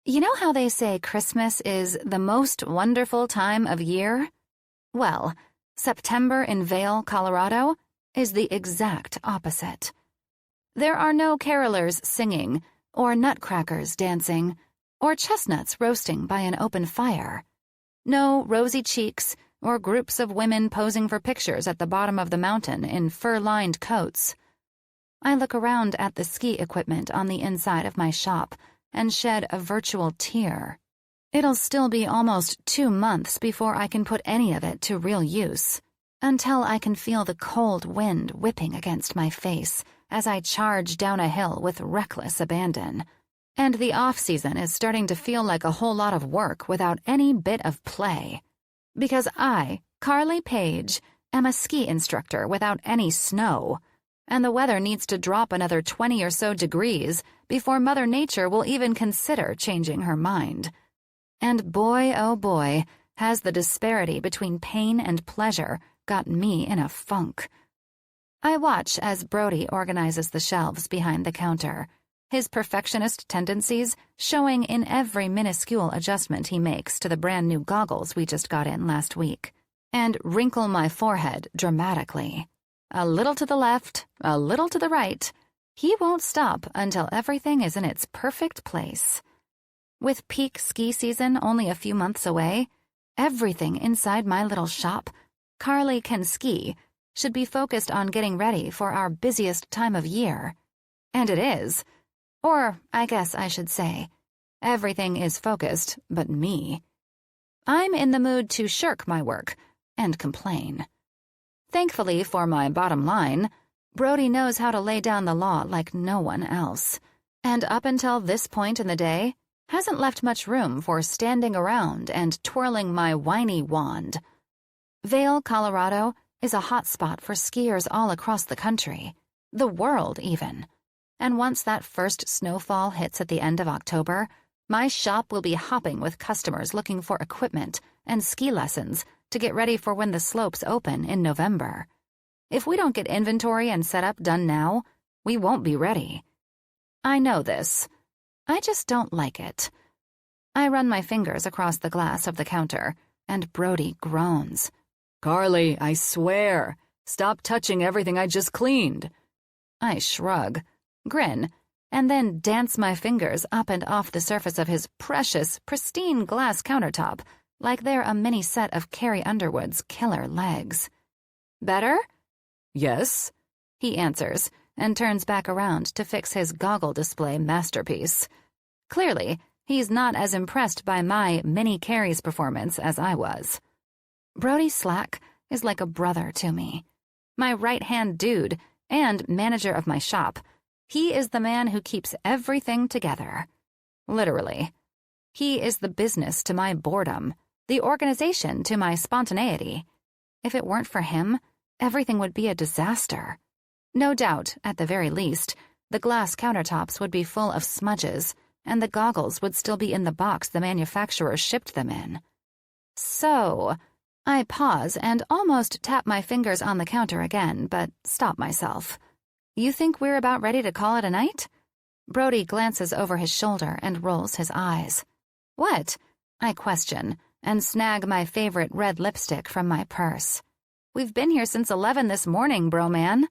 You know how they say Christmas is the most wonderful time of year? Well, September in Vail, Colorado, is the exact opposite. There are no carolers singing, or nutcrackers dancing, or chestnuts roasting by an open fire. No rosy cheeks or groups of women posing for pictures at the bottom of the mountain in fur-lined coats. I look around at the ski equipment on the inside of my shop and shed a virtual tear. It'll still be almost 2 months before I can put any of it to real use, until I can feel the cold wind whipping against my face as I charge down a hill with reckless abandon. And the off-season is starting to feel like a whole lot of work without any bit of play. Because I, Carly Page, am a ski instructor without any snow, and the weather needs to drop another 20 or so degrees before Mother Nature will even consider changing her mind. And boy, oh boy, has the disparity between pain and pleasure got me in a funk. I watch as Broody organizes the shelves behind the counter, his perfectionist tendencies showing in every minuscule adjustment he makes to the brand new goggles we just got in last week, and wrinkle my forehead dramatically. A little to the left, a little to the right. He won't stop until everything is in its perfect place. With peak ski season only a few months away, everything inside my little shop, Carly Can Ski, should be focused on getting ready for our busiest time of year. And it is. Or, I guess I should say, everything is focused but me. I'm in the mood to shirk my work and complain. Thankfully for my bottom line, Broody knows how to lay down the law like no one else, and up until this point in the day, hasn't left much room for standing around and twirling my whiny wand. Vail, Colorado, is a hot spot for skiers all across the country, the world even. And once that first snowfall hits at the end of October, my shop will be hopping with customers looking for equipment and ski lessons to get ready for when the slopes open in November. If we don't get inventory and setup done now, we won't be ready. I know this. I just don't like it. I run my fingers across the glass of the counter, and Broody groans. "Carly, I swear, stop touching everything I just cleaned." I shrug, grin, and then dance my fingers up and off the surface of his precious, pristine glass countertop like they're a mini set of Carrie Underwood's killer legs. "Better?" "Yes," he answers, and turns back around to fix his goggle display masterpiece. Clearly, he's not as impressed by my mini Carrie's performance as I was. Broody Slack is like a brother to me. My right-hand dude and manager of my shop. He is the man who keeps everything together. Literally. He is the business to my boredom, the organization to my spontaneity. If it weren't for him, everything would be a disaster. No doubt, at the very least, the glass countertops would be full of smudges, and the goggles would still be in the box the manufacturer shipped them in. So, I pause and almost tap my fingers on the counter again, but stop myself. You think we're about ready to call it a night? Broody glances over his shoulder and rolls his eyes. What? I question, and snag my favorite red lipstick from my purse. We've been here since 11 this morning, bro man.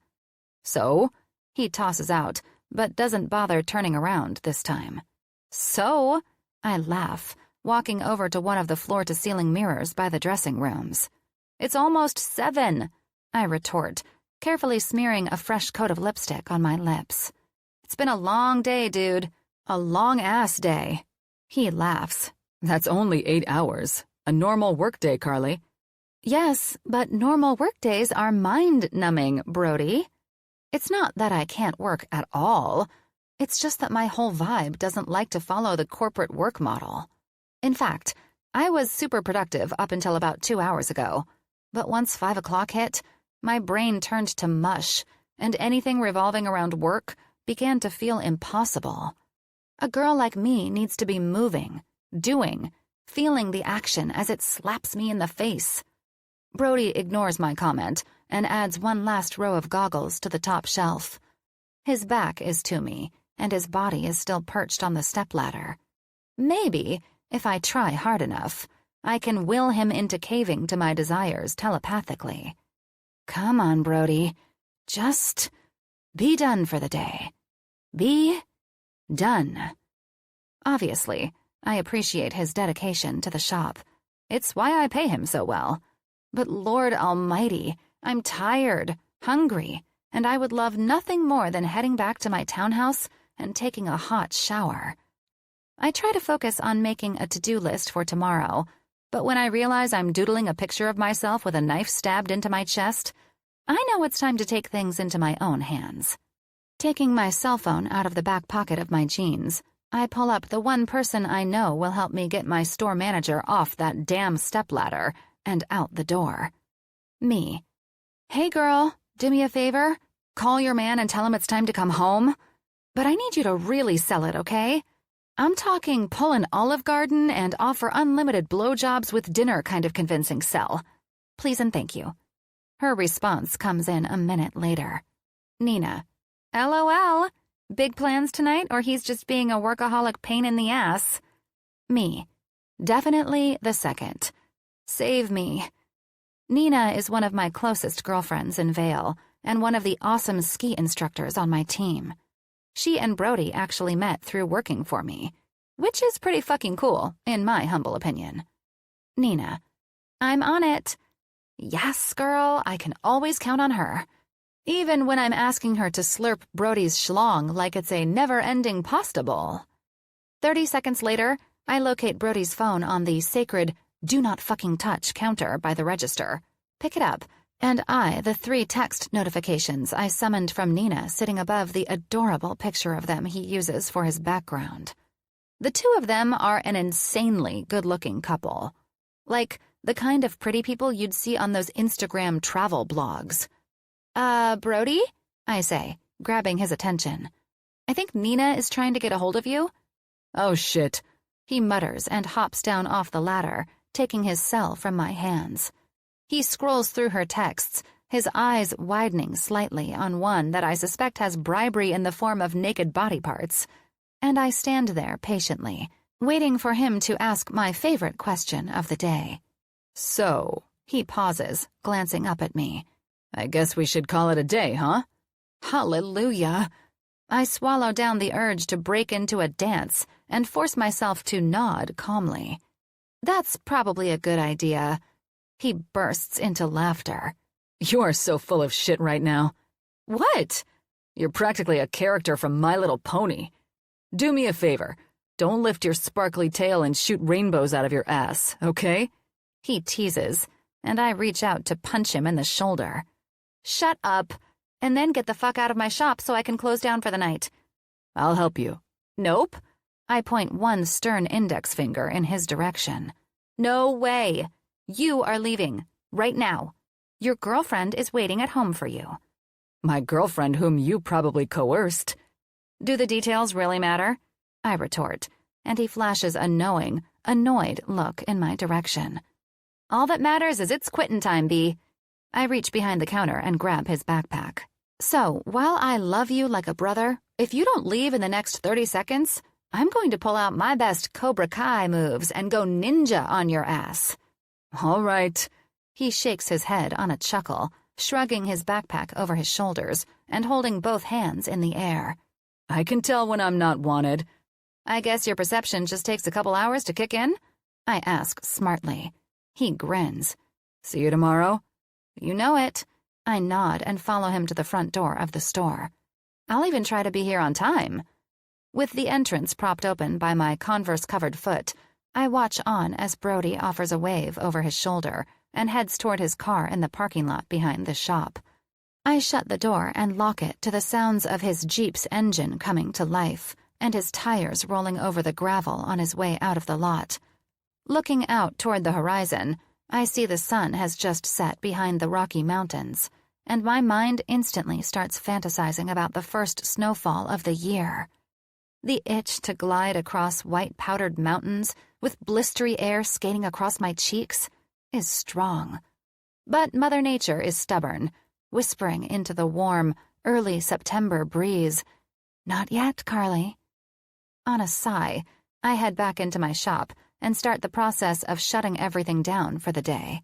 So? He tosses out, but doesn't bother turning around this time. So? I laugh, walking over to one of the floor-to-ceiling mirrors by the dressing rooms. It's almost 7, I retort, carefully smearing a fresh coat of lipstick on my lips. It's been a long day, dude. A long-ass day. He laughs. That's only 8 hours. A normal workday, Carly. Yes, but normal workdays are mind-numbing, Broody. It's not that I can't work at all. It's just that my whole vibe doesn't like to follow the corporate work model. In fact, I was super productive up until about 2 hours ago. But once 5 o'clock hit, my brain turned to mush, and anything revolving around work began to feel impossible. A girl like me needs to be moving, doing, feeling the action as it slaps me in the face. Broody ignores my comment and adds one last row of goggles to the top shelf. His back is to me, and his body is still perched on the stepladder. Maybe, if I try hard enough, I can will him into caving to my desires telepathically. Come on, Brody. Just be done for the day. Be done. Obviously, I appreciate his dedication to the shop. It's why I pay him so well. But Lord Almighty, I'm tired, hungry, and I would love nothing more than heading back to my townhouse and taking a hot shower. I try to focus on making a to-do list for tomorrow, but when I realize I'm doodling a picture of myself with a knife stabbed into my chest, I know it's time to take things into my own hands. Taking my cell phone out of the back pocket of my jeans, I pull up the one person I know will help me get my store manager off that damn stepladder and out the door. Me. Hey girl, do me a favor? Call your man and tell him it's time to come home. But I need you to really sell it, okay? I'm talking pull an Olive Garden and offer unlimited blowjobs with dinner kind of convincing sell. Please and thank you. Her response comes in a minute later. Nina. LOL. Big plans tonight, or he's just being a workaholic pain in the ass? Me. Definitely the second. Save me. Nina is one of my closest girlfriends in Vale, and one of the awesome ski instructors on my team. She and Brody actually met through working for me, which is pretty fucking cool, in my humble opinion. Nina. I'm on it. Yes, girl, I can always count on her. Even when I'm asking her to slurp Brody's schlong like it's a never-ending pasta bowl. 30 seconds later, I locate Brody's phone on the sacred "do not fucking touch" counter by the register, pick it up, and eye the 3 text notifications I summoned from Nina sitting above the adorable picture of them he uses for his background. The 2 of them are an insanely good-looking couple. Like the kind of pretty people you'd see on those Instagram travel blogs. Brody? I say, grabbing his attention. I think Nina is trying to get a hold of you. Oh shit, he mutters and hops down off the ladder, taking his cell from my hands. He scrolls through her texts, his eyes widening slightly on one that I suspect has bribery in the form of naked body parts. And I stand there patiently, waiting for him to ask my favorite question of the day. So, he pauses, glancing up at me. I guess we should call it a day, huh? Hallelujah. I swallow down the urge to break into a dance and force myself to nod calmly. That's probably a good idea. He bursts into laughter. You're so full of shit right now. What? You're practically a character from My Little Pony. Do me a favor. Don't lift your sparkly tail and shoot rainbows out of your ass, okay? He teases, and I reach out to punch him in the shoulder. Shut up, and then get the fuck out of my shop so I can close down for the night. I'll help you. Nope. I point one stern index finger in his direction. No way. You are leaving, right now. Your girlfriend is waiting at home for you. My girlfriend whom you probably coerced. Do the details really matter? I retort, and he flashes a knowing, annoyed look in my direction. All that matters is it's quittin' time, B. I reach behind the counter and grab his backpack. So, while I love you like a brother, if you don't leave in the next 30 seconds, I'm going to pull out my best Cobra Kai moves and go ninja on your ass. All right. He shakes his head on a chuckle, shrugging his backpack over his shoulders and holding both hands in the air. I can tell when I'm not wanted. I guess your perception just takes a couple hours to kick in? I ask smartly. He grins. See you tomorrow? You know it. I nod and follow him to the front door of the store. I'll even try to be here on time. With the entrance propped open by my Converse-covered foot, I watch on as Brody offers a wave over his shoulder and heads toward his car in the parking lot behind the shop. I shut the door and lock it to the sounds of his Jeep's engine coming to life and his tires rolling over the gravel on his way out of the lot. Looking out toward the horizon, I see the sun has just set behind the Rocky Mountains, and my mind instantly starts fantasizing about the first snowfall of the year. The itch to glide across white-powdered mountains with blistery air skating across my cheeks is strong. But Mother Nature is stubborn, whispering into the warm, early September breeze, "Not yet, Carly." On a sigh, I head back into my shop and start the process of shutting everything down for the day.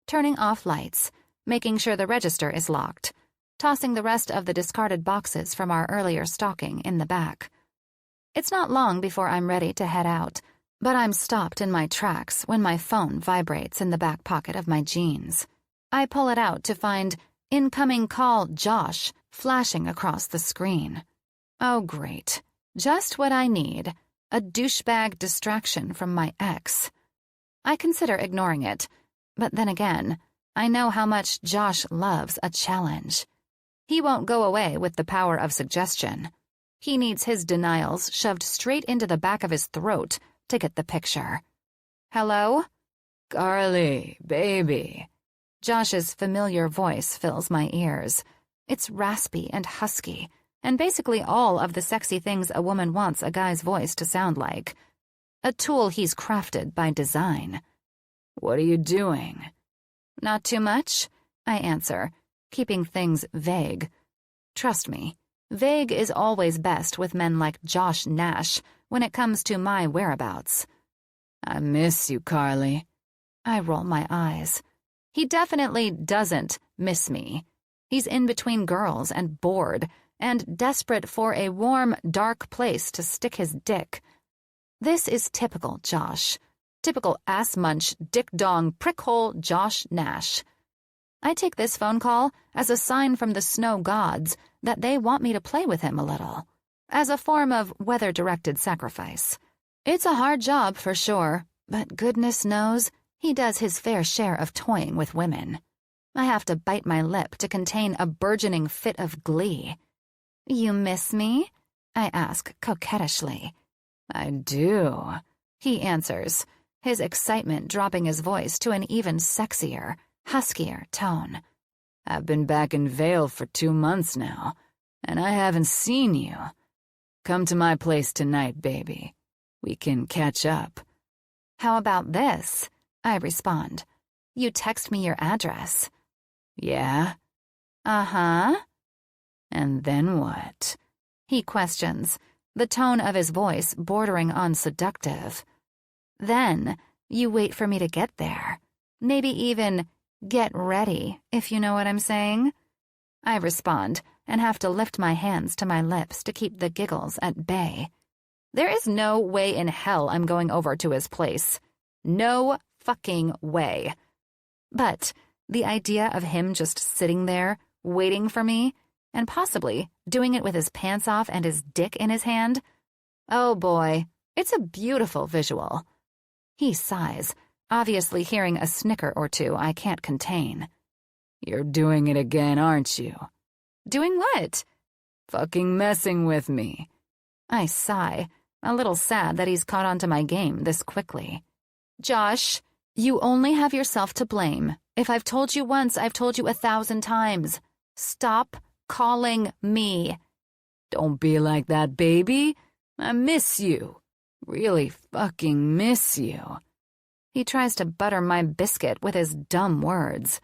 Turning off lights, making sure the register is locked, tossing the rest of the discarded boxes from our earlier stocking in the back. It's not long before I'm ready to head out, but I'm stopped in my tracks when my phone vibrates in the back pocket of my jeans. I pull it out to find "Incoming call, Josh" flashing across the screen. Oh, great. Just what I need. A douchebag distraction from my ex. I consider ignoring it, but then again, I know how much Josh loves a challenge. He won't go away with the power of suggestion. He needs his denials shoved straight into the back of his throat to get the picture. Hello? Carly, baby. Josh's familiar voice fills my ears. It's raspy and husky, and basically all of the sexy things a woman wants a guy's voice to sound like. A tool he's crafted by design. What are you doing? Not too much, I answer, keeping things vague. Trust me, vague is always best with men like Josh Nash when it comes to my whereabouts. I miss you, Carly. I roll my eyes. He definitely doesn't miss me. He's in between girls and bored, and desperate for a warm, dark place to stick his dick. This is typical Josh. Typical ass-munch, dick-dong, prick-hole Josh Nash. I take this phone call as a sign from the snow gods that they want me to play with him a little, as a form of weather-directed sacrifice. It's a hard job for sure, but goodness knows he does his fair share of toying with women. I have to bite my lip to contain a burgeoning fit of glee. You miss me? I ask coquettishly. I do, he answers, his excitement dropping his voice to an even sexier, huskier tone. I've been back in Vale for 2 months now, and I haven't seen you. Come to my place tonight, baby. We can catch up. How about this? I respond. You text me your address. Yeah? Uh-huh. And then what? He questions, the tone of his voice bordering on seductive. Then you wait for me to get there. Maybe even get ready, if you know what I'm saying. I respond and have to lift my hands to my lips to keep the giggles at bay. There is no way in hell I'm going over to his place. No fucking way. But the idea of him just sitting there, waiting for me, and possibly doing it with his pants off and his dick in his hand, oh boy, it's a beautiful visual. He sighs, obviously hearing a snicker or two I can't contain. You're doing it again, aren't you? Doing what? Fucking messing with me. I sigh, a little sad that he's caught on to my game this quickly. Josh, you only have yourself to blame. If I've told you once, I've told you 1,000 times. Stop calling me. Don't be like that, baby. I miss you. Really fucking miss you. He tries to butter my biscuit with his dumb words.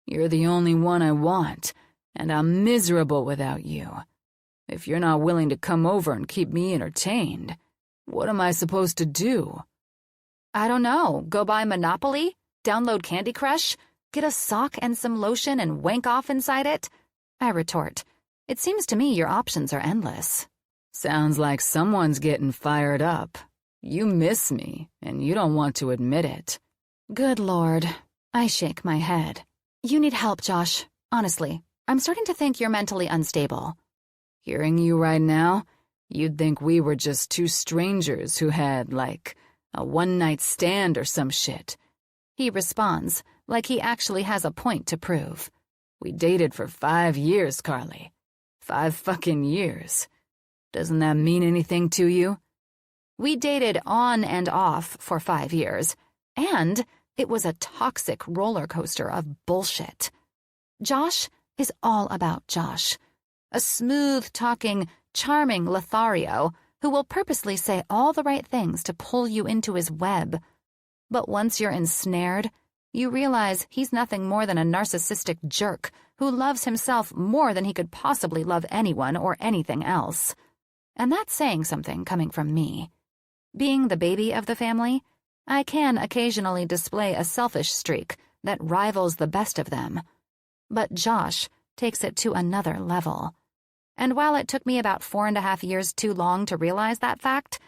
You're the only one I want, and I'm miserable without you. If you're not willing to come over and keep me entertained, what am I supposed to do? I don't know. Go buy Monopoly? Download Candy Crush? Get a sock and some lotion and wank off inside it? I retort. It seems to me your options are endless. Sounds like someone's getting fired up. You miss me, and you don't want to admit it. Good Lord. I shake my head. You need help, Josh. Honestly, I'm starting to think you're mentally unstable. Hearing you right now, you'd think we were just 2 strangers who had, like, a one-night stand or some shit. He responds, like he actually has a point to prove. We dated for 5 years, Carly. 5 fucking years. Doesn't that mean anything to you? We dated on and off for 5 years, and it was a toxic roller coaster of bullshit. Josh is all about Josh. A smooth-talking, charming Lothario who will purposely say all the right things to pull you into his web. But once you're ensnared, you realize he's nothing more than a narcissistic jerk who loves himself more than he could possibly love anyone or anything else. And that's saying something coming from me. Being the baby of the family, I can occasionally display a selfish streak that rivals the best of them. But Josh takes it to another level. And while it took me about 4.5 years too long to realize that fact,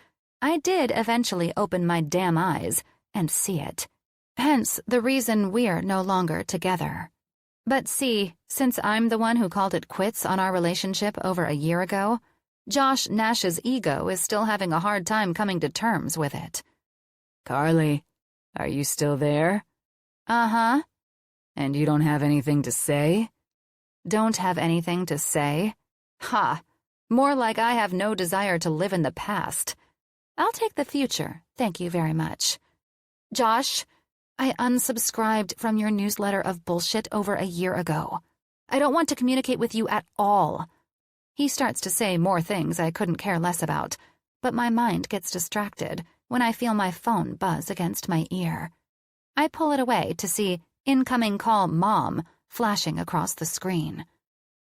I did eventually open my damn eyes and see it. Hence the reason we're no longer together. But see, since I'm the one who called it quits on our relationship over a year ago, Josh Nash's ego is still having a hard time coming to terms with it. Carly, are you still there? Uh-huh. And you don't have anything to say? Don't have anything to say? Ha! More like I have no desire to live in the past. I'll take the future, thank you very much. Josh, I unsubscribed from your newsletter of bullshit over a year ago. I don't want to communicate with you at all. He starts to say more things I couldn't care less about, but my mind gets distracted when I feel my phone buzz against my ear. I pull it away to see incoming call mom flashing across the screen.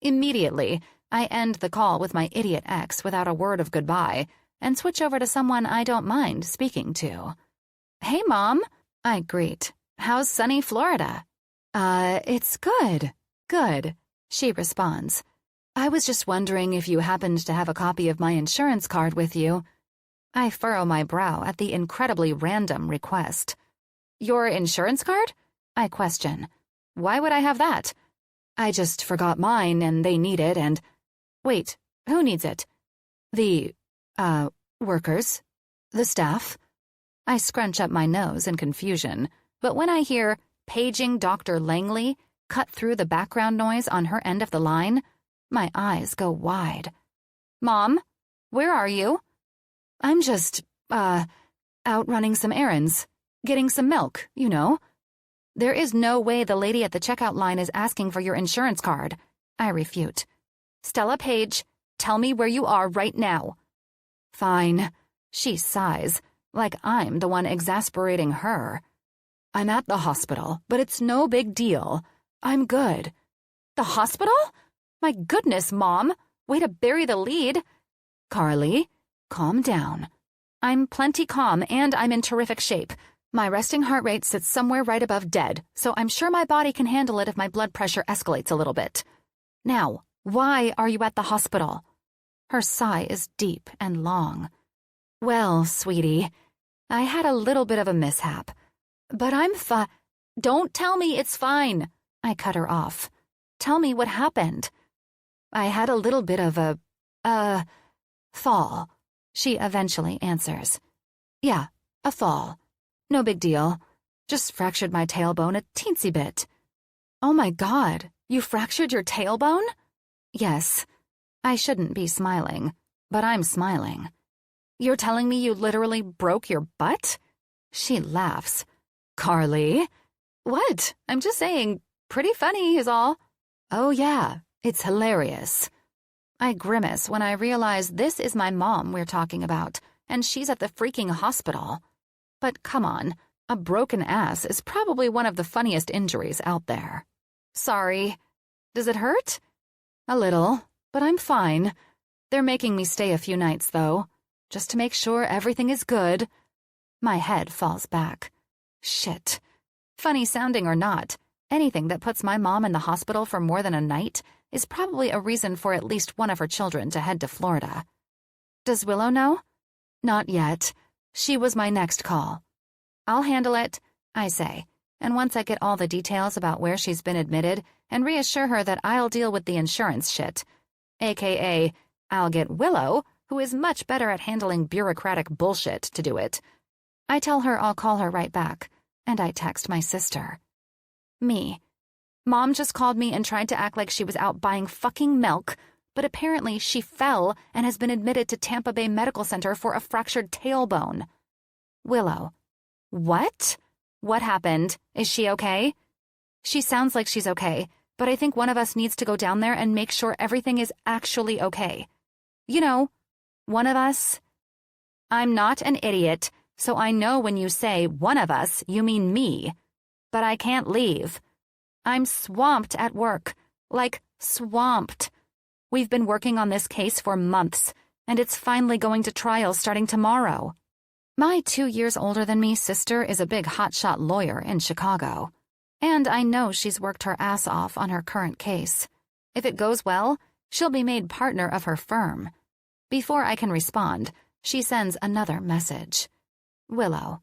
Immediately, I end the call with my idiot ex without a word of goodbye and switch over to someone I don't mind speaking to. Hey, Mom, I greet. How's sunny Florida? It's good. Good, she responds. I was just wondering if you happened to have a copy of my insurance card with you. I furrow my brow at the incredibly random request. Your insurance card? I question. Why would I have that? I just forgot mine and they need it and... Wait, who needs it? The, workers? The staff? I scrunch up my nose in confusion, but when I hear paging Dr. Langley cut through the background noise on her end of the line, my eyes go wide. Mom, where are you? I'm just, out running some errands. Getting some milk, you know. There is no way the lady at the checkout line is asking for your insurance card. I refute. Stella Page, tell me where you are right now. Fine. She sighs, like I'm the one exasperating her. I'm at the hospital, but it's no big deal. I'm good. The hospital? My goodness, Mom. Way to bury the lead. Carly, calm down. I'm plenty calm and I'm in terrific shape. My resting heart rate sits somewhere right above dead, so I'm sure my body can handle it if my blood pressure escalates a little bit. Now, why are you at the hospital? Her sigh is deep and long. Well, sweetie, I had a little bit of a mishap. But I'm Don't tell me it's fine. I cut her off. Tell me what happened. I had a little bit of a fall, she eventually answers. Yeah, a fall. No big deal. Just fractured my tailbone a teensy bit. Oh my God, you fractured your tailbone? Yes. I shouldn't be smiling, but I'm smiling. You're telling me you literally broke your butt? She laughs. Carly? What? I'm just saying, pretty funny is all. Oh yeah, it's hilarious. I grimace when I realize this is my mom we're talking about, and she's at the freaking hospital. But come on, a broken ass is probably one of the funniest injuries out there. Sorry. Does it hurt? A little, but I'm fine. They're making me stay a few nights, though, just to make sure everything is good. My head falls back. Shit. Funny sounding or not, anything that puts my mom in the hospital for more than a night is probably a reason for at least one of her children to head to Florida. Does Willow know? Not yet. She was my next call. I'll handle it, I say, and once I get all the details about where she's been admitted and reassure her that I'll deal with the insurance shit, aka I'll get Willow, who is much better at handling bureaucratic bullshit, to do it. I tell her I'll call her right back, and I text my sister. Me. Mom just called me and tried to act like she was out buying fucking milk, but apparently she fell and has been admitted to Tampa Bay Medical Center for a fractured tailbone. Willow. What? What happened? Is she okay? She sounds like she's okay, but I think one of us needs to go down there and make sure everything is actually okay. You know, one of us. I'm not an idiot, so I know when you say one of us, you mean me. But I can't leave. I'm swamped at work. Like, swamped. We've been working on this case for months, and it's finally going to trial starting tomorrow. My 2 years older than me sister is a big hotshot lawyer in Chicago, and I know she's worked her ass off on her current case. If it goes well, she'll be made partner of her firm. Before I can respond, she sends another message. Willow.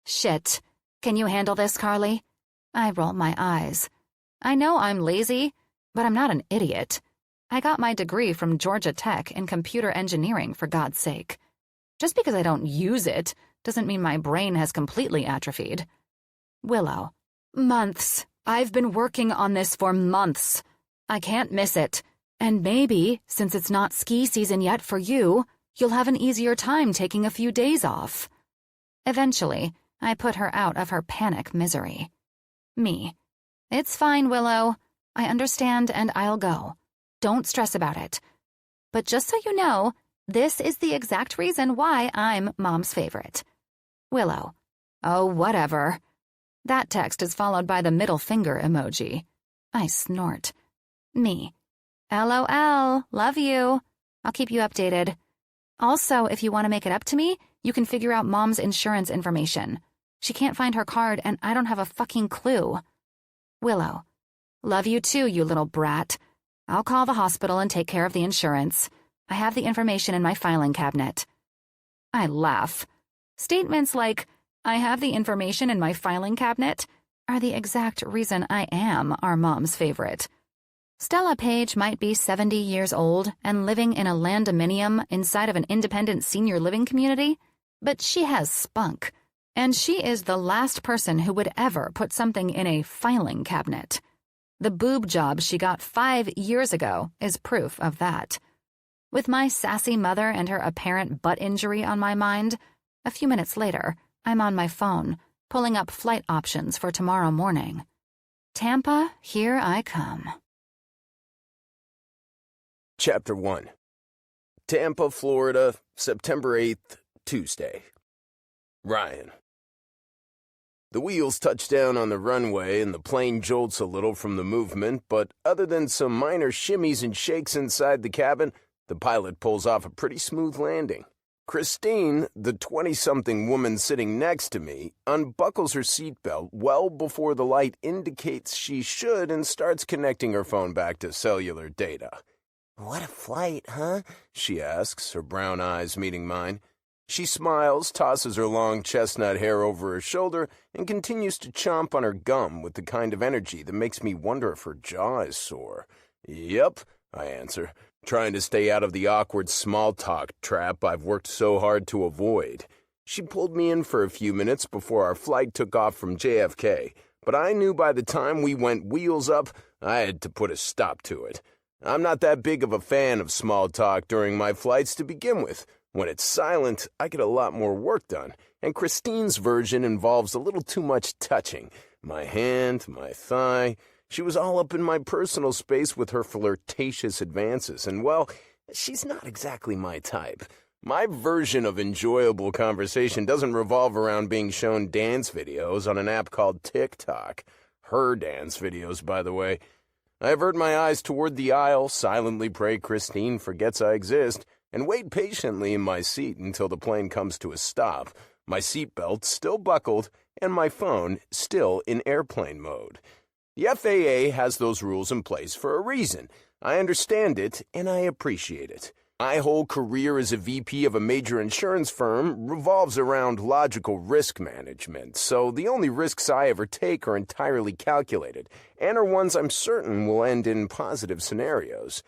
Shit. Can you handle this, Carly? I roll my eyes. I know I'm lazy, but I'm not an idiot. I got my degree from Georgia Tech in computer engineering, for God's sake. Just because I don't use it doesn't mean my brain has completely atrophied. Willow. Months. I've been working on this for months. I can't miss it. And maybe, since it's not ski season yet for you, you'll have an easier time taking a few days off. Eventually, I put her out of her panic misery. Me. It's fine, Willow. I understand and I'll go. Don't stress about it. But just so you know, this is the exact reason why I'm Mom's favorite. Willow. Oh, whatever. That text is followed by the middle finger emoji. I snort. Me. LOL, love you. I'll keep you updated. Also, if you want to make it up to me, you can figure out Mom's insurance information. She can't find her card and I don't have a fucking clue. Willow. Love you too, you little brat. I'll call the hospital and take care of the insurance. I have the information in my filing cabinet. I laugh. Statements like, I have the information in my filing cabinet, are the exact reason I am our Mom's favorite. Stella Page might be 70 years old and living in a landominium inside of an independent senior living community, but she has spunk, and she is the last person who would ever put something in a filing cabinet. The boob job she got 5 years ago is proof of that. With my sassy mother and her apparent butt injury on my mind, a few minutes later, I'm on my phone, pulling up flight options for tomorrow morning. Tampa, here I come. Chapter 1. Tampa, Florida, September 8th, Tuesday. Ryan. The wheels touch down on the runway and the plane jolts a little from the movement, but other than some minor shimmies and shakes inside the cabin, the pilot pulls off a pretty smooth landing. Christine, the 20-something woman sitting next to me, unbuckles her seatbelt well before the light indicates she should and starts connecting her phone back to cellular data. "What a flight, huh?" she asks, her brown eyes meeting mine. She smiles, tosses her long chestnut hair over her shoulder, and continues to chomp on her gum with the kind of energy that makes me wonder if her jaw is sore. "Yep," I answer, trying to stay out of the awkward small talk trap I've worked so hard to avoid. She pulled me in for a few minutes before our flight took off from JFK, but I knew by the time we went wheels up, I had to put a stop to it. I'm not that big of a fan of small talk during my flights to begin with. When it's silent, I get a lot more work done, and Christine's version involves a little too much touching. My hand, my thigh. She was all up in my personal space with her flirtatious advances, and well, she's not exactly my type. My version of enjoyable conversation doesn't revolve around being shown dance videos on an app called TikTok. Her dance videos, by the way. I avert my eyes toward the aisle, silently pray Christine forgets I exist, and wait patiently in my seat until the plane comes to a stop, my seatbelt still buckled, and my phone still in airplane mode. The FAA has those rules in place for a reason. I understand it, and I appreciate it. My whole career as a VP of a major insurance firm revolves around logical risk management, so the only risks I ever take are entirely calculated, and are ones I'm certain will end in positive scenarios.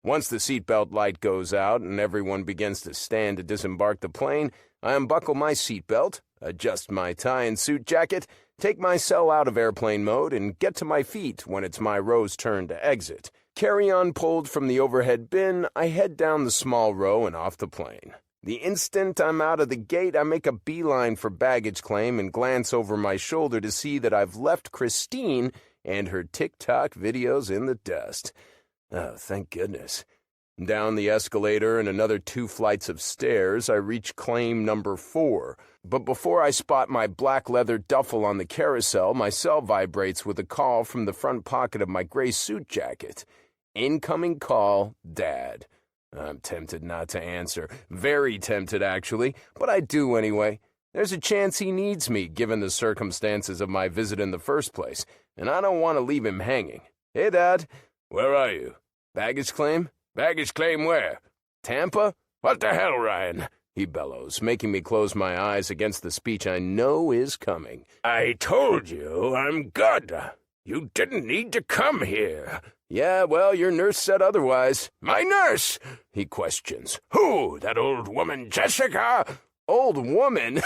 Once the seatbelt light goes out and everyone begins to stand to disembark the plane, I unbuckle my seatbelt, adjust my tie and suit jacket, take my cell out of airplane mode, and get to my feet when it's my row's turn to exit. Carry-on pulled from the overhead bin, I head down the small row and off the plane. The instant I'm out of the gate, I make a beeline for baggage claim and glance over my shoulder to see that I've left Christine and her TikTok videos in the dust. Oh, thank goodness. Down the escalator and another 2 flights of stairs, I reach claim number 4. But before I spot my black leather duffel on the carousel, my cell vibrates with a call from the front pocket of my gray suit jacket. Incoming call, Dad. I'm tempted not to answer. Very tempted, actually, but I do anyway. There's a chance he needs me, given the circumstances of my visit in the first place, and I don't want to leave him hanging. Hey, Dad, where are you? Baggage claim? Baggage claim where? Tampa? What the hell, Ryan? He bellows, making me close my eyes against the speech I know is coming. I told you I'm good. You didn't need to come here. Yeah, well, your nurse said otherwise. My nurse? He questions. Who? That old woman Jessica? Old woman?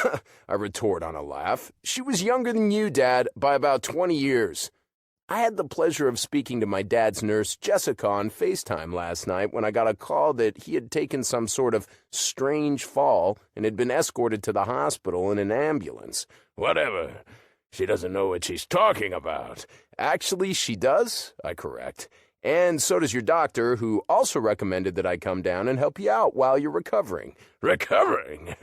I retort on a laugh. She was younger than you, Dad, by about 20 years. I had the pleasure of speaking to my dad's nurse, Jessica, on FaceTime last night when I got a call that he had taken some sort of strange fall and had been escorted to the hospital in an ambulance. Whatever. She doesn't know what she's talking about. Actually, she does, I correct. And so does your doctor, who also recommended that I come down and help you out while you're recovering. Recovering?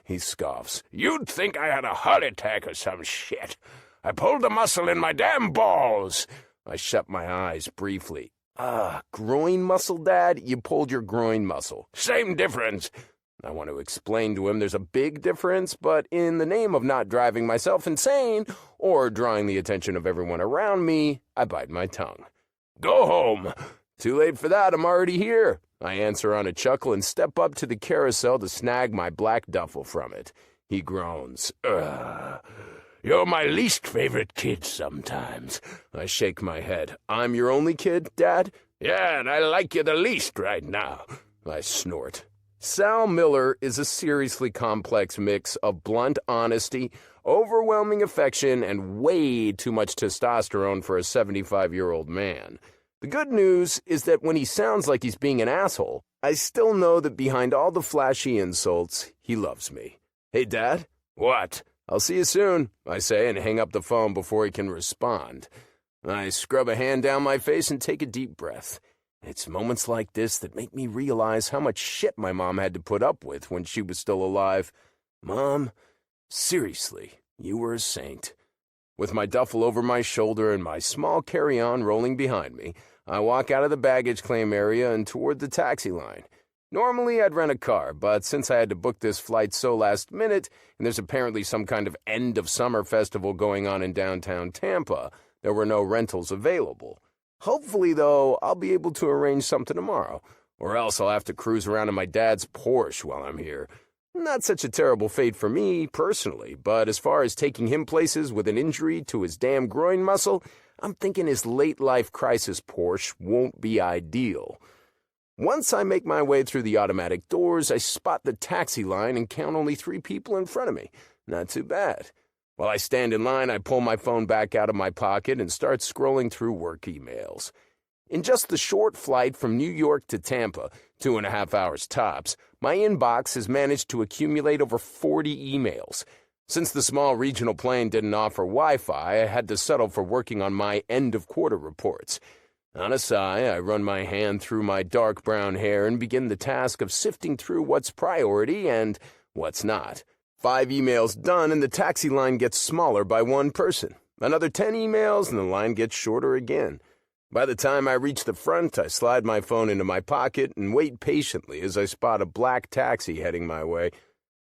He scoffs. You'd think I had a heart attack or some shit. I pulled a muscle in my damn balls. I shut my eyes briefly. Groin muscle, Dad? You pulled your groin muscle. Same difference. I want to explain to him there's a big difference, but in the name of not driving myself insane or drawing the attention of everyone around me, I bite my tongue. Go home. Too late for that, I'm already here. I answer on a chuckle and step up to the carousel to snag my black duffel from it. He groans. You're my least favorite kid sometimes. I shake my head. I'm your only kid, Dad? Yeah, and I like you the least right now. I snort. Sal Miller is a seriously complex mix of blunt honesty, overwhelming affection, and way too much testosterone for a 75-year-old man. The good news is that when he sounds like he's being an asshole, I still know that behind all the flashy insults, he loves me. Hey, Dad? What? I'll see you soon, I say, and hang up the phone before he can respond. I scrub a hand down my face and take a deep breath. It's moments like this that make me realize how much shit my mom had to put up with when she was still alive. Mom, seriously, you were a saint. With my duffel over my shoulder and my small carry-on rolling behind me, I walk out of the baggage claim area and toward the taxi line. Normally, I'd rent a car, but since I had to book this flight so last minute, and there's apparently some kind of end-of-summer festival going on in downtown Tampa, there were no rentals available. Hopefully, though, I'll be able to arrange something tomorrow, or else I'll have to cruise around in my dad's Porsche while I'm here. Not such a terrible fate for me, personally, but as far as taking him places with an injury to his damn groin muscle, I'm thinking his late-life crisis Porsche won't be ideal. Once I make my way through the automatic doors, I spot the taxi line and count only 3 people in front of me. Not too bad. While I stand in line, I pull my phone back out of my pocket and start scrolling through work emails. In just the short flight from New York to Tampa, 2.5 hours tops, my inbox has managed to accumulate over 40 emails. Since the small regional plane didn't offer Wi-Fi, I had to settle for working on my end-of-quarter reports. On a sigh, I run my hand through my dark brown hair and begin the task of sifting through what's priority and what's not. 5 emails done and the taxi line gets smaller by 1 person. Another 10 emails and the line gets shorter again. By the time I reach the front, I slide my phone into my pocket and wait patiently as I spot a black taxi heading my way.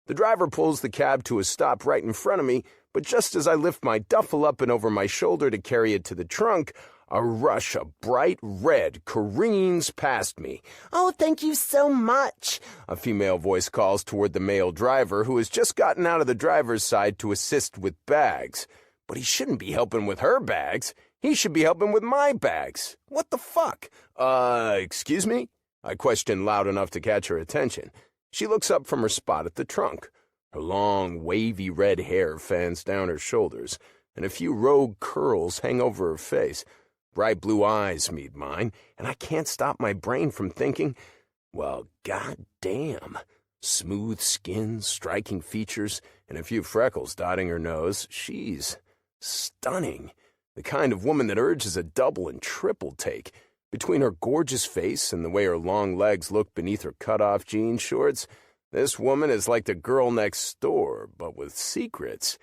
The driver pulls the cab to a stop right in front of me, but just as I lift my duffel up and over my shoulder to carry it to the trunk, a rush of bright red careens past me. "Oh, thank you so much," a female voice calls toward the male driver, who has just gotten out of the driver's side to assist with bags. But he shouldn't be helping with her bags. He should be helping with my bags. What the fuck? Excuse me? I question loud enough to catch her attention. She looks up from her spot at the trunk. Her long, wavy red hair fans down her shoulders, and a few rogue curls hang over her face. Bright blue eyes meet mine, and I can't stop my brain from thinking, well, goddamn. Smooth skin, striking features, and a few freckles dotting her nose. She's stunning. The kind of woman that urges a double and triple take. Between her gorgeous face and the way her long legs look beneath her cut-off jean shorts, this woman is like the girl next door, but with secrets.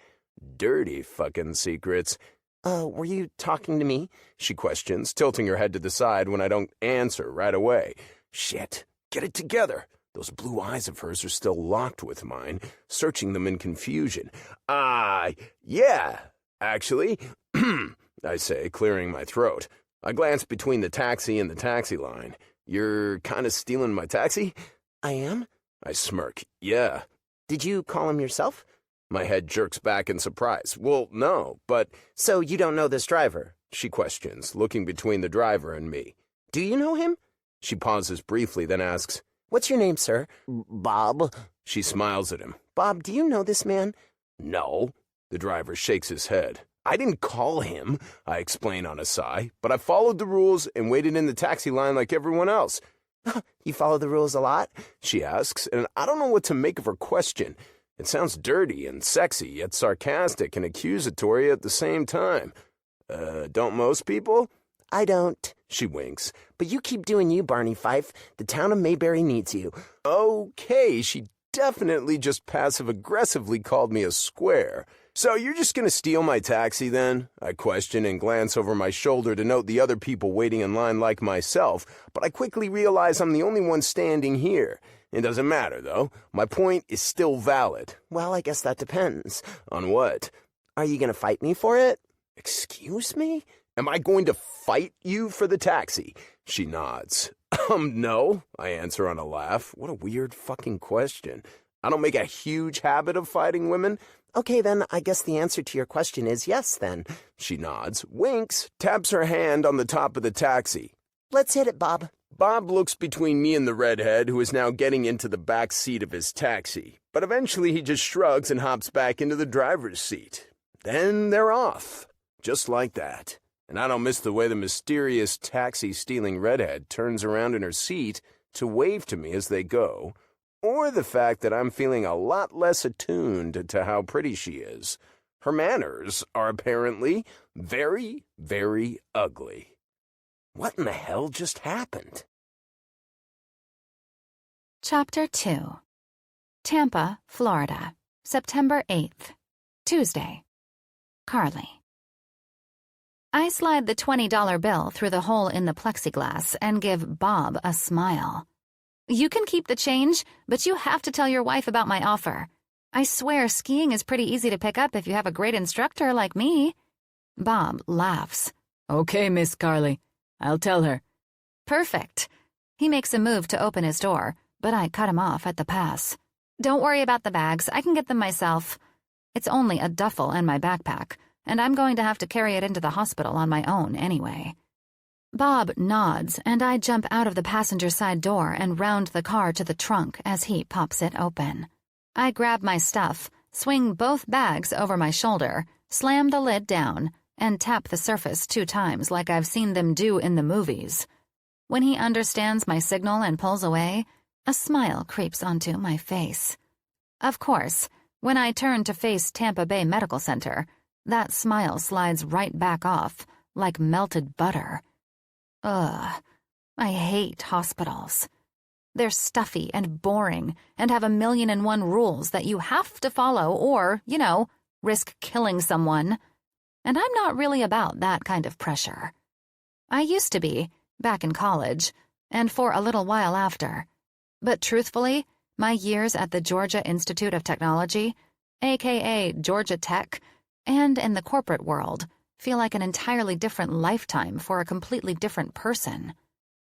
Dirty fucking secrets. Were you talking to me?" she questions, tilting her head to the side when I don't answer right away. Shit, get it together. Those blue eyes of hers are still locked with mine, searching them in confusion. Yeah, actually, I say, clearing my throat. I glance between the taxi and the taxi line. You're kind of stealing my taxi? I am? I smirk. Yeah. Did you call him yourself? My head jerks back in surprise. Well, no, but... So you don't know this driver? She questions, looking between the driver and me. Do you know him? She pauses briefly, then asks, What's your name, sir? Bob. She smiles at him. Bob, do you know this man? No. The driver shakes his head. I didn't call him, I explain on a sigh, but I followed the rules and waited in the taxi line like everyone else. You follow the rules a lot? She asks, and I don't know what to make of her question. It sounds dirty and sexy, yet sarcastic and accusatory at the same time. Don't most people? I don't. She winks. But you keep doing you, Barney Fife. The town of Mayberry needs you. Okay, she definitely just passive-aggressively called me a square. So you're just gonna steal my taxi then? I question and glance over my shoulder to note the other people waiting in line like myself, but I quickly realize I'm the only one standing here. It doesn't matter, though. My point is still valid. Well, I guess that depends. On what? Are you gonna fight me for it? Excuse me? Am I going to fight you for the taxi? She nods. No, I answer on a laugh. What a weird fucking question. I don't make a huge habit of fighting women. Okay, then, I guess the answer to your question is yes, then. She nods, winks, taps her hand on the top of the taxi. Let's hit it, Bob. Bob looks between me and the redhead, who is now getting into the back seat of his taxi. But eventually he just shrugs and hops back into the driver's seat. Then they're off. Just like that. And I don't miss the way the mysterious taxi-stealing redhead turns around in her seat to wave to me as they go, or the fact that I'm feeling a lot less attuned to how pretty she is. Her manners are apparently very, very ugly. What in the hell just happened? Chapter 2. Tampa, Florida, September 8th, Tuesday. Carly. I slide the $20 bill through the hole in the plexiglass and give Bob a smile. You can keep the change, but you have to tell your wife about my offer. I swear skiing is pretty easy to pick up if you have a great instructor like me. Bob laughs. Okay, Miss Carly. I'll tell her. Perfect. He makes a move to open his door, but I cut him off at the pass. Don't worry about the bags. I can get them myself. It's only a duffel and my backpack, and I'm going to have to carry it into the hospital on my own anyway. Bob nods, and I jump out of the passenger side door and round the car to the trunk as he pops it open. I grab my stuff, swing both bags over my shoulder, slam the lid down, and tap the surface 2 times like I've seen them do in the movies. When he understands my signal and pulls away, a smile creeps onto my face. Of course, when I turn to face Tampa Bay Medical Center, that smile slides right back off, like melted butter. Ugh, I hate hospitals. They're stuffy and boring and have 1,000,001 rules that you have to follow or, risk killing someone. And I'm not really about that kind of pressure. I used to be, back in college, and for a little while after. But truthfully, my years at the Georgia Institute of Technology, aka Georgia Tech, and in the corporate world, feel like an entirely different lifetime for a completely different person.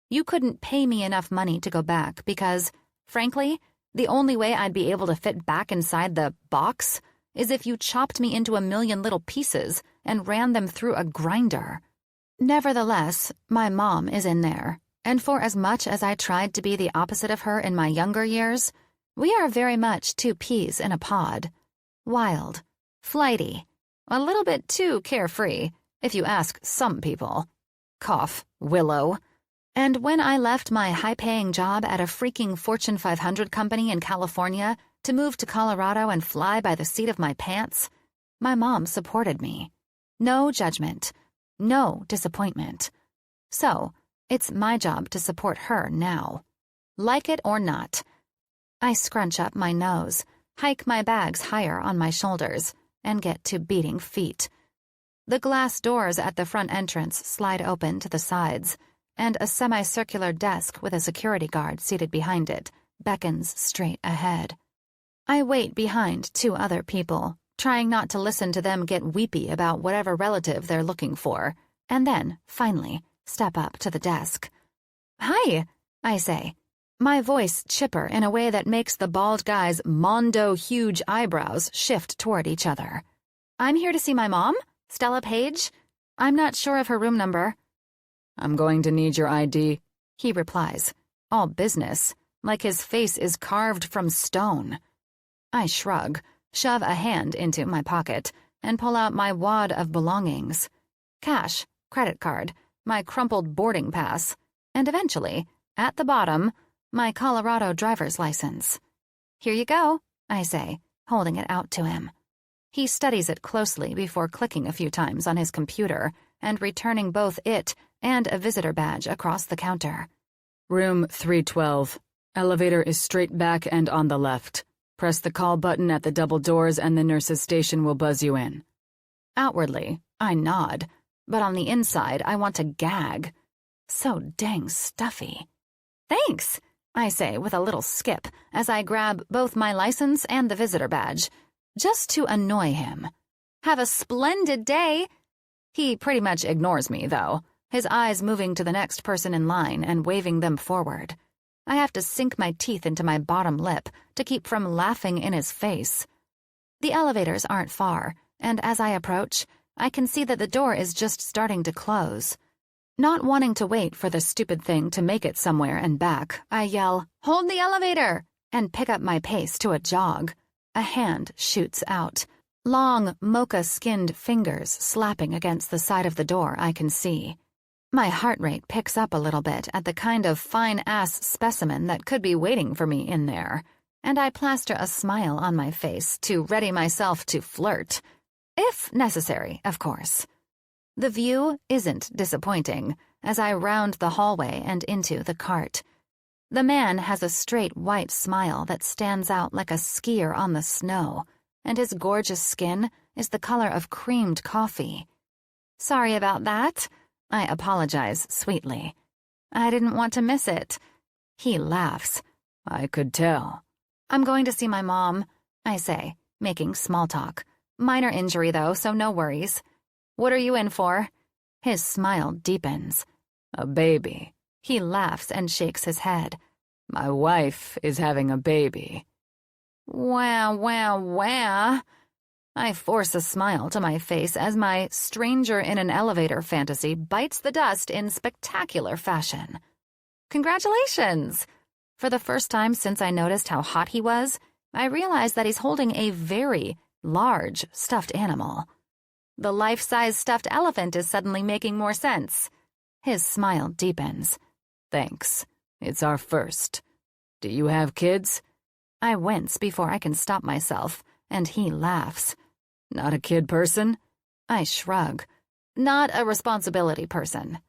You couldn't pay me enough money to go back because, frankly, the only way I'd be able to fit back inside the box is if you chopped me into 1,000,000 little pieces and ran them through a grinder. Nevertheless, my mom is in there, and for as much as I tried to be the opposite of her in my younger years, we are very much 2 peas in a pod. Wild, flighty, a little bit too carefree, if you ask some people. Cough, Willow. And when I left my high-paying job at a freaking Fortune 500 company in California to move to Colorado and fly by the seat of my pants, my mom supported me. No judgment, no disappointment. So, it's my job to support her now. Like it or not. I scrunch up my nose, hike my bags higher on my shoulders, and get to beating feet. The glass doors at the front entrance slide open to the sides, and a semicircular desk with a security guard seated behind it beckons straight ahead. I wait behind 2 other people, trying not to listen to them get weepy about whatever relative they're looking for, and then, finally, step up to the desk. "Hi," I say, my voice chipper in a way that makes the bald guy's mondo-huge eyebrows shift toward each other. "I'm here to see my mom, Stella Page. I'm not sure of her room number." "I'm going to need your ID," he replies, all business, like his face is carved from stone. I shrug, shove a hand into my pocket, and pull out my wad of belongings. Cash, credit card, my crumpled boarding pass, and eventually, at the bottom, my Colorado driver's license. "Here you go," I say, holding it out to him. He studies it closely before clicking a few times on his computer and returning both it and a visitor badge across the counter. "Room 312. Elevator is straight back and on the left. Press the call button at the double doors and the nurse's station will buzz you in." Outwardly, I nod, but on the inside I want to gag. So dang stuffy. "Thanks," I say with a little skip as I grab both my license and the visitor badge, just to annoy him. "Have a splendid day." He pretty much ignores me, though, his eyes moving to the next person in line and waving them forward. I have to sink my teeth into my bottom lip to keep from laughing in his face. The elevators aren't far, and as I approach, I can see that the door is just starting to close. Not wanting to wait for the stupid thing to make it somewhere and back, I yell, "Hold the elevator!" and pick up my pace to a jog. A hand shoots out, long, mocha-skinned fingers slapping against the side of the door I can see. My heart rate picks up a little bit at the kind of fine-ass specimen that could be waiting for me in there, and I plaster a smile on my face to ready myself to flirt. If necessary, of course. The view isn't disappointing as I round the hallway and into the cart. The man has a straight white smile that stands out like a skier on the snow, and his gorgeous skin is the color of creamed coffee. "Sorry about that," I apologize sweetly. "I didn't want to miss it." He laughs. "I could tell." "I'm going to see my mom," I say, making small talk. "Minor injury, though, so no worries." "What are you in for?" His smile deepens. "A baby." He laughs and shakes his head. "My wife is having a baby." Wah, wah, wah. I force a smile to my face as my stranger in an elevator fantasy bites the dust in spectacular fashion. "Congratulations!" For the first time since I noticed how hot he was, I realize that he's holding a very large stuffed animal. The life-size stuffed elephant is suddenly making more sense. His smile deepens. "Thanks. It's our first. Do you have kids?" I wince before I can stop myself, and he laughs. "Not a kid person?" I shrug. "Not a responsibility person."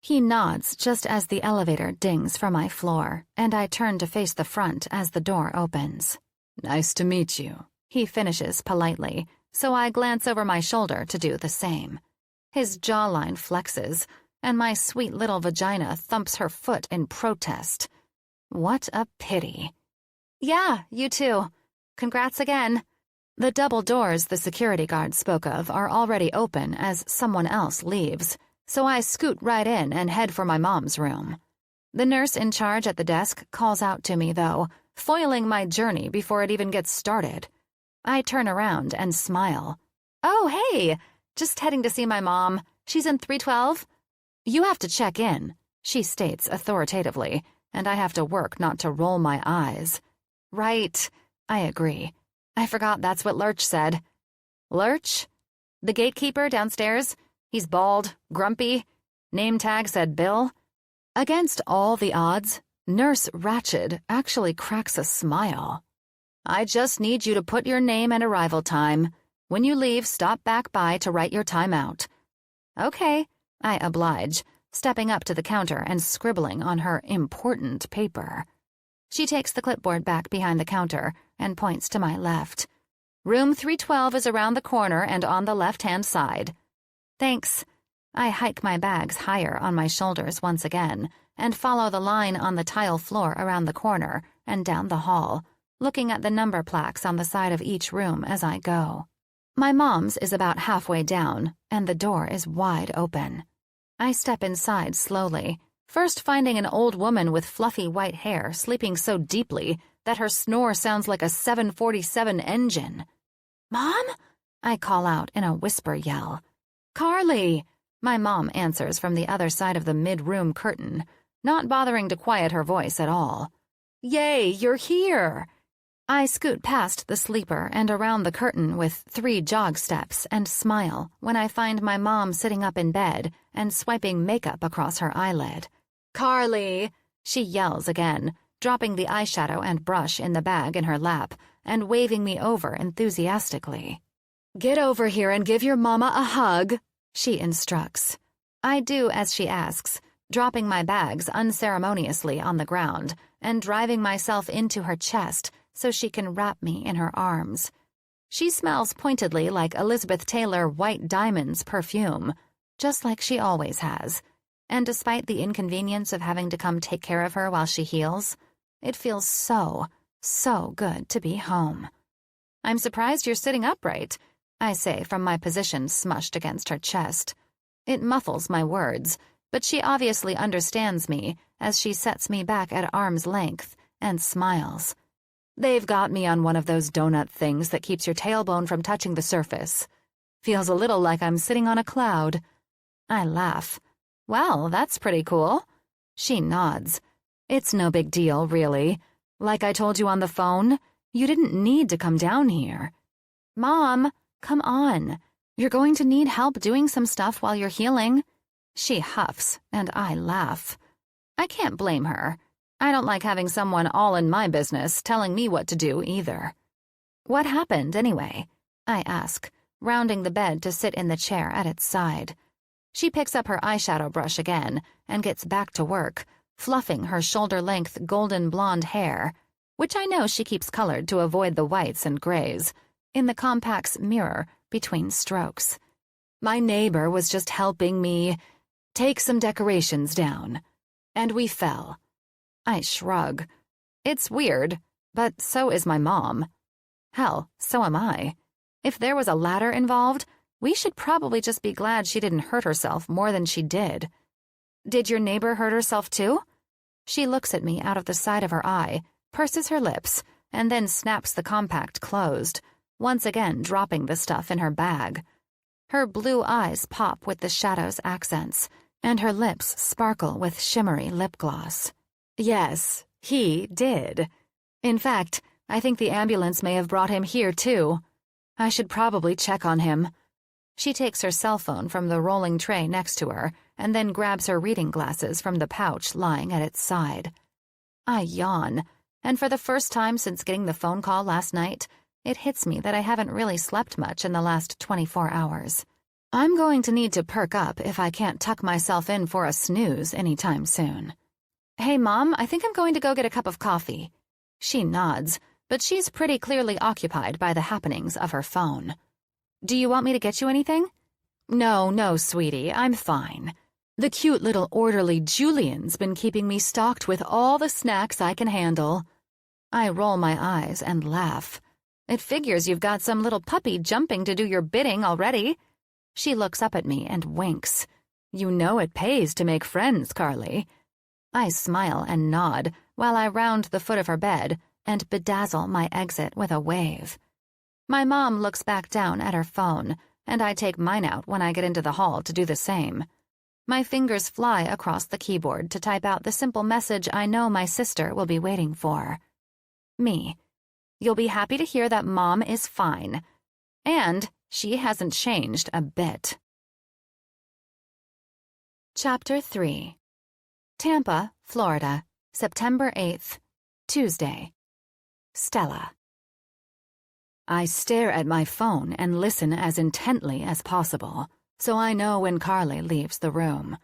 He nods just as the elevator dings from my floor, and I turn to face the front as the door opens. "Nice to meet you," he finishes politely, so I glance over my shoulder to do the same. His jawline flexes, and my sweet little vagina thumps her foot in protest. What a pity. "Yeah, you too. Congrats again." The double doors the security guard spoke of are already open as someone else leaves, so I scoot right in and head for my mom's room. The nurse in charge at the desk calls out to me, though, foiling my journey before it even gets started. I turn around and smile. "Oh, hey! Just heading to see my mom. She's in 312. "You have to check in," she states authoritatively, and I have to work not to roll my eyes. "Right," I agree. I forgot that's what Lurch said. "Lurch? The gatekeeper downstairs? He's bald, grumpy. Name tag said Bill." Against all the odds, Nurse Ratched actually cracks a smile. "I just need you to put your name and arrival time. When you leave, stop back by to write your time out." "Okay," I oblige, stepping up to the counter and scribbling on her important paper. She takes the clipboard back behind the counter and points to my left. "Room 312 is around the corner and on the left-hand side." "Thanks." I hike my bags higher on my shoulders once again and follow the line on the tile floor around the corner and down the hall, looking at the number plaques on the side of each room as I go. My mom's is about halfway down, and the door is wide open. I step inside slowly, first finding an old woman with fluffy white hair sleeping so deeply that her snore sounds like a 747 engine. "Mom?" I call out in a whisper yell. "Carly!" My mom answers from the other side of the mid-room curtain, not bothering to quiet her voice at all. "Yay, you're here!" I scoot past the sleeper and around the curtain with 3 jog steps and smile when I find my mom sitting up in bed and swiping makeup across her eyelid. "Carly!" she yells again, dropping the eyeshadow and brush in the bag in her lap and waving me over enthusiastically. "Get over here and give your mama a hug," she instructs. I do as she asks, dropping my bags unceremoniously on the ground and driving myself into her chest so she can wrap me in her arms. She smells pointedly like Elizabeth Taylor White Diamonds perfume, just like she always has. And despite the inconvenience of having to come take care of her while she heals, it feels so good to be home. "I'm surprised you're sitting upright," I say from my position smushed against her chest. It muffles my words, but she obviously understands me as she sets me back at arm's length and smiles. "They've got me on one of those donut things that keeps your tailbone from touching the surface. Feels a little like I'm sitting on a cloud." I laugh. "Well, that's pretty cool." She nods. "It's no big deal, really. Like I told you on the phone, you didn't need to come down here." "Mom, come on. You're going to need help doing some stuff while you're healing." She huffs, and I laugh. I can't blame her. I don't like having someone all in my business telling me what to do either. "What happened, anyway?" I ask, rounding the bed to sit in the chair at its side. She picks up her eyeshadow brush again and gets back to work, fluffing her shoulder-length golden blonde hair, which I know she keeps colored to avoid the whites and grays, in the compact's mirror between strokes. "My neighbor was just helping me take some decorations down, and we fell." I shrug. It's weird, but so is my mom. Hell, so am I. If there was a ladder involved, we should probably just be glad she didn't hurt herself more than she did. "Did your neighbor hurt herself too?" She looks at me out of the side of her eye, purses her lips, and then snaps the compact closed, once again dropping the stuff in her bag. Her blue eyes pop with the shadow's accents, and her lips sparkle with shimmery lip gloss. "Yes, he did. In fact, I think the ambulance may have brought him here, too. I should probably check on him." She takes her cell phone from the rolling tray next to her and then grabs her reading glasses from the pouch lying at its side. I yawn, and for the first time since getting the phone call last night, it hits me that I haven't really slept much in the last 24 hours. I'm going to need to perk up if I can't tuck myself in for a snooze anytime soon. "Hey, Mom, I think I'm going to go get a cup of coffee." She nods, but she's pretty clearly occupied by the happenings of her phone. "Do you want me to get you anything?" No, sweetie, I'm fine. The cute little orderly Julian's been keeping me stocked with all the snacks I can handle." I roll my eyes and laugh. "It figures you've got some little puppy jumping to do your bidding already." She looks up at me and winks. "You know it pays to make friends, Carly." I smile and nod while I round the foot of her bed and bedazzle my exit with a wave. My mom looks back down at her phone, and I take mine out when I get into the hall to do the same. My fingers fly across the keyboard to type out the simple message I know my sister will be waiting for. Me. You'll be happy to hear that Mom is fine. And she hasn't changed a bit. Chapter 3. Tampa, Florida, September 8th, Tuesday. Stella. I stare at my phone and listen as intently as possible, so I know when Carly leaves the room.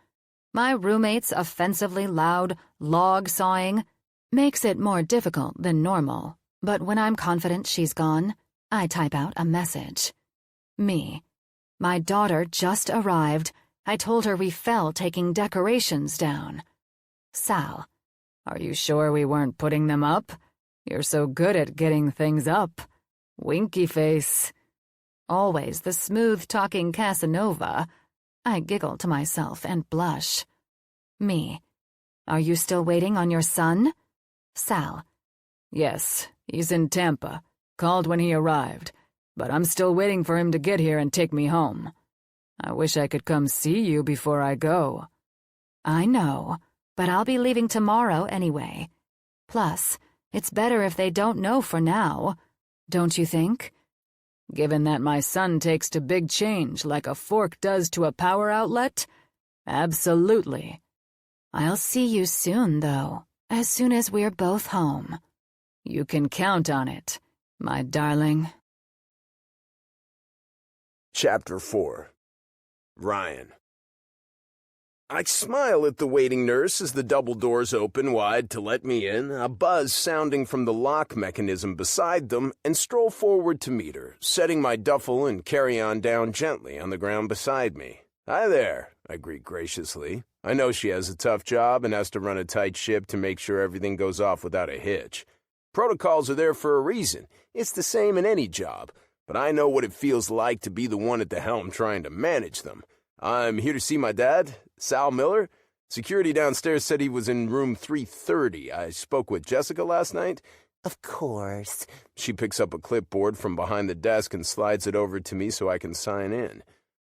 My roommate's offensively loud log-sawing makes it more difficult than normal, but when I'm confident she's gone, I type out a message. Me. My daughter just arrived. I told her we fell taking decorations down. Sal. Are you sure we weren't putting them up? You're so good at getting things up. Winky face. Always the smooth-talking Casanova. I giggle to myself and blush. Me. Are you still waiting on your son? Sal. Yes, he's in Tampa. Called when he arrived. But I'm still waiting for him to get here and take me home. I wish I could come see you before I go. I know, but I'll be leaving tomorrow anyway. Plus, it's better if they don't know for now. Don't you think? Given that my son takes to big change like a fork does to a power outlet? Absolutely. I'll see you soon, though, as soon as we're both home. You can count on it, my darling. Chapter 4. Ryan. I smile at the waiting nurse as the double doors open wide to let me in, a buzz sounding from the lock mechanism beside them, and stroll forward to meet her, setting my duffel and carry-on down gently on the ground beside me. "Hi there," I greet graciously. I know she has a tough job and has to run a tight ship to make sure everything goes off without a hitch. Protocols are there for a reason. It's the same in any job, but I know what it feels like to be the one at the helm trying to manage them. I'm here to see my dad, Sal Miller. Security downstairs said he was in room 330. I spoke with Jessica last night. Of course. She picks up a clipboard from behind the desk and slides it over to me so I can sign in.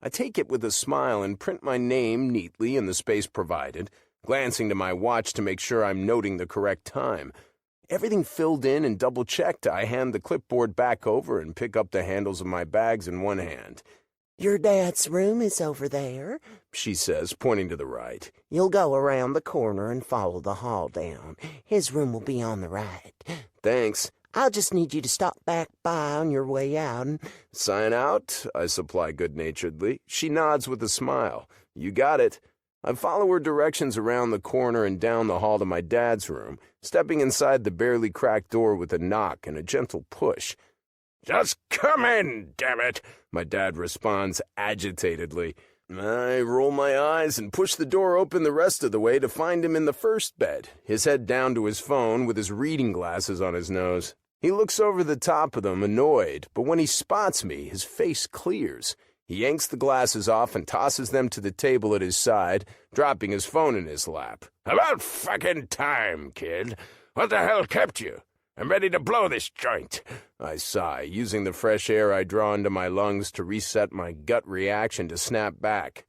I take it with a smile and print my name neatly in the space provided, glancing to my watch to make sure I'm noting the correct time. Everything filled in and double-checked, I hand the clipboard back over and pick up the handles of my bags in one hand. Your dad's room is over there, she says, pointing to the right. You'll go around the corner and follow the hall down. His room will be on the right. Thanks. I'll just need you to stop back by on your way out and... Sign out, I supply good-naturedly. She nods with a smile. You got it. I follow her directions around the corner and down the hall to my dad's room, stepping inside the barely cracked door with a knock and a gentle push. "Just come in, damn it," my dad responds agitatedly. I roll my eyes and push the door open the rest of the way to find him in the first bed, his head down to his phone with his reading glasses on his nose. He looks over the top of them, annoyed, but when he spots me, his face clears. He yanks the glasses off and tosses them to the table at his side, dropping his phone in his lap. "About fucking time, kid. What the hell kept you? I'm ready to blow this joint." I sigh, using the fresh air I draw into my lungs to reset my gut reaction to snap back.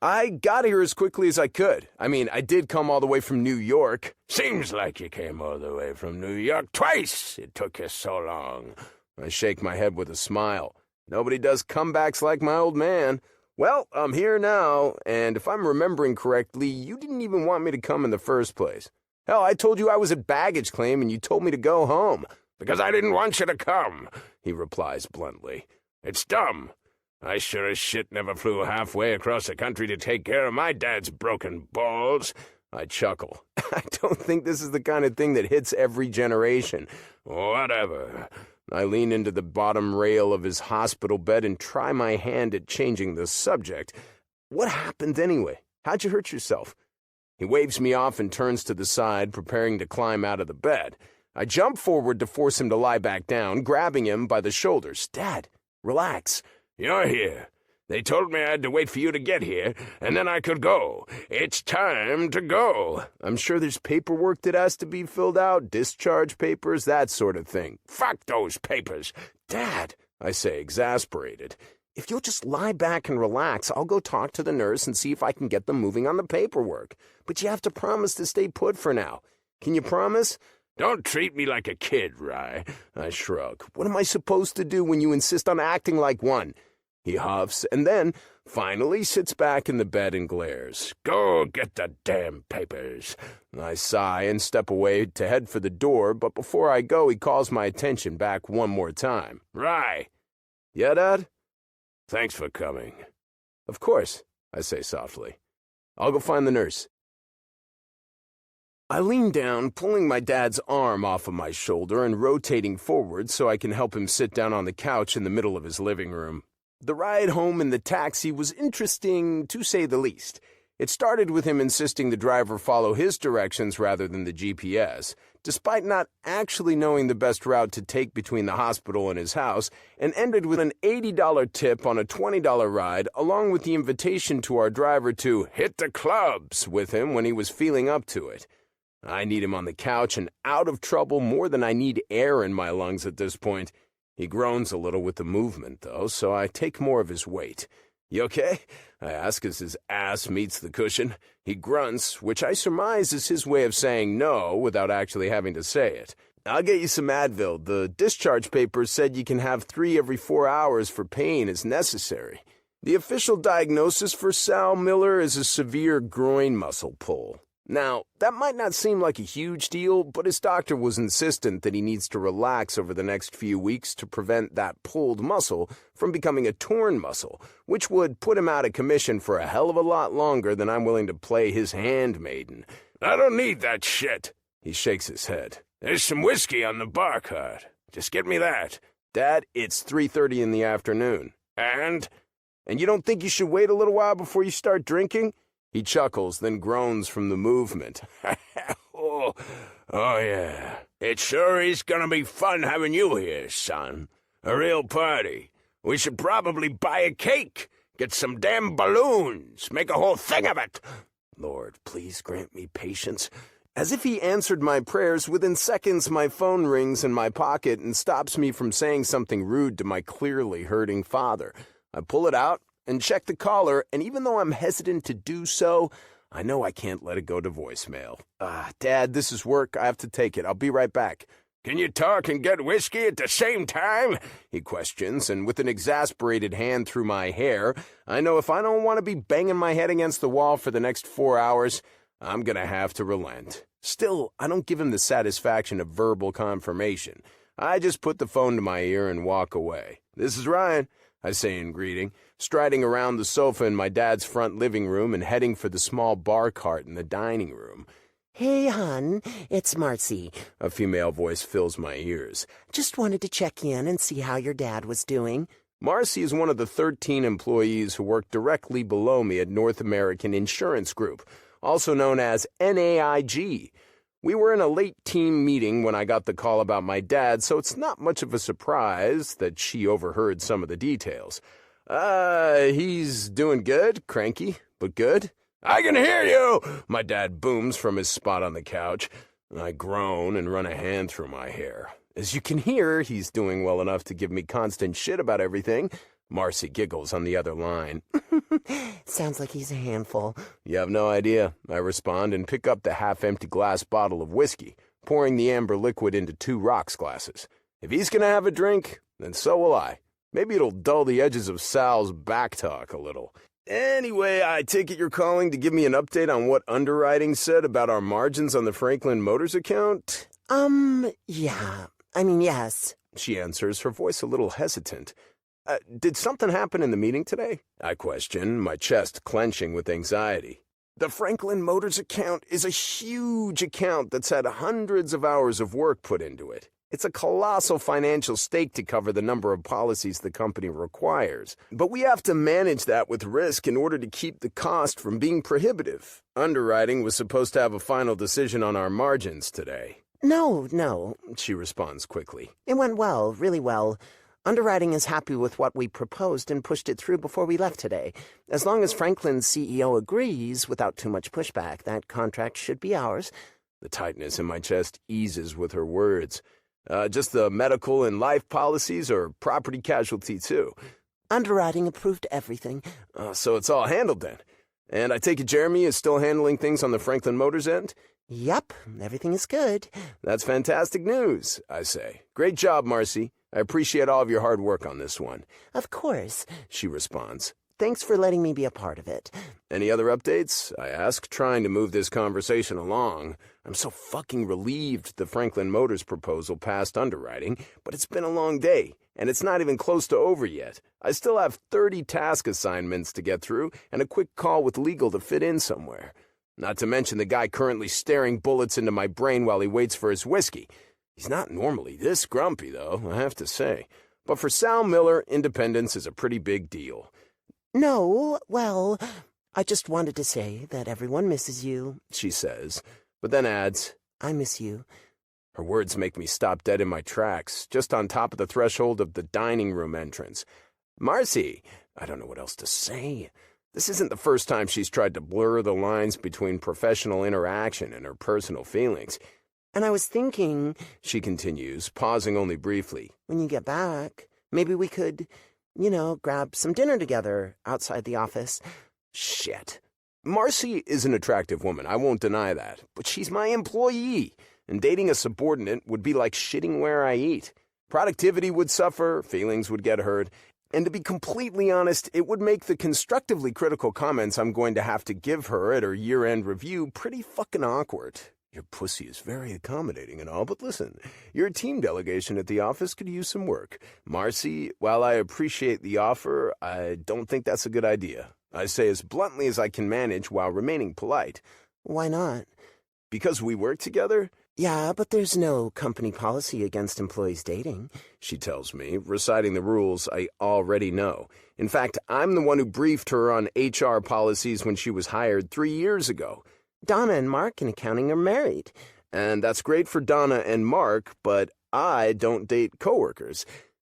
"I got here as quickly as I could. I mean, I did come all the way from New York." "Seems like you came all the way from New York twice. It took you so long." I shake my head with a smile. Nobody does comebacks like my old man. "Well, I'm here now, and if I'm remembering correctly, you didn't even want me to come in the first place. Hell, I told you I was at baggage claim, and you told me to go home." "Because I didn't want you to come," he replies bluntly. "It's dumb. I sure as shit never flew halfway across the country to take care of my dad's broken balls." I chuckle. I don't think this is the kind of thing that hits every generation. "Whatever." I lean into the bottom rail of his hospital bed and try my hand at changing the subject. "What happened anyway? How'd you hurt yourself?" He waves me off and turns to the side, preparing to climb out of the bed. I jump forward to force him to lie back down, grabbing him by the shoulders. "Dad, relax." "You're here. They told me I had to wait for you to get here, and then I could go. It's time to go." "I'm sure there's paperwork that has to be filled out, discharge papers, that sort of thing." "Fuck those papers." "Dad," I say, exasperated, "if you'll just lie back and relax, I'll go talk to the nurse and see if I can get them moving on the paperwork. But you have to promise to stay put for now. Can you promise?" "Don't treat me like a kid, Rye." I shrug. "What am I supposed to do when you insist on acting like one?" He huffs and then, finally, sits back in the bed and glares. "Go get the damn papers." I sigh and step away to head for the door, but before I go, he calls my attention back one more time. "Rye." "Yeah, Dad?" "Thanks for coming." "Of course," I say softly. "I'll go find the nurse." I lean down, pulling my dad's arm off of my shoulder and rotating forward so I can help him sit down on the couch in the middle of his living room. The ride home in the taxi was interesting, to say the least. It started with him insisting the driver follow his directions rather than the GPS, despite not actually knowing the best route to take between the hospital and his house, and ended with an $80 tip on a $20 ride, along with the invitation to our driver to hit the clubs with him when he was feeling up to it. I need him on the couch and out of trouble more than I need air in my lungs at this point. He groans a little with the movement, though, so I take more of his weight. "You okay?" I ask as his ass meets the cushion. He grunts, which I surmise is his way of saying no without actually having to say it. "I'll get you some Advil. The discharge papers said you can have 3 every 4 hours for pain as necessary." The official diagnosis for Sal Miller is a severe groin muscle pull. Now, that might not seem like a huge deal, but his doctor was insistent that he needs to relax over the next few weeks to prevent that pulled muscle from becoming a torn muscle, which would put him out of commission for a hell of a lot longer than I'm willing to play his handmaiden. "I don't need that shit." He shakes his head. "There's some whiskey on the bar cart. Just get me that." "Dad, it's 3:30 in the afternoon." And you don't think you should wait a little while before you start drinking?" He chuckles, then groans from the movement. Oh, yeah. It sure is gonna be fun having you here, son. A real party. We should probably buy a cake, get some damn balloons, make a whole thing of it. Lord, please grant me patience. As if he answered my prayers, within seconds my phone rings in my pocket and stops me from saying something rude to my clearly hurting father. I pull it out and check the caller, and even though I'm hesitant to do so, I know I can't let it go to voicemail. Dad, this is work. I have to take it. I'll be right back." "Can you talk and get whiskey at the same time?" he questions, and with an exasperated hand through my hair, I know if I don't want to be banging my head against the wall for the next 4 hours, I'm gonna have to relent. Still, I don't give him the satisfaction of verbal confirmation. I just put the phone to my ear and walk away. "This is Ryan," I say in greeting, striding around the sofa in my dad's front living room and heading for the small bar cart in the dining room. "Hey, hon, it's Marcy." A female voice fills my ears. "Just wanted to check in and see how your dad was doing." Marcy is one of the 13 employees who work directly below me at North American Insurance Group, also known as NAIG. We were in a late team meeting when I got the call about my dad, so it's not much of a surprise that she overheard some of the details. He's doing good, cranky, but good." "I can hear you!" my dad booms from his spot on the couch. I groan and run a hand through my hair. As you can hear, he's doing well enough to give me constant shit about everything. Marcy giggles on the other line. "Sounds like he's a handful." "You have no idea," I respond and pick up the half-empty glass bottle of whiskey, pouring the amber liquid into 2 rocks glasses. If he's gonna have a drink, then so will I. Maybe it'll dull the edges of Sal's back talk a little. "Anyway, I take it you're calling to give me an update on what underwriting said about our margins on the Franklin Motors account?" Yeah. Yes." she answers, her voice a little hesitant. Did something happen in the meeting today?" I question, my chest clenching with anxiety. The Franklin Motors account is a huge account that's had hundreds of hours of work put into it. It's a colossal financial stake to cover the number of policies the company requires. But we have to manage that with risk in order to keep the cost from being prohibitive. Underwriting was supposed to have a final decision on our margins today. No, she responds quickly. "It went well, really well. Underwriting is happy with what we proposed and pushed it through before we left today. As long as Franklin's CEO agrees, without too much pushback, that contract should be ours." The tightness in my chest eases with her words. Just the medical and life policies, or property casualty too?" "Underwriting approved everything." So it's all handled then. And I take it Jeremy is still handling things on the Franklin Motors end? "Yep, everything is good." "That's fantastic news," I say. "Great job, Marcy. I appreciate all of your hard work on this one." "Of course," she responds. "Thanks for letting me be a part of it." "Any other updates?" I ask, trying to move this conversation along. I'm so fucking relieved the Franklin Motors proposal passed underwriting, but it's been a long day, and it's not even close to over yet. I still have 30 task assignments to get through and a quick call with legal to fit in somewhere. Not to mention the guy currently staring bullets into my brain while he waits for his whiskey. He's not normally this grumpy, though, I have to say. But for Sal Miller, independence is a pretty big deal. "No, well, I just wanted to say that everyone misses you," she says, but then adds, "I miss you. Her words make me stop dead in my tracks, just on top of the threshold of the dining room entrance. Marcy, I don't know what else to say. This isn't the first time she's tried to blur the lines between professional interaction and her personal feelings. And I was thinking, She continues, pausing only briefly. when you get back, maybe we could, grab some dinner together outside the office. Shit. Marcy is an attractive woman, I won't deny that, but she's my employee, and dating a subordinate would be like shitting where I eat. Productivity would suffer, feelings would get hurt, and to be completely honest, it would make the constructively critical comments I'm going to have to give her at her year-end review pretty fucking awkward. Your pussy is very accommodating and all, but listen, your team delegation at the office could use some work. Marcy, while I appreciate the offer, I don't think that's a good idea. I say as bluntly as I can manage while remaining polite. Why not? Because we work together? Yeah, but there's no company policy against employees dating, She tells me, reciting the rules I already know. In fact, I'm the one who briefed her on HR policies when she was hired 3 years ago. Donna and Mark in accounting are married. And that's great for Donna and Mark, but I don't date coworkers.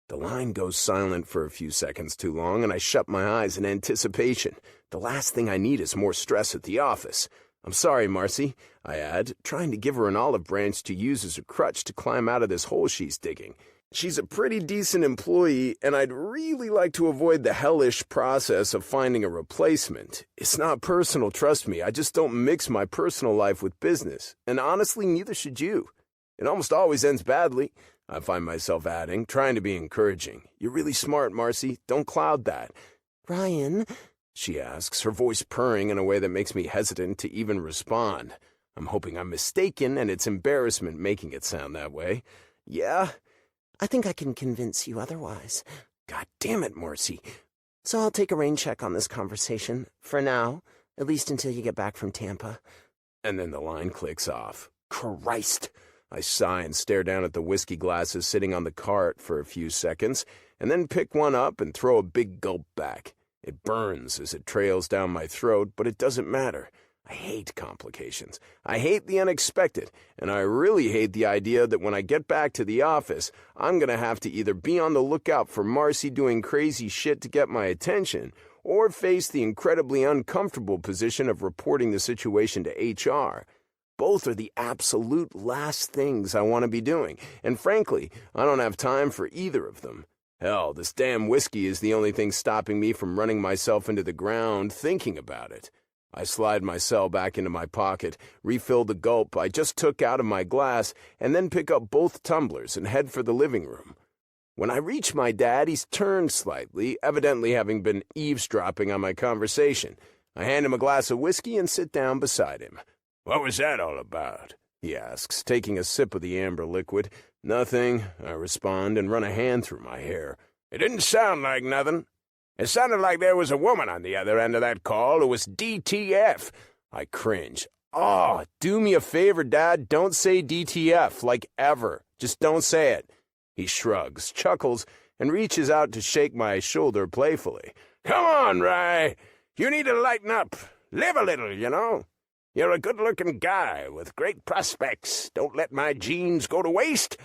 The line goes silent for a few seconds too long, and I shut my eyes in anticipation. The last thing I need is more stress at the office. I'm sorry, Marcy, I add, trying to give her an olive branch to use as a crutch to climb out of this hole she's digging. She's a pretty decent employee, and I'd really like to avoid the hellish process of finding a replacement. It's not personal, trust me. I just don't mix my personal life with business. And honestly, neither should you. It almost always ends badly, I find myself adding, trying to be encouraging. You're really smart, Marcy. Don't cloud that. Ryan, She asks, her voice purring in a way that makes me hesitant to even respond. I'm hoping I'm mistaken, and it's embarrassment making it sound that way. Yeah? I think I can convince you otherwise. God damn it, Marcy. So I'll take a rain check on this conversation, for now, at least until you get back from Tampa. And then the line clicks off. Christ! I sigh and stare down at the whiskey glasses sitting on the cart for a few seconds, and then pick one up and throw a big gulp back. It burns as it trails down my throat, but it doesn't matter. I hate complications. I hate the unexpected, and I really hate the idea that when I get back to the office, I'm going to have to either be on the lookout for Marcy doing crazy shit to get my attention, or face the incredibly uncomfortable position of reporting the situation to HR. Both are the absolute last things I want to be doing, and frankly, I don't have time for either of them. Hell, this damn whiskey is the only thing stopping me from running myself into the ground thinking about it. I slide my cell back into my pocket, refill the gulp I just took out of my glass, and then pick up both tumblers and head for the living room. When I reach my dad, he's turned slightly, evidently having been eavesdropping on my conversation. I hand him a glass of whiskey and sit down beside him. "What was that all about?" he asks, taking a sip of the amber liquid. "Nothing," I respond and run a hand through my hair. "It didn't sound like nothing. It sounded like there was a woman on the other end of that call who was DTF. I cringe. "Oh, do me a favor, Dad. Don't say DTF, like ever. Just don't say it." He shrugs, chuckles, and reaches out to shake my shoulder playfully. "Come on, Rye. You need to lighten up. Live a little, you know. You're a good-looking guy with great prospects. Don't let my genes go to waste."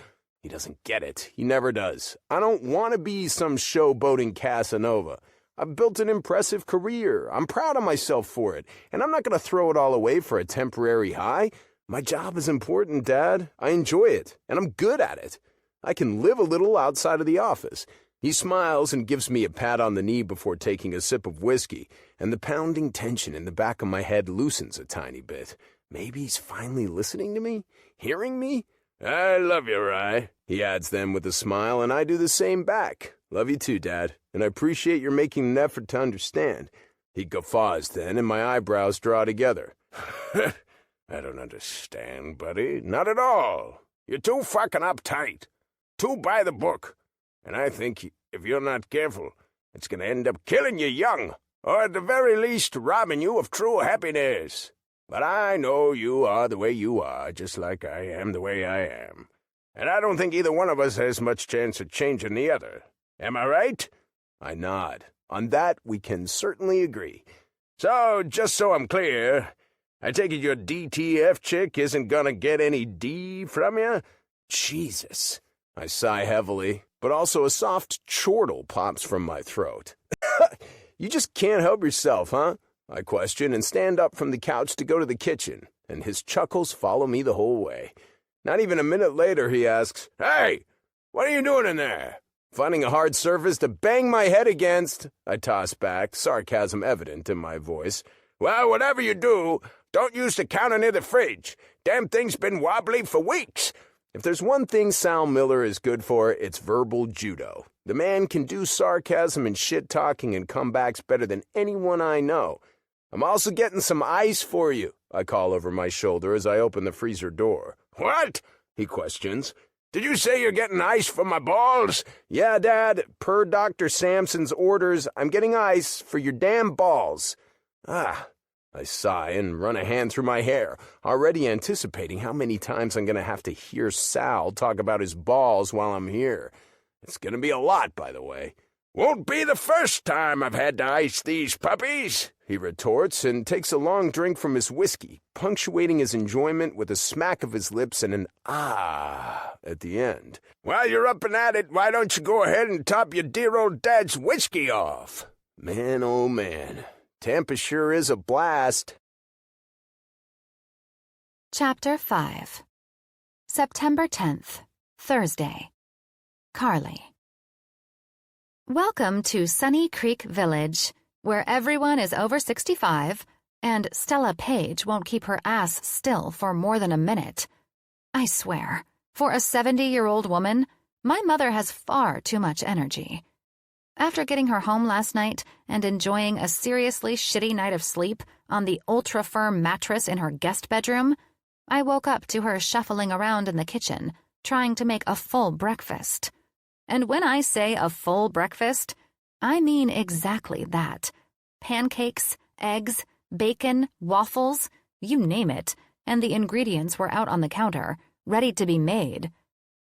He doesn't get it. He never does. I don't want to be some showboating Casanova. I've built an impressive career. I'm proud of myself for it, and I'm not going to throw it all away for a temporary high. My job is important, Dad. I enjoy it, and I'm good at it. I can live a little outside of the office. He smiles and gives me a pat on the knee before taking a sip of whiskey, and the pounding tension in the back of my head loosens a tiny bit. Maybe he's finally listening to me? Hearing me? "I love you, Rye," he adds then with a smile, and I do the same back. "Love you too, Dad, and I appreciate your making an effort to understand." He guffaws then, and my eyebrows draw together. "I don't understand, buddy. Not at all. You're too fucking uptight. Too by the book. And I think if you're not careful, it's going to end up killing you young, or at the very least robbing you of true happiness. But I know you are the way you are, just like I am the way I am. And I don't think either one of us has much chance of changing the other. Am I right?" I nod. On that, we can certainly agree. "So, just so I'm clear, I take it your DTF chick isn't gonna get any D from you? Jesus. I sigh heavily, but also a soft chortle pops from my throat. You just can't help yourself, huh? I question and stand up from the couch to go to the kitchen, and his chuckles follow me the whole way. Not even a minute later, he asks, "Hey, what are you doing in there?" Finding a hard surface to bang my head against, I toss back, sarcasm evident in my voice. "Well, whatever you do, don't use the counter near the fridge. Damn thing's been wobbly for weeks." If there's one thing Sal Miller is good for, it's verbal judo. The man can do sarcasm and shit-talking and comebacks better than anyone I know. "I'm also getting some ice for you," I call over my shoulder as I open the freezer door. "What?" he questions. "Did you say you're getting ice for my balls?" "Yeah, Dad. Per Dr. Sampson's orders, I'm getting ice for your damn balls." I sigh and run a hand through my hair, already anticipating how many times I'm going to have to hear Sal talk about his balls while I'm here. It's going to be a lot, by the way. "Won't be the first time I've had to ice these puppies," he retorts and takes a long drink from his whiskey, punctuating his enjoyment with a smack of his lips and an "ah" at the end. "While you're up and at it, why don't you go ahead and top your dear old dad's whiskey off?" Man, oh man. Tampa sure is a blast. Chapter 5. September 10th, Thursday. Carly. Welcome to Sunny Creek Village, where everyone is over 65, and Stella Page won't keep her ass still for more than a minute. I swear, for a 70-year-old woman, my mother has far too much energy. After getting her home last night and enjoying a seriously shitty night of sleep on the ultra-firm mattress in her guest bedroom, I woke up to her shuffling around in the kitchen, trying to make a full breakfast. And when I say a full breakfast, I mean exactly that. Pancakes, eggs, bacon, waffles, you name it, and the ingredients were out on the counter, ready to be made.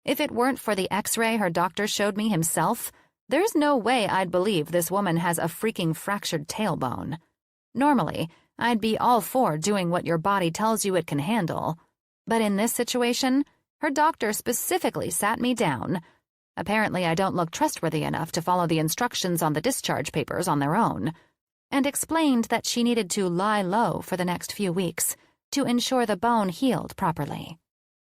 If it weren't for the X-ray her doctor showed me himself, there's no way I'd believe this woman has a freaking fractured tailbone. Normally, I'd be all for doing what your body tells you it can handle. But in this situation, her doctor specifically sat me down. Apparently, I don't look trustworthy enough to follow the instructions on the discharge papers on their own, and explained that she needed to lie low for the next few weeks to ensure the bone healed properly.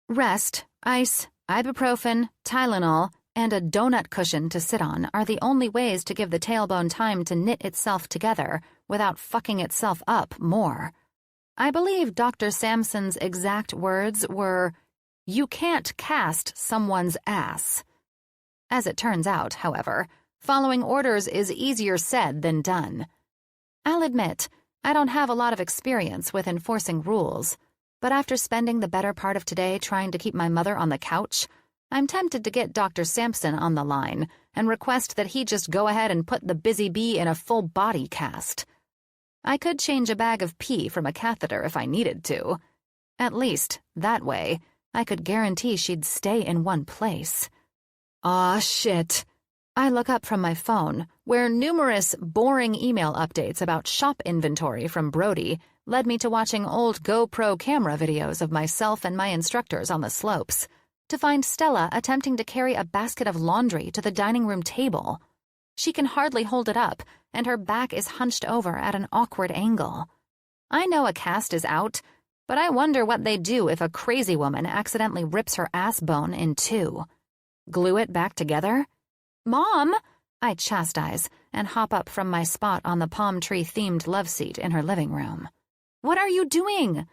Rest, ice, ibuprofen, Tylenol, and a donut cushion to sit on are the only ways to give the tailbone time to knit itself together without fucking itself up more. I believe Dr. Sampson's exact words were, "You can't cast someone's ass." As it turns out, however, following orders is easier said than done. I'll admit, I don't have a lot of experience with enforcing rules, but after spending the better part of today trying to keep my mother on the couch, I'm tempted to get Dr. Sampson on the line and request that he just go ahead and put the busy bee in a full body cast. I could change a bag of pee from a catheter if I needed to. At least, that way, I could guarantee she'd stay in one place. Aw, shit. I look up from my phone, where numerous boring email updates about shop inventory from Broody led me to watching old GoPro camera videos of myself and my instructors on the slopes, to find Stella attempting to carry a basket of laundry to the dining room table. She can hardly hold it up, and her back is hunched over at an awkward angle. I know a cast is out, but I wonder what they do if a crazy woman accidentally rips her ass bone in two. Glue it back together? "Mom!" I chastise and hop up from my spot on the palm tree-themed love seat in her living room. "What are you doing?"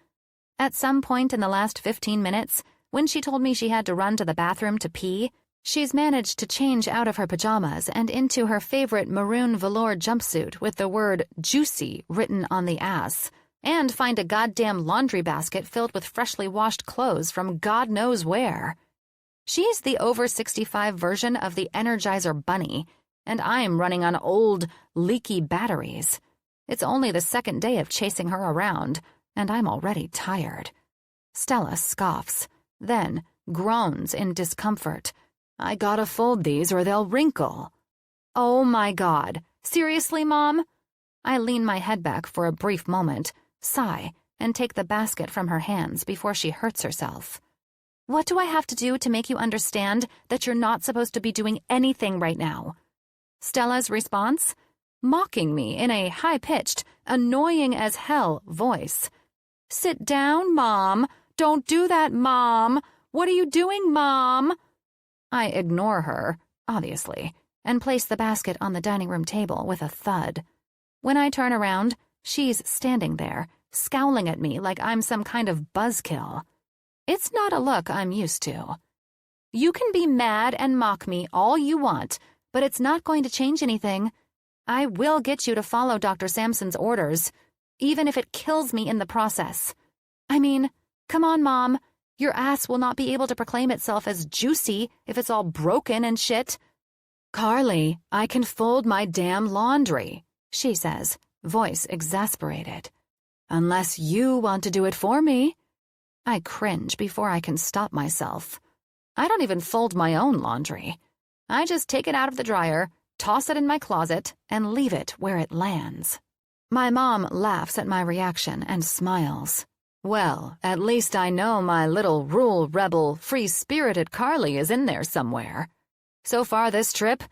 At some point in the last 15 minutes, when she told me she had to run to the bathroom to pee, she's managed to change out of her pajamas and into her favorite maroon velour jumpsuit with the word "juicy" written on the ass, and find a goddamn laundry basket filled with freshly washed clothes from God knows where. She's the over 65 version of the Energizer Bunny, and I'm running on old, leaky batteries. It's only the second day of chasing her around, and I'm already tired. Stella scoffs, then groans in discomfort. "I gotta fold these or they'll wrinkle." Oh my God. Seriously, Mom? I lean my head back for a brief moment, sigh, and take the basket from her hands before she hurts herself. What do I have to do to make you understand that you're not supposed to be doing anything right now? Stella's response? Mocking me in a high-pitched, annoying-as-hell voice. Sit down, Mom. Don't do that, Mom. What are you doing, Mom? I ignore her, obviously, and place the basket on the dining room table with a thud. When I turn around, she's standing there, scowling at me like I'm some kind of buzzkill. It's not a look I'm used to. You can be mad and mock me all you want, but it's not going to change anything. I will get you to follow Dr. Sampson's orders, even if it kills me in the process. I mean, come on, Mom. Your ass will not be able to proclaim itself as juicy if it's all broken and shit. Carly, I can fold my damn laundry, she says, voice exasperated. Unless you want to do it for me. I cringe before I can stop myself. I don't even fold my own laundry. I just take it out of the dryer, toss it in my closet, and leave it where it lands. My mom laughs at my reaction and smiles. Well, at least I know my little rule rebel, free-spirited Carly is in there somewhere. So far this trip,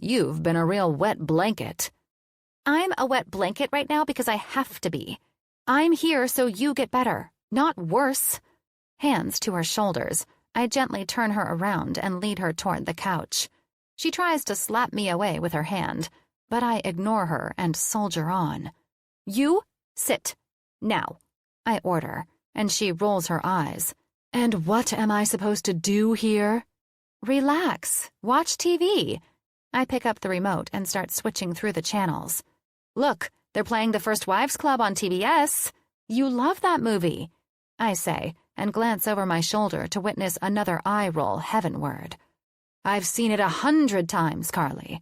you've been a real wet blanket. I'm a wet blanket right now because I have to be. I'm here so you get better, not worse. Hands to her shoulders, I gently turn her around and lead her toward the couch. She tries to slap me away with her hand, but I ignore her and soldier on. You sit. Now, I order, and she rolls her eyes. And what am I supposed to do here? Relax. Watch TV. I pick up the remote and start switching through the channels. Look, they're playing The First Wives Club on TBS. You love that movie, I say, and glance over my shoulder to witness another eye roll heavenward. I've seen it 100 times, Carly.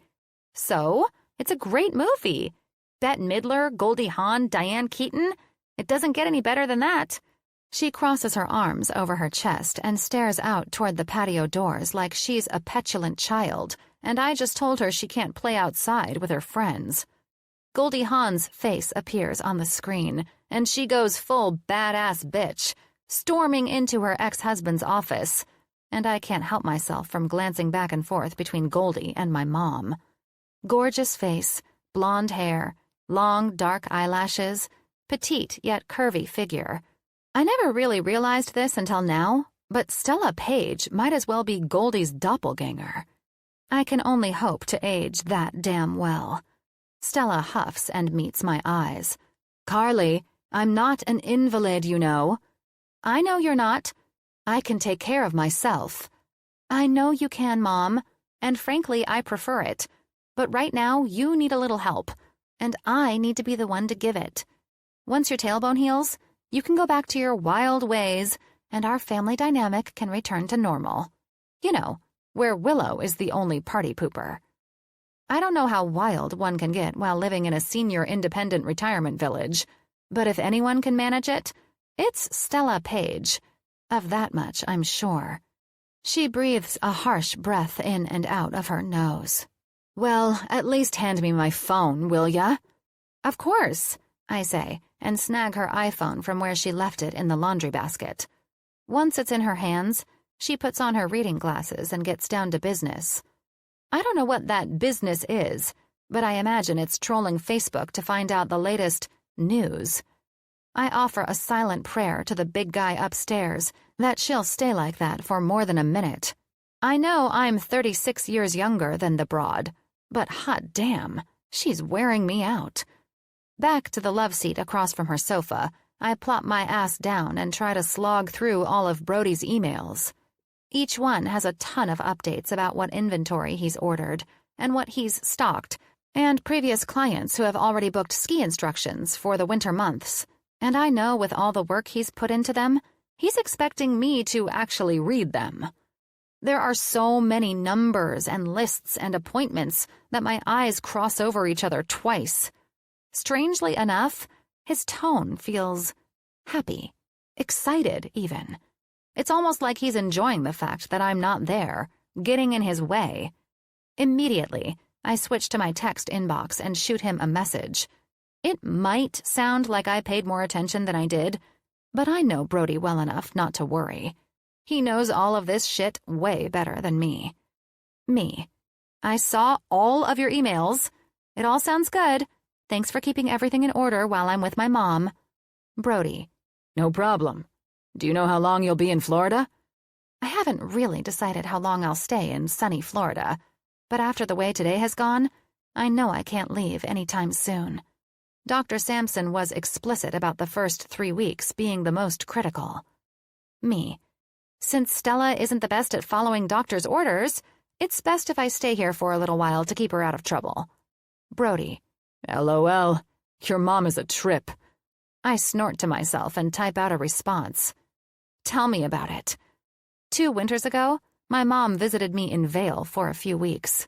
So? It's a great movie. Bette Midler, Goldie Hawn, Diane Keaton. It doesn't get any better than that. She crosses her arms over her chest and stares out toward the patio doors like she's a petulant child, and I just told her she can't play outside with her friends. Goldie Hawn's face appears on the screen, and she goes full badass bitch, storming into her ex-husband's office, and I can't help myself from glancing back and forth between Goldie and my mom. Gorgeous face, blonde hair, long dark eyelashes, petite yet curvy figure. I never really realized this until now, but Stella Page might as well be Goldie's doppelganger. I can only hope to age that damn well. Stella huffs and meets my eyes. Carly, I'm not an invalid, you know. I know you're not. I can take care of myself. I know you can, Mom, and frankly, I prefer it. But right now, you need a little help, and I need to be the one to give it. Once your tailbone heals, you can go back to your wild ways, and our family dynamic can return to normal. You know, where Willow is the only party pooper. I don't know how wild one can get while living in a senior independent retirement village, but if anyone can manage it, it's Stella Page. Of that much, I'm sure. She breathes a harsh breath in and out of her nose. Well, at least hand me my phone, will ya? Of course, I say, and snag her iPhone from where she left it in the laundry basket. Once it's in her hands, she puts on her reading glasses and gets down to business. I don't know what that business is, but I imagine it's trolling Facebook to find out the latest news. I offer a silent prayer to the big guy upstairs that she'll stay like that for more than a minute. I know I'm 36 years younger than the broad, but hot damn, she's wearing me out. Back to the love seat across from her sofa, I plop my ass down and try to slog through all of Brody's emails. Each one has a ton of updates about what inventory he's ordered and what he's stocked, and previous clients who have already booked ski instructions for the winter months. And I know with all the work he's put into them, he's expecting me to actually read them. There are so many numbers and lists and appointments that my eyes cross over each other twice. Strangely enough, his tone feels happy, excited even. It's almost like he's enjoying the fact that I'm not there, getting in his way. Immediately, I switch to my text inbox and shoot him a message. It might sound like I paid more attention than I did, but I know Brody well enough not to worry. He knows all of this shit way better than me. Me. I saw all of your emails. It all sounds good. Thanks for keeping everything in order while I'm with my mom. Broody. No problem. Do you know how long you'll be in Florida? I haven't really decided how long I'll stay in sunny Florida, but after the way today has gone, I know I can't leave anytime soon. Dr. Sampson was explicit about the first 3 weeks being the most critical. Me. Since Stella isn't the best at following doctor's orders, it's best if I stay here for a little while to keep her out of trouble. Broody. LOL. Your mom is a trip. I snort to myself and type out a response. Tell me about it. 2 winters ago, my mom visited me in Vail for a few weeks.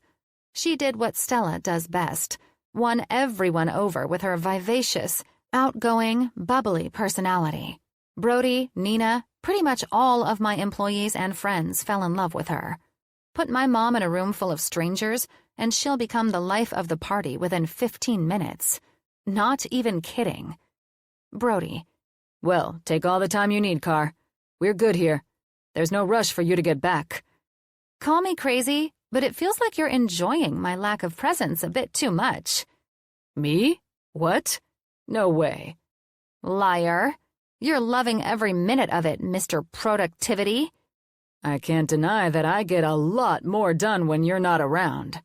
She did what Stella does best, won everyone over with her vivacious, outgoing, bubbly personality. Broody, Nina, pretty much all of my employees and friends fell in love with her. Put my mom in a room full of strangers, and she'll become the life of the party within 15 minutes. Not even kidding. Broody. Well, take all the time you need, Car. We're good here. There's no rush for you to get back. Call me crazy, but it feels like you're enjoying my lack of presence a bit too much. Me? What? No way. Liar. You're loving every minute of it, Mr. Productivity. I can't deny that I get a lot more done when you're not around.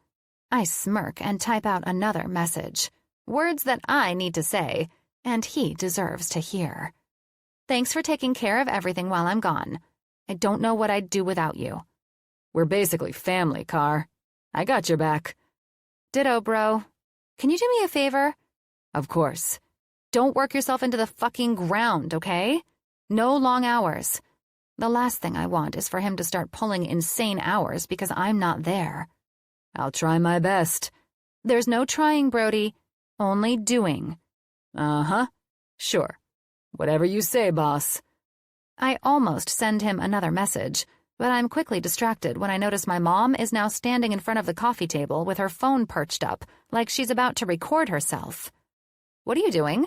I smirk and type out another message. Words that I need to say, and he deserves to hear. Thanks for taking care of everything while I'm gone. I don't know what I'd do without you. We're basically family, Car. I got your back. Ditto, bro. Can you do me a favor? Of course. Don't work yourself into the fucking ground, okay? No long hours. The last thing I want is for him to start pulling insane hours because I'm not there. I'll try my best. There's no trying, Broody. Only doing. Uh-huh. Sure. Whatever you say, boss. I almost send him another message, but I'm quickly distracted when I notice my mom is now standing in front of the coffee table with her phone perched up, like she's about to record herself. What are you doing?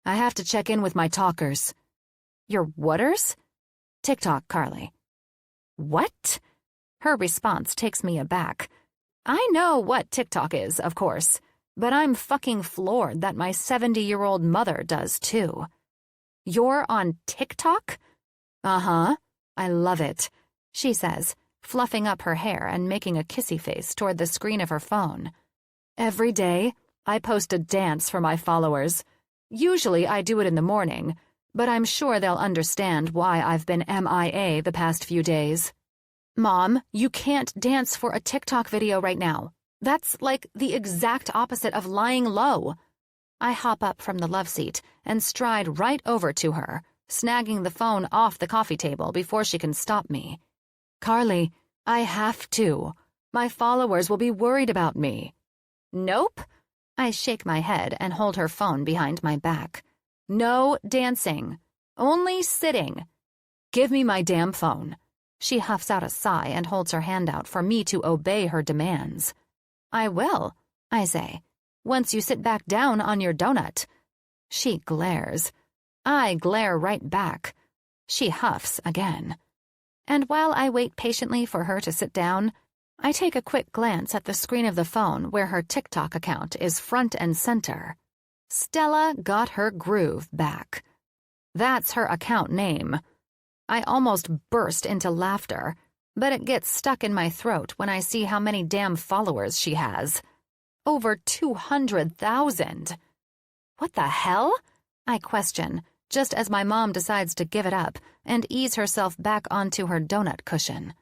I have to check in with my talkers. Your whaters? TikTok, Carly. What? Her response takes me aback. I know what TikTok is, of course, but I'm fucking floored that my 70-year-old mother does too. You're on TikTok? Uh-huh. I love it, she says, fluffing up her hair and making a kissy face toward the screen of her phone. Every day, I post a dance for my followers. Usually I do it in the morning, but I'm sure they'll understand why I've been MIA the past few days. Mom, you can't dance for a TikTok video right now. That's like the exact opposite of lying low. I hop up from the love seat and stride right over to her, snagging the phone off the coffee table before she can stop me. Carly, I have to. My followers will be worried about me. Nope. I shake my head and hold her phone behind my back. No dancing. Only sitting. Give me my damn phone. She huffs out a sigh and holds her hand out for me to obey her demands. I will, I say, once you sit back down on your donut. She glares. I glare right back. She huffs again. And while I wait patiently for her to sit down, I take a quick glance at the screen of the phone where her TikTok account is front and center. Stella got her groove back. That's her account name. I almost burst into laughter, but it gets stuck in my throat when I see how many damn followers she has. Over 200,000. What the hell? I question, just as my mom decides to give it up and ease herself back onto her donut cushion.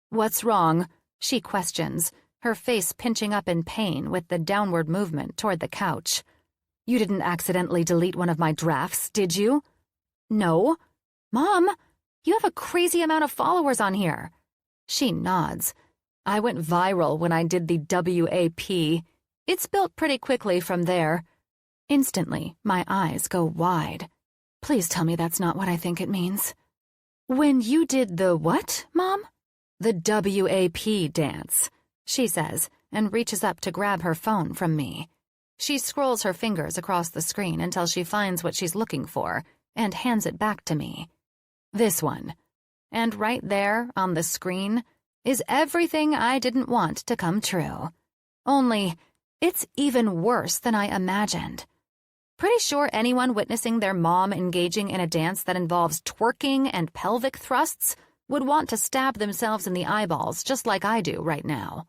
What's wrong? She questions, her face pinching up in pain with the downward movement toward the couch. You didn't accidentally delete one of my drafts, did you? No. Mom, you have a crazy amount of followers on here. She nods. I went viral when I did the WAP. It's built pretty quickly from there. Instantly, my eyes go wide. Please tell me that's not what I think it means. When you did the what, Mom? The WAP dance, she says, and reaches up to grab her phone from me. She scrolls her fingers across the screen until she finds what she's looking for and hands it back to me. This one. And right there, on the screen, is everything I didn't want to come true. Only, it's even worse than I imagined. Pretty sure anyone witnessing their mom engaging in a dance that involves twerking and pelvic thrusts would want to stab themselves in the eyeballs just like I do right now.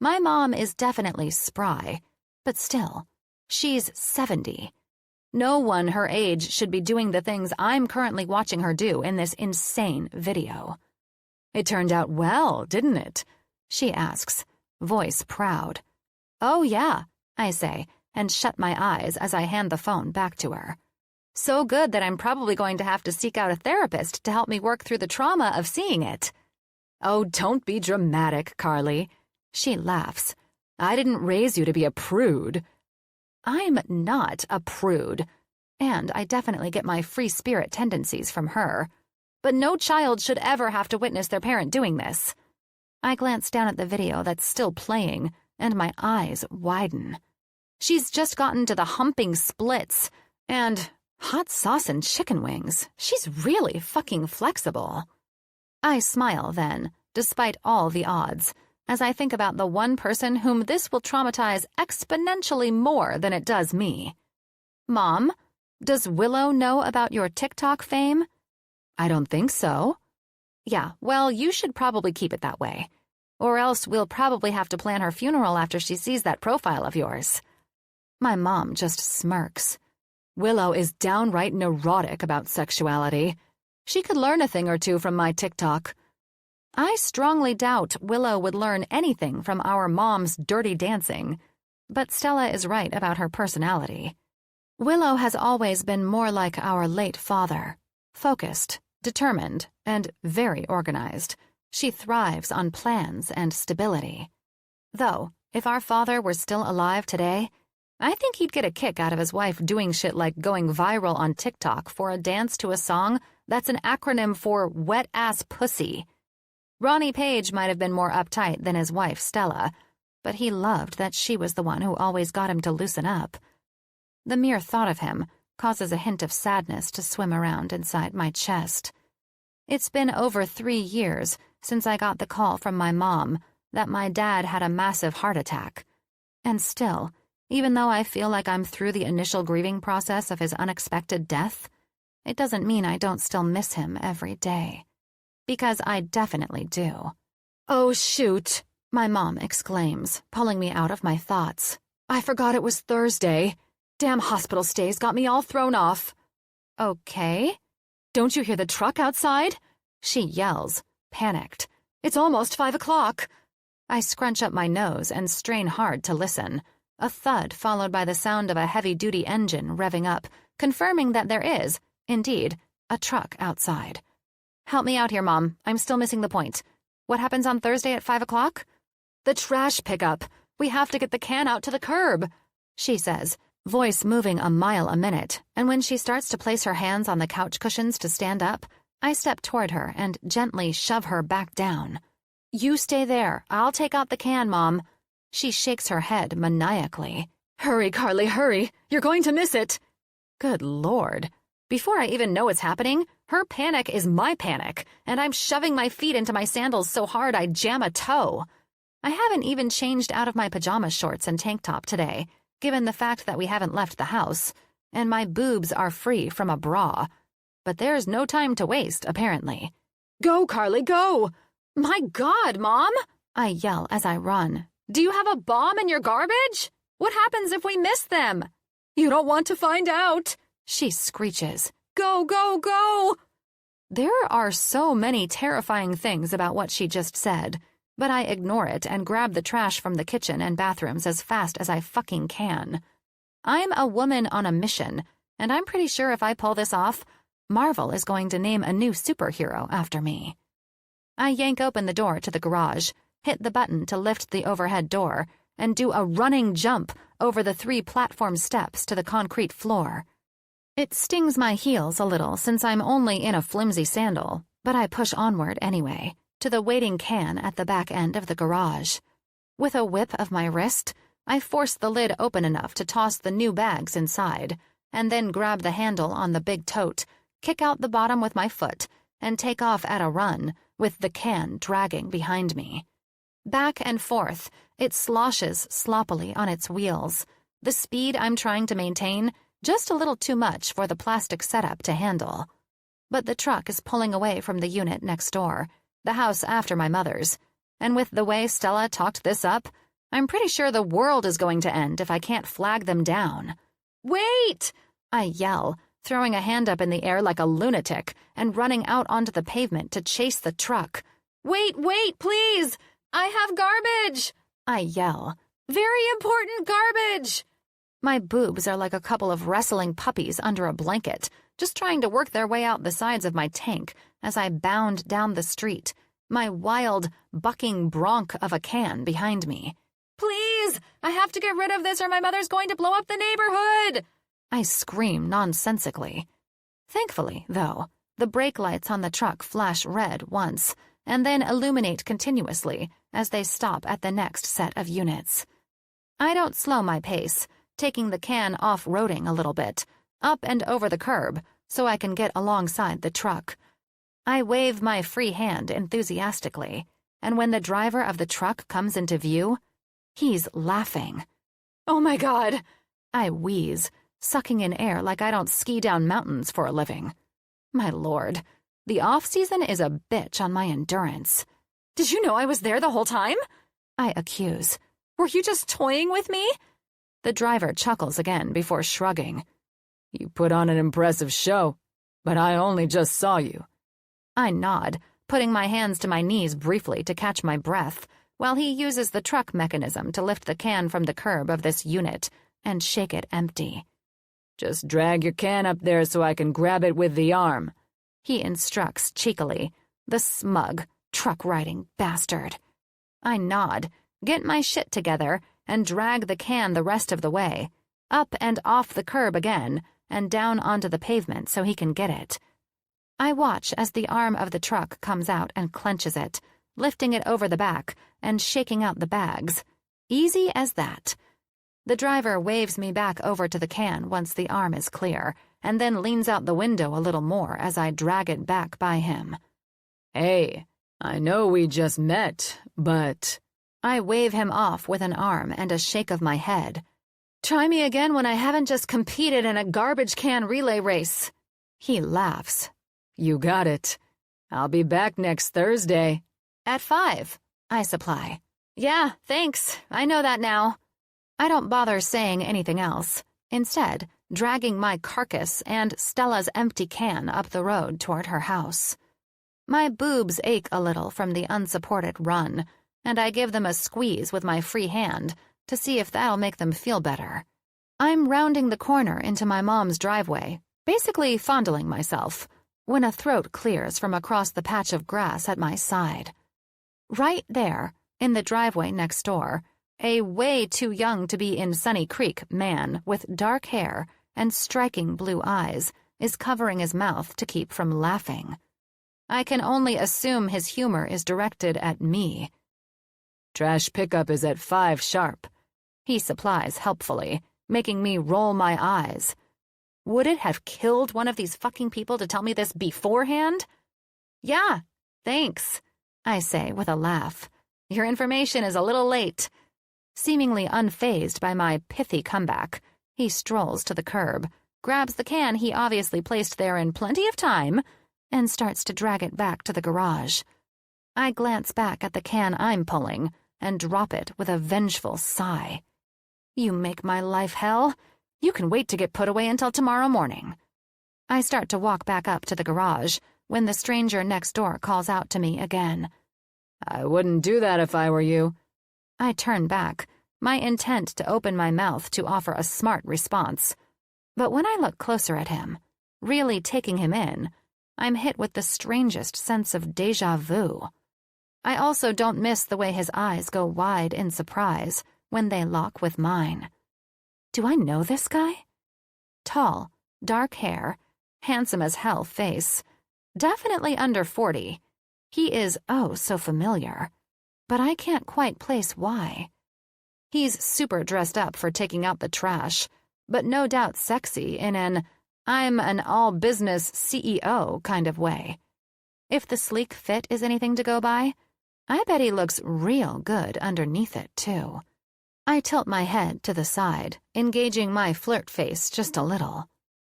My mom is definitely spry, but still, she's 70. No one her age should be doing the things I'm currently watching her do in this insane video. "It turned out well, didn't it?" she asks, voice proud. "Oh yeah," I say, and shut my eyes as I hand the phone back to her. So good that I'm probably going to have to seek out a therapist to help me work through the trauma of seeing it. "Oh, don't be dramatic, Carly." She laughs. "I didn't raise you to be a prude." I'm not a prude, and I definitely get my free spirit tendencies from her. But no child should ever have to witness their parent doing this. I glance down at the video that's still playing, and my eyes widen. She's just gotten to the humping splits, and hot sauce and chicken wings. She's really fucking flexible. I smile then, despite all the odds, as I think about the one person whom this will traumatize exponentially more than it does me. "Mom, does Willow know about your TikTok fame?" "I don't think so." "Yeah, well, you should probably keep it that way. Or else we'll probably have to plan her funeral after she sees that profile of yours." My mom just smirks. "Willow is downright neurotic about sexuality. She could learn a thing or two from my TikTok." I strongly doubt Willow would learn anything from our mom's dirty dancing, but Stella is right about her personality. Willow has always been more like our late father, focused, determined, and very organized. She thrives on plans and stability. Though, if our father were still alive today, I think he'd get a kick out of his wife doing shit like going viral on TikTok for a dance to a song that's an acronym for wet-ass pussy. Ronnie Page might have been more uptight than his wife, Stella, but he loved that she was the one who always got him to loosen up. The mere thought of him causes a hint of sadness to swim around inside my chest. It's been over 3 years since I got the call from my mom that my dad had a massive heart attack. And still, even though I feel like I'm through the initial grieving process of his unexpected death, it doesn't mean I don't still miss him every day. Because I definitely do. "Oh, shoot," my mom exclaims, pulling me out of my thoughts. "I forgot it was Thursday. Damn hospital stays got me all thrown off." "Okay." "Don't you hear the truck outside?" she yells, panicked. "It's almost 5 o'clock." I scrunch up my nose and strain hard to listen. A thud followed by the sound of a heavy-duty engine revving up, confirming that there is, indeed, a truck outside. "Help me out here, Mom. I'm still missing the point. What happens on Thursday at 5 o'clock? "The trash pickup. We have to get the can out to the curb," she says, voice moving a mile a minute, and when she starts to place her hands on the couch cushions to stand up, I step toward her and gently shove her back down. "You stay there. I'll take out the can, Mom." She shakes her head maniacally. "Hurry, Carly, hurry. You're going to miss it." Good Lord. Before I even know it's happening, her panic is my panic, and I'm shoving my feet into my sandals so hard I jam a toe. I haven't even changed out of my pajama shorts and tank top today, given the fact that we haven't left the house, and my boobs are free from a bra. But there's no time to waste, apparently. "Go, Carly, go!" "My God, Mom!" I yell as I run. "Do you have a bomb in your garbage? What happens if we miss them?" "You don't want to find out," she screeches. "Go, go, go!" There are so many terrifying things about what she just said, but I ignore it and grab the trash from the kitchen and bathrooms as fast as I fucking can. I'm a woman on a mission, and I'm pretty sure if I pull this off, Marvel is going to name a new superhero after me. I yank open the door to the garage, hit the button to lift the overhead door, and do a running jump over the 3 platform steps to the concrete floor. It stings my heels a little since I'm only in a flimsy sandal, but I push onward anyway, to the waiting can at the back end of the garage. With a whip of my wrist, I force the lid open enough to toss the new bags inside, and then grab the handle on the big tote, kick out the bottom with my foot, and take off at a run, with the can dragging behind me. Back and forth, it sloshes sloppily on its wheels, the speed I'm trying to maintain just a little too much for the plastic setup to handle. But the truck is pulling away from the unit next door, the house after my mother's, and with the way Stella talked this up, I'm pretty sure the world is going to end if I can't flag them down. "Wait!" I yell, throwing a hand up in the air like a lunatic and running out onto the pavement to chase the truck. "Wait, please! I have garbage!" I yell. "Very important garbage!" My boobs are like a couple of wrestling puppies under a blanket, just trying to work their way out the sides of my tank as I bound down the street, my wild, bucking bronc of a can behind me. "Please! I have to get rid of this or my mother's going to blow up the neighborhood!" I scream nonsensically. Thankfully, though, the brake lights on the truck flash red once, and then illuminate continuously as they stop at the next set of units. I don't slow my pace, taking the can off-roading a little bit, up and over the curb, so I can get alongside the truck. I wave my free hand enthusiastically, and when the driver of the truck comes into view, he's laughing. "Oh my God!" I wheeze, sucking in air like I don't ski down mountains for a living. My lord, the off-season is a bitch on my endurance. "Did you know I was there the whole time?" I accuse. "Were you just toying with me?" The driver chuckles again before shrugging. "You put on an impressive show, but I only just saw you." I nod, putting my hands to my knees briefly to catch my breath, while he uses the truck mechanism to lift the can from the curb of this unit and shake it empty. "Just drag your can up there so I can grab it with the arm," he instructs cheekily, the smug, truck-riding bastard. I nod, get my shit together, and drag the can the rest of the way, up and off the curb again, and down onto the pavement so he can get it. I watch as the arm of the truck comes out and clenches it, lifting it over the back and shaking out the bags. Easy as that. The driver waves me back over to the can once the arm is clear, and then leans out the window a little more as I drag it back by him. "Hey, I know we just met, but..." I wave him off with an arm and a shake of my head. "Try me again when I haven't just competed in a garbage can relay race." He laughs. "You got it. I'll be back next Thursday." "At 5, I supply. "Yeah, thanks. I know that now." I don't bother saying anything else, instead dragging my carcass and Stella's empty can up the road toward her house. My boobs ache a little from the unsupported run, and I give them a squeeze with my free hand to see if that'll make them feel better. I'm rounding the corner into my mom's driveway, basically fondling myself, when a throat clears from across the patch of grass at my side. Right there, in the driveway next door, a way too young to be in Sunny Creek man with dark hair and striking blue eyes is covering his mouth to keep from laughing. I can only assume his humor is directed at me. "Trash pickup is at 5 sharp," he supplies helpfully, making me roll my eyes. Would it have killed one of these fucking people to tell me this beforehand? "Yeah, thanks," I say with a laugh. "Your information is a little late." Seemingly unfazed by my pithy comeback, he strolls to the curb, grabs the can he obviously placed there in plenty of time, and starts to drag it back to the garage. I glance back at the can I'm pulling and drop it with a vengeful sigh. "You make my life hell. You can wait to get put away until tomorrow morning." I start to walk back up to the garage when the stranger next door calls out to me again. "I wouldn't do that if I were you." I turn back, my intent to open my mouth to offer a smart response. But when I look closer at him, really taking him in, I'm hit with the strangest sense of déjà vu. I also don't miss the way his eyes go wide in surprise when they lock with mine. Do I know this guy? Tall, dark hair, handsome as hell face, definitely under 40. He is oh so familiar, but I can't quite place why. He's super dressed up for taking out the trash, but no doubt sexy in an I'm an all-business CEO kind of way. If the sleek fit is anything to go by, I bet he looks real good underneath it, too. I tilt my head to the side, engaging my flirt face just a little.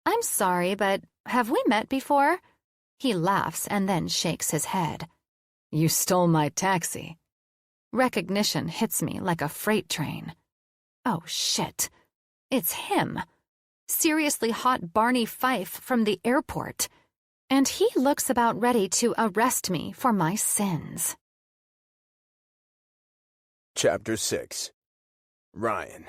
I'm sorry, but have we met before? He laughs and then shakes his head. You stole my taxi. Recognition hits me like a freight train. Oh, shit. It's him. Seriously hot Barney Fife from the airport. And he looks about ready to arrest me for my sins. Chapter 6. Ryan.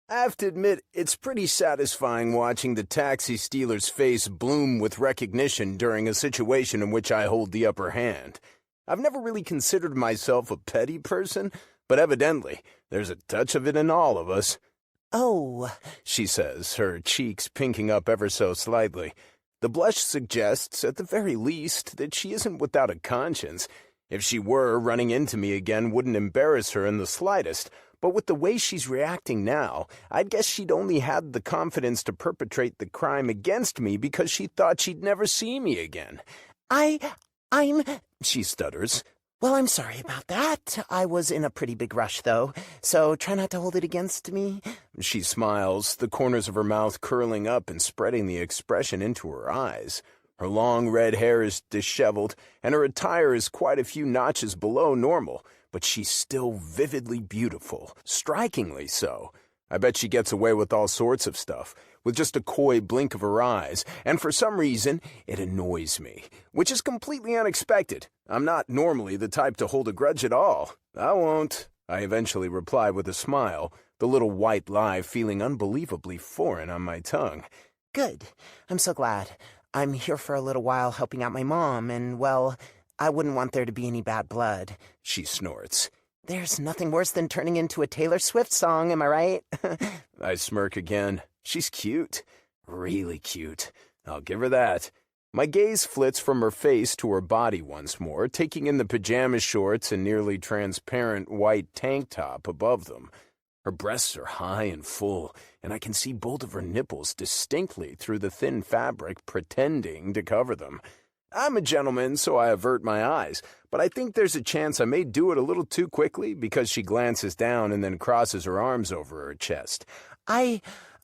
I have to admit, it's pretty satisfying watching the taxi stealer's face bloom with recognition during a situation in which I hold the upper hand. I've never really considered myself a petty person, but evidently, there's a touch of it in all of us. Oh, She says, her cheeks pinking up ever so slightly. The blush suggests, at the very least, that she isn't without a conscience. If she were, running into me again wouldn't embarrass her in the slightest. But with the way she's reacting now, I'd guess she'd only had the confidence to perpetrate the crime against me because she thought she'd never see me again. I'm... She stutters. Well, I'm sorry about that. I was in a pretty big rush, though, so try not to hold it against me. She smiles, the corners of her mouth curling up and spreading the expression into her eyes. Her long red hair is disheveled, and her attire is quite a few notches below normal, but she's still vividly beautiful, strikingly so. I bet she gets away with all sorts of stuff, with just a coy blink of her eyes, and for some reason, it annoys me, which is completely unexpected. I'm not normally the type to hold a grudge at all. I won't, I eventually reply with a smile, the little white lie feeling unbelievably foreign on my tongue. Good. I'm so glad. I'm here for a little while helping out my mom, and, well, I wouldn't want there to be any bad blood. She snorts. There's nothing worse than turning into a Taylor Swift song, am I right? I smirk again. She's cute. Really cute. I'll give her that. My gaze flits from her face to her body once more, taking in the pajama shorts and nearly transparent white tank top above them. Her breasts are high and full, and I can see both of her nipples distinctly through the thin fabric pretending to cover them. I'm a gentleman, so I avert my eyes, but I think there's a chance I may do it a little too quickly because she glances down and then crosses her arms over her chest.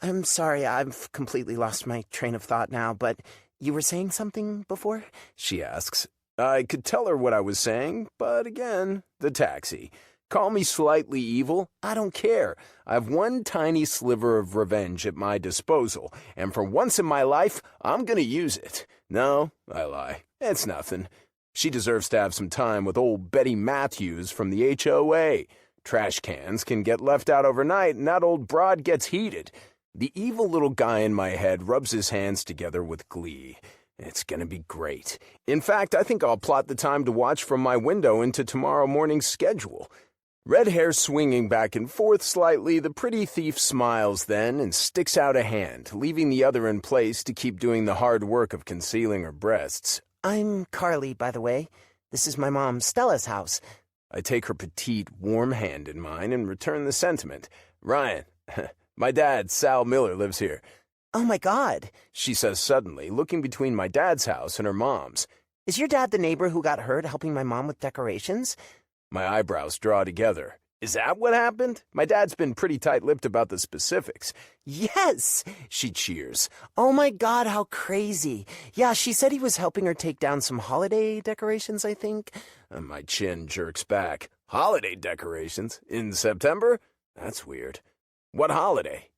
I'm sorry, I've completely lost my train of thought now, but you were saying something before? She asks. I could tell her what I was saying, but again, the taxi. Call me slightly evil, I don't care. I have one tiny sliver of revenge at my disposal, and for once in my life, I'm gonna use it. No, I lie. It's nothing. She deserves to have some time with old Betty Matthews from the HOA. Trash cans can get left out overnight, and that old broad gets heated. The evil little guy in my head rubs his hands together with glee. It's gonna be great. In fact, I think I'll plot the time to watch from my window into tomorrow morning's schedule. Red hair swinging back and forth slightly, the pretty thief smiles then and sticks out a hand, leaving the other in place to keep doing the hard work of concealing her breasts. I'm Carly, by the way. This is my mom, Stella's house. I take her petite, warm hand in mine and return the sentiment. Ryan, my dad, Sal Miller, lives here. Oh my God, She says suddenly, looking between my dad's house and her mom's. is your dad the neighbor who got hurt helping my mom with decorations? My eyebrows draw together. Is that what happened? My dad's been pretty tight-lipped about the specifics. Yes, She cheers. oh my God, how crazy. Yeah, she said he was helping her take down some holiday decorations, I think. My chin jerks back. Holiday decorations? In September? That's weird. What holiday?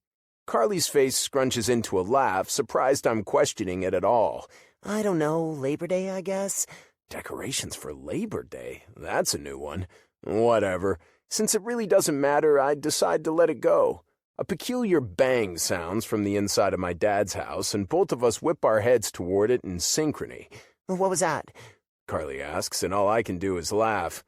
Carly's face scrunches into a laugh, surprised I'm questioning it at all. I don't know, Labor Day, I guess. Decorations for Labor Day? That's a new one. Whatever. Since it really doesn't matter, I decide to let it go. A peculiar bang sounds from the inside of my dad's house, and both of us whip our heads toward it in synchrony. What was that? Carly asks, and all I can do is laugh.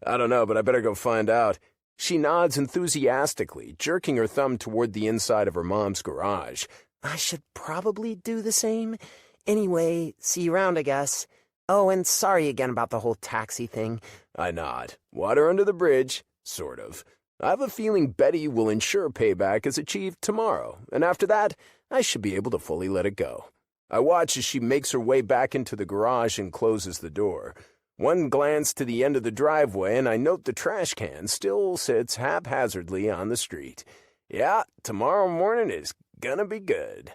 I don't know, but I better go find out. She nods enthusiastically, jerking her thumb toward the inside of her mom's garage. I should probably do the same. Anyway, see you around, I guess. Oh, and sorry again about the whole taxi thing. I nod. Water under the bridge, sort of. I have a feeling Betty will ensure payback is achieved tomorrow, and after that, I should be able to fully let it go. I watch as she makes her way back into the garage and closes the door. One glance to the end of the driveway, and I note the trash can still sits haphazardly on the street. Yeah, tomorrow morning is gonna be good.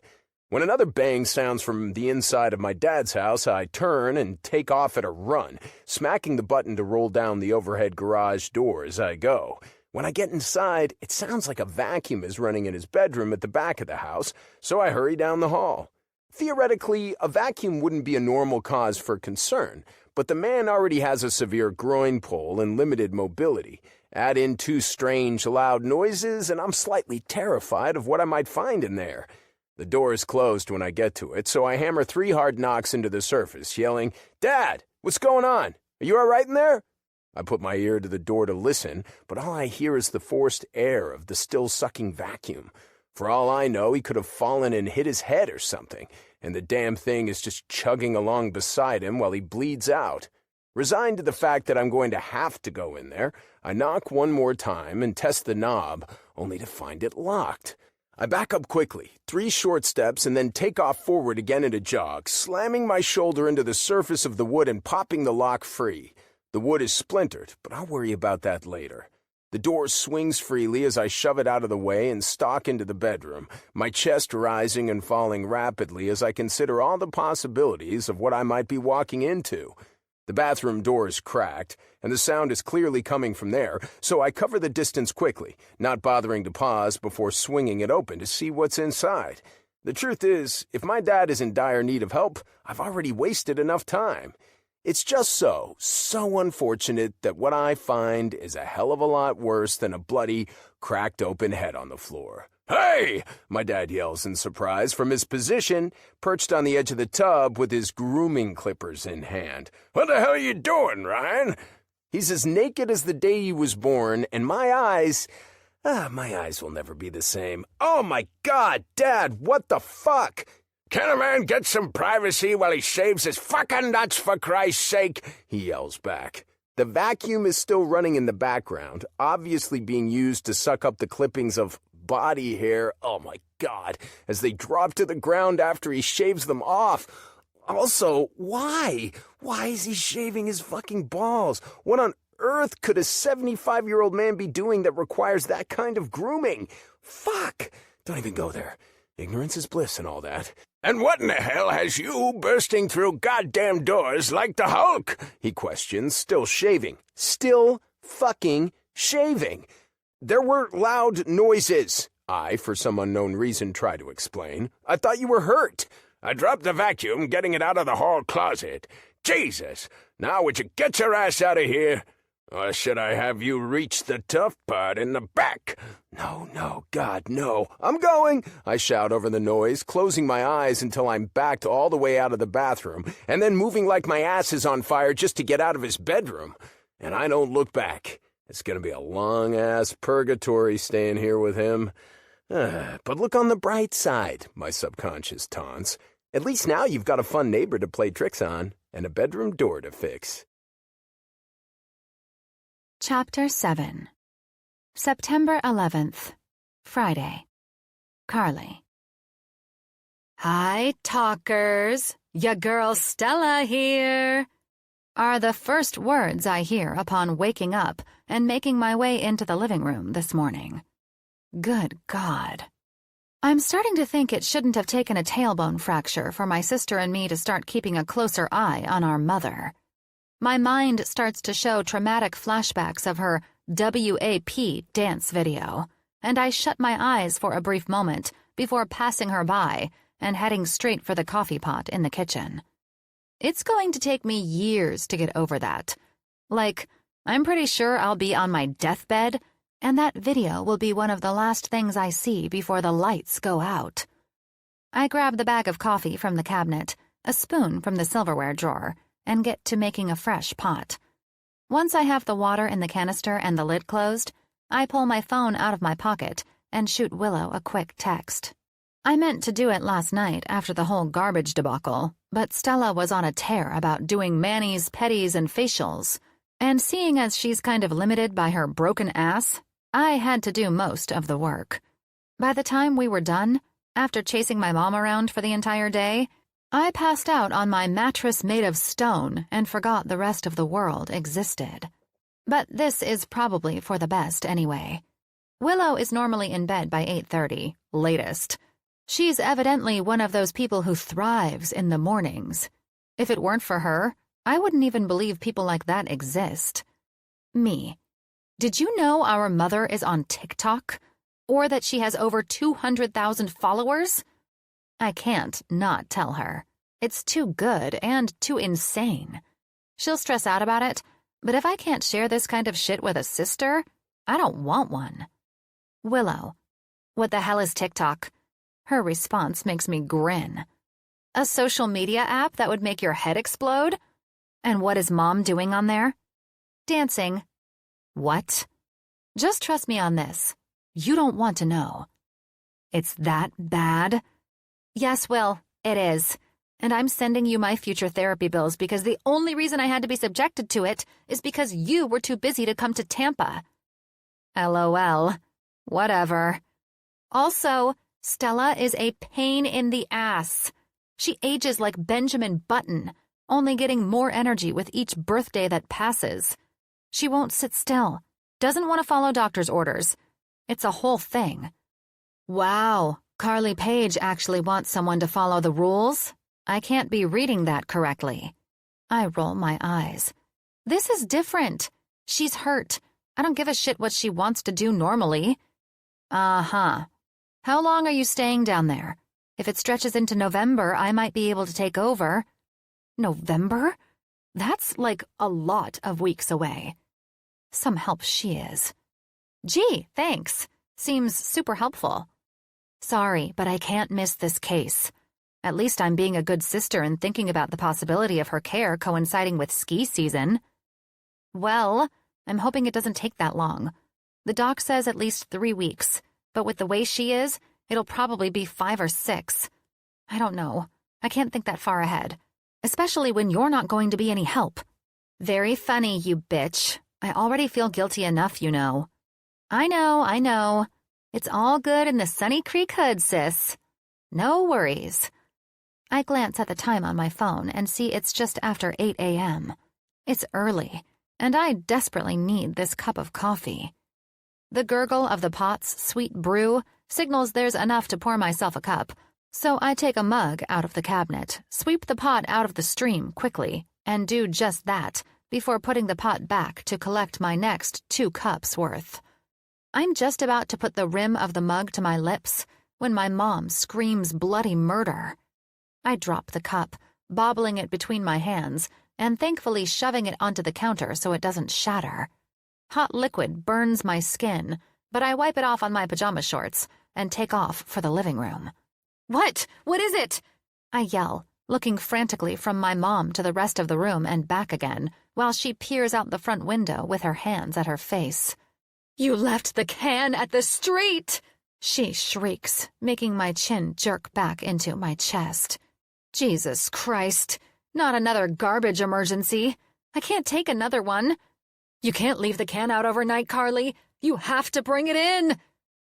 When another bang sounds from the inside of my dad's house, I turn and take off at a run, smacking the button to roll down the overhead garage door as I go. When I get inside, it sounds like a vacuum is running in his bedroom at the back of the house, so I hurry down the hall. Theoretically, a vacuum wouldn't be a normal cause for concern, but the man already has a severe groin pull and limited mobility. Add in two strange, loud noises, and I'm slightly terrified of what I might find in there. The door is closed when I get to it, so I hammer 3 hard knocks into the surface, yelling, "Dad, what's going on? Are you all right in there?" I put my ear to the door to listen, but all I hear is the forced air of the still-sucking vacuum. For all I know, he could have fallen and hit his head or something, and the damn thing is just chugging along beside him while he bleeds out. Resigned to the fact that I'm going to have to go in there, I knock one more time and test the knob, only to find it locked. I back up quickly, 3 short steps, and then take off forward again in a jog, slamming my shoulder into the surface of the wood and popping the lock free. The wood is splintered, but I'll worry about that later. The door swings freely as I shove it out of the way and stalk into the bedroom, my chest rising and falling rapidly as I consider all the possibilities of what I might be walking into. The bathroom door is cracked, and the sound is clearly coming from there, so I cover the distance quickly, not bothering to pause before swinging it open to see what's inside. The truth is, if my dad is in dire need of help, I've already wasted enough time. It's just so unfortunate that what I find is a hell of a lot worse than a bloody, cracked open head on the floor. "Hey!" my dad yells in surprise from his position, perched on the edge of the tub with his grooming clippers in hand. "What the hell are you doing, Ryan?" He's as naked as the day he was born, and my eyes will never be the same. "Oh my God, Dad, what the fuck?" "Can a man get some privacy while he shaves his fucking nuts, for Christ's sake?" he yells back. The vacuum is still running in the background, obviously being used to suck up the clippings of body hair, oh my God, as they drop to the ground after he shaves them off. Also, why? Why is he shaving his fucking balls? What on earth could a 75-year-old man be doing that requires that kind of grooming? Fuck! Don't even go there. Ignorance is bliss and all that. "And what in the hell has you bursting through goddamn doors like the Hulk?" he questions, still shaving. Still fucking shaving. "There were loud noises," I, for some unknown reason, try to explain. "I thought you were hurt." "I dropped the vacuum getting it out of the hall closet." "Jesus! Now would you get your ass out of here? Or should I have you reach the tough part in the back?" No, God, no. "I'm going!" I shout over the noise, closing my eyes until I'm backed all the way out of the bathroom, and then moving like my ass is on fire just to get out of his bedroom. And I don't look back. It's gonna be a long-ass purgatory staying here with him. But look on the bright side, my subconscious taunts. At least now you've got a fun neighbor to play tricks on, and a bedroom door to fix. Chapter 7. September 11th, Friday. Carly. "Hi, talkers. Ya girl Stella here," are the first words I hear upon waking up and making my way into the living room this morning. Good God. I'm starting to think it shouldn't have taken a tailbone fracture for my sister and me to start keeping a closer eye on our mother. My mind starts to show traumatic flashbacks of her WAP dance video, and I shut my eyes for a brief moment before passing her by and heading straight for the coffee pot in the kitchen. It's going to take me years to get over that. Like, I'm pretty sure I'll be on my deathbed, and that video will be one of the last things I see before the lights go out. I grab the bag of coffee from the cabinet, a spoon from the silverware drawer, and get to making a fresh pot. Once I have the water in the canister and the lid closed, I pull my phone out of my pocket and shoot Willow a quick text. I meant to do it last night after the whole garbage debacle, but Stella was on a tear about doing manis, pedis, and facials, and seeing as she's kind of limited by her broken ass, I had to do most of the work. By the time we were done, after chasing my mom around for the entire day, I passed out on my mattress made of stone and forgot the rest of the world existed. But this is probably for the best anyway. Willow is normally in bed by 8:30, latest. She's evidently one of those people who thrives in the mornings. If it weren't for her, I wouldn't even believe people like that exist. Me. Did you know our mother is on TikTok? Or that she has over 200,000 followers? I can't not tell her. It's too good and too insane. She'll stress out about it, but if I can't share this kind of shit with a sister, I don't want one. Willow. What the hell is TikTok? Her response makes me grin. A social media app that would make your head explode? And what is Mom doing on there? Dancing. What? Just trust me on this. You don't want to know. It's that bad? Yes, Will, it is. And I'm sending you my future therapy bills because the only reason I had to be subjected to it is because you were too busy to come to Tampa. LOL. Whatever. Also, Stella is a pain in the ass. She ages like Benjamin Button, only getting more energy with each birthday that passes. She won't sit still, doesn't want to follow doctor's orders. It's a whole thing. Wow, Carly Page actually wants someone to follow the rules? I can't be reading that correctly. I roll my eyes. This is different. She's hurt. I don't give a shit what she wants to do normally. Uh-huh. How long are you staying down there? If it stretches into November, I might be able to take over. November? That's like a lot of weeks away. Some help she is. Gee, thanks. Seems super helpful. Sorry, but I can't miss this case. At least I'm being a good sister and thinking about the possibility of her care coinciding with ski season. Well, I'm hoping it doesn't take that long. The doc says at least 3 weeks, but with the way she is, it'll probably be 5 or 6. I don't know. I can't think that far ahead, especially when you're not going to be any help. Very funny, you bitch. I already feel guilty enough, you know. I know. It's all good in the Sunny Creek hood, sis. No worries. I glance at the time on my phone and see it's just after 8 a.m. It's early, and I desperately need this cup of coffee. The gurgle of the pot's sweet brew signals there's enough to pour myself a cup, so I take a mug out of the cabinet, sweep the pot out of the stream quickly, and do just that before putting the pot back to collect my next 2 cups worth. I'm just about to put the rim of the mug to my lips when my mom screams bloody murder. I drop the cup, bobbling it between my hands, and thankfully shoving it onto the counter so it doesn't shatter. Hot liquid burns my skin, but I wipe it off on my pajama shorts and take off for the living room. What? What is it? I yell, looking frantically from my mom to the rest of the room and back again, while she peers out the front window with her hands at her face. You left the can at the street! She shrieks, making my chin jerk back into my chest. Jesus Christ, not another garbage emergency. I can't take another one. You can't leave the can out overnight, Carly. You have to bring it in.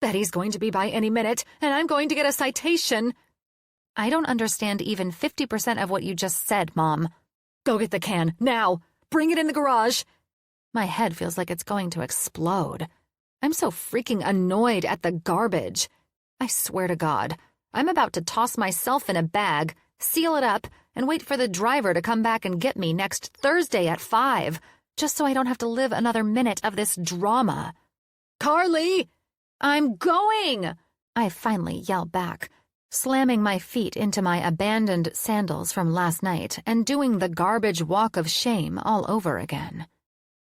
Betty's going to be by any minute, and I'm going to get a citation. I don't understand even 50% of what you just said, Mom. Go get the can, now. Bring it in the garage. My head feels like it's going to explode. I'm so freaking annoyed at the garbage. I swear to God, I'm about to toss myself in a bag, seal it up, and wait for the driver to come back and get me next Thursday at 5, just so I don't have to live another minute of this drama. Carly! I'm going! I finally yell back, slamming my feet into my abandoned sandals from last night and doing the garbage walk of shame all over again.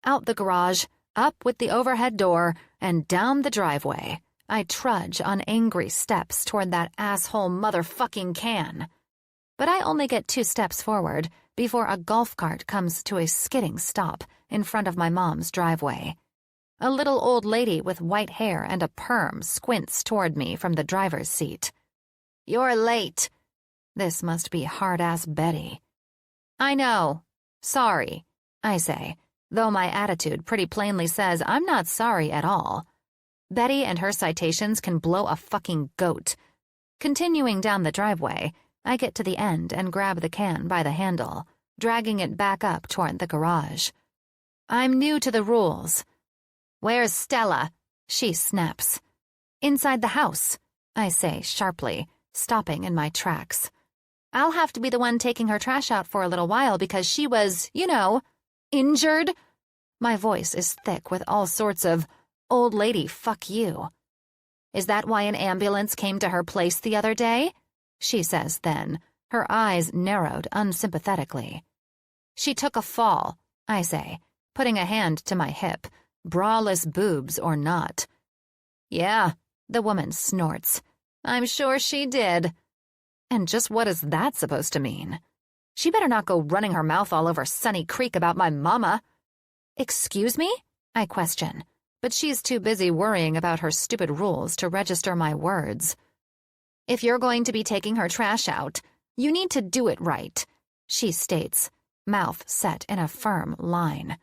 Out the garage, up with the overhead door, and down the driveway, I trudge on angry steps toward that asshole motherfucking can. But I only get 2 steps forward before a golf cart comes to a skidding stop in front of my mom's driveway. A little old lady with white hair and a perm squints toward me from the driver's seat. You're late. This must be hard-ass Betty. I know. Sorry, I say, though my attitude pretty plainly says I'm not sorry at all. Betty and her citations can blow a fucking goat. Continuing down the driveway, I get to the end and grab the can by the handle, dragging it back up toward the garage. I'm new to the rules. Where's Stella? She snaps. Inside the house, I say sharply, stopping in my tracks. I'll have to be the one taking her trash out for a little while because she was, injured. My voice is thick with all sorts of, old lady, fuck you. Is that why an ambulance came to her place the other day? She says then, her eyes narrowed unsympathetically. She took a fall, I say, putting a hand to my hip, braless boobs or not. Yeah, the woman snorts. I'm sure she did. And just what is that supposed to mean? She better not go running her mouth all over Sunny Creek about my mama. Excuse me? I question, but she's too busy worrying about her stupid rules to register my words. If you're going to be taking her trash out, you need to do it right, she states, mouth set in a firm line.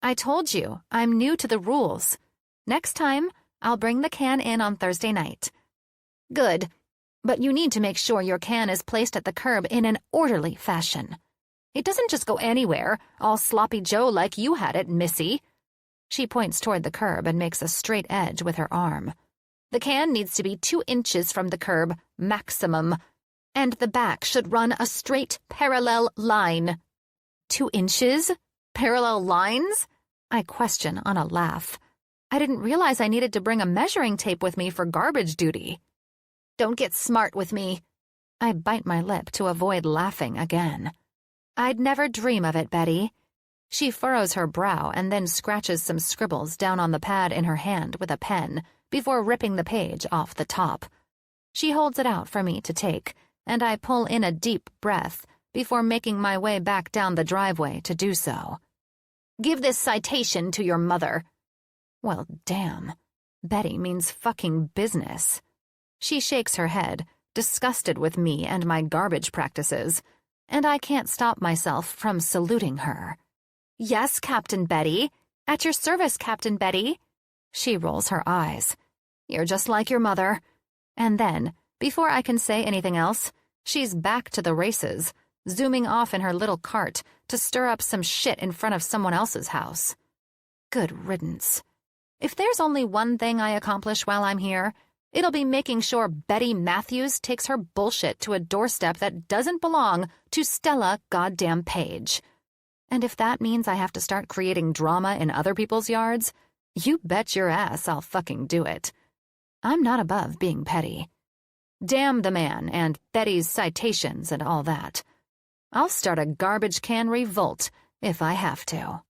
I told you, I'm new to the rules. Next time, I'll bring the can in on Thursday night. Good, but you need to make sure your can is placed at the curb in an orderly fashion. It doesn't just go anywhere, all sloppy Joe like you had it, Missy. She points toward the curb and makes a straight edge with her arm. The can needs to be 2 inches from the curb, maximum, and the back should run a straight parallel line. 2 inches? Parallel lines? I question on a laugh. I didn't realize I needed to bring a measuring tape with me for garbage duty. Don't get smart with me. I bite my lip to avoid laughing again. I'd never dream of it, Betty. She furrows her brow and then scratches some scribbles down on the pad in her hand with a pen before ripping the page off the top. She holds it out for me to take, and I pull in a deep breath before making my way back down the driveway to do so. Give this citation to your mother. Well, damn. Betty means fucking business. She shakes her head, disgusted with me and my garbage practices, and I can't stop myself from saluting her. Yes, Captain Betty. At your service, Captain Betty. She rolls her eyes. You're just like your mother. And then, before I can say anything else, she's back to the races, zooming off in her little cart to stir up some shit in front of someone else's house. Good riddance. If there's only one thing I accomplish while I'm here, it'll be making sure Betty Matthews takes her bullshit to a doorstep that doesn't belong to Stella goddamn Page. And if that means I have to start creating drama in other people's yards, you bet your ass I'll fucking do it. I'm not above being petty. Damn the man and Betty's citations and all that. I'll start a garbage can revolt if I have to.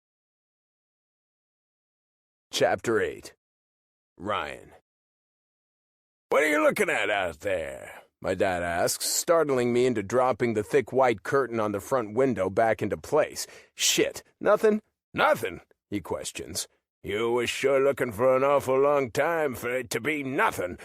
Chapter 8. Ryan. What are you looking at out there? My dad asks, startling me into dropping the thick white curtain on the front window back into place. Shit, nothing? Nothing? He questions. You was sure looking for an awful long time for it to be nothing.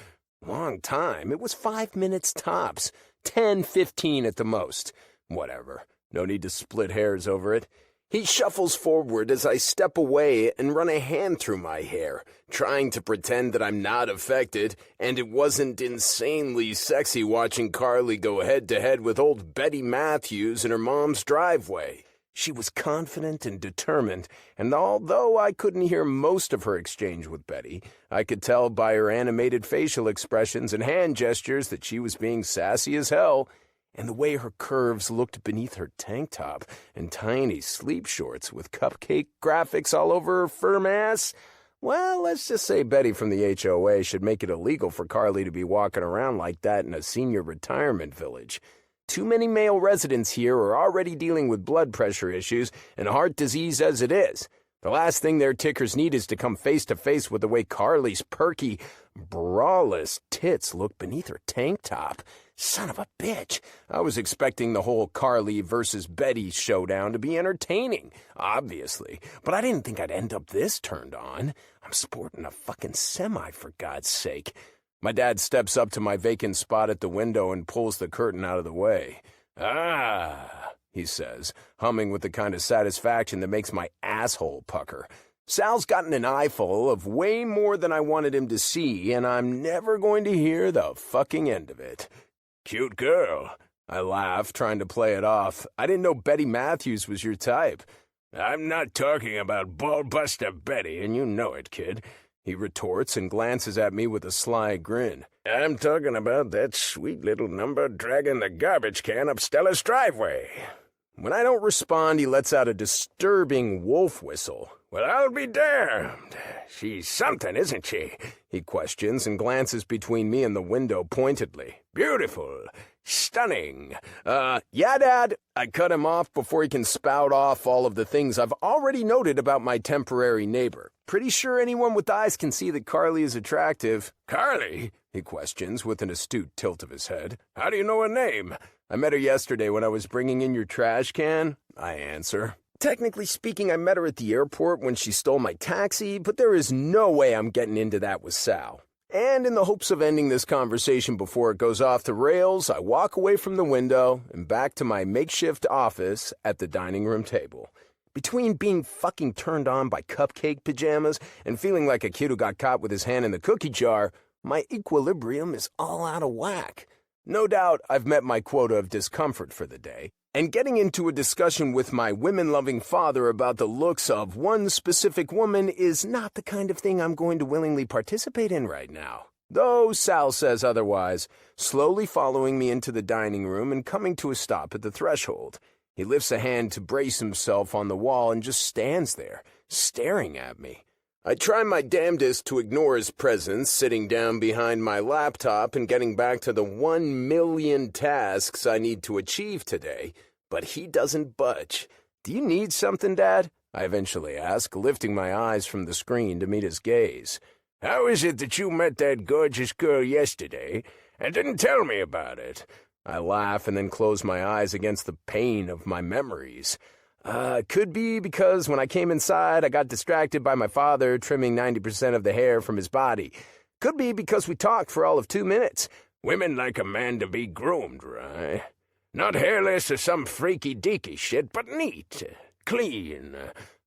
Long time? It was 5 minutes tops. 10, 15 at the most. Whatever. No need to split hairs over it. He shuffles forward as I step away and run a hand through my hair, trying to pretend that I'm not affected, and it wasn't insanely sexy watching Carly go head-to-head with old Betty Matthews in her mom's driveway. She was confident and determined, and although I couldn't hear most of her exchange with Betty, I could tell by her animated facial expressions and hand gestures that she was being sassy as hell, and the way her curves looked beneath her tank top and tiny sleep shorts with cupcake graphics all over her firm ass. Well, let's just say Betty from the HOA should make it illegal for Carly to be walking around like that in a senior retirement village. Too many male residents here are already dealing with blood pressure issues and heart disease as it is. The last thing their tickers need is to come face-to-face with the way Carly's perky, braless tits look beneath her tank top. Son of a bitch. I was expecting the whole Carly versus Betty showdown to be entertaining, obviously, but I didn't think I'd end up this turned on. I'm sporting a fucking semi, for God's sake. My dad steps up to my vacant spot at the window and pulls the curtain out of the way. Ah, he says, humming with the kind of satisfaction that makes my asshole pucker. Sal's gotten an eyeful of way more than I wanted him to see, and I'm never going to hear the fucking end of it. Cute girl. I laughed, trying to play it off. I didn't know Betty Matthews was your type. I'm not talking about Ballbuster Betty, and you know it, kid. He retorts and glances at me with a sly grin. I'm talking about that sweet little number dragging the garbage can up Stella's driveway. When I don't respond, he lets out a disturbing wolf whistle. Well, I'll be damned. She's something, isn't she? He questions and glances between me and the window pointedly. Beautiful. Stunning. Yeah, Dad. I cut him off before he can spout off all of the things I've already noted about my temporary neighbor. Pretty sure anyone with eyes can see that Carly is attractive. Carly? He questions with an astute tilt of his head. How do you know her name? I met her yesterday when I was bringing in your trash can, I answer. Technically speaking, I met her at the airport when she stole my taxi, but there is no way I'm getting into that with Sal. And in the hopes of ending this conversation before it goes off the rails, I walk away from the window and back to my makeshift office at the dining room table. Between being fucking turned on by cupcake pajamas and feeling like a kid who got caught with his hand in the cookie jar, my equilibrium is all out of whack. No doubt I've met my quota of discomfort for the day, and getting into a discussion with my women-loving father about the looks of one specific woman is not the kind of thing I'm going to willingly participate in right now. Though Sal says otherwise, slowly following me into the dining room and coming to a stop at the threshold. He lifts a hand to brace himself on the wall and just stands there, staring at me. I try my damnedest to ignore his presence, sitting down behind my laptop and getting back to the 1,000,000 tasks I need to achieve today, but he doesn't budge. Do you need something, Dad? I eventually ask, lifting my eyes from the screen to meet his gaze. How is it that you met that gorgeous girl yesterday and didn't tell me about it? I laugh and then close my eyes against the pain of my memories. Could be because when I came inside, I got distracted by my father trimming 90% of the hair from his body. Could be because we talked for all of 2 minutes. Women like a man to be groomed, right? Not hairless or some freaky-deaky shit, but neat, clean.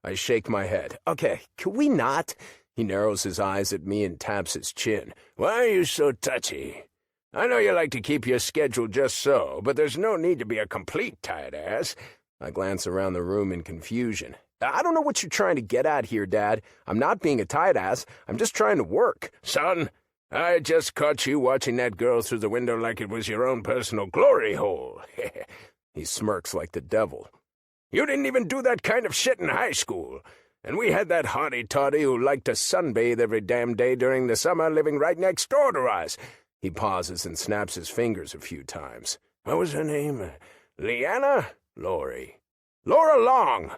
I shake my head. Okay, can we not? He narrows his eyes at me and taps his chin. Why are you so touchy? I know you like to keep your schedule just so, but there's no need to be a complete tight ass. I glance around the room in confusion. I don't know what you're trying to get at here, Dad. I'm not being a tight ass. I'm just trying to work. Son, I just caught you watching that girl through the window like it was your own personal glory hole. He smirks like the devil. You didn't even do that kind of shit in high school. And we had that hottie-toddy who liked to sunbathe every damn day during the summer living right next door to us. He pauses and snaps his fingers a few times. What was her name? Leanna? Lori. Laura Long!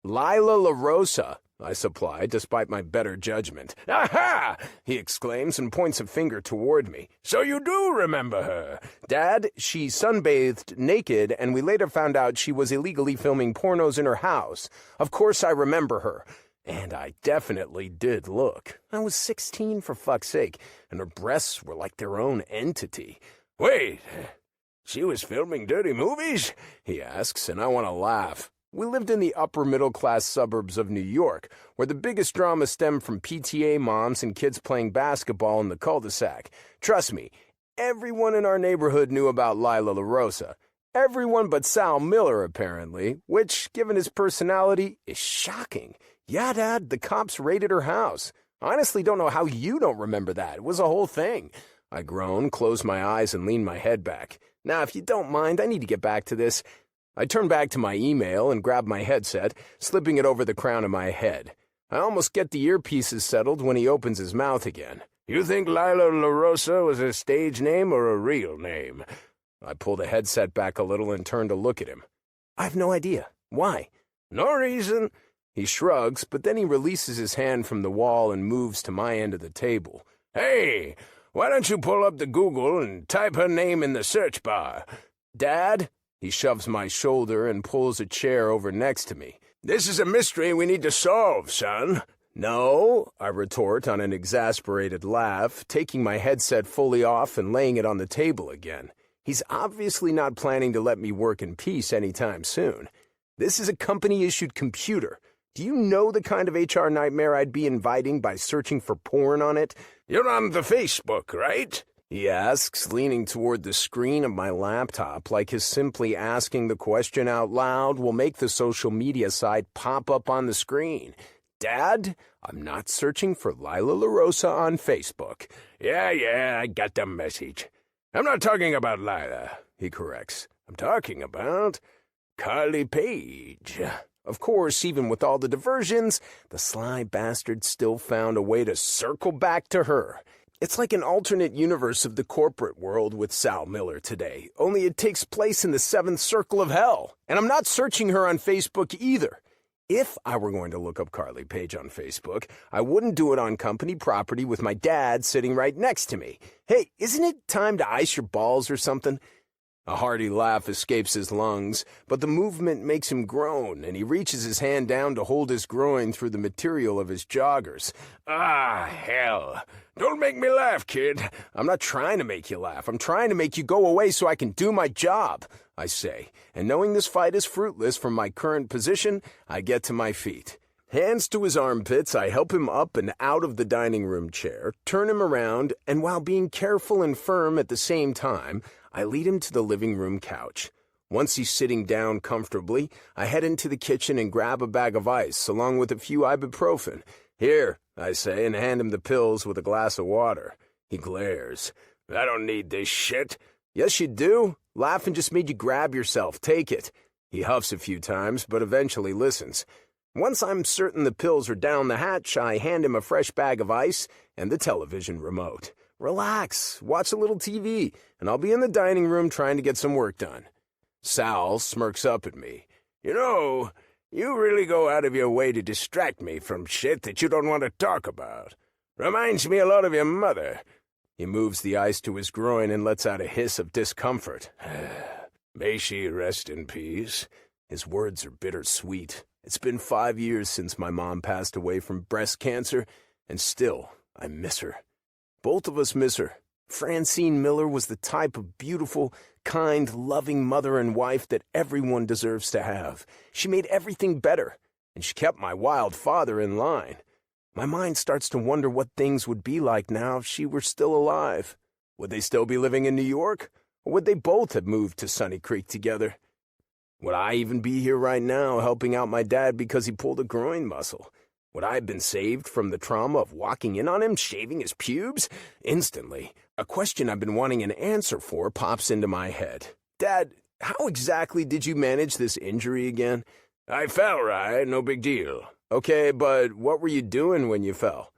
Lila LaRosa, I supply, despite my better judgment. Aha! He exclaims and points a finger toward me. So you do remember her. Dad, she sunbathed naked, and we later found out she was illegally filming pornos in her house. Of course I remember her. And I definitely did look. I was 16, for fuck's sake, and her breasts were like their own entity. Wait... She was filming dirty movies? He asks, and I want to laugh. We lived in the upper-middle-class suburbs of New York, where the biggest drama stemmed from PTA moms and kids playing basketball in the cul-de-sac. Trust me, everyone in our neighborhood knew about Lila LaRosa. Everyone but Sal Miller, apparently, which, given his personality, is shocking. Yeah, Dad, the cops raided her house. I honestly don't know how you don't remember that. It was a whole thing. I groan, close my eyes, and lean my head back. Now, if you don't mind, I need to get back to this. I turn back to my email and grab my headset, slipping it over the crown of my head. I almost get the earpieces settled when he opens his mouth again. You think Lila LaRosa was a stage name or a real name? I pull the headset back a little and turn to look at him. I have no idea. Why? No reason. He shrugs, but then he releases his hand from the wall and moves to my end of the table. Hey! Why don't you pull up the Google and type her name in the search bar? Dad? He shoves my shoulder and pulls a chair over next to me. This is a mystery we need to solve, son. No, I retort on an exasperated laugh, taking my headset fully off and laying it on the table again. He's obviously not planning to let me work in peace anytime soon. This is a company-issued computer. Do you know the kind of HR nightmare I'd be inviting by searching for porn on it? You're on the Facebook, right? he asks, leaning toward the screen of my laptop like his simply asking the question out loud will make the social media site pop up on the screen. Dad, I'm not searching for Lila LaRosa on Facebook. Yeah, I got the message. I'm not talking about Lila, he corrects. I'm talking about Carly Page. Of course, even with all the diversions, the sly bastard still found a way to circle back to her. It's like an alternate universe of the corporate world with Sal Miller today, only it takes place in the seventh circle of hell. And I'm not searching her on Facebook either. If I were going to look up Carly Page on Facebook, I wouldn't do it on company property with my dad sitting right next to me. Hey, isn't it time to ice your balls or something? A hearty laugh escapes his lungs, but the movement makes him groan, and he reaches his hand down to hold his groin through the material of his joggers. Ah, hell. Don't make me laugh, kid. I'm not trying to make you laugh. I'm trying to make you go away so I can do my job, I say. And knowing this fight is fruitless from my current position, I get to my feet. Hands to his armpits, I help him up and out of the dining room chair, turn him around, and while being careful and firm at the same time, I lead him to the living room couch. Once he's sitting down comfortably, I head into the kitchen and grab a bag of ice, along with a few ibuprofen. Here, I say, and hand him the pills with a glass of water. He glares. I don't need this shit. Yes, you do. Laughing just made you grab yourself. Take it. He huffs a few times, but eventually listens. Once I'm certain the pills are down the hatch, I hand him a fresh bag of ice and the television remote. Relax, watch a little TV, and I'll be in the dining room trying to get some work done. Sal smirks up at me. You know, you really go out of your way to distract me from shit that you don't want to talk about. Reminds me a lot of your mother. He moves the ice to his groin and lets out a hiss of discomfort. May she rest in peace. His words are bittersweet. It's been 5 years since my mom passed away from breast cancer, and still, I miss her. Both of us miss her. Francine Miller was the type of beautiful, kind, loving mother and wife that everyone deserves to have. She made everything better, and she kept my wild father in line. My mind starts to wonder what things would be like now if she were still alive. Would they still be living in New York? Or would they both have moved to Sunny Creek together? Would I even be here right now helping out my dad because he pulled a groin muscle? Would I have been saved from the trauma of walking in on him, shaving his pubes? Instantly, a question I've been wanting an answer for pops into my head. Dad, how exactly did you manage this injury again? I fell, right? No big deal. Okay, but what were you doing when you fell?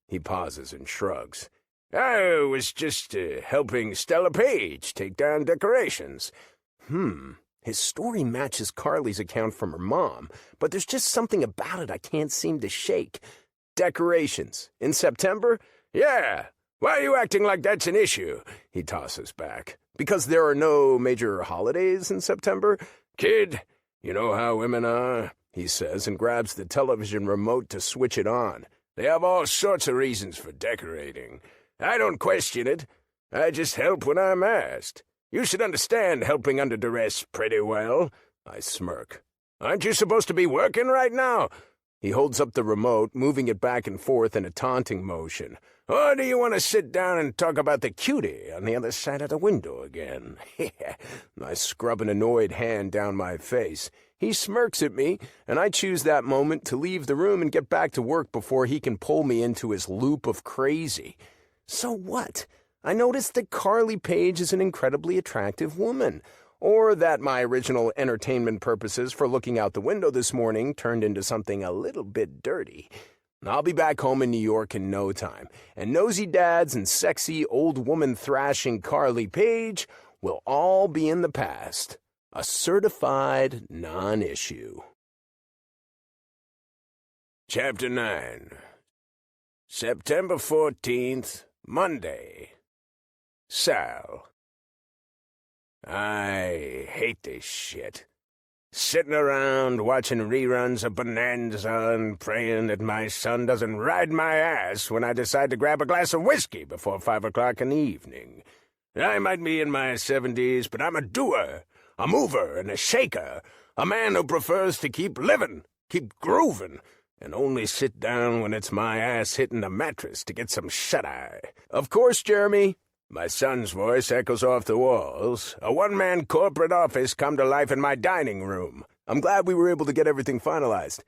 He pauses and shrugs. I was just helping Stella Page take down decorations. His story matches Carly's account from her mom, but there's just something about it I can't seem to shake. Decorations. In September? Yeah. Why are you acting like that's an issue? He tosses back. Because there are no major holidays in September? Kid, you know how women are, he says, and grabs the television remote to switch it on. They have all sorts of reasons for decorating. I don't question it. I just help when I'm asked. You should understand helping under duress pretty well. I smirk. Aren't you supposed to be working right now? He holds up the remote, moving it back and forth in a taunting motion. Or do you want to sit down and talk about the cutie on the other side of the window again? I scrub an annoyed hand down my face. He smirks at me, and I choose that moment to leave the room and get back to work before he can pull me into his loop of crazy. So what? I noticed that Carly Page is an incredibly attractive woman, or that my original entertainment purposes for looking out the window this morning turned into something a little bit dirty. I'll be back home in New York in no time, and nosy dads and sexy old woman thrashing Carly Page will all be in the past. A certified non-issue. Chapter 9. September 14th, Monday. Sal. I hate this shit. Sitting around watching reruns of Bonanza and praying that my son doesn't ride my ass when I decide to grab a glass of whiskey before 5 o'clock in the evening. I might be in my 70s, but I'm a doer, a mover and a shaker, a man who prefers to keep living, keep grooving. and only sit down when it's my ass hitting the mattress to get some shut-eye. Of course, Jeremy. My son's voice echoes off the walls. A one-man corporate office come to life in my dining room. I'm glad we were able to get everything finalized.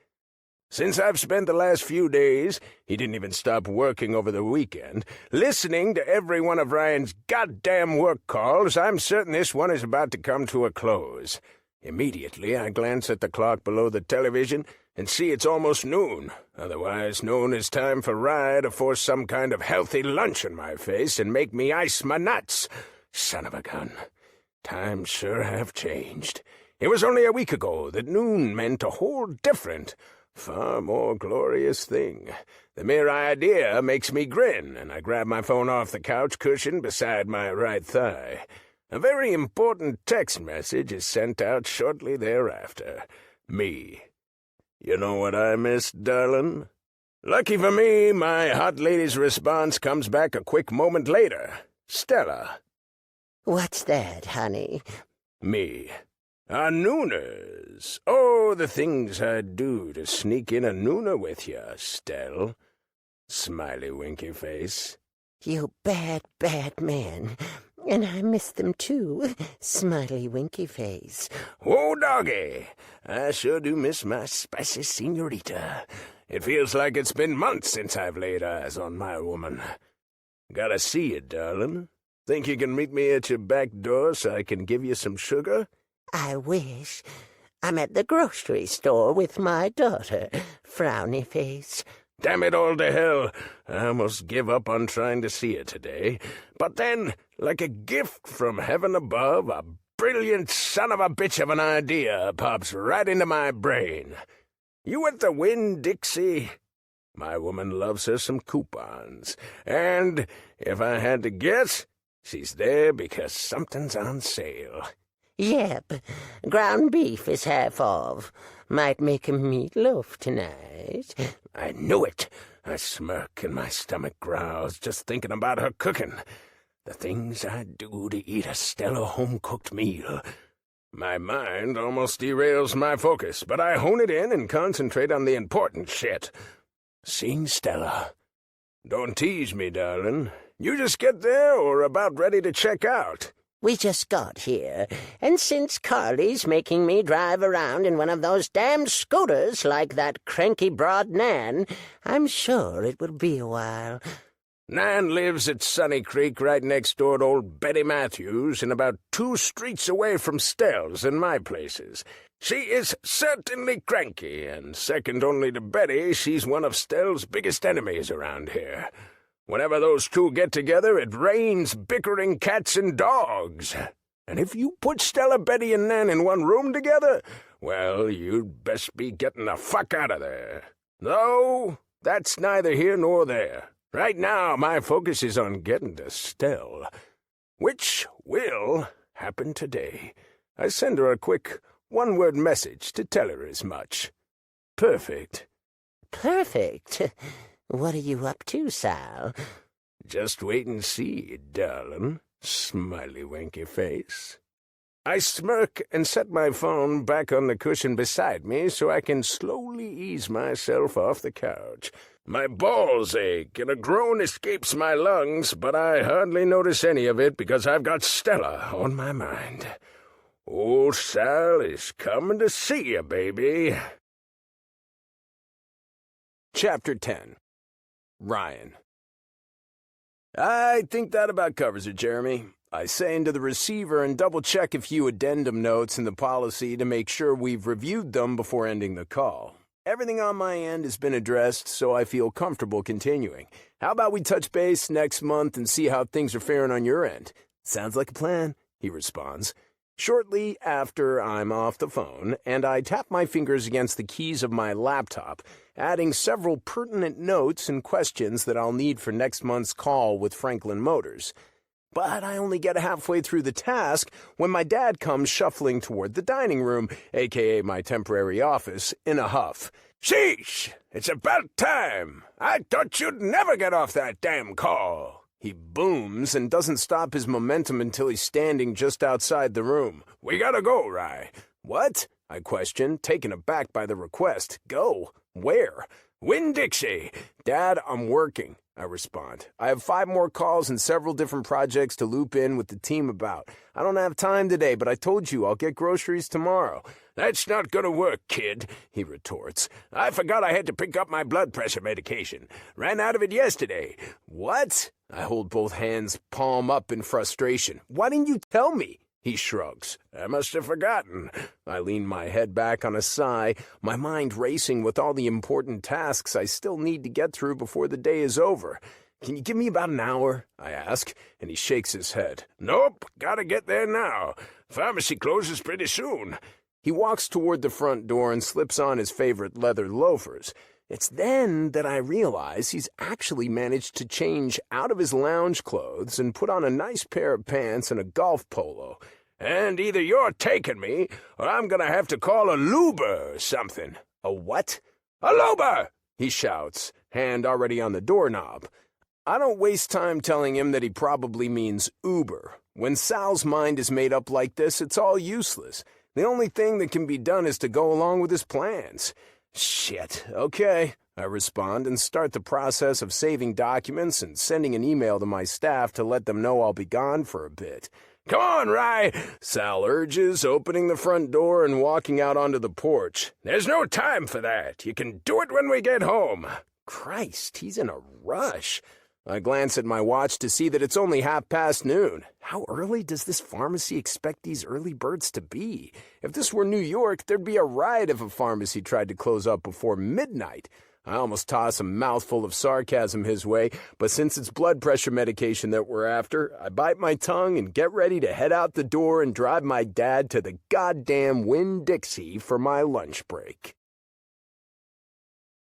Since I've spent the last few days, he didn't even stop working over the weekend, listening to every one of Ryan's goddamn work calls, I'm certain this one is about to come to a close. Immediately, I glance at the clock below the television and see it's almost noon, otherwise known as time for Rye to force some kind of healthy lunch in my face and make me ice my nuts. Son of a gun. Times sure have changed. It was only a week ago that noon meant a whole different, far more glorious thing. The mere idea makes me grin, and I grab my phone off the couch cushion beside my right thigh. A very important text message is sent out shortly thereafter. Me. You know what I missed, darling? Lucky for me, my hot lady's response comes back a quick moment later. Stella. What's that, honey? Me. A nooners. Oh, the things I'd do to sneak in a nooner with you, Stell. Smiley winky face. You bad, bad man. And I miss them too. Smiley winky face. Whoa, doggy. I sure do miss my spicy senorita. It feels like it's been months since I've laid eyes on my woman. Gotta see you, darling. Think you can meet me at your back door so I can give you some sugar? I wish. I'm at the grocery store with my daughter. Frowny face. Damn it all to hell. I almost give up on trying to see you today. But then, like a gift from heaven above, a brilliant son of a bitch of an idea pops right into my brain. You at the Winn-Dixie? My woman loves her some coupons. And, if I had to guess, she's there because something's on sale. Yep, ground beef is half off. Might make a meatloaf tonight. I knew it. I smirk and my stomach growls just thinking about her cooking. The things I'd do to eat a stellar home-cooked meal. My mind almost derails my focus, but I hone it in and concentrate on the important shit. Seeing Stella. Don't tease me, darling. You just get there or about ready to check out. We just got here, and since Carly's making me drive around in one of those damn scooters like that cranky broad Nan, I'm sure it will be a while. Nan lives at Sunny Creek right next door to old Betty Matthews and about 2 streets away from Stell's and my places. She is certainly cranky, and second only to Betty, she's one of Stell's biggest enemies around here. Whenever those two get together, it rains bickering cats and dogs. And if you put Stella, Betty, and Nan in one room together, well, you'd best be getting the fuck out of there. Though, that's neither here nor there. Right now, my focus is on getting to Stell, which will happen today. I send her a quick one-word message to tell her as much. Perfect. Perfect? What are you up to, Sal? Just wait and see, darling. Smiley winky face. I smirk and set my phone back on the cushion beside me so I can slowly ease myself off the couch. My balls ache and a groan escapes my lungs, but I hardly notice any of it because I've got Stella on my mind. Old Sal is coming to see you, baby. Chapter 10. Ryan. I think that about covers it, Jeremy. I say into the receiver and double-check a few addendum notes in the policy to make sure we've reviewed them before ending the call. Everything on my end has been addressed, so I feel comfortable continuing. How about we touch base next month and see how things are faring on your end? Sounds like a plan, he responds. Shortly after I'm off the phone, and I tap my fingers against the keys of my laptop, adding several pertinent notes and questions that I'll need for next month's call with Franklin Motors. But I only get halfway through the task when my dad comes shuffling toward the dining room, a.k.a. my temporary office, in a huff. Sheesh! It's about time! I thought you'd never get off that damn call! He booms and doesn't stop his momentum until he's standing just outside the room. We gotta go, Rye. What? I question, taken aback by the request. Go? Where? Winn-Dixie. Dad, I'm working, I respond. I have 5 more calls and several different projects to loop in with the team about. I don't have time today, but I told you I'll get groceries tomorrow. That's not gonna work, kid, he retorts. I forgot I had to pick up my blood pressure medication. Ran out of it yesterday. What? I hold both hands palm up in frustration. Why didn't you tell me? He shrugs. I must have forgotten. I lean my head back on a sigh, my mind racing with all the important tasks I still need to get through before the day is over. Can you give me about an hour? I ask, and he shakes his head. Nope, gotta get there now. Pharmacy closes pretty soon. He walks toward the front door and slips on his favorite leather loafers. It's then that I realize he's actually managed to change out of his lounge clothes and put on a nice pair of pants and a golf polo. And either you're taking me, or I'm gonna have to call a Luber or something. A what? A Luber! He shouts, hand already on the doorknob. I don't waste time telling him that he probably means Uber. When Sal's mind is made up like this, it's all useless. The only thing that can be done is to go along with his plans. Shit, okay, I respond and start the process of saving documents and sending an email to my staff to let them know I'll be gone for a bit. Come on, Rye, Sal urges, opening the front door and walking out onto the porch. There's no time for that. You can do it when we get home. Christ, he's in a rush. I glance at my watch to see that it's only noon. How early does this pharmacy expect these early birds to be? If this were New York, there'd be a riot if a pharmacy tried to close up before midnight. I almost toss a mouthful of sarcasm his way, but since it's blood pressure medication that we're after, I bite my tongue and get ready to head out the door and drive my dad to the goddamn Winn-Dixie for my lunch break.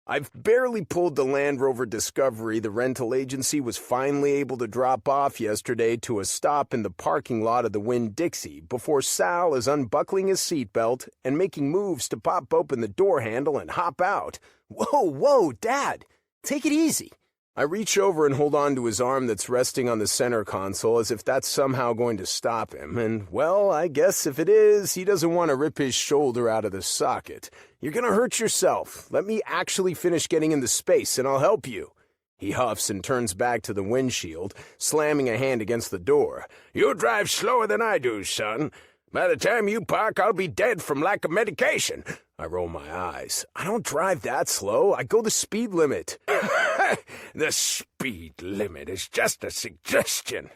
I've barely pulled the Land Rover Discovery the rental agency was finally able to drop off yesterday to a stop in the parking lot of the Winn-Dixie before Sal is unbuckling his seatbelt and making moves to pop open the door handle and hop out. Whoa, Dad! Take it easy! I reach over and hold on to his arm that's resting on the center console as if that's somehow going to stop him, and, well, I guess if it is, he doesn't want to rip his shoulder out of the socket. You're gonna hurt yourself. Let me actually finish getting into space, and I'll help you. He huffs and turns back to the windshield, slamming a hand against the door. You drive slower than I do, son. By the time you park, I'll be dead from lack of medication. I roll my eyes. I don't drive that slow. I go the speed limit. The speed limit is just a suggestion,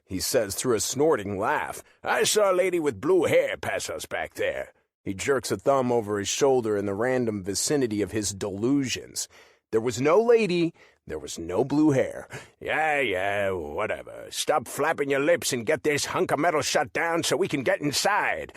he says through a snorting laugh. I saw a lady with blue hair pass us back there. He jerks a thumb over his shoulder in the random vicinity of his delusions. There was no lady. There was no blue hair. Yeah, whatever. Stop flapping your lips and get this hunk of metal shut down so we can get inside.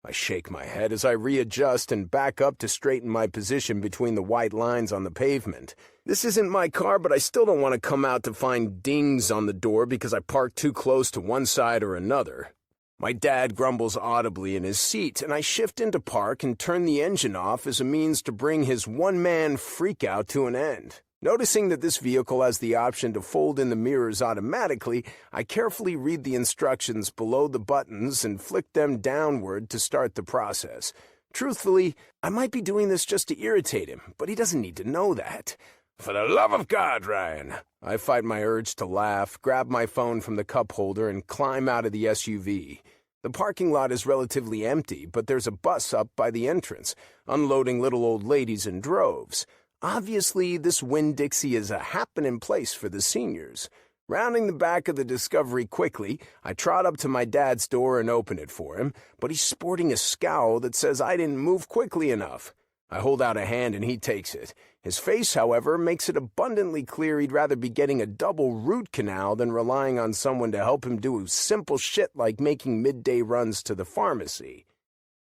I shake my head as I readjust and back up to straighten my position between the white lines on the pavement. This isn't my car, but I still don't want to come out to find dings on the door because I parked too close to one side or another. My dad grumbles audibly in his seat, and I shift into park and turn the engine off as a means to bring his one-man freakout to an end. Noticing that this vehicle has the option to fold in the mirrors automatically, I carefully read the instructions below the buttons and flick them downward to start the process. Truthfully, I might be doing this just to irritate him, but he doesn't need to know that. For the love of God, Ryan! I fight my urge to laugh, grab my phone from the cup holder, and climb out of the SUV. The parking lot is relatively empty, but there's a bus up by the entrance, unloading little old ladies in droves. Obviously, this Winn-Dixie is a happening place for the seniors. Rounding the back of the Discovery quickly, I trot up to my dad's door and open it for him, but he's sporting a scowl that says I didn't move quickly enough. I hold out a hand and he takes it. His face, however, makes it abundantly clear he'd rather be getting a double root canal than relying on someone to help him do simple shit like making midday runs to the pharmacy.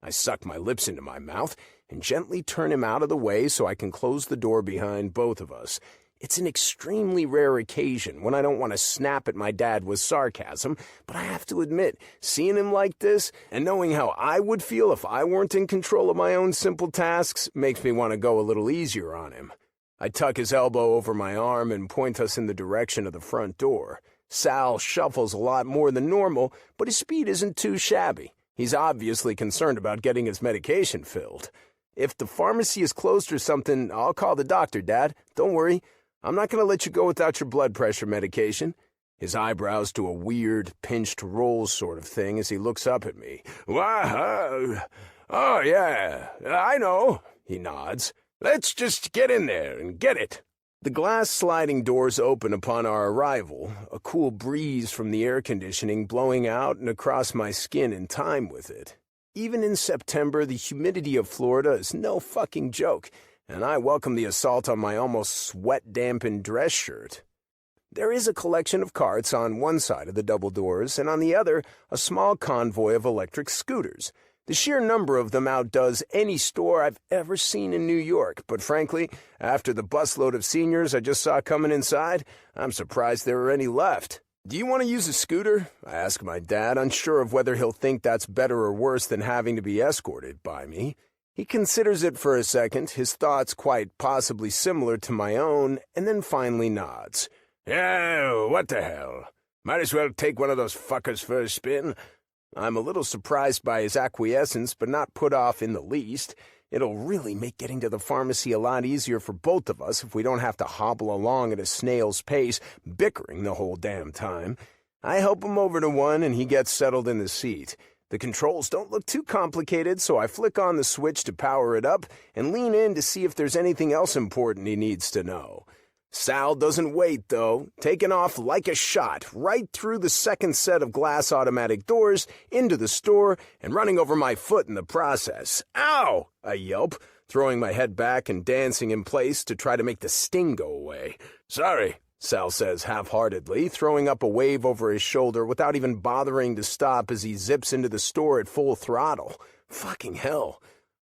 I suck my lips into my mouth and gently turn him out of the way so I can close the door behind both of us. It's an extremely rare occasion when I don't want to snap at my dad with sarcasm, but I have to admit, seeing him like this and knowing how I would feel if I weren't in control of my own simple tasks makes me want to go a little easier on him. I tuck his elbow over my arm and point us in the direction of the front door. Sal shuffles a lot more than normal, but his speed isn't too shabby. He's obviously concerned about getting his medication filled. If the pharmacy is closed or something, I'll call the doctor, Dad. Don't worry. I'm not going to let you go without your blood pressure medication. His eyebrows do a weird, pinched roll sort of thing as he looks up at me. Oh, yeah, I know, he nods. Let's just get in there and get it. The glass sliding doors open upon our arrival, a cool breeze from the air conditioning blowing out and across my skin in time with it. Even in September, the humidity of Florida is no fucking joke, and I welcome the assault on my almost sweat-dampened dress shirt. There is a collection of carts on one side of the double doors, and on the other, a small convoy of electric scooters. The sheer number of them outdoes any store I've ever seen in New York, but frankly, after the busload of seniors I just saw coming inside, I'm surprised there are any left. Do you want to use a scooter? I ask my dad, unsure of whether he'll think that's better or worse than having to be escorted by me. He considers it for a second, his thoughts quite possibly similar to my own, and then finally nods. Yeah, what the hell? Might as well take one of those fuckers for a spin. I'm a little surprised by his acquiescence, but not put off in the least. It'll really make getting to the pharmacy a lot easier for both of us if we don't have to hobble along at a snail's pace, bickering the whole damn time. I help him over to one, and he gets settled in the seat. The controls don't look too complicated, so I flick on the switch to power it up and lean in to see if there's anything else important he needs to know. Sal doesn't wait, though, taking off like a shot right through the second set of glass automatic doors into the store and running over my foot in the process. Ow! I yelp, throwing my head back and dancing in place to try to make the sting go away. Sorry, Sal says half-heartedly, throwing up a wave over his shoulder without even bothering to stop as he zips into the store at full throttle. Fucking hell.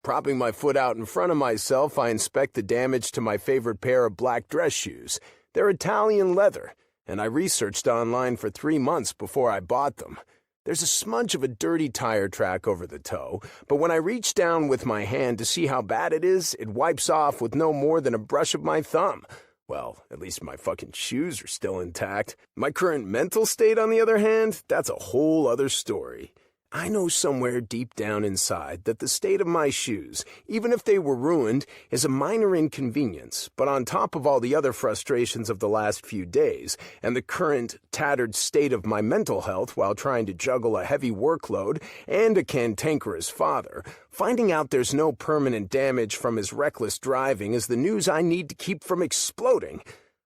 Propping my foot out in front of myself, I inspect the damage to my favorite pair of black dress shoes. They're Italian leather, and I researched online for 3 months before I bought them. There's a smudge of a dirty tire track over the toe, but when I reach down with my hand to see how bad it is, it wipes off with no more than a brush of my thumb. Well, at least my fucking shoes are still intact. My current mental state, on the other hand, that's a whole other story. I know somewhere deep down inside that the state of my shoes, even if they were ruined, is a minor inconvenience, but on top of all the other frustrations of the last few days, and the current tattered state of my mental health while trying to juggle a heavy workload and a cantankerous father, finding out there's no permanent damage from his reckless driving is the news I need to keep from exploding.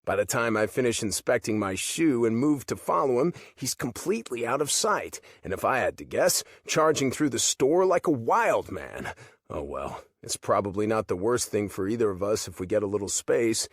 By the time I finish inspecting my shoe and move to follow him, he's completely out of sight, and if I had to guess, charging through the store like a wild man. Oh well, it's probably not the worst thing for either of us if we get a little space.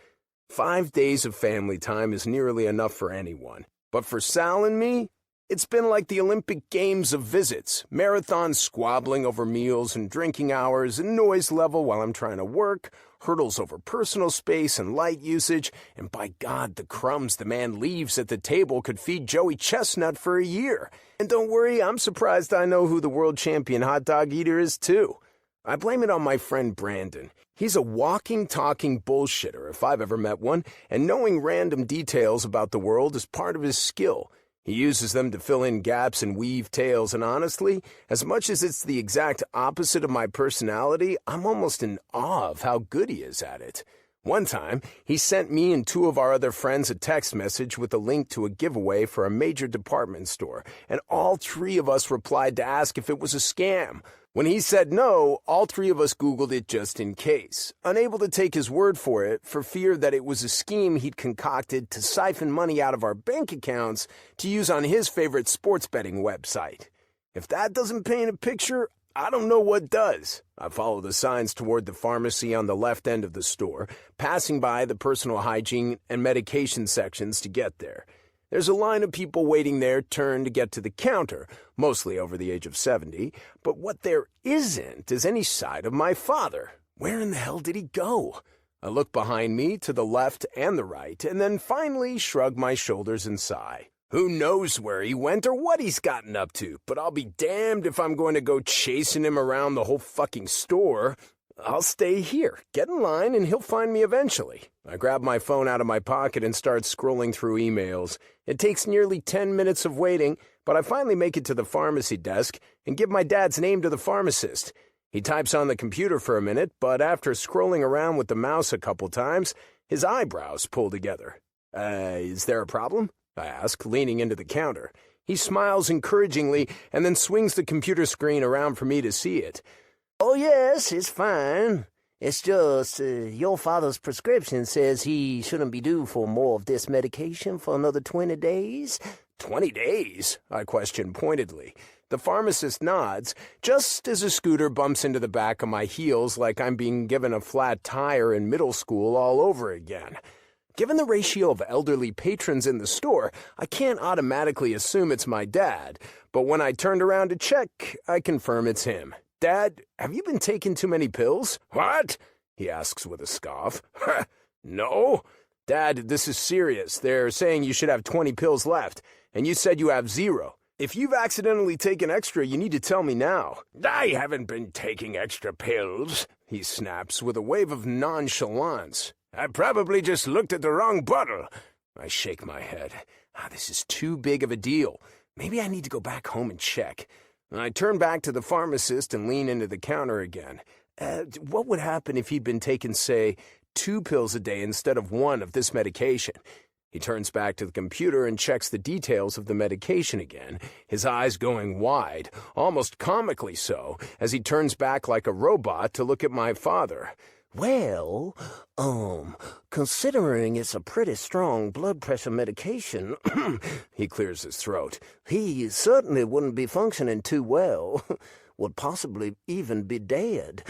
5 days of family time is nearly enough for anyone. But for Sal and me, it's been like the Olympic Games of visits, marathon squabbling over meals and drinking hours and noise level while I'm trying to work, hurdles over personal space and light usage, and by God, the crumbs the man leaves at the table could feed Joey Chestnut for a year. And don't worry, I'm surprised I know who the world champion hot dog eater is, too. I blame it on my friend Brandon. He's a walking, talking bullshitter if I've ever met one, and knowing random details about the world is part of his skill. He uses them to fill in gaps and weave tales, and honestly, as much as it's the exact opposite of my personality, I'm almost in awe of how good he is at it. One time, he sent me and 2 of our other friends a text message with a link to a giveaway for a major department store, and all 3 of us replied to ask if it was a scam. When he said no, all 3 of us Googled it just in case, unable to take his word for it for fear that it was a scheme he'd concocted to siphon money out of our bank accounts to use on his favorite sports betting website. If that doesn't paint a picture, I don't know what does. I follow the signs toward the pharmacy on the left end of the store, passing by the personal hygiene and medication sections to get there. There's a line of people waiting their turn to get to the counter, mostly over the age of 70, but what there isn't is any sign of my father. Where in the hell did he go? I look behind me, to the left and the right, and then finally shrug my shoulders and sigh. Who knows where he went or what he's gotten up to, but I'll be damned if I'm going to go chasing him around the whole fucking store. I'll stay here, get in line, and he'll find me eventually. I grab my phone out of my pocket and start scrolling through emails. It takes nearly 10 minutes of waiting, but I finally make it to the pharmacy desk and give my dad's name to the pharmacist. He types on the computer for a minute, but after scrolling around with the mouse a couple times, his eyebrows pull together. Is there a problem?" I ask, leaning into the counter. He smiles encouragingly and then swings the computer screen around for me to see it. "Oh, yes, it's fine. It's just your father's prescription says he shouldn't be due for more of this medication for another 20 days. 20 days? I question pointedly. The pharmacist nods, just as a scooter bumps into the back of my heels like I'm being given a flat tire in middle school all over again. Given the ratio of elderly patrons in the store, I can't automatically assume it's my dad, but when I turned around to check, I confirm it's him. "Dad, have you been taking too many pills?" "What?" he asks with a scoff. "No." "Dad, this is serious. They're saying you should have 20 pills left, and you said you have 0. If you've accidentally taken extra, you need to tell me now." "I haven't been taking extra pills," he snaps with a wave of nonchalance. "I probably just looked at the wrong bottle." I shake my head. This is too big of a deal. Maybe I need to go back home and check. I turn back to the pharmacist and lean into the counter again. What would happen if he'd been taking, say, 2 pills a day instead of 1 of this medication? He turns back to the computer and checks the details of the medication again, his eyes going wide, almost comically so, as he turns back like a robot to look at my father. "Well, considering it's a pretty strong blood pressure medication," he clears his throat, "he certainly wouldn't be functioning too well. Would possibly even be dead."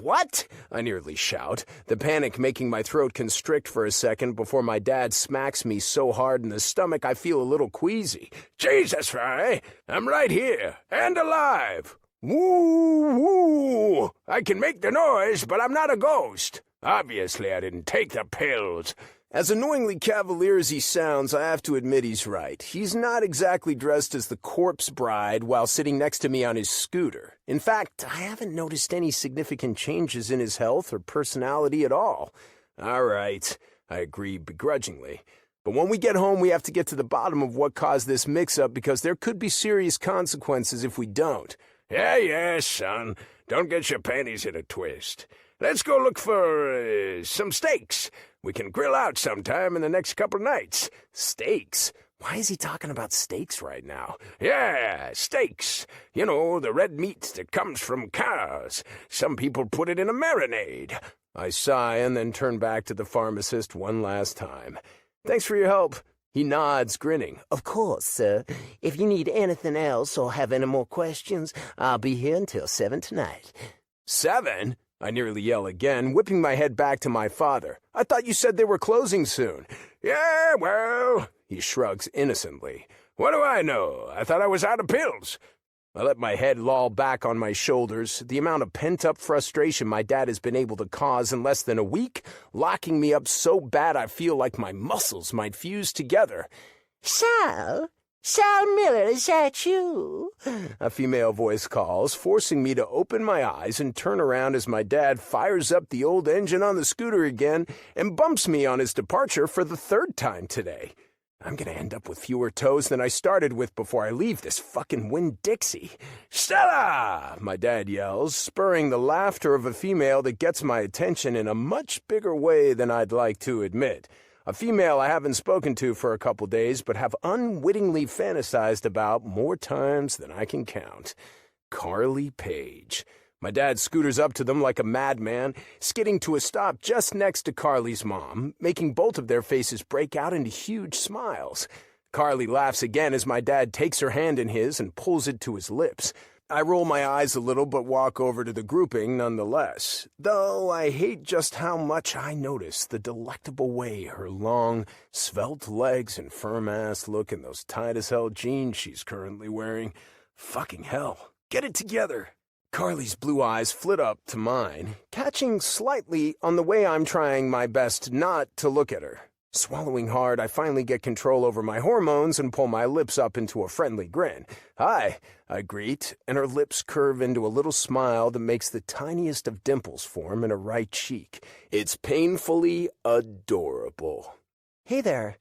"What?" I nearly shout, the panic making my throat constrict for a second before my dad smacks me so hard in the stomach I feel a little queasy. "Jesus, Fry, I'm right here, and alive. Woo, woo. I can make the noise, but I'm not a ghost. Obviously, I didn't take the pills." As annoyingly cavalier as he sounds, I have to admit he's right. He's not exactly dressed as the corpse bride while sitting next to me on his scooter. In fact, I haven't noticed any significant changes in his health or personality at all. "All right," I agree begrudgingly. "But when we get home, we have to get to the bottom of what caused this mix-up because there could be serious consequences if we don't." Yeah, son. Don't get your panties in a twist. Let's go look for some steaks. We can grill out sometime in the next couple nights." Steaks? Why is he talking about steaks right now? "Yeah, steaks. You know, the red meat that comes from cows. Some people put it in a marinade." I sigh and then turn back to the pharmacist one last time. "Thanks for your help." He nods, grinning. "Of course, sir. If you need anything else or have any more questions, I'll be here until 7 tonight. 7? I nearly yell again, whipping my head back to my father. "I thought you said they were closing soon." "Yeah, well," he shrugs innocently. "What do I know? I thought I was out of pills." I let my head loll back on my shoulders, the amount of pent-up frustration my dad has been able to cause in less than a week, locking me up so bad I feel like my muscles might fuse together. Sal Miller, is that you?" a female voice calls, forcing me to open my eyes and turn around as my dad fires up the old engine on the scooter again and bumps me on his departure for the 3rd time today. I'm gonna end up with fewer toes than I started with before I leave this fucking Winn-Dixie. "Stella!" my dad yells, spurring the laughter of a female that gets my attention in a much bigger way than I'd like to admit. A female I haven't spoken to for a couple days but have unwittingly fantasized about more times than I can count. Carly Page. My dad scooters up to them like a madman, skidding to a stop just next to Carly's mom, making both of their faces break out into huge smiles. Carly laughs again as my dad takes her hand in his and pulls it to his lips. I roll my eyes a little but walk over to the grouping nonetheless, though I hate just how much I notice the delectable way her long, svelte legs and firm-ass look in those tight-as-hell jeans she's currently wearing. Fucking hell. Get it together. Carly's blue eyes flit up to mine, catching slightly on the way I'm trying my best not to look at her. Swallowing hard, I finally get control over my hormones and pull my lips up into a friendly grin. "Hi," I greet, and her lips curve into a little smile that makes the tiniest of dimples form in her right cheek. It's painfully adorable. "Hey there.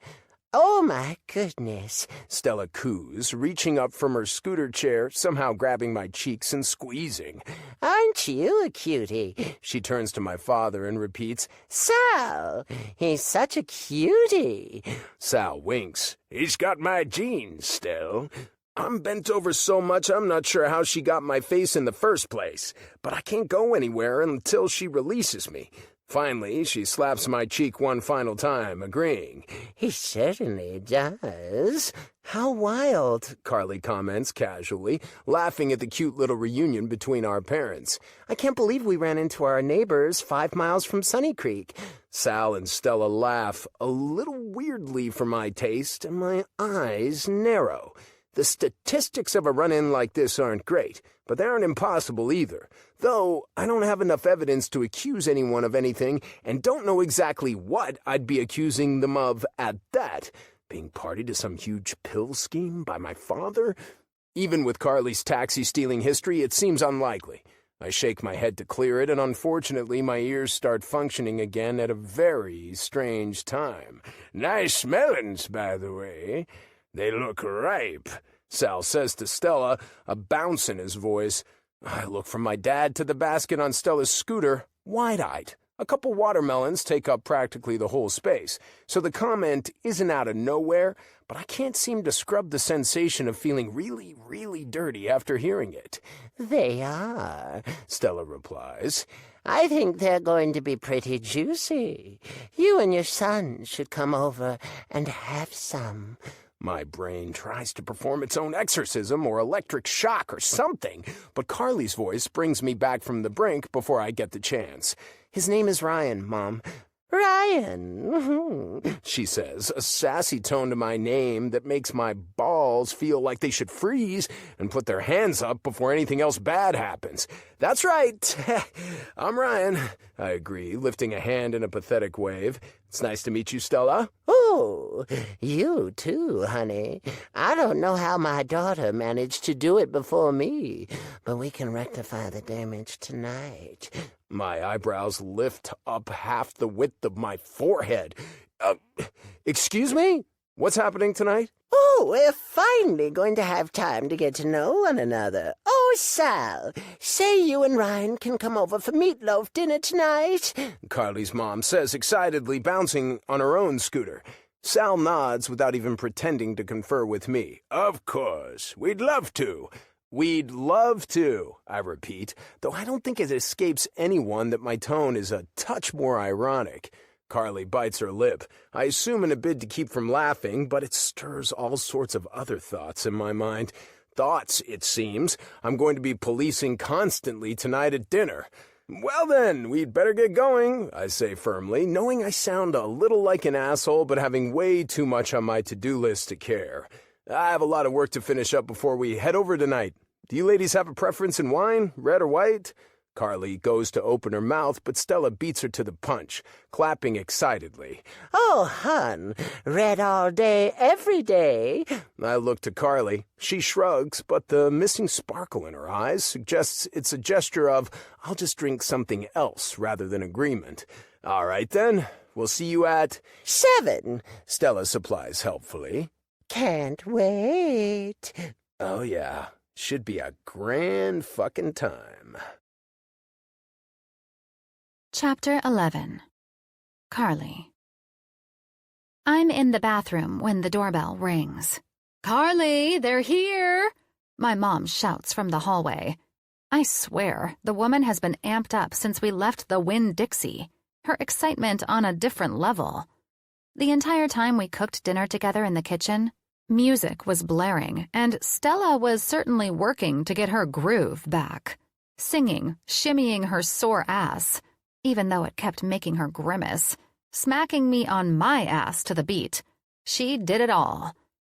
Oh, my goodness. Stella coos, reaching up from her scooter chair, somehow grabbing my cheeks and squeezing. Aren't you a cutie? She turns to my father and repeats, Sal, he's such a cutie. Sal winks. He's got my genes, Stell. I'm bent over so much I'm not sure how she got my face in the first place, but I can't go anywhere until she releases me. Finally, she slaps my cheek one final time, agreeing. He certainly does. How wild, Carly comments casually, laughing at the cute little reunion between our parents. I can't believe we ran into our neighbors 5 miles from Sunny Creek. Sal and Stella laugh, a little weirdly for my taste, and my eyes narrow. The statistics of a run-in like this aren't great, but they aren't impossible either. Though I don't have enough evidence to accuse anyone of anything and don't know exactly what I'd be accusing them of at that. Being party to some huge pill scheme by my father? Even with Carly's taxi-stealing history, it seems unlikely. I shake my head to clear it, and unfortunately my ears start functioning again at a very strange time. Nice melons, by the way. They look ripe, Sal says to Stella, a bounce in his voice. I look from my dad to the basket on Stella's scooter, wide-eyed. A couple watermelons take up practically the whole space, so the comment isn't out of nowhere, but I can't seem to scrub the sensation of feeling really, really dirty after hearing it. They are, Stella replies. I think they're going to be pretty juicy. You and your son should come over and have some. My brain tries to perform its own exorcism or electric shock or something, but Carly's voice brings me back from the brink before I get the chance. His name is Ryan, Mom. Ryan, she says, a sassy tone to my name that makes my balls feel like they should freeze and put their hands up before anything else bad happens. That's right. I'm Ryan, I agree, lifting a hand in a pathetic wave. It's nice to meet you, Stella. Oh, you too, honey. I don't know how my daughter managed to do it before me, but we can rectify the damage tonight. My eyebrows lift up half the width of my forehead. Excuse me? What's happening tonight? Oh, we're finally going to have time to get to know one another. Oh, Sal, say you and Ryan can come over for meatloaf dinner tonight. Carly's mom says excitedly, bouncing on her own scooter. Sal nods without even pretending to confer with me. Of course, we'd love to. We'd love to, I repeat, though I don't think it escapes anyone that my tone is a touch more ironic. Carly bites her lip, I assume in a bid to keep from laughing, but it stirs all sorts of other thoughts in my mind. Thoughts, it seems, I'm going to be policing constantly tonight at dinner. Well then, we'd better get going, I say firmly, knowing I sound a little like an asshole, but having way too much on my to-do list to care. I have a lot of work to finish up before we head over tonight. Do you ladies have a preference in wine, red or white? Carly goes to open her mouth, but Stella beats her to the punch, clapping excitedly. Oh, hon, red all day, every day. I look to Carly. She shrugs, but the missing sparkle in her eyes suggests it's a gesture of, I'll just drink something else rather than agreement. All right, then. We'll see you at 7, Stella supplies helpfully. Can't wait. Oh, yeah. Should be a grand fucking time. Chapter 11. Carly. I'm in the bathroom when the doorbell rings. "Carly, they're here!" my mom shouts from the hallway. I swear, the woman has been amped up since we left the Winn-Dixie, her excitement on a different level. The entire time we cooked dinner together in the kitchen, music was blaring, and Stella was certainly working to get her groove back, singing, shimmying her sore ass, even though it kept making her grimace, smacking me on my ass to the beat. She did it all.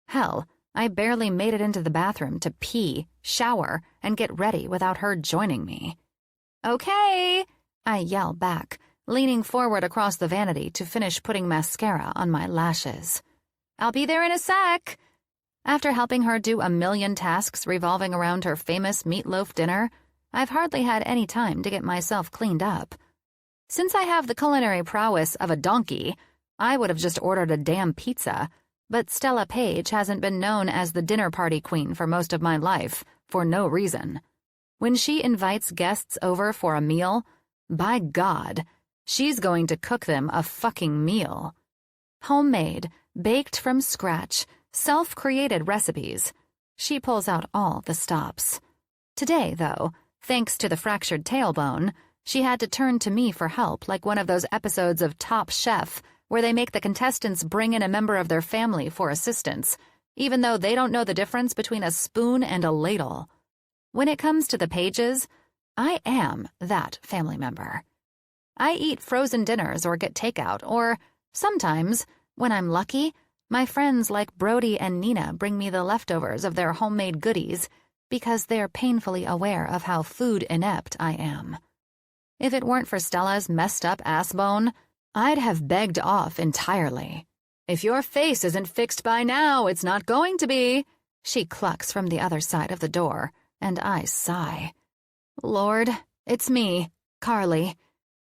Hell, I barely made it into the bathroom to pee, shower, and get ready without her joining me. "Okay," I yell back, leaning forward across the vanity to finish putting mascara on my lashes. "I'll be there in a sec." After helping her do a million tasks revolving around her famous meatloaf dinner, I've hardly had any time to get myself cleaned up. Since I have the culinary prowess of a donkey, I would have just ordered a damn pizza, but Stella Page hasn't been known as the dinner party queen for most of my life, for no reason. When she invites guests over for a meal, by God, she's going to cook them a fucking meal. Homemade, baked from scratch, self-created recipes. She pulls out all the stops. Today, though, thanks to the fractured tailbone, she had to turn to me for help like one of those episodes of Top Chef where they make the contestants bring in a member of their family for assistance, even though they don't know the difference between a spoon and a ladle. When it comes to the Pages, I am that family member. I eat frozen dinners or get takeout, or sometimes, when I'm lucky, my friends like Brody and Nina bring me the leftovers of their homemade goodies because they're painfully aware of how food inept I am. If it weren't for Stella's messed up ass bone, I'd have begged off entirely. If your face isn't fixed by now, it's not going to be, she clucks from the other side of the door, and I sigh. Lord, it's me, Carly.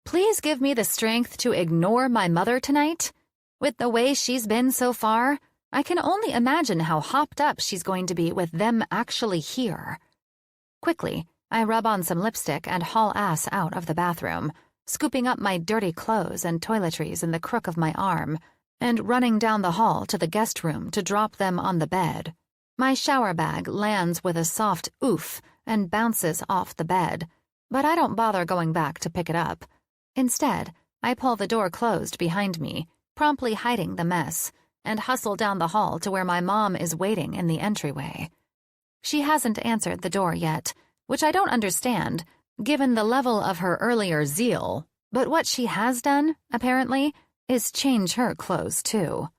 Please give me the strength to ignore my mother tonight. With the way she's been so far, I can only imagine how hopped up she's going to be with them actually here. Quickly, I rub on some lipstick and haul ass out of the bathroom, scooping up my dirty clothes and toiletries in the crook of my arm, and running down the hall to the guest room to drop them on the bed. My shower bag lands with a soft oof and bounces off the bed, but I don't bother going back to pick it up. Instead, I pull the door closed behind me, promptly hiding the mess, and hustle down the hall to where my mom is waiting in the entryway. She hasn't answered the door yet, which I don't understand, given the level of her earlier zeal, but what she has done, apparently, is change her clothes, too.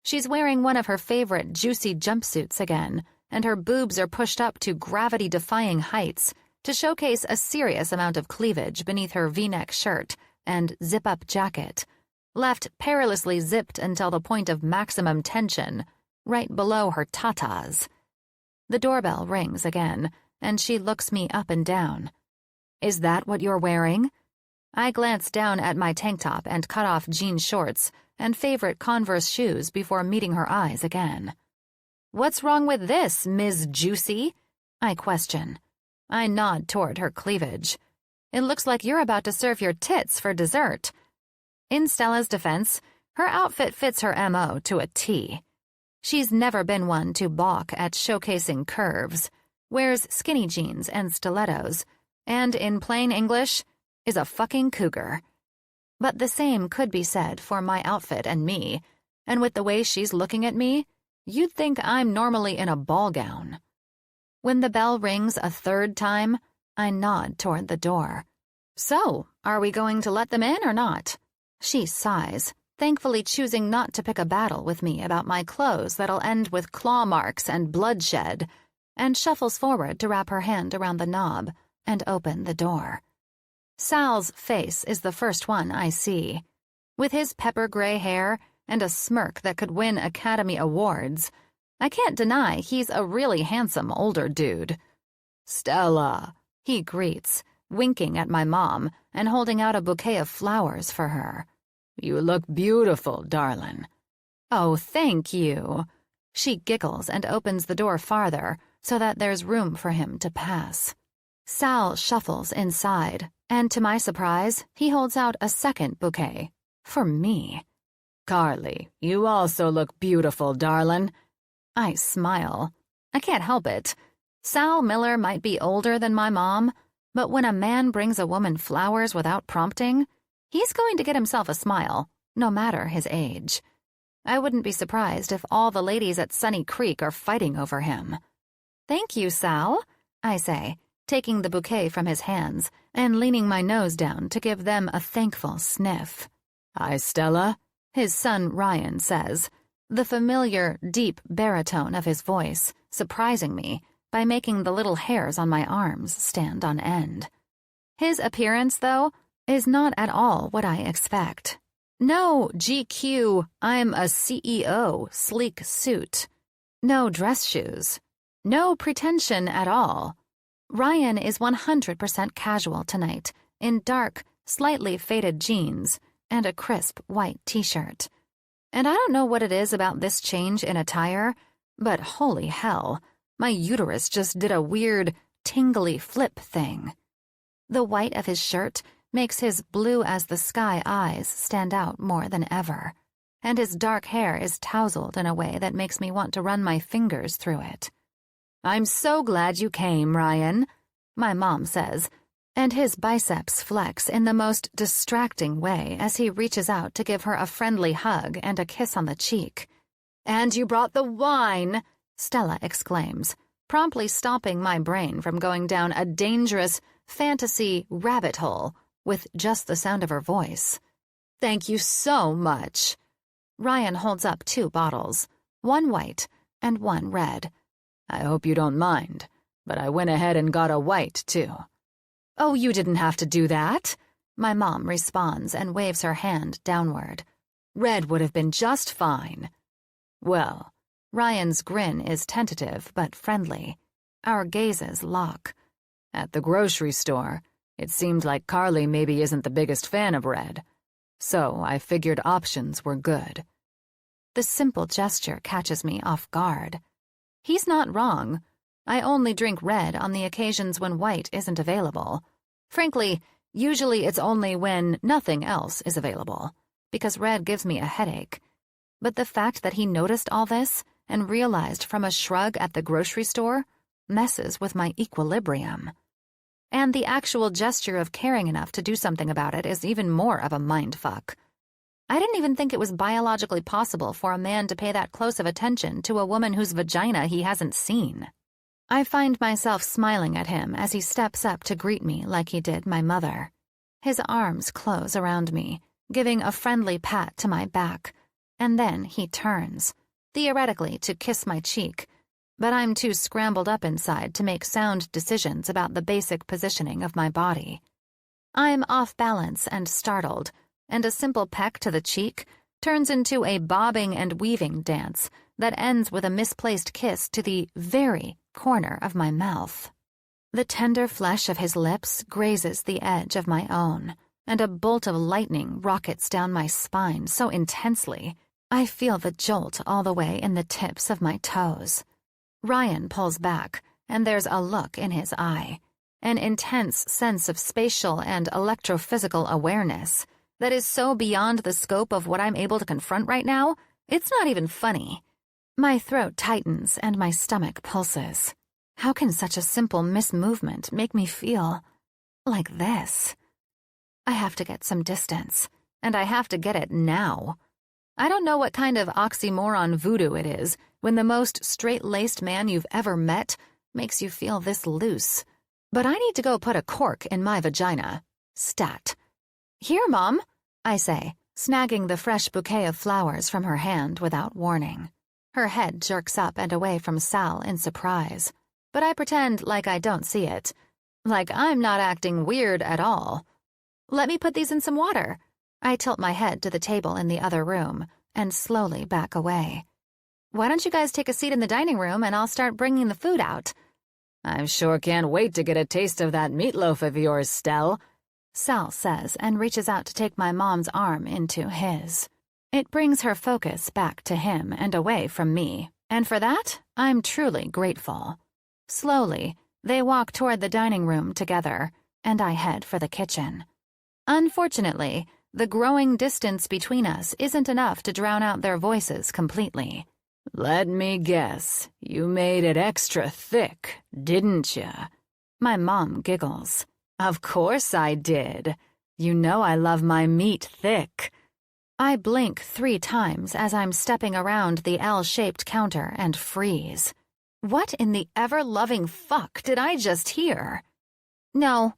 She's wearing one of her favorite juicy jumpsuits again, and her boobs are pushed up to gravity-defying heights to showcase a serious amount of cleavage beneath her V-neck shirt and zip-up jacket, left perilously zipped until the point of maximum tension, right below her tatas. The doorbell rings again, and she looks me up and down. Is that what you're wearing? I glance down at my tank top and cut-off jean shorts and favorite Converse shoes before meeting her eyes again. What's wrong with this, Ms. Juicy? I question. I nod toward her cleavage. It looks like you're about to serve your tits for dessert. In Stella's defense, her outfit fits her MO to a T. She's never been one to balk at showcasing curves, wears skinny jeans and stilettos, and in plain English, is a fucking cougar. But the same could be said for my outfit and me, and with the way she's looking at me, you'd think I'm normally in a ball gown. When the bell rings a third time, I nod toward the door. So, are we going to let them in or not? She sighs, thankfully choosing not to pick a battle with me about my clothes that'll end with claw marks and bloodshed, and shuffles forward to wrap her hand around the knob and open the door. Sal's face is the first one I see. With his pepper gray hair and a smirk that could win Academy Awards, I can't deny he's a really handsome older dude. Stella, he greets, winking at my mom and holding out a bouquet of flowers for her. You look beautiful, darling. Oh, thank you. She giggles and opens the door farther so that there's room for him to pass. Sal shuffles inside, and to my surprise, he holds out a second bouquet. For me. Carly, you also look beautiful, darling. I smile. I can't help it. Sal Miller might be older than my mom, but when a man brings a woman flowers without prompting, he's going to get himself a smile, no matter his age. I wouldn't be surprised if all the ladies at Sunny Creek are fighting over him. Thank you, Sal, I say, taking the bouquet from his hands and leaning my nose down to give them a thankful sniff. Hi, Stella, his son Ryan says, the familiar, deep baritone of his voice surprising me by making the little hairs on my arms stand on end. His appearance, though, is not at all what I expect. No GQ, I'm a CEO, sleek suit. No dress shoes. No pretension at all. Ryan is 100% casual tonight, in dark, slightly faded jeans and a crisp white t-shirt. And I don't know what it is about this change in attire, but holy hell, my uterus just did a weird, tingly flip thing. The white of his shirt makes his blue-as-the-sky eyes stand out more than ever, and his dark hair is tousled in a way that makes me want to run my fingers through it. "I'm so glad you came, Ryan," my mom says, and his biceps flex in the most distracting way as he reaches out to give her a friendly hug and a kiss on the cheek. "And you brought the wine," Stella exclaims, promptly stopping my brain from going down a dangerous fantasy rabbit hole with just the sound of her voice. "Thank you so much." Ryan holds up 2 bottles, one white and one red. "I hope you don't mind, but I went ahead and got a white, too." "Oh, you didn't have to do that," my mom responds and waves her hand downward. "Red would have been just fine." "Well," Ryan's grin is tentative but friendly. Our gazes lock. "At the grocery store, it seemed like Carly maybe isn't the biggest fan of red, so I figured options were good." The simple gesture catches me off guard. He's not wrong. I only drink red on the occasions when white isn't available. Frankly, usually it's only when nothing else is available, because red gives me a headache. But the fact that he noticed all this and realized from a shrug at the grocery store messes with my equilibrium. And the actual gesture of caring enough to do something about it is even more of a mindfuck. I didn't even think it was biologically possible for a man to pay that close of attention to a woman whose vagina he hasn't seen. I find myself smiling at him as he steps up to greet me like he did my mother. His arms close around me, giving a friendly pat to my back, and then he turns, theoretically to kiss my cheek, but I'm too scrambled up inside to make sound decisions about the basic positioning of my body. I'm off balance and startled, and a simple peck to the cheek turns into a bobbing and weaving dance that ends with a misplaced kiss to the very corner of my mouth. The tender flesh of his lips grazes the edge of my own, and a bolt of lightning rockets down my spine so intensely I feel the jolt all the way in the tips of my toes. Ryan pulls back, and there's a look in his eye, an intense sense of spatial and electrophysical awareness that is so beyond the scope of what I'm able to confront right now, it's not even funny. My throat tightens and my stomach pulses. How can such a simple mismovement make me feel like this? I have to get some distance, and I have to get it now. I don't know what kind of oxymoron voodoo it is when the most straight-laced man you've ever met makes you feel this loose. But I need to go put a cork in my vagina. Stat. "Here, Mom," I say, snagging the fresh bouquet of flowers from her hand without warning. Her head jerks up and away from Sal in surprise, but I pretend like I don't see it, like I'm not acting weird at all. "Let me put these in some water." I tilt my head to the table in the other room and slowly back away. "Why don't you guys take a seat in the dining room and I'll start bringing the food out?" "I sure can't wait to get a taste of that meatloaf of yours, Stell," Sal says and reaches out to take my mom's arm into his. It brings her focus back to him and away from me, and for that, I'm truly grateful. Slowly, they walk toward the dining room together, and I head for the kitchen. Unfortunately, the growing distance between us isn't enough to drown out their voices completely. "Let me guess, you made it extra thick, didn't ya?" My mom giggles. "Of course I did. You know I love my meat thick." I blink 3 times as I'm stepping around the L-shaped counter and freeze. What in the ever-loving fuck did I just hear? No,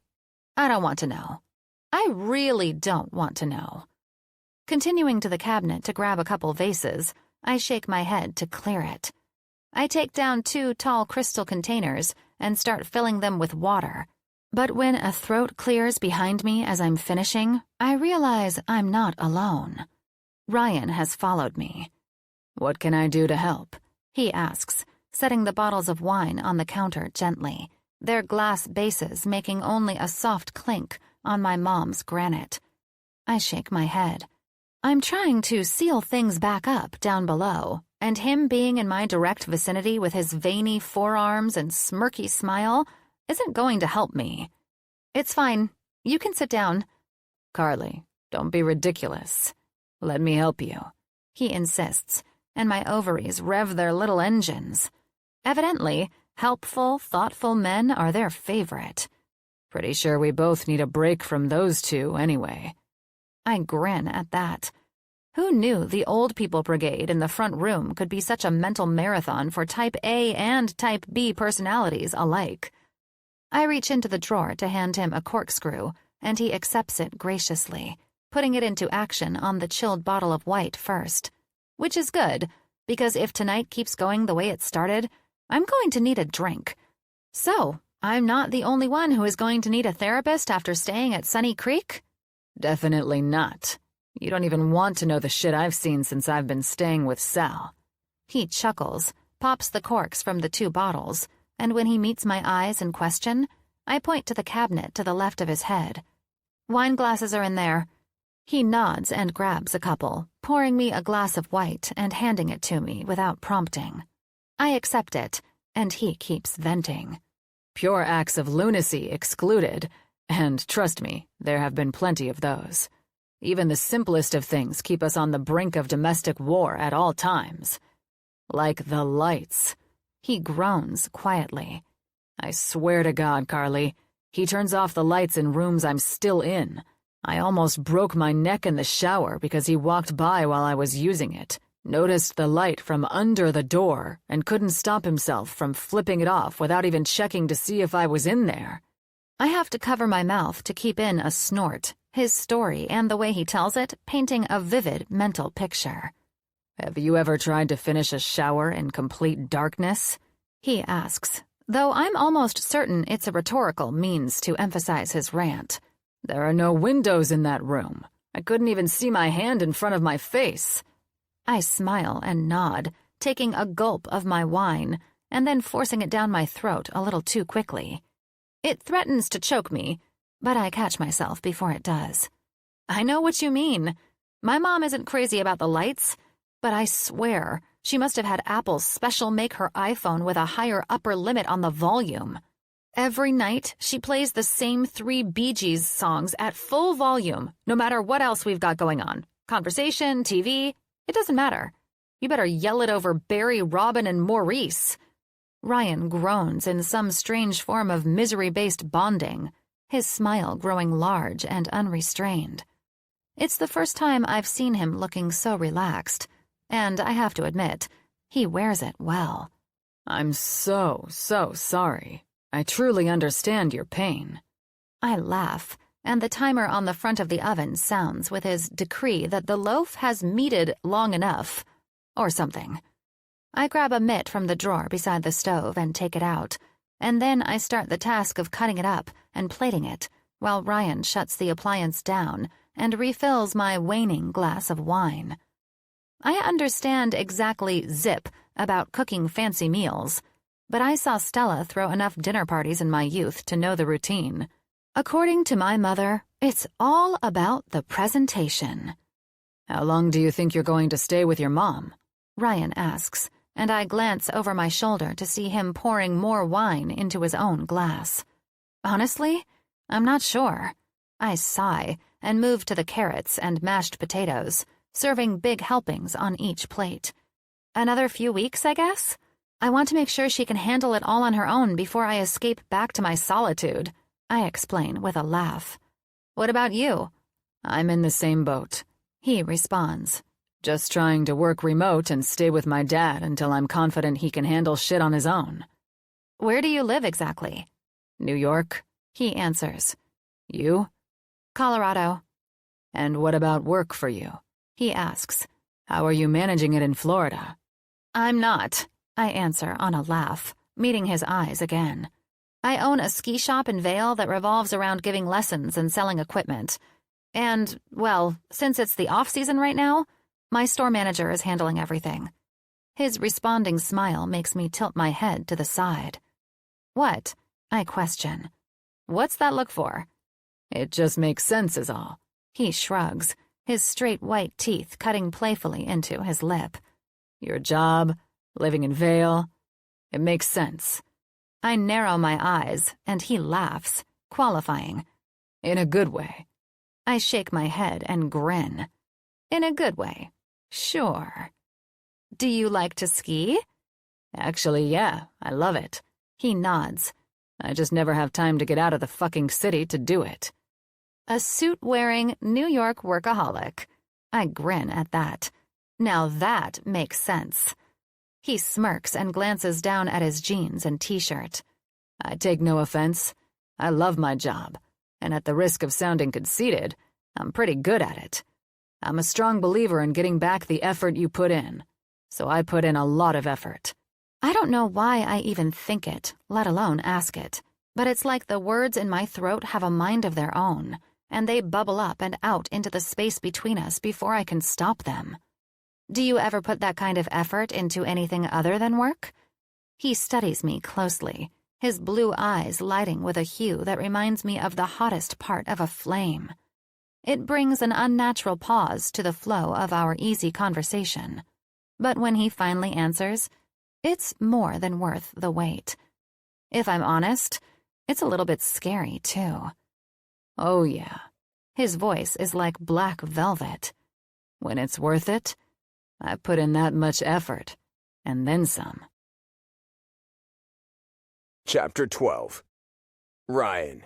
I don't want to know. I really don't want to know. Continuing to the cabinet to grab a couple vases, I shake my head to clear it. I take down 2 tall crystal containers and start filling them with water. But when a throat clears behind me as I'm finishing, I realize I'm not alone. Ryan has followed me. "What can I do to help?" he asks, setting the bottles of wine on the counter gently, their glass bases making only a soft clink on my mom's granite. I shake my head. I'm trying to seal things back up down below, and him being in my direct vicinity with his veiny forearms and smirky smile isn't going to help me. It's fine. You can sit down. Carly, don't be ridiculous. Let me help you. He insists, and my ovaries rev their little engines. Evidently, helpful, thoughtful men are their favorite. Pretty sure we both need a break from those two anyway. I grin at that. Who knew the old people brigade in the front room could be such a mental marathon for type A and type B personalities alike? I reach into the drawer to hand him a corkscrew, and he accepts it graciously, putting it into action on the chilled bottle of white first. Which is good, because if tonight keeps going the way it started, I'm going to need a drink. So, I'm not the only one who is going to need a therapist after staying at Sunny Creek? Definitely not. You don't even want to know the shit I've seen since I've been staying with Sal. He chuckles, pops the corks from the 2 bottles, and when he meets my eyes in question, I point to the cabinet to the left of his head. Wine glasses are in there. He nods and grabs a couple, pouring me a glass of white and handing it to me without prompting. I accept it, and he keeps venting. Pure acts of lunacy excluded, and trust me, there have been plenty of those. Even the simplest of things keep us on the brink of domestic war at all times. Like the lights. He groans quietly. I swear to God, Carly, he turns off the lights in rooms I'm still in. I almost broke my neck in the shower because he walked by while I was using it, noticed the light from under the door, and couldn't stop himself from flipping it off without even checking to see if I was in there. I have to cover my mouth to keep in a snort, his story and the way he tells it painting a vivid mental picture. Have you ever tried to finish a shower in complete darkness? He asks, though I'm almost certain it's a rhetorical means to emphasize his rant. There are no windows in that room. I couldn't even see my hand in front of my face. I smile and nod, taking a gulp of my wine, and then forcing it down my throat a little too quickly. It threatens to choke me, but I catch myself before it does. I know what you mean. My mom isn't crazy about the lights, but I swear she must have had Apple's special make her iPhone with a higher upper limit on the volume. Every night, she plays the same 3 Bee Gees songs at full volume, no matter what else we've got going on. Conversation, TV, it doesn't matter. You better yell it over Barry, Robin, and Maurice. Ryan groans in some strange form of misery-based bonding, his smile growing large and unrestrained. It's the first time I've seen him looking so relaxed, and I have to admit, he wears it well. I'm so sorry. I truly understand your pain. I laugh, and the timer on the front of the oven sounds with his decree that the loaf has meated long enough, or something. I grab a mitt from the drawer beside the stove and take it out, and then I start the task of cutting it up and plating it, while Ryan shuts the appliance down and refills my waning glass of wine. I understand exactly zip about cooking fancy meals, but I saw Stella throw enough dinner parties in my youth to know the routine. According to my mother, it's all about the presentation. How long do you think you're going to stay with your mom? Ryan asks, and I glance over my shoulder to see him pouring more wine into his own glass. Honestly, I'm not sure. I sigh and move to the carrots and mashed potatoes, serving big helpings on each plate. Another few weeks, I guess? I want to make sure she can handle it all on her own before I escape back to my solitude, I explain with a laugh. What about you? I'm in the same boat, he responds. Just trying to work remote and stay with my dad until I'm confident he can handle shit on his own. Where do you live exactly? New York, he answers. You? Colorado. And what about work for you? He asks. How are you managing it in Florida? I'm not, I answer on a laugh, meeting his eyes again. I own a ski shop in Vail that revolves around giving lessons and selling equipment. And, well, since it's the off-season right now, my store manager is handling everything. His responding smile makes me tilt my head to the side. What? I question. What's that look for? It just makes sense is all. He shrugs, his straight white teeth cutting playfully into his lip. Your job, living in Vale, it makes sense. I narrow my eyes, and he laughs, qualifying. In a good way. I shake my head and grin. In a good way. Sure. Do you like to ski? Actually, yeah, I love it. He nods. I just never have time to get out of the fucking city to do it. A suit-wearing New York workaholic. I grin at that. Now that makes sense. He smirks and glances down at his jeans and t-shirt. I take no offense. I love my job, and at the risk of sounding conceited, I'm pretty good at it. I'm a strong believer in getting back the effort you put in, so I put in a lot of effort. I don't know why I even think it, let alone ask it, but it's like the words in my throat have a mind of their own, and they bubble up and out into the space between us before I can stop them. Do you ever put that kind of effort into anything other than work? He studies me closely, his blue eyes lighting with a hue that reminds me of the hottest part of a flame. It brings an unnatural pause to the flow of our easy conversation. But when he finally answers, it's more than worth the wait. If I'm honest, it's a little bit scary, too. Oh, yeah. His voice is like black velvet. When it's worth it, I put in that much effort, and then some. Chapter 12. Ryan.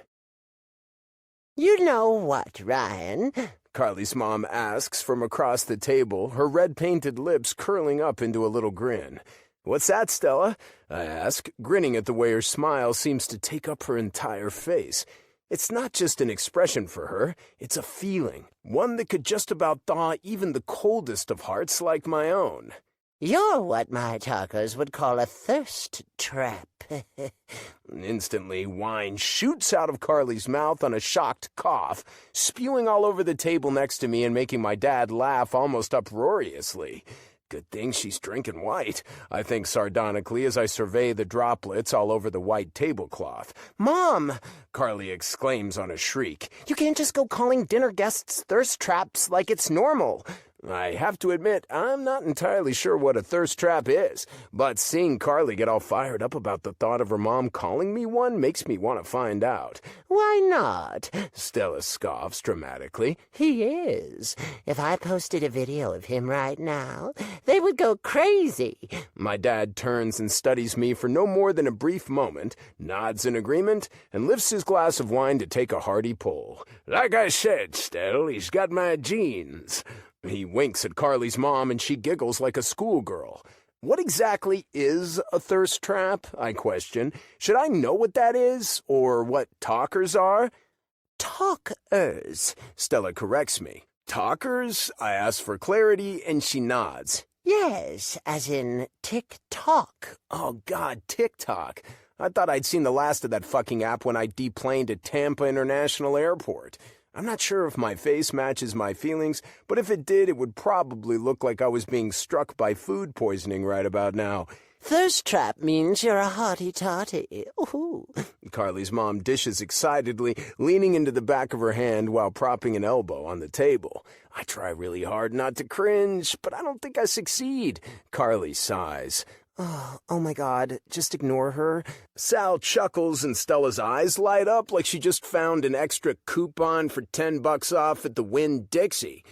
You know what, Ryan? Carly's mom asks from across the table, her red-painted lips curling up into a little grin. What's that, Stella? I ask, grinning at the way her smile seems to take up her entire face. It's not just an expression for her, it's a feeling, one that could just about thaw even the coldest of hearts like my own. You're what my talkers would call a thirst trap. Instantly, wine shoots out of Carly's mouth on a shocked cough, spewing all over the table next to me and making my dad laugh almost uproariously. Good thing she's drinking white, I think sardonically as I survey the droplets all over the white tablecloth. Mom! Carly exclaims on a shriek. You can't just go calling dinner guests thirst traps like it's normal. I have to admit, I'm not entirely sure what a thirst trap is, but seeing Carly get all fired up about the thought of her mom calling me one makes me want to find out. Why not? Stella scoffs dramatically. He is. If I posted a video of him right now, they would go crazy. My dad turns and studies me for no more than a brief moment, nods in agreement, and lifts his glass of wine to take a hearty pull. Like I said, Stell, he's got my genes. He winks at Carly's mom, and she giggles like a schoolgirl. What exactly is a thirst trap? I question. Should I know what that is, or what talkers are? Talkers, Stella corrects me. Talkers? I ask for clarity, and she nods. Yes, as in tick-tock. Oh, God, TikTok. I thought I'd seen the last of that fucking app when I deplaned at Tampa International Airport. I'm not sure if my face matches my feelings, but if it did, it would probably look like I was being struck by food poisoning right about now. Thirst trap means you're a hotty-totty. Ooh. Carly's mom dishes excitedly, leaning into the back of her hand while propping an elbow on the table. I try really hard not to cringe, but I don't think I succeed. Carly sighs. Oh my God, just ignore her. Sal chuckles and Stella's eyes light up like she just found an extra coupon for $10 off at the Winn-Dixie.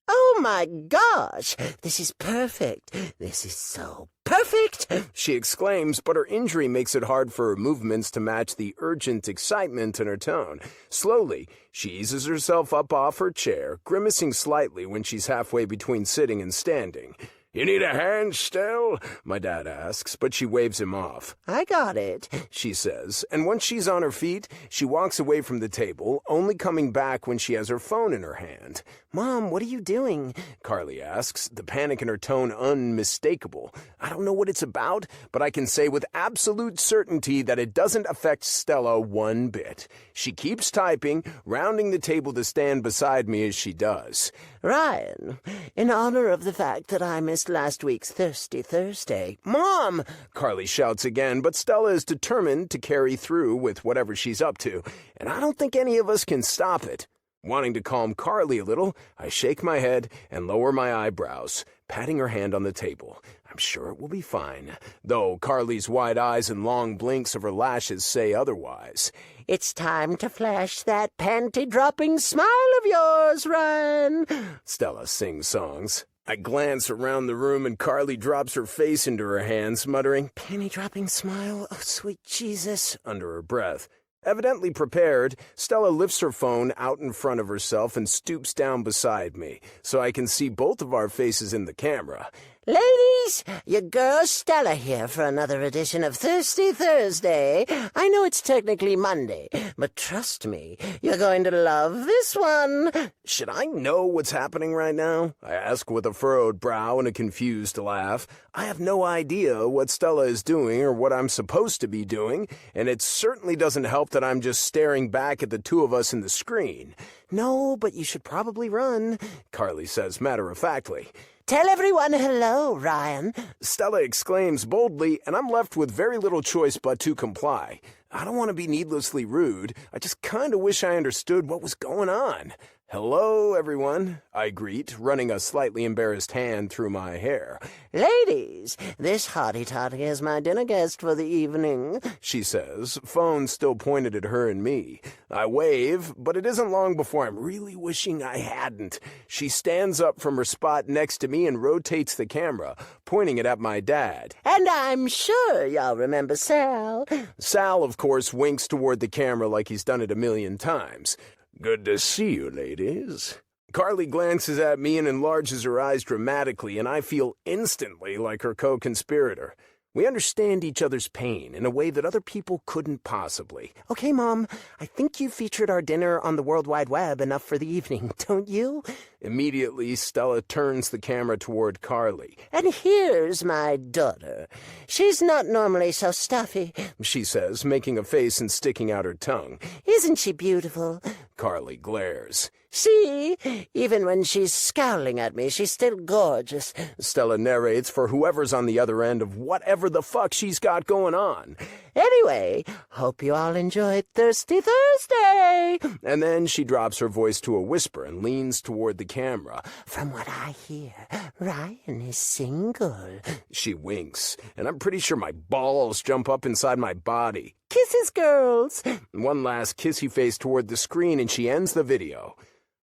Oh my gosh, this is perfect. This is so perfect, she exclaims, but her injury makes it hard for her movements to match the urgent excitement in her tone. Slowly, she eases herself up off her chair, grimacing slightly when she's halfway between sitting and standing. You need a hand, Stell? My dad asks, but she waves him off. I got it, she says, and once she's on her feet, she walks away from the table, only coming back when she has her phone in her hand. Mom, what are you doing? Carly asks, the panic in her tone unmistakable. I don't know what it's about, but I can say with absolute certainty that it doesn't affect Stella one bit. She keeps typing, rounding the table to stand beside me as she does. Ryan, in honor of the fact that I missed last week's Thirsty Thursday. Mom! Carly shouts again, but Stella is determined to carry through with whatever she's up to, and I don't think any of us can stop it. Wanting to calm Carly a little, I shake my head and lower my eyebrows, patting her hand on the table. I'm sure it will be fine, though Carly's wide eyes and long blinks of her lashes say otherwise. It's time to flash that panty-dropping smile of yours, Ryan. Stella sings songs. I glance around the room and Carly drops her face into her hands, muttering, Panty-dropping smile? Oh, sweet Jesus. under her breath. Evidently prepared, Stella lifts her phone out in front of herself and stoops down beside me, so I can see both of our faces in the camera. Ladies, your girl Stella here for another edition of Thirsty Thursday. I know it's technically Monday, but trust me, you're going to love this one. Should I know what's happening right now? I ask with a furrowed brow and a confused laugh. I have no idea what Stella is doing or what I'm supposed to be doing, and it certainly doesn't help that I'm just staring back at the two of us in the screen. No, but you should probably run, Carly says matter-of-factly. Tell everyone hello, Ryan. Stella exclaims boldly, and I'm left with very little choice but to comply. I don't want to be needlessly rude. I just kind of wish I understood what was going on. Hello, everyone, I greet, running a slightly embarrassed hand through my hair. Ladies, this hottie-toddy is my dinner guest for the evening, she says, phone still pointed at her and me. I wave, but it isn't long before I'm really wishing I hadn't. She stands up from her spot next to me and rotates the camera, pointing it at my dad. And I'm sure y'all remember Sal. Sal, of course, winks toward the camera like he's done it a million times. Good to see you, ladies. Carly glances at me and enlarges her eyes dramatically, and I feel instantly like her co-conspirator. We understand each other's pain in a way that other people couldn't possibly. Okay, Mom, I think you featured our dinner on the World Wide Web enough for the evening, don't you? Immediately, Stella turns the camera toward Carly. And here's my daughter. She's not normally so stuffy, She says, making a face and sticking out her tongue. Isn't she beautiful? Carly glares. See, even when she's scowling at me, she's still gorgeous. Stella narrates for whoever's on the other end of whatever the fuck she's got going on. Anyway, hope you all enjoyed Thirsty Thursday. And then she drops her voice to a whisper and leans toward the camera. From what I hear, Ryan is single. She winks, and I'm pretty sure my balls jump up inside my body. Kisses, girls. One last kissy face toward the screen, and she ends the video.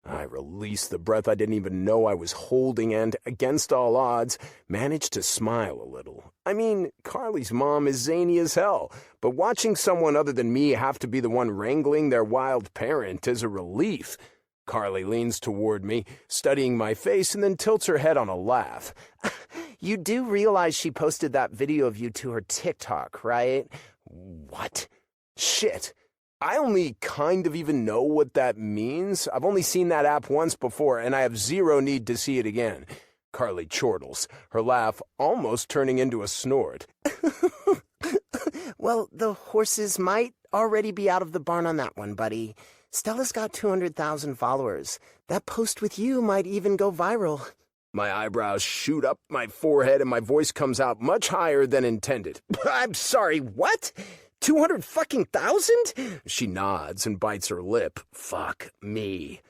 I release the breath I didn't even know I was holding and, against all odds, managed to smile a little. I mean, Carly's mom is zany as hell, but watching someone other than me have to be the one wrangling their wild parent is a relief. Carly leans toward me, studying my face, and then tilts her head on a laugh. You do realize she posted that video of you to her TikTok, right? What? Shit. I only kind of even know what that means. I've only seen that app once before, and I have zero need to see it again. Carly chortles, her laugh almost turning into a snort. Well, the horses might already be out of the barn on that one, buddy. Stella's got 200,000 followers. That post with you might even go viral. My eyebrows shoot up my forehead, and my voice comes out much higher than intended. I'm sorry, what? 200,000? She nods and bites her lip. Fuck me.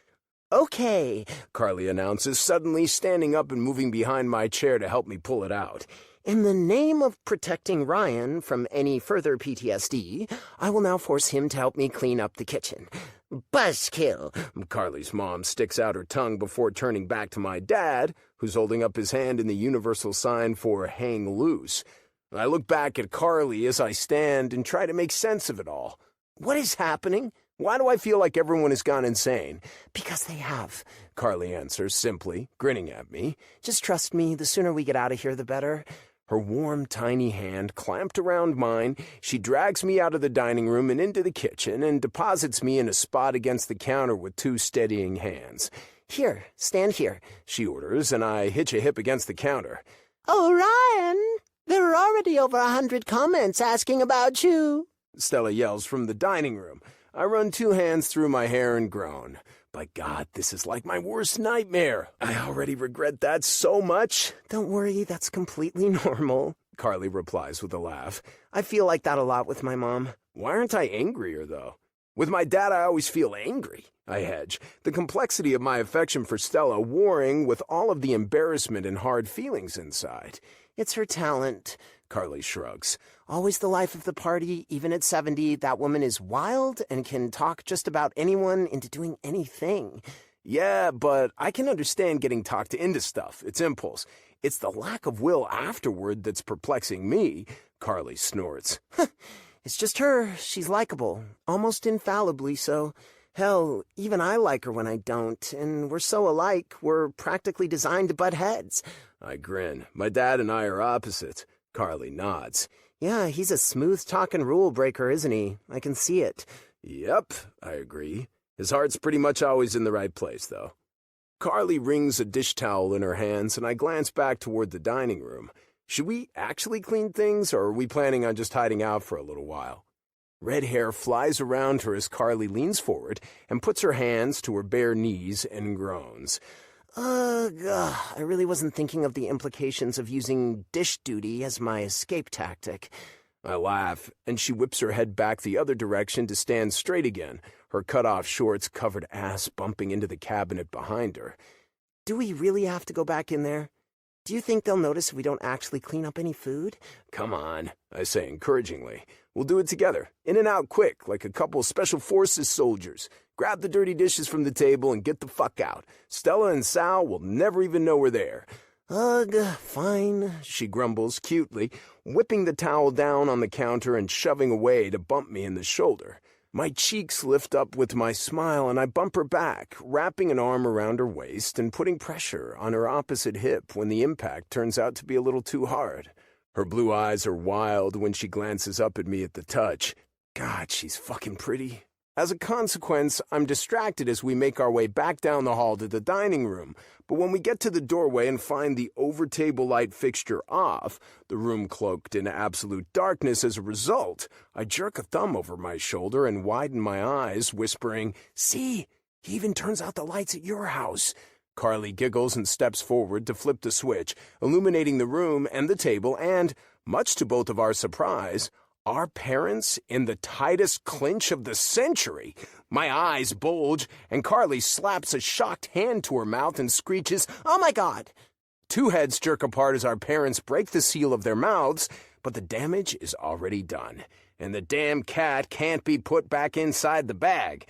Okay, Carly announces, suddenly standing up and moving behind my chair to help me pull it out. In the name of protecting Ryan from any further PTSD, I will now force him to help me clean up the kitchen. Buzzkill. Carly's mom sticks out her tongue before turning back to my dad, who's holding up his hand in the universal sign for hang loose. I look back at Carly as I stand and try to make sense of it all. What is happening? Why do I feel like everyone has gone insane? Because they have, Carly answers simply, grinning at me. Just trust me, the sooner we get out of here, the better. Her warm, tiny hand clamped around mine, she drags me out of the dining room and into the kitchen and deposits me in a spot against the counter with two steadying hands. Here, stand here, she orders, and I hitch a hip against the counter. Oh, Ryan, there are already over 100 comments asking about you, Stella yells from the dining room. I run two hands through my hair and groan. By God, this is like my worst nightmare. I already regret that so much. Don't worry, that's completely normal, Carly replies with a laugh. I feel like that a lot with my mom. Why aren't I angrier, though? With my dad, I always feel angry, I hedge, the complexity of my affection for Stella warring with all of the embarrassment and hard feelings inside. It's her talent, Carly shrugs. Always the life of the party, even at 70, that woman is wild and can talk just about anyone into doing anything. Yeah, but I can understand getting talked into stuff. It's impulse. It's the lack of will afterward that's perplexing me, Carly snorts. It's just her. She's likable. Almost infallibly so. Hell, even I like her when I don't, and we're so alike, we're practically designed to butt heads. I grin. My dad and I are opposites. Carly nods. Yeah, he's a smooth-talking rule breaker, isn't he? I can see it. Yep, I agree. His heart's pretty much always in the right place, though. Carly wrings a dish towel in her hands, and I glance back toward the dining room. Should we actually clean things, or are we planning on just hiding out for a little while? Red hair flies around her as Carly leans forward and puts her hands to her bare knees and groans. I really wasn't thinking of the implications of using dish duty as my escape tactic. I laugh, and she whips her head back the other direction to stand straight again, her cut-off shorts-covered ass bumping into the cabinet behind her. Do we really have to go back in there? Do you think they'll notice if we don't actually clean up any food? Come on, I say encouragingly. We'll do it together, in and out quick, like a couple of Special Forces soldiers. Grab the dirty dishes from the table and get the fuck out. Stella and Sal will never even know we're there. Ugh, fine, she grumbles cutely, whipping the towel down on the counter and shoving away to bump me in the shoulder. My cheeks lift up with my smile, and I bump her back, wrapping an arm around her waist and putting pressure on her opposite hip when the impact turns out to be a little too hard. Her blue eyes are wild when she glances up at me at the touch. God, she's fucking pretty. As a consequence, I'm distracted as we make our way back down the hall to the dining room, but when we get to the doorway and find the over-table light fixture off, the room cloaked in absolute darkness as a result, I jerk a thumb over my shoulder and widen my eyes, whispering, "See, he even turns out the lights at your house." Carly giggles and steps forward to flip the switch, illuminating the room and the table and, much to both of our surprise, our parents in the tightest clinch of the century. My eyes bulge, and Carly slaps a shocked hand to her mouth and screeches, "Oh my God!" Two heads jerk apart as our parents break the seal of their mouths, but the damage is already done, and the damn cat can't be put back inside the bag.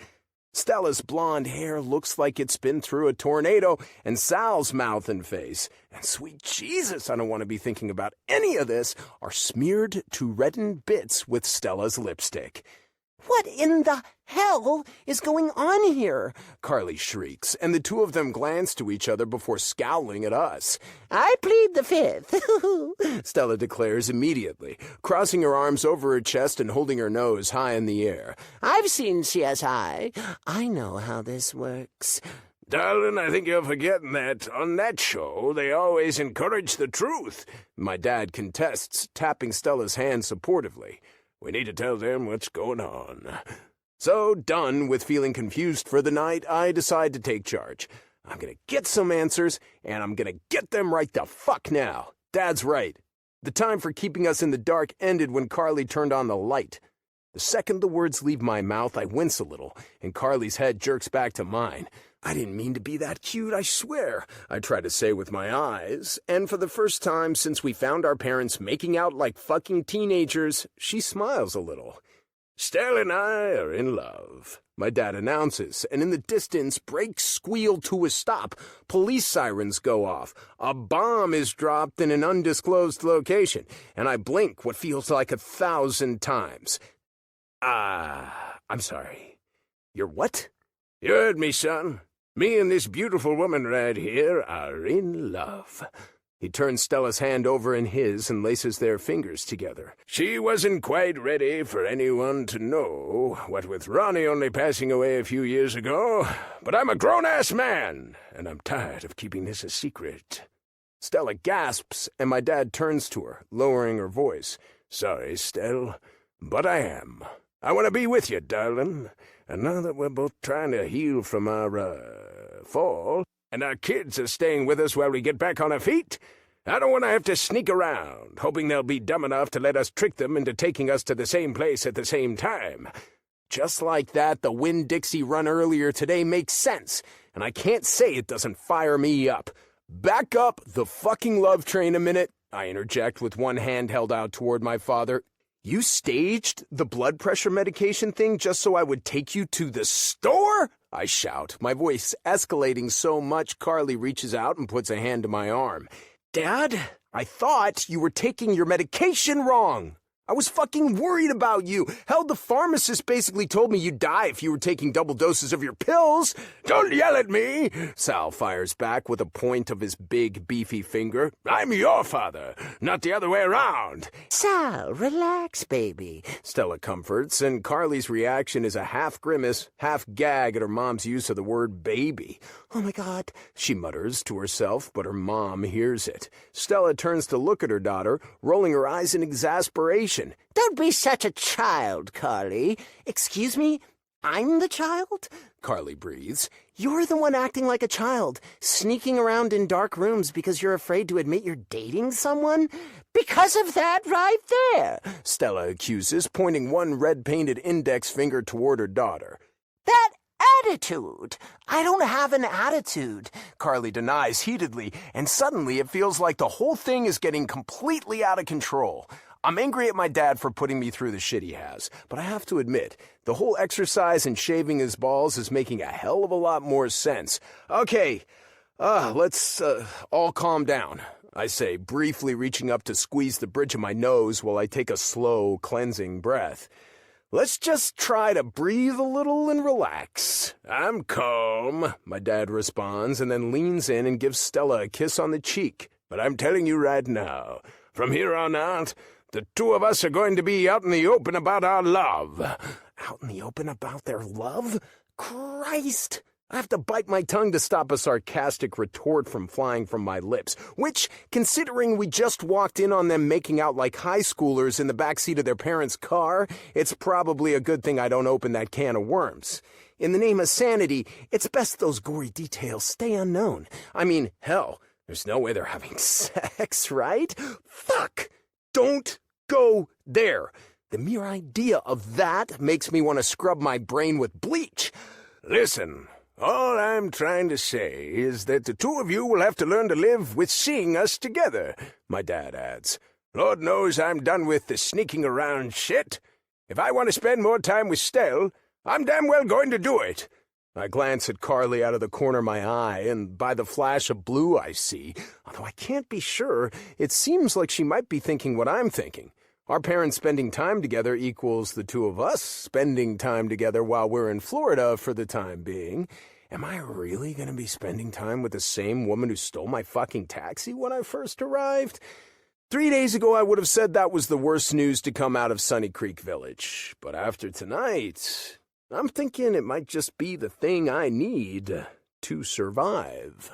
Stella's blonde hair looks like it's been through a tornado, and Sal's mouth and face, and sweet Jesus, I don't want to be thinking about any of this, are smeared to reddened bits with Stella's lipstick. "What in the hell is going on here?" Carly shrieks, and the two of them glance to each other before scowling at us. "I plead the fifth," Stella declares immediately, crossing her arms over her chest and holding her nose high in the air. "I've seen CSI. I know how this works." "Darling, I think you're forgetting that on that show they always encourage the truth," my dad contests, tapping Stella's hand supportively. "We need to tell them what's going on." So, done with feeling confused for the night, I decide to take charge. I'm gonna get some answers, and I'm gonna get them right the fuck now. Dad's right. The time for keeping us in the dark ended when Carly turned on the light. The second the words leave my mouth, I wince a little, and Carly's head jerks back to mine. I didn't mean to be that cute, I swear, I try to say with my eyes, and for the first time since we found our parents making out like fucking teenagers, she smiles a little. "Stella and I are in love," my dad announces, and in the distance, brakes squeal to a stop, police sirens go off, a bomb is dropped in an undisclosed location, and I blink what feels like 1,000 times. I'm sorry. You're what? "You heard me, son. Me and this beautiful woman right here are in love." He turns Stella's hand over in his and laces their fingers together. "She wasn't quite ready for anyone to know, what with Ronnie only passing away a few years ago, but I'm a grown-ass man, and I'm tired of keeping this a secret." Stella gasps, and my dad turns to her, lowering her voice. "Sorry, Stell, but I am. I want to be with you, darling. And now that we're both trying to heal from our, fall, and our kids are staying with us while we get back on our feet, I don't want to have to sneak around, hoping they'll be dumb enough to let us trick them into taking us to the same place at the same time. Just like that, the Winn-Dixie run earlier today makes sense, and I can't say it doesn't fire me up. Back up the fucking love train a minute, I interject with one hand held out toward my father. You staged the blood pressure medication thing just so I would take you to the store? I shout, my voice escalating so much Carly reaches out and puts a hand to my arm. Dad, I thought you were taking your medication wrong. I was fucking worried about you. Hell, the pharmacist basically told me you'd die if you were taking double doses of your pills. Don't yell at me, Sal fires back with a point of his big, beefy finger. I'm your father, not the other way around. Sal, relax, baby, Stella comforts, and Carly's reaction is a half grimace, half gag at her mom's use of the word baby. Oh my God, she mutters to herself, but her mom hears it. Stella turns to look at her daughter, rolling her eyes in exasperation. Don't be such a child, Carly. Excuse me? I'm the child? Carly breathes. You're the one acting like a child, sneaking around in dark rooms because you're afraid to admit you're dating someone? Because of that right there, Stella accuses, pointing one red-painted index finger toward her daughter. That attitude! I don't have an attitude, Carly denies heatedly, and suddenly it feels like the whole thing is getting completely out of control. I'm angry at my dad for putting me through the shit he has, but I have to admit, the whole exercise and shaving his balls is making a hell of a lot more sense. Okay, let's all calm down, I say, briefly reaching up to squeeze the bridge of my nose while I take a slow, cleansing breath. Let's just try to breathe a little and relax. I'm calm, my dad responds, and then leans in and gives Stella a kiss on the cheek. But I'm telling you right now, from here on out, the two of us are going to be out in the open about our love. Out in the open about their love? Christ! I have to bite my tongue to stop a sarcastic retort from flying from my lips, which, considering we just walked in on them making out like high schoolers in the backseat of their parents' car, it's probably a good thing I don't open that can of worms. In the name of sanity, it's best those gory details stay unknown. I mean, hell, there's no way they're having sex, right? Fuck! Don't go there. The mere idea of that makes me want to scrub my brain with bleach. Listen, all I'm trying to say is that the two of you will have to learn to live with seeing us together, my dad adds. Lord knows I'm done with the sneaking around shit. If I want to spend more time with Stell, I'm damn well going to do it. I glance at Carly out of the corner of my eye, and by the flash of blue I see, although I can't be sure, it seems like she might be thinking what I'm thinking. Our parents spending time together equals the two of us spending time together while we're in Florida for the time being. Am I really going to be spending time with the same woman who stole my fucking taxi when I first arrived? 3 days ago I would have said that was the worst news to come out of Sunny Creek Village, but after tonight, I'm thinking it might just be the thing I need to survive.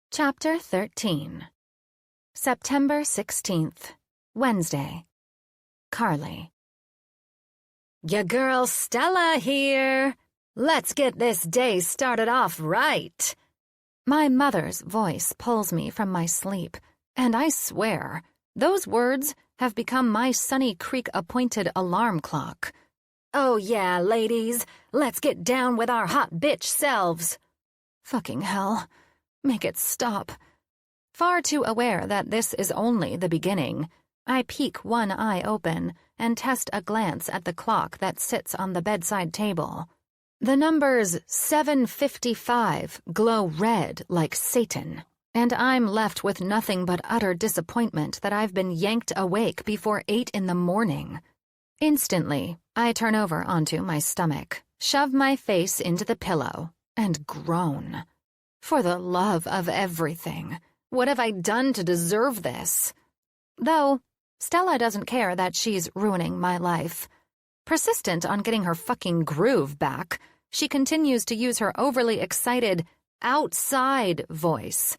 Chapter 13. September 16th, Wednesday. Carly. Your girl Stella here. Let's get this day started off right. My mother's voice pulls me from my sleep, and I swear, those words have become my Sunny Creek-appointed alarm clock. Oh yeah, ladies, let's get down with our hot bitch selves. Fucking hell. Make it stop. Far too aware that this is only the beginning, I peek one eye open and test a glance at the clock that sits on the bedside table. The numbers 7:55 glow red like Satan, and I'm left with nothing but utter disappointment that I've been yanked awake before 8 in the morning. Instantly, I turn over onto my stomach, shove my face into the pillow, and groan. For the love of everything, what have I done to deserve this? Though, Stella doesn't care that she's ruining my life. Persistent on getting her fucking groove back, she continues to use her overly excited, outside voice.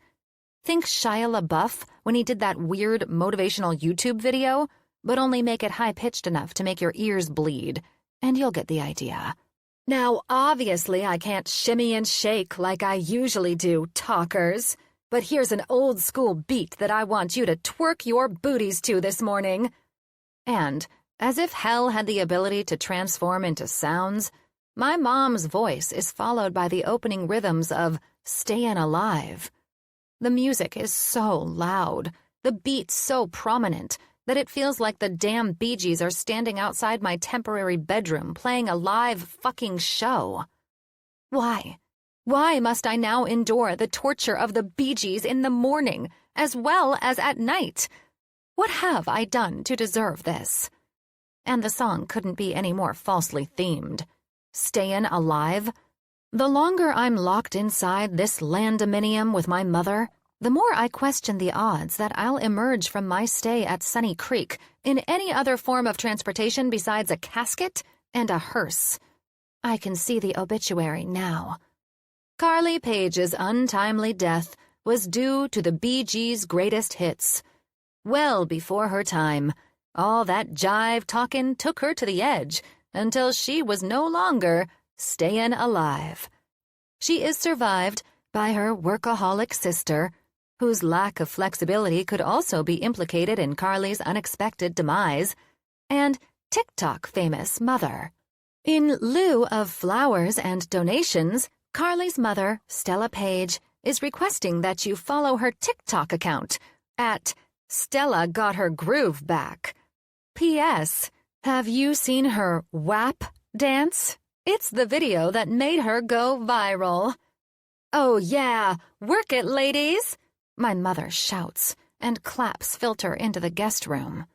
Think Shia LaBeouf when he did that weird motivational YouTube video, but only make it high-pitched enough to make your ears bleed, and you'll get the idea. Now, obviously I can't shimmy and shake like I usually do, talkers, but here's an old-school beat that I want you to twerk your booties to this morning. And, As if hell had the ability to transform into sounds, my mom's voice is followed by the opening rhythms of Stayin' Alive. The music is so loud, the beat so prominent, that it feels like the damn Bee Gees are standing outside my temporary bedroom playing a live fucking show. Why? Why must I now endure the torture of the Bee Gees in the morning as well as at night? What have I done to deserve this? And the song couldn't be any more falsely themed. Stayin' alive? The longer I'm locked inside this land-dominium with my mother, the more I question the odds that I'll emerge from my stay at Sunny Creek in any other form of transportation besides a casket and a hearse. I can see the obituary now. Carly Page's untimely death was due to the Bee Gees' greatest hits. Well before her time, all that jive talkin' took her to the edge until she was no longer stayin' alive. She is survived by her workaholic sister, whose lack of flexibility could also be implicated in Carly's unexpected demise, and TikTok famous mother. In lieu of flowers and donations, Carly's mother, Stella Page, is requesting that you follow her TikTok account at Stella Got Her Groove Back. P.S. Have you seen her WAP dance? It's the video that made her go viral. Oh yeah, work it, ladies! My mother shouts, and claps filter into the guest room.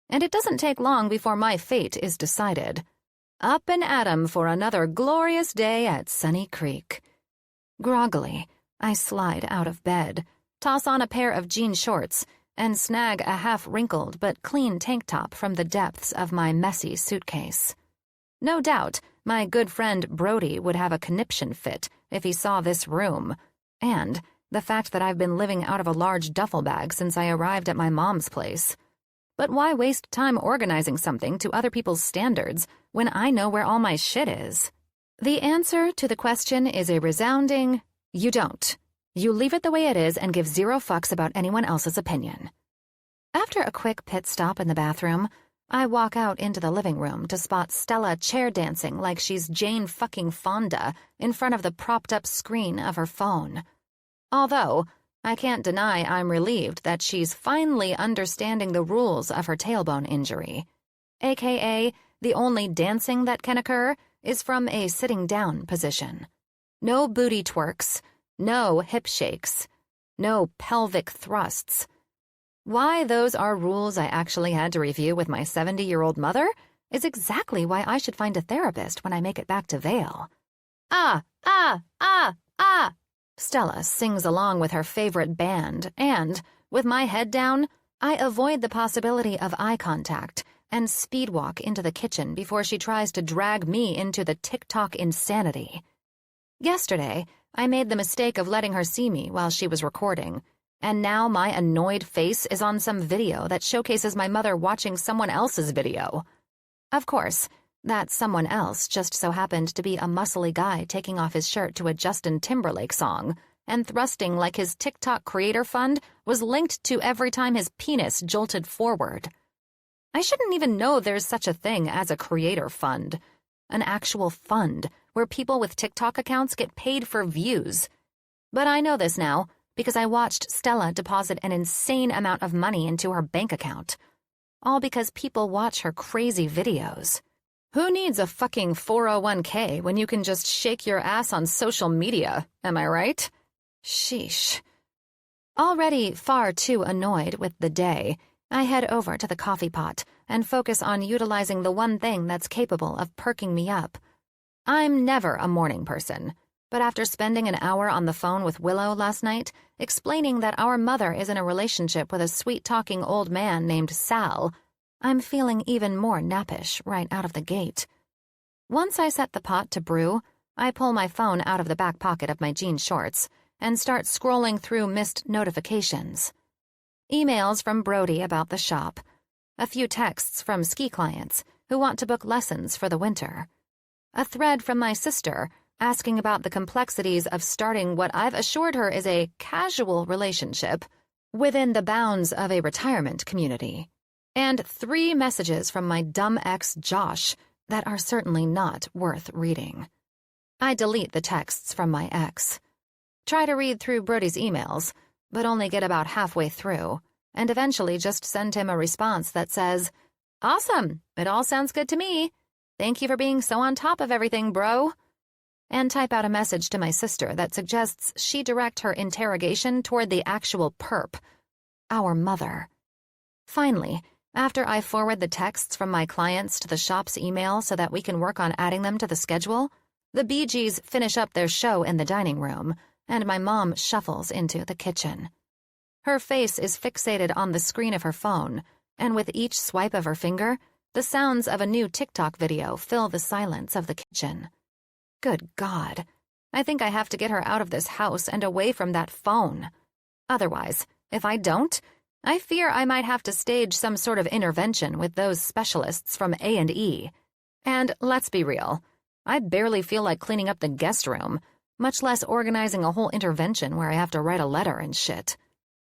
And it doesn't take long before my fate is decided. Up and at 'em for another glorious day at Sunny Creek. Groggily, I slide out of bed, toss on a pair of jean shorts, and snag a half-wrinkled but clean tank top from the depths of my messy suitcase. No doubt, my good friend Broody would have a conniption fit if he saw this room, and the fact that I've been living out of a large duffel bag since I arrived at my mom's place. But why waste time organizing something to other people's standards when I know where all my shit is? The answer to the question is a resounding, you don't. You leave it the way it is and give zero fucks about anyone else's opinion. After a quick pit stop in the bathroom, I walk out into the living room to spot Stella chair dancing like she's Jane fucking Fonda in front of the propped-up screen of her phone. Although, I can't deny I'm relieved that she's finally understanding the rules of her tailbone injury. AKA, the only dancing that can occur is from a sitting-down position. No booty twerks, no hip shakes, no pelvic thrusts. Why those are rules I actually had to review with my 70-year-old mother is exactly why I should find a therapist when I make it back to Vale. Ah, ah, ah, ah! Stella sings along with her favorite band, and, with my head down, I avoid the possibility of eye contact and speedwalk into the kitchen before she tries to drag me into the TikTok insanity. Yesterday, I made the mistake of letting her see me while she was recording, and now my annoyed face is on some video that showcases my mother watching someone else's video. Of course, that someone else just so happened to be a muscly guy taking off his shirt to a Justin Timberlake song, and thrusting like his TikTok creator fund was linked to every time his penis jolted forward. I shouldn't even know there's such a thing as a creator fund, an actual fund where people with TikTok accounts get paid for views. But I know this now because I watched Stella deposit an insane amount of money into her bank account. All because people watch her crazy videos. Who needs a fucking 401k when you can just shake your ass on social media, am I right? Sheesh. Already far too annoyed with the day, I head over to the coffee pot and focus on utilizing the one thing that's capable of perking me up. I'm never a morning person, but after spending an hour on the phone with Willow last night, explaining that our mother is in a relationship with a sweet-talking old man named Sal, I'm feeling even more nappish right out of the gate. Once I set the pot to brew, I pull my phone out of the back pocket of my jean shorts and start scrolling through missed notifications. Emails from Broody about the shop. A few texts from ski clients who want to book lessons for the winter. A thread from my sister asking about the complexities of starting what I've assured her is a casual relationship within the bounds of a retirement community. and 3 messages from my dumb ex Josh that are certainly not worth reading. I delete the texts from my ex. Try to read through Broody's emails, but only get about halfway through, and eventually just send him a response that says, "Awesome, it all sounds good to me. Thank you for being so on top of everything, bro." And type out a message to my sister that suggests she direct her interrogation toward the actual perp, our mother. Finally, after I forward the texts from my clients to the shop's email so that we can work on adding them to the schedule, the Bee Gees finish up their show in the dining room, and my mom shuffles into the kitchen. Her face is fixated on the screen of her phone, and with each swipe of her finger, the sounds of a new TikTok video fill the silence of the kitchen. Good God. I think I have to get her out of this house and away from that phone. Otherwise, if I don't, I fear I might have to stage some sort of intervention with those specialists from A&E. And let's be real, I barely feel like cleaning up the guest room, much less organizing a whole intervention where I have to write a letter and shit.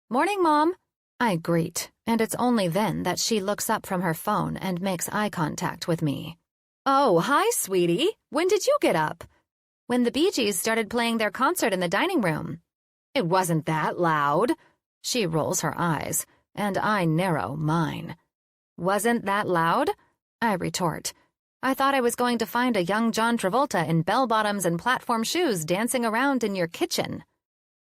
"Morning, Mom." I greet, and it's only then that she looks up from her phone and makes eye contact with me. "Oh, hi, sweetie. When did you get up?" "When the Bee Gees started playing their concert in the dining room." "It wasn't that loud." She rolls her eyes, and I narrow mine. "Wasn't that loud?" I retort. "I thought I was going to find a young John Travolta in bell-bottoms and platform shoes dancing around in your kitchen."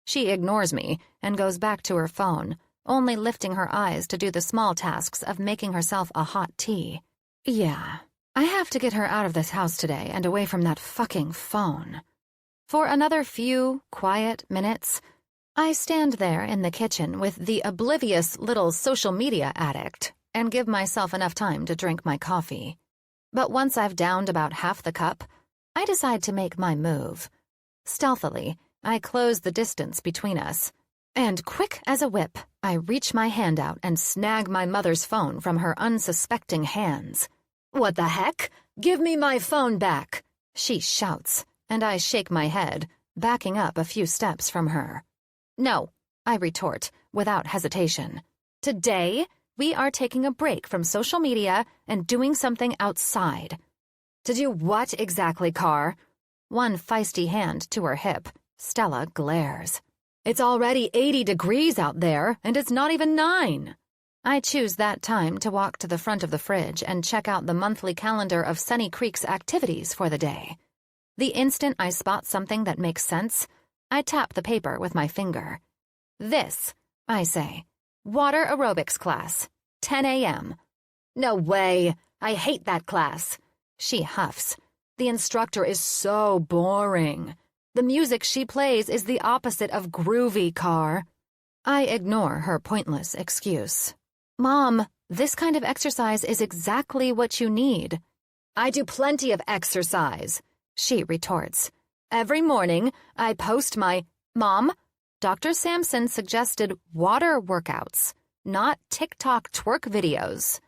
She ignores me and goes back to her phone, only lifting her eyes to do the small tasks of making herself a hot tea. Yeah, I have to get her out of this house today and away from that fucking phone. For another few quiet minutes, I stand there in the kitchen with the oblivious little social media addict and give myself enough time to drink my coffee. But once I've downed about half the cup, I decide to make my move. Stealthily, I close the distance between us, and quick as a whip, I reach my hand out and snag my mother's phone from her unsuspecting hands. "What the heck? Give me my phone back!" she shouts, and I shake my head, backing up a few steps from her. "No," I retort, without hesitation. "Today, we are taking a break from social media and doing something outside." "To do what exactly, Car?" One feisty hand to her hip, Stella glares. "It's already 80 degrees out there, and it's not even 9. I choose that time to walk to the front of the fridge and check out the monthly calendar of Sunny Creek's activities for the day. The instant I spot something that makes sense, I tap the paper with my finger. "This," I say. "Water aerobics class, 10 a.m. "No way! I hate that class," she huffs. "The instructor is so boring. The music she plays is the opposite of groovy, Car." I ignore her pointless excuse. "Mom, this kind of exercise is exactly what you need." "I do plenty of exercise," she retorts. "Every morning, I post my—" "Mom, Dr. Sampson suggested water workouts, not TikTok twerk videos.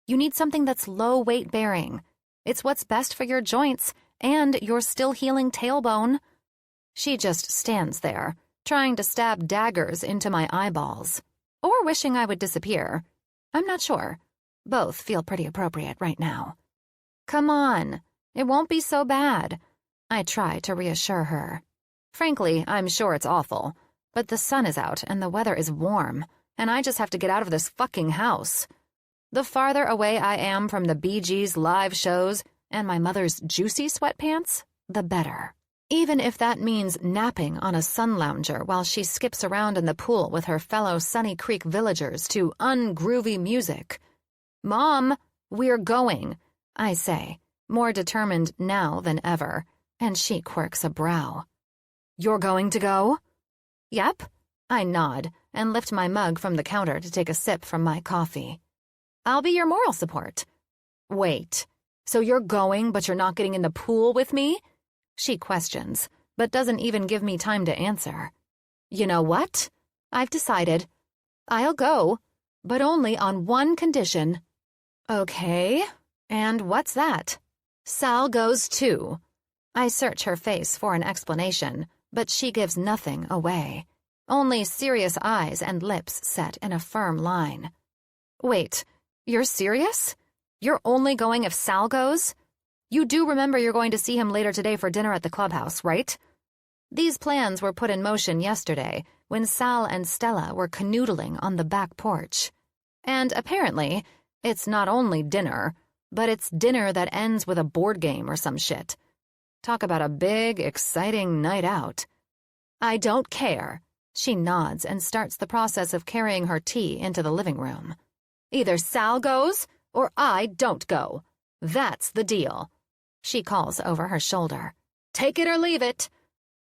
You need something that's low weight bearing. It's what's best for your joints and your still healing tailbone." She just stands there, trying to stab daggers into my eyeballs. Or wishing I would disappear. I'm not sure. Both feel pretty appropriate right now. "Come on. It won't be so bad." I try to reassure her. Frankly, I'm sure it's awful. But the sun is out and the weather is warm, and I just have to get out of this fucking house. The farther away I am from the Bee Gees live shows and my mother's juicy sweatpants, the better. Even if that means napping on a sun lounger while she skips around in the pool with her fellow Sunny Creek villagers to ungroovy music. "Mom, we're going," I say, more determined now than ever, and she quirks a brow. "You're going to go?" "Yep." I nod and lift my mug from the counter to take a sip from my coffee. "I'll be your moral support." "Wait, so you're going but you're not getting in the pool with me?" She questions, but doesn't even give me time to answer. "You know what? I've decided. I'll go, but only on one condition." "Okay, and what's that?" "Sal goes too." I search her face for an explanation, but she gives nothing away. Only serious eyes and lips set in a firm line. "Wait, You're serious? You're only going if Sal goes? You do remember you're going to see him later today for dinner at the clubhouse, right? These plans were put in motion yesterday when Sal and Stella were canoodling on the back porch. And apparently, it's not only dinner, but it's dinner that ends with a board game or some shit. Talk about a big, exciting night out. I don't care. She nods and starts the process of carrying her tea into the living room. Either Sal goes, or I don't go. That's the deal. She calls over her shoulder. Take it or leave it.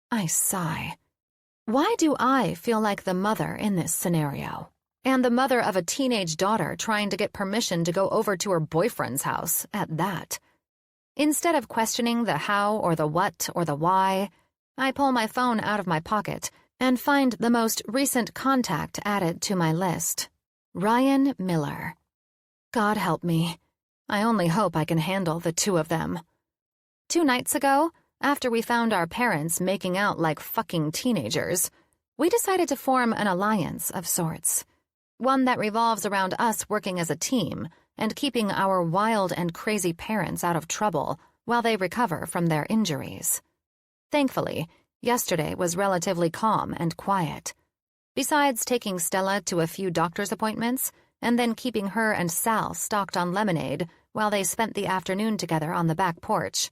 I sigh. Why do I feel like the mother in this scenario? And the mother of a teenage daughter trying to get permission to go over to her boyfriend's house at that. Instead of questioning the how or the what or the why, I pull my phone out of my pocket and find the most recent contact added to my list. Ryan Miller. God help me. I only hope I can handle the two of them. 2 nights ago, after we found our parents making out like fucking teenagers, we decided to form an alliance of sorts. One that revolves around us working as a team and keeping our wild and crazy parents out of trouble while they recover from their injuries. Thankfully, yesterday was relatively calm and quiet. Besides taking Stella to a few doctor's appointments and then keeping her and Sal stocked on lemonade while they spent the afternoon together on the back porch,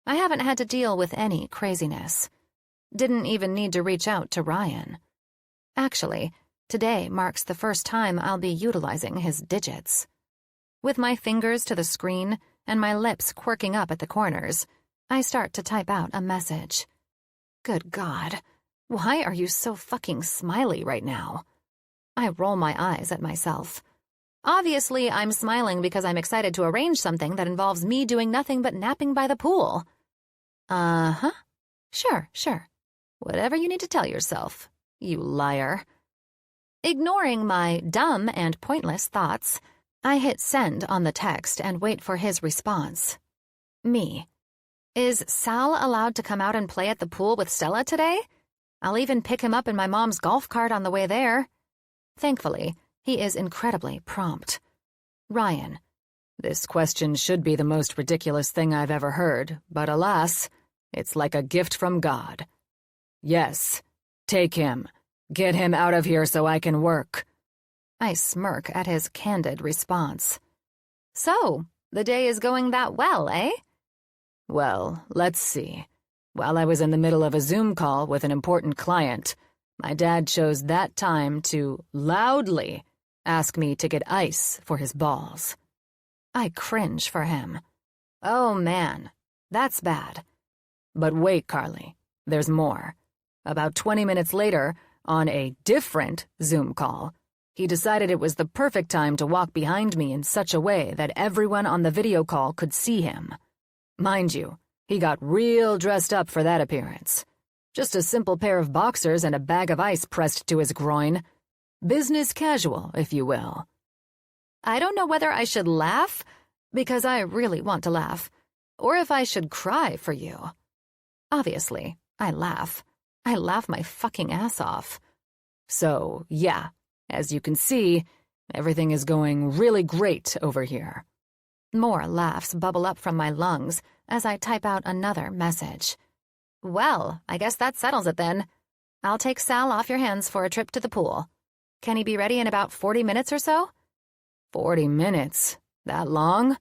I haven't had to deal with any craziness. Didn't even need to reach out to Ryan. Actually, today marks the first time I'll be utilizing his digits. With my fingers to the screen and my lips quirking up at the corners, I start to type out a message. Good God, why are you so fucking smiley right now? I roll my eyes at myself. Obviously, I'm smiling because I'm excited to arrange something that involves me doing nothing but napping by the pool. Uh-huh. Sure. Whatever you need to tell yourself, you liar. Ignoring my dumb and pointless thoughts, I hit send on the text and wait for his response. Me. Is Sal allowed to come out and play at the pool with Stella today? I'll even pick him up in my mom's golf cart on the way there. Thankfully, he is incredibly prompt. Ryan. This question should be the most ridiculous thing I've ever heard, but alas, it's like a gift from God. Yes, take him. Get him out of here so I can work. I smirk at his candid response. So, the day is going that well, eh? Well, let's see. While I was in the middle of a Zoom call with an important client, my dad chose that time to loudly ask me to get ice for his balls. I cringe for him. Oh man, that's bad. But wait, Carly, there's more. About 20 minutes later, on a different Zoom call, he decided it was the perfect time to walk behind me in such a way that everyone on the video call could see him. Mind you, he got real dressed up for that appearance. Just a simple pair of boxers and a bag of ice pressed to his groin. Business casual, if you will. I don't know whether I should laugh, because I really want to laugh, or if I should cry for you. Obviously, I laugh. I laugh my fucking ass off. So, yeah, as you can see, everything is going really great over here. More laughs bubble up from my lungs as I type out another message. Well, I guess that settles it then. I'll take Sal off your hands for a trip to the pool. Can he be ready in about 40 minutes or so? 40 minutes? That long?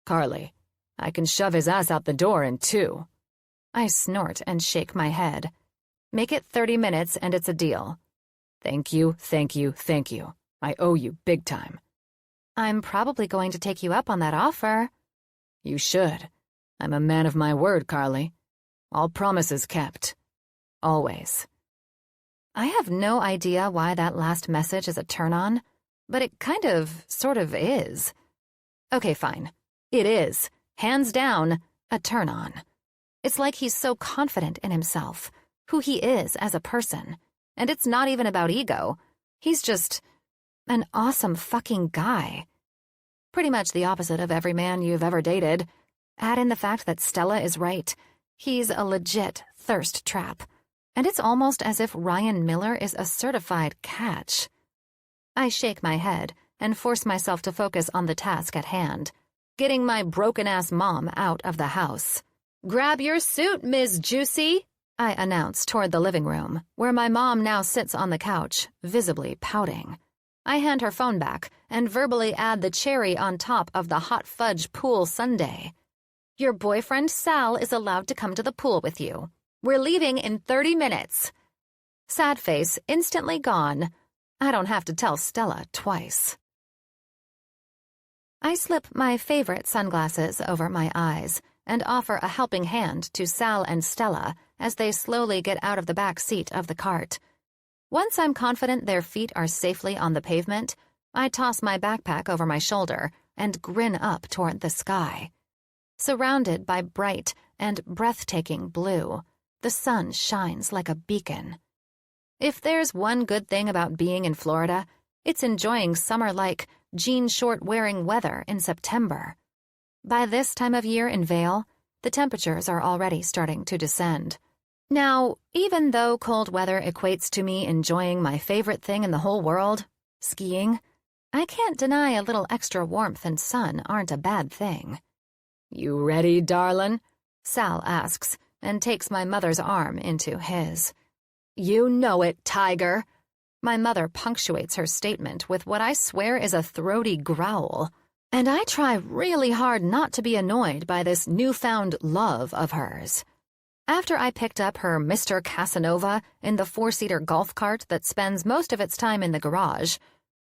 Carly, I can shove his ass out the door in 2. I snort and shake my head. Make it 30 minutes and it's a deal. Thank you. I owe you big time. I'm probably going to take you up on that offer. You should. I'm a man of my word, Carly. All promises kept. Always. I have no idea why that last message is a turn-on, but it sort of is. Okay, fine. It is, hands down, a turn-on. It's like he's so confident in himself, who he is as a person, and it's not even about ego. He's just an awesome fucking guy. Pretty much the opposite of every man you've ever dated. Add in the fact that Stella is right. He's a legit thirst trap. And it's almost as if Ryan Miller is a certified catch. I shake my head and force myself to focus on the task at hand, getting my broken-ass mom out of the house. "Grab your suit, Ms. Juicy," I announce toward the living room, where my mom now sits on the couch, visibly pouting. I hand her phone back and verbally add the cherry on top of the hot fudge pool sundae. "Your boyfriend Sal is allowed to come to the pool with you. We're leaving in 30 minutes. Sad face instantly gone. I don't have to tell Stella twice. I slip my favorite sunglasses over my eyes and offer a helping hand to Sal and Stella as they slowly get out of the back seat of the cart. Once I'm confident their feet are safely on the pavement, I toss my backpack over my shoulder and grin up toward the sky. Surrounded by bright and breathtaking blue, the sun shines like a beacon. If there's one good thing about being in Florida, it's enjoying summer-like, jean-short-wearing weather in September. By this time of year in Vail, the temperatures are already starting to descend. Now, even though cold weather equates to me enjoying my favorite thing in the whole world, skiing, I can't deny a little extra warmth and sun aren't a bad thing. "You ready, darlin'?" Sal asks, and takes my mother's arm into his. "You know it, Tiger." My mother punctuates her statement with what I swear is a throaty growl, and I try really hard not to be annoyed by this newfound love of hers. After I picked up her Mr. Casanova in the four-seater golf cart that spends most of its time in the garage,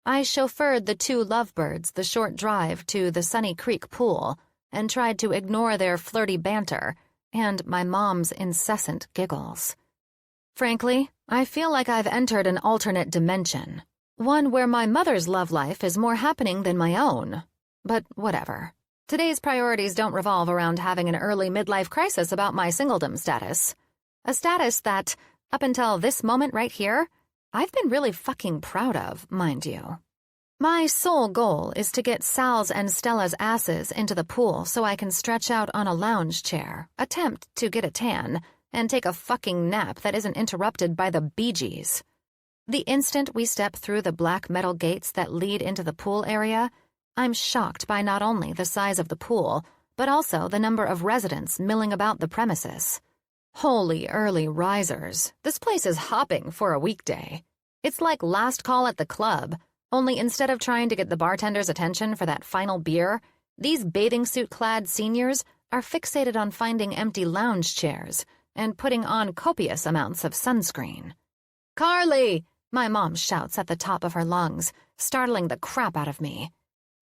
I chauffeured the two lovebirds the short drive to the Sunny Creek pool and tried to ignore their flirty banter and my mom's incessant giggles. Frankly, I feel like I've entered an alternate dimension, one where my mother's love life is more happening than my own. But whatever. Today's priorities don't revolve around having an early midlife crisis about my singledom status. A status that, up until this moment right here, I've been really fucking proud of, mind you. My sole goal is to get Sal's and Stella's asses into the pool so I can stretch out on a lounge chair, attempt to get a tan, and take a fucking nap that isn't interrupted by the Bee Gees. The instant we step through the black metal gates that lead into the pool area, I'm shocked by not only the size of the pool, but also the number of residents milling about the premises. Holy early risers, this place is hopping for a weekday. It's like last call at the club, only instead of trying to get the bartender's attention for that final beer, these bathing suit-clad seniors are fixated on finding empty lounge chairs and putting on copious amounts of sunscreen. "Carly!" my mom shouts at the top of her lungs, startling the crap out of me.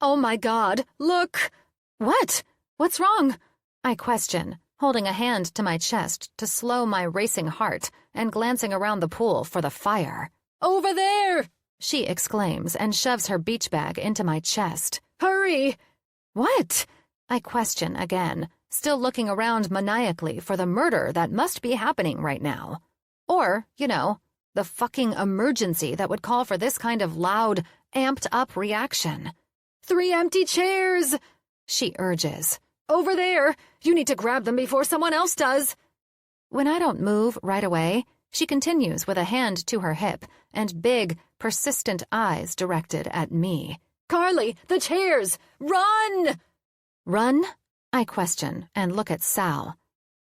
"Oh my God, look!" "What? What's wrong?" I question, holding a hand to my chest to slow my racing heart and glancing around the pool for the fire. "Over there!" she exclaims and shoves her beach bag into my chest. "Hurry!" "What?" I question again, still looking around maniacally for the murder that must be happening right now. Or, the fucking emergency that would call for this kind of loud, amped-up reaction. "3 empty chairs!" she urges. "Over there! You need to grab them before someone else does!" When I don't move right away, she continues with a hand to her hip and big, persistent eyes directed at me. "Carly, the chairs! Run!" "Run?" I question and look at Sal.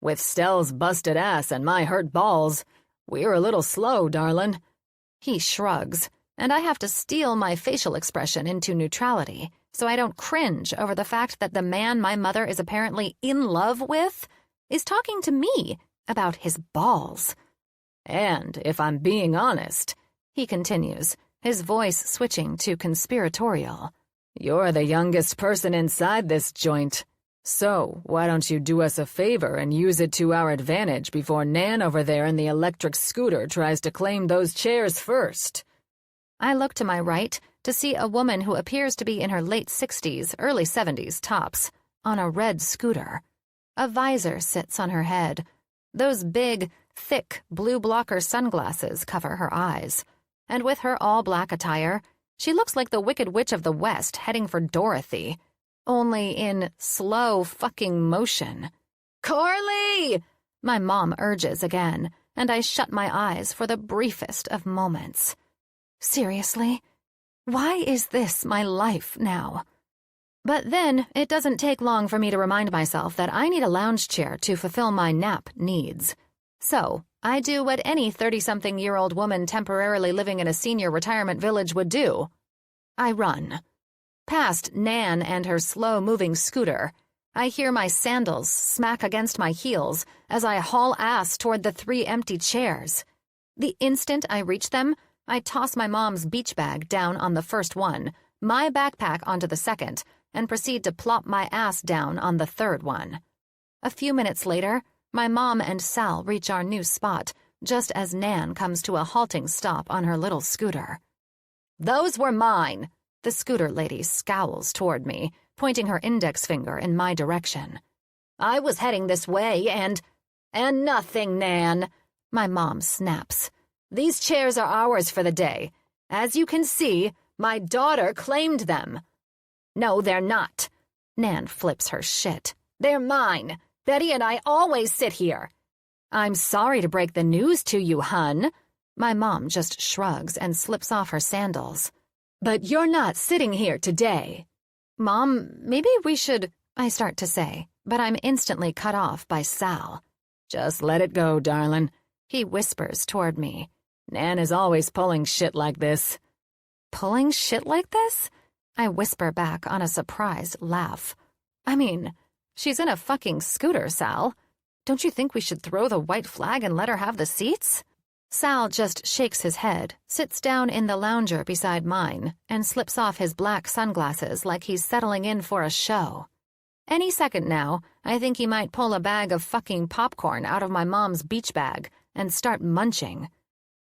"With Stell's busted ass and my hurt balls, we're a little slow, darlin'." He shrugs, and I have to steel my facial expression into neutrality so I don't cringe over the fact that the man my mother is apparently in love with is talking to me about his balls. "And if I'm being honest," he continues, his voice switching to conspiratorial, "you're the youngest person inside this joint. So why don't you do us a favor and use it to our advantage before Nan over there in the electric scooter tries to claim those chairs first?" I look to my right to see a woman who appears to be in her late 60s, early 70s tops, on a red scooter. A visor sits on her head. Those big, thick, blue blocker sunglasses cover her eyes. And with her all-black attire, she looks like the Wicked Witch of the West heading for Dorothy, only in slow fucking motion. "Carly!" my mom urges again, and I shut my eyes for the briefest of moments. Seriously? Why is this my life now? But then, it doesn't take long for me to remind myself that I need a lounge chair to fulfill my nap needs. So, I do what any 30-something-year-old woman temporarily living in a senior retirement village would do. I run. Past Nan and her slow-moving scooter, I hear my sandals smack against my heels as I haul ass toward the 3 empty chairs. The instant I reach them, I toss my mom's beach bag down on the first one, my backpack onto the second, and proceed to plop my ass down on the third one. A few minutes later, my mom and Sal reach our new spot, just as Nan comes to a halting stop on her little scooter. "Those were mine," the scooter lady scowls toward me, pointing her index finger in my direction. "I was heading this way and nothing, Nan," my mom snaps. "These chairs are ours for the day. As you can see, my daughter claimed them." "No, they're not." Nan flips her shit. "They're mine. Betty and I always sit here." "I'm sorry to break the news to you, hun." My mom just shrugs and slips off her sandals. "But you're not sitting here today." "Mom, maybe we should," I start to say, but I'm instantly cut off by Sal. "Just let it go, darling," he whispers toward me. "Nan is always pulling shit like this." "Pulling shit like this?" I whisper back on a surprised laugh. "I mean, she's in a fucking scooter, Sal. Don't you think we should throw the white flag and let her have the seats?" Sal just shakes his head, sits down in the lounger beside mine, and slips off his black sunglasses like he's settling in for a show. Any second now, I think he might pull a bag of fucking popcorn out of my mom's beach bag and start munching.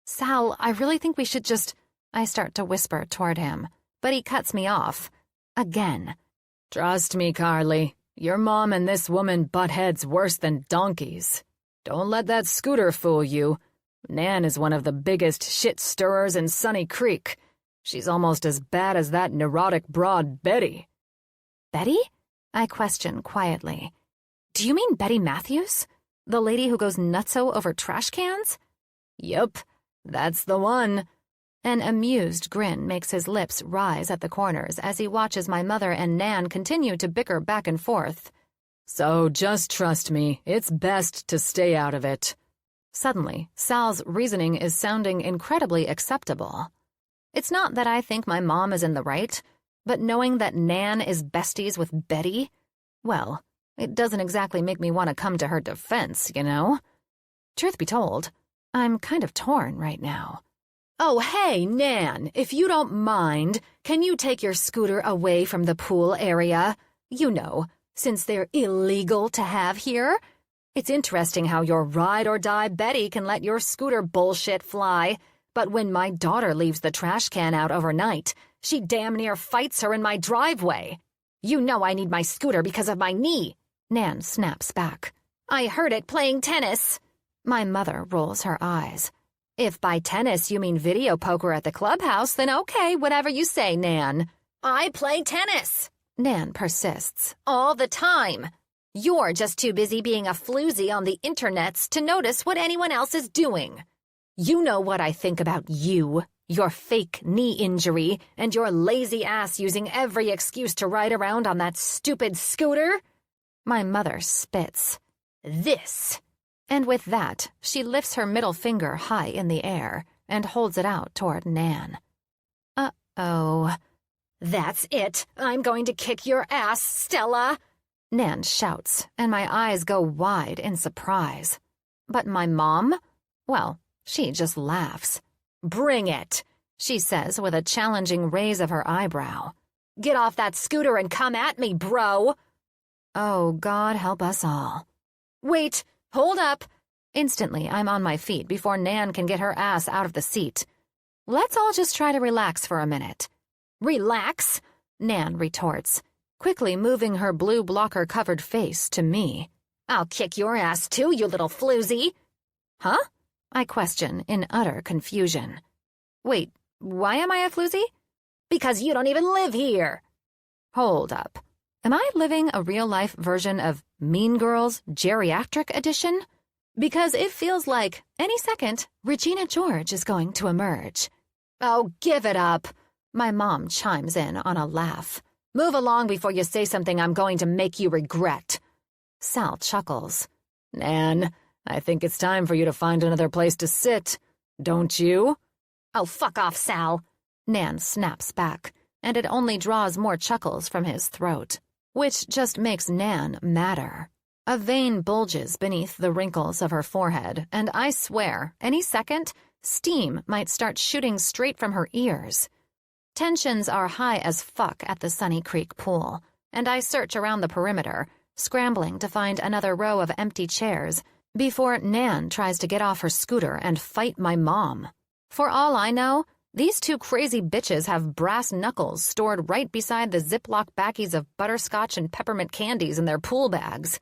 "Sal, I really think we should just—" I start to whisper toward him, but he cuts me off. Again. "Trust me, Carly. Your mom and this woman butt heads worse than donkeys. Don't let that scooter fool you. Nan is one of the biggest shit stirrers in Sunny Creek. She's almost as bad as that neurotic broad Betty." "Betty?" I question quietly. "Do you mean Betty Matthews? The lady who goes nutso over trash cans?" "Yup, that's the one." An amused grin makes his lips rise at the corners as he watches my mother and Nan continue to bicker back and forth. "So just trust me, it's best to stay out of it." Suddenly, Sal's reasoning is sounding incredibly acceptable. It's not that I think my mom is in the right, but knowing that Nan is besties with Betty, well, it doesn't exactly make me want to come to her defense, you know? Truth be told, I'm kind of torn right now. "Oh, hey, Nan, if you don't mind, can you take your scooter away from the pool area? You know, since they're illegal to have here. It's interesting how your ride-or-die Betty can let your scooter bullshit fly, but when my daughter leaves the trash can out overnight, she damn near fights her in my driveway. You know I need my scooter because of my knee," Nan snaps back. "I heard it playing tennis." My mother rolls her eyes. "If by tennis you mean video poker at the clubhouse, then okay, whatever you say, Nan." "I play tennis," Nan persists, "all the time. You're just too busy being a floozy on the internets to notice what anyone else is doing. You know what I think about you, your fake knee injury, and your lazy ass using every excuse to ride around on that stupid scooter." My mother spits. "This." And with that, she lifts her middle finger high in the air and holds it out toward Nan. "Uh-oh." "That's it. I'm going to kick your ass, Stella," Nan shouts, and my eyes go wide in surprise. But my mom? Well, she just laughs. "Bring it," she says with a challenging raise of her eyebrow. "Get off that scooter and come at me, bro." Oh, God help us all. "Wait, hold up." Instantly, I'm on my feet before Nan can get her ass out of the seat. Let's all just try to relax for a minute. "Relax?" Nan retorts, quickly moving her blue blocker-covered face to me. "I'll kick your ass too, you little floozy." "Huh?" I question in utter confusion. "Wait, why am I a floozy?" "Because you don't even live here." Hold up. Am I living a real-life version of Mean Girls Geriatric Edition? Because it feels like, any second, Regina George is going to emerge. "Oh, give it up." My mom chimes in on a laugh. Move along before you say something I'm going to make you regret. Sal chuckles. Nan, I think it's time for you to find another place to sit. Don't you? Oh, fuck off, Sal. Nan snaps back, and it only draws more chuckles from his throat, which just makes Nan madder. A vein bulges beneath the wrinkles of her forehead, and I swear, any second, steam might start shooting straight from her ears. Tensions are high as fuck at the Sunny Creek pool, and I search around the perimeter, scrambling to find another row of empty chairs before Nan tries to get off her scooter and fight my mom. For all I know, these two crazy bitches have brass knuckles stored right beside the Ziploc baggies of butterscotch and peppermint candies in their pool bags.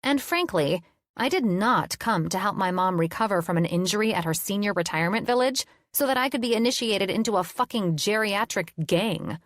And frankly, I did not come to help my mom recover from an injury at her senior retirement village so that I could be initiated into a fucking geriatric gang.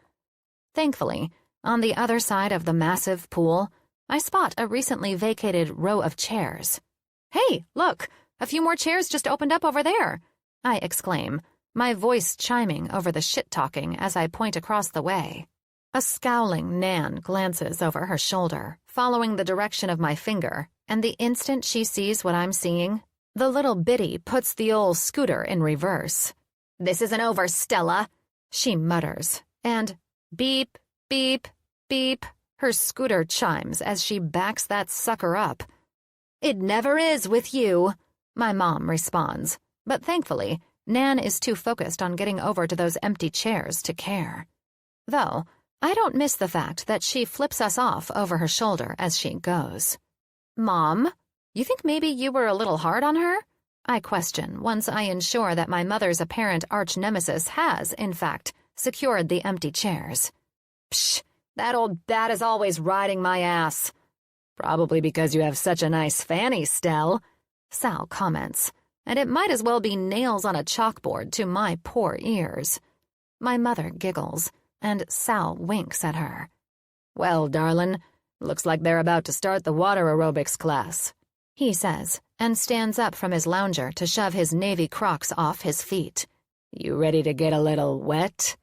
Thankfully, on the other side of the massive pool, I spot a recently vacated row of chairs. Hey, look, a few more chairs just opened up over there, I exclaim, my voice chiming over the shit-talking as I point across the way. A scowling Nan glances over her shoulder, following the direction of my finger, and the instant she sees what I'm seeing, the little biddy puts the old scooter in reverse. This isn't over, Stella, she mutters, and beep, beep, beep, her scooter chimes as she backs that sucker up. It never is with you, my mom responds, but thankfully, Nan is too focused on getting over to those empty chairs to care. Though, I don't miss the fact that she flips us off over her shoulder as she goes. Mom, you think maybe you were a little hard on her? I question once I ensure that my mother's apparent arch-nemesis has, in fact, secured the empty chairs. Psh, that old bat is always riding my ass. Probably because you have such a nice fanny, Stell, Sal comments, and it might as well be nails on a chalkboard to my poor ears. My mother giggles, and Sal winks at her. Well, darlin', looks like they're about to start the water aerobics class, he says, and stands up from his lounger to shove his navy Crocs off his feet. You ready to get a little wet?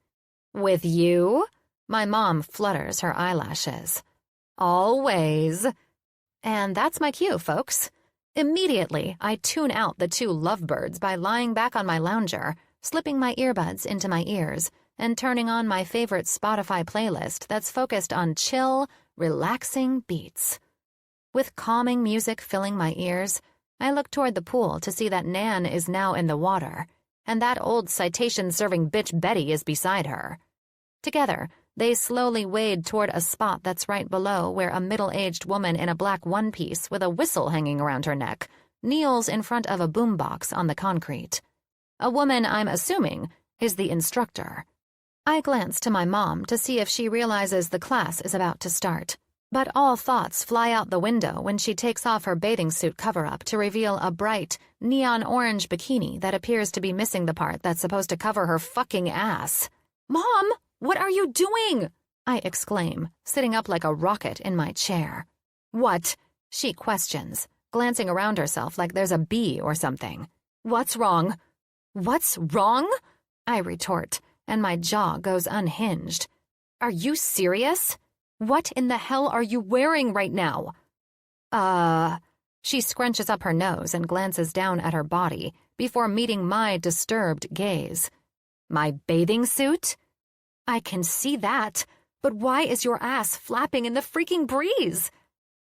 With you? My mom flutters her eyelashes. Always. And that's my cue, folks. Immediately, I tune out the two lovebirds by lying back on my lounger, slipping my earbuds into my ears, and turning on my favorite Spotify playlist that's focused on chill, relaxing beats. With calming music filling my ears, I look toward the pool to see that Nan is now in the water, and that old citation-serving bitch Betty is beside her. Together, they slowly wade toward a spot that's right below where a middle-aged woman in a black one-piece with a whistle hanging around her neck kneels in front of a boombox on the concrete. A woman I'm assuming is the instructor. I glance to my mom to see if she realizes the class is about to start, but all thoughts fly out the window when she takes off her bathing suit cover-up to reveal a bright, neon-orange bikini that appears to be missing the part that's supposed to cover her fucking ass. Mom! What are you doing? I exclaim, sitting up like a rocket in my chair. What? She questions, glancing around herself like there's a bee or something. What's wrong? What's wrong? I retort, and my jaw goes unhinged. Are you serious? What in the hell are you wearing right now? She scrunches up her nose and glances down at her body before meeting my disturbed gaze. My bathing suit? I can see that, but why is your ass flapping in the freaking breeze?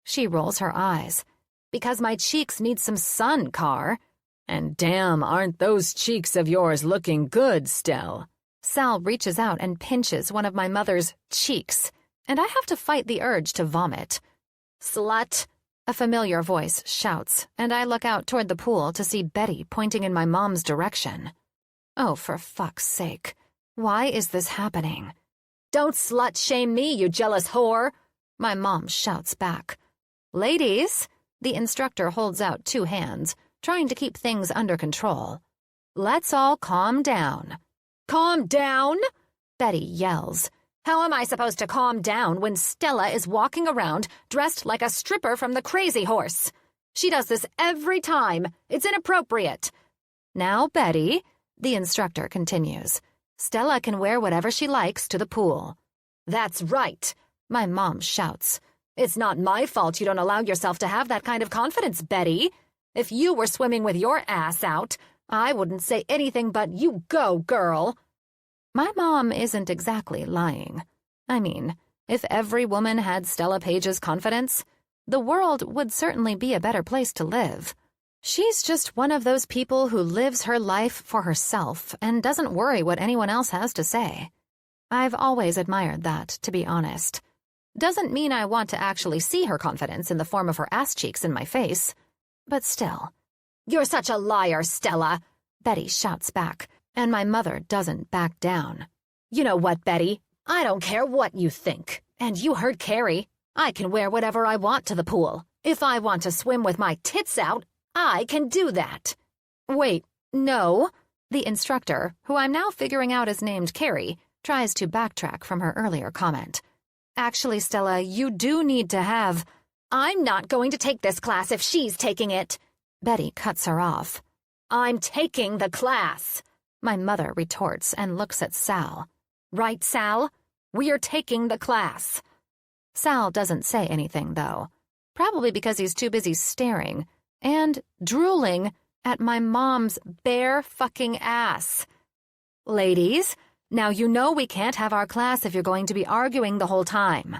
She rolls her eyes. Because my cheeks need some sun, Car. And damn, aren't those cheeks of yours looking good, Stell? Sal reaches out and pinches one of my mother's cheeks, and I have to fight the urge to vomit. Slut, a familiar voice shouts, and I look out toward the pool to see Betty pointing in my mom's direction. Oh, for fuck's sake. Why is this happening? Don't slut-shame me, you jealous whore, my mom shouts back. Ladies, the instructor holds out two hands, trying to keep things under control. Let's all calm down. Calm down? Betty yells. How am I supposed to calm down when Stella is walking around dressed like a stripper from the Crazy Horse? She does this every time. It's inappropriate. Now, Betty, the instructor continues, Stella can wear whatever she likes to the pool. That's right, my mom shouts. It's not my fault you don't allow yourself to have that kind of confidence, Betty. If you were swimming with your ass out, I wouldn't say anything but you go, girl. My mom isn't exactly lying. I mean, if every woman had Stella Page's confidence, the world would certainly be a better place to live. She's just one of those people who lives her life for herself and doesn't worry what anyone else has to say. I've always admired that, to be honest. Doesn't mean I want to actually see her confidence in the form of her ass cheeks in my face. But still. You're such a liar, Stella, Betty shouts back, and my mother doesn't back down. You know what, Betty? I don't care what you think. And you heard Carrie. I can wear whatever I want to the pool. If I want to swim with my tits out, I can do that. Wait, no. The instructor, who I'm now figuring out is named Carrie, tries to backtrack from her earlier comment. Actually, Stella, you do need to have... I'm not going to take this class if she's taking it. Betty cuts her off. I'm taking the class, my mother retorts and looks at Sal. Right, Sal? We're taking the class. Sal doesn't say anything, though. Probably because he's too busy staring and drooling at my mom's bare fucking ass. Ladies, now you know we can't have our class if you're going to be arguing the whole time.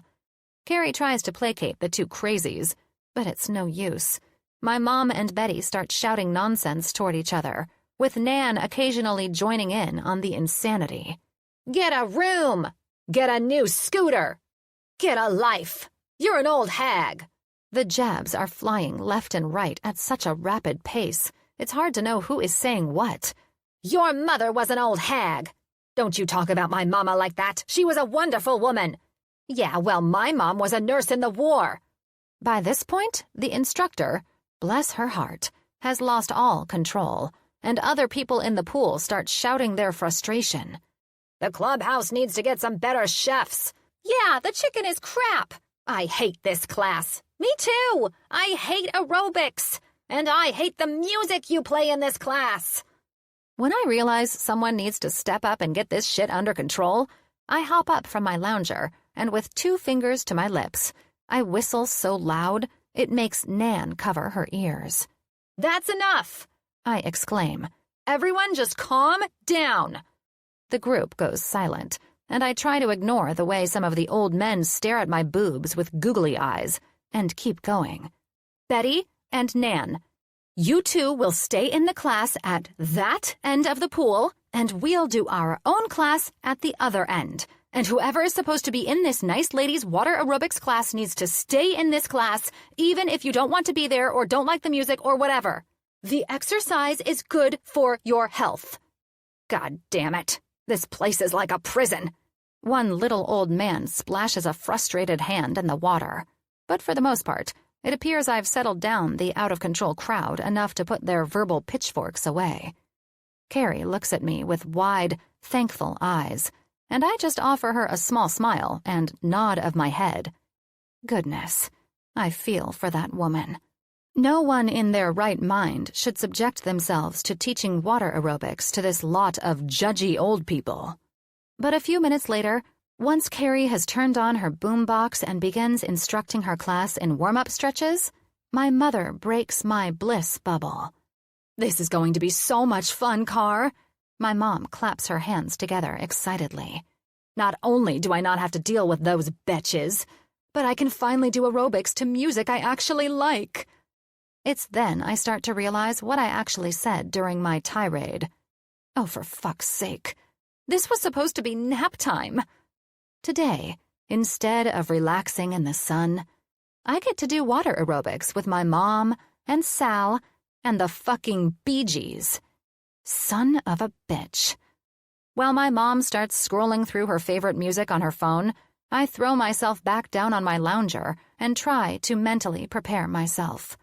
Carrie tries to placate the two crazies, but it's no use. My mom and Betty start shouting nonsense toward each other, with Nan occasionally joining in on the insanity. Get a room! Get a new scooter! Get a life! You're an old hag! The jabs are flying left and right at such a rapid pace, it's hard to know who is saying what. Your mother was an old hag! Don't you talk about my mama like that. She was a wonderful woman. Yeah, well, my mom was a nurse in the war. By this point, the instructor, bless her heart, has lost all control, and other people in the pool start shouting their frustration. The clubhouse needs to get some better chefs. Yeah, the chicken is crap. I hate this class. Me too. I hate aerobics. And I hate the music you play in this class. When I realize someone needs to step up and get this shit under control, I hop up from my lounger, and with 2 fingers to my lips, I whistle so loud it makes Nan cover her ears. That's enough, I exclaim. Everyone just calm down. The group goes silent, and I try to ignore the way some of the old men stare at my boobs with googly eyes, and keep going. Betty and Nan, you two will stay in the class at that end of the pool, and we'll do our own class at the other end. And whoever is supposed to be in this nice ladies' water aerobics class needs to stay in this class, even if you don't want to be there or don't like the music or whatever. The exercise is good for your health. God damn it. This place is like a prison. One little old man splashes a frustrated hand in the water. But for the most part, it appears I've settled down the out-of-control crowd enough to put their verbal pitchforks away. Carrie looks at me with wide, thankful eyes, and I just offer her a small smile and nod of my head. Goodness, I feel for that woman. No one in their right mind should subject themselves to teaching water aerobics to this lot of judgy old people. But a few minutes later, once Carrie has turned on her boombox and begins instructing her class in warm-up stretches, my mother breaks my bliss bubble. This is going to be so much fun, Car. My mom claps her hands together excitedly. Not only do I not have to deal with those betches, but I can finally do aerobics to music I actually like. It's then I start to realize what I actually said during my tirade. Oh, for fuck's sake. This was supposed to be nap time. Today, instead of relaxing in the sun, I get to do water aerobics with my mom and Sal and the fucking Bee Gees. Son of a bitch. While my mom starts scrolling through her favorite music on her phone, I throw myself back down on my lounger and try to mentally prepare myself.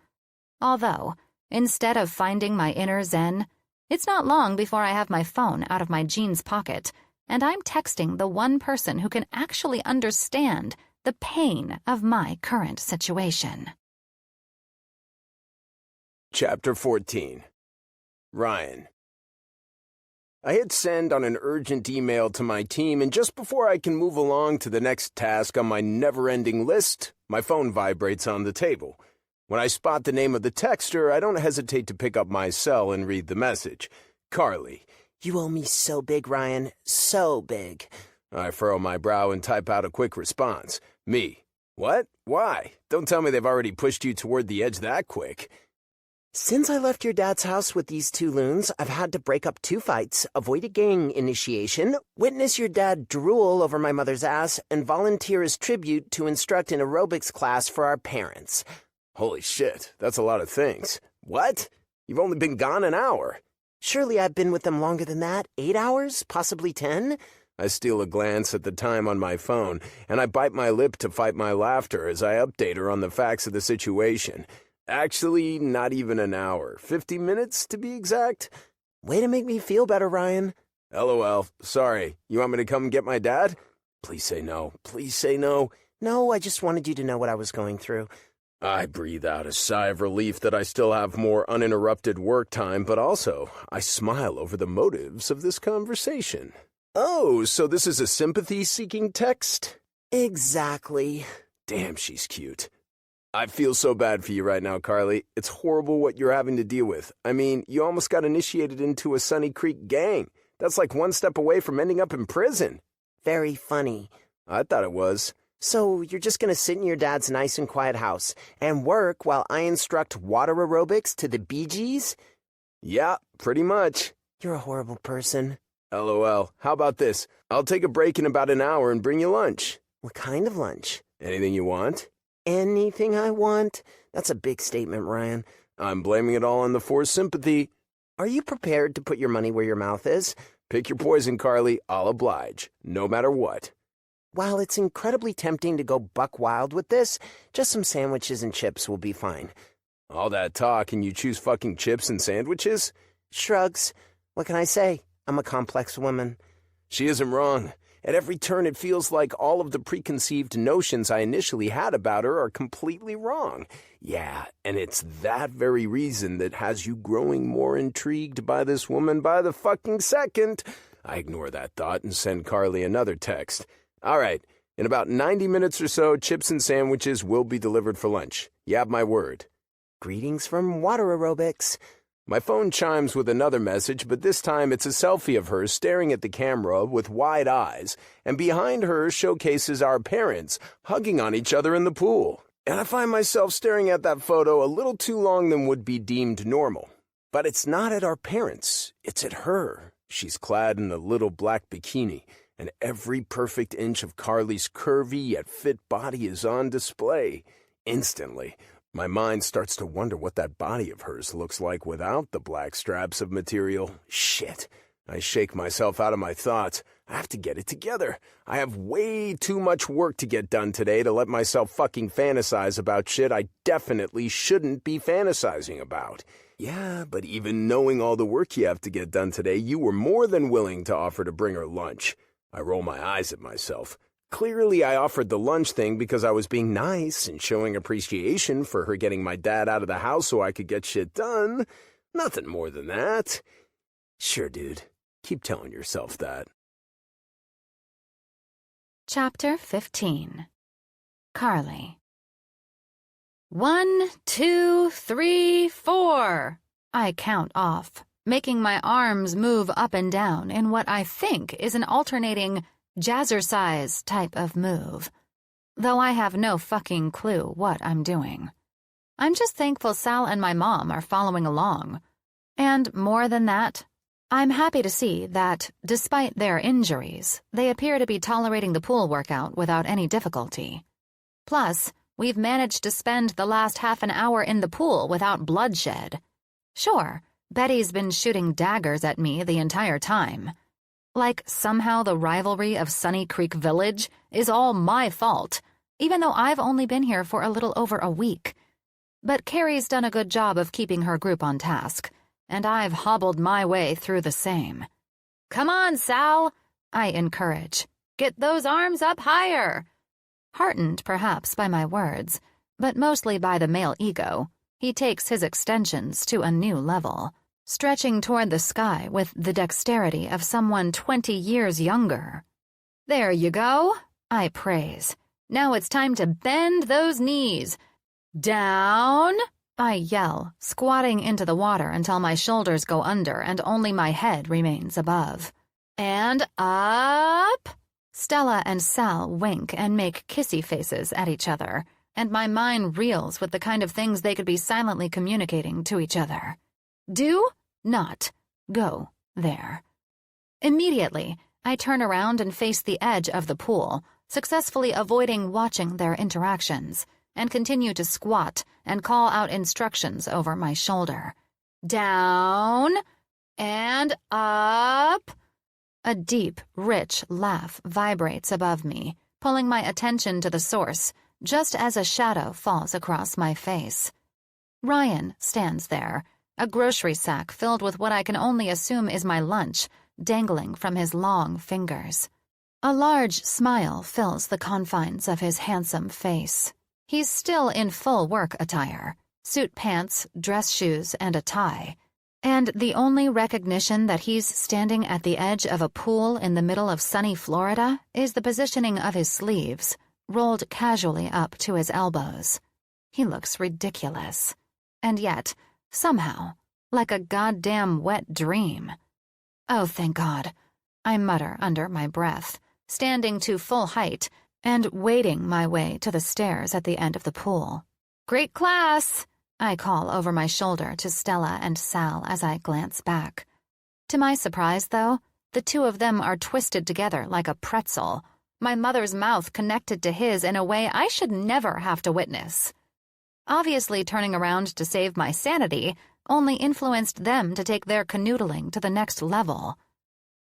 Although, instead of finding my inner zen, it's not long before I have my phone out of my jeans pocket, and I'm texting the one person who can actually understand the pain of my current situation. Chapter 14. Ryan. I hit send on an urgent email to my team, and just before I can move along to the next task on my never-ending list, my phone vibrates on the table. When I spot the name of the texter, I don't hesitate to pick up my cell and read the message. Carly. You owe me so big, Ryan. So big. I furrow my brow and type out a quick response. Me. What? Why? Don't tell me they've already pushed you toward the edge that quick. Since I left your dad's house with these two loons, I've had to break up 2 fights, avoid a gang initiation, witness your dad drool over my mother's ass, and volunteer as tribute to instruct an aerobics class for our parents. Holy shit, that's a lot of things. What? You've only been gone an hour. Surely I've been with them longer than that? 8 hours? Possibly 10? I steal a glance at the time on my phone, and I bite my lip to fight my laughter as I update her on the facts of the situation. Actually, not even an hour. 50 minutes, to be exact. Way to make me feel better, Ryan. LOL. Sorry. You want me to come get my dad? Please say no. Please say no. No, I just wanted you to know what I was going through. I breathe out a sigh of relief that I still have more uninterrupted work time, but also I smile over the motives of this conversation. Oh, so this is a sympathy-seeking text? Exactly. Damn, she's cute. I feel so bad for you right now, Carly. It's horrible what you're having to deal with. I mean, you almost got initiated into a Sunny Creek gang. That's like one step away from ending up in prison. Very funny. I thought it was. So you're just going to sit in your dad's nice and quiet house and work while I instruct water aerobics to the Bee Gees? Yeah, pretty much. You're a horrible person. LOL. How about this? I'll take a break in about an hour and bring you lunch. What kind of lunch? Anything you want? Anything I want? That's a big statement, Ryan. I'm blaming it all on the forced sympathy. Are you prepared to put your money where your mouth is? Pick your poison, Carly. I'll oblige, no matter what. While it's incredibly tempting to go buck wild with this, just some sandwiches and chips will be fine. All that talk and you choose fucking chips and sandwiches? Shrugs. What can I say? I'm a complex woman. She isn't wrong. At every turn, it feels like all of the preconceived notions I initially had about her are completely wrong. Yeah, and it's that very reason that has you growing more intrigued by this woman by the fucking second. I ignore that thought and send Carly another text. All right, in about 90 minutes or so, chips and sandwiches will be delivered for lunch. You have my word. Greetings from water aerobics. My phone chimes with another message, but this time it's a selfie of her staring at the camera with wide eyes, and behind her showcases our parents hugging on each other in the pool. And I find myself staring at that photo a little too long than would be deemed normal. But it's not at our parents, it's at her. She's clad in a little black bikini, and every perfect inch of Carly's curvy yet fit body is on display. Instantly, my mind starts to wonder what that body of hers looks like without the black straps of material. Shit. I shake myself out of my thoughts. I have to get it together. I have way too much work to get done today to let myself fucking fantasize about shit I definitely shouldn't be fantasizing about. Yeah, but even knowing all the work you have to get done today, you were more than willing to offer to bring her lunch. I roll my eyes at myself. Clearly, I offered the lunch thing because I was being nice and showing appreciation for her getting my dad out of the house so I could get shit done. Nothing more than that. Sure, dude. Keep telling yourself that. Chapter 15. Carly. 1, 2, 3, 4. I count off, making my arms move up and down in what I think is an alternating jazzercise type of move, though I have no fucking clue what I'm doing. I'm just thankful Sal and my mom are following along. And more than that, I'm happy to see that, despite their injuries, they appear to be tolerating the pool workout without any difficulty. Plus, we've managed to spend the last half an hour in the pool without bloodshed. Sure, Betty's been shooting daggers at me the entire time. Like somehow the rivalry of Sunny Creek Village is all my fault, even though I've only been here for a little over a week. But Carrie's done a good job of keeping her group on task, and I've hobbled my way through the same. "Come on, Sal," I encourage. "Get those arms up higher." Heartened, perhaps, by my words, but mostly by the male ego, he takes his extensions to a new level. stretching toward the sky with the dexterity of someone 20 years younger. "There you go," I praise. "Now it's time to bend those knees. Down," I yell, squatting into the water until my shoulders go under and only my head remains above. "And up." Stella and Sal wink and make kissy faces at each other, and my mind reels with the kind of things they could be silently communicating to each other. Do not go there. Immediately, I turn around and face the edge of the pool, successfully avoiding watching their interactions, and continue to squat and call out instructions over my shoulder. Down and up. A deep, rich laugh vibrates above me, pulling my attention to the source, just as a shadow falls across my face. Ryan stands there, a grocery sack filled with what I can only assume is my lunch, dangling from his long fingers. A large smile fills the confines of his handsome face. He's still in full work attire, suit pants, dress shoes, and a tie. And the only recognition that he's standing at the edge of a pool in the middle of sunny Florida is the positioning of his sleeves, rolled casually up to his elbows. He looks ridiculous. And yet, somehow, like a goddamn wet dream. "Oh, thank God," I mutter under my breath, standing to full height and wading my way to the stairs at the end of the pool. "Great class," I call over my shoulder to Stella and Sal as I glance back. To my surprise, though, the two of them are twisted together like a pretzel, my mother's mouth connected to his in a way I should never have to witness. Obviously, turning around to save my sanity only influenced them to take their canoodling to the next level.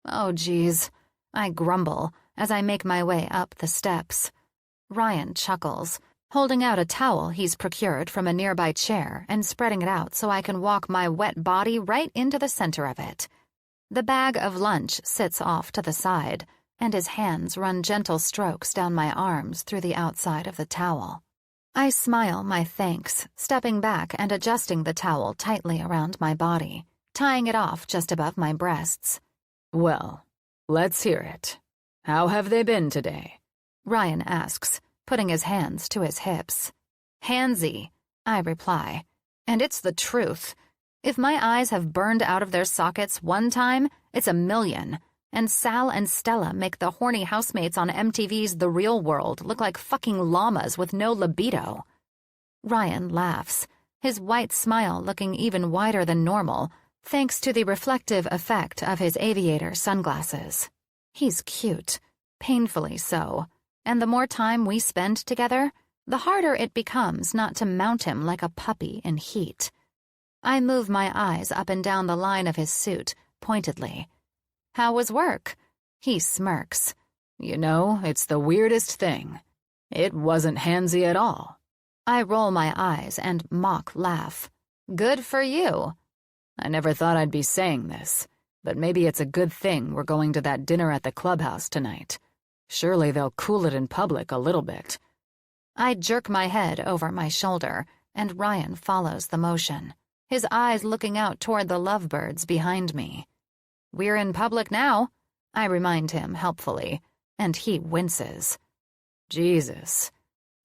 "Oh, geez," I grumble as I make my way up the steps. Ryan chuckles, holding out a towel he's procured from a nearby chair and spreading it out so I can walk my wet body right into the center of it. The bag of lunch sits off to the side, and his hands run gentle strokes down my arms through the outside of the towel. I smile my thanks, stepping back and adjusting the towel tightly around my body, tying it off just above my breasts. "Well, let's hear it. How have they been today?" Ryan asks, putting his hands to his hips. "Handsy," I reply, and it's the truth. If my eyes have burned out of their sockets one time, it's 1,000,000, and Sal and Stella make the horny housemates on MTV's The Real World look like fucking llamas with no libido. Ryan laughs, his white smile looking even wider than normal, thanks to the reflective effect of his aviator sunglasses. He's cute, painfully so, and the more time we spend together, the harder it becomes not to mount him like a puppy in heat. I move my eyes up and down the line of his suit, pointedly. "How was work?" He smirks. "You know, it's the weirdest thing. It wasn't handsy at all." I roll my eyes and mock laugh. "Good for you." "I never thought I'd be saying this, but maybe it's a good thing we're going to that dinner at the clubhouse tonight. Surely they'll cool it in public a little bit." I jerk my head over my shoulder, and Ryan follows the motion, his eyes looking out toward the lovebirds behind me. "We're in public now," I remind him helpfully, and he winces. "Jesus.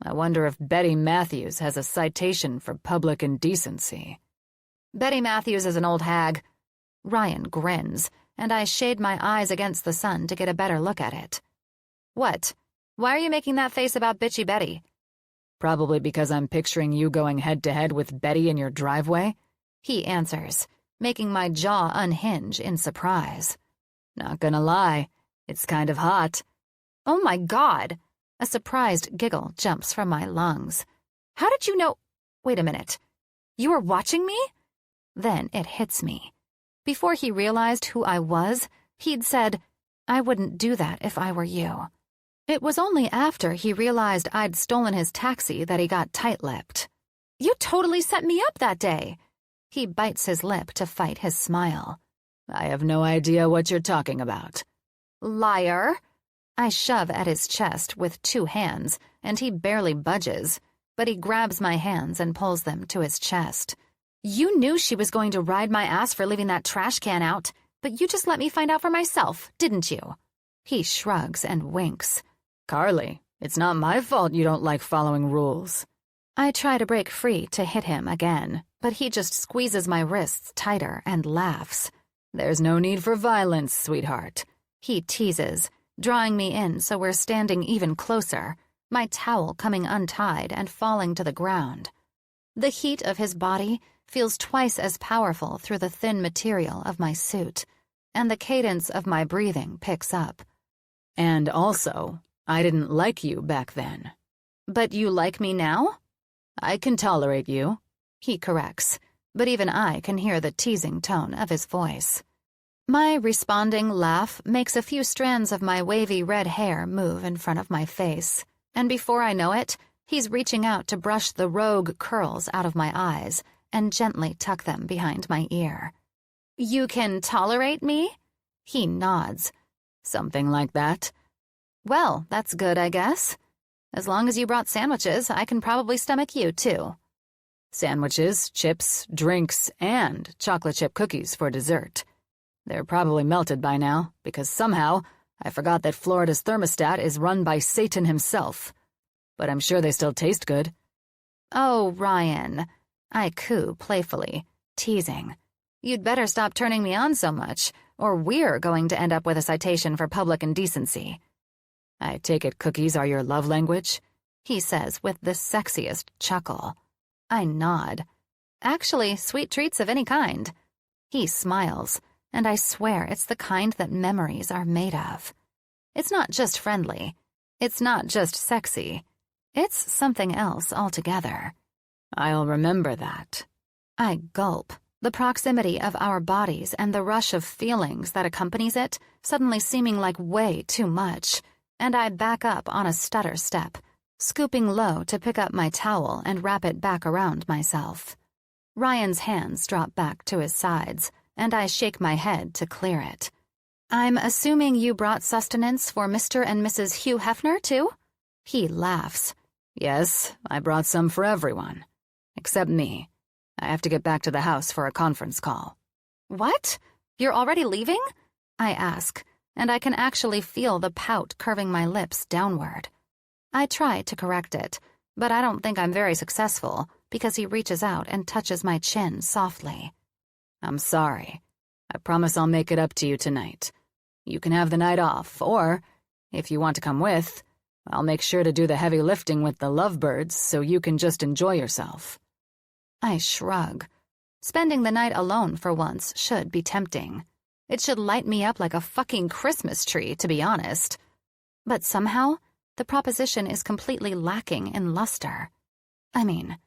I wonder if Betty Matthews has a citation for public indecency." "Betty Matthews is an old hag." Ryan grins, and I shade my eyes against the sun to get a better look at it. "What? Why are you making that face about bitchy Betty?" "Probably because I'm picturing you going head-to-head with Betty in your driveway," he answers, making my jaw unhinge in surprise. "Not gonna lie, it's kind of hot." "Oh my God!" A surprised giggle jumps from my lungs. "How did you know—" Wait a minute. "You were watching me?" Then it hits me. Before he realized who I was, he'd said, "I wouldn't do that if I were you." It was only after he realized I'd stolen his taxi that he got tight-lipped. "You totally set me up that day." He bites his lip to fight his smile. "I have no idea what you're talking about." "Liar." I shove at his chest with 2 hands, and he barely budges, but he grabs my hands and pulls them to his chest. You knew she was going to ride my ass for leaving that trash can out, but you just let me find out for myself, didn't you? He shrugs and winks. Carly, it's not my fault you don't like following rules. I try to break free to hit him again, but he just squeezes my wrists tighter and laughs. There's no need for violence, sweetheart. He teases, drawing me in so we're standing even closer, my towel coming untied and falling to the ground. The heat of his body feels twice as powerful through the thin material of my suit, and the cadence of my breathing picks up. And also, I didn't like you back then. But you like me now? I can tolerate you. He corrects, but even I can hear the teasing tone of his voice. My responding laugh makes a few strands of my wavy red hair move in front of my face, and before I know it, he's reaching out to brush the rogue curls out of my eyes and gently tuck them behind my ear. You can tolerate me? He nods. Something like that. Well, that's good, I guess. As long as you brought sandwiches, I can probably stomach you, too. Sandwiches, chips, drinks, and chocolate chip cookies for dessert. They're probably melted by now, because somehow I forgot that Florida's thermostat is run by Satan himself. But I'm sure they still taste good. Oh, Ryan. I coo playfully, teasing. You'd better stop turning me on so much, or we're going to end up with a citation for public indecency. I take it cookies are your love language? He says with the sexiest chuckle. I nod. Actually, sweet treats of any kind. He smiles, and I swear it's the kind that memories are made of. It's not just friendly. It's not just sexy. It's something else altogether. I'll remember that. I gulp, the proximity of our bodies and the rush of feelings that accompanies it suddenly seeming like way too much, and I back up on a stutter step, scooping low to pick up my towel and wrap it back around myself. Ryan's hands drop back to his sides, and I shake my head to clear it. I'm assuming you brought sustenance for Mr. and Mrs. Hugh Hefner, too? He laughs. Yes, I brought some for everyone. Except me. I have to get back to the house for a conference call. What? You're already leaving? I ask, and I can actually feel the pout curving my lips downward. I try to correct it, but I don't think I'm very successful because he reaches out and touches my chin softly. I'm sorry. I promise I'll make it up to you tonight. You can have the night off, or, if you want to come with, I'll make sure to do the heavy lifting with the lovebirds so you can just enjoy yourself. I shrug. Spending the night alone for once should be tempting. It should light me up like a fucking Christmas tree, to be honest. But somehow, the proposition is completely lacking in luster. I mean,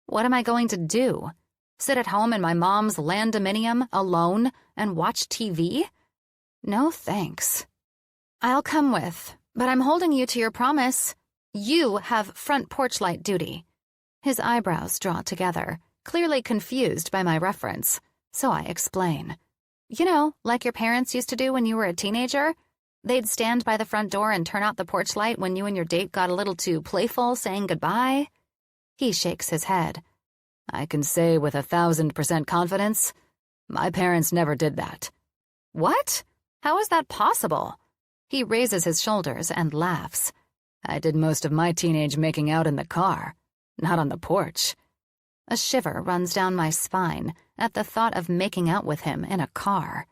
what am I going to do? Sit at home in my mom's land-dominium alone and watch TV? No thanks. I'll come with, but I'm holding you to your promise. You have front porch light duty. His eyebrows draw together, clearly confused by my reference, so I explain. You know, like your parents used to do when you were a teenager? They'd stand by the front door and turn out the porch light when you and your date got a little too playful saying goodbye. He shakes his head. I can say with 1,000% confidence, my parents never did that. What? How is that possible? He raises his shoulders and laughs. I did most of my teenage making out in the car, not on the porch. A shiver runs down my spine at the thought of making out with him in a car,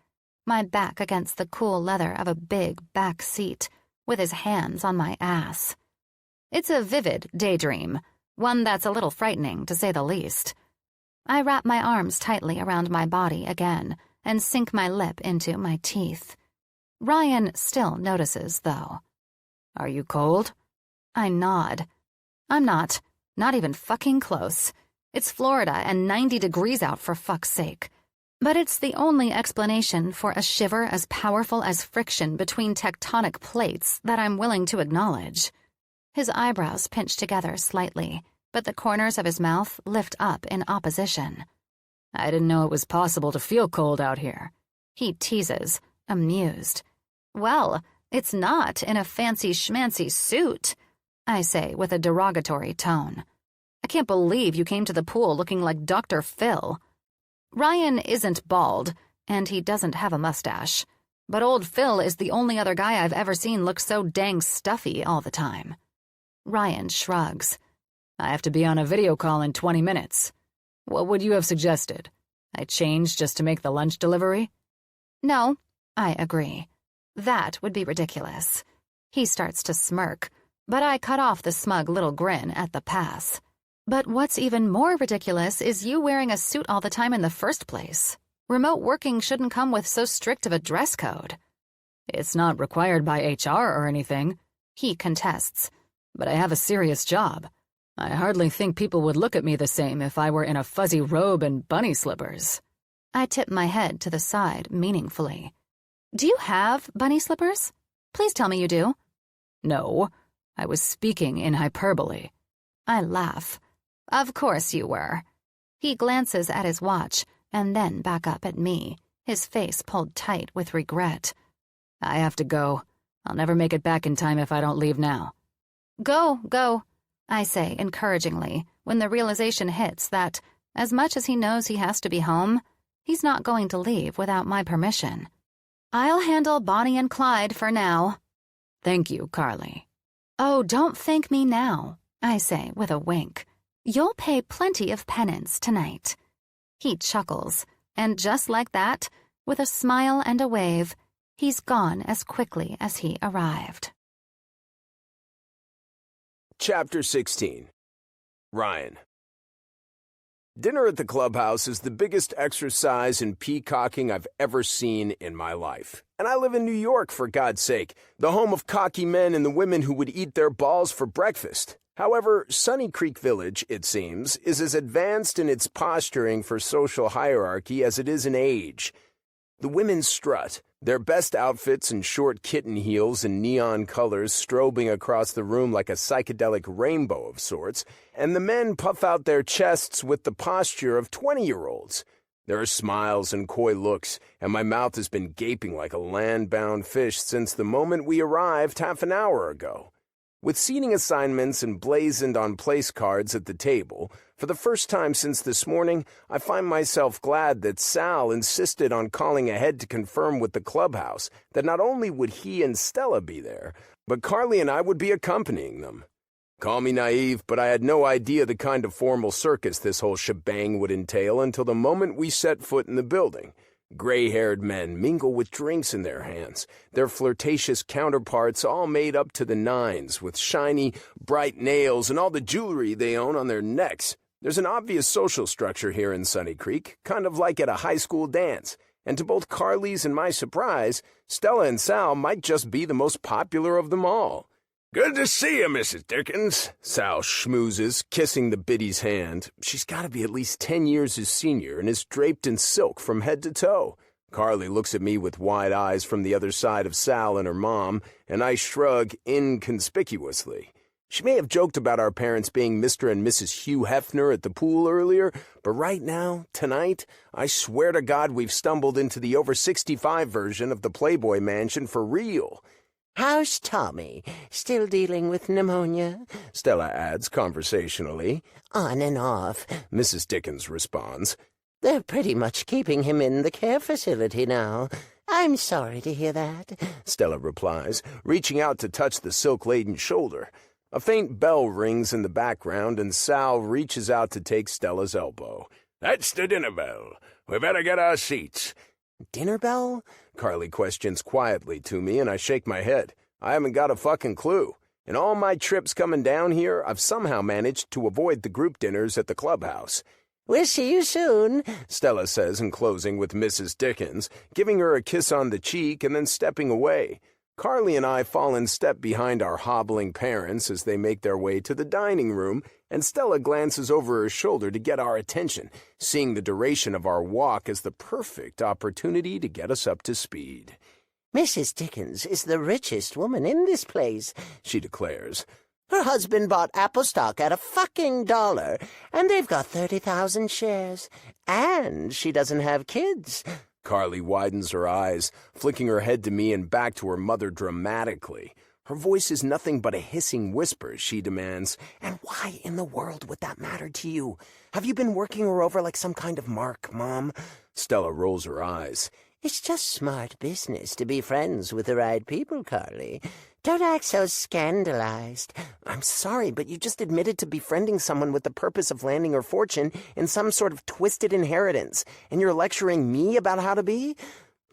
my back against the cool leather of a big back seat, with his hands on my ass. It's a vivid daydream, one that's a little frightening, to say the least. I wrap my arms tightly around my body again and sink my lip into my teeth. Ryan still notices, though. Are you cold? I nod. I'm not even fucking close. It's Florida and 90 degrees out, for fuck's sake. But it's the only explanation for a shiver as powerful as friction between tectonic plates that I'm willing to acknowledge. His eyebrows pinch together slightly, but the corners of his mouth lift up in opposition. I didn't know it was possible to feel cold out here. He teases, amused. Well, it's not in a fancy schmancy suit, I say with a derogatory tone. I can't believe you came to the pool looking like Dr. Phil. Ryan isn't bald, and he doesn't have a mustache. But old Phil is the only other guy I've ever seen look so dang stuffy all the time. Ryan shrugs. I have to be on a video call in 20 minutes. What would you have suggested? I change just to make the lunch delivery? No, I agree. That would be ridiculous. He starts to smirk, but I cut off the smug little grin at the pass. But what's even more ridiculous is you wearing a suit all the time in the first place. Remote working shouldn't come with so strict of a dress code. It's not required by HR or anything, he contests. But I have a serious job. I hardly think people would look at me the same if I were in a fuzzy robe and bunny slippers. I tip my head to the side meaningfully. Do you have bunny slippers? Please tell me you do. No, I was speaking in hyperbole. I laugh. Of course you were. He glances at his watch and then back up at me, his face pulled tight with regret. I have to go. I'll never make it back in time if I don't leave now. Go, I say encouragingly, when the realization hits that, as much as he knows he has to be home, he's not going to leave without my permission. I'll handle Bonnie and Clyde for now. Thank you, Carly. Oh, don't thank me now, I say with a wink. You'll pay plenty of penance tonight. He chuckles, and just like that, with a smile and a wave, he's gone as quickly as he arrived. Chapter 16. Ryan. Dinner at the clubhouse is the biggest exercise in peacocking I've ever seen in my life. And I live in New York, for God's sake, the home of cocky men and the women who would eat their balls for breakfast. However, Sunny Creek Village, it seems, is as advanced in its posturing for social hierarchy as it is in age. The women strut, their best outfits in short kitten heels and neon colors strobing across the room like a psychedelic rainbow of sorts, and the men puff out their chests with the posture of 20-year-olds. There are smiles and coy looks, and my mouth has been gaping like a land-bound fish since the moment we arrived half an hour ago. With seating assignments emblazoned on place cards at the table, for the first time since this morning, I find myself glad that Sal insisted on calling ahead to confirm with the clubhouse that not only would he and Stella be there, but Carly and I would be accompanying them. Call me naive, but I had no idea the kind of formal circus this whole shebang would entail until the moment we set foot in the building. Gray-haired men mingle with drinks in their hands, their flirtatious counterparts all made up to the nines with shiny, bright nails and all the jewelry they own on their necks. There's an obvious social structure here in Sunny Creek, kind of like at a high school dance. And to both Carly's and my surprise, Stella and Sal might just be the most popular of them all. Good to see you, Mrs. Dickens. Sal schmoozes, kissing the biddy's hand. She's got to be at least 10 years his senior and is draped in silk from head to toe. Carly looks at me with wide eyes from the other side of Sal and her mom, and I shrug inconspicuously. She may have joked about our parents being Mr. and Mrs. Hugh Hefner at the pool earlier, but right now, tonight, I swear to God we've stumbled into the over 65 version of the Playboy Mansion for real. How's Tommy? Still dealing with pneumonia? Stella adds conversationally. On and off, Mrs. Dickens responds. They're pretty much keeping him in the care facility now. I'm sorry to hear that, Stella replies, reaching out to touch the silk-laden shoulder. A faint bell rings in the background, and Sal reaches out to take Stella's elbow. That's the dinner bell. We better get our seats. Dinner bell? Carly questions quietly to me, and I shake my head. I haven't got a fucking clue. In all my trips coming down here, I've somehow managed to avoid the group dinners at the clubhouse. We'll see you soon, Stella says in closing with Mrs. Dickens, giving her a kiss on the cheek and then stepping away. Carly and I fall in step behind our hobbling parents as they make their way to the dining room, and Stella glances over her shoulder to get our attention, seeing the duration of our walk as the perfect opportunity to get us up to speed. Mrs. Dickens is the richest woman in this place, she declares. Her husband bought Apple stock at $1, and they've got 30,000 shares. And she doesn't have kids. Carly widens her eyes, flicking her head to me and back to her mother dramatically. Her voice is nothing but a hissing whisper as she demands, "And why in the world would that matter to you? Have you been working her over like some kind of mark, Mom?" Stella rolls her eyes. "It's just smart business to be friends with the right people, Carly. Don't act so scandalized." "I'm sorry, but you just admitted to befriending someone with the purpose of landing her fortune in some sort of twisted inheritance, and you're lecturing me about how to be?"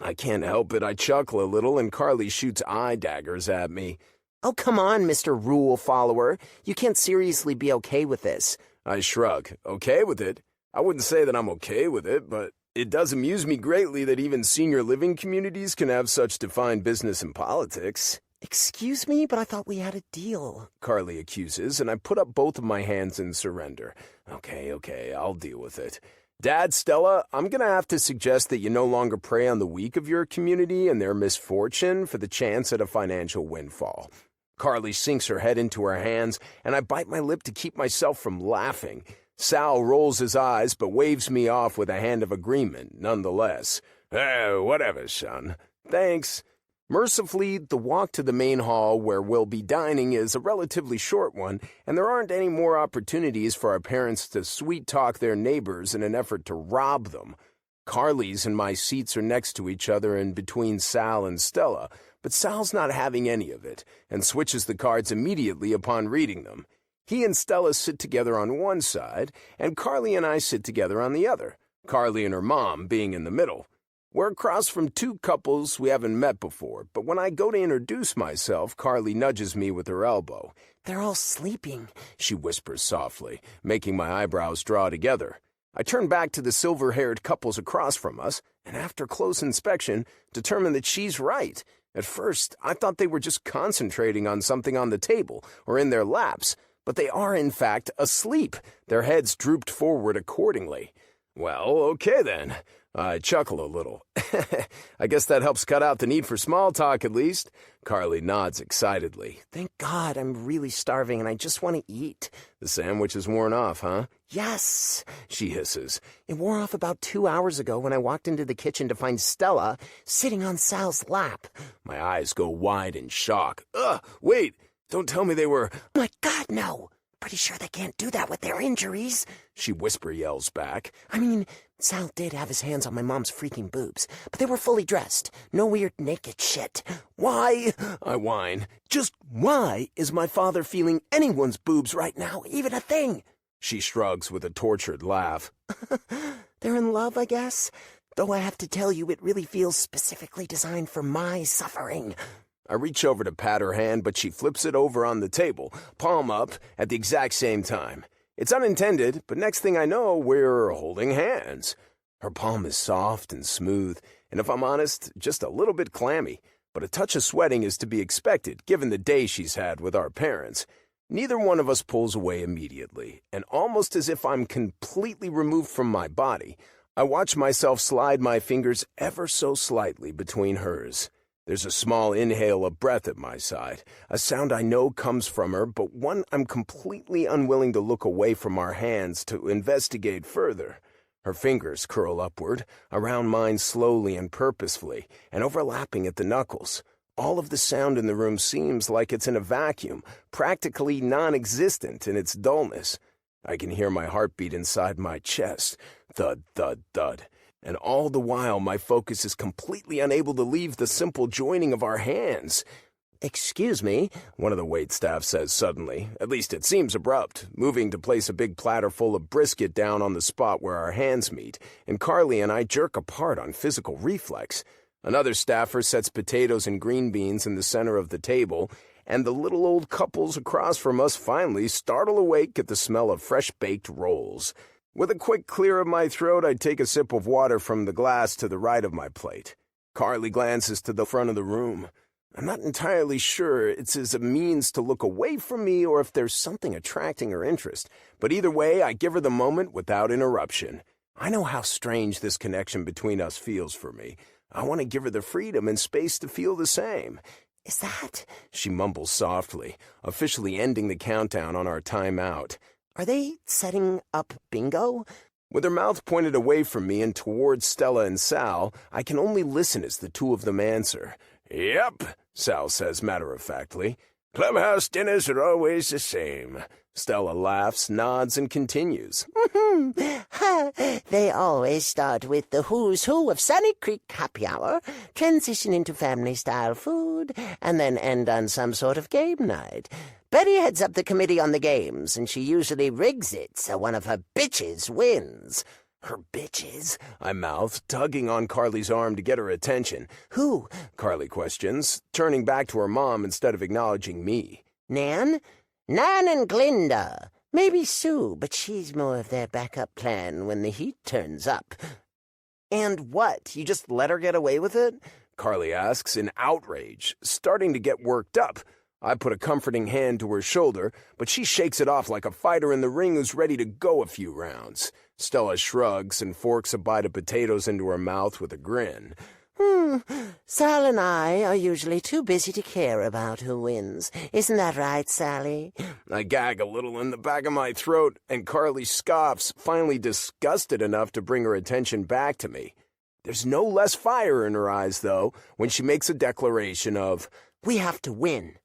I can't help it. I chuckle a little, and Carly shoots eye daggers at me. "Oh, come on, Mr. Rule Follower. You can't seriously be okay with this." I shrug. Okay with it? I wouldn't say that I'm okay with it, but it does amuse me greatly that even senior living communities can have such defined business and politics. "Excuse me, but I thought we had a deal," Carly accuses, and I put up both of my hands in surrender. Okay, I'll deal with it. Dad, Stella, I'm gonna have to suggest that you no longer prey on the weak of your community and their misfortune for the chance at a financial windfall. Carly sinks her head into her hands, and I bite my lip to keep myself from laughing. Sal rolls his eyes, but waves me off with a hand of agreement, nonetheless. Whatever, son. Thanks. Mercifully, the walk to the main hall where we'll be dining is a relatively short one, and there aren't any more opportunities for our parents to sweet-talk their neighbors in an effort to rob them. Carly's and my seats are next to each other and between Sal and Stella, but Sal's not having any of it, and switches the cards immediately upon reading them. He and Stella sit together on one side, and Carly and I sit together on the other, Carly and her mom being in the middle. We're across from two couples we haven't met before, but when I go to introduce myself, Carly nudges me with her elbow. "They're all sleeping," she whispers softly, making my eyebrows draw together. I turn back to the silver-haired couples across from us, and after close inspection, determine that she's right. At first, I thought they were just concentrating on something on the table or in their laps, but they are, in fact, asleep, their heads drooped forward accordingly. Well, okay then. I chuckle a little. I guess that helps cut out the need for small talk, at least. Carly nods excitedly. "Thank God, I'm really starving and I just want to eat." The sandwich is worn off, huh? "Yes," she hisses. "It wore off about 2 hours ago when I walked into the kitchen to find Stella sitting on Sal's lap." My eyes go wide in shock. Wait, don't tell me they were... "My God, no! Pretty sure they can't do that with their injuries," she whisper yells back. "I mean, Sal did have his hands on my mom's freaking boobs, but they were fully dressed. No weird naked shit." "Why?" I whine. "Just why is my father feeling anyone's boobs right now even a thing?" She shrugs with a tortured laugh. "They're in love, I guess. Though I have to tell you, it really feels specifically designed for my suffering." I reach over to pat her hand, but she flips it over on the table, palm up, at the exact same time. It's unintended, but next thing I know, we're holding hands. Her palm is soft and smooth, and if I'm honest, just a little bit clammy, but a touch of sweating is to be expected, given the day she's had with our parents. Neither one of us pulls away immediately, and almost as if I'm completely removed from my body, I watch myself slide my fingers ever so slightly between hers. There's a small inhale of breath at my side, a sound I know comes from her, but one I'm completely unwilling to look away from our hands to investigate further. Her fingers curl upward, around mine slowly and purposefully, and overlapping at the knuckles. All of the sound in the room seems like it's in a vacuum, practically non-existent in its dullness. I can hear my heartbeat inside my chest, thud, thud, thud. And all the while, my focus is completely unable to leave the simple joining of our hands. "Excuse me," one of the waitstaff says suddenly. At least it seems abrupt, moving to place a big platter full of brisket down on the spot where our hands meet, and Carly and I jerk apart on physical reflex. Another staffer sets potatoes and green beans in the center of the table, and the little old couples across from us finally startle awake at the smell of fresh-baked rolls. With a quick clear of my throat, I take a sip of water from the glass to the right of my plate. Carly glances to the front of the room. I'm not entirely sure it's as a means to look away from me or if there's something attracting her interest, but either way, I give her the moment without interruption. I know how strange this connection between us feels for me. I want to give her the freedom and space to feel the same. "Is that?" she mumbles softly, officially ending the countdown on our time out. "Are they setting up bingo?" With her mouth pointed away from me and towards Stella and Sal, I can only listen as the two of them answer. Yep, Sal says matter-of-factly. Clubhouse dinners are always the same. Stella laughs, nods, and continues. They always start with the who's who of Sunny Creek happy hour, transition into family-style food, and then end on some sort of game night. Betty heads up the committee on the games, and she usually rigs it so one of her bitches wins. Her bitches? I mouth, tugging on Carly's arm to get her attention. Who? Carly questions, turning back to her mom instead of acknowledging me. Nan? Nan and Glinda. Maybe Sue, but she's more of their backup plan when the heat turns up. And what? You just let her get away with it? Carly asks in outrage, starting to get worked up. I put a comforting hand to her shoulder, but she shakes it off like a fighter in the ring who's ready to go a few rounds. Stella shrugs and forks a bite of potatoes into her mouth with a grin. Sal and I are usually too busy to care about who wins. Isn't that right, Sally? I gag a little in the back of my throat, and Carly scoffs, finally disgusted enough to bring her attention back to me. There's no less fire in her eyes, though, when she makes a declaration of, "We have to win."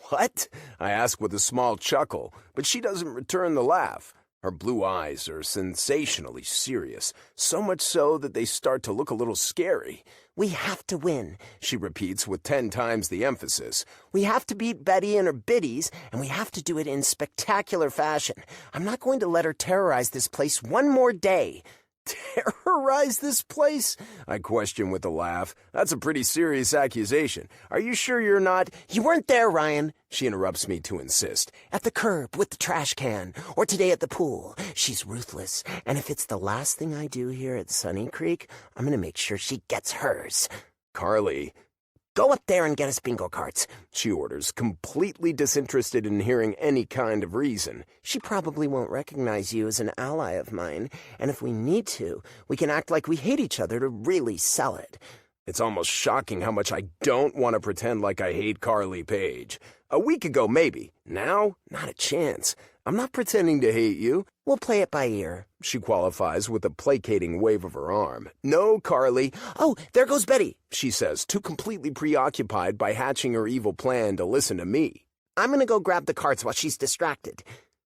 "What?" I ask with a small chuckle, but she doesn't return the laugh. Her blue eyes are sensationally serious, so much so that they start to look a little scary. "We have to win," she repeats with 10 times the emphasis. "We have to beat Betty and her biddies, and we have to do it in spectacular fashion. I'm not going to let her terrorize this place one more day." "Terrorize this place?" I question with a laugh. "That's a pretty serious accusation. Are you sure you're not—" "You weren't there, Ryan," she interrupts me to insist. "At the curb with the trash can, or today at the pool. She's ruthless, and if it's the last thing I do here at Sunny Creek, I'm going to make sure she gets hers." "Carly—" "Go up there and get us bingo cards," she orders, completely disinterested in hearing any kind of reason. "She probably won't recognize you as an ally of mine, and if we need to, we can act like we hate each other to really sell it." It's almost shocking how much I don't want to pretend like I hate Carly Page. A week ago, maybe. Now, not a chance. I'm not pretending to hate you. "We'll play it by ear," she qualifies with a placating wave of her arm. "No, Carly." "Oh, there goes Betty," she says, too completely preoccupied by hatching her evil plan to listen to me. "I'm going to go grab the cards while she's distracted."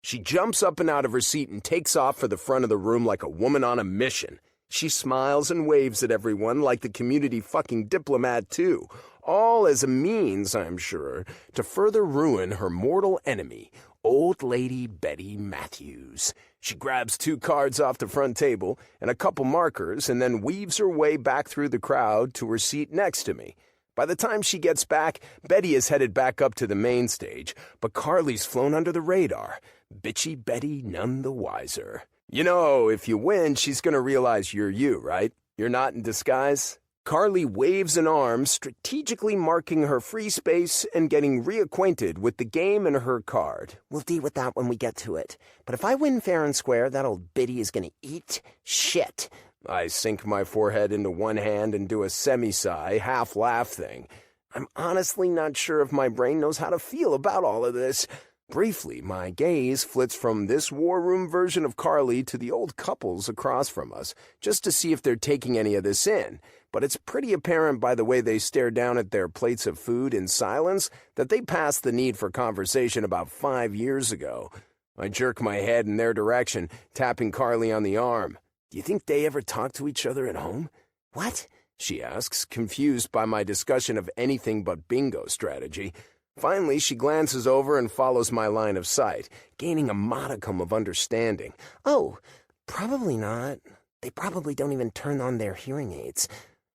She jumps up and out of her seat and takes off for the front of the room like a woman on a mission. She smiles and waves at everyone like the community fucking diplomat, too. All as a means, I'm sure, to further ruin her mortal enemy, Old Lady Betty Matthews. She grabs 2 cards off the front table and a couple markers and then weaves her way back through the crowd to her seat next to me. By the time she gets back, Betty is headed back up to the main stage, but Carly's flown under the radar. Bitchy Betty none the wiser. You know, if you win, she's going to realize you're you, right? You're not in disguise? Carly waves an arm, strategically marking her free space and getting reacquainted with the game and her card. "We'll deal with that when we get to it. But if I win fair and square, that old biddy is going to eat shit." I sink my forehead into one hand and do a semi-sigh, half-laugh thing. I'm honestly not sure if my brain knows how to feel about all of this. Briefly, my gaze flits from this war room version of Carly to the old couples across from us, just to see if they're taking any of this in. But it's pretty apparent by the way they stare down at their plates of food in silence that they passed the need for conversation about 5 years ago. I jerk my head in their direction, tapping Carly on the arm. "Do you think they ever talk to each other at home?" "What?" she asks, confused by my discussion of anything but bingo strategy. Finally, she glances over and follows my line of sight, gaining a modicum of understanding. "Oh, probably not. They probably don't even turn on their hearing aids."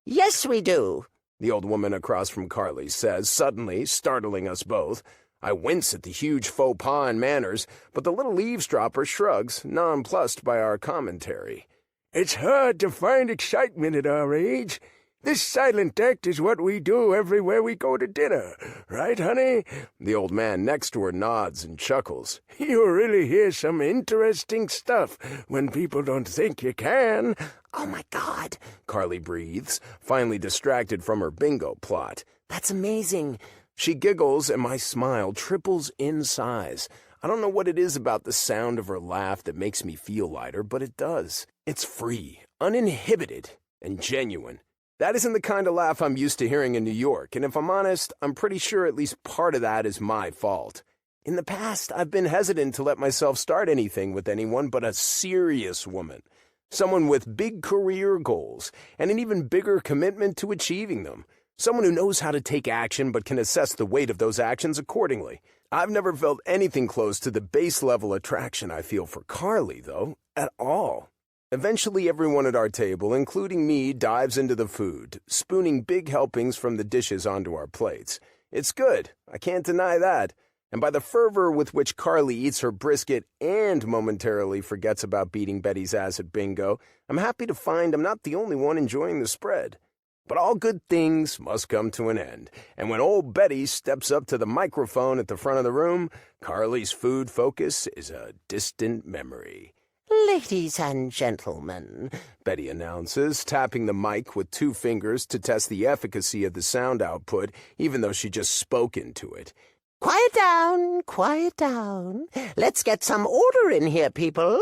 "Yes, we do," the old woman across from Carly says, suddenly startling us both. I wince at the huge faux pas and manners, but the little eavesdropper shrugs, nonplussed by our commentary. "It's hard to find excitement at our age. This silent act is what we do everywhere we go to dinner. Right, honey?" The old man next to her nods and chuckles. "You really hear some interesting stuff when people don't think you can." "Oh, my God," Carly breathes, finally distracted from her bingo plot. "That's amazing." She giggles and my smile triples in size. I don't know what it is about the sound of her laugh that makes me feel lighter, but it does. It's free, uninhibited, and genuine. That isn't the kind of laugh I'm used to hearing in New York, and if I'm honest, I'm pretty sure at least part of that is my fault. In the past, I've been hesitant to let myself start anything with anyone but a serious woman. Someone with big career goals, and an even bigger commitment to achieving them. Someone who knows how to take action but can assess the weight of those actions accordingly. I've never felt anything close to the base-level attraction I feel for Carly, though, at all. Eventually, everyone at our table, including me, dives into the food, spooning big helpings from the dishes onto our plates. It's good, I can't deny that. And by the fervor with which Carly eats her brisket and momentarily forgets about beating Betty's ass at bingo, I'm happy to find I'm not the only one enjoying the spread. But all good things must come to an end, and when old Betty steps up to the microphone at the front of the room, Carly's food focus is a distant memory. Ladies and gentlemen, Betty announces, tapping the mic with 2 fingers to test the efficacy of the sound output, even though she just spoke into it. Quiet down, quiet down. Let's get some order in here, people.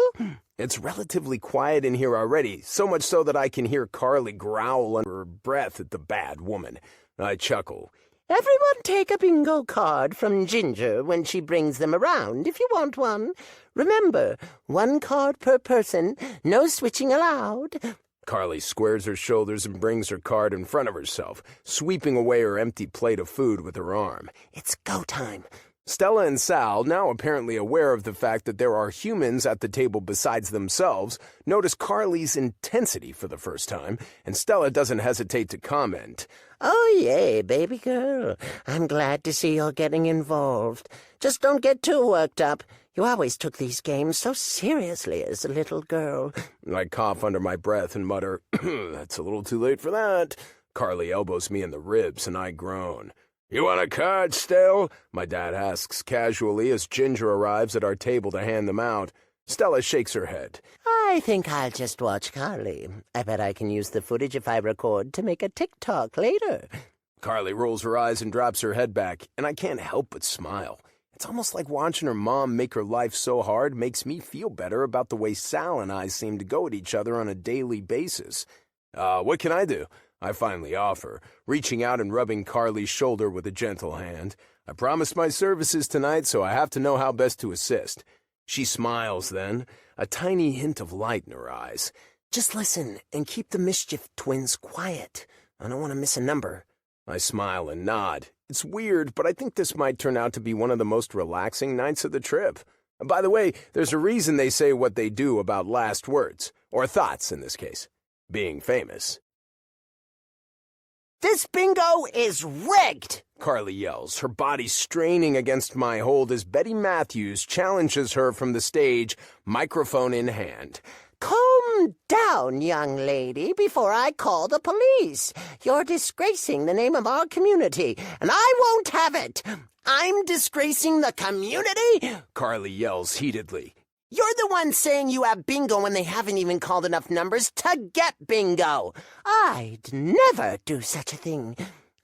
It's relatively quiet in here already, so much so that I can hear Carly growl under her breath at the bad woman. I chuckle. Everyone take a bingo card from Ginger when she brings them around, if you want one. Remember, 1 card per person, no switching allowed. Carly squares her shoulders and brings her card in front of herself, sweeping away her empty plate of food with her arm. It's go time. Stella and Sal, now apparently aware of the fact that there are humans at the table besides themselves, notice Carly's intensity for the first time, and Stella doesn't hesitate to comment. Oh, yay, baby girl. I'm glad to see you're getting involved. Just don't get too worked up. You always took these games so seriously as a little girl. I cough under my breath and mutter, "That's a little too late for that." Carly elbows me in the ribs, and I groan. "You want a card, Stell?" my dad asks casually as Ginger arrives at our table to hand them out. Stella shakes her head. I think I'll just watch Carly. I bet I can use the footage if I record to make a TikTok later. Carly rolls her eyes and drops her head back, and I can't help but smile. It's almost like watching her mom make her life so hard makes me feel better about the way Sal and I seem to go at each other on a daily basis. What can I do? I finally offer, reaching out and rubbing Carly's shoulder with a gentle hand. I promised my services tonight, so I have to know how best to assist. She smiles then, a tiny hint of light in her eyes. Just listen and keep the Mischief twins quiet. I don't want to miss a number. I smile and nod. It's weird, but I think this might turn out to be one of the most relaxing nights of the trip. By the way, there's a reason they say what they do about last words, or thoughts in this case, being famous. This bingo is rigged! Carly yells, her body straining against my hold as Betty Matthews challenges her from the stage, microphone in hand. Calm down, young lady, before I call the police. You're disgracing the name of our community, and I won't have it. I'm disgracing the community? Carly yells heatedly. You're the one saying you have bingo when they haven't even called enough numbers to get bingo. I'd never do such a thing.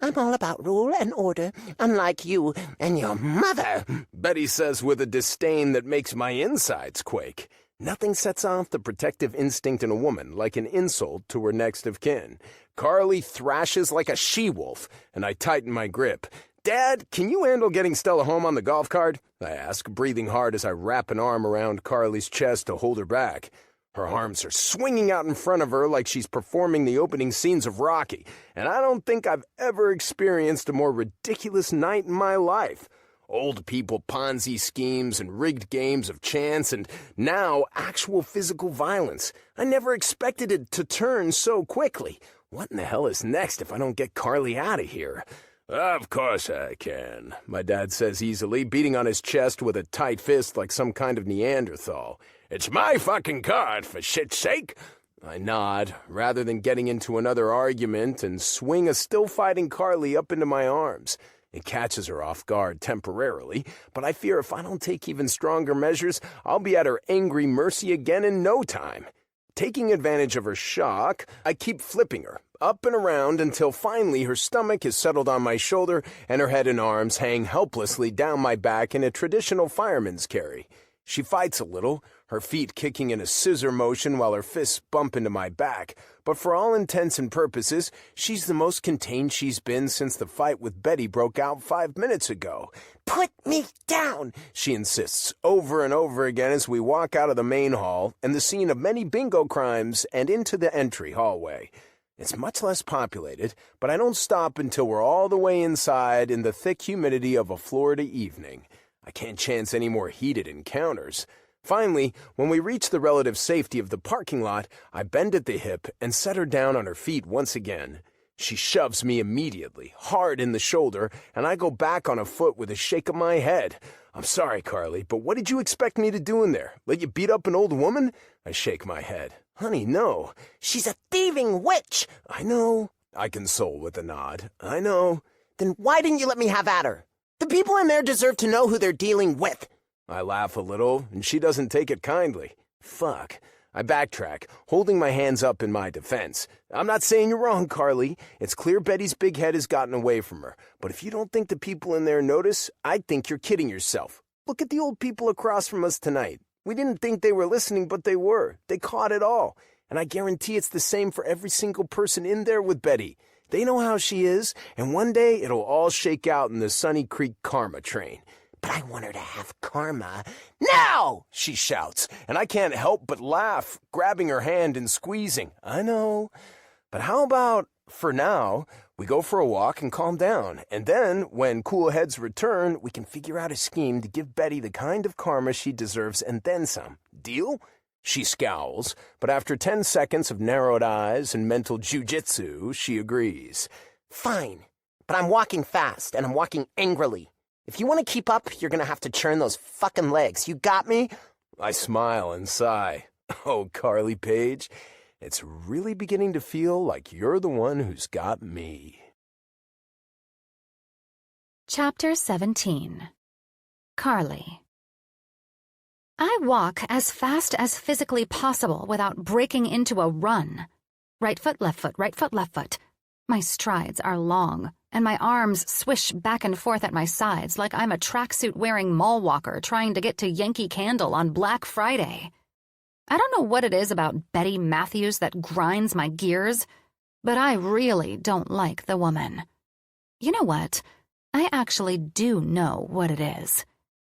I'm all about rule and order, unlike you and your mother. Betty says with a disdain that makes my insides quake. Nothing sets off the protective instinct in a woman like an insult to her next of kin. Carly thrashes like a she-wolf, and I tighten my grip. Dad, can you handle getting Stella home on the golf cart? I ask, breathing hard as I wrap an arm around Carly's chest to hold her back. Her arms are swinging out in front of her like she's performing the opening scenes of Rocky, and I don't think I've ever experienced a more ridiculous night in my life. Old people Ponzi schemes and rigged games of chance, and now actual physical violence. I never expected it to turn so quickly. What in the hell is next if I don't get Carly out of here? Of course I can, my dad says easily, beating on his chest with a tight fist like some kind of Neanderthal. It's my fucking card, for shit's sake. I nod, rather than getting into another argument, and swing a still-fighting Carly up into my arms. It catches her off guard temporarily, but I fear if I don't take even stronger measures, I'll be at her angry mercy again in no time. Taking advantage of her shock, I keep flipping her, up and around until finally her stomach is settled on my shoulder and her head and arms hang helplessly down my back in a traditional fireman's carry. She fights a little, her feet kicking in a scissor motion while her fists bump into my back, but for all intents and purposes, she's the most contained she's been since the fight with Betty broke out 5 minutes ago. Put me down, she insists over and over again as we walk out of the main hall and the scene of many bingo crimes and into the entry hallway. It's much less populated, but I don't stop until we're all the way inside in the thick humidity of a Florida evening. I can't chance any more heated encounters. Finally, when we reach the relative safety of the parking lot, I bend at the hip and set her down on her feet once again. She shoves me immediately, hard in the shoulder, and I go back on a foot with a shake of my head. I'm sorry, Carly, but what did you expect me to do in there? Let you beat up an old woman? I shake my head. Honey, no. She's a thieving witch. I know. I console with a nod. I know. Then why didn't you let me have at her? The people in there deserve to know who they're dealing with. I laugh a little, and she doesn't take it kindly. Fuck. I backtrack, holding my hands up in my defense. I'm not saying you're wrong, Carly. It's clear Betty's big head has gotten away from her. But if you don't think the people in there notice, I think you're kidding yourself. Look at the old people across from us tonight. We didn't think they were listening, but they were. They caught it all. And I guarantee it's the same for every single person in there with Betty. They know how she is, and one day it'll all shake out in the Sunny Creek karma train. But I want her to have karma now, she shouts, and I can't help but laugh, grabbing her hand and squeezing. I know. But how about, for now, we go for a walk and calm down, and then, when cool heads return, we can figure out a scheme to give Betty the kind of karma she deserves and then some. Deal? She scowls, but after 10 seconds of narrowed eyes and mental jujitsu, she agrees. Fine, but I'm walking fast, and I'm walking angrily. If you want to keep up, you're going to have to churn those fucking legs. You got me? I smile and sigh. Oh, Carly Page, it's really beginning to feel like you're the one who's got me. Chapter 17. Carly. I walk as fast as physically possible without breaking into a run. Right foot, left foot, right foot, left foot. My strides are long, and my arms swish back and forth at my sides like I'm a tracksuit-wearing mall walker trying to get to Yankee Candle on Black Friday. I don't know what it is about Betty Matthews that grinds my gears, but I really don't like the woman. You know what? I actually do know what it is.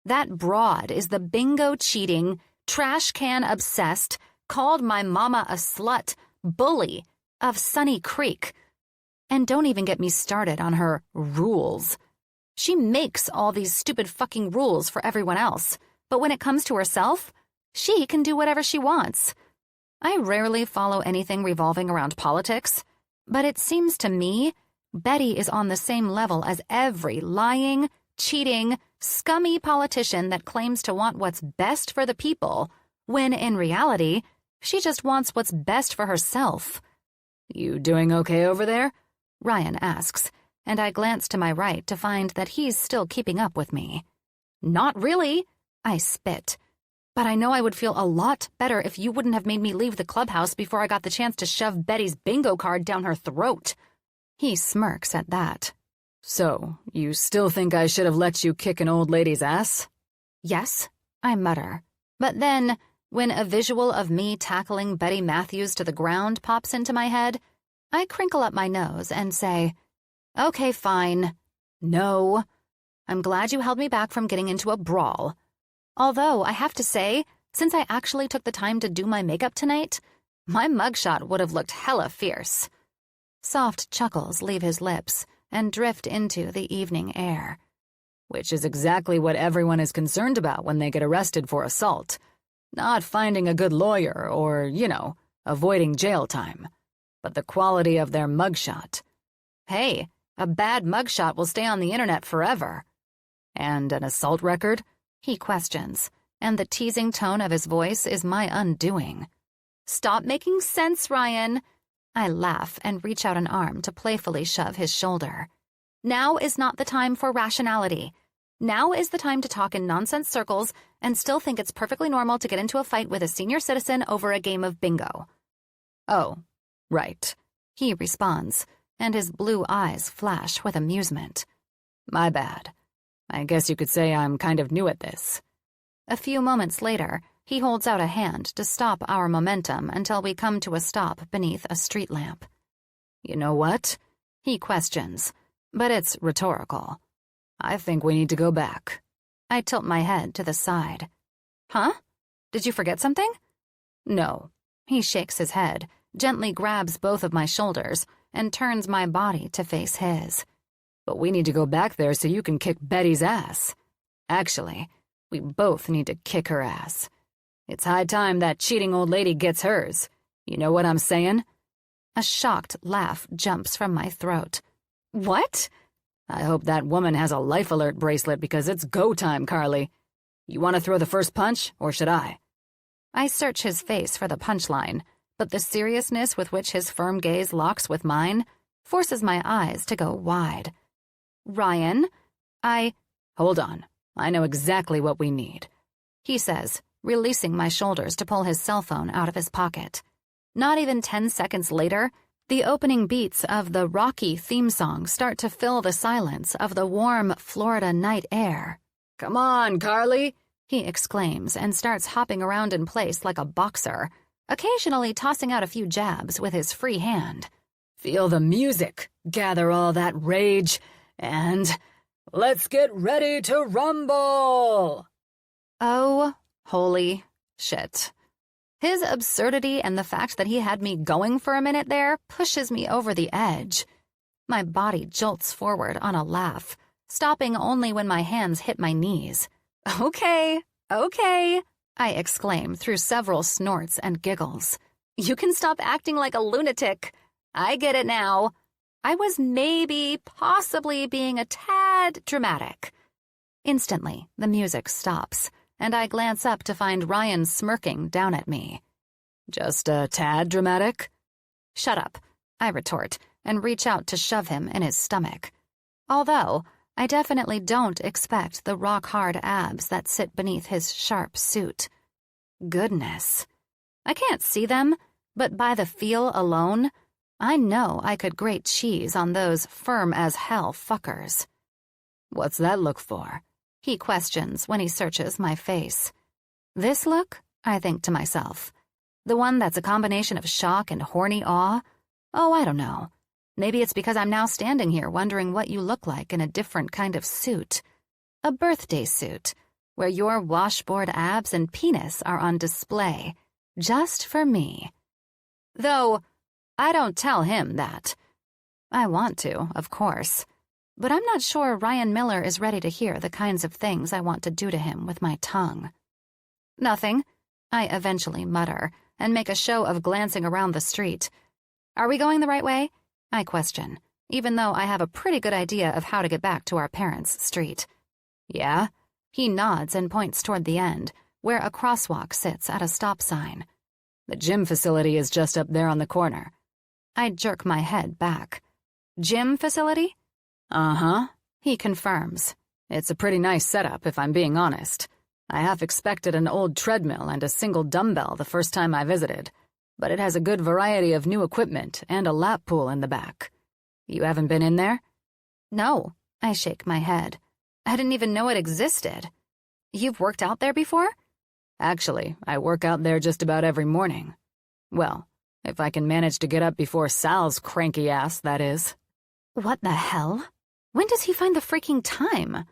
That broad is the bingo-cheating, trash-can-obsessed, called my mama a slut, bully of Sunny Creek. And don't even get me started on her rules. She makes all these stupid fucking rules for everyone else, but when it comes to herself, she can do whatever she wants. I rarely follow anything revolving around politics, but it seems to me Betty is on the same level as every lying, cheating, scummy politician that claims to want what's best for the people, when in reality, she just wants what's best for herself. You doing okay over there? Ryan asks, and I glance to my right to find that he's still keeping up with me. Not really, I spit. But I know I would feel a lot better if you wouldn't have made me leave the clubhouse before I got the chance to shove Betty's bingo card down her throat. He smirks at that. So, you still think I should have let you kick an old lady's ass? Yes, I mutter. But then, when a visual of me tackling Betty Matthews to the ground pops into my head, I crinkle up my nose and say, okay, fine. No. I'm glad you held me back from getting into a brawl. Although, I have to say, since I actually took the time to do my makeup tonight, my mugshot would have looked hella fierce. Soft chuckles leave his lips and drift into the evening air. Which is exactly what everyone is concerned about when they get arrested for assault. Not finding a good lawyer or, avoiding jail time. But the quality of their mugshot. Hey, a bad mugshot will stay on the internet forever. And an assault record? He questions, and the teasing tone of his voice is my undoing. Stop making sense, Ryan. I laugh and reach out an arm to playfully shove his shoulder. Now is not the time for rationality. Now is the time to talk in nonsense circles and still think it's perfectly normal to get into a fight with a senior citizen over a game of bingo. Oh, right, he responds, and his blue eyes flash with amusement. My bad. I guess you could say I'm kind of new at this. A few moments later, he holds out a hand to stop our momentum until we come to a stop beneath a street lamp. You know what? He questions, but it's rhetorical. I think we need to go back. I tilt my head to the side. Huh? Did you forget something? No. He shakes his head, gently grabs both of my shoulders, and turns my body to face his. But we need to go back there so you can kick Betty's ass. Actually, we both need to kick her ass. It's high time that cheating old lady gets hers. You know what I'm saying? A shocked laugh jumps from my throat. What? I hope that woman has a life alert bracelet because it's go time, Carly. You want to throw the first punch, or should I? I search his face for the punchline, but the seriousness with which his firm gaze locks with mine forces my eyes to go wide. Ryan, Hold on. I know exactly what we need, he says, releasing my shoulders to pull his cell phone out of his pocket. Not even 10 seconds later, the opening beats of the Rocky theme song start to fill the silence of the warm Florida night air. Come on, Carly, he exclaims and starts hopping around in place like a boxer, occasionally tossing out a few jabs with his free hand. Feel the music, gather all that rage, and let's get ready to rumble! Oh, holy shit. His absurdity and the fact that he had me going for a minute there pushes me over the edge. My body jolts forward on a laugh, stopping only when my hands hit my knees. Okay, I exclaim through several snorts and giggles. You can stop acting like a lunatic. I get it now. I was possibly being a tad dramatic. Instantly, the music stops, and I glance up to find Ryan smirking down at me. Just a tad dramatic? Shut up, I retort, and reach out to shove him in his stomach. Although, I definitely don't expect the rock-hard abs that sit beneath his sharp suit. Goodness. I can't see them, but by the feel alone, I know I could grate cheese on those firm-as-hell fuckers. What's that look for? He questions when he searches my face. This look, I think to myself. The one that's a combination of shock and horny awe? Oh, I don't know. Maybe it's because I'm now standing here wondering what you look like in a different kind of suit. A birthday suit, where your washboard abs and penis are on display, just for me. Though, I don't tell him that. I want to, of course, but I'm not sure Ryan Miller is ready to hear the kinds of things I want to do to him with my tongue. Nothing, I eventually mutter, and make a show of glancing around the street. Are we going the right way? I question, even though I have a pretty good idea of how to get back to our parents' street. Yeah? He nods and points toward the end, where a crosswalk sits at a stop sign. The gym facility is just up there on the corner. I jerk my head back. Gym facility? Uh-huh, he confirms. It's a pretty nice setup, if I'm being honest. I half expected an old treadmill and a single dumbbell the first time I visited, but it has a good variety of new equipment and a lap pool in the back. You haven't been in there? No, I shake my head. I didn't even know it existed. You've worked out there before? Actually, I work out there just about every morning. Well, if I can manage to get up before Sal's cranky ass, that is. What the hell? When does he find the freaking time?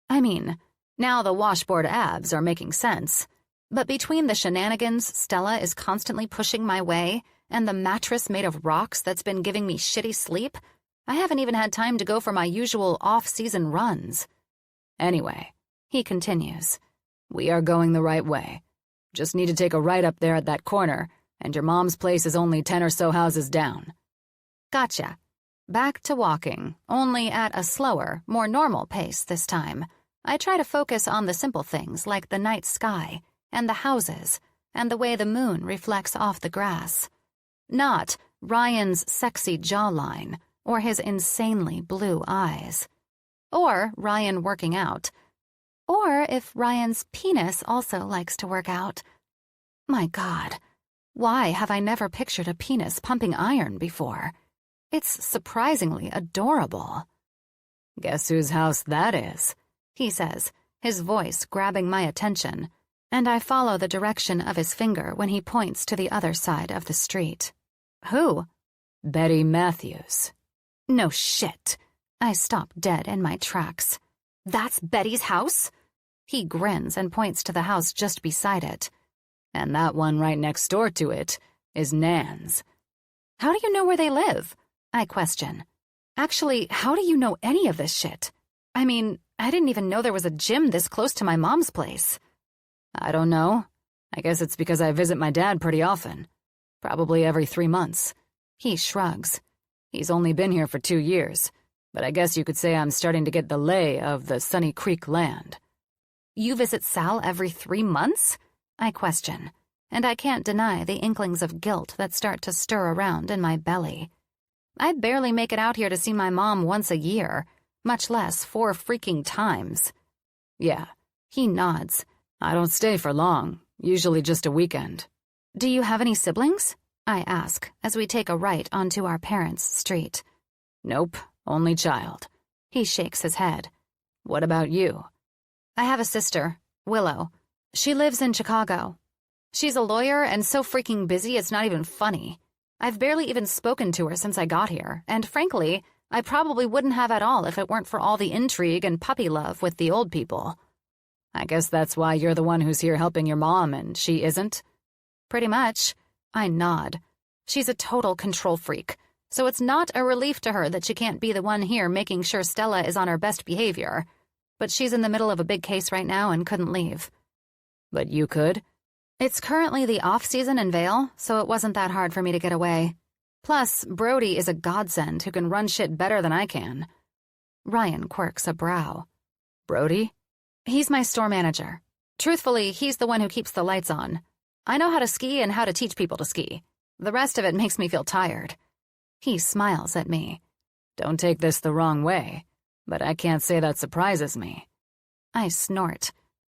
I mean, now the washboard abs are making sense. But between the shenanigans Stella is constantly pushing my way and the mattress made of rocks that's been giving me shitty sleep, I haven't even had time to go for my usual off-season runs. Anyway, he continues, we are going the right way. Just need to take a right up there at that corner, and your mom's place is only 10 or so houses down. Gotcha. Back to walking, only at a slower, more normal pace this time. I try to focus on the simple things like the night sky, and the houses, and the way the moon reflects off the grass. Not Ryan's sexy jawline, or his insanely blue eyes. Or Ryan working out. Or if Ryan's penis also likes to work out. My God, why have I never pictured a penis pumping iron before? It's surprisingly adorable. Guess whose house that is, he says, his voice grabbing my attention, and I follow the direction of his finger when he points to the other side of the street. Who? Betty Matthews. No shit. I stop dead in my tracks. That's Betty's house? He grins and points to the house just beside it. And that one right next door to it is Nan's. How do you know where they live? I question. Actually, how do you know any of this shit? I mean, I didn't even know there was a gym this close to my mom's place. I don't know. I guess it's because I visit my dad pretty often. Probably every 3 months. He shrugs. He's only been here for 2 years, but I guess you could say I'm starting to get the lay of the Sunny Creek land. You visit Sal every 3 months? I question, and I can't deny the inklings of guilt that start to stir around in my belly. I barely make it out here to see my mom once a year, much less 4 freaking times. Yeah. He nods. I don't stay for long, usually just a weekend. Do you have any siblings? I ask as we take a right onto our parents' street. Nope, only child. He shakes his head. What about you? I have a sister, Willow. She lives in Chicago. She's a lawyer and so freaking busy it's not even funny. I've barely even spoken to her since I got here, and frankly, I probably wouldn't have at all if it weren't for all the intrigue and puppy love with the old people. I guess that's why you're the one who's here helping your mom and she isn't? Pretty much. I nod. She's a total control freak, so it's not a relief to her that she can't be the one here making sure Stella is on her best behavior. But she's in the middle of a big case right now and couldn't leave. But you could? It's currently the off-season in Vale, so it wasn't that hard for me to get away. Plus, Broody is a godsend who can run shit better than I can. Ryan quirks a brow. Broody? He's my store manager. Truthfully, he's the one who keeps the lights on. I know how to ski and how to teach people to ski. The rest of it makes me feel tired. He smiles at me. Don't take this the wrong way, but I can't say that surprises me. I snort.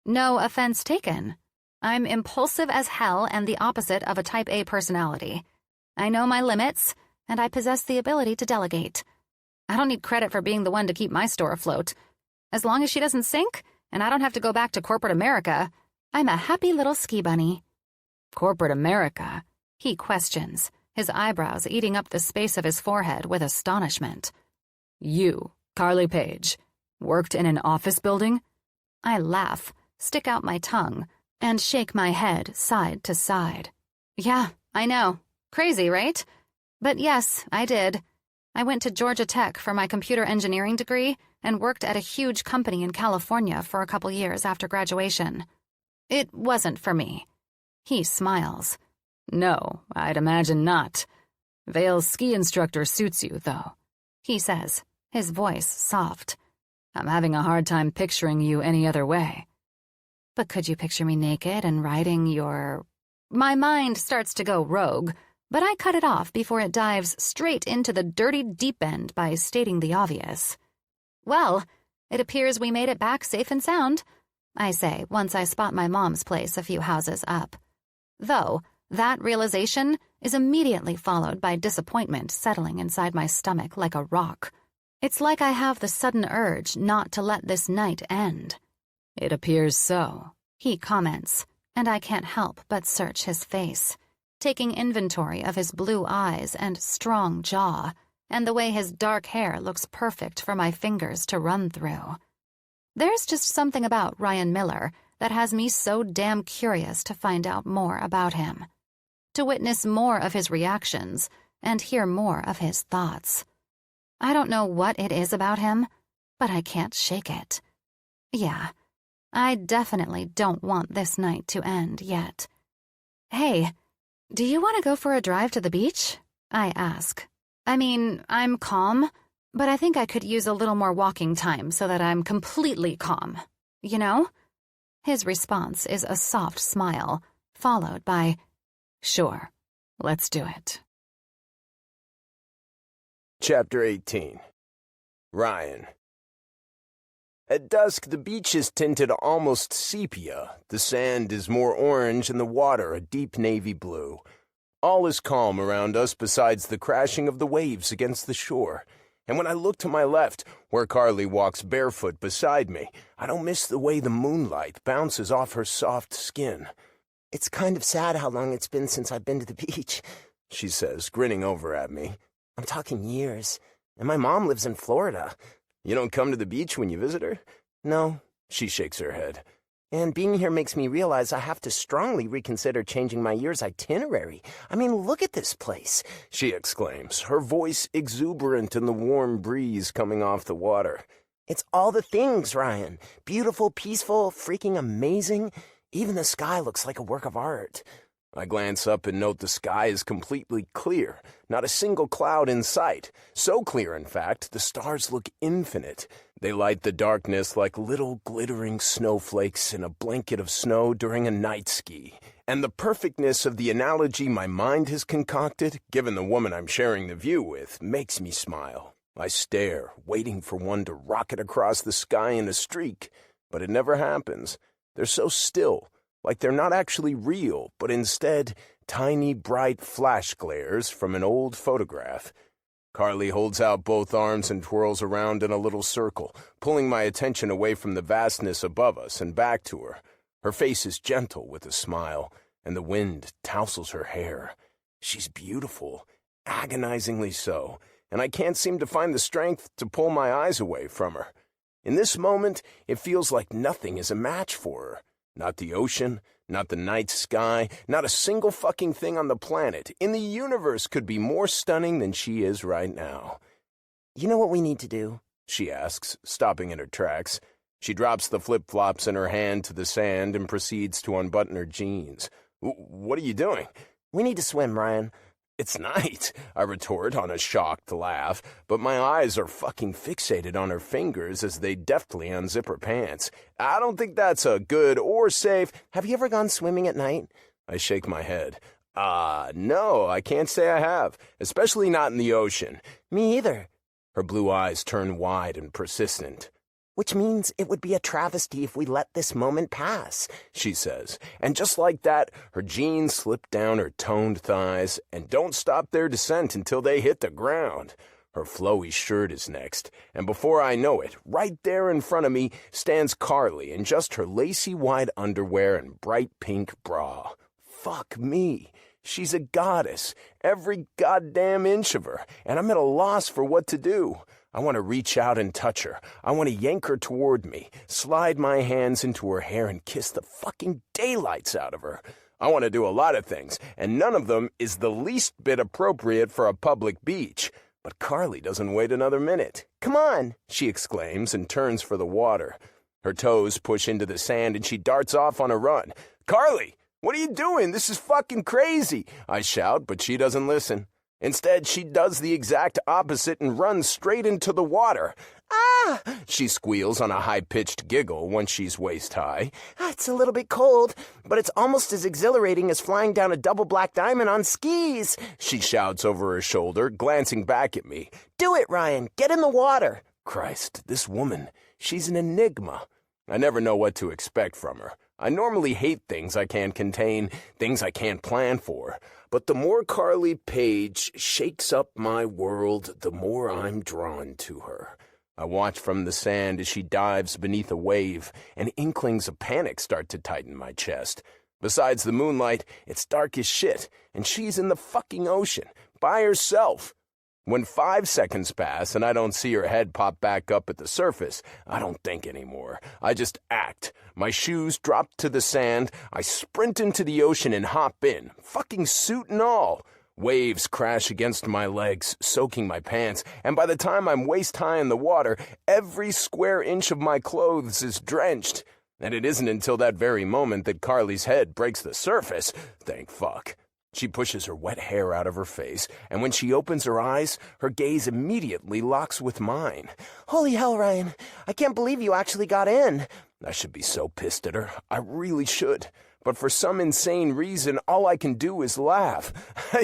No offense taken. I'm impulsive as hell and the opposite of a type A personality. I know my limits, and I possess the ability to delegate. I don't need credit for being the one to keep my store afloat. As long as she doesn't sink, and I don't have to go back to corporate America, I'm a happy little ski bunny. Corporate America? He questions, his eyebrows eating up the space of his forehead with astonishment. You, Carly Page, worked in an office building? I laugh, stick out my tongue, and shake my head side to side. Yeah, I know. Crazy, right? But yes, I did. I went to Georgia Tech for my computer engineering degree and worked at a huge company in California for a couple years after graduation. It wasn't for me. He smiles. No, I'd imagine not. Vale's ski instructor suits you, though. He says, his voice soft. I'm having a hard time picturing you any other way. But could you picture me naked and riding your... My mind starts to go rogue, but I cut it off before it dives straight into the dirty deep end by stating the obvious. Well, it appears we made it back safe and sound, I say once I spot my mom's place a few houses up. Though, that realization is immediately followed by disappointment settling inside my stomach like a rock. It's like I have the sudden urge not to let this night end. It appears so, he comments, and I can't help but search his face, taking inventory of his blue eyes and strong jaw, and the way his dark hair looks perfect for my fingers to run through. There's just something about Ryan Miller that has me so damn curious to find out more about him, to witness more of his reactions and hear more of his thoughts. I don't know what it is about him, but I can't shake it. Yeah, I definitely don't want this night to end yet. Hey, do you want to go for a drive to the beach? I ask. I mean, I'm calm, but I think I could use a little more walking time so that I'm completely calm. You know? His response is a soft smile, followed by, Sure, let's do it. Chapter 18. Ryan. At dusk, the beach is tinted almost sepia. The sand is more orange and the water a deep navy blue. All is calm around us besides the crashing of the waves against the shore. And when I look to my left, where Carly walks barefoot beside me, I don't miss the way the moonlight bounces off her soft skin. It's kind of sad how long it's been since I've been to the beach, she says, grinning over at me. I'm talking years. And my mom lives in Florida. You don't come to the beach when you visit her? No. She shakes her head. And being here makes me realize I have to strongly reconsider changing my year's itinerary. I mean, look at this place, she exclaims, her voice exuberant in the warm breeze coming off the water. It's all the things, Ryan. Beautiful, peaceful, freaking amazing. Even the sky looks like a work of art. I glance up and note the sky is completely clear, not a single cloud in sight. So clear, in fact, the stars look infinite. They light the darkness like little glittering snowflakes in a blanket of snow during a night ski. And the perfectness of the analogy my mind has concocted, given the woman I'm sharing the view with, makes me smile. I stare, waiting for one to rocket across the sky in a streak, but it never happens. They're so still, like they're not actually real, but instead tiny, bright flash glares from an old photograph. Carly holds out both arms and twirls around in a little circle, pulling my attention away from the vastness above us and back to her. Her face is gentle with a smile, and the wind tousles her hair. She's beautiful, agonizingly so, and I can't seem to find the strength to pull my eyes away from her. In this moment, it feels like nothing is a match for her. Not the ocean, not the night sky, not a single fucking thing on the planet, in the universe could be more stunning than she is right now. You know what we need to do? She asks, stopping in her tracks. She drops the flip-flops in her hand to the sand and proceeds to unbutton her jeans. What are you doing? We need to swim, Ryan. It's night, I retort on a shocked laugh, but my eyes are fucking fixated on her fingers as they deftly unzip her pants. I don't think that's a good or safe. Have you ever gone swimming at night? I shake my head. No, I can't say I have, especially not in the ocean. Me either. Her blue eyes turn wide and persistent. Which means it would be a travesty if we let this moment pass, she says. And just like that, her jeans slip down her toned thighs and don't stop their descent until they hit the ground. Her flowy shirt is next, and before I know it, right there in front of me stands Carly in just her lacy white underwear and bright pink bra. Fuck me. She's a goddess, every goddamn inch of her, and I'm at a loss for what to do. I want to reach out and touch her. I want to yank her toward me, slide my hands into her hair and kiss the fucking daylights out of her. I want to do a lot of things, and none of them is the least bit appropriate for a public beach. But Carly doesn't wait another minute. Come on, she exclaims and turns for the water. Her toes push into the sand and she darts off on a run. Carly, what are you doing? This is fucking crazy, I shout, but she doesn't listen. Instead, she does the exact opposite and runs straight into the water. Ah! She squeals on a high-pitched giggle once she's waist-high. It's a little bit cold, but it's almost as exhilarating as flying down a double black diamond on skis, she shouts over her shoulder, glancing back at me. Do it, Ryan. Get in the water. Christ, this woman, she's an enigma. I never know what to expect from her. I normally hate things I can't contain, things I can't plan for. But the more Carly Page shakes up my world, the more I'm drawn to her. I watch from the sand as she dives beneath a wave, and inklings of panic start to tighten my chest. Besides the moonlight, it's dark as shit, and she's in the fucking ocean, by herself. When 5 seconds pass and I don't see her head pop back up at the surface, I don't think anymore. I just act. My shoes drop to the sand, I sprint into the ocean and hop in, fucking suit and all. Waves crash against my legs, soaking my pants, and by the time I'm waist-high in the water, every square inch of my clothes is drenched. And it isn't until that very moment that Carly's head breaks the surface. Thank fuck. She pushes her wet hair out of her face, and when she opens her eyes, her gaze immediately locks with mine. Holy hell, Ryan. I can't believe you actually got in. I should be so pissed at her. I really should. But for some insane reason, all I can do is laugh.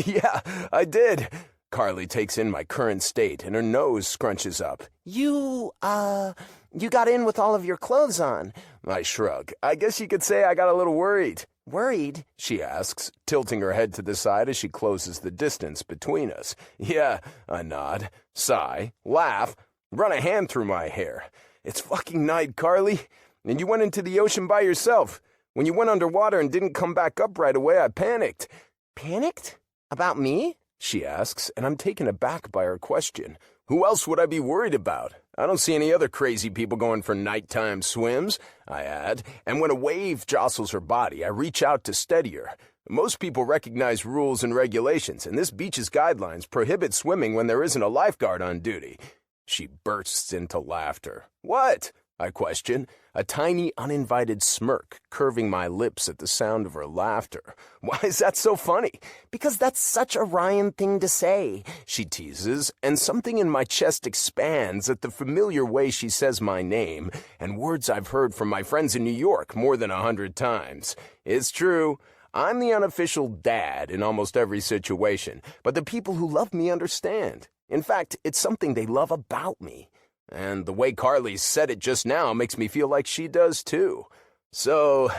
Yeah, I did. Carly takes in my current state, and her nose scrunches up. You got in with all of your clothes on. I shrug. I guess you could say I got a little worried. Worried? She asks, tilting her head to the side as she closes the distance between us. Yeah, I nod, sigh, laugh, run a hand through my hair. It's fucking night, Carly. And you went into the ocean by yourself. When you went underwater and didn't come back up right away, I panicked. Panicked? About me? She asks, and I'm taken aback by her question. Who else would I be worried about? I don't see any other crazy people going for nighttime swims, I add, and when a wave jostles her body, I reach out to steady her. Most people recognize rules and regulations, and this beach's guidelines prohibit swimming when there isn't a lifeguard on duty. She bursts into laughter. What? I question, a tiny uninvited smirk curving my lips at the sound of her laughter. Why is that so funny? Because that's such a Ryan thing to say, she teases, and something in my chest expands at the familiar way she says my name, and words I've heard from my friends in New York more than 100 times. It's true. I'm the unofficial dad in almost every situation, but the people who love me understand. In fact, it's something they love about me. And the way Carly said it just now makes me feel like she does too. So,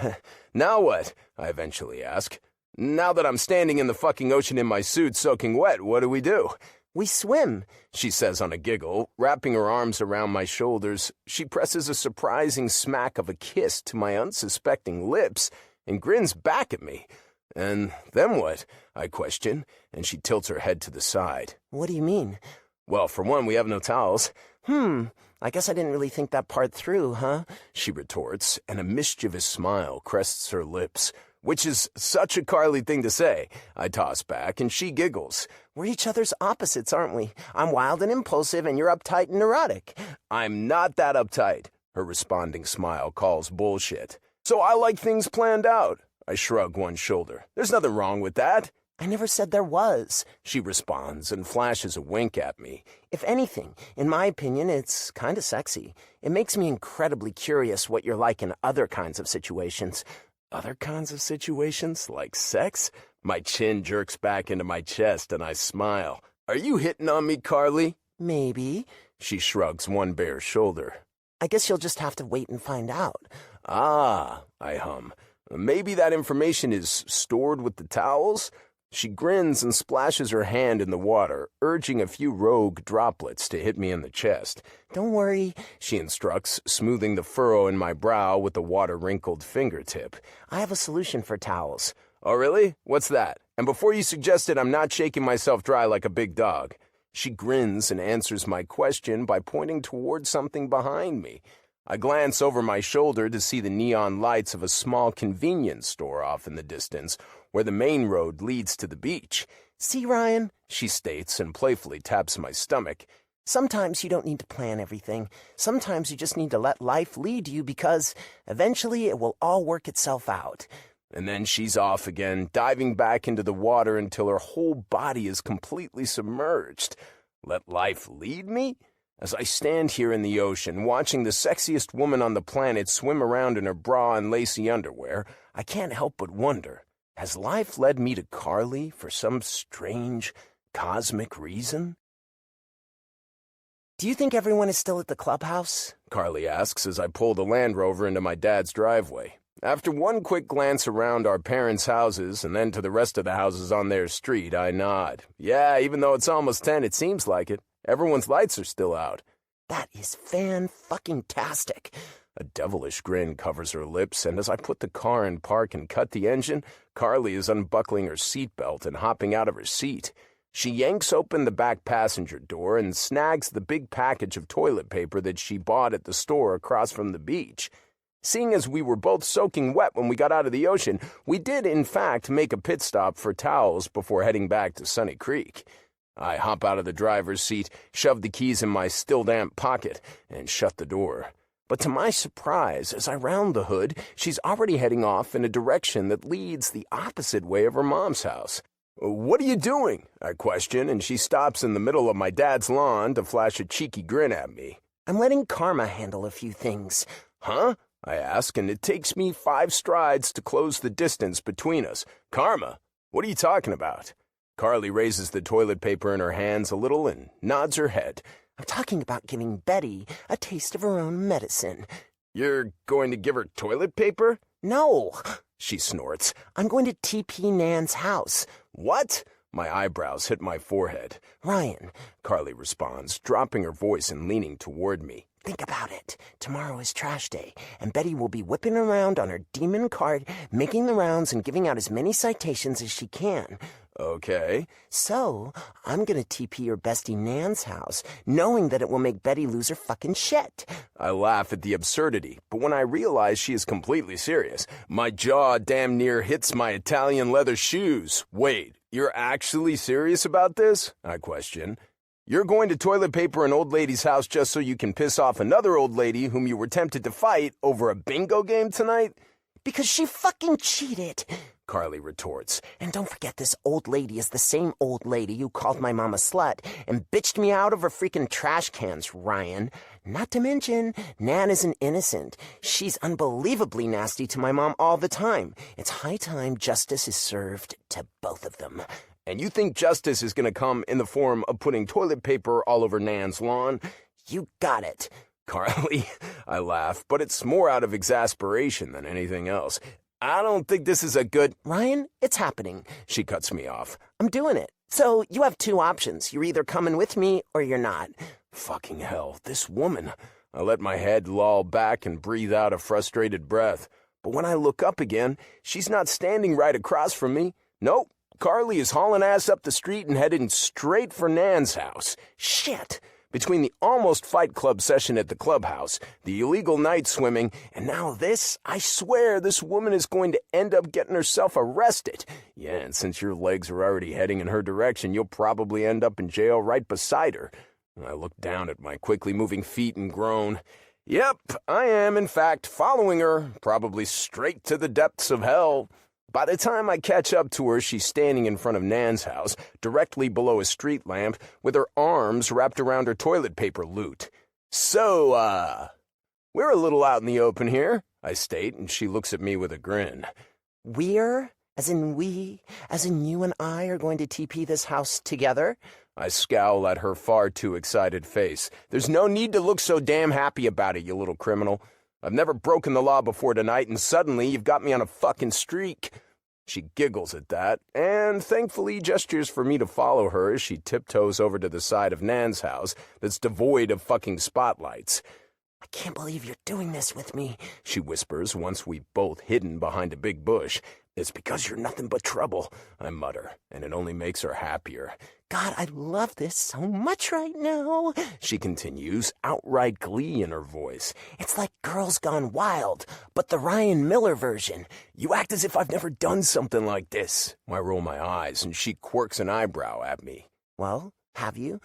now what? I eventually ask. Now that I'm standing in the fucking ocean in my suit soaking wet, what do we do? We swim, she says on a giggle, wrapping her arms around my shoulders. She presses a surprising smack of a kiss to my unsuspecting lips and grins back at me. And then what? I question, and she tilts her head to the side. What do you mean? Well, for one, we have no towels. I guess I didn't really think that part through, huh? She retorts, and a mischievous smile crests her lips, which is such a Carly thing to say. I toss back, and she giggles. We're each other's opposites, aren't we? I'm wild and impulsive, and you're uptight and neurotic. I'm not that uptight. Her responding smile calls bullshit. So I like things planned out. I shrug one shoulder. There's nothing wrong with that. I never said there was, she responds and flashes a wink at me. If anything, in my opinion, it's kind of sexy. It makes me incredibly curious what you're like in other kinds of situations. Other kinds of situations? Like sex? My chin jerks back into my chest and I smile. Are you hitting on me, Carly? Maybe. She shrugs one bare shoulder. I guess you'll just have to wait and find out. Ah, I hum. Maybe that information is stored with the towels? She grins and splashes her hand in the water, urging a few rogue droplets to hit me in the chest. Don't worry, she instructs, smoothing the furrow in my brow with a water-wrinkled fingertip. I have a solution for towels. Oh, really? What's that? And before you suggest it, I'm not shaking myself dry like a big dog. She grins and answers my question by pointing toward something behind me. I glance over my shoulder to see the neon lights of a small convenience store off in the distance, where the main road leads to the beach. See, Ryan, she states and playfully taps my stomach. Sometimes you don't need to plan everything. Sometimes you just need to let life lead you because eventually it will all work itself out. And then she's off again, diving back into the water until her whole body is completely submerged. Let life lead me? As I stand here in the ocean, watching the sexiest woman on the planet swim around in her bra and lacy underwear, I can't help but wonder, has life led me to Carly for some strange, cosmic reason? Do you think everyone is still at the clubhouse? Carly asks as I pull the Land Rover into my dad's driveway. After one quick glance around our parents' houses and then to the rest of the houses on their street, I nod. Yeah, even though it's almost 10, it seems like it. Everyone's lights are still out. That is fan-fucking-tastic. A devilish grin covers her lips, and as I put the car in park and cut the engine, Carly is unbuckling her seatbelt and hopping out of her seat. She yanks open the back passenger door and snags the big package of toilet paper that she bought at the store across from the beach. Seeing as we were both soaking wet when we got out of the ocean, we did, in fact, make a pit stop for towels before heading back to Sunny Creek. I hop out of the driver's seat, shove the keys in my still-damp pocket, and shut the door. But to my surprise, as I round the hood, she's already heading off in a direction that leads the opposite way of her mom's house. "What are you doing?" I question, and she stops in the middle of my dad's lawn to flash a cheeky grin at me. I'm letting Karma handle a few things. Huh? I ask, and it takes me 5 strides to close the distance between us. Karma? What are you talking about? Carly raises the toilet paper in her hands a little and nods her head. I'm talking about giving Betty a taste of her own medicine. You're going to give her toilet paper? No, she snorts. I'm going to TP Nan's house. What? My eyebrows hit my forehead. Ryan, Carly responds, dropping her voice and leaning toward me. Think about it. Tomorrow is trash day, and Betty will be whipping around on her demon cart, making the rounds and giving out as many citations as she can. Okay. So, I'm gonna TP your bestie Nan's house, knowing that it will make Betty lose her fucking shit. I laugh at the absurdity, but when I realize she is completely serious, my jaw damn near hits my Italian leather shoes. Wait, you're actually serious about this? I question. You're going to toilet paper an old lady's house just so you can piss off another old lady whom you were tempted to fight over a bingo game tonight? Because she fucking cheated, Carly retorts. And don't forget, this old lady is the same old lady who called my mom a slut and bitched me out of her freaking trash cans, Ryan. Not to mention, Nan isn't innocent. She's unbelievably nasty to my mom all the time. It's high time justice is served to both of them. And you think justice is going to come in the form of putting toilet paper all over Nan's lawn? You got it. Carly, I laugh, but it's more out of exasperation than anything else. I don't think this is a good... Ryan, it's happening. She cuts me off. I'm doing it. So you have two options. You're either coming with me or you're not. Fucking hell, this woman. I let my head loll back and breathe out a frustrated breath. But when I look up again, she's not standing right across from me. Nope. Carly is hauling ass up the street and heading straight for Nan's house. Shit! Between the almost Fight Club session at the clubhouse, the illegal night swimming, and now this, I swear this woman is going to end up getting herself arrested. Yeah, and since your legs are already heading in her direction, you'll probably end up in jail right beside her. I look down at my quickly moving feet and groan. Yep, I am, in fact, following her, probably straight to the depths of hell. By the time I catch up to her, she's standing in front of Nan's house, directly below a street lamp, with her arms wrapped around her toilet paper loot. So, we're a little out in the open here, I state, and she looks at me with a grin. We're? As in we? As in you and I are going to TP this house together? I scowl at her far too excited face. There's no need to look so damn happy about it, you little criminal. I've never broken the law before tonight, and suddenly you've got me on a fucking streak. She giggles at that, and thankfully gestures for me to follow her as she tiptoes over to the side of Nan's house that's devoid of fucking spotlights. I can't believe you're doing this with me, she whispers once we've both hidden behind a big bush. It's because you're nothing but trouble, I mutter, and it only makes her happier. God, I love this so much right now, she continues, outright glee in her voice. It's like Girls Gone Wild, but the Ryan Miller version. You act as if I've never done something like this. I roll my eyes, and she quirks an eyebrow at me. Well, have you?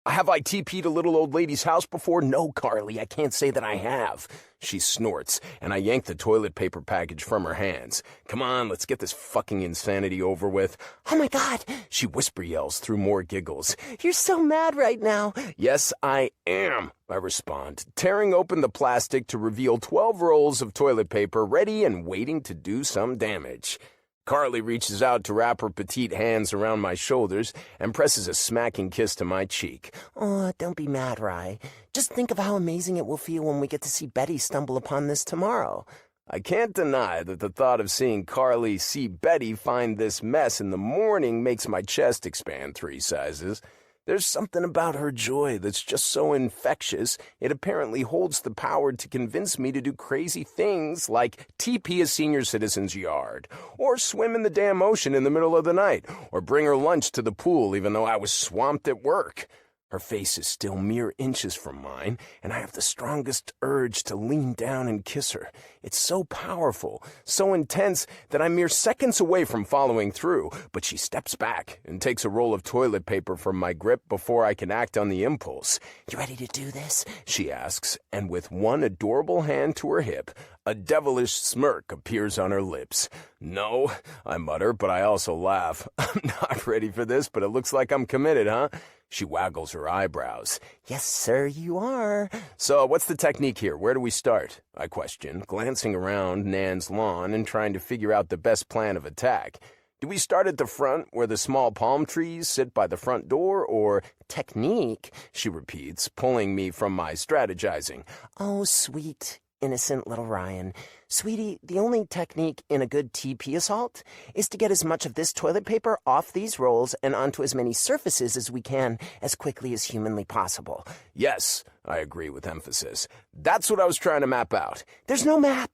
Have I TP'd a little old lady's house before? No, Carly, I can't say that I have. She snorts, and I yank the toilet paper package from her hands. Come on, let's get this fucking insanity over with. Oh my God, she whisper yells through more giggles. You're so mad right now. Yes, I am, I respond, tearing open the plastic to reveal 12 rolls of toilet paper ready and waiting to do some damage. Carly reaches out to wrap her petite hands around my shoulders and presses a smacking kiss to my cheek. Oh, don't be mad, Rye. Just think of how amazing it will feel when we get to see Betty stumble upon this tomorrow. I can't deny that the thought of seeing Carly see Betty find this mess in the morning makes my chest expand 3 sizes. There's something about her joy that's just so infectious, it apparently holds the power to convince me to do crazy things like TP a senior citizen's yard, or swim in the damn ocean in the middle of the night, or bring her lunch to the pool even though I was swamped at work. Her face is still mere inches from mine, and I have the strongest urge to lean down and kiss her. It's so powerful, so intense, that I'm mere seconds away from following through, but she steps back and takes a roll of toilet paper from my grip before I can act on the impulse. You ready to do this? She asks, and with one adorable hand to her hip, a devilish smirk appears on her lips. No, I mutter, but I also laugh. I'm not ready for this, but it looks like I'm committed, huh? She waggles her eyebrows. Yes, sir, you are. So what's the technique here? Where do we start? I question, glancing around Nan's lawn and trying to figure out the best plan of attack. Do we start at the front where the small palm trees sit by the front door, or Technique? she repeats, pulling me from my strategizing. Oh, sweet, innocent little Ryan. Sweetie, the only technique in a good TP assault is to get as much of this toilet paper off these rolls and onto as many surfaces as we can as quickly as humanly possible. Yes, I agree with emphasis. That's what I was trying to map out. There's no map.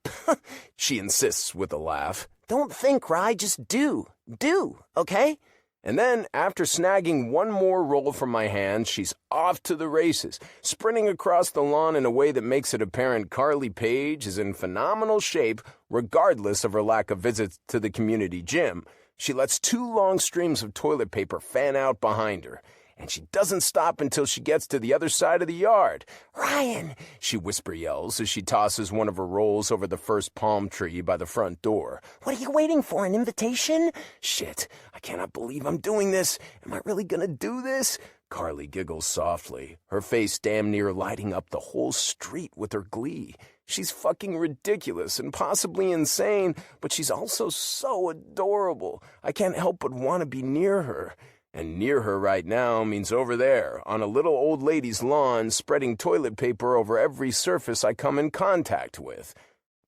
She insists with a laugh. Don't think, Rye, just do. Do, okay? And then, after snagging one more roll from my hand, she's off to the races, sprinting across the lawn in a way that makes it apparent Carly Page is in phenomenal shape, regardless of her lack of visits to the community gym. She lets 2 long streams of toilet paper fan out behind her, and she doesn't stop until she gets to the other side of the yard. Ryan, She whisper yells as she tosses one of her rolls over the first palm tree by the front door. what are you waiting for, an invitation? Shit, I cannot believe I'm doing this. Am I really gonna do this? Carly giggles softly, her face damn near lighting up the whole street with her glee. She's fucking ridiculous and possibly insane, but she's also so adorable. I can't help but want to be near her. And near her right now means over there, on a little old lady's lawn, spreading toilet paper over every surface I come in contact with.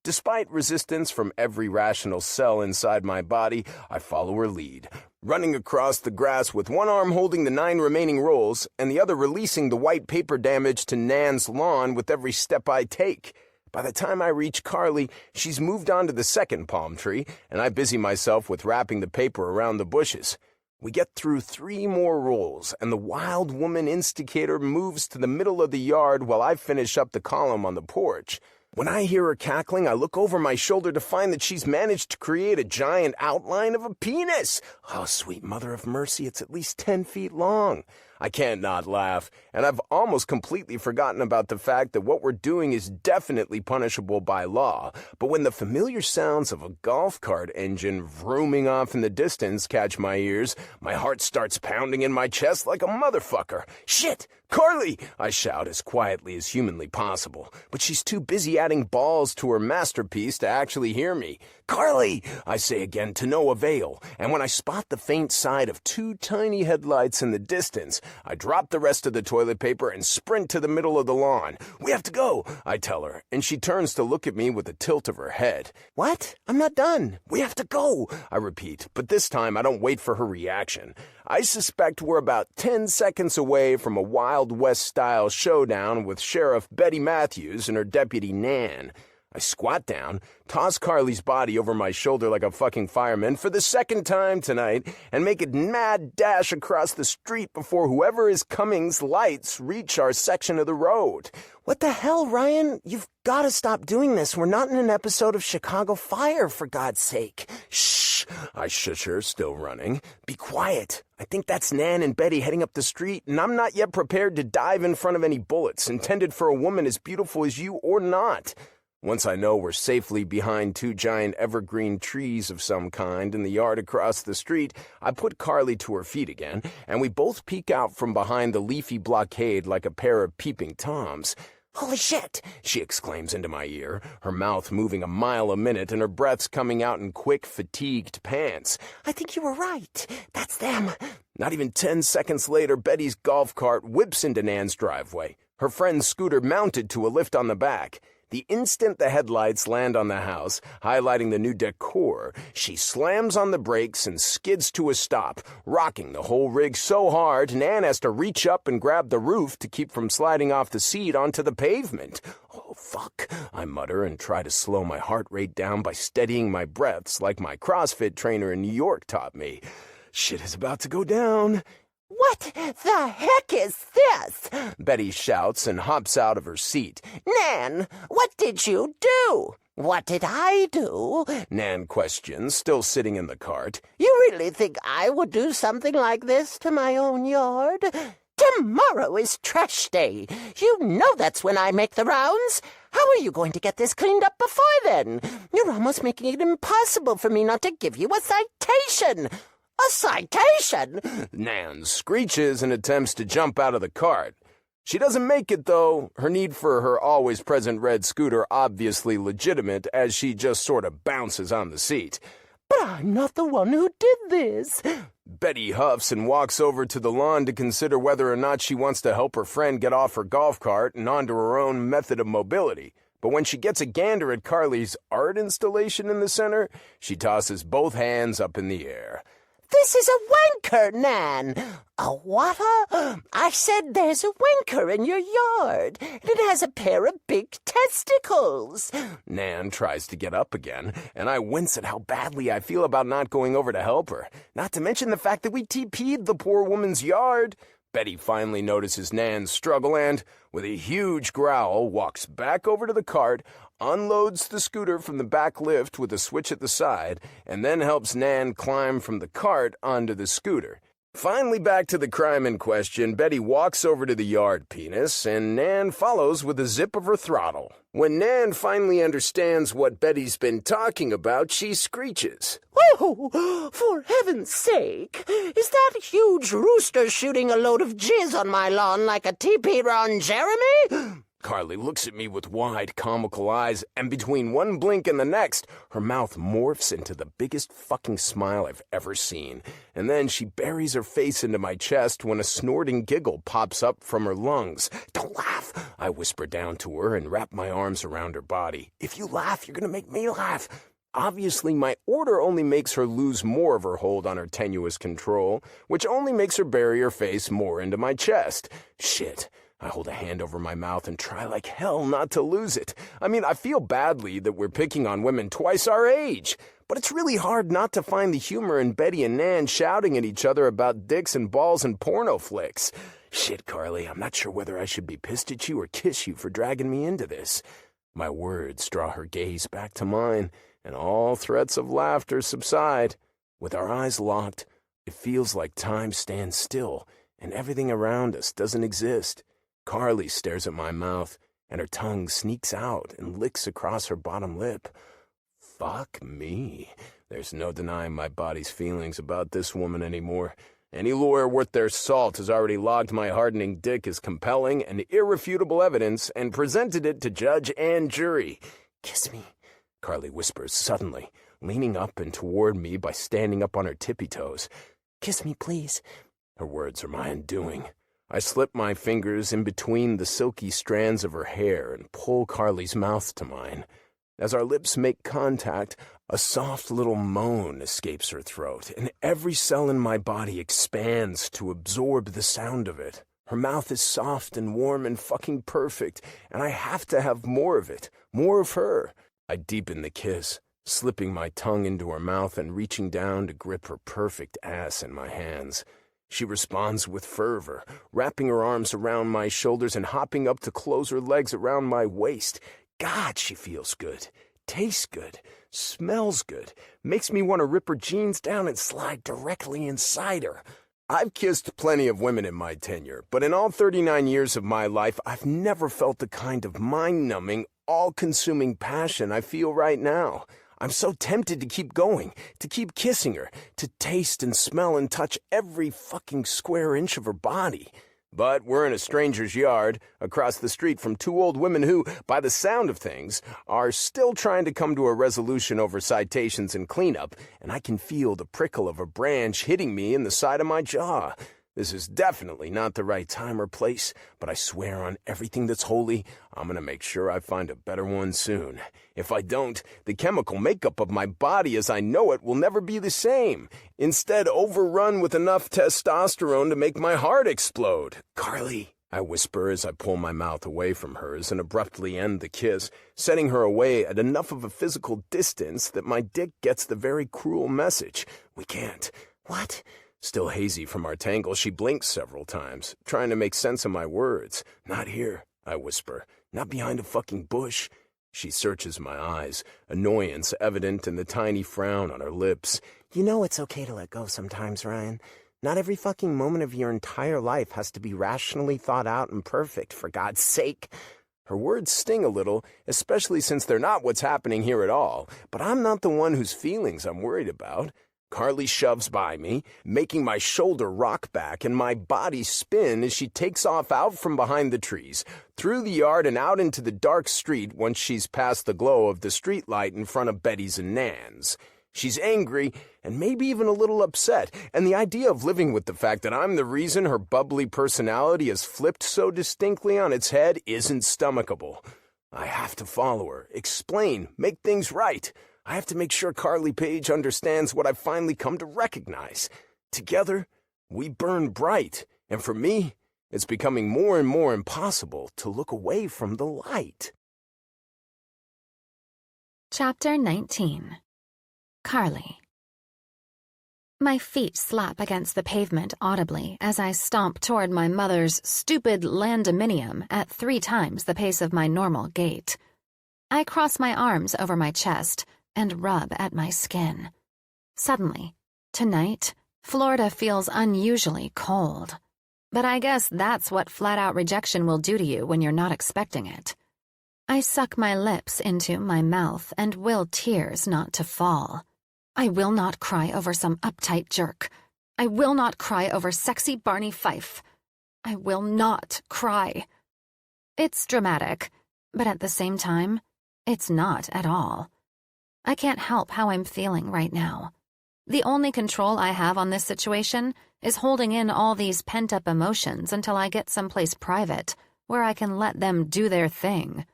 Despite resistance from every rational cell inside my body, I follow her lead, running across the grass with one arm holding the 9 remaining rolls and the other releasing the white paper damage to Nan's lawn with every step I take. By the time I reach Carly, she's moved on to the second palm tree, and I busy myself with wrapping the paper around the bushes. We get through 3 more rolls, and the wild woman instigator moves to the middle of the yard while I finish up the column on the porch. When I hear her cackling, I look over my shoulder to find that she's managed to create a giant outline of a penis. Oh, sweet mother of mercy, it's at least 10 feet long. I can't not laugh, and I've almost completely forgotten about the fact that what we're doing is definitely punishable by law. But when the familiar sounds of a golf cart engine vrooming off in the distance catch my ears, my heart starts pounding in my chest like a motherfucker. Shit! Carly! I shout as quietly as humanly possible, but she's too busy adding balls to her masterpiece to actually hear me. Carly! I say again to no avail, and when I spot the faint side of 2 tiny headlights in the distance, I drop the rest of the toilet paper and sprint to the middle of the lawn. We have to go, I tell her, and she turns to look at me with a tilt of her head. What? I'm not done. We have to go, I repeat, but this time I don't wait for her reaction. I suspect we're about 10 seconds away from a Wild West-style showdown with Sheriff Betty Matthews and her deputy Nan. I squat down, toss Carly's body over my shoulder like a fucking fireman for the second time tonight, and make a mad dash across the street before whoever is coming's lights reach our section of the road. What the hell, Ryan? You've got to stop doing this. We're not in an episode of Chicago Fire, for God's sake. Shh! I shush her, still running. Be quiet. I think that's Nan and Betty heading up the street, and I'm not yet prepared to dive in front of any bullets intended for a woman as beautiful as you or not. Once I know we're safely behind 2 giant evergreen trees of some kind in the yard across the street, I put Carly to her feet again, and we both peek out from behind the leafy blockade like a pair of peeping toms. Holy shit! She exclaims into my ear, her mouth moving a mile a minute and her breaths coming out in quick, fatigued pants. I think you were right. That's them. Not even 10 seconds later, Betty's golf cart whips into Nan's driveway, her friend's scooter mounted to a lift on the back. The instant the headlights land on the house, highlighting the new decor, she slams on the brakes and skids to a stop, rocking the whole rig so hard Nan has to reach up and grab the roof to keep from sliding off the seat onto the pavement. Oh, fuck, I mutter and try to slow my heart rate down by steadying my breaths like my CrossFit trainer in New York taught me. Shit is about to go down. What the heck is this? Betty shouts and hops out of her seat. Nan, what did you do? What did I do? Nan questions, still sitting in the cart. You really think I would do something like this to my own yard? Tomorrow is trash day. You know that's when I make the rounds. How are you going to get this cleaned up before then? You're almost making it impossible for me not to give you a citation. A citation? Nan screeches and attempts to jump out of the cart. She doesn't make it, though, her need for her always-present red scooter obviously legitimate as she just sort of bounces on the seat. but I'm not the one who did this. Betty huffs and walks over to the lawn to consider whether or not she wants to help her friend get off her golf cart and onto her own method of mobility. But when she gets a gander at Carly's art installation in the center, she tosses both hands up in the air. This is a wanker, Nan. A what? I said there's a wanker in your yard. It has a pair of big testicles. Nan tries to get up again, and I wince at how badly I feel about not going over to help her. Not to mention the fact that we TP'd the poor woman's yard. Betty finally notices Nan's struggle and, with a huge growl, walks back over to the cart, unloads the scooter from the back lift with a switch at the side, and then helps Nan climb from the cart onto the scooter. Finally back to the crime in question, Betty walks over to the yard penis, and Nan follows with a zip of her throttle. When Nan finally understands what Betty's been talking about, she screeches. Oh, for heaven's sake! Is that huge rooster shooting a load of jizz on my lawn like a teepee Ron Jeremy? Carly looks at me with wide, comical eyes, and between one blink and the next, her mouth morphs into the biggest fucking smile I've ever seen. And then she buries her face into my chest when a snorting giggle pops up from her lungs. Don't laugh, I whisper down to her and wrap my arms around her body. If you laugh, you're gonna make me laugh. Obviously, my order only makes her lose more of her hold on her tenuous control, which only makes her bury her face more into my chest. Shit. I hold a hand over my mouth and try like hell not to lose it. I mean, I feel badly that we're picking on women twice our age, but it's really hard not to find the humor in Betty and Nan shouting at each other about dicks and balls and porno flicks. Shit, Carly, I'm not sure whether I should be pissed at you or kiss you for dragging me into this. My words draw her gaze back to mine, and all threats of laughter subside. With our eyes locked, it feels like time stands still, and everything around us doesn't exist. Carly stares at my mouth, and her tongue sneaks out and licks across her bottom lip. Fuck me. There's no denying my body's feelings about this woman anymore. Any lawyer worth their salt has already logged my hardening dick as compelling and irrefutable evidence and presented it to judge and jury. Kiss me, Carly whispers suddenly, leaning up and toward me by standing up on her tippy toes. Kiss me, please. Her words are my undoing. I slip my fingers in between the silky strands of her hair and pull Carly's mouth to mine. As our lips make contact, a soft little moan escapes her throat, and every cell in my body expands to absorb the sound of it. Her mouth is soft and warm and fucking perfect, and I have to have more of it, more of her. I deepen the kiss, slipping my tongue into her mouth and reaching down to grip her perfect ass in my hands. She responds with fervor, wrapping her arms around my shoulders and hopping up to close her legs around my waist. God, she feels good, tastes good, smells good, makes me want to rip her jeans down and slide directly inside her. I've kissed plenty of women in my tenure, but in all 39 years of my life, I've never felt the kind of mind-numbing, all-consuming passion I feel right now. I'm so tempted to keep going, to keep kissing her, to taste and smell and touch every fucking square inch of her body. But we're in a stranger's yard, across the street from two old women who, by the sound of things, are still trying to come to a resolution over citations and cleanup, and I can feel the prickle of a branch hitting me in the side of my jaw. This is definitely not the right time or place, but I swear on everything that's holy, I'm gonna make sure I find a better one soon. If I don't, the chemical makeup of my body as I know it will never be the same. Instead, overrun with enough testosterone to make my heart explode. Carly, I whisper as I pull my mouth away from hers and abruptly end the kiss, setting her away at enough of a physical distance that my dick gets the very cruel message. We can't. What? Still hazy from our tangle, she blinks several times, trying to make sense of my words. Not here, I whisper. Not behind a fucking bush. She searches my eyes, annoyance evident in the tiny frown on her lips. You know it's okay to let go sometimes, Ryan. Not every fucking moment of your entire life has to be rationally thought out and perfect, for God's sake. Her words sting a little, especially since they're not what's happening here at all, but I'm not the one whose feelings I'm worried about. Carly shoves by me, making my shoulder rock back and my body spin as she takes off out from behind the trees, through the yard and out into the dark street once she's past the glow of the streetlight in front of Betty's and Nan's. She's angry and maybe even a little upset, and the idea of living with the fact that I'm the reason her bubbly personality is flipped so distinctly on its head isn't stomachable. I have to follow her, explain, make things right. I have to make sure Carly Page understands what I've finally come to recognize. Together, we burn bright, and for me, it's becoming more and more impossible to look away from the light. Chapter 19. Carly. My feet slap against the pavement audibly as I stomp toward my mother's stupid landominium at 3 times the pace of my normal gait. I cross my arms over my chest and rub at my skin. Suddenly, tonight, Florida feels unusually cold. But I guess that's what flat-out rejection will do to you when you're not expecting it. I suck my lips into my mouth and will tears not to fall. I will not cry over some uptight jerk. I will not cry over sexy Barney Fife. I will not cry. It's dramatic, but at the same time, it's not at all. I can't help how I'm feeling right now. The only control I have on this situation is holding in all these pent-up emotions until I get someplace private where I can let them do their thing.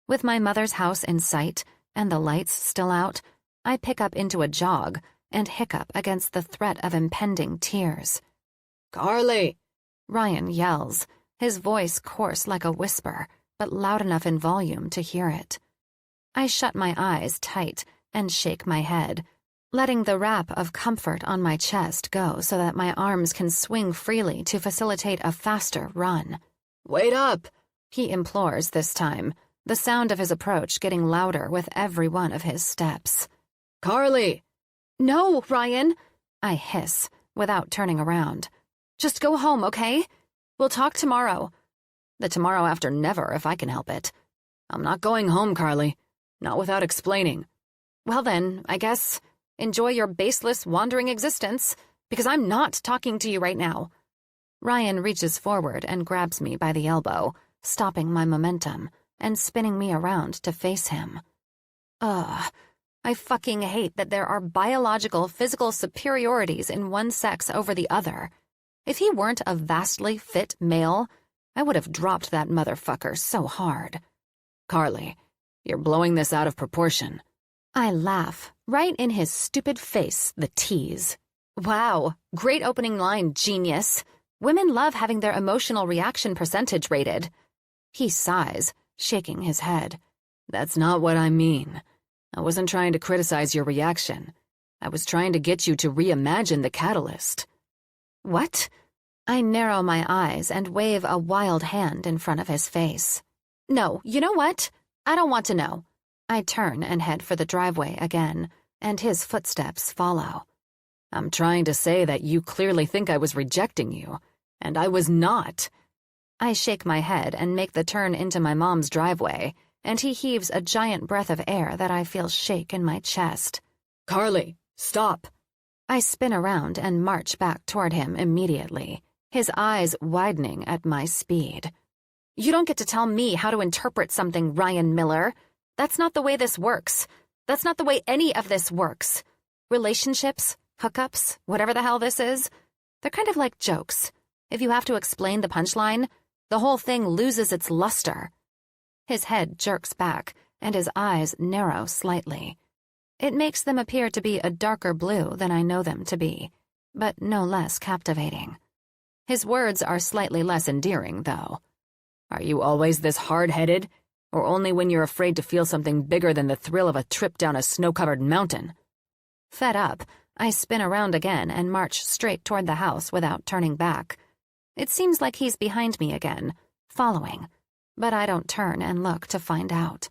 With my mother's house in sight and the lights still out, I pick up into a jog and hiccup against the threat of impending tears. Carly! Ryan yells, his voice coarse like a whisper, but loud enough in volume to hear it. I shut my eyes tight and shake my head, letting the wrap of comfort on my chest go so that my arms can swing freely to facilitate a faster run. Wait up! He implores this time, the sound of his approach getting louder with every one of his steps. Carly! No, Ryan! I hiss, without turning around. Just go home, okay? We'll talk tomorrow. The tomorrow after never, if I can help it. I'm not going home, Carly. Not without explaining. Well then, I guess, enjoy your baseless, wandering existence, because I'm not talking to you right now. Ryan reaches forward and grabs me by the elbow, stopping my momentum and spinning me around to face him. Ugh. I fucking hate that there are biological, physical superiorities in one sex over the other. If he weren't a vastly fit male, I would have dropped that motherfucker so hard. Carly, you're blowing this out of proportion. I laugh, right in his stupid face, the tease. Wow, great opening line, genius. Women love having their emotional reaction percentage rated. He sighs, shaking his head. That's not what I mean. I wasn't trying to criticize your reaction. I was trying to get you to reimagine the catalyst. What? I narrow my eyes and wave a wild hand in front of his face. No, you know what? I don't want to know. I turn and head for the driveway again, and his footsteps follow. I'm trying to say that you clearly think I was rejecting you, and I was not. I shake my head and make the turn into my mom's driveway, and he heaves a giant breath of air that I feel shake in my chest. Carly, stop. I spin around and march back toward him immediately, his eyes widening at my speed. You don't get to tell me how to interpret something, Ryan Miller. That's not the way this works. That's not the way any of this works. Relationships, hookups, whatever the hell this is, they're kind of like jokes. If you have to explain the punchline, the whole thing loses its luster. His head jerks back, and his eyes narrow slightly. It makes them appear to be a darker blue than I know them to be, but no less captivating. His words are slightly less endearing, though. Are you always this hard-headed, or only when you're afraid to feel something bigger than the thrill of a trip down a snow-covered mountain? Fed up, I spin around again and march straight toward the house without turning back. It seems like he's behind me again, following, but I don't turn and look to find out.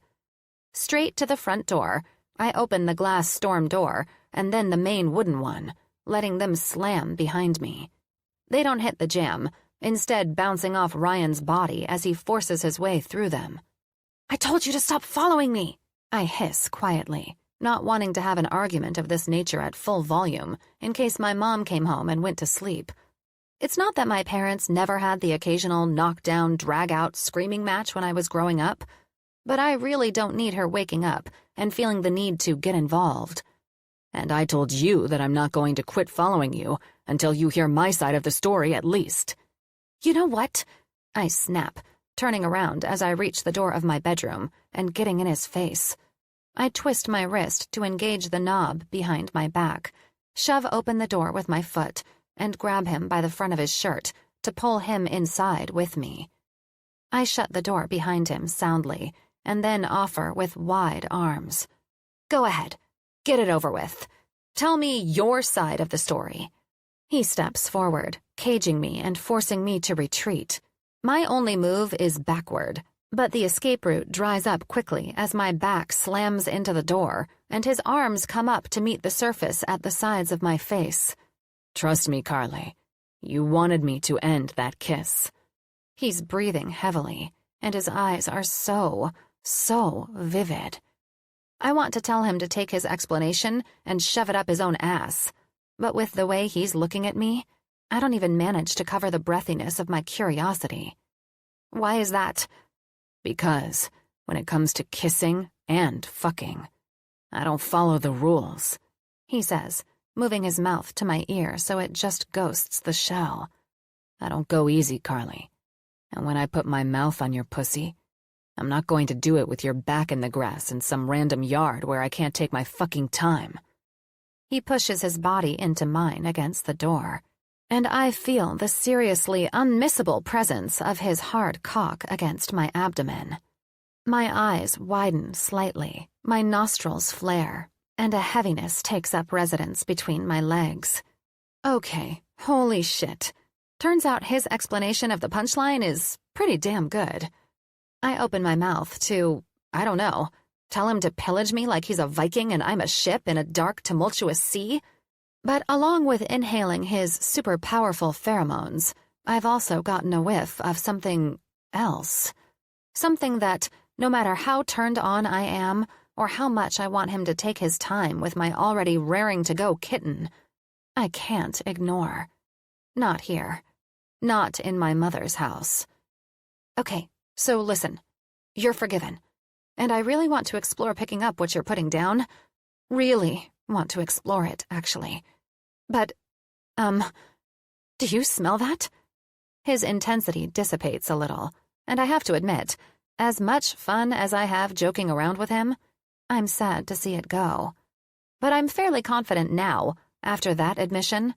Straight to the front door, I open the glass storm door and then the main wooden one, letting them slam behind me. They don't hit the jamb, instead bouncing off Ryan's body as he forces his way through them. I told you to stop following me, I hiss quietly, not wanting to have an argument of this nature at full volume in case my mom came home and went to sleep. It's not that my parents never had the occasional knockdown, drag-out screaming match when I was growing up, but I really don't need her waking up and feeling the need to get involved. And I told you that I'm not going to quit following you until you hear my side of the story at least. You know what? I snap, turning around as I reach the door of my bedroom and getting in his face. I twist my wrist to engage the knob behind my back, shove open the door with my foot, and grab him by the front of his shirt to pull him inside with me. I shut the door behind him soundly and then offer with wide arms. Go ahead. Get it over with. Tell me your side of the story. He steps forward, caging me and forcing me to retreat. My only move is backward, but the escape route dries up quickly as my back slams into the door and his arms come up to meet the surface at the sides of my face. Trust me, Carly. You wanted me to end that kiss. He's breathing heavily, and his eyes are so vivid. I want to tell him to take his explanation and shove it up his own ass, but with the way he's looking at me, I don't even manage to cover the breathiness of my curiosity. Why is that? Because when it comes to kissing and fucking, I don't follow the rules, he says, moving his mouth to my ear so it just ghosts the shell. I don't go easy, Carly. And when I put my mouth on your pussy, I'm not going to do it with your back in the grass in some random yard where I can't take my fucking time. He pushes his body into mine against the door, and I feel the seriously unmissable presence of his hard cock against my abdomen. My eyes widen slightly, my nostrils flare, and a heaviness takes up residence between my legs. Okay, holy shit. Turns out his explanation of the punchline is pretty damn good. I open my mouth to, I don't know, tell him to pillage me like he's a Viking and I'm a ship in a dark, tumultuous sea. But along with inhaling his super powerful pheromones, I've also gotten a whiff of something else. Something that, no matter how turned on I am, or how much I want him to take his time with my already raring-to-go kitten, I can't ignore. Not here. Not in my mother's house. Okay, so listen. You're forgiven. And I really want to explore picking up what you're putting down. Really want to explore it, actually. But, do you smell that? His intensity dissipates a little, and I have to admit, as much fun as I have joking around with him, I'm sad to see it go. But I'm fairly confident now, after that admission,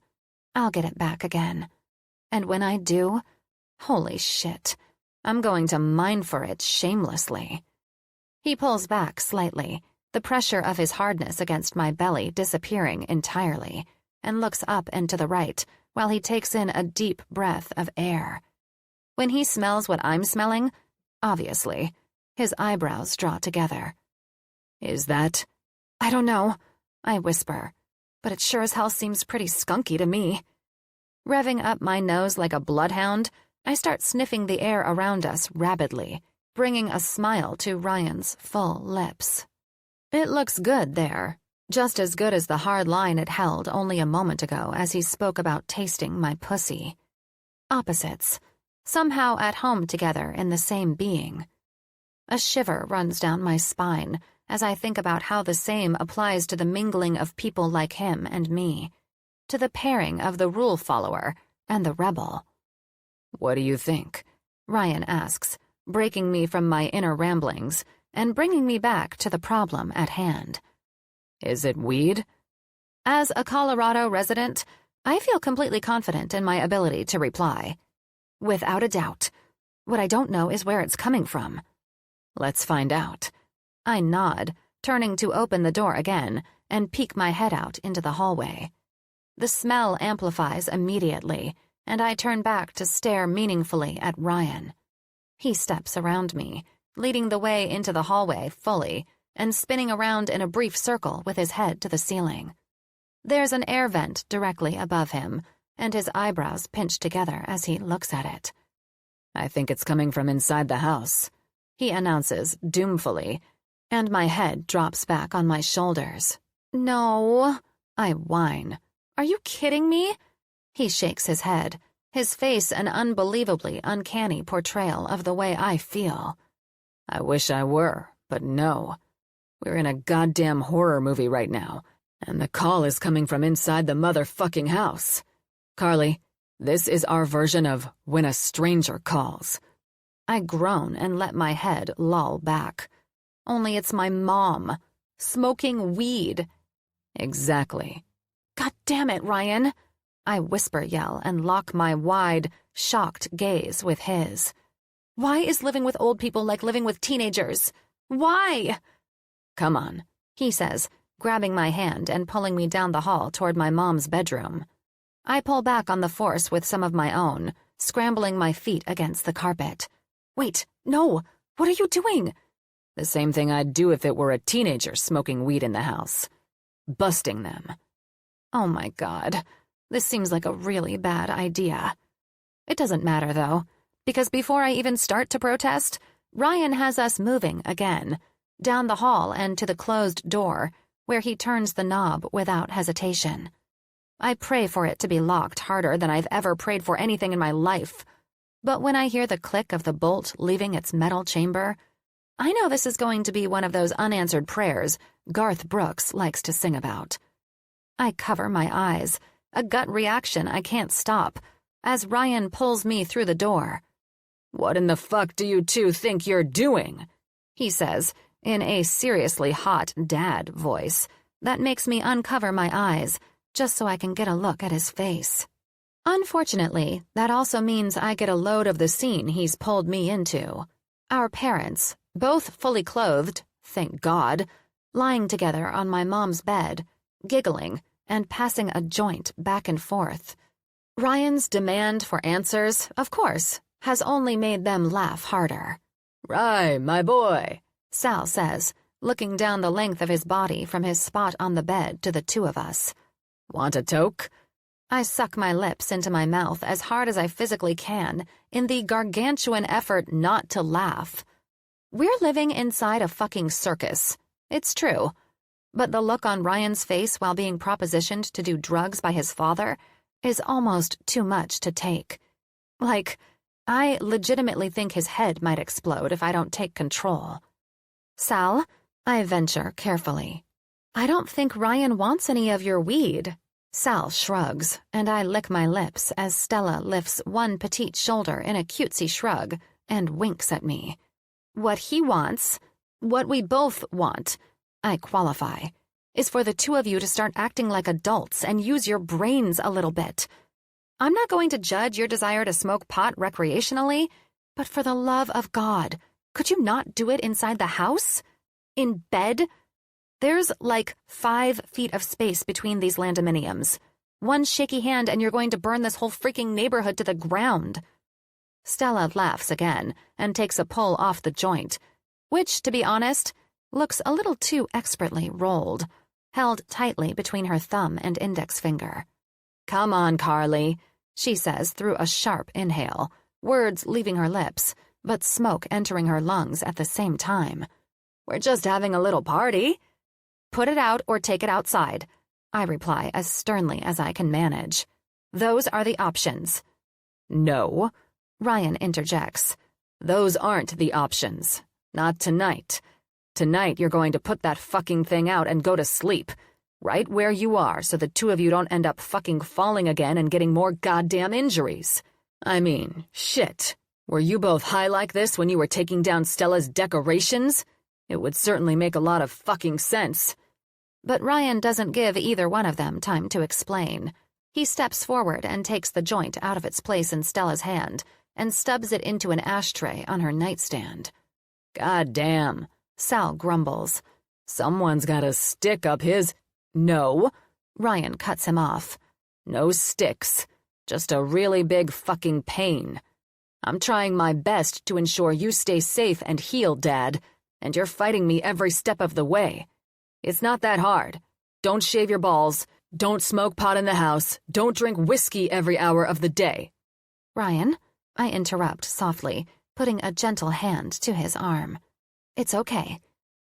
I'll get it back again. And when I do, holy shit, I'm going to mine for it shamelessly. He pulls back slightly, the pressure of his hardness against my belly disappearing entirely, and looks up and to the right while he takes in a deep breath of air. When he smells what I'm smelling, obviously, his eyebrows draw together. Is that? I don't know, I whisper, but it sure as hell seems pretty skunky to me. Revving up my nose like a bloodhound, I start sniffing the air around us rapidly, bringing a smile to Ryan's full lips. It looks good there, just as good as the hard line it held only a moment ago as he spoke about tasting my pussy. Opposites, somehow at home together in the same being. A shiver runs down my spine as I think about how the same applies to the mingling of people like him and me, to the pairing of the rule follower and the rebel. What do you think? Ryan asks, breaking me from my inner ramblings and bringing me back to the problem at hand. Is it weed? As a Colorado resident, I feel completely confident in my ability to reply. Without a doubt. What I don't know is where it's coming from. Let's find out. I nod, turning to open the door again and peek my head out into the hallway. The smell amplifies immediately, and I turn back to stare meaningfully at Ryan. He steps around me, leading the way into the hallway fully, and spinning around in a brief circle with his head to the ceiling. There's an air vent directly above him, and his eyebrows pinch together as he looks at it. I think it's coming from inside the house, he announces doomfully, and my head drops back on my shoulders. No, I whine. Are you kidding me? He shakes his head, his face an unbelievably uncanny portrayal of the way I feel. I wish I were, but no. We're in a goddamn horror movie right now, And the call is coming from inside the motherfucking house. Carly, this is our version of when a stranger calls. I groan and let my head loll back. Only it's my mom, smoking weed. Exactly. God damn it, Ryan. I whisper-yell and lock my wide, shocked gaze with his. Why is living with old people like living with teenagers? Why? Come on, he says, grabbing my hand and pulling me down the hall toward my mom's bedroom. I pull back on the force with some of my own, scrambling my feet against the carpet. Wait, no, what are you doing? the same thing I'd do if it were a teenager smoking weed in the house. Busting them. Oh my God, this seems like a really bad idea. It doesn't matter, though, because before I even start to protest, Ryan has us moving again, down the hall and to the closed door, where he turns the knob without hesitation. I pray for it to be locked harder than I've ever prayed for anything in my life. But when I hear the click of the bolt leaving its metal chamber, I know this is going to be one of those unanswered prayers Garth Brooks likes to sing about. I cover my eyes, a gut reaction I can't stop, as Ryan pulls me through the door. "What in the fuck do you two think you're doing?" he says, in a seriously hot dad voice that makes me uncover my eyes just so I can get a look at his face. Unfortunately, that also means I get a load of the scene he's pulled me into. Our parents, both fully clothed, thank God, lying together on my mom's bed, giggling and passing a joint back and forth. Ryan's demand for answers, of course, has only made them laugh harder. "Rye, my boy," Sal says, looking down the length of his body from his spot on the bed to the two of us. "Want a toke?" I suck my lips into my mouth as hard as I physically can in the gargantuan effort not to laugh. We're living inside a fucking circus. It's true. But the look on Ryan's face while being propositioned to do drugs by his father is almost too much to take. Like, I legitimately think his head might explode if I don't take control. "Sal," I venture carefully. "I don't think Ryan wants any of your weed." Sal shrugs, and I lick my lips as Stella lifts one petite shoulder in a cutesy shrug and winks at me. "What he wants, what we both want," I qualify, "is for the two of you to start acting like adults and use your brains a little bit. I'm not going to judge your desire to smoke pot recreationally, but for the love of God, could you not do it inside the house? In bed? There's like 5 feet of space between these landominiums. One shaky hand and you're going to burn this whole freaking neighborhood to the ground." Stella laughs again and takes a pull off the joint, which, to be honest, looks a little too expertly rolled, held tightly between her thumb and index finger. "Come on, Carly," she says through a sharp inhale, words leaving her lips, but smoke entering her lungs at the same time. "We're just having a little party." "Put it out or take it outside," I reply as sternly as I can manage. "Those are the options." "No," Ryan interjects. "Those aren't the options. Not tonight. Tonight you're going to put that fucking thing out and go to sleep. Right where you are so the two of you don't end up fucking falling again and getting more goddamn injuries. I mean, shit. Were you both high like this when you were taking down Stella's decorations? It would certainly make a lot of fucking sense." But Ryan doesn't give either one of them time to explain. He steps forward and takes the joint out of its place in Stella's hand and stubs it into an ashtray on her nightstand. "God damn," Sal grumbles. "Someone's got a stick up his—" "No," Ryan cuts him off. "No sticks. Just a really big fucking pain. I'm trying my best to ensure you stay safe and heal, Dad, and you're fighting me every step of the way. It's not that hard. Don't shave your balls. Don't smoke pot in the house. Don't drink whiskey every hour of the day." "Ryan," I interrupt softly, putting a gentle hand to his arm. "It's okay."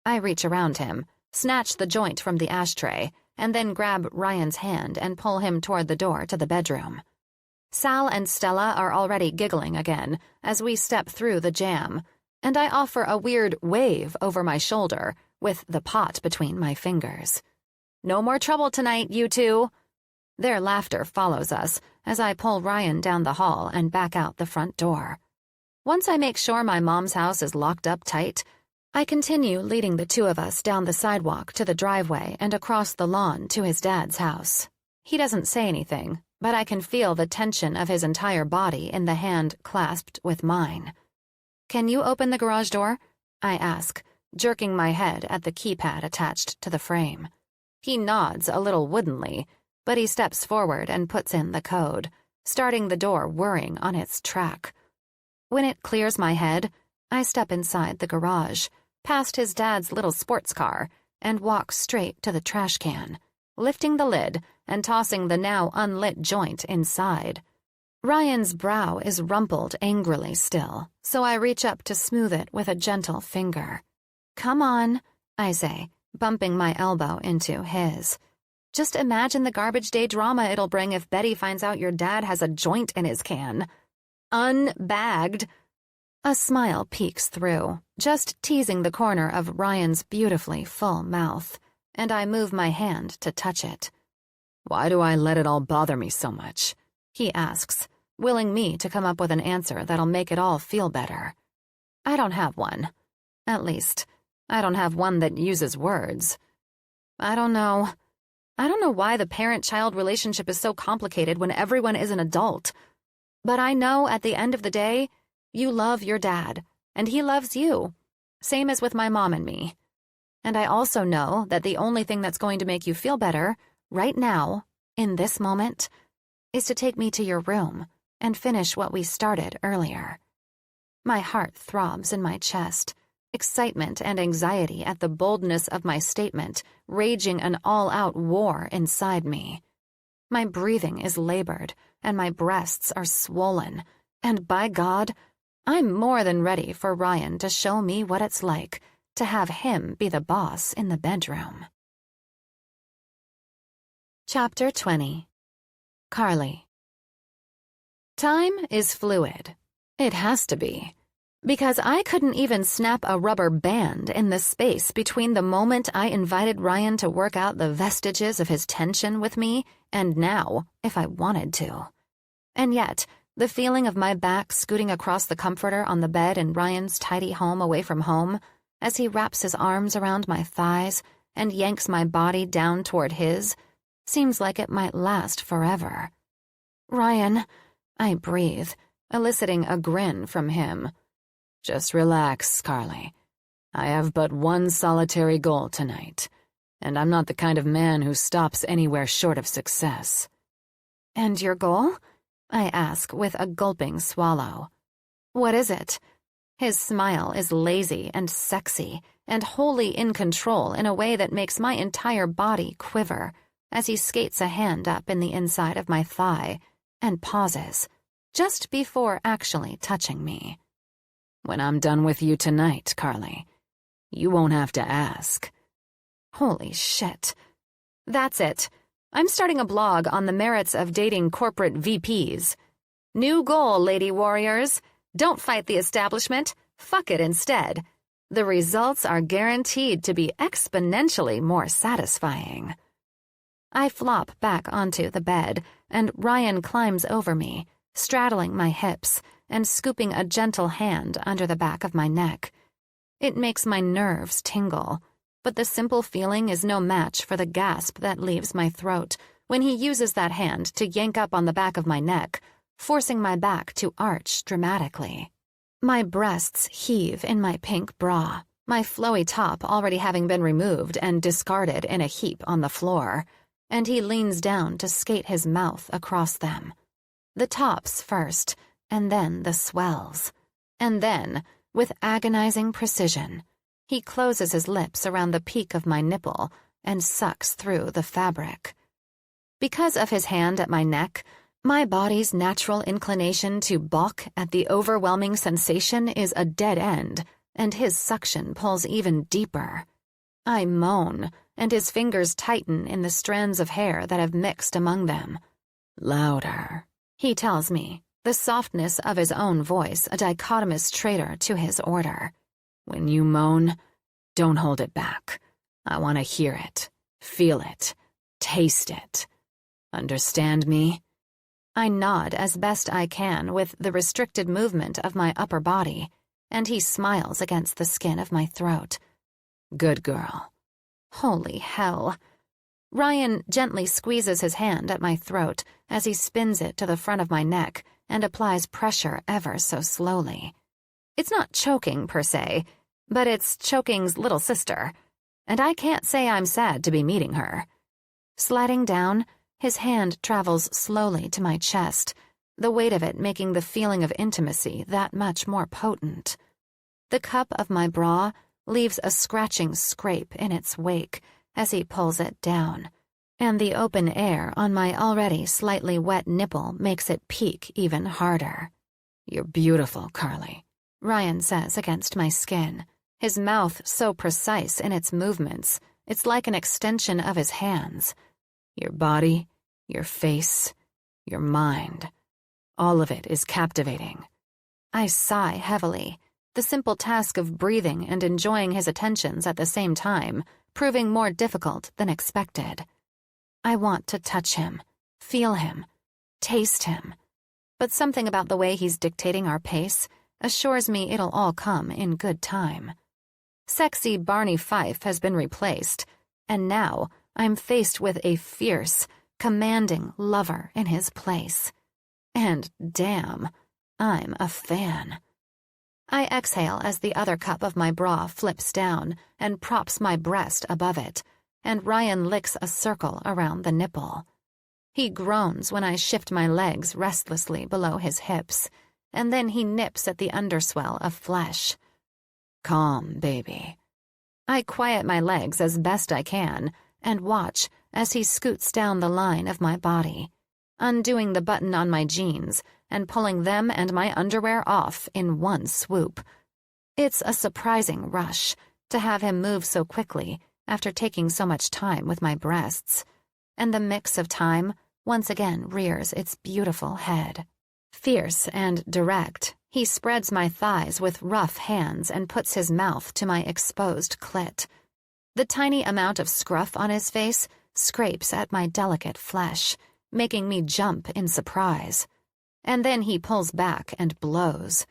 I reach around him, snatch the joint from the ashtray, and then grab Ryan's hand and pull him toward the door to the bedroom. Sal and Stella are already giggling again as we step through the jam, and I offer a weird wave over my shoulder with the pot between my fingers. No more trouble tonight, you two. Their laughter follows us as I pull Ryan down the hall and back out the front door. Once I make sure my mom's house is locked up tight, I continue leading the two of us down the sidewalk to the driveway and across the lawn to his dad's house. He doesn't say anything, but I can feel the tension of his entire body in the hand clasped with mine. "Can you open the garage door?" I ask, jerking my head at the keypad attached to the frame. He nods a little woodenly, but he steps forward and puts in the code, starting the door whirring on its track. When it clears my head, I step inside the garage, past his dad's little sports car, and walk straight to the trash can, lifting the lid and tossing the now unlit joint inside. Ryan's brow is rumpled angrily still, so I reach up to smooth it with a gentle finger. "Come on," I say, bumping my elbow into his. "Just imagine the garbage day drama it'll bring if Betty finds out your dad has a joint in his can." "Unbagged." A smile peeks through, just teasing the corner of Ryan's beautifully full mouth, and I move my hand to touch it. Why do I let it all bother me so much? He asks, willing me to come up with an answer that'll make it all feel better. I don't have one. At least, I don't have one that uses words. I don't know why the parent-child relationship is so complicated when everyone is an adult. But I know at the end of the day, you love your dad, and he loves you, same as with my mom and me. And I also know that the only thing that's going to make you feel better, right now, in this moment, is to take me to your room and finish what we started earlier. My heart throbs in my chest, excitement and anxiety at the boldness of my statement raging an all-out war inside me. My breathing is labored, and my breasts are swollen, and by God, I'm more than ready for Ryan to show me what it's like to have him be the boss in the bedroom. Chapter 20. Carly. Time is fluid. It has to be. Because I couldn't even snap a rubber band in the space between the moment I invited Ryan to work out the vestiges of his tension with me and now, if I wanted to. And yet, the feeling of my back scooting across the comforter on the bed in Ryan's tidy home away from home, as he wraps his arms around my thighs and yanks my body down toward his, seems like it might last forever. "Ryan," I breathe, eliciting a grin from him. Just relax, Carly. I have but one solitary goal tonight, and I'm not the kind of man who stops anywhere short of success. "And your goal?" I ask with a gulping swallow. "What is it?" His smile is lazy and sexy and wholly in control in a way that makes my entire body quiver as he skates a hand up in the inside of my thigh and pauses, just before actually touching me. When I'm done with you tonight, Carly, you won't have to ask. Holy shit. That's it. I'm starting a blog on the merits of dating corporate VPs. New goal, lady warriors. Don't fight the establishment. Fuck it instead. The results are guaranteed to be exponentially more satisfying. I flop back onto the bed, and Ryan climbs over me, straddling my hips and scooping a gentle hand under the back of my neck. It makes my nerves tingle, but the simple feeling is no match for the gasp that leaves my throat when he uses that hand to yank up on the back of my neck, forcing my back to arch dramatically. My breasts heave in my pink bra, my flowy top already having been removed and discarded in a heap on the floor, and he leans down to skate his mouth across them. The tops first, and then the swells. And then, with agonizing precision, he closes his lips around the peak of my nipple and sucks through the fabric. Because of his hand at my neck, my body's natural inclination to balk at the overwhelming sensation is a dead end, and his suction pulls even deeper. I moan, and his fingers tighten in the strands of hair that have mixed among them. "Louder," he tells me, the softness of his own voice a dichotomous traitor to his order. "When you moan, don't hold it back. I want to hear it. Feel it. Taste it. Understand me? I nod as best I can with the restricted movement of my upper body, and he smiles against the skin of my throat. Good girl. Holy hell. Ryan gently squeezes his hand at my throat as he spins it to the front of my neck and applies pressure ever so slowly. It's not choking, per se, but it's choking's little sister, and I can't say I'm sad to be meeting her. Sliding down, his hand travels slowly to my chest, the weight of it making the feeling of intimacy that much more potent. The cup of my bra leaves a scratching scrape in its wake as he pulls it down, and the open air on my already slightly wet nipple makes it peak even harder. You're beautiful, Carly, Ryan says against my skin, his mouth so precise in its movements, it's like an extension of his hands. Your body, your face, your mind, all of it is captivating. I sigh heavily, the simple task of breathing and enjoying his attentions at the same time, proving more difficult than expected. I want to touch him, feel him, taste him, but something about the way he's dictating our pace assures me it'll all come in good time. Sexy Barney Fife has been replaced, and now I'm faced with a fierce, commanding lover in his place. And damn, I'm a fan. I exhale as the other cup of my bra flips down and props my breast above it, and Ryan licks a circle around the nipple. He groans when I shift my legs restlessly below his hips, and then he nips at the underswell of flesh. Calm, baby. I quiet my legs as best I can and watch as he scoots down the line of my body, undoing the button on my jeans and pulling them and my underwear off in one swoop. It's a surprising rush to have him move so quickly after taking so much time with my breasts, and the mix of time once again rears its beautiful head. Fierce and direct, he spreads my thighs with rough hands and puts his mouth to my exposed clit. The tiny amount of scruff on his face scrapes at my delicate flesh, making me jump in surprise. And then he pulls back and blows.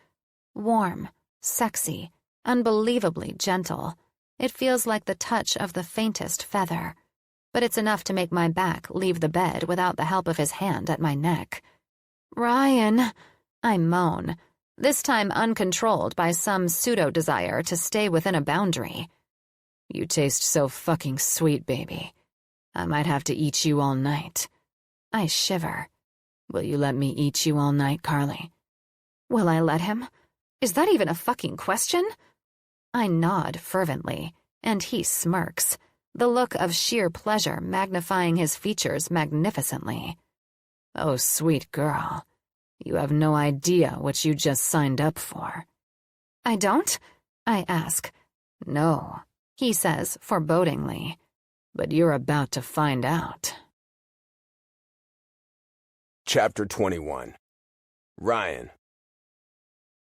Warm, sexy, unbelievably gentle. It feels like the touch of the faintest feather, but it's enough to make my back leave the bed without the help of his hand at my neck. Ryan, I moan, this time uncontrolled by some pseudo-desire to stay within a boundary. You taste so fucking sweet, baby. I might have to eat you all night. I shiver. Will you let me eat you all night, Carly? Will I let him? Is that even a fucking question? I nod fervently, and he smirks, the look of sheer pleasure magnifying his features magnificently. Oh, sweet girl. You have no idea what you just signed up for. I don't? I ask. No, he says forebodingly. But you're about to find out. Chapter 21. Ryan.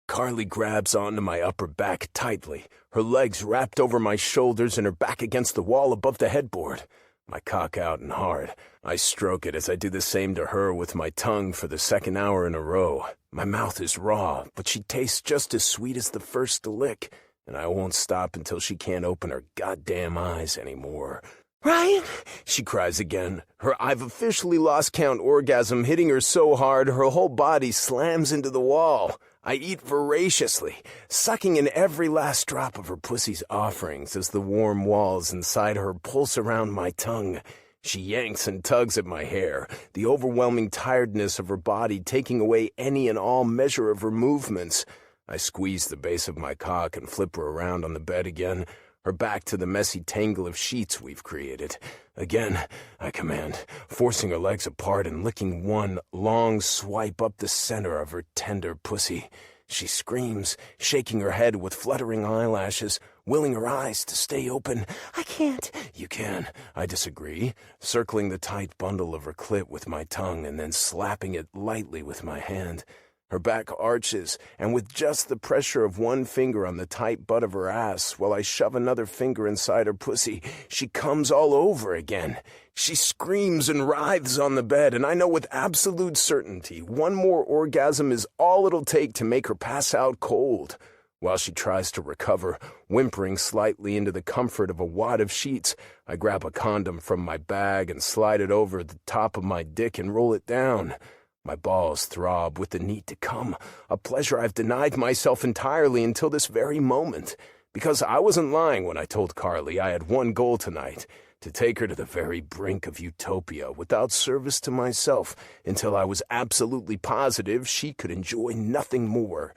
Carly grabs onto my upper back tightly, her legs wrapped over my shoulders and her back against the wall above the headboard. My cock out and hard. I stroke it as I do the same to her with my tongue for the second hour in a row. My mouth is raw, but she tastes just as sweet as the first lick, and I won't stop until she can't open her goddamn eyes anymore. Ryan, she cries again, her I've officially lost count orgasm hitting her so hard her whole body slams into the wall. I eat voraciously, sucking in every last drop of her pussy's offerings as the warm walls inside her pulse around my tongue. She yanks and tugs at my hair, the overwhelming tiredness of her body taking away any and all measure of her movements. I squeeze the base of my cock and flip her around on the bed again, her back to the messy tangle of sheets we've created. Again, I command, forcing her legs apart and licking one long swipe up the center of her tender pussy. She screams, shaking her head with fluttering eyelashes, willing her eyes to stay open. I can't. You can. I disagree, circling the tight bundle of her clit with my tongue and then slapping it lightly with my hand. Her back arches, and with just the pressure of one finger on the tight butt of her ass, while I shove another finger inside her pussy, she comes all over again. She screams and writhes on the bed, and I know with absolute certainty one more orgasm is all it'll take to make her pass out cold. While she tries to recover, whimpering slightly into the comfort of a wad of sheets, I grab a condom from my bag and slide it over the top of my dick and roll it down. My balls throb with the need to come, a pleasure I've denied myself entirely until this very moment, because I wasn't lying when I told Carly I had one goal tonight, to take her to the very brink of utopia without service to myself until I was absolutely positive she could enjoy nothing more.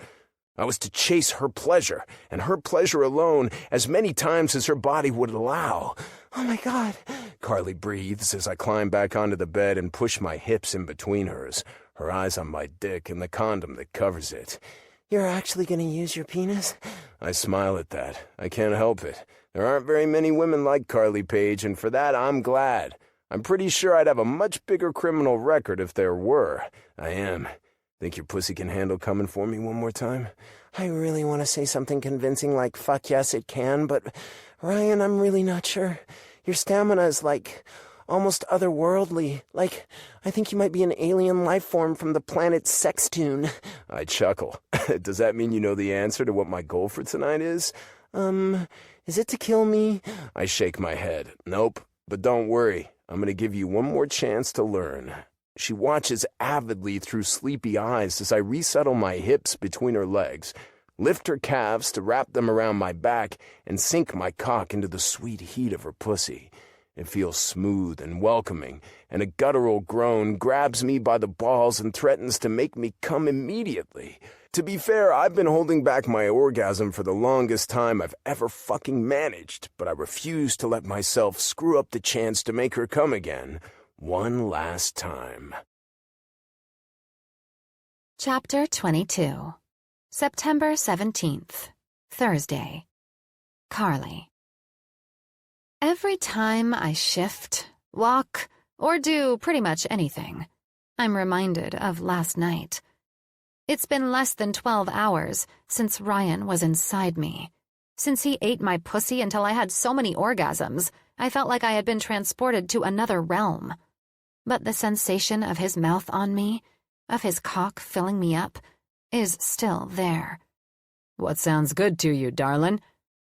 I was to chase her pleasure, and her pleasure alone, as many times as her body would allow. Oh my God, Carly breathes as I climb back onto the bed and push my hips in between hers, her eyes on my dick and the condom that covers it. You're actually going to use your penis? I smile at that. I can't help it. There aren't very many women like Carly Page, and for that I'm glad. I'm pretty sure I'd have a much bigger criminal record if there were. I am. Think your pussy can handle coming for me one more time? I really want to say something convincing like, fuck yes, it can, but Ryan, I'm really not sure. Your stamina is almost otherworldly. I think you might be an alien life form from the planet Sextune. I chuckle. Does that mean you know the answer to what my goal for tonight is? Is it to kill me? I shake my head. Nope, but don't worry. I'm going to give you one more chance to learn. She watches avidly through sleepy eyes as I resettle my hips between her legs, lift her calves to wrap them around my back, and sink my cock into the sweet heat of her pussy. It feels smooth and welcoming, and a guttural groan grabs me by the balls and threatens to make me come immediately. To be fair, I've been holding back my orgasm for the longest time I've ever fucking managed, but I refuse to let myself screw up the chance to make her come again. One last time. Chapter 22. September 17th, Thursday. Carly. Every time I shift, walk, or do pretty much anything, I'm reminded of last night. It's been less than 12 hours since Ryan was inside me. Since he ate my pussy until I had so many orgasms, I felt like I had been transported to another realm. But the sensation of his mouth on me, of his cock filling me up, is still there. "What sounds good to you, darlin'?"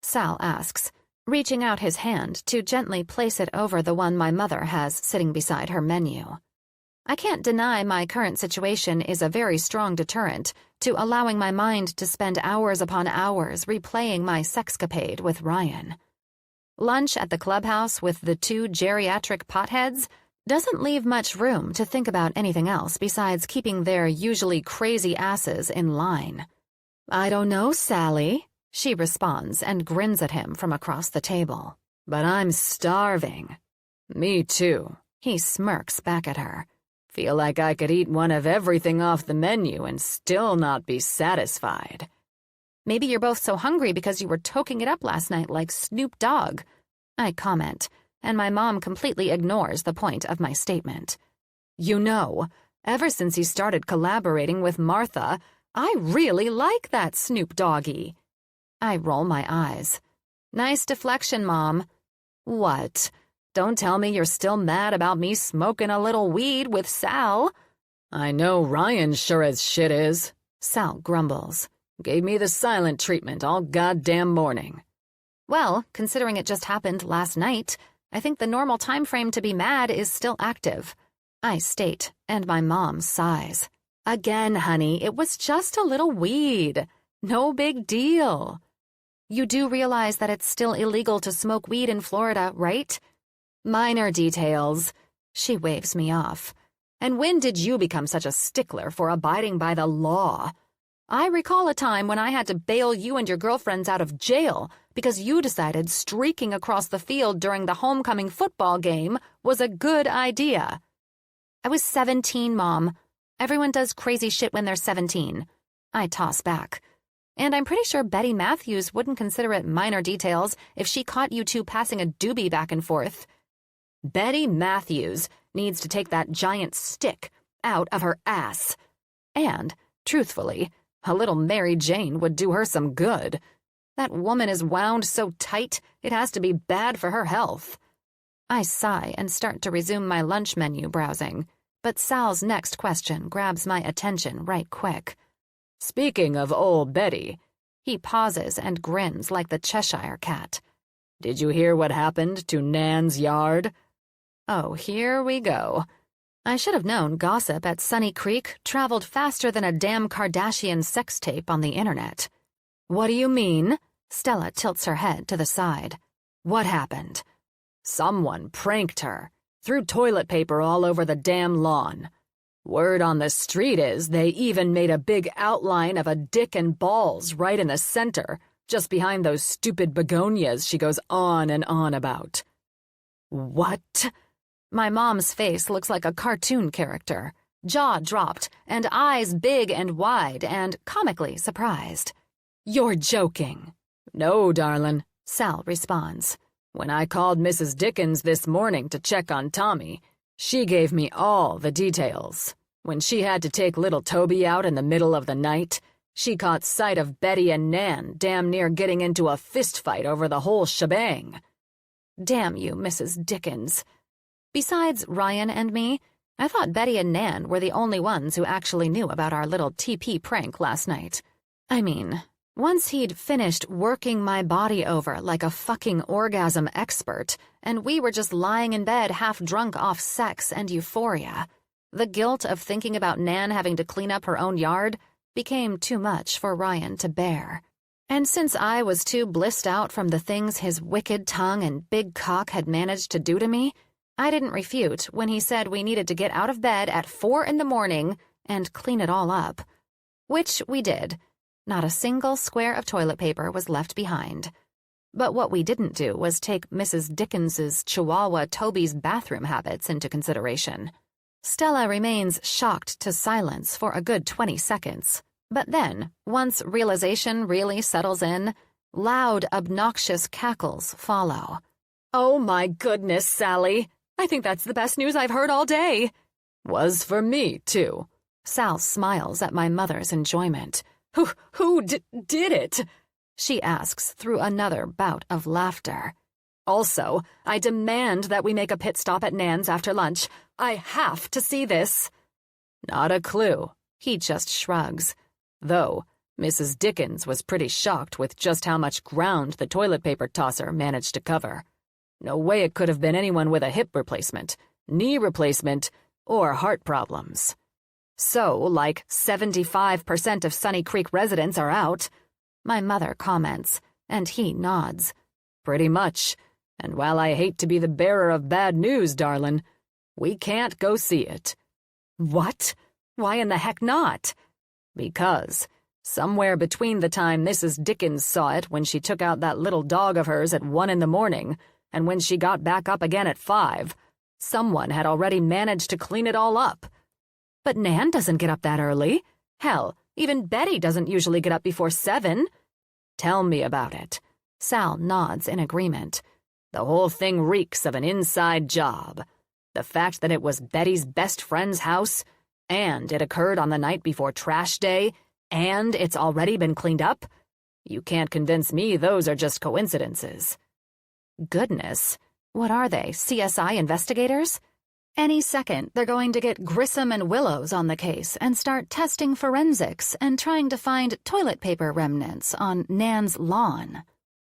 Sal asks, reaching out his hand to gently place it over the one my mother has sitting beside her menu. I can't deny my current situation is a very strong deterrent to allowing my mind to spend hours upon hours replaying my sexcapade with Ryan. Lunch at the clubhouse with the two geriatric potheads doesn't leave much room to think about anything else besides keeping their usually crazy asses in line. "I don't know, Sally," she responds and grins at him from across the table. "But I'm starving." "Me too." He smirks back at her. "Feel like I could eat one of everything off the menu and still not be satisfied." "Maybe you're both so hungry because you were toking it up last night like Snoop Dogg," I comment, and my mom completely ignores the point of my statement. "You know, ever since he started collaborating with Martha, I really like that Snoop Doggy." I roll my eyes. "Nice deflection, Mom." "What? Don't tell me you're still mad about me smoking a little weed with Sal." "I know Ryan sure as shit is," Sal grumbles. "Gave me the silent treatment all goddamn morning." "Well, considering it just happened last night, I think the normal time frame to be mad is still active," I state, and my mom sighs. "Again, honey, it was just a little weed. No big deal." "You do realize that it's still illegal to smoke weed in Florida, right?" "Minor details." She waves me off. "And when did you become such a stickler for abiding by the law? I recall a time when I had to bail you and your girlfriends out of jail because you decided streaking across the field during the homecoming football game was a good idea." "I was 17, Mom. Everyone does crazy shit when they're 17. I toss back. "And I'm pretty sure Betty Matthews wouldn't consider it minor details if she caught you two passing a doobie back and forth." "Betty Matthews needs to take that giant stick out of her ass." And Truthfully, a little Mary Jane would do her some good. That woman is wound so tight, it has to be bad for her health. I sigh and start to resume my lunch menu browsing, but Sal's next question grabs my attention right quick. Speaking of old Betty, He pauses and grins like the Cheshire cat. did you hear what happened to Nan's yard? Oh, here we go. I should have known gossip at Sunny Creek traveled faster than a damn Kardashian sex tape on the internet. What do you mean? Stella tilts her head to the side. What happened? Someone pranked her, threw toilet paper all over the damn lawn. Word on the street is they even made a big outline of a dick and balls right in the center, just behind those stupid begonias she goes on and on about. What? My mom's face looks like a cartoon character, jaw dropped and eyes big and wide and comically surprised. You're joking. No, darlin', Sal responds. When I called Mrs. Dickens this morning to check on Tommy, she gave me all the details. When she had to take little Toby out in the middle of the night, she caught sight of Betty and Nan damn near getting into a fistfight over the whole shebang. Damn you, Mrs. Dickens. Besides Ryan and me, I thought Betty and Nan were the only ones who actually knew about our little TP prank last night. I mean, once he'd finished working my body over like a fucking orgasm expert, and we were just lying in bed half drunk off sex and euphoria, the guilt of thinking about Nan having to clean up her own yard became too much for Ryan to bear. And since I was too blissed out from the things his wicked tongue and big cock had managed to do to me, I didn't refute when he said we needed to get out of bed at 4 a.m. and clean it all up. Which we did. Not a single square of toilet paper was left behind. But what we didn't do was take Mrs. Dickens's Chihuahua Toby's bathroom habits into consideration. Stella remains shocked to silence for a good 20 seconds. But then, once realization really settles in, loud, obnoxious cackles follow. Oh my goodness, Sally. I think that's the best news I've heard all day. Was for me, too. Sal smiles at my mother's enjoyment. Who did it? She asks through another bout of laughter. Also, I demand that we make a pit stop at Nan's after lunch. I have to see this. Not a clue. He just shrugs. Though, Mrs. Dickens was pretty shocked with just how much ground the toilet paper tosser managed to cover. No way it could have been anyone with a hip replacement, knee replacement, or heart problems. So, like 75% of Sunny Creek residents are out, my mother comments, and he nods. Pretty much. And while I hate to be the bearer of bad news, darlin', we can't go see it. What? Why in the heck not? Because somewhere between the time Mrs. Dickens saw it when she took out that little dog of hers at 1 a.m. and when she got back up again at 5, someone had already managed to clean it all up. But Nan doesn't get up that early. Hell, even Betty doesn't usually get up before 7. Tell me about it. Sal nods in agreement. The whole thing reeks of an inside job. The fact that it was Betty's best friend's house, and it occurred on the night before trash day, and it's already been cleaned up? You can't convince me those are just coincidences. Goodness. What are they, CSI investigators? Any second, they're going to get Grissom and Willows on the case and start testing forensics and trying to find toilet paper remnants on Nan's lawn.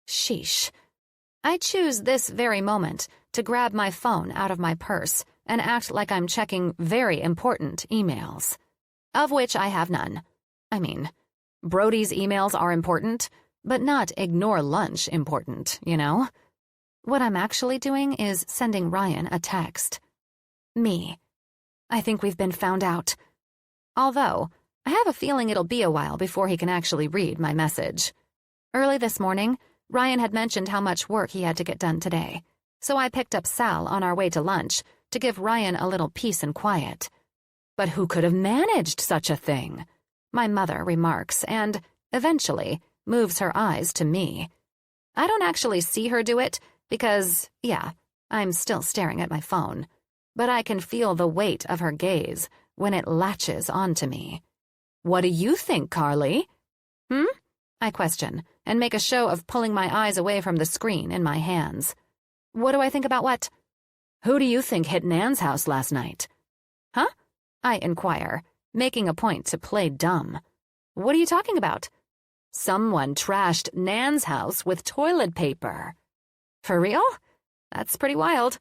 Sheesh. I choose this very moment to grab my phone out of my purse and act like I'm checking very important emails. Of which I have none. I mean, Brody's emails are important, but not ignore lunch important, you know? What I'm actually doing is sending Ryan a text. Me. I think we've been found out. Although, I have a feeling it'll be a while before he can actually read my message. Early this morning, Ryan had mentioned how much work he had to get done today, so I picked up Sal on our way to lunch to give Ryan a little peace and quiet. But who could have managed such a thing? My mother remarks and, eventually, moves her eyes to me. I don't actually see her do it because, yeah, I'm still staring at my phone. But I can feel the weight of her gaze when it latches onto me. What do you think, Carly? I question, and make a show of pulling my eyes away from the screen in my hands. What do I think about what? Who do you think hit Nan's house last night? Huh? I inquire, making a point to play dumb. What are you talking about? Someone trashed Nan's house with toilet paper. For real? That's pretty wild.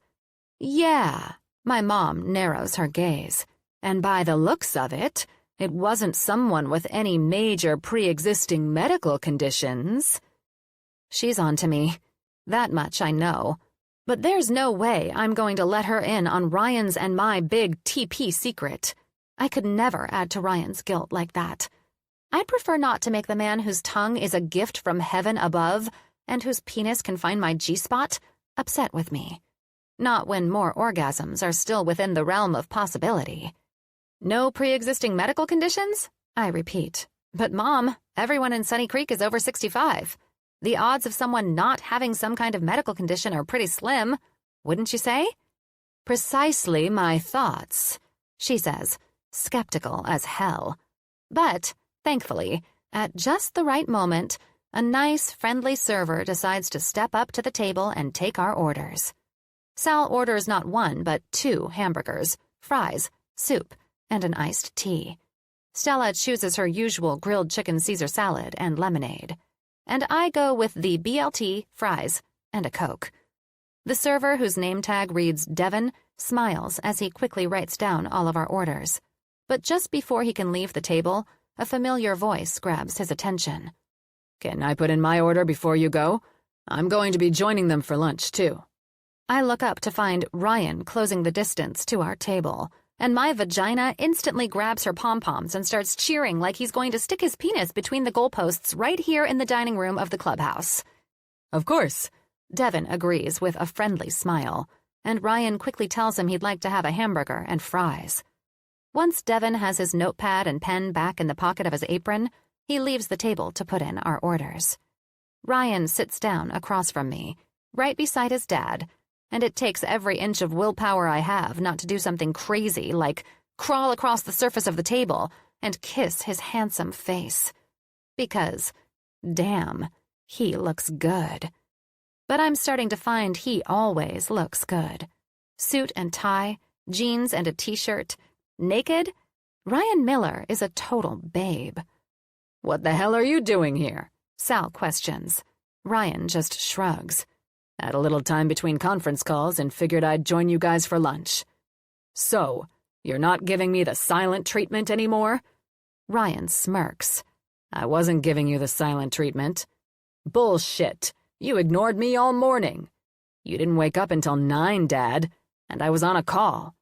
Yeah, my mom narrows her gaze. And by the looks of it, it wasn't someone with any major pre-existing medical conditions. She's on to me. That much I know. But there's no way I'm going to let her in on Ryan's and my big TP secret. I could never add to Ryan's guilt like that. I'd prefer not to make the man whose tongue is a gift from heaven above and whose penis can find my G-spot upset with me. Not when more orgasms are still within the realm of possibility. No pre-existing medical conditions? I repeat. But Mom, everyone in Sunny Creek is over 65. The odds of someone not having some kind of medical condition are pretty slim, wouldn't you say? Precisely my thoughts, she says, skeptical as hell. But, thankfully, at just the right moment, a nice, friendly server decides to step up to the table and take our orders. Sal orders not one, but 2 hamburgers, fries, soup, and an iced tea. Stella chooses her usual grilled chicken Caesar salad and lemonade. And I go with the BLT, fries, and a Coke. The server, whose name tag reads Devin, smiles as he quickly writes down all of our orders. But just before he can leave the table, a familiar voice grabs his attention. Can I put in my order before you go? I'm going to be joining them for lunch, too. I look up to find Ryan closing the distance to our table, and my vagina instantly grabs her pom-poms and starts cheering like he's going to stick his penis between the goalposts right here in the dining room of the clubhouse. Of course, Devin agrees with a friendly smile, and Ryan quickly tells him he'd like to have a hamburger and fries. Once Devin has his notepad and pen back in the pocket of his apron, he leaves the table to put in our orders. Ryan sits down across from me, right beside his dad, and it takes every inch of willpower I have not to do something crazy like crawl across the surface of the table and kiss his handsome face. Because, damn, he looks good. But I'm starting to find he always looks good. Suit and tie, jeans and a t-shirt, naked? Ryan Miller is a total babe. What the hell are you doing here? Sal questions. Ryan just shrugs. Had a little time between conference calls and figured I'd join you guys for lunch. So, you're not giving me the silent treatment anymore? Ryan smirks. I wasn't giving you the silent treatment. Bullshit. You ignored me all morning. You didn't wake up until 9, Dad, and I was on a call.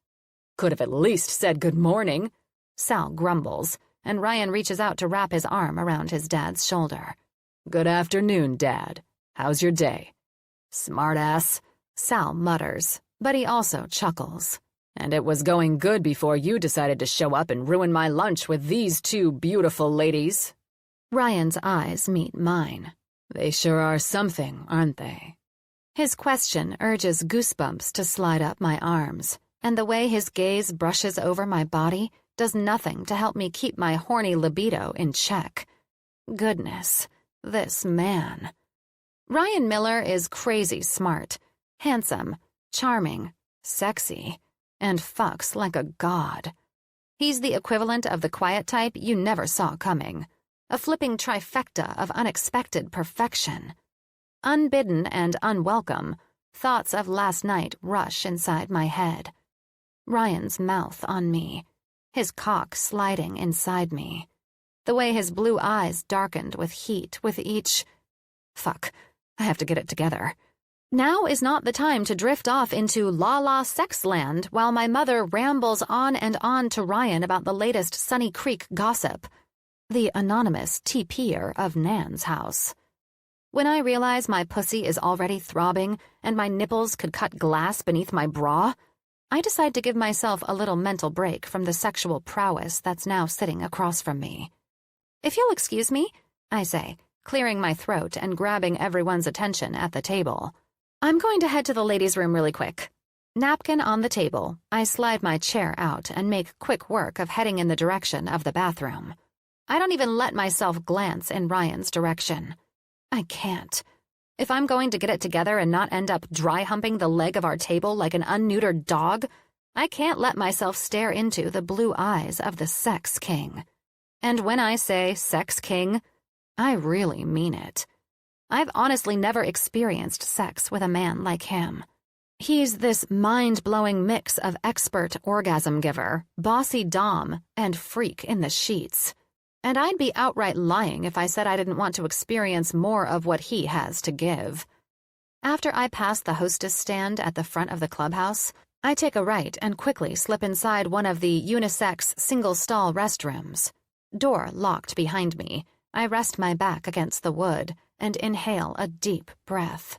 Could have at least said good morning. Sal grumbles, and Ryan reaches out to wrap his arm around his dad's shoulder. Good afternoon, Dad. How's your day? Smartass, Sal mutters, but he also chuckles. And it was going good before you decided to show up and ruin my lunch with these 2 beautiful ladies. Ryan's eyes meet mine. They sure are something, aren't they? His question urges goosebumps to slide up my arms, and the way his gaze brushes over my body does nothing to help me keep my horny libido in check. Goodness, this man. Ryan Miller is crazy smart, handsome, charming, sexy, and fucks like a god. He's the equivalent of the quiet type you never saw coming, a flipping trifecta of unexpected perfection. Unbidden and unwelcome, thoughts of last night rush inside my head. Ryan's mouth on me, his cock sliding inside me, the way his blue eyes darkened with heat with each... Fuck. I have to get it together. Now is not the time to drift off into la-la sex land while my mother rambles on and on to Ryan about the latest Sunny Creek gossip. The anonymous TPer of Nan's house. When I realize my pussy is already throbbing and my nipples could cut glass beneath my bra, I decide to give myself a little mental break from the sexual prowess that's now sitting across from me. If you'll excuse me, I say, clearing my throat and grabbing everyone's attention at the table. I'm going to head to the ladies' room really quick. Napkin on the table, I slide my chair out and make quick work of heading in the direction of the bathroom. I don't even let myself glance in Ryan's direction. I can't. If I'm going to get it together and not end up dry humping the leg of our table like an unneutered dog, I can't let myself stare into the blue eyes of the sex king. And when I say sex king, I really mean it. I've honestly never experienced sex with a man like him. He's this mind-blowing mix of expert orgasm giver, bossy dom, and freak in the sheets. And I'd be outright lying if I said I didn't want to experience more of what he has to give. After I pass the hostess stand at the front of the clubhouse, I take a right and quickly slip inside one of the unisex single-stall restrooms. Door locked behind me, I rest my back against the wood and inhale a deep breath.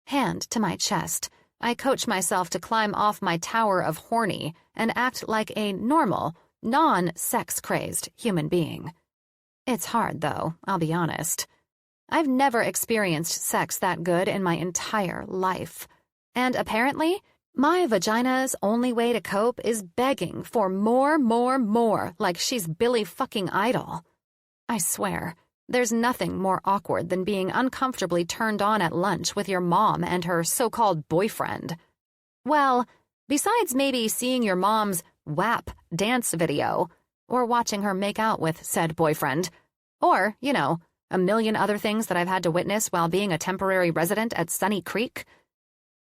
Hand to my chest, I coach myself to climb off my tower of horny and act like a normal, non-sex-crazed human being. It's hard, though, I'll be honest. I've never experienced sex that good in my entire life. And apparently, my vagina's only way to cope is begging for more, like she's Billy fucking Idol. I swear, there's nothing more awkward than being uncomfortably turned on at lunch with your mom and her so-called boyfriend. Well, besides maybe seeing your mom's WAP dance video, or watching her make out with said boyfriend, or, a million other things that I've had to witness while being a temporary resident at Sunny Creek.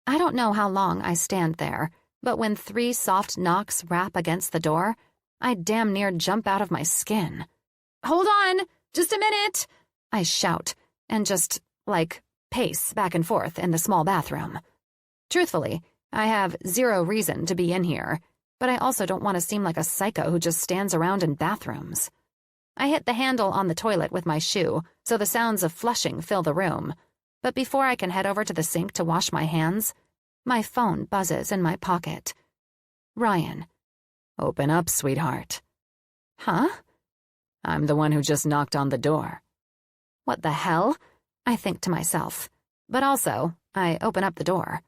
I don't know how long I stand there, but when 3 soft knocks rap against the door, I damn near jump out of my skin. "Hold on! Just a minute!" I shout, and just, pace back and forth in the small bathroom. Truthfully, I have zero reason to be in here, but I also don't want to seem like a psycho who just stands around in bathrooms. I hit the handle on the toilet with my shoe, so the sounds of flushing fill the room. But before I can head over to the sink to wash my hands, my phone buzzes in my pocket. Ryan. "Open up, sweetheart." Huh? "I'm the one who just knocked on the door." What the hell? I think to myself. But also, I open up the door.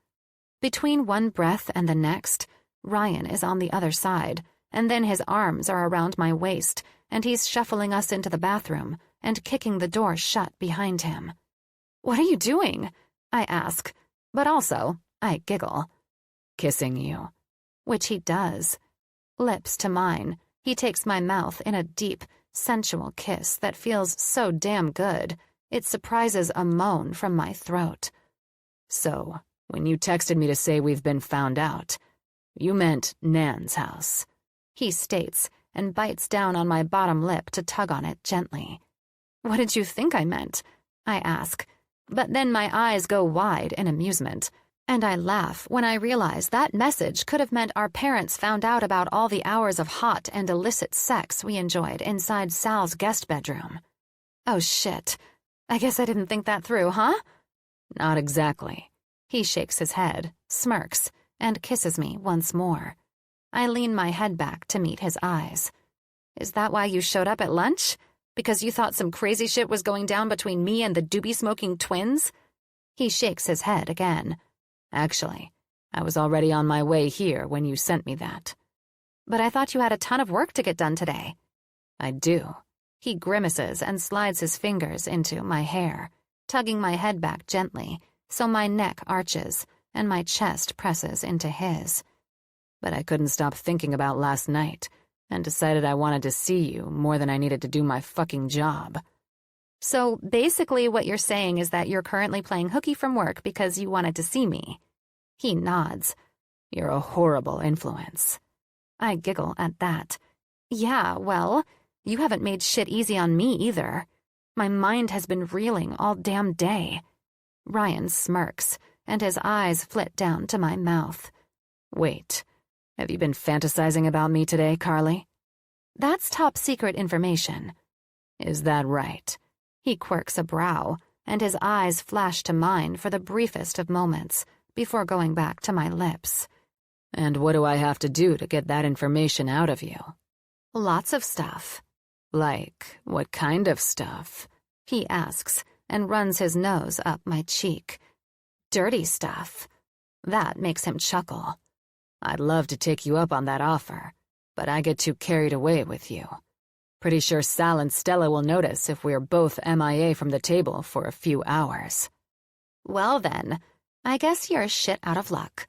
Between one breath and the next, Ryan is on the other side, and then his arms are around my waist, and he's shuffling us into the bathroom and kicking the door shut behind him. "What are you doing?" I ask, but also I giggle. "Kissing you." Which he does. Lips to mine, he takes my mouth in a deep, sensual kiss that feels so damn good, it surprises a moan from my throat. "So, when you texted me to say we've been found out, you meant Nan's house," he states, and bites down on my bottom lip to tug on it gently. "What did you think I meant?" I ask, but then my eyes go wide in amusement, and I laugh when I realize that message could have meant our parents found out about all the hours of hot and illicit sex we enjoyed inside Sal's guest bedroom. Oh shit. I guess I didn't think that through, huh? "Not exactly." He shakes his head, smirks, and kisses me once more. I lean my head back to meet his eyes. "Is that why you showed up at lunch? Because you thought some crazy shit was going down between me and the doobie-smoking twins?" He shakes his head again. "Actually, I was already on my way here when you sent me that." "But I thought you had a ton of work to get done today." "I do." He grimaces and slides his fingers into my hair, tugging my head back gently, so my neck arches and my chest presses into his. "But I couldn't stop thinking about last night, and decided I wanted to see you more than I needed to do my fucking job." "So basically what you're saying is that you're currently playing hooky from work because you wanted to see me." He nods. "You're a horrible influence." I giggle at that. "Yeah, well, you haven't made shit easy on me either. My mind has been reeling all damn day." Ryan smirks, and his eyes flit down to my mouth. "Wait, have you been fantasizing about me today, Carly?" "That's top secret information." "Is that right?" He quirks a brow, and his eyes flash to mine for the briefest of moments, before going back to my lips. "And what do I have to do to get that information out of you?" "Lots of stuff." "Like, what kind of stuff?" He asks, and runs his nose up my cheek. "Dirty stuff." That makes him chuckle. "I'd love to take you up on that offer, but I get too carried away with you." Pretty sure Sal and Stella will notice if we're both MIA from the table for a few hours. Well then, I guess you're shit out of luck.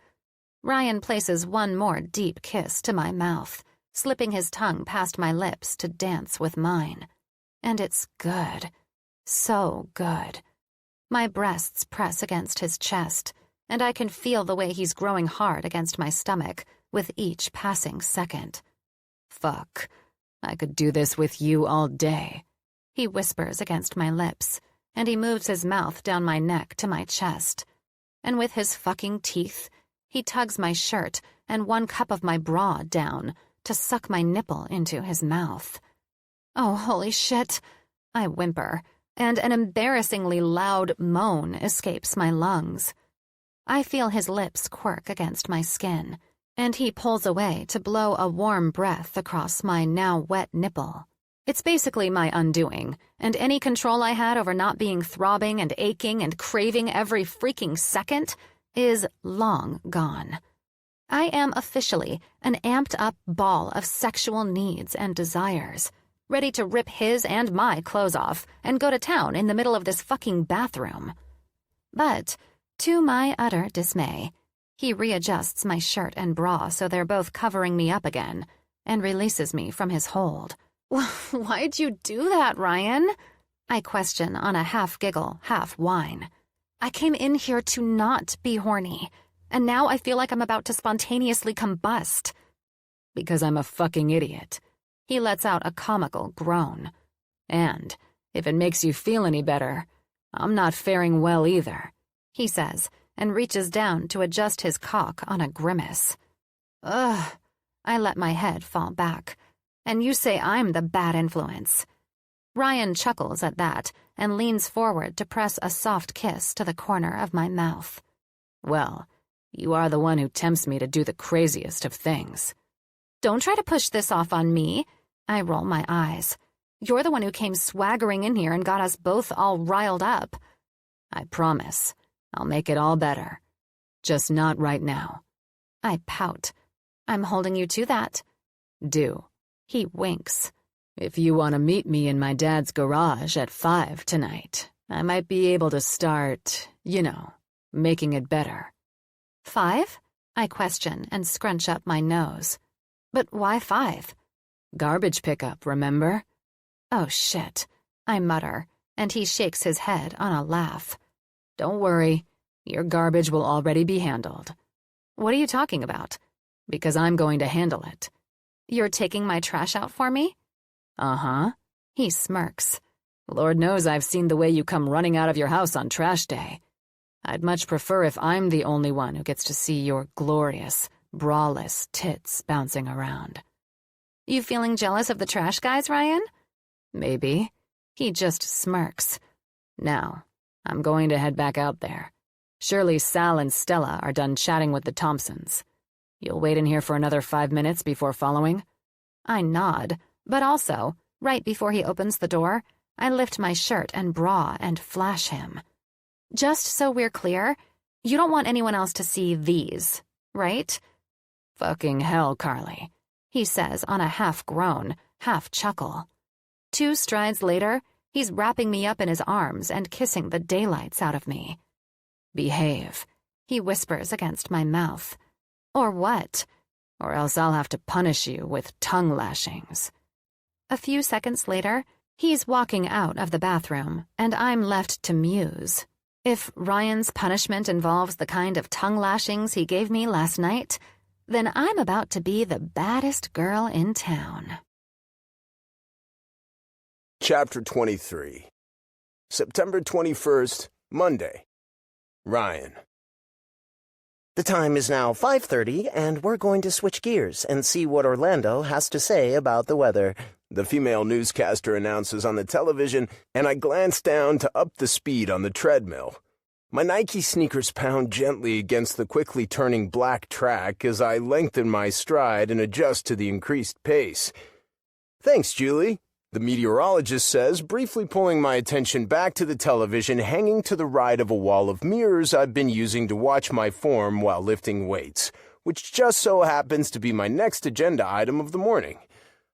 Ryan places one more deep kiss to my mouth, slipping his tongue past my lips to dance with mine. And it's good. So good. My breasts press against his chest, and I can feel the way he's growing hard against my stomach with each passing second. Fuck. I could do this with you all day. He whispers against my lips, and he moves his mouth down my neck to my chest. And with his fucking teeth, he tugs my shirt and one cup of my bra down to suck my nipple into his mouth. Oh, holy shit, I whimper, and an embarrassingly loud moan escapes my lungs. I feel his lips quirk against my skin, and he pulls away to blow a warm breath across my now wet nipple. It's basically my undoing, and any control I had over not being throbbing and aching and craving every freaking second is long gone. I am officially an amped-up ball of sexual needs and desires, ready to rip his and my clothes off and go to town in the middle of this fucking bathroom. But, to my utter dismay, he readjusts my shirt and bra so they're both covering me up again and releases me from his hold. Why'd you do that, Ryan? I question on a half-giggle, half-whine. I came in here to not be horny, and now I feel like I'm about to spontaneously combust. Because I'm a fucking idiot. He lets out a comical groan. And, if it makes you feel any better, I'm not faring well either, he says, and reaches down to adjust his cock on a grimace. Ugh, I let my head fall back. And you say I'm the bad influence. Ryan chuckles at that and leans forward to press a soft kiss to the corner of my mouth. Well, you are the one who tempts me to do the craziest of things. Don't try to push this off on me. I roll my eyes. You're the one who came swaggering in here and got us both all riled up. I promise. I'll make it all better. Just not right now. I pout. I'm holding you to that. Do. He winks. If you want to meet me in my dad's garage at 5 tonight, I might be able to start, making it better. 5? I question and scrunch up my nose. But why 5? Garbage pickup, remember? Oh shit, I mutter, and he shakes his head on a laugh. Don't worry, your garbage will already be handled. What are you talking about? Because I'm going to handle it. You're taking my trash out for me? Uh-huh. He smirks. Lord knows I've seen the way you come running out of your house on trash day. I'd much prefer if I'm the only one who gets to see your glorious, braless tits bouncing around. You feeling jealous of the trash guys, Ryan? Maybe. He just smirks. Now, I'm going to head back out there. Surely Sal and Stella are done chatting with the Thompsons. You'll wait in here for another 5 minutes before following? I nod, but also, right before he opens the door, I lift my shirt and bra and flash him. Just so we're clear, you don't want anyone else to see these, right? Fucking hell, Carly, he says on a half-groan, half-chuckle. 2 strides later, he's wrapping me up in his arms and kissing the daylights out of me. Behave, he whispers against my mouth. Or what? Or else I'll have to punish you with tongue lashings. A few seconds later, he's walking out of the bathroom, and I'm left to muse. If Ryan's punishment involves the kind of tongue lashings he gave me last night, then I'm about to be the baddest girl in town. Chapter 23. September 21st, Monday. Ryan. The time is now 5:30, and we're going to switch gears and see what Orlando has to say about the weather. The female newscaster announces on the television, and I glance down to up the speed on the treadmill. My Nike sneakers pound gently against the quickly turning black track as I lengthen my stride and adjust to the increased pace. Thanks, Julie, the meteorologist says, briefly pulling my attention back to the television hanging to the right of a wall of mirrors I've been using to watch my form while lifting weights, which just so happens to be my next agenda item of the morning.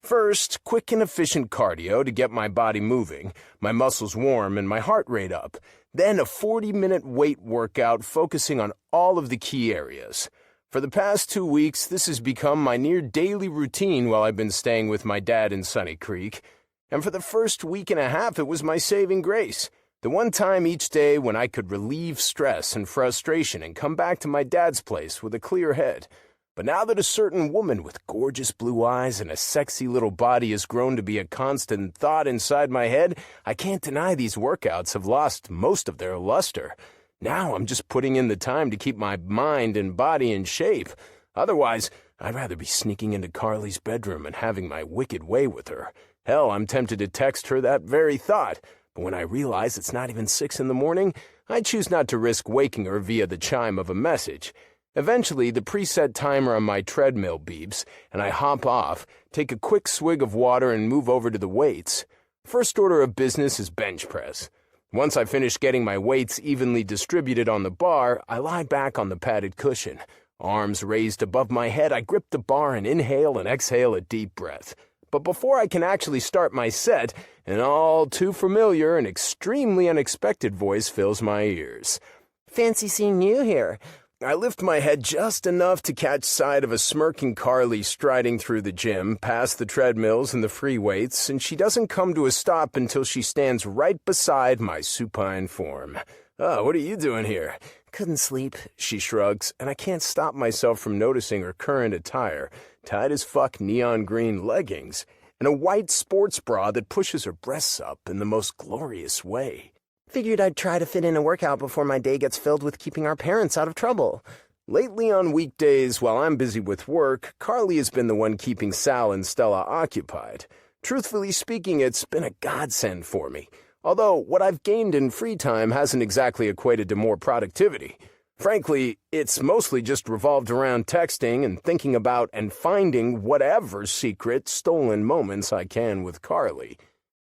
First, quick and efficient cardio to get my body moving, my muscles warm, and my heart rate up. Then a 40-minute weight workout focusing on all of the key areas. For the past 2 weeks, this has become my near-daily routine while I've been staying with my dad in Sunny Creek. And for the first week and a half, it was my saving grace. The one time each day when I could relieve stress and frustration and come back to my dad's place with a clear head. But now that a certain woman with gorgeous blue eyes and a sexy little body has grown to be a constant thought inside my head, I can't deny these workouts have lost most of their luster. Now I'm just putting in the time to keep my mind and body in shape. Otherwise, I'd rather be sneaking into Carly's bedroom and having my wicked way with her. Hell, I'm tempted to text her that very thought. But when I realize it's not even 6 in the morning, I choose not to risk waking her via the chime of a message. Eventually, the preset timer on my treadmill beeps, and I hop off, take a quick swig of water, and move over to the weights. First order of business is bench press. Once I finish getting my weights evenly distributed on the bar, I lie back on the padded cushion. Arms raised above my head, I grip the bar and inhale and exhale a deep breath. But before I can actually start my set, an all too familiar and extremely unexpected voice fills my ears. Fancy seeing you here. I lift my head just enough to catch sight of a smirking Carly striding through the gym, past the treadmills and the free weights, and she doesn't come to a stop until she stands right beside my supine form. "Oh, what are you doing here?" Couldn't sleep. She shrugs, and I can't stop myself from noticing her current attire, tight as fuck neon green leggings, and a white sports bra that pushes her breasts up in the most glorious way. Figured I'd try to fit in a workout before my day gets filled with keeping our parents out of trouble. Lately on weekdays, while I'm busy with work, Carly has been the one keeping Sal and Stella occupied. Truthfully speaking, it's been a godsend for me. Although what I've gained in free time hasn't exactly equated to more productivity. Frankly, it's mostly just revolved around texting and thinking about and finding whatever secret, stolen moments I can with Carly.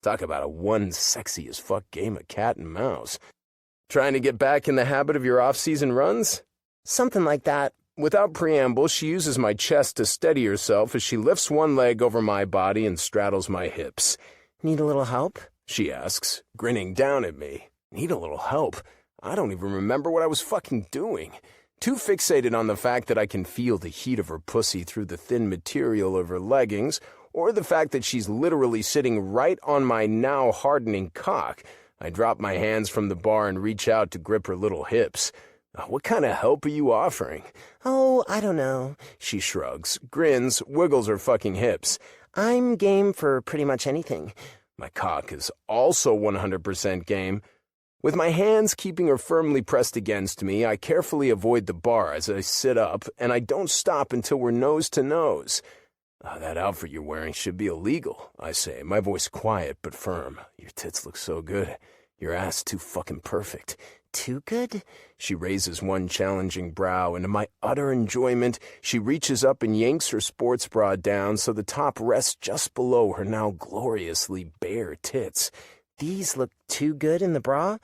Talk about a one sexy as fuck game of cat and mouse. Trying to get back in the habit of your off-season runs? Something like that. Without preamble, she uses my chest to steady herself as she lifts one leg over my body and straddles my hips. Need a little help? She asks, grinning down at me. Need a little help? I don't even remember what I was fucking doing. Too fixated on the fact that I can feel the heat of her pussy through the thin material of her leggings, or the fact that she's literally sitting right on my now hardening cock, I drop my hands from the bar and reach out to grip her little hips. What kind of help are you offering? Oh, I don't know. She shrugs, grins, wiggles her fucking hips. I'm game for pretty much anything. My cock is also 100% game. With my hands keeping her firmly pressed against me, I carefully avoid the bar as I sit up, and I don't stop until we're nose to nose. That outfit you're wearing should be illegal, I say, my voice quiet but firm. Your tits look so good. Your ass too fucking perfect. Too good? She raises one challenging brow, and to my utter enjoyment, she reaches up and yanks her sports bra down so the top rests just below her now gloriously bare tits. These look too good in the bra?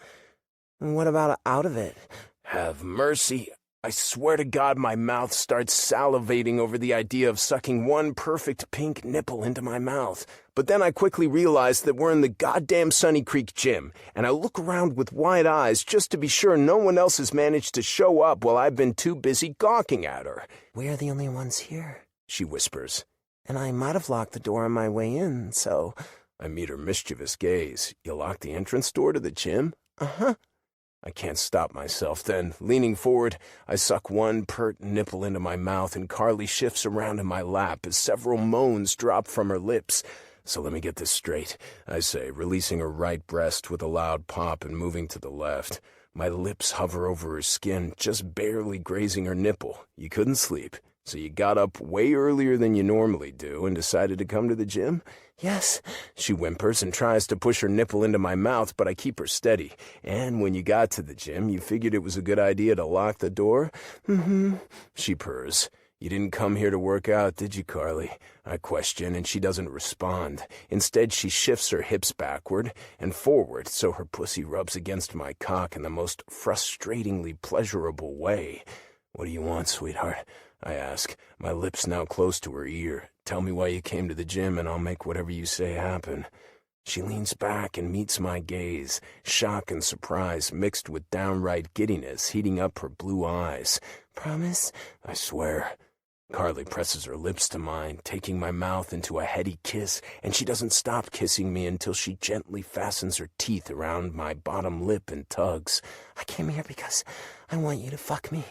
And what about out of it? Have mercy. I swear to God my mouth starts salivating over the idea of sucking one perfect pink nipple into my mouth. But then I quickly realize that we're in the goddamn Sunny Creek gym, and I look around with wide eyes just to be sure no one else has managed to show up while I've been too busy gawking at her. "We are the only ones here," she whispers. "And I might have locked the door on my way in, so—" I meet her mischievous gaze. You locked the entrance door to the gym? Uh-huh. I can't stop myself then. Leaning forward, I suck one pert nipple into my mouth, and Carly shifts around in my lap as several moans drop from her lips. So let me get this straight, I say, releasing her right breast with a loud pop and moving to the left. My lips hover over her skin, just barely grazing her nipple. You couldn't sleep, so you got up way earlier than you normally do and decided to come to the gym? "Yes," she whimpers and tries to push her nipple into my mouth, but I keep her steady. "And when you got to the gym, you figured it was a good idea to lock the door?" "Mm-hmm," she purrs. "You didn't come here to work out, did you, Carly?" I question, and she doesn't respond. Instead, she shifts her hips backward and forward so her pussy rubs against my cock in the most frustratingly pleasurable way. "What do you want, sweetheart?" I ask, my lips now close to her ear, Tell me why you came to the gym and I'll make whatever you say happen. She leans back and meets my gaze, shock and surprise mixed with downright giddiness heating up her blue eyes. Promise? I swear. Carly presses her lips to mine, taking my mouth into a heady kiss, and she doesn't stop kissing me until she gently fastens her teeth around my bottom lip and tugs. I came here because I want you to fuck me.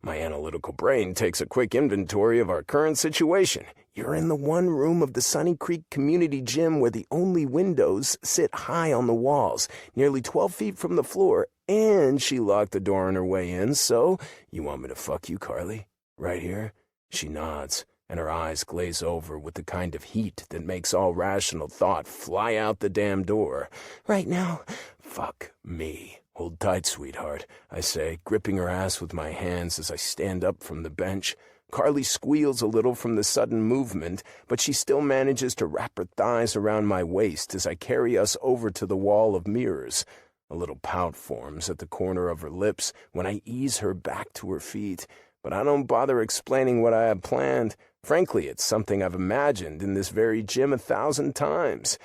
My analytical brain takes a quick inventory of our current situation. You're in the one room of the Sunny Creek Community Gym where the only windows sit high on the walls, nearly 12 feet from the floor, and she locked the door on her way in, so you want me to fuck you, Carly? Right here? She nods, and her eyes glaze over with the kind of heat that makes all rational thought fly out the damn door. Right now. Fuck me. Hold tight, sweetheart, I say, gripping her ass with my hands as I stand up from the bench. Carly squeals a little from the sudden movement, but she still manages to wrap her thighs around my waist as I carry us over to the wall of mirrors. A little pout forms at the corner of her lips when I ease her back to her feet, but I don't bother explaining what I have planned. Frankly, it's something I've imagined in this very gym 1,000 times.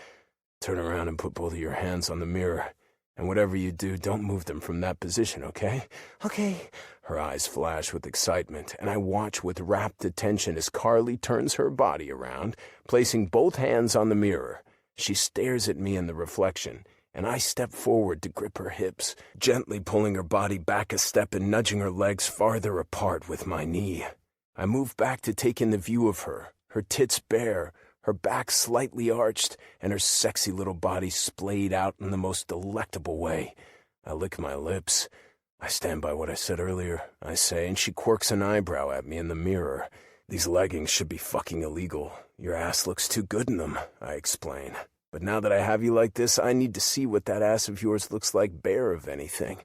Turn around and put both of your hands on the mirror. And whatever you do, don't move them from that position, okay? Okay. Her eyes flash with excitement, and I watch with rapt attention as Carly turns her body around, placing both hands on the mirror. She stares at me in the reflection, and I step forward to grip her hips, gently pulling her body back a step and nudging her legs farther apart with my knee. I move back to take in the view of her tits bare, her back slightly arched, and her sexy little body splayed out in the most delectable way. I lick my lips. I stand by what I said earlier, I say, and she quirks an eyebrow at me in the mirror. These leggings should be fucking illegal. Your ass looks too good in them, I explain. But now that I have you like this, I need to see what that ass of yours looks like bare of anything.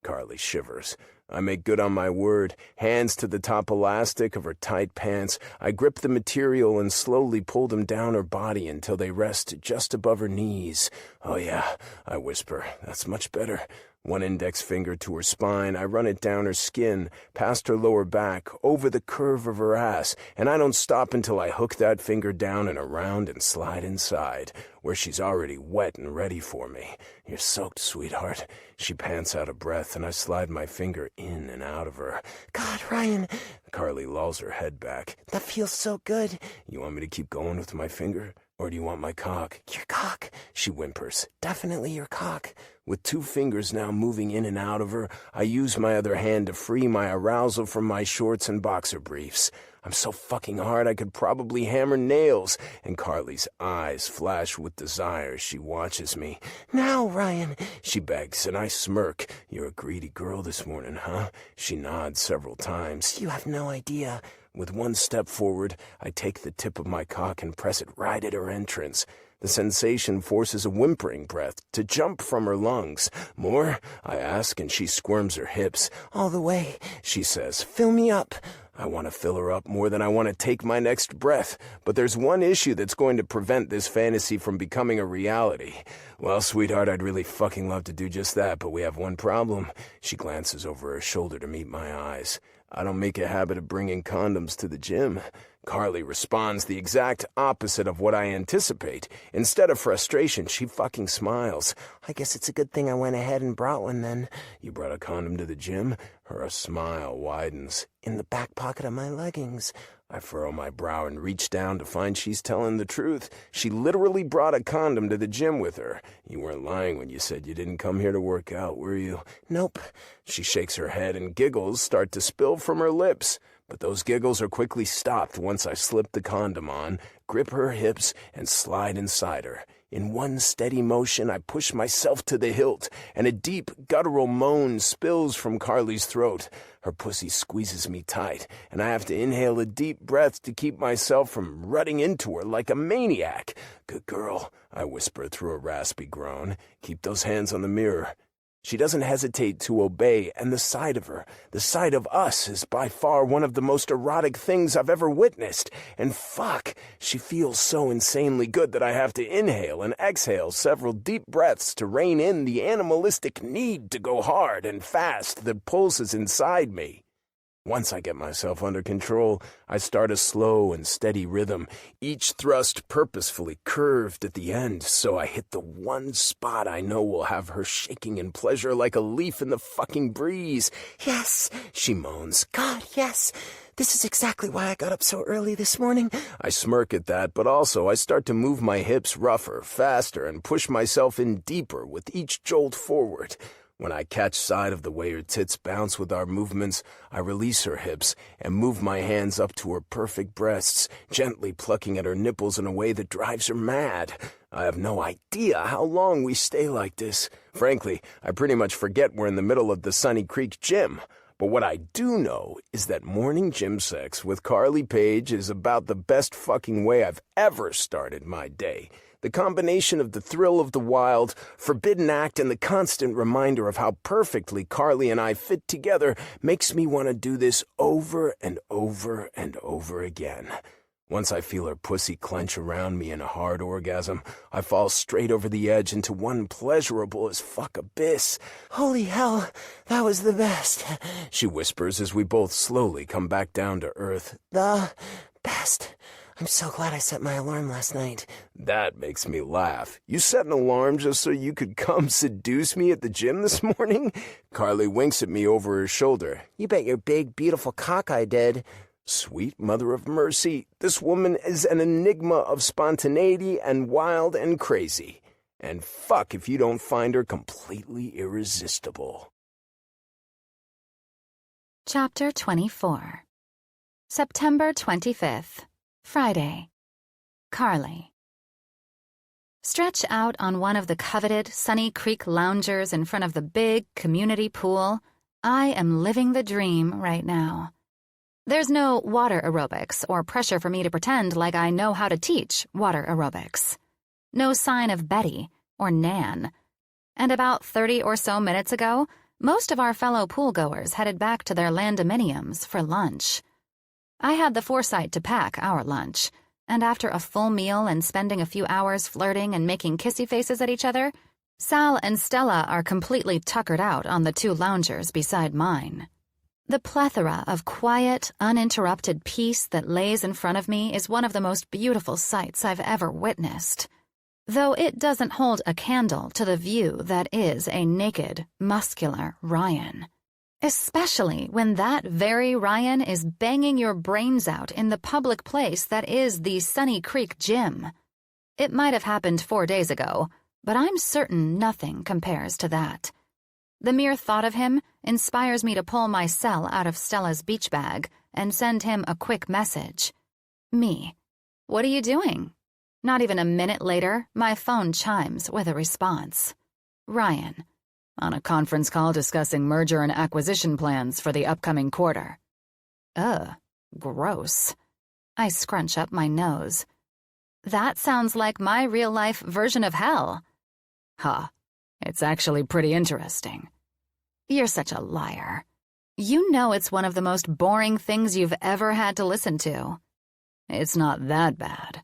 Carly shivers. I make good on my word. Hands to the top elastic of her tight pants, I grip the material and slowly pull them down her body until they rest just above her knees. Oh yeah, I whisper. That's much better. One index finger to her spine, I run it down her skin, past her lower back, over the curve of her ass, and I don't stop until I hook that finger down and around and slide inside, where she's already wet and ready for me. You're soaked, sweetheart. She pants out of breath, and I slide my finger in and out of her. God, Ryan. Carly lolls her head back. That feels so good. You want me to keep going with my finger? Or do you want my cock? Your cock, she whimpers. Definitely your cock. With 2 fingers now moving in and out of her, I use my other hand to free my arousal from my shorts and boxer briefs. I'm so fucking hard I could probably hammer nails, and Carly's eyes flash with desire as she watches me. Now, Ryan, she begs, and I smirk. You're a greedy girl this morning, huh? She nods several times. You have no idea. With one step forward, I take the tip of my cock and press it right at her entrance. The sensation forces a whimpering breath to jump from her lungs. More? I ask, and she squirms her hips. All the way, she says. Fill me up. I want to fill her up more than I want to take my next breath, but there's one issue that's going to prevent this fantasy from becoming a reality. Well, sweetheart, I'd really fucking love to do just that, but we have one problem. She glances over her shoulder to meet my eyes. I don't make a habit of bringing condoms to the gym. Carly responds the exact opposite of what I anticipate. Instead of frustration, she fucking smiles. I guess it's a good thing I went ahead and brought one then. You brought a condom to the gym? Her smile widens. In the back pocket of my leggings. I furrow my brow and reach down to find she's telling the truth. She literally brought a condom to the gym with her. You weren't lying when you said you didn't come here to work out, were you? Nope. She shakes her head and giggles start to spill from her lips. But those giggles are quickly stopped once I slip the condom on, grip her hips, and slide inside her. In one steady motion, I push myself to the hilt, and a deep, guttural moan spills from Carly's throat. Her pussy squeezes me tight, and I have to inhale a deep breath to keep myself from rutting into her like a maniac. Good girl, I whisper through a raspy groan. Keep those hands on the mirror. She doesn't hesitate to obey, and the sight of her, the sight of us, is by far one of the most erotic things I've ever witnessed. And fuck, she feels so insanely good that I have to inhale and exhale several deep breaths to rein in the animalistic need to go hard and fast that pulses inside me. Once I get myself under control, I start a slow and steady rhythm, each thrust purposefully curved at the end, so I hit the one spot I know will have her shaking in pleasure like a leaf in the fucking breeze. Yes, she moans. God, yes. This is exactly why I got up so early this morning. I smirk at that, but also I start to move my hips rougher, faster, and push myself in deeper with each jolt forward. When I catch sight of the way her tits bounce with our movements, I release her hips and move my hands up to her perfect breasts, gently plucking at her nipples in a way that drives her mad. I have no idea how long we stay like this. Frankly, I pretty much forget we're in the middle of the Sunny Creek gym. But what I do know is that morning gym sex with Carly Page is about the best fucking way I've ever started my day. The combination of the thrill of the wild, forbidden act, and the constant reminder of how perfectly Carly and I fit together makes me want to do this over and over and over again. Once I feel her pussy clench around me in a hard orgasm, I fall straight over the edge into one pleasurable as fuck abyss. Holy hell, that was the best, she whispers as we both slowly come back down to earth. The best. I'm so glad I set my alarm last night. That makes me laugh. You set an alarm just so you could come seduce me at the gym this morning? Carly winks at me over her shoulder. You bet your big, beautiful cock I did. Sweet mother of mercy, this woman is an enigma of spontaneity and wild and crazy. And fuck if you don't find her completely irresistible. Chapter 24. September 25th. Friday. Carly. Stretched out on one of the coveted Sunny Creek loungers in front of the big community pool, I am living the dream right now. There's no water aerobics or pressure for me to pretend like I know how to teach water aerobics. No sign of Betty or Nan. And about 30 or so minutes ago, most of our fellow pool-goers headed back to their landominiums for lunch. I had the foresight to pack our lunch, and after a full meal and spending a few hours flirting and making kissy faces at each other, Sal and Stella are completely tuckered out on the two loungers beside mine. The plethora of quiet, uninterrupted peace that lays in front of me is one of the most beautiful sights I've ever witnessed, though it doesn't hold a candle to the view that is a naked, muscular Ryan. Especially when that very Ryan is banging your brains out in the public place that is the Sunny Creek gym. It might have happened 4 days ago, but I'm certain nothing compares to that. The mere thought of him inspires me to pull my cell out of Stella's beach bag and send him a quick message. Me. What are you doing? Not even a minute later, my phone chimes with a response. Ryan. On a conference call discussing merger and acquisition plans for the upcoming quarter. Ugh, gross. I scrunch up my nose. That sounds like my real-life version of hell. Huh. It's actually pretty interesting. You're such a liar. You know it's one of the most boring things you've ever had to listen to. It's not that bad.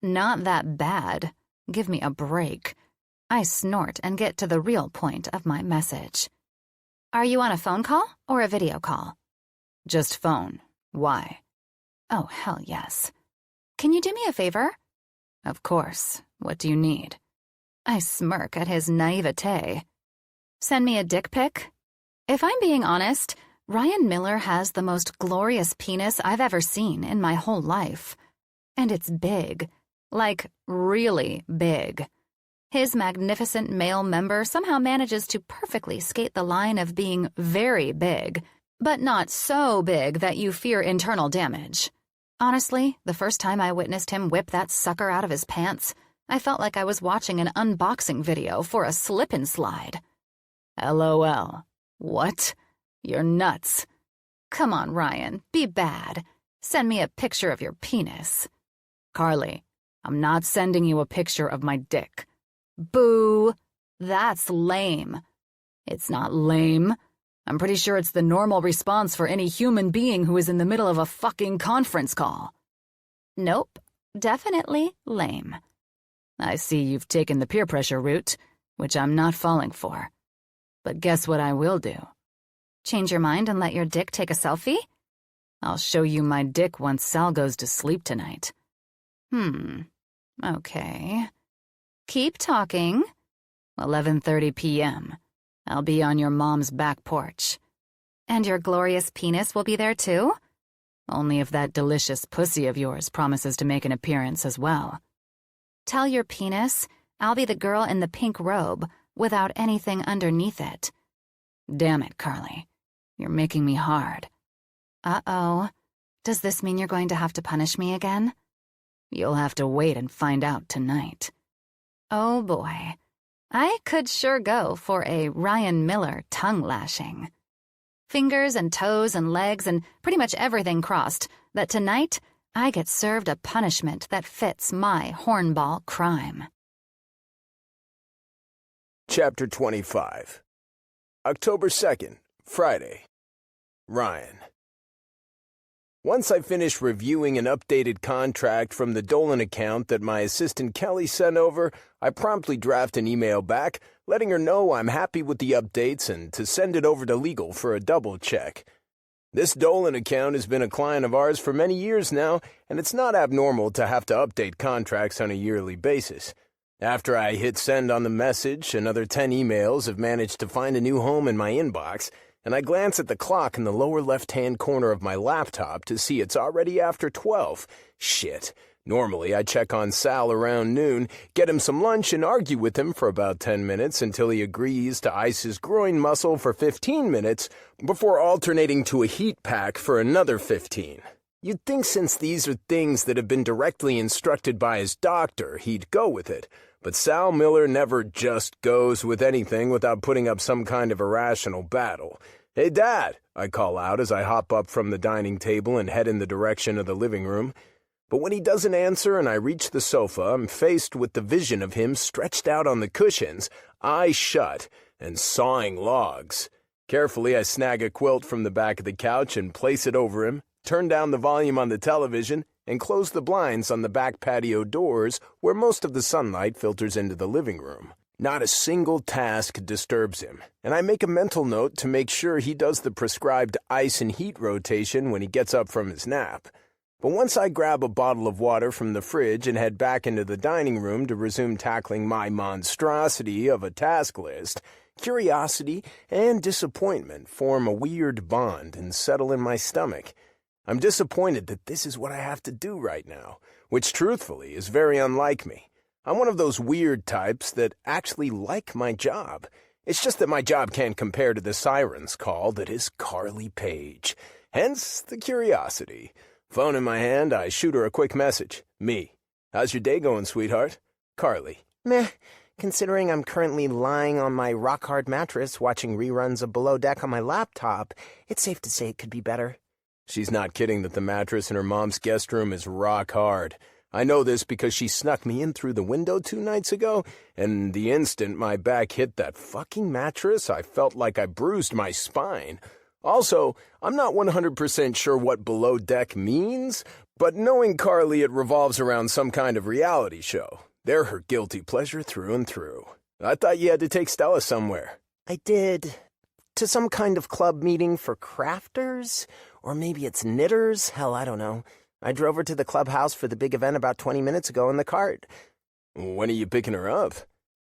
Not that bad. Give me a break. I snort and get to the real point of my message. Are you on a phone call or a video call? Just phone. Why? Oh, hell yes. Can you do me a favor? Of course. What do you need? I smirk at his naivete. Send me a dick pic? If I'm being honest, Ryan Miller has the most glorious penis I've ever seen in my whole life. And it's big. Like, really big. His magnificent male member somehow manages to perfectly skate the line of being very big, but not so big that you fear internal damage. Honestly, the first time I witnessed him whip that sucker out of his pants, I felt like I was watching an unboxing video for a slip-and-slide. LOL. What? You're nuts. Come on, Ryan, be bad. Send me a picture of your penis. Carly, I'm not sending you a picture of my dick. Boo! That's lame. It's not lame. I'm pretty sure it's the normal response for any human being who is in the middle of a fucking conference call. Nope. Definitely lame. I see you've taken the peer pressure route, which I'm not falling for. But guess what I will do? Change your mind and let your dick take a selfie? I'll show you my dick once Sal goes to sleep tonight. Okay. Keep talking. 11:30 p.m. I'll be on your mom's back porch. And your glorious penis will be there too? Only if that delicious pussy of yours promises to make an appearance as well. Tell your penis I'll be the girl in the pink robe without anything underneath it. Damn it, Carly. You're making me hard. Uh-oh. Does this mean you're going to have to punish me again? You'll have to wait and find out tonight. Oh boy. I could sure go for a Ryan Miller tongue lashing. Fingers and toes and legs and pretty much everything crossed, that tonight I get served a punishment that fits my hornball crime. Chapter 25. October 2nd, Friday. Ryan. Once I finish reviewing an updated contract from the Dolan account that my assistant Kelly sent over, I promptly draft an email back, letting her know I'm happy with the updates and to send it over to legal for a double check. This Dolan account has been a client of ours for many years now, and it's not abnormal to have to update contracts on a yearly basis. After I hit send on the message, another 10 emails have managed to find a new home in my inbox, and I glance at the clock in the lower left-hand corner of my laptop to see it's already after 12. Shit. Normally, I check on Sal around noon, get him some lunch, and argue with him for about 10 minutes until he agrees to ice his groin muscle for 15 minutes before alternating to a heat pack for another 15. You'd think since these are things that have been directly instructed by his doctor, he'd go with it. But Sal Miller never just goes with anything without putting up some kind of irrational battle. "Hey, Dad," I call out as I hop up from the dining table and head in the direction of the living room. But when he doesn't answer and I reach the sofa, I'm faced with the vision of him stretched out on the cushions, eyes shut, and sawing logs. Carefully, I snag a quilt from the back of the couch and place it over him, turn down the volume on the television, and close the blinds on the back patio doors where most of the sunlight filters into the living room. Not a single task disturbs him, and I make a mental note to make sure he does the prescribed ice and heat rotation when he gets up from his nap. But once I grab a bottle of water from the fridge and head back into the dining room to resume tackling my monstrosity of a task list, curiosity and disappointment form a weird bond and settle in my stomach. I'm disappointed that this is what I have to do right now, which truthfully is very unlike me. I'm one of those weird types that actually like my job. It's just that my job can't compare to the siren's call that is Carly Page. Hence the curiosity. Phone in my hand, I shoot her a quick message. Me. "How's your day going, sweetheart?" Carly. Meh. Considering I'm currently lying on my rock-hard mattress watching reruns of Below Deck on my laptop, it's safe to say it could be better. She's not kidding that the mattress in her mom's guest room is rock hard. I know this because she snuck me in through the window 2 nights ago, and the instant my back hit that fucking mattress, I felt like I bruised my spine. Also, I'm not 100% sure what Below Deck means, but knowing Carly, it revolves around some kind of reality show. They're her guilty pleasure through and through. I thought you had to take Stella somewhere. I did. To some kind of club meeting for crafters? Or maybe it's knitters? Hell, I don't know. I drove her to the clubhouse for the big event about 20 minutes ago in the cart. When are you picking her up?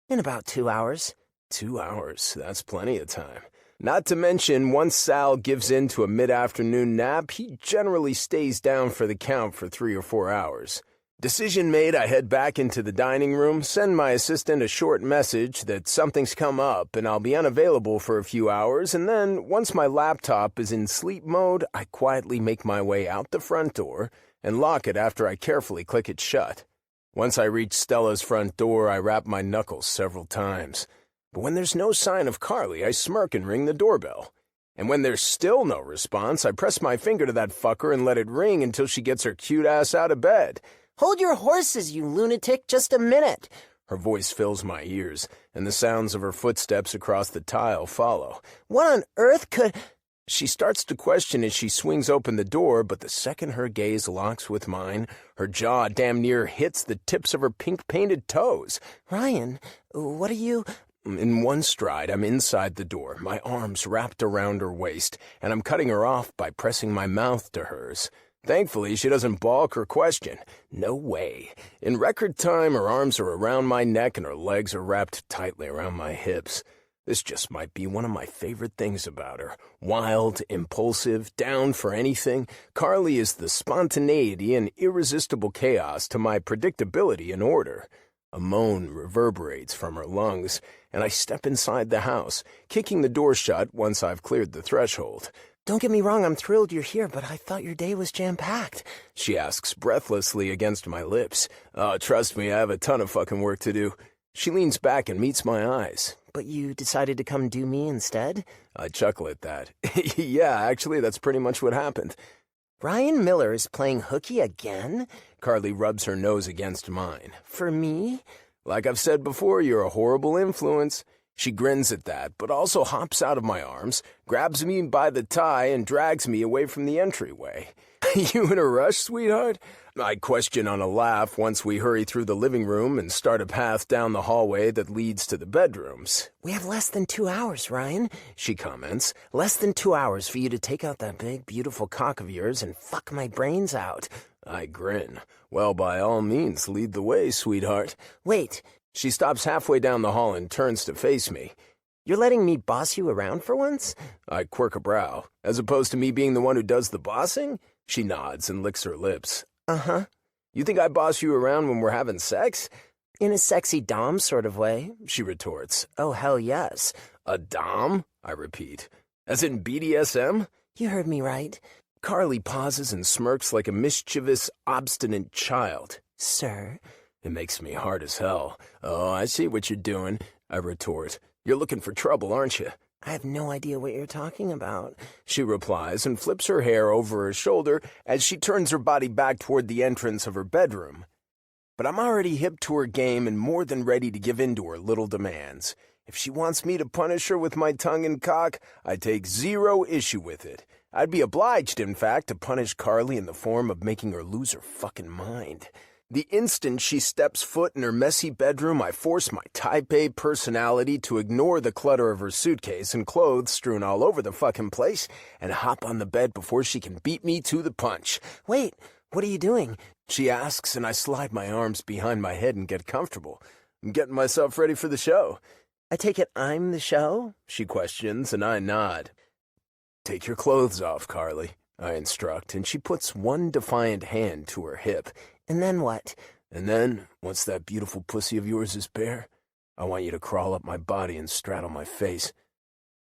In about 2 hours. 2 hours, that's plenty of time. Not to mention, once Sal gives in to a mid-afternoon nap, he generally stays down for the count for 3 or 4 hours. Decision made, I head back into the dining room, send my assistant a short message that something's come up and I'll be unavailable for a few hours, and then, once my laptop is in sleep mode, I quietly make my way out the front door and lock it after I carefully click it shut. Once I reach Stella's front door, I rap my knuckles several times. But when there's no sign of Carly, I smirk and ring the doorbell. And when there's still no response, I press my finger to that fucker and let it ring until she gets her cute ass out of bed. Hold your horses, you lunatic, just a minute. Her voice fills my ears, and the sounds of her footsteps across the tile follow. What on earth could... She starts to question as she swings open the door, but the second her gaze locks with mine, her jaw damn near hits the tips of her pink-painted toes. Ryan, what are you... In one stride, I'm inside the door, my arms wrapped around her waist, and I'm cutting her off by pressing my mouth to hers. Thankfully, she doesn't balk or question. No way. In record time, her arms are around my neck and her legs are wrapped tightly around my hips. This just might be one of my favorite things about her. Wild, impulsive, down for anything, Carly is the spontaneity and irresistible chaos to my predictability and order. A moan reverberates from her lungs, and I step inside the house, kicking the door shut once I've cleared the threshold. Don't get me wrong, I'm thrilled you're here, but I thought your day was jam-packed, she asks breathlessly against my lips. Oh, trust me, I have a ton of fucking work to do. She leans back and meets my eyes. But you decided to come do me instead? I chuckle at that. Yeah, actually, that's pretty much what happened. Ryan Miller is playing hooky again? Carly rubs her nose against mine. For me? Like I've said before, you're a horrible influence. She grins at that, but also hops out of my arms, grabs me by the tie, and drags me away from the entryway. You in a rush, sweetheart? I question on a laugh once we hurry through the living room and start a path down the hallway that leads to the bedrooms. We have less than 2 hours, Ryan, she comments. Less than 2 hours for you to take out that big, beautiful cock of yours and fuck my brains out. I grin. Well, by all means, lead the way, sweetheart. Wait. She stops halfway down the hall and turns to face me. You're letting me boss you around for once? I quirk a brow. As opposed to me being the one who does the bossing? She nods and licks her lips. Uh-huh. You think I boss you around when we're having sex? In a sexy dom sort of way, she retorts. Oh, hell yes. A dom? I repeat. As in BDSM? You heard me right. Carly pauses and smirks like a mischievous, obstinate child. Sir? It makes me hard as hell. Oh, I see what you're doing, I retort. You're looking for trouble, aren't you? I have no idea what you're talking about, she replies and flips her hair over her shoulder as she turns her body back toward the entrance of her bedroom. But I'm already hip to her game and more than ready to give in to her little demands. If she wants me to punish her with my tongue and cock, I take zero issue with it. I'd be obliged, in fact, to punish Carly in the form of making her lose her fucking mind. The instant she steps foot in her messy bedroom, I force my Type A personality to ignore the clutter of her suitcase and clothes strewn all over the fucking place and hop on the bed before she can beat me to the punch. Wait, what are you doing? She asks, and I slide my arms behind my head and get comfortable. I'm getting myself ready for the show. I take it I'm the show? She questions, and I nod. Take your clothes off, Carly, I instruct, and she puts one defiant hand to her hip. And then what? And then, once that beautiful pussy of yours is bare, I want you to crawl up my body and straddle my face.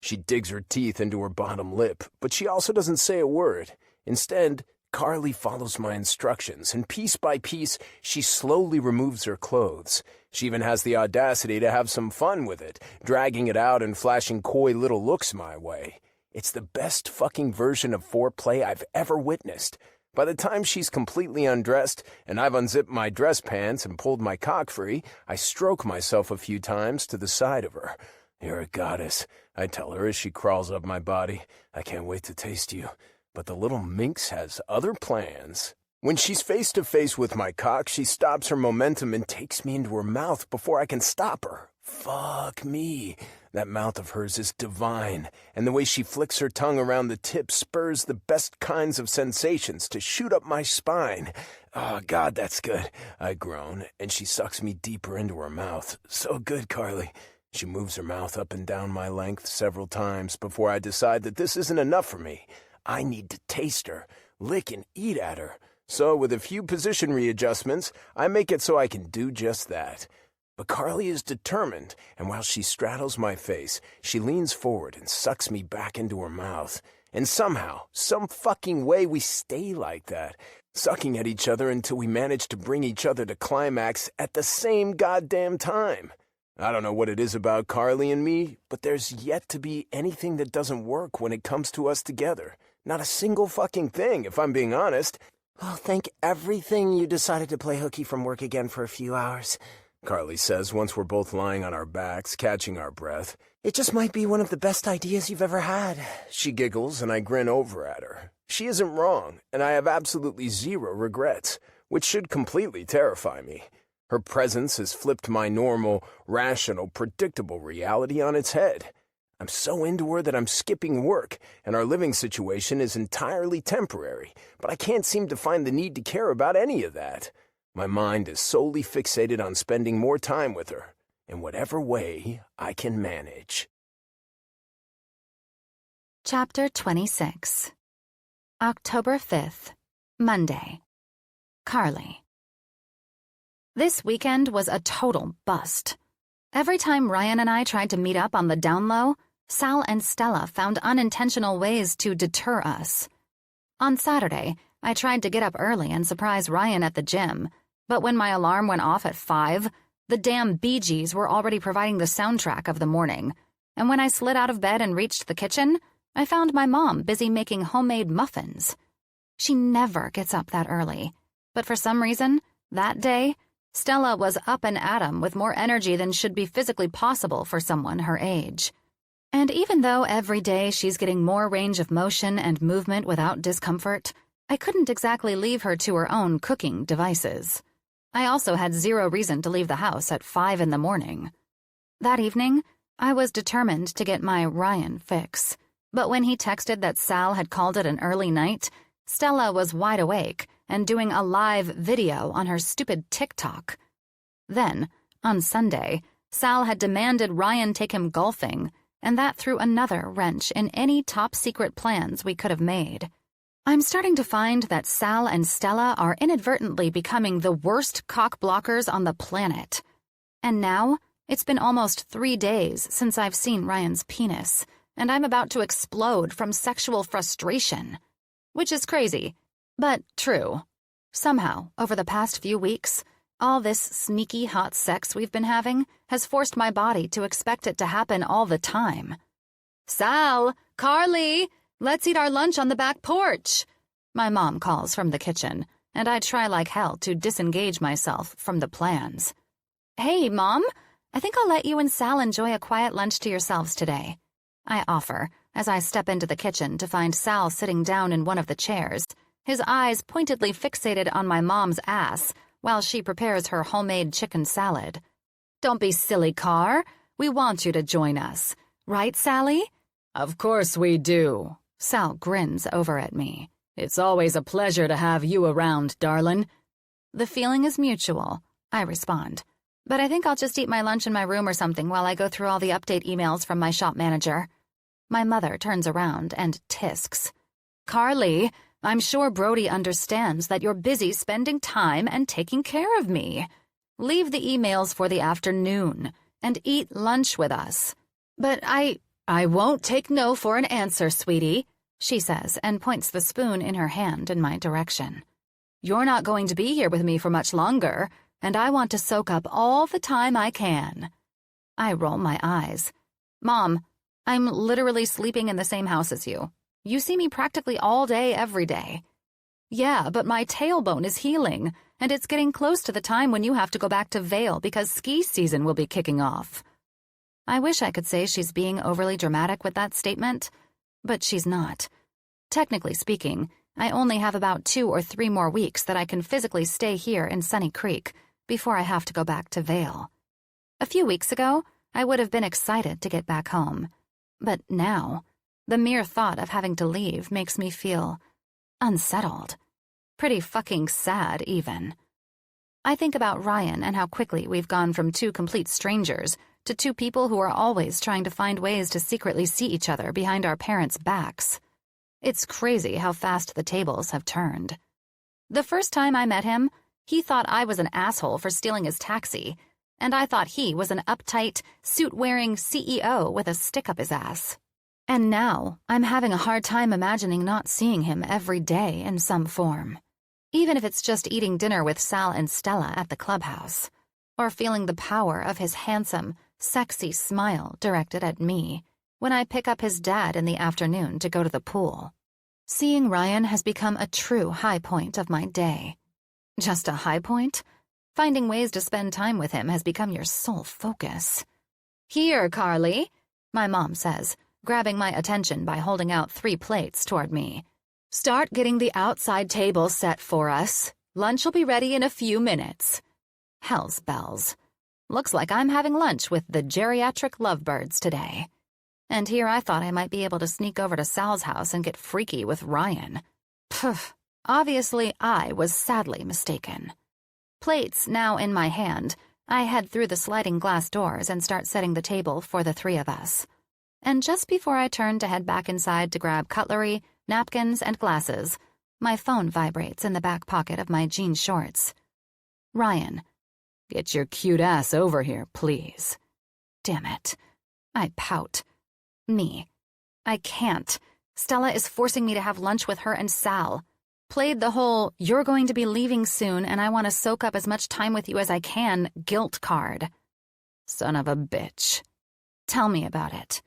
She digs her teeth into her bottom lip, but she also doesn't say a word. Instead, Carly follows my instructions, and piece by piece, she slowly removes her clothes. She even has the audacity to have some fun with it, dragging it out and flashing coy little looks my way. It's the best fucking version of foreplay I've ever witnessed. By the time she's completely undressed and I've unzipped my dress pants and pulled my cock free, I stroke myself a few times to the side of her. You're a goddess, I tell her as she crawls up my body. I can't wait to taste you. But the little minx has other plans. When she's face to face with my cock, she stops her momentum and takes me into her mouth before I can stop her. Fuck me. That mouth of hers is divine, and the way she flicks her tongue around the tip spurs the best kinds of sensations to shoot up my spine. Oh, God, that's good, I groan, and she sucks me deeper into her mouth. So good, Carly. She moves her mouth up and down my length several times before I decide that this isn't enough for me. I need to taste her, lick and eat at her. So, with a few position readjustments, I make it so I can do just that. But Carly is determined, and while she straddles my face, she leans forward and sucks me back into her mouth. And somehow, some fucking way, we stay like that, sucking at each other until we manage to bring each other to climax at the same goddamn time. I don't know what it is about Carly and me, but there's yet to be anything that doesn't work when it comes to us together. Not a single fucking thing, if I'm being honest. Oh, thank everything you decided to play hooky from work again for a few hours, Carly says once we're both lying on our backs, catching our breath. It just might be one of the best ideas you've ever had. She giggles and I grin over at her. She isn't wrong, and I have absolutely zero regrets, which should completely terrify me. Her presence has flipped my normal, rational, predictable reality on its head. I'm so into her that I'm skipping work, and our living situation is entirely temporary, but I can't seem to find the need to care about any of that. My mind is solely fixated on spending more time with her, in whatever way I can manage. Chapter 26. October 5th, Monday. Carly. This weekend was a total bust. Every time Ryan and I tried to meet up on the down low, Sal and Stella found unintentional ways to deter us. On Saturday, I tried to get up early and surprise Ryan at the gym, but when my alarm went off at 5, the damn Bee Gees were already providing the soundtrack of the morning, and when I slid out of bed and reached the kitchen, I found my mom busy making homemade muffins. She never gets up that early, but for some reason, that day, Stella was up and at 'em with more energy than should be physically possible for someone her age. And even though every day she's getting more range of motion and movement without discomfort, I couldn't exactly leave her to her own cooking devices. I also had zero reason to leave the house at 5 in the morning. That evening, I was determined to get my Ryan fix. But when he texted that Sal had called it an early night, Stella was wide awake and doing a live video on her stupid TikTok. Then, on Sunday, Sal had demanded Ryan take him golfing, and that threw another wrench in any top-secret plans we could have made. I'm starting to find that Sal and Stella are inadvertently becoming the worst cock-blockers on the planet. And now, it's been almost 3 days since I've seen Ryan's penis, and I'm about to explode from sexual frustration. Which is crazy, but true. Somehow, over the past few weeks, all this sneaky hot sex we've been having has forced my body to expect it to happen all the time. "Sal! Carly! Let's eat our lunch on the back porch!" My mom calls from the kitchen, and I try like hell to disengage myself from the plans. "Hey, Mom, I think I'll let you and Sal enjoy a quiet lunch to yourselves today," I offer as I step into the kitchen to find Sal sitting down in one of the chairs, his eyes pointedly fixated on my mom's ass while she prepares her homemade chicken salad. "Don't be silly, Car. We want you to join us. Right, Sally?" Of course we do. Sal grins over at me. It's always a pleasure to have you around, darlin'. "The feeling is mutual," I respond. "But I think I'll just eat my lunch in my room or something while I go through all the update emails from my shop manager." My mother turns around and tisks. "Carly, I'm sure Broody understands that you're busy spending time and taking care of me. Leave the emails for the afternoon and eat lunch with us." "But I won't take no for an answer, sweetie," she says and points the spoon in her hand in my direction. "You're not going to be here with me for much longer, and I want to soak up all the time I can." I roll my eyes. "Mom, I'm literally sleeping in the same house as you. You see me practically all day, every day." "Yeah, but my tailbone is healing, and it's getting close to the time when you have to go back to Vail because ski season will be kicking off." I wish I could say she's being overly dramatic with that statement, but she's not. Technically speaking, I only have about 2 or 3 more weeks that I can physically stay here in Sunny Creek before I have to go back to Vail. A few weeks ago, I would have been excited to get back home. But now, the mere thought of having to leave makes me feel unsettled. Pretty fucking sad, even. I think about Ryan and how quickly we've gone from 2 complete strangers to 2 people who are always trying to find ways to secretly see each other behind our parents' backs. It's crazy how fast the tables have turned. The first time I met him, he thought I was an asshole for stealing his taxi, and I thought he was an uptight, suit-wearing CEO with a stick up his ass. And now, I'm having a hard time imagining not seeing him every day in some form. Even if it's just eating dinner with Sal and Stella at the clubhouse, or feeling the power of his handsome, sexy smile directed at me when I pick up his dad in the afternoon to go to the pool. Seeing Ryan has become a true high point of my day. Just a high point? Finding ways to spend time with him has become your sole focus. "Here, Carly," my mom says, grabbing my attention by holding out 3 plates toward me. "Start getting the outside table set for us. Lunch will be ready in a few minutes." Hell's bells. Looks like I'm having lunch with the geriatric lovebirds today. And here I thought I might be able to sneak over to Sal's house and get freaky with Ryan. Pff, obviously I was sadly mistaken. Plates now in my hand, I head through the sliding glass doors and start setting the table for the three of us. And just before I turn to head back inside to grab cutlery, napkins, and glasses, my phone vibrates in the back pocket of my jean shorts. Ryan. Get your cute ass over here, please. Damn it. I pout. Me. I can't. Stella is forcing me to have lunch with her and Sal. Played the whole, you're going to be leaving soon and I want to soak up as much time with you as I can, guilt card. Son of a bitch. Tell me about it.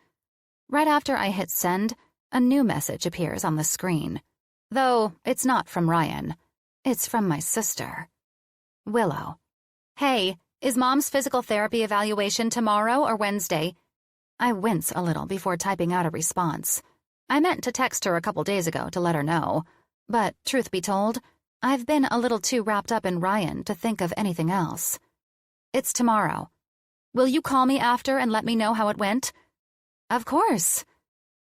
Right after I hit send, a new message appears on the screen. Though it's not from Ryan. It's from my sister. Willow. Hey, is Mom's physical therapy evaluation tomorrow or Wednesday? I wince a little before typing out a response. I meant to text her a couple days ago to let her know. But, truth be told, I've been a little too wrapped up in Ryan to think of anything else. It's tomorrow. Will you call me after and let me know how it went? Of course.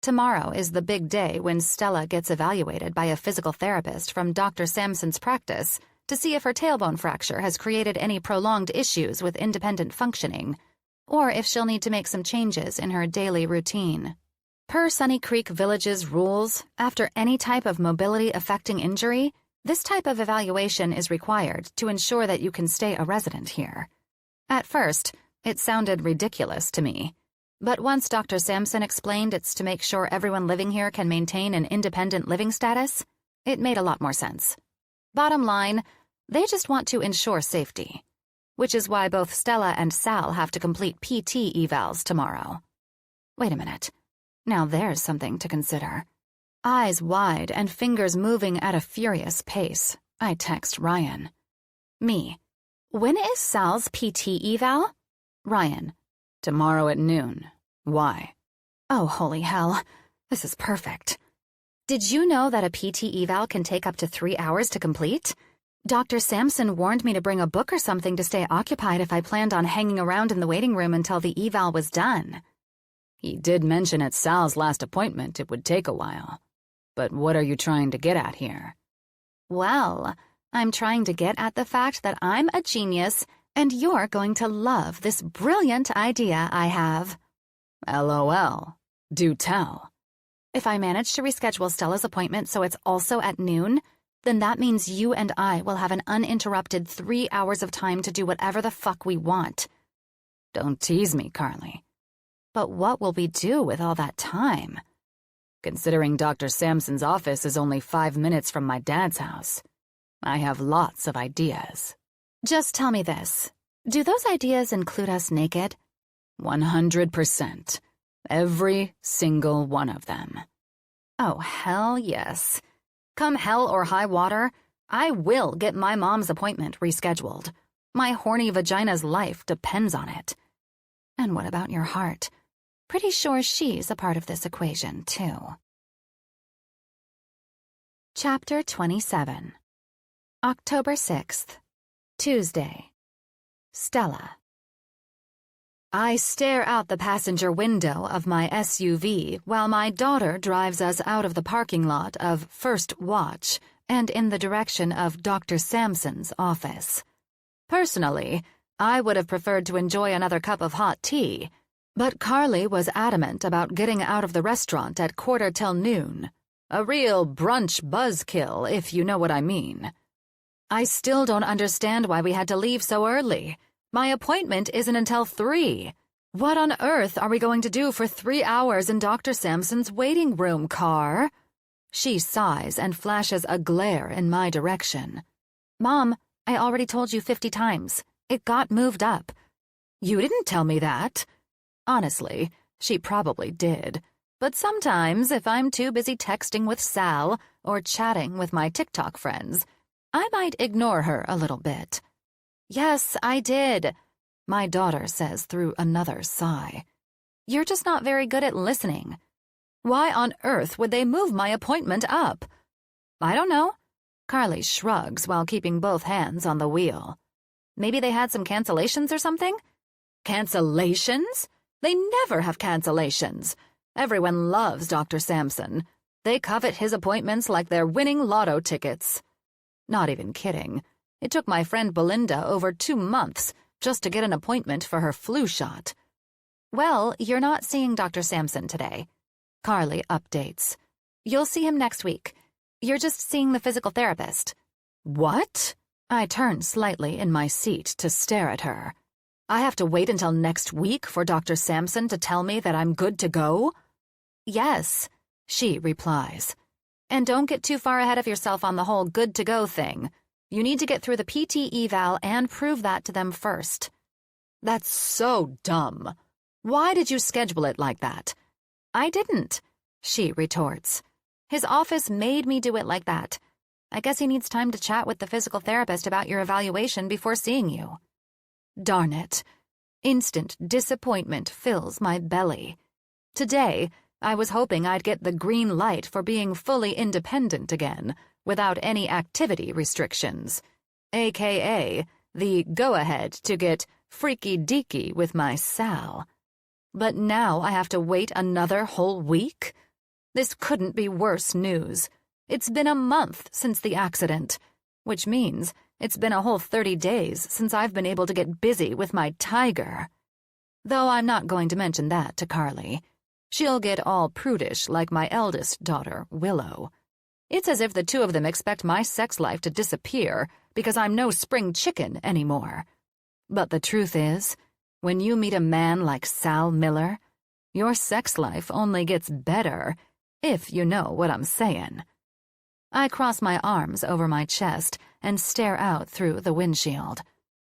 Tomorrow is the big day when Stella gets evaluated by a physical therapist from Dr. Sampson's practice to see if her tailbone fracture has created any prolonged issues with independent functioning, or if she'll need to make some changes in her daily routine. Per Sunny Creek Village's rules, after any type of mobility-affecting injury, this type of evaluation is required to ensure that you can stay a resident here. At first, it sounded ridiculous to me, but once Dr. Sampson explained it's to make sure everyone living here can maintain an independent living status, it made a lot more sense. Bottom line, they just want to ensure safety, which is why both Stella and Sal have to complete PT evals tomorrow. Wait a minute. Now there's something to consider. Eyes wide and fingers moving at a furious pace, I text Ryan. Me. When is Sal's PT eval? Ryan. Tomorrow at noon. Why? Oh, holy hell. This is perfect. Did you know that a PT eval can take up to 3 hours to complete? Dr. Sampson warned me to bring a book or something to stay occupied if I planned on hanging around in the waiting room until the eval was done. He did mention at Sal's last appointment it would take a while. But what are you trying to get at here? Well, I'm trying to get at the fact that I'm a genius and you're going to love this brilliant idea I have. LOL. Do tell. If I manage to reschedule Stella's appointment so it's also at noon, then that means you and I will have an uninterrupted 3 hours of time to do whatever the fuck we want. Don't tease me, Carly. But what will we do with all that time? Considering Dr. Sampson's office is only 5 minutes from my dad's house, I have lots of ideas. Just tell me this. Do those ideas include us naked? 100%. Every single one of them. Oh, hell yes. Come hell or high water, I will get my mom's appointment rescheduled. My horny vagina's life depends on it. And what about your heart? Pretty sure she's a part of this equation, too. Chapter 27. October 6th. Tuesday. Stella. I stare out the passenger window of my SUV while my daughter drives us out of the parking lot of First Watch and in the direction of Dr. Sampson's office. Personally, I would have preferred to enjoy another cup of hot tea, but Carly was adamant about getting out of the restaurant at 1:45. A real brunch buzzkill, if you know what I mean. I still don't understand why we had to leave so early. My appointment isn't until 3. What on earth are we going to do for 3 hours in Dr. Sampson's waiting room, Car? She sighs and flashes a glare in my direction. Mom, I already told you 50 times. It got moved up. You didn't tell me that. Honestly, she probably did. But sometimes, if I'm too busy texting with Sal or chatting with my TikTok friends, I might ignore her a little bit. Yes, I did, my daughter says through another sigh. You're just not very good at listening. Why on earth would they move my appointment up? I don't know. Carly shrugs while keeping both hands on the wheel. Maybe they had some cancellations or something? Cancellations? They never have cancellations. Everyone loves Dr. Sampson. They covet his appointments like they're winning lotto tickets. Not even kidding. It took my friend Belinda over 2 months just to get an appointment for her flu shot. Well, you're not seeing Dr. Sampson today. Carly updates. You'll see him next week. You're just seeing the physical therapist. What? I turn slightly in my seat to stare at her. I have to wait until next week for Dr. Sampson to tell me that I'm good to go? Yes, she replies. And don't get too far ahead of yourself on the whole good to go thing. You need to get through the PT eval and prove that to them first. That's so dumb. Why did you schedule it like that? I didn't, she retorts. His office made me do it like that. I guess he needs time to chat with the physical therapist about your evaluation before seeing you. Darn it. Instant disappointment fills my belly. Today, I was hoping I'd get the green light for being fully independent again, without any activity restrictions, aka the go-ahead to get freaky-deaky with my Sal. But now I have to wait another whole week? This couldn't be worse news. It's been a month since the accident, which means it's been a whole 30 days since I've been able to get busy with my tiger. Though I'm not going to mention that to Carly. She'll get all prudish like my eldest daughter, Willow. It's as if the two of them expect my sex life to disappear because I'm no spring chicken anymore. But the truth is, when you meet a man like Sal Miller, your sex life only gets better, if you know what I'm saying. I cross my arms over my chest and stare out through the windshield.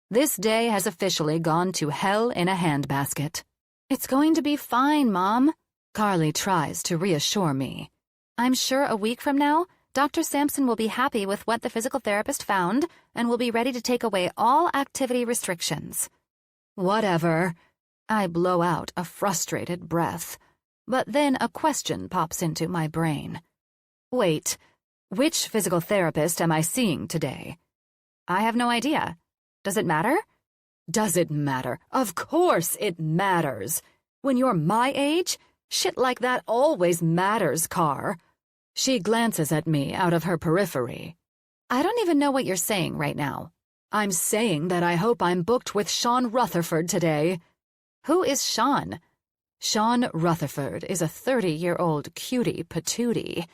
This day has officially gone to hell in a handbasket. It's going to be fine, Mom. Carly tries to reassure me. I'm sure a week from now, Dr. Sampson will be happy with what the physical therapist found and will be ready to take away all activity restrictions. Whatever. I blow out a frustrated breath. But then a question pops into my brain. Wait, which physical therapist am I seeing today? I have no idea. Does it matter? Does it matter? Of course it matters. When you're my age, shit like that always matters, Car. She glances at me out of her periphery. I don't even know what you're saying right now. I'm saying that I hope I'm booked with Sean Rutherford today. Who is Sean? Sean Rutherford is a 30-year-old cutie patootie.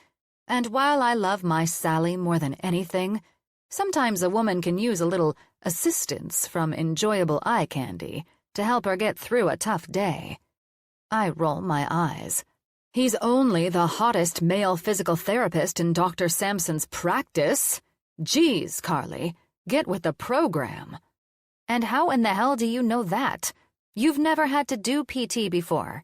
And while I love my Sally more than anything, sometimes a woman can use a little assistance from enjoyable eye candy to help her get through a tough day. I roll my eyes. He's only the hottest male physical therapist in Dr. Sampson's practice. Geez, Carly, get with the program. And how in the hell do you know that? You've never had to do PT before.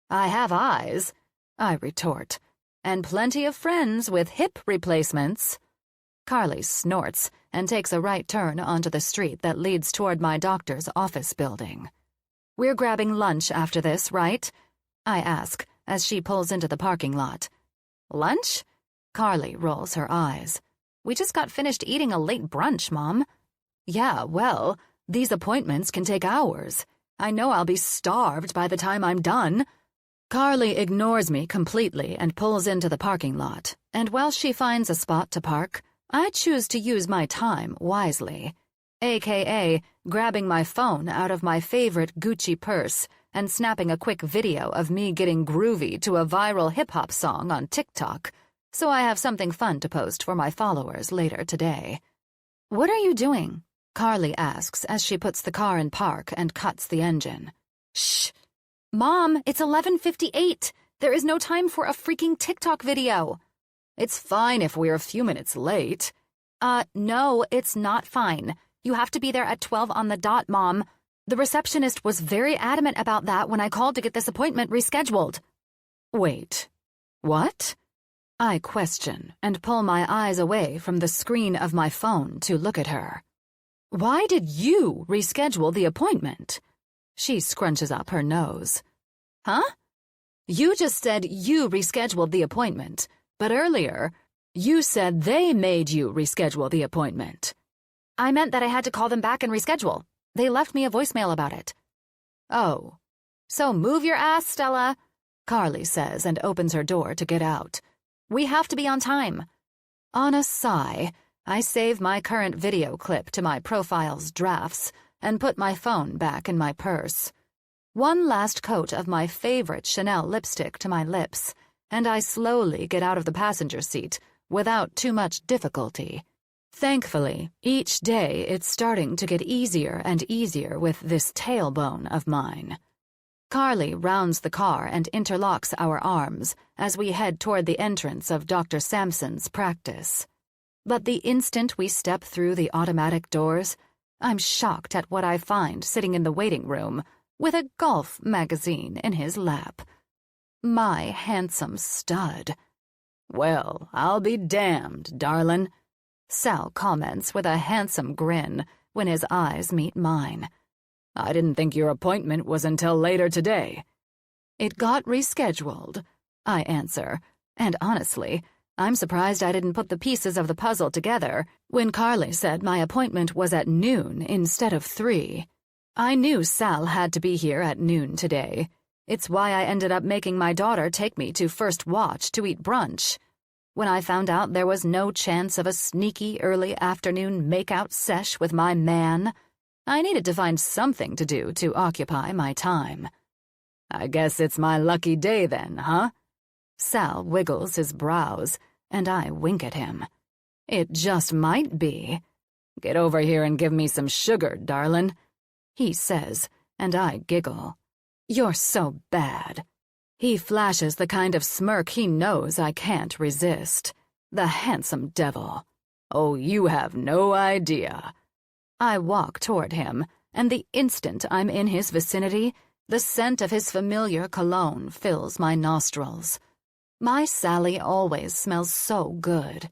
I have eyes, I retort, and plenty of friends with hip replacements. Carly snorts and takes a right turn onto the street that leads toward my doctor's office building. We're grabbing lunch after this, right? I ask as she pulls into the parking lot. Lunch? Carly rolls her eyes. We just got finished eating a late brunch, Mom. Yeah, well, these appointments can take hours. I know I'll be starved by the time I'm done. Carly ignores me completely and pulls into the parking lot, and while she finds a spot to park, I choose to use my time wisely, aka grabbing my phone out of my favorite Gucci purse and snapping a quick video of me getting groovy to a viral hip-hop song on TikTok, so I have something fun to post for my followers later today. What are you doing? Carly asks as she puts the car in park and cuts the engine. Shh! Mom, it's 11:58. There is no time for a freaking TikTok video. It's fine if we're a few minutes late. No, it's not fine. You have to be there at 12 on the dot, Mom. The receptionist was very adamant about that when I called to get this appointment rescheduled. Wait, what? I question and pull my eyes away from the screen of my phone to look at her. Why did you reschedule the appointment? She scrunches up her nose. Huh? You just said you rescheduled the appointment, but earlier, you said they made you reschedule the appointment. I meant that I had to call them back and reschedule. They left me a voicemail about it. Oh. So move your ass, Stella, Carly says and opens her door to get out. We have to be on time. On a sigh, I save my current video clip to my profile's drafts and put my phone back in my purse. One last coat of my favorite Chanel lipstick to my lips, and I slowly get out of the passenger seat without too much difficulty. Thankfully, each day it's starting to get easier and easier with this tailbone of mine. Carly rounds the car and interlocks our arms as we head toward the entrance of Dr. Sampson's practice. But the instant we step through the automatic doors, I'm shocked at what I find sitting in the waiting room with a golf magazine in his lap. My handsome stud. "Well, I'll be damned, darlin'," Sal comments with a handsome grin when his eyes meet mine. "I didn't think your appointment was until later today." "It got rescheduled," I answer, and honestly, I'm surprised I didn't put the pieces of the puzzle together when Carly said my appointment was at noon instead of 3. I knew Sal had to be here at noon today. It's why I ended up making my daughter take me to First Watch to eat brunch. When I found out there was no chance of a sneaky early afternoon make-out sesh with my man, I needed to find something to do to occupy my time. "I guess it's my lucky day then, huh?" Sal wiggles his brows, and I wink at him. "It just might be." "Get over here and give me some sugar, darlin'," he says, and I giggle. "You're so bad." He flashes the kind of smirk he knows I can't resist. The handsome devil. "Oh, you have no idea." I walk toward him, and the instant I'm in his vicinity, the scent of his familiar cologne fills my nostrils. My Sally always smells so good.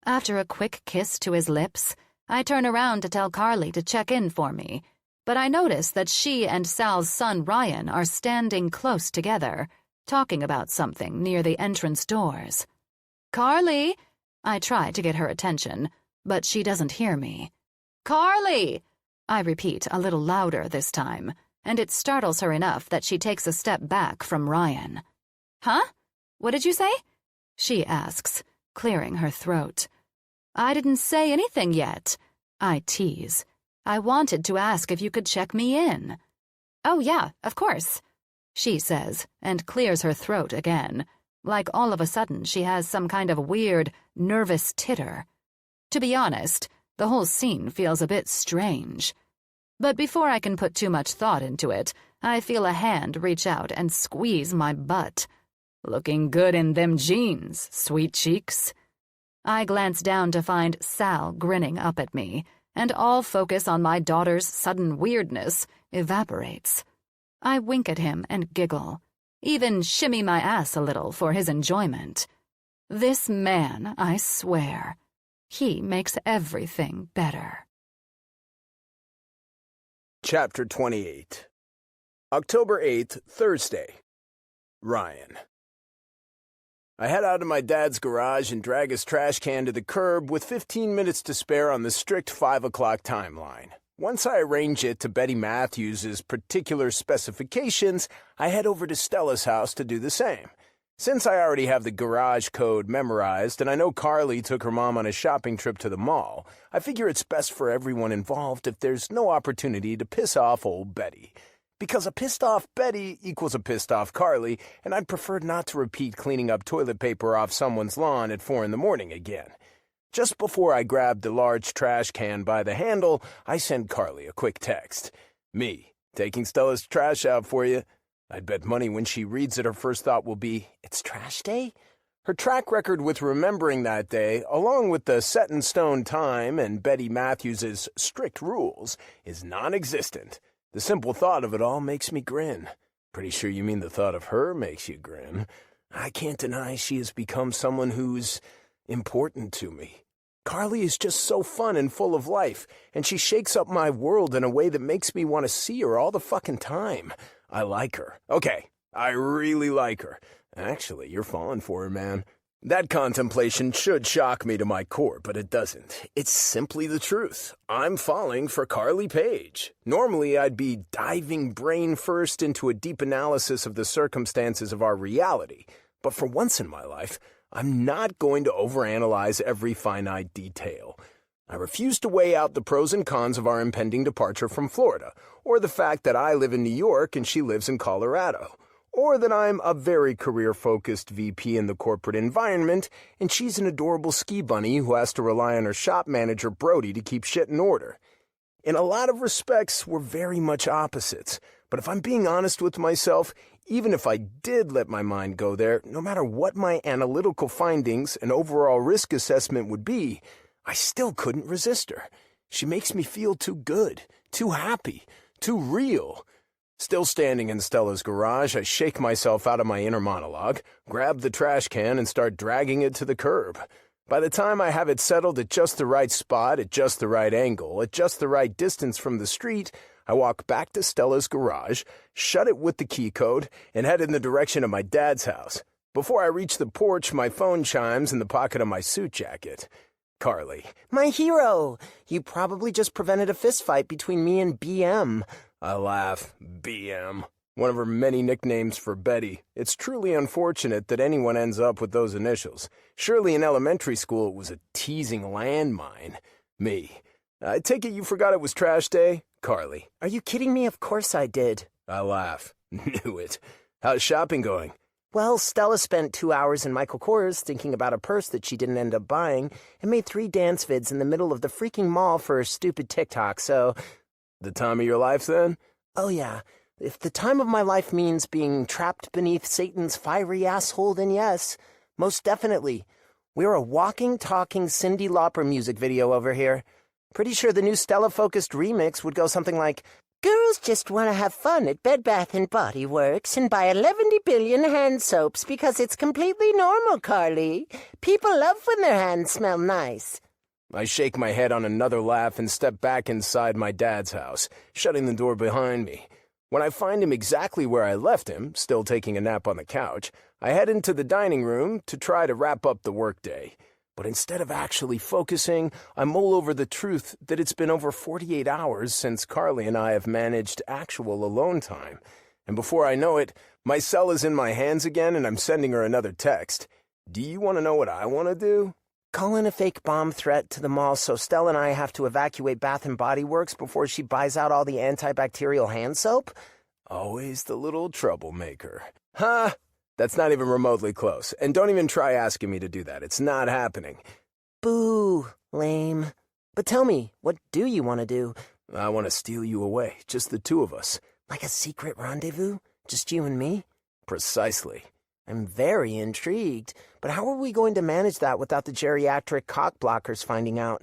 After a quick kiss to his lips, I turn around to tell Carly to check in for me, but I notice that she and Sal's son Ryan are standing close together, talking about something near the entrance doors. "Carly!" I try to get her attention, but she doesn't hear me. "Carly!" I repeat a little louder this time, and it startles her enough that she takes a step back from Ryan. "Huh? What did you say?" she asks, clearing her throat. "I didn't say anything yet," I tease. "I wanted to ask if you could check me in." "Oh, yeah, of course," she says, and clears her throat again, like all of a sudden she has some kind of weird, nervous titter. To be honest, the whole scene feels a bit strange. But before I can put too much thought into it, I feel a hand reach out and squeeze my butt. "Looking good in them jeans, sweet cheeks." I glance down to find Sal grinning up at me, and all focus on my daughter's sudden weirdness evaporates. I wink at him and giggle, even shimmy my ass a little for his enjoyment. This man, I swear, he makes everything better. Chapter 28. October 8th, Thursday. Ryan. I head out of my dad's garage and drag his trash can to the curb with 15 minutes to spare on the strict 5 o'clock timeline. Once I arrange it to Betty Matthews' particular specifications, I head over to Stella's house to do the same. Since I already have the garage code memorized and I know Carly took her mom on a shopping trip to the mall, I figure it's best for everyone involved if there's no opportunity to piss off old Betty. Because a pissed-off Betty equals a pissed-off Carly, and I'd prefer not to repeat cleaning up toilet paper off someone's lawn at 4 a.m. again. Just before I grabbed the large trash can by the handle, I send Carly a quick text. "Me, taking Stella's trash out for you." I'd bet money when she reads it her first thought will be, "It's trash day?" Her track record with remembering that day, along with the set-in-stone time and Betty Matthews' strict rules, is non-existent. The simple thought of it all makes me grin. Pretty sure you mean the thought of her makes you grin. I can't deny she has become someone who's important to me. Carly is just so fun and full of life, and she shakes up my world in a way that makes me want to see her all the fucking time. I like her. Okay, I really like her. Actually, you're falling for her, man. That contemplation should shock me to my core, but it doesn't. It's simply the truth. I'm falling for Carly Page. Normally, I'd be diving brain first into a deep analysis of the circumstances of our reality. But for once in my life, I'm not going to overanalyze every finite detail. I refuse to weigh out the pros and cons of our impending departure from Florida, or the fact that I live in New York and she lives in Colorado. Or that I'm a very career-focused VP in the corporate environment, and she's an adorable ski bunny who has to rely on her shop manager, Broody, to keep shit in order. In a lot of respects, we're very much opposites. But if I'm being honest with myself, even if I did let my mind go there, no matter what my analytical findings and overall risk assessment would be, I still couldn't resist her. She makes me feel too good, too happy, too real. Still standing in Stella's garage, I shake myself out of my inner monologue, grab the trash can, and start dragging it to the curb. By the time I have it settled at just the right spot, at just the right angle, at just the right distance from the street, I walk back to Stella's garage, shut it with the key code, and head in the direction of my dad's house. Before I reach the porch, my phone chimes in the pocket of my suit jacket. Carly. My hero! You probably just prevented a fistfight between me and BM. I laugh. BM. One of her many nicknames for Betty. It's truly unfortunate that anyone ends up with those initials. Surely in elementary school it was a teasing landmine. Me. I take it you forgot it was trash day? Carly. Are you kidding me? Of course I did. I laugh. Knew it. How's shopping going? Well, Stella spent 2 hours in Michael Kors thinking about a purse that she didn't end up buying and made 3 dance vids in the middle of the freaking mall for her stupid TikTok, so... The time of your life, then? Oh, yeah. If the time of my life means being trapped beneath Satan's fiery asshole, then yes. Most definitely. We're a walking, talking Cyndi Lauper music video over here. Pretty sure the new Stella-focused remix would go something like, Girls just want to have fun at Bed Bath & Body Works and buy 11 billion hand soaps because it's completely normal, Carly. People love when their hands smell nice. I shake my head on another laugh and step back inside my dad's house, shutting the door behind me. When I find him exactly where I left him, still taking a nap on the couch, I head into the dining room to try to wrap up the workday. But instead of actually focusing, I mull over the truth that it's been over 48 hours since Carly and I have managed actual alone time. And before I know it, my cell is in my hands again and I'm sending her another text. Do you want to know what I want to do? Call in a fake bomb threat to the mall so Stella and I have to evacuate Bath & Body Works before she buys out all the antibacterial hand soap? Always the little troublemaker. Huh? That's not even remotely close. And don't even try asking me to do that. It's not happening. Boo. Lame. But tell me, what do you want to do? I want to steal you away. Just the two of us. Like a secret rendezvous? Just you and me? Precisely. I'm very intrigued, but how are we going to manage that without the geriatric cock-blockers finding out?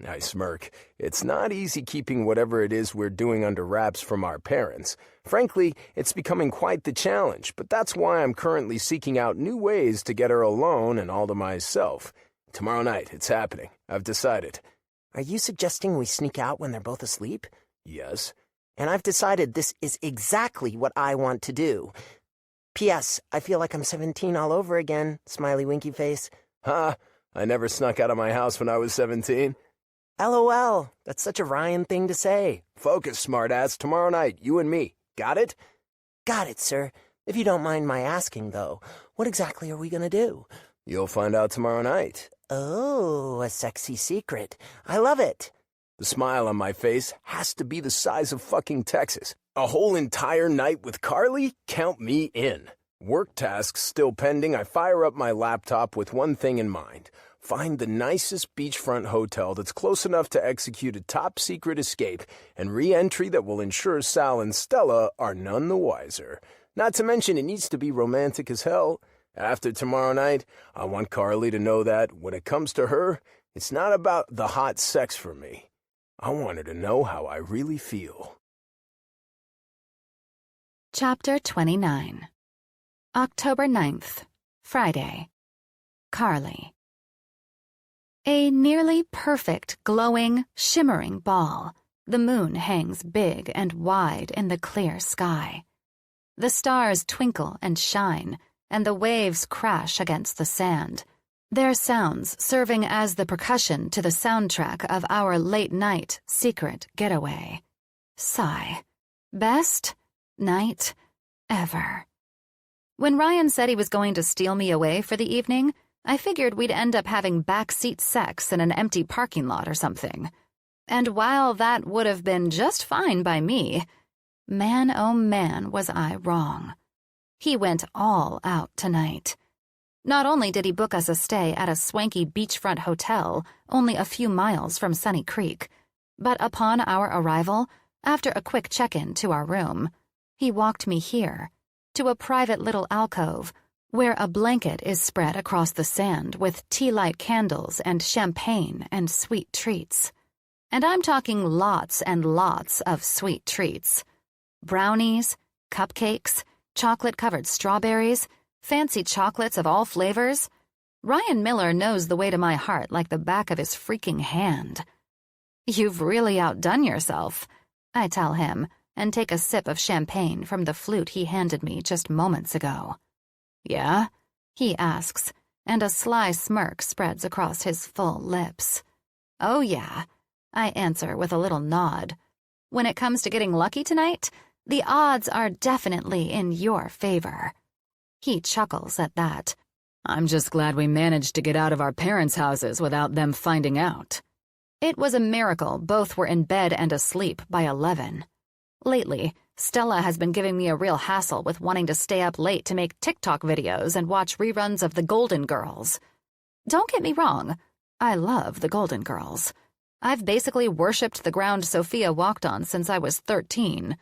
I smirk. It's not easy keeping whatever it is we're doing under wraps from our parents. Frankly, it's becoming quite the challenge, but that's why I'm currently seeking out new ways to get her alone and all to myself. Tomorrow night, it's happening. I've decided. Are you suggesting we sneak out when they're both asleep? Yes. And I've decided this is exactly what I want to do. P.S. I feel like I'm 17 all over again, smiley winky face. Ha! I never snuck out of my house when I was 17. LOL. That's such a Ryan thing to say. Focus, smartass. Tomorrow night, you and me. Got it? Got it, sir. If you don't mind my asking, though, what exactly are we going to do? You'll find out tomorrow night. Oh, a sexy secret. I love it. The smile on my face has to be the size of fucking Texas. A whole entire night with Carly? Count me in. Work tasks still pending, I fire up my laptop with one thing in mind. Find the nicest beachfront hotel that's close enough to execute a top-secret escape and re-entry that will ensure Sal and Stella are none the wiser. Not to mention it needs to be romantic as hell. After tomorrow night, I want Carly to know that, when it comes to her, it's not about the hot sex for me. I want her to know how I really feel. Chapter 29. October 9th, Friday. Carly. A nearly perfect, glowing, shimmering ball. The moon hangs big and wide in the clear sky. The stars twinkle and shine, and the waves crash against the sand, their sounds serving as the percussion to the soundtrack of our late-night secret getaway. Sigh. Best night ever. When Ryan said he was going to steal me away for the evening, I figured we'd end up having backseat sex in an empty parking lot or something. And while that would have been just fine by me, man oh man was I wrong. He went all out tonight. Not only did he book us a stay at a swanky beachfront hotel only a few miles from Sunny Creek, but upon our arrival, after a quick check-in to our room, he walked me here, to a private little alcove where a blanket is spread across the sand with tea-light candles and champagne and sweet treats. And I'm talking lots and lots of sweet treats. Brownies, cupcakes, chocolate-covered strawberries, fancy chocolates of all flavors. Ryan Miller knows the way to my heart like the back of his freaking hand. "You've really outdone yourself," I tell him, and take a sip of champagne from the flute he handed me just moments ago. "Yeah?" he asks, and a sly smirk spreads across his full lips. "Oh yeah," I answer with a little nod. "When it comes to getting lucky tonight, the odds are definitely in your favor." He chuckles at that. "I'm just glad we managed to get out of our parents' houses without them finding out." It was a miracle both were in bed and asleep by 11. Lately, Stella has been giving me a real hassle with wanting to stay up late to make TikTok videos and watch reruns of The Golden Girls. Don't get me wrong, I love The Golden Girls. I've basically worshipped the ground Sophia walked on since I was 13.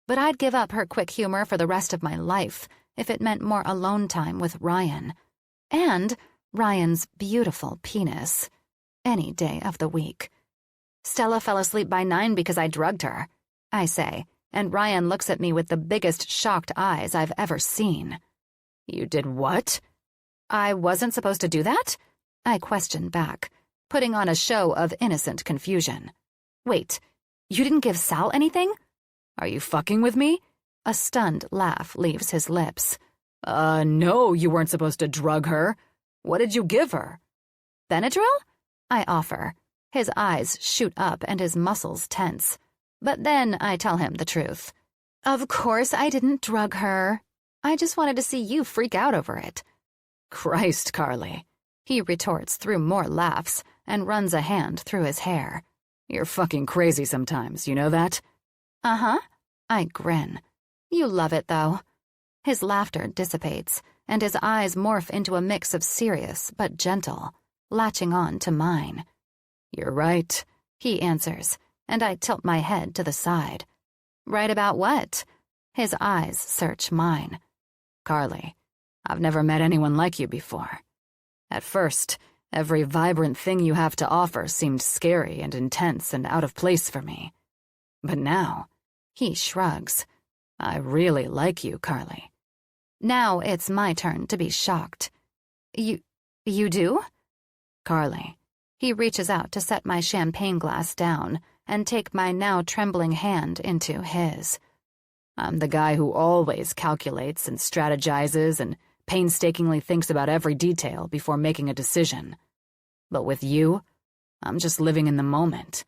But I'd give up her quick humor for the rest of my life if it meant more alone time with Ryan. And Ryan's beautiful penis. Any day of the week. Stella fell asleep by 9 because I drugged her, I say, and Ryan looks at me with the biggest shocked eyes I've ever seen. "You did what?" "I wasn't supposed to do that?" I question back, putting on a show of innocent confusion. "Wait, you didn't give Sal anything?" "Are you fucking with me?" A stunned laugh leaves his lips. No, you weren't supposed to drug her. What did you give her?" "Benadryl?" I offer. His eyes shoot up and his muscles tense. But then I tell him the truth. "Of course I didn't drug her. I just wanted to see you freak out over it." "Christ, Carly," he retorts through more laughs and runs a hand through his hair. "You're fucking crazy sometimes, you know that?" "Uh-huh." I grin. "You love it, though." His laughter dissipates, and his eyes morph into a mix of serious but gentle, latching on to mine. "You're right," he answers, and I tilt my head to the side. "Right about what?" His eyes search mine. "Carly, I've never met anyone like you before. At first, every vibrant thing you have to offer seemed scary and intense and out of place for me. But now," he shrugs, "I really like you, Carly." Now it's my turn to be shocked. You do?" "Carly." He reaches out to set my champagne glass down and take my now trembling hand into his. "I'm the guy who always calculates and strategizes and painstakingly thinks about every detail before making a decision. But with you, I'm just living in the moment.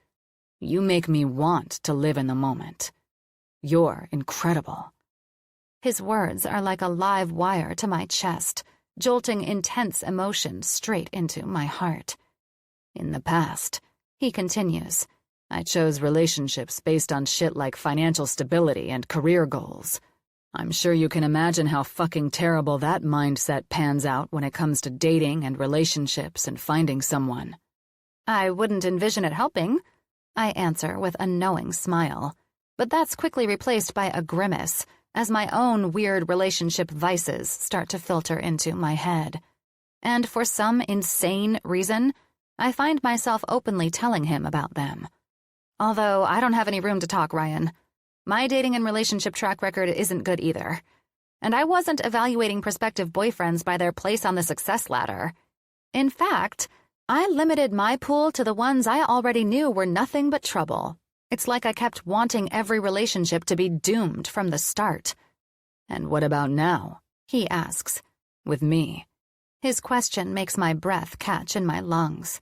You make me want to live in the moment. You're incredible." His words are like a live wire to my chest, jolting intense emotion straight into my heart. "In the past," he continues, "I chose relationships based on shit like financial stability and career goals. I'm sure you can imagine how fucking terrible that mindset pans out when it comes to dating and relationships and finding someone." "I wouldn't envision it helping," I answer with a knowing smile, but that's quickly replaced by a grimace as my own weird relationship vices start to filter into my head. And for some insane reason, I find myself openly telling him about them. Although I don't have any room to talk, Ryan. My dating and relationship track record isn't good either. And I wasn't evaluating prospective boyfriends by their place on the success ladder. In fact, I limited my pool to the ones I already knew were nothing but trouble. It's like I kept wanting every relationship to be doomed from the start. "And what about now?" he asks. "With me?" His question makes my breath catch in my lungs.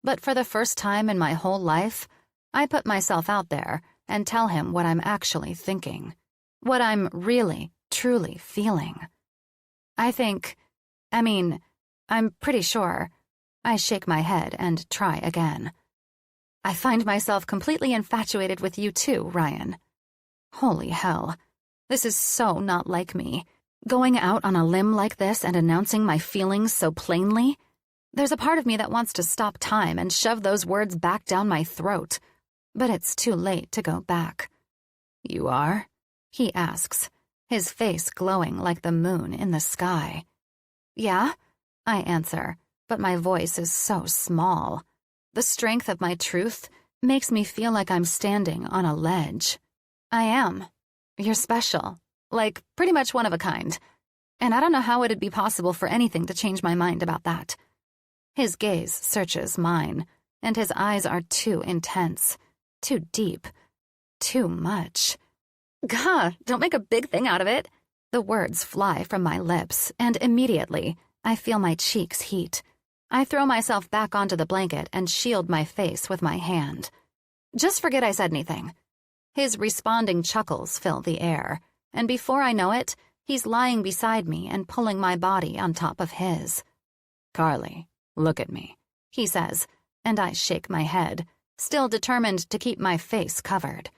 But for the first time in my whole life, I put myself out there and tell him what I'm actually thinking, what I'm really, truly feeling. I'm pretty sure. I shake my head and try again. I find myself completely infatuated with you too, Ryan. Holy hell. This is so not like me. Going out on a limb like this and announcing my feelings so plainly. There's a part of me that wants to stop time and shove those words back down my throat. But it's too late to go back. You are? He asks, his face glowing like the moon in the sky. Yeah, I answer, but my voice is so small. The strength of my truth makes me feel like I'm standing on a ledge. I am. You're special. Like, pretty much one of a kind. And I don't know how it'd be possible for anything to change my mind about that. His gaze searches mine, and his eyes are too intense, too deep, too much. Gah, don't make a big thing out of it. The words fly from my lips, and immediately I feel my cheeks heat. I throw myself back onto the blanket and shield my face with my hand. Just forget I said anything. His responding chuckles fill the air, and before I know it, he's lying beside me and pulling my body on top of his. Carly, look at me, he says, and I shake my head, still determined to keep my face covered.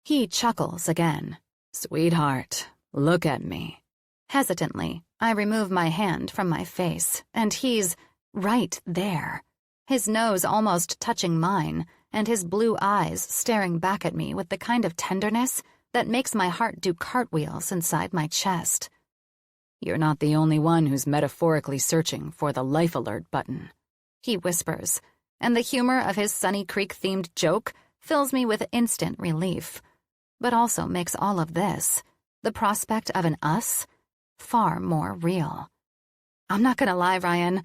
He chuckles again. Sweetheart, look at me. Hesitantly, I remove my hand from my face, and he's right there. His nose almost touching mine, and his blue eyes staring back at me with the kind of tenderness that makes my heart do cartwheels inside my chest. You're not the only one who's metaphorically searching for the life alert button, he whispers, and the humor of his Sunny Creek-themed joke fills me with instant relief, but also makes all of this, the prospect of an us, far more real. I'm not gonna lie, Ryan.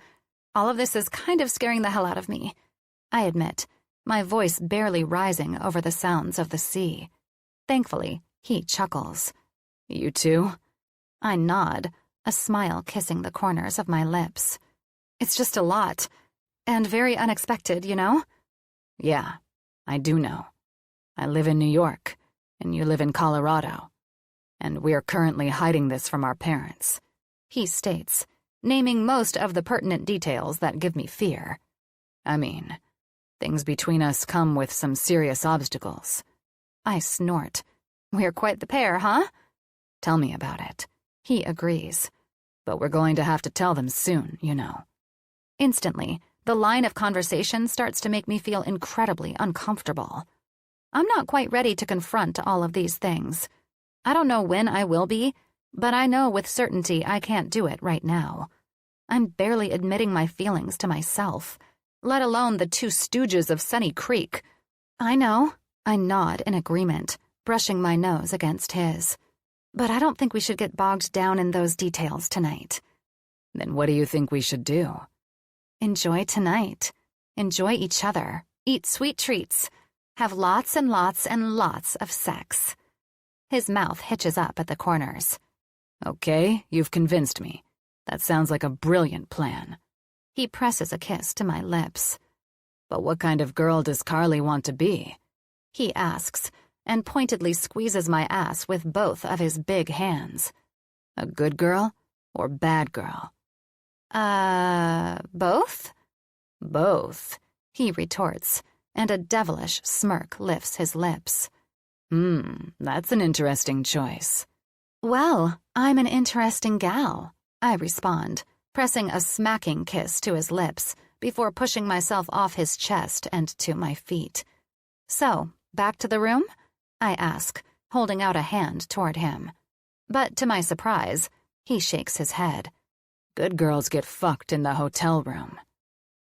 All of this is kind of scaring the hell out of me. I admit, my voice barely rising over the sounds of the sea. Thankfully, he chuckles. You too? I nod, a smile kissing the corners of my lips. It's just a lot, and very unexpected, you know? Yeah, I do know. I live in New York, and you live in Colorado. And we're currently hiding this from our parents, he states, naming most of the pertinent details that give me fear. I mean, things between us come with some serious obstacles. I snort. We're quite the pair, huh? Tell me about it. He agrees. But we're going to have to tell them soon, you know. Instantly, the line of conversation starts to make me feel incredibly uncomfortable. I'm not quite ready to confront all of these things. I don't know when I will be, but I know with certainty I can't do it right now. I'm barely admitting my feelings to myself, let alone the two stooges of Sunny Creek. I know. I nod in agreement, brushing my nose against his. But I don't think we should get bogged down in those details tonight. Then what do you think we should do? Enjoy tonight. Enjoy each other. Eat sweet treats. Have lots and lots and lots of sex. His mouth hitches up at the corners. Okay, you've convinced me. That sounds like a brilliant plan. He presses a kiss to my lips. But what kind of girl does Carly want to be? He asks, and pointedly squeezes my ass with both of his big hands. A good girl or bad girl? Both? Both, he retorts, and a devilish smirk lifts his lips. That's an interesting choice. Well, I'm an interesting gal, I respond, pressing a smacking kiss to his lips before pushing myself off his chest and to my feet. So, back to the room? I ask, holding out a hand toward him. But to my surprise, he shakes his head. Good girls get fucked in the hotel room.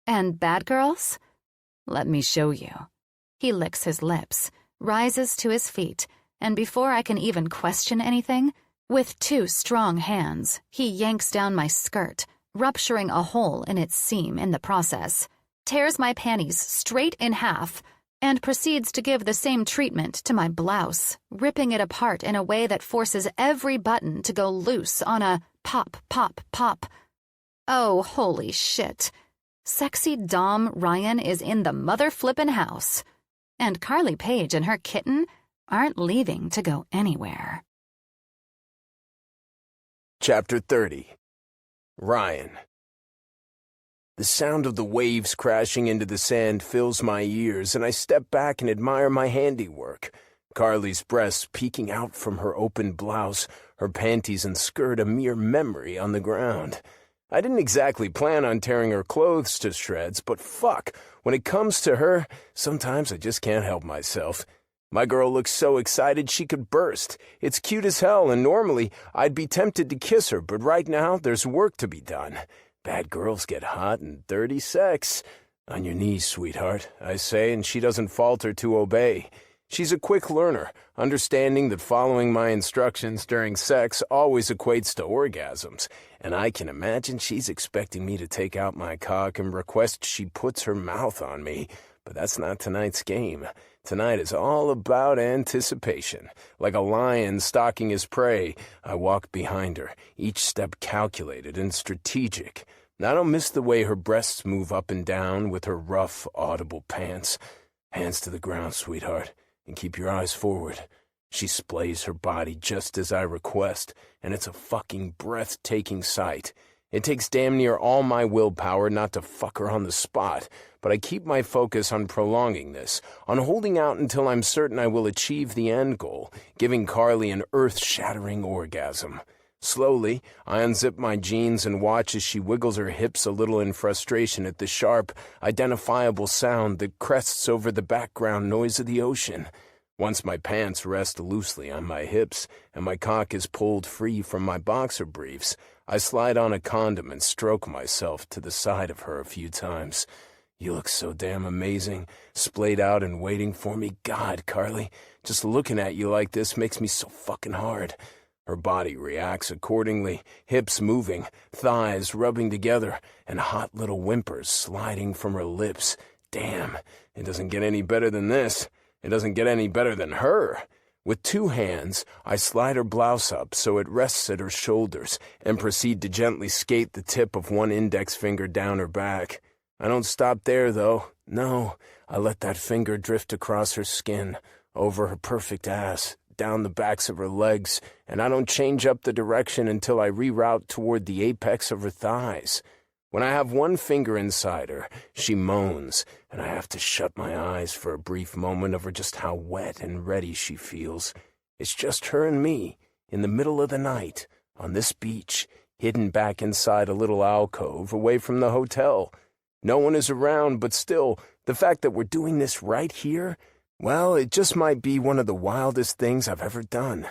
And bad girls? Let me show you. He licks his lips, rises to his feet, and before I can even question anything, with two strong hands, he yanks down my skirt, rupturing a hole in its seam in the process, tears my panties straight in half, and proceeds to give the same treatment to my blouse, ripping it apart in a way that forces every button to go loose on a pop, pop, pop. Oh, holy shit. Sexy Dom Ryan is in the mother-flippin' house. And Carly Paige and her kitten aren't leaving to go anywhere. Chapter 30. Ryan. The sound of the waves crashing into the sand fills my ears, and I step back and admire my handiwork. Carly's breasts peeking out from her open blouse, her panties and skirt a mere memory on the ground. I didn't exactly plan on tearing her clothes to shreds, but fuck, when it comes to her, sometimes I just can't help myself. My girl looks so excited she could burst. It's cute as hell, and normally I'd be tempted to kiss her, but right now there's work to be done. Bad girls get hot and dirty sex. On your knees, sweetheart, I say, and she doesn't falter to obey. She's a quick learner, understanding that following my instructions during sex always equates to orgasms, and I can imagine she's expecting me to take out my cock and request she puts her mouth on me, but that's not tonight's game. Tonight is all about anticipation. Like a lion stalking his prey, I walk behind her, each step calculated and strategic. I don't miss the way her breasts move up and down with her rough, audible pants. Hands to the ground, sweetheart, and keep your eyes forward. She splays her body just as I request, and it's a fucking breathtaking sight. It takes damn near all my willpower not to fuck her on the spot, but I keep my focus on prolonging this, on holding out until I'm certain I will achieve the end goal, giving Carly an earth-shattering orgasm. Slowly, I unzip my jeans and watch as she wiggles her hips a little in frustration at the sharp, identifiable sound that crests over the background noise of the ocean. Once my pants rest loosely on my hips and my cock is pulled free from my boxer briefs, I slide on a condom and stroke myself to the side of her a few times. You look so damn amazing, splayed out and waiting for me. God, Carly, just looking at you like this makes me so fucking hard. Her body reacts accordingly, hips moving, thighs rubbing together, and hot little whimpers sliding from her lips. Damn, it doesn't get any better than this. It doesn't get any better than her. With 2 hands, I slide her blouse up so it rests at her shoulders and proceed to gently skate the tip of one index finger down her back. I don't stop there, though. No, I let that finger drift across her skin, over her perfect ass, down the backs of her legs, and I don't change up the direction until I reroute toward the apex of her thighs. When I have one finger inside her, she moans, and I have to shut my eyes for a brief moment over just how wet and ready she feels. It's just her and me, in the middle of the night, on this beach, hidden back inside a little alcove away from the hotel. No one is around, but still, the fact that we're doing this right here, well, it just might be one of the wildest things I've ever done.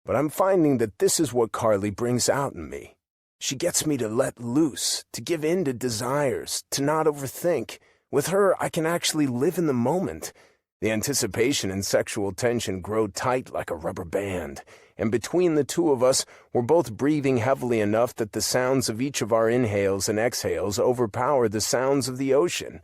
But I'm finding that this is what Carly brings out in me. She gets me to let loose, to give in to desires, to not overthink. With her, I can actually live in the moment. The anticipation and sexual tension grow tight like a rubber band, and between the two of us, we're both breathing heavily enough that the sounds of each of our inhales and exhales overpower the sounds of the ocean.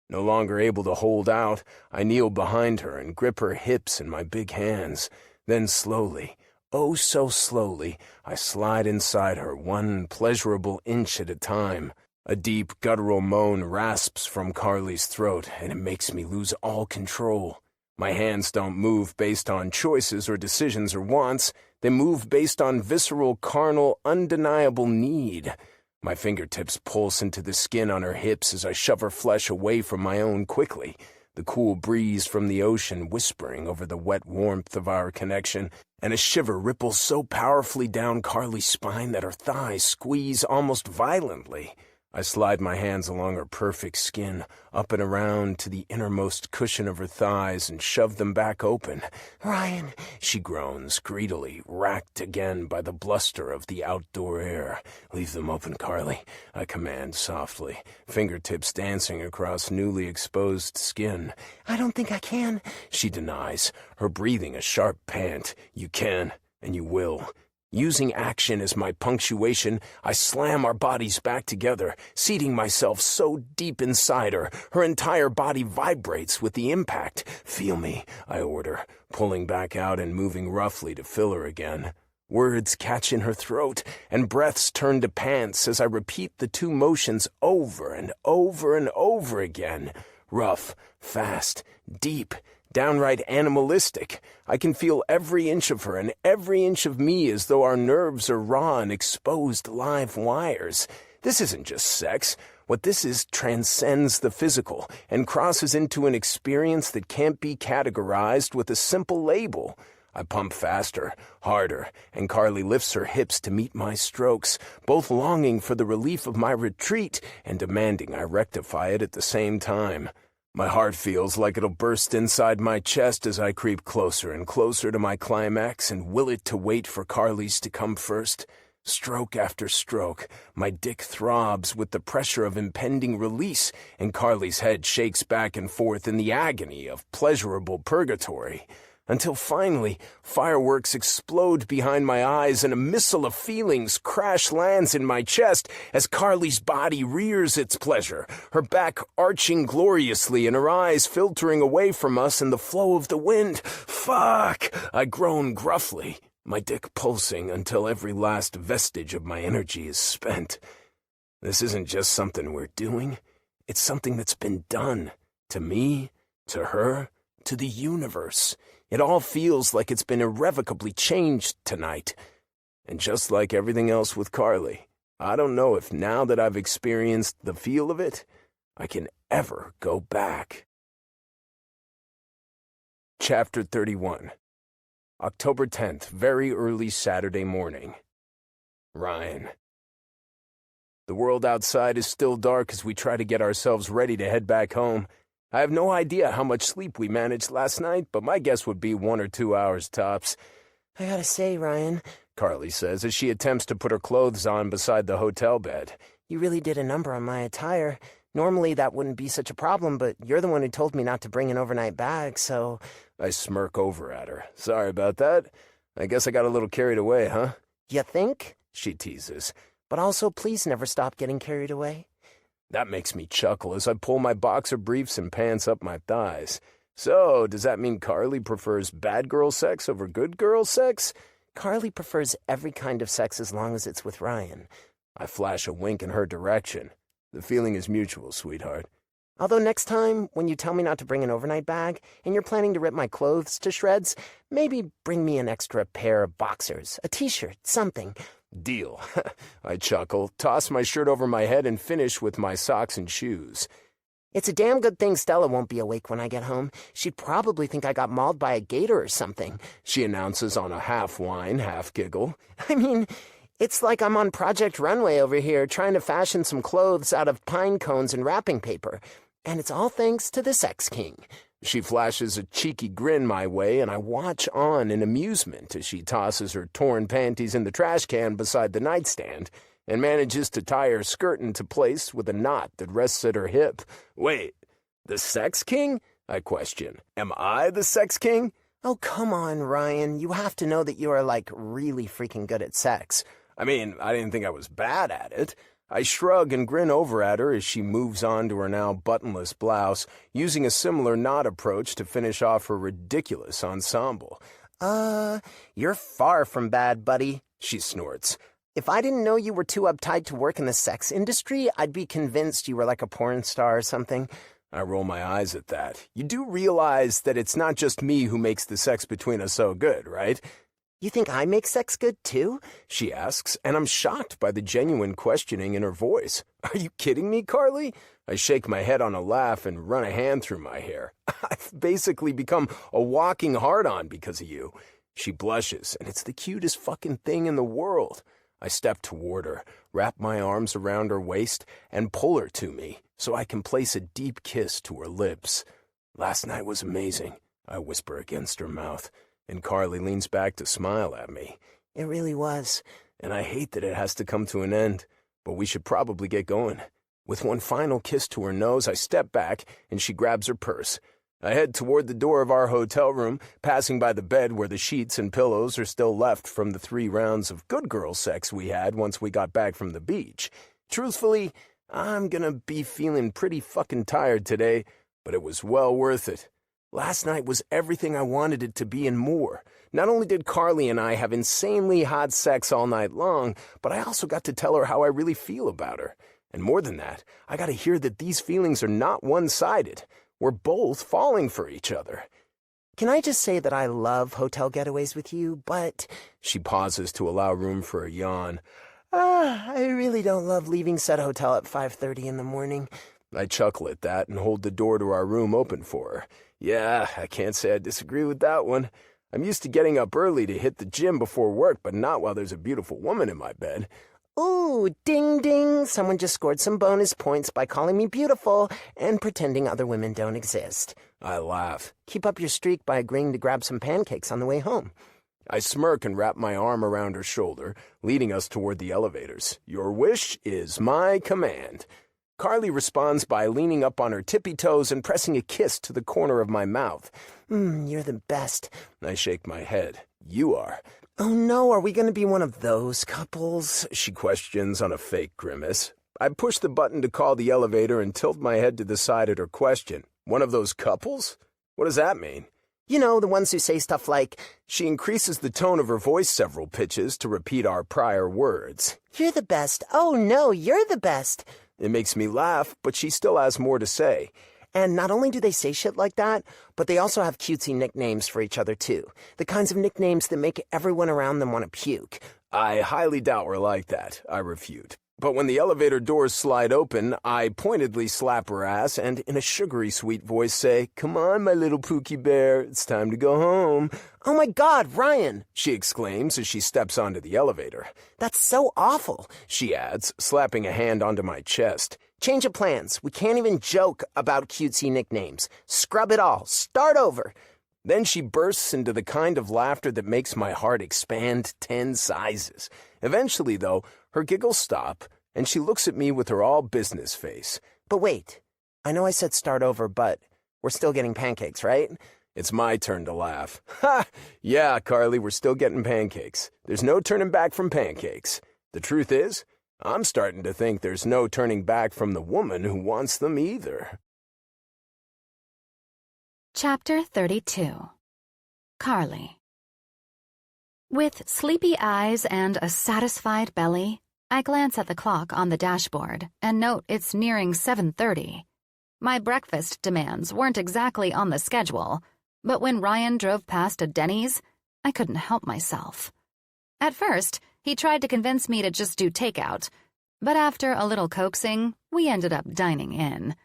No longer able to hold out, I kneel behind her and grip her hips in my big hands. Then slowly, oh so slowly, I slide inside her 1 pleasurable inch at a time. A deep, guttural moan rasps from Carly's throat, and it makes me lose all control. My hands don't move based on choices or decisions or wants. They move based on visceral, carnal, undeniable need. My fingertips pulse into the skin on her hips as I shove her flesh away from my own quickly, the cool breeze from the ocean whispering over the wet warmth of our connection, and a shiver ripples so powerfully down Carly's spine that her thighs squeeze almost violently. I slide my hands along her perfect skin, up and around to the innermost cushion of her thighs, and shove them back open. "Ryan," she groans, greedily, racked again by the bluster of the outdoor air. "Leave them open, Carly," I command softly, fingertips dancing across newly exposed skin. "I don't think I can," she denies, her breathing a sharp pant. "You can, and you will." Using action as my punctuation, I slam our bodies back together, seating myself so deep inside her, her entire body vibrates with the impact. "Feel me," I order, pulling back out and moving roughly to fill her again. Words catch in her throat, and breaths turn to pants as I repeat the two motions over and over and over again. Rough, fast, deep, downright animalistic. I can feel every inch of her and every inch of me as though our nerves are raw and exposed live wires. This isn't just sex. What this is transcends the physical and crosses into an experience that can't be categorized with a simple label. I pump faster, harder, and Carly lifts her hips to meet my strokes, both longing for the relief of my retreat and demanding I rectify it at the same time. My heart feels like it'll burst inside my chest as I creep closer and closer to my climax and will it to wait for Carly's to come first. Stroke after stroke, my dick throbs with the pressure of impending release, and Carly's head shakes back and forth in the agony of pleasurable purgatory. Until finally, fireworks explode behind my eyes and a missile of feelings crash-lands in my chest as Carly's body rears its pleasure, her back arching gloriously and her eyes filtering away from us in the flow of the wind. Fuck! I groan gruffly, my dick pulsing until every last vestige of my energy is spent. This isn't just something we're doing. It's something that's been done. To me, to her, to the universe. It all feels like it's been irrevocably changed tonight. And just like everything else with Carly, I don't know if now that I've experienced the feel of it, I can ever go back. Chapter 31. October 10th, very early Saturday morning. Ryan. The world outside is still dark as we try to get ourselves ready to head back home. I have no idea how much sleep we managed last night, but my guess would be 1 or 2 hours tops. I gotta say, Ryan, Carly says as she attempts to put her clothes on beside the hotel bed. You really did a number on my attire. Normally that wouldn't be such a problem, but you're the one who told me not to bring an overnight bag, so... I smirk over at her. Sorry about that. I guess I got a little carried away, huh? You think? She teases. But also, please never stop getting carried away. That makes me chuckle as I pull my boxer briefs and pants up my thighs. So, does that mean Carly prefers bad girl sex over good girl sex? Carly prefers every kind of sex as long as it's with Ryan. I flash a wink in her direction. The feeling is mutual, sweetheart. Although next time, when you tell me not to bring an overnight bag, and you're planning to rip my clothes to shreds, maybe bring me an extra pair of boxers, a t-shirt, something. Deal. I chuckle, toss my shirt over my head, and finish with my socks and shoes. It's a damn good thing Stella won't be awake when I get home. She'd probably think I got mauled by a gator or something, she announces on a half-whine, half-giggle. I mean, it's like I'm on Project Runway over here trying to fashion some clothes out of pine cones and wrapping paper. And it's all thanks to the Sex King. She flashes a cheeky grin my way, and I watch on in amusement as she tosses her torn panties in the trash can beside the nightstand and manages to tie her skirt into place with a knot that rests at her hip. Wait, the Sex King? I question. Am I the Sex King? Oh, come on, Ryan. You have to know that you are, like, really freaking good at sex. I mean, I didn't think I was bad at it. I shrug and grin over at her as she moves on to her now buttonless blouse, using a similar knot approach to finish off her ridiculous ensemble. You're far from bad, buddy, she snorts. If I didn't know you were too uptight to work in the sex industry, I'd be convinced you were like a porn star or something. I roll my eyes at that. You do realize that it's not just me who makes the sex between us so good, right? You think I make sex good, too? She asks, and I'm shocked by the genuine questioning in her voice. Are you kidding me, Carly? I shake my head on a laugh and run a hand through my hair. I've basically become a walking hard-on because of you. She blushes, and it's the cutest fucking thing in the world. I step toward her, wrap my arms around her waist, and pull her to me so I can place a deep kiss to her lips. Last night was amazing, I whisper against her mouth. And Carly leans back to smile at me. It really was. And I hate that it has to come to an end, but we should probably get going. With one final kiss to her nose, I step back, and she grabs her purse. I head toward the door of our hotel room, passing by the bed where the sheets and pillows are still left from the 3 rounds of good girl sex we had once we got back from the beach. Truthfully, I'm gonna be feeling pretty fucking tired today, but it was well worth it. Last night was everything I wanted it to be and more. Not only did Carly and I have insanely hot sex all night long, but I also got to tell her how I really feel about her. And more than that, I got to hear that these feelings are not one-sided. We're both falling for each other. Can I just say that I love hotel getaways with you, but... She pauses to allow room for a yawn. I really don't love leaving said hotel at 5:30 in the morning. I chuckle at that and hold the door to our room open for her. Yeah, I can't say I disagree with that one. I'm used to getting up early to hit the gym before work, but not while there's a beautiful woman in my bed. Ooh, ding ding, someone just scored some bonus points by calling me beautiful and pretending other women don't exist. I laugh. Keep up your streak by agreeing to grab some pancakes on the way home. I smirk and wrap my arm around her shoulder, leading us toward the elevators. Your wish is my command. Carly responds by leaning up on her tippy toes and pressing a kiss to the corner of my mouth. You're the best. I shake my head. You are. Oh no, are we going to be one of those couples? She questions on a fake grimace. I push the button to call the elevator and tilt my head to the side at her question. One of those couples? What does that mean? You know, the ones who say stuff like... She increases the tone of her voice several pitches to repeat our prior words. You're the best. Oh no, you're the best. It makes me laugh, but she still has more to say. And not only do they say shit like that, but they also have cutesy nicknames for each other, too. The kinds of nicknames that make everyone around them want to puke. I highly doubt we're like that, I refute. But when the elevator doors slide open, I pointedly slap her ass and, in a sugary sweet voice, say, "Come on, my little Pookie Bear, it's time to go home." "Oh my God, Ryan!" she exclaims as she steps onto the elevator. "That's so awful," she adds, slapping a hand onto my chest. "Change of plans. We can't even joke about cutesy nicknames. Scrub it all. Start over." Then she bursts into the kind of laughter that makes my heart expand 10 sizes. Eventually, though, her giggles stop, and she looks at me with her all-business face. "But wait, I know I said start over, but we're still getting pancakes, right?" It's my turn to laugh. "Ha! Yeah, Carly, we're still getting pancakes. There's no turning back from pancakes. The truth is, I'm starting to think there's no turning back from the woman who wants them either." Chapter 32. Carly. With sleepy eyes and a satisfied belly, I glance at the clock on the dashboard and note it's nearing 7:30. My breakfast demands weren't exactly on the schedule, but when Ryan drove past a Denny's, I couldn't help myself. At first, he tried to convince me to just do takeout, but after a little coaxing, we ended up dining in.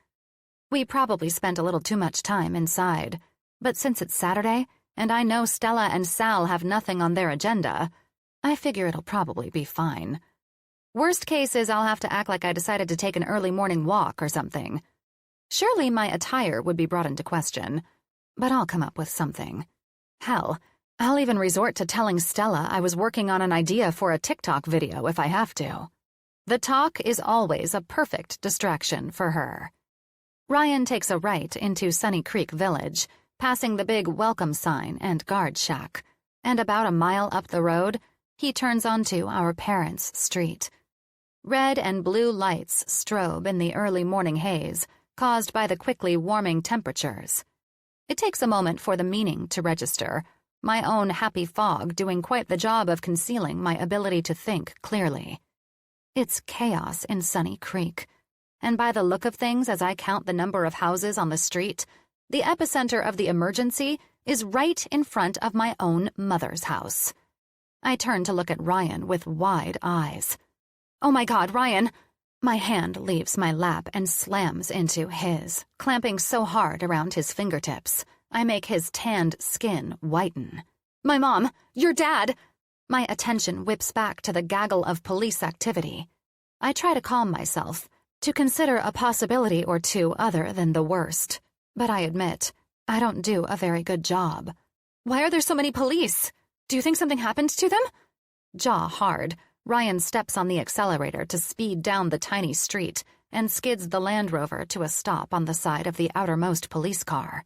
We probably spent a little too much time inside, but since it's Saturday, and I know Stella and Sal have nothing on their agenda, I figure it'll probably be fine. Worst case is I'll have to act like I decided to take an early morning walk or something. Surely my attire would be brought into question, but I'll come up with something. Hell, I'll even resort to telling Stella I was working on an idea for a TikTok video if I have to. The talk is always a perfect distraction for her. Ryan takes a right into Sunny Creek Village, passing the big welcome sign and guard shack, and about a mile up the road, he turns onto our parents' street. Red and blue lights strobe in the early morning haze, caused by the quickly warming temperatures. It takes a moment for the meaning to register, my own happy fog doing quite the job of concealing my ability to think clearly. It's chaos in Sunny Creek, and by the look of things as I count the number of houses on the street, the epicenter of the emergency is right in front of my own mother's house. I turn to look at Ryan with wide eyes. "Oh my God, Ryan!" My hand leaves my lap and slams into his, clamping so hard around his fingertips, I make his tanned skin whiten. "My mom! Your dad!" My attention whips back to the gaggle of police activity. I try to calm myself, to consider a possibility or two other than the worst. But I admit, I don't do a very good job. "Why are there so many police? Do you think something happened to them?" Jaw hard, Ryan steps on the accelerator to speed down the tiny street and skids the Land Rover to a stop on the side of the outermost police car.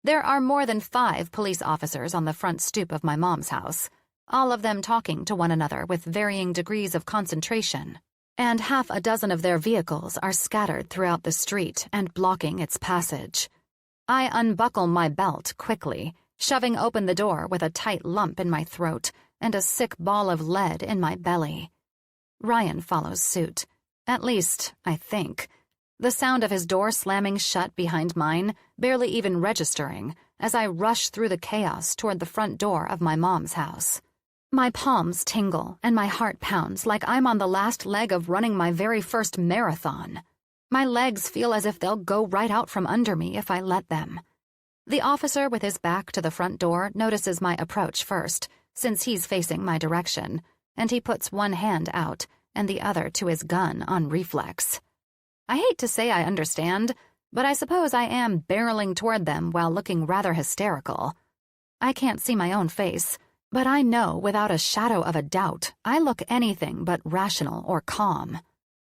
There are more than 5 police officers on the front stoop of my mom's house, all of them talking to one another with varying degrees of concentration, and half a dozen of their vehicles are scattered throughout the street and blocking its passage. I unbuckle my belt quickly, shoving open the door with a tight lump in my throat and a sick ball of lead in my belly. Ryan follows suit. At least, I think. The sound of his door slamming shut behind mine, barely even registering, as I rush through the chaos toward the front door of my mom's house. My palms tingle and my heart pounds like I'm on the last leg of running my very first marathon. My legs feel as if they'll go right out from under me if I let them. The officer with his back to the front door notices my approach first, since he's facing my direction, and he puts one hand out and the other to his gun on reflex. I hate to say I understand, but I suppose I am barreling toward them while looking rather hysterical. I can't see my own face, but I know without a shadow of a doubt I look anything but rational or calm.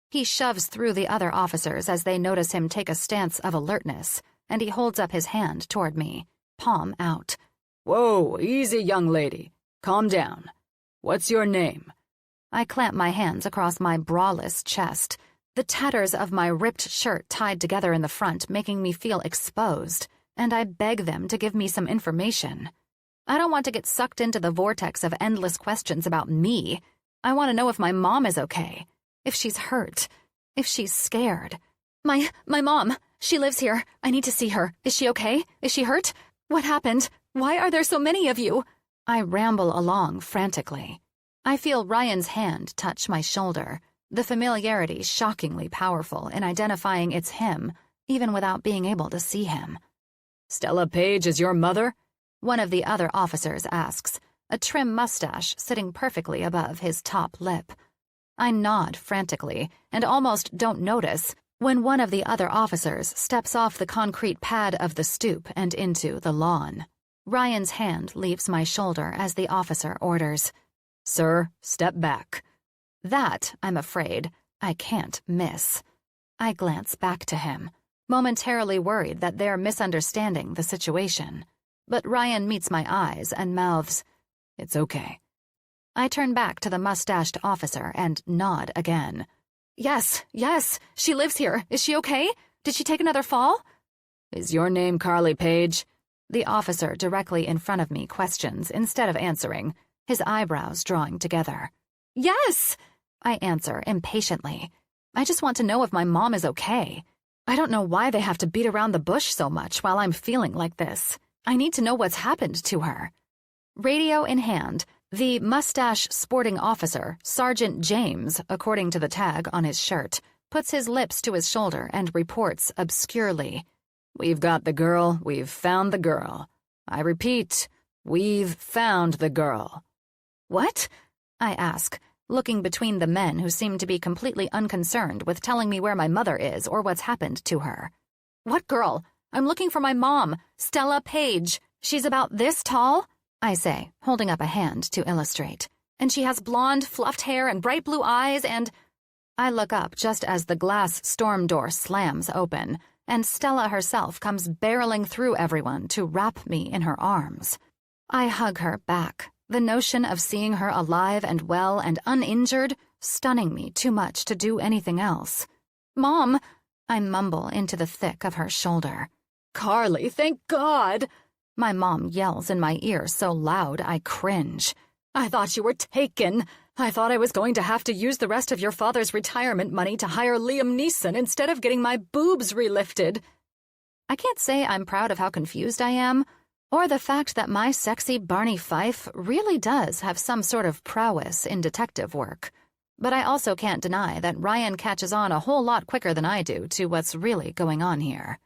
He shoves through the other officers as they notice him take a stance of alertness, and he holds up his hand toward me, palm out. Whoa, easy, young lady. Calm down. What's your name? I clamp my hands across my braless chest, the tatters of my ripped shirt tied together in the front making me feel exposed, and I beg them to give me some information. I don't want to get sucked into the vortex of endless questions about me. I want to know if my mom is okay, if she's hurt, if she's scared. My mom, she lives here. I need to see her. Is she okay? Is she hurt? What happened? Why are there so many of you? I ramble along frantically. I feel Ryan's hand touch my shoulder, the familiarity shockingly powerful in identifying it's him, even without being able to see him. Stella Page is your mother? One of the other officers asks, a trim mustache sitting perfectly above his top lip. I nod frantically and almost don't notice when one of the other officers steps off the concrete pad of the stoop and into the lawn. Ryan's hand leaves my shoulder as the officer orders, "Sir, step back." That, I'm afraid, I can't miss. I glance back to him, momentarily worried that they're misunderstanding the situation. But Ryan meets my eyes and mouths, "It's okay." I turn back to the mustached officer and nod again. Yes, she lives here. Is she okay? Did she take another fall? Is your name Carly Page? The officer directly in front of me questions instead of answering, his eyebrows drawing together. Yes, I answer impatiently. I just want to know if my mom is okay. I don't know why they have to beat around the bush so much while I'm feeling like this. I need to know what's happened to her. Radio in hand, the mustache-sporting officer, Sergeant James, according to the tag on his shirt, puts his lips to his shoulder and reports obscurely, "We've got the girl, we've found the girl. I repeat, we've found the girl." What? I ask, looking between the men who seem to be completely unconcerned with telling me where my mother is or what's happened to her. What girl? I'm looking for my mom, Stella Page. She's about this tall, I say, holding up a hand to illustrate. And she has blonde, fluffed hair and bright blue eyes and... I look up just as the glass storm door slams open, and Stella herself comes barreling through everyone to wrap me in her arms. I hug her back, the notion of seeing her alive and well and uninjured stunning me too much to do anything else. "Mom," I mumble into the thick of her shoulder. "Carly, thank God!" My mom yells in my ear so loud I cringe. "I thought you were taken. I thought I was going to have to use the rest of your father's retirement money to hire Liam Neeson instead of getting my boobs relifted." I can't say I'm proud of how confused I am, or the fact that my sexy Barney Fife really does have some sort of prowess in detective work. But I also can't deny that Ryan catches on a whole lot quicker than I do to what's really going on here.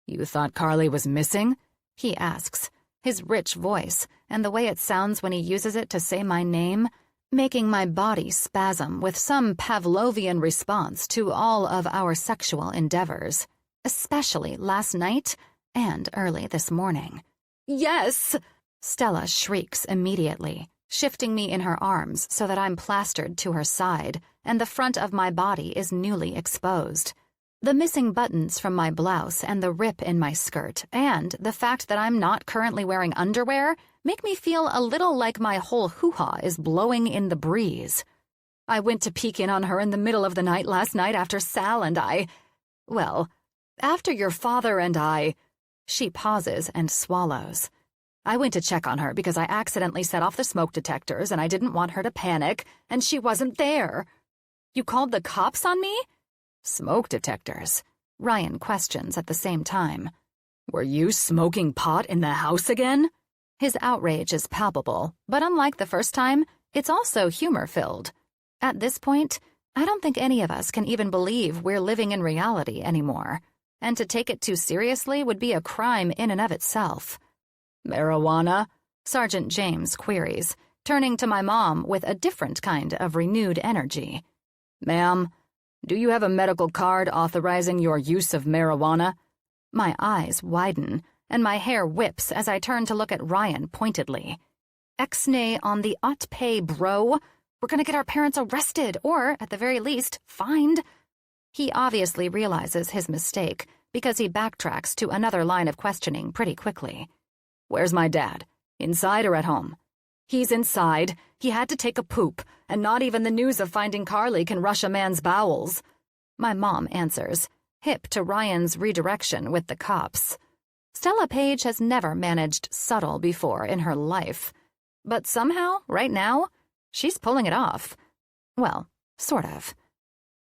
"You thought Carly was missing?" he asks, his rich voice, and the way it sounds when he uses it to say my name, making my body spasm with some Pavlovian response to all of our sexual endeavors, especially last night and early this morning. "Yes!" Stella shrieks immediately, shifting me in her arms so that I'm plastered to her side, and the front of my body is newly exposed. The missing buttons from my blouse and the rip in my skirt, and the fact that I'm not currently wearing underwear, make me feel a little like my whole hoo-ha is blowing in the breeze. "I went to peek in on her in the middle of the night last night after Sal and I... Well, after your father and I... She pauses and swallows. I went to check on her because I accidentally set off the smoke detectors and I didn't want her to panic, and she wasn't there. You called the cops on me? Smoke detectors? Ryan questions at the same time. Were you smoking pot in the house again? His outrage is palpable, but unlike the first time, it's also humor-filled. At this point, I don't think any of us can even believe we're living in reality anymore, and to take it too seriously would be a crime in and of itself. Marijuana? Sergeant James queries, turning to my mom with a different kind of renewed energy. Ma'am, do you have a medical card authorizing your use of marijuana? My eyes widen, and my hair whips as I turn to look at Ryan pointedly. Ex-nay on the ot-pay, bro. We're gonna get our parents arrested, or, at the very least, fined. He obviously realizes his mistake, because he backtracks to another line of questioning pretty quickly. Where's my dad? Inside or at home? He's inside. He had to take a poop, and not even the news of finding Carly can rush a man's bowels. My mom answers, hip to Ryan's redirection with the cops. Stella Page has never managed subtle before in her life. But somehow, right now, she's pulling it off. Well, sort of.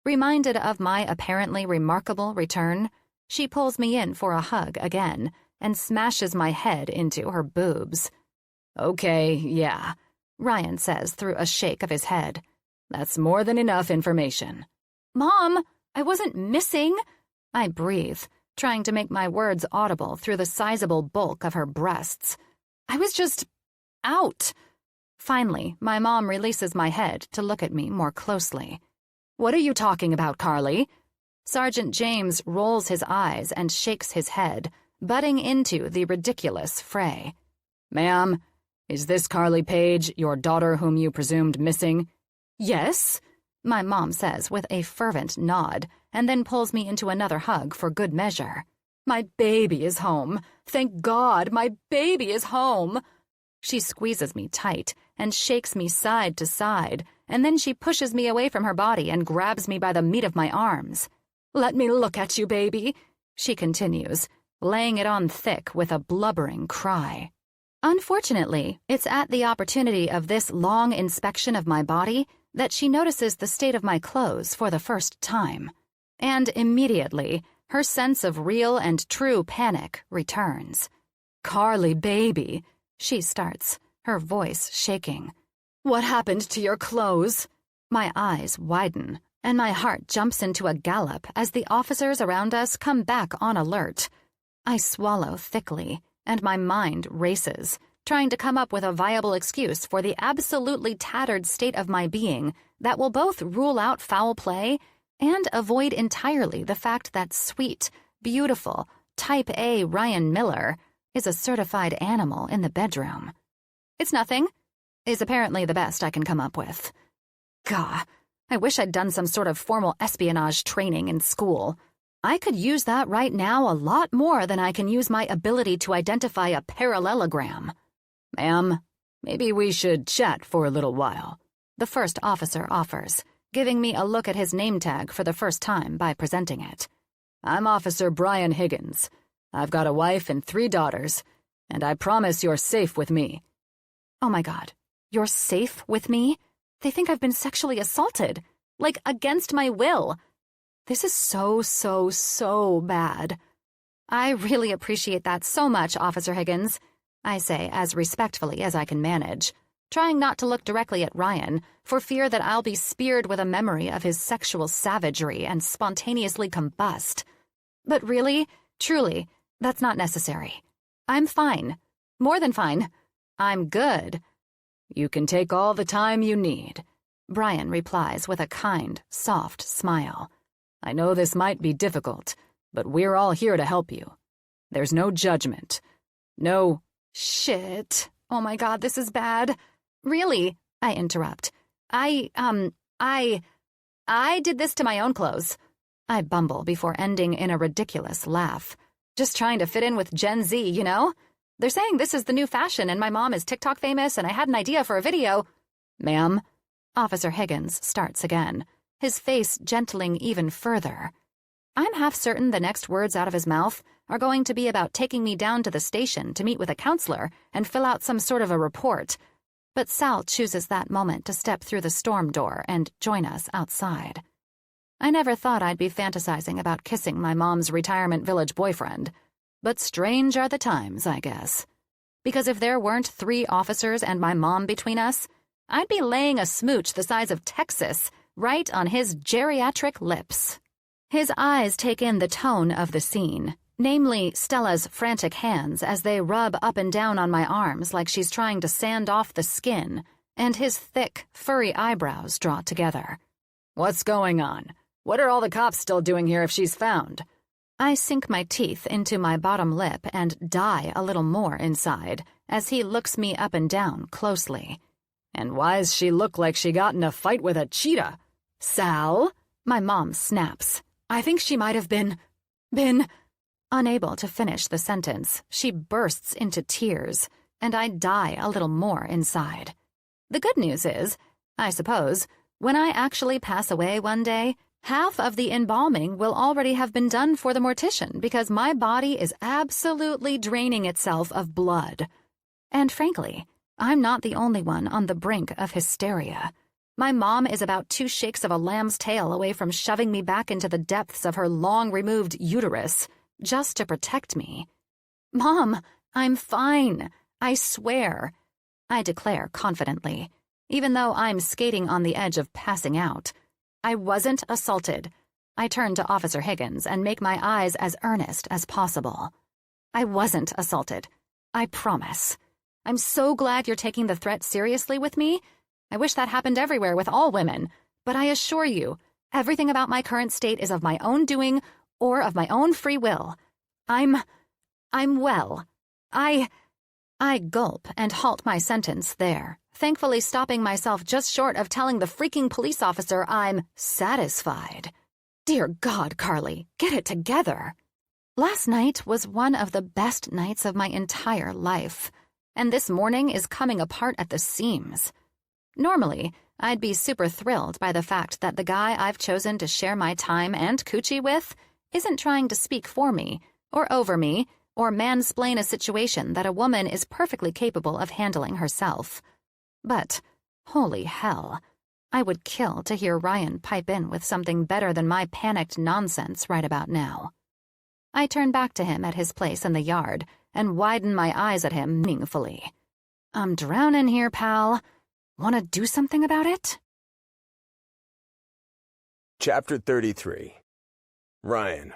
Reminded of my apparently remarkable return, she pulls me in for a hug again and smashes my head into her boobs. Okay, yeah, Ryan says through a shake of his head. That's more than enough information. Mom, I wasn't missing. I breathe, trying to make my words audible through the sizable bulk of her breasts. I was just out. Finally, my mom releases my head to look at me more closely. What are you talking about, Carly? Sergeant James rolls his eyes and shakes his head, butting into the ridiculous fray. Ma'am, is this Carly Page, your daughter whom you presumed missing? Yes, my mom says with a fervent nod, and then pulls me into another hug for good measure. My baby is home. Thank God, my baby is home. She squeezes me tight and shakes me side to side, and then she pushes me away from her body and grabs me by the meat of my arms. Let me look at you, baby, she continues, laying it on thick with a blubbering cry. Unfortunately, it's at the opportunity of this long inspection of my body that she notices the state of my clothes for the first time. And immediately, her sense of real and true panic returns. Carly, baby, she starts, her voice shaking. What happened to your clothes? My eyes widen, and my heart jumps into a gallop as the officers around us come back on alert. I swallow thickly, and my mind races, trying to come up with a viable excuse for the absolutely tattered state of my being that will both rule out foul play and avoid entirely the fact that sweet, beautiful, Type A Ryan Miller is a certified animal in the bedroom. It's nothing, is apparently the best I can come up with. Gah, I wish I'd done some sort of formal espionage training in school. I could use that right now a lot more than I can use my ability to identify a parallelogram. Ma'am, maybe we should chat for a little while, the first officer offers, giving me a look at his name tag for the first time by presenting it. I'm Officer Brian Higgins. I've got a wife and 3 daughters, and I promise you're safe with me. Oh my God, you're safe with me? They think I've been sexually assaulted, like against my will. This is so bad. I really appreciate that so much, Officer Higgins, I say as respectfully as I can manage, trying not to look directly at Ryan for fear that I'll be speared with a memory of his sexual savagery and spontaneously combust. But really, truly, that's not necessary. I'm fine. More than fine. I'm good. You can take all the time you need, Brian replies with a kind, soft smile. I know this might be difficult, but we're all here to help you. There's no judgment. No... Shit. Oh my God, this is bad. Really? I interrupt. I did this to my own clothes. I bumble before ending in a ridiculous laugh. Just trying to fit in with Gen Z, you know? They're saying this is the new fashion and my mom is TikTok famous and I had an idea for a video. Ma'am, Officer Higgins starts again, his face gentling even further. I'm half certain the next words out of his mouth are going to be about taking me down to the station to meet with a counselor and fill out some sort of a report. But Sal chooses that moment to step through the storm door and join us outside. I never thought I'd be fantasizing about kissing my mom's retirement village boyfriend. But strange are the times, I guess. Because if there weren't 3 officers and my mom between us, I'd be laying a smooch the size of Texas right on his geriatric lips. His eyes take in the tone of the scene, namely Stella's frantic hands as they rub up and down on my arms like she's trying to sand off the skin, and his thick, furry eyebrows draw together. What's going on? What are all the cops still doing here if she's found? I sink my teeth into my bottom lip and die a little more inside as he looks me up and down closely. And why's she look like she got in a fight with a cheetah? Sal? My mom snaps. I think she might have been... Unable to finish the sentence, she bursts into tears, and I die a little more inside. The good news is, I suppose, when I actually pass away one day, half of the embalming will already have been done for the mortician because my body is absolutely draining itself of blood. And frankly, I'm not the only one on the brink of hysteria. My mom is about 2 shakes of a lamb's tail away from shoving me back into the depths of her long-removed uterus, just to protect me. Mom, I'm fine. I swear. I declare confidently, even though I'm skating on the edge of passing out. I wasn't assaulted. I turn to Officer Higgins and make my eyes as earnest as possible. I wasn't assaulted. I promise. I'm so glad you're taking the threat seriously with me. I wish that happened everywhere with all women, but I assure you, everything about my current state is of my own doing or of my own free will. I'm well. I gulp and halt my sentence there, thankfully stopping myself just short of telling the freaking police officer I'm satisfied. Dear God, Carly, get it together. Last night was one of the best nights of my entire life, and this morning is coming apart at the seams. Normally, I'd be super thrilled by the fact that the guy I've chosen to share my time and coochie with isn't trying to speak for me, or over me, or mansplain a situation that a woman is perfectly capable of handling herself. But, holy hell, I would kill to hear Ryan pipe in with something better than my panicked nonsense right about now. I turn back to him at his place in the yard and widen my eyes at him meaningfully. I'm drowning here, pal. Want to do something about it? Chapter 33. Ryan.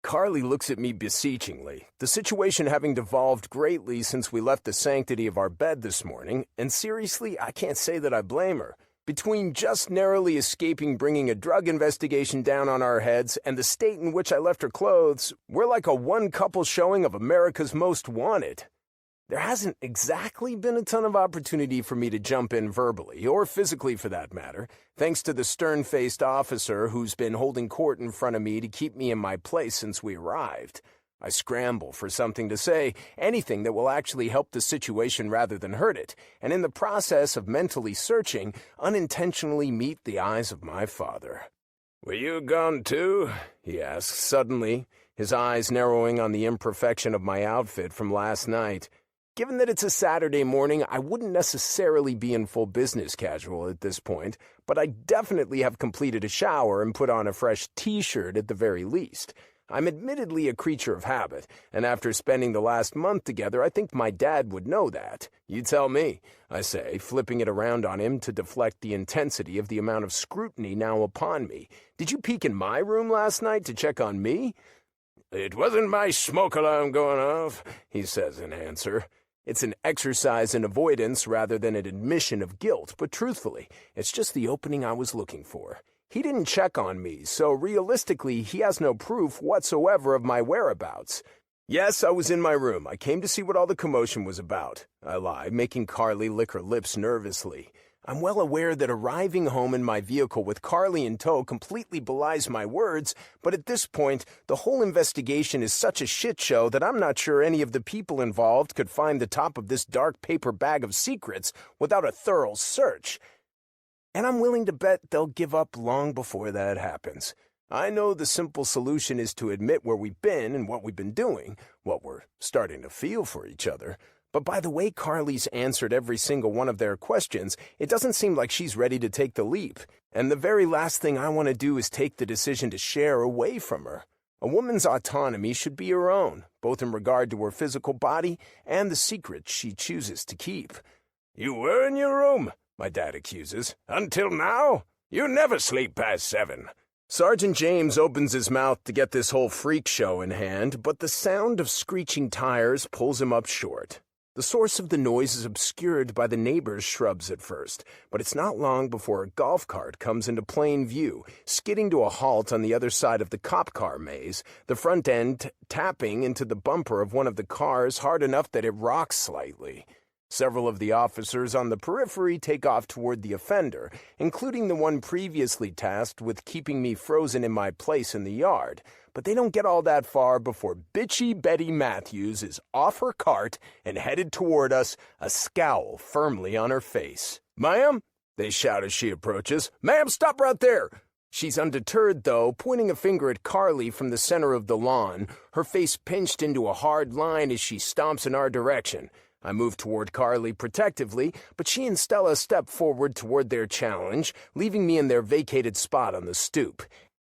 Carly looks at me beseechingly, the situation having devolved greatly since we left the sanctity of our bed this morning, and seriously, I can't say that I blame her. Between just narrowly escaping bringing a drug investigation down on our heads and the state in which I left her clothes, we're like a one-couple showing of America's Most Wanted. There hasn't exactly been a ton of opportunity for me to jump in verbally, or physically for that matter, thanks to the stern-faced officer who's been holding court in front of me to keep me in my place since we arrived. I scramble for something to say, anything that will actually help the situation rather than hurt it, and in the process of mentally searching, unintentionally meet the eyes of my father. "Were you gone too?" he asks suddenly, his eyes narrowing on the imperfection of my outfit from last night. Given that it's a Saturday morning, I wouldn't necessarily be in full business casual at this point, but I definitely have completed a shower and put on a fresh t-shirt at the very least. I'm admittedly a creature of habit, and after spending the last month together, I think my dad would know that. You tell me, I say, flipping it around on him to deflect the intensity of the amount of scrutiny now upon me. Did you peek in my room last night to check on me? "It wasn't my smoke alarm going off," he says in answer. It's an exercise in avoidance rather than an admission of guilt, but truthfully, it's just the opening I was looking for. He didn't check on me, so realistically, he has no proof whatsoever of my whereabouts. Yes, I was in my room. I came to see what all the commotion was about. I lie, making Carly lick her lips nervously. I'm well aware that arriving home in my vehicle with Carly in tow completely belies my words, but at this point, the whole investigation is such a shit show that I'm not sure any of the people involved could find the top of this dark paper bag of secrets without a thorough search. And I'm willing to bet they'll give up long before that happens. I know the simple solution is to admit where we've been and what we've been doing, what we're starting to feel for each other. But by the way Carly's answered every single one of their questions, it doesn't seem like she's ready to take the leap. And the very last thing I want to do is take the decision to share away from her. A woman's autonomy should be her own, both in regard to her physical body and the secrets she chooses to keep. You were in your room, my dad accuses. Until now? You never sleep past 7. Sergeant James opens his mouth to get this whole freak show in hand, but the sound of screeching tires pulls him up short. The source of the noise is obscured by the neighbor's shrubs at first, but it's not long before a golf cart comes into plain view, skidding to a halt on the other side of the cop car maze, the front end tapping into the bumper of one of the cars hard enough that it rocks slightly. Several of the officers on the periphery take off toward the offender, including the one previously tasked with keeping me frozen in my place in the yard, but they don't get all that far before bitchy Betty Matthews is off her cart and headed toward us, a scowl firmly on her face. "Ma'am," they shout as she approaches. "Ma'am, stop right there!" She's undeterred, though, pointing a finger at Carly from the center of the lawn, her face pinched into a hard line as she stomps in our direction. I move toward Carly protectively, but she and Stella step forward toward their challenge, leaving me in their vacated spot on the stoop.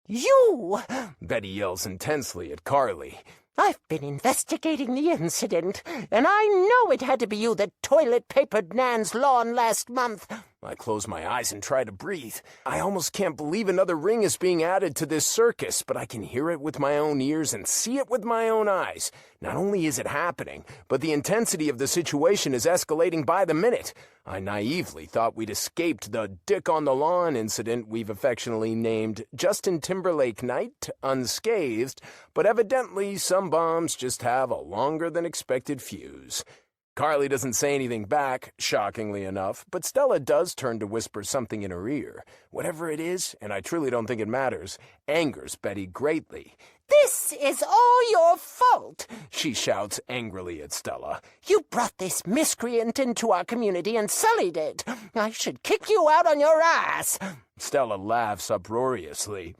You! Betty yells intensely at Carly. I've been investigating the incident, and I know it had to be you that toilet-papered Nan's lawn last month. I close my eyes and try to breathe. I almost can't believe another ring is being added to this circus, but I can hear it with my own ears and see it with my own eyes. Not only is it happening, but the intensity of the situation is escalating by the minute. I naively thought we'd escaped the dick-on-the-lawn incident we've affectionately named Justin Timberlake Night unscathed, but evidently some bombs just have a longer-than-expected fuse. Carly doesn't say anything back, shockingly enough, but Stella does turn to whisper something in her ear. Whatever it is, and I truly don't think it matters, angers Betty greatly. This is all your fault, she shouts angrily at Stella. You brought this miscreant into our community and sullied it. I should kick you out on your ass. Stella laughs uproariously.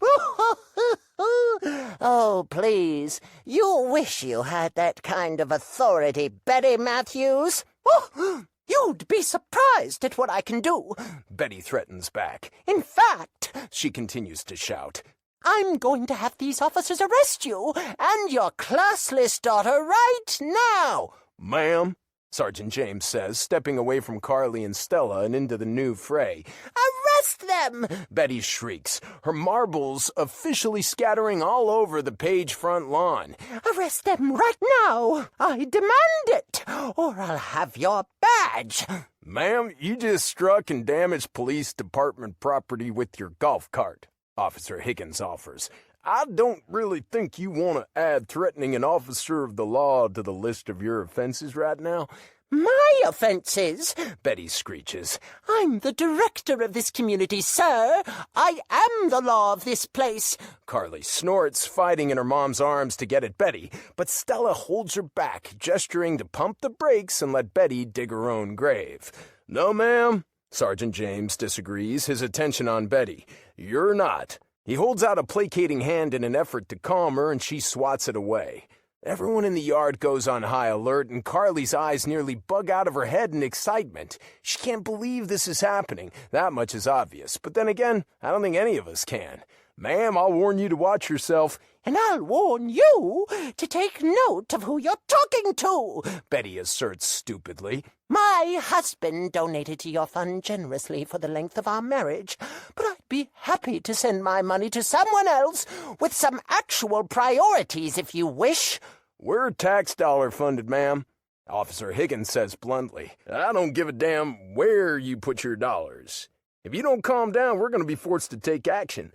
Oh, please. You wish you had that kind of authority, Betty Matthews. Oh, you'd be surprised at what I can do. Betty threatens back. In fact, she continues to shout, I'm going to have these officers arrest you and your classless daughter right now. Ma'am, Sergeant James says, stepping away from Carly and Stella and into the new fray. Arrest them! Betty shrieks, her marbles officially scattering all over the Page front lawn. Arrest them right now! I demand it, or I'll have your badge. Ma'am, you just struck and damaged police department property with your golf cart, Officer Higgins offers. I don't really think you want to add threatening an officer of the law to the list of your offenses right now. My offenses? Betty screeches. I'm the director of this community, sir. I am the law of this place. Carly snorts, fighting in her mom's arms to get at Betty, but Stella holds her back, gesturing to pump the brakes and let Betty dig her own grave. No, ma'am. Sergeant James disagrees, his attention on Betty. You're not. He holds out a placating hand in an effort to calm her, and she swats it away. Everyone in the yard goes on high alert, and Carly's eyes nearly bug out of her head in excitement. She can't believe this is happening. That much is obvious. But then again, I don't think any of us can. Ma'am, I'll warn you to watch yourself. And I'll warn you to take note of who you're talking to, Betty asserts stupidly. My husband donated to your fund generously for the length of our marriage, but I'd be happy to send my money to someone else with some actual priorities if you wish. We're tax dollar funded, ma'am, Officer Higgins says bluntly. I don't give a damn where you put your dollars. If you don't calm down, we're going to be forced to take action.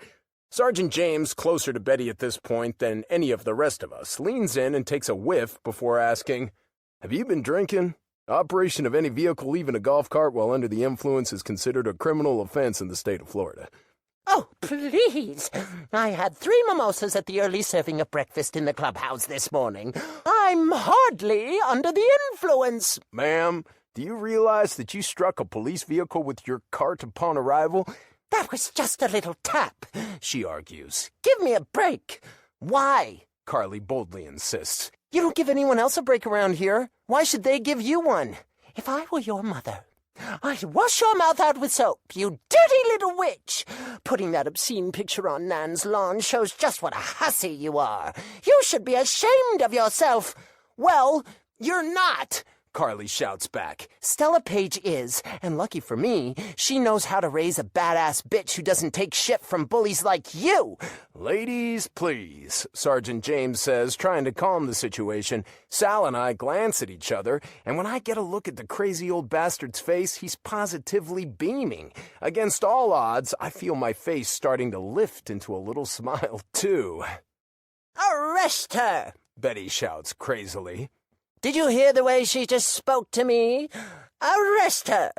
Sergeant James, closer to Betty at this point than any of the rest of us, leans in and takes a whiff before asking, Have you been drinking? Operation of any vehicle leaving a golf cart while under the influence is considered a criminal offense in the state of Florida. Oh, please. I had 3 mimosas at the early serving of breakfast in the clubhouse this morning. I'm hardly under the influence. Ma'am, do you realize that you struck a police vehicle with your cart upon arrival? That was just a little tap, she argues. Give me a break. Why? Carly boldly insists. You don't give anyone else a break around here. Why should they give you one? If I were your mother, I'd wash your mouth out with soap, you dirty little witch. Putting that obscene picture on Nan's lawn shows just what a hussy you are. You should be ashamed of yourself. Well, you're not, Carly shouts back. Stella Page is, and lucky for me, she knows how to raise a badass bitch who doesn't take shit from bullies like you. Ladies, please, Sergeant James says, trying to calm the situation. Sal and I glance at each other, and when I get a look at the crazy old bastard's face, he's positively beaming. Against all odds, I feel my face starting to lift into a little smile, too. Arrest her, Betty shouts crazily. Did you hear the way she just spoke to me? Arrest her!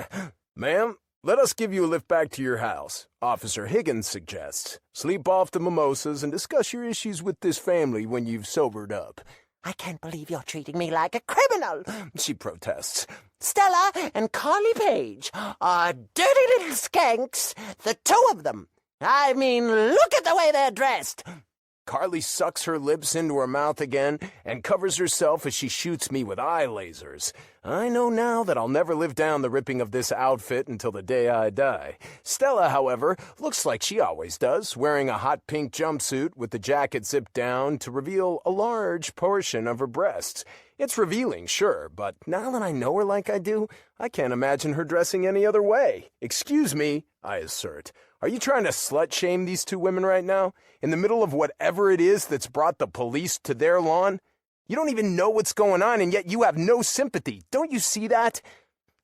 Ma'am, let us give you a lift back to your house, Officer Higgins suggests. Sleep off the mimosas and discuss your issues with this family when you've sobered up. I can't believe you're treating me like a criminal, she protests. Stella and Carly Page are dirty little skanks, the two of them. I mean, look at the way they're dressed. Carly sucks her lips into her mouth again and covers herself as she shoots me with eye lasers. I know now that I'll never live down the ripping of this outfit until the day I die. Stella, however, looks like she always does, wearing a hot pink jumpsuit with the jacket zipped down to reveal a large portion of her breasts. It's revealing, sure, but now that I know her like I do, I can't imagine her dressing any other way. Excuse me, I assert. Are you trying to slut-shame these two women right now? In the middle of whatever it is that's brought the police to their lawn? You don't even know what's going on, and yet you have no sympathy. Don't you see that?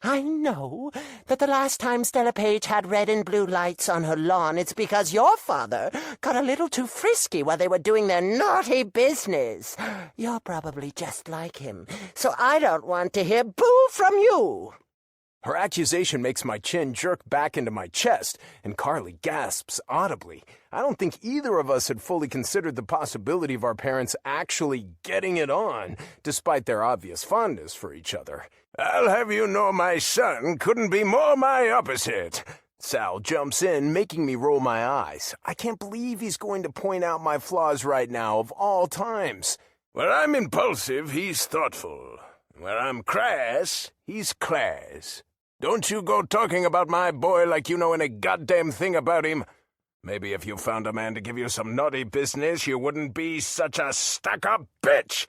I know that the last time Stella Page had red and blue lights on her lawn, it's because your father got a little too frisky while they were doing their naughty business. You're probably just like him, so I don't want to hear boo from you. Her accusation makes my chin jerk back into my chest, and Carly gasps audibly. I don't think either of us had fully considered the possibility of our parents actually getting it on, despite their obvious fondness for each other. I'll have you know my son couldn't be more my opposite. Sal jumps in, making me roll my eyes. I can't believe he's going to point out my flaws right now, of all times. Where I'm impulsive, he's thoughtful. Where I'm crass, he's class. Don't you go talking about my boy like you know any goddamn thing about him. Maybe if you found a man to give you some naughty business, you wouldn't be such a stuck-up bitch.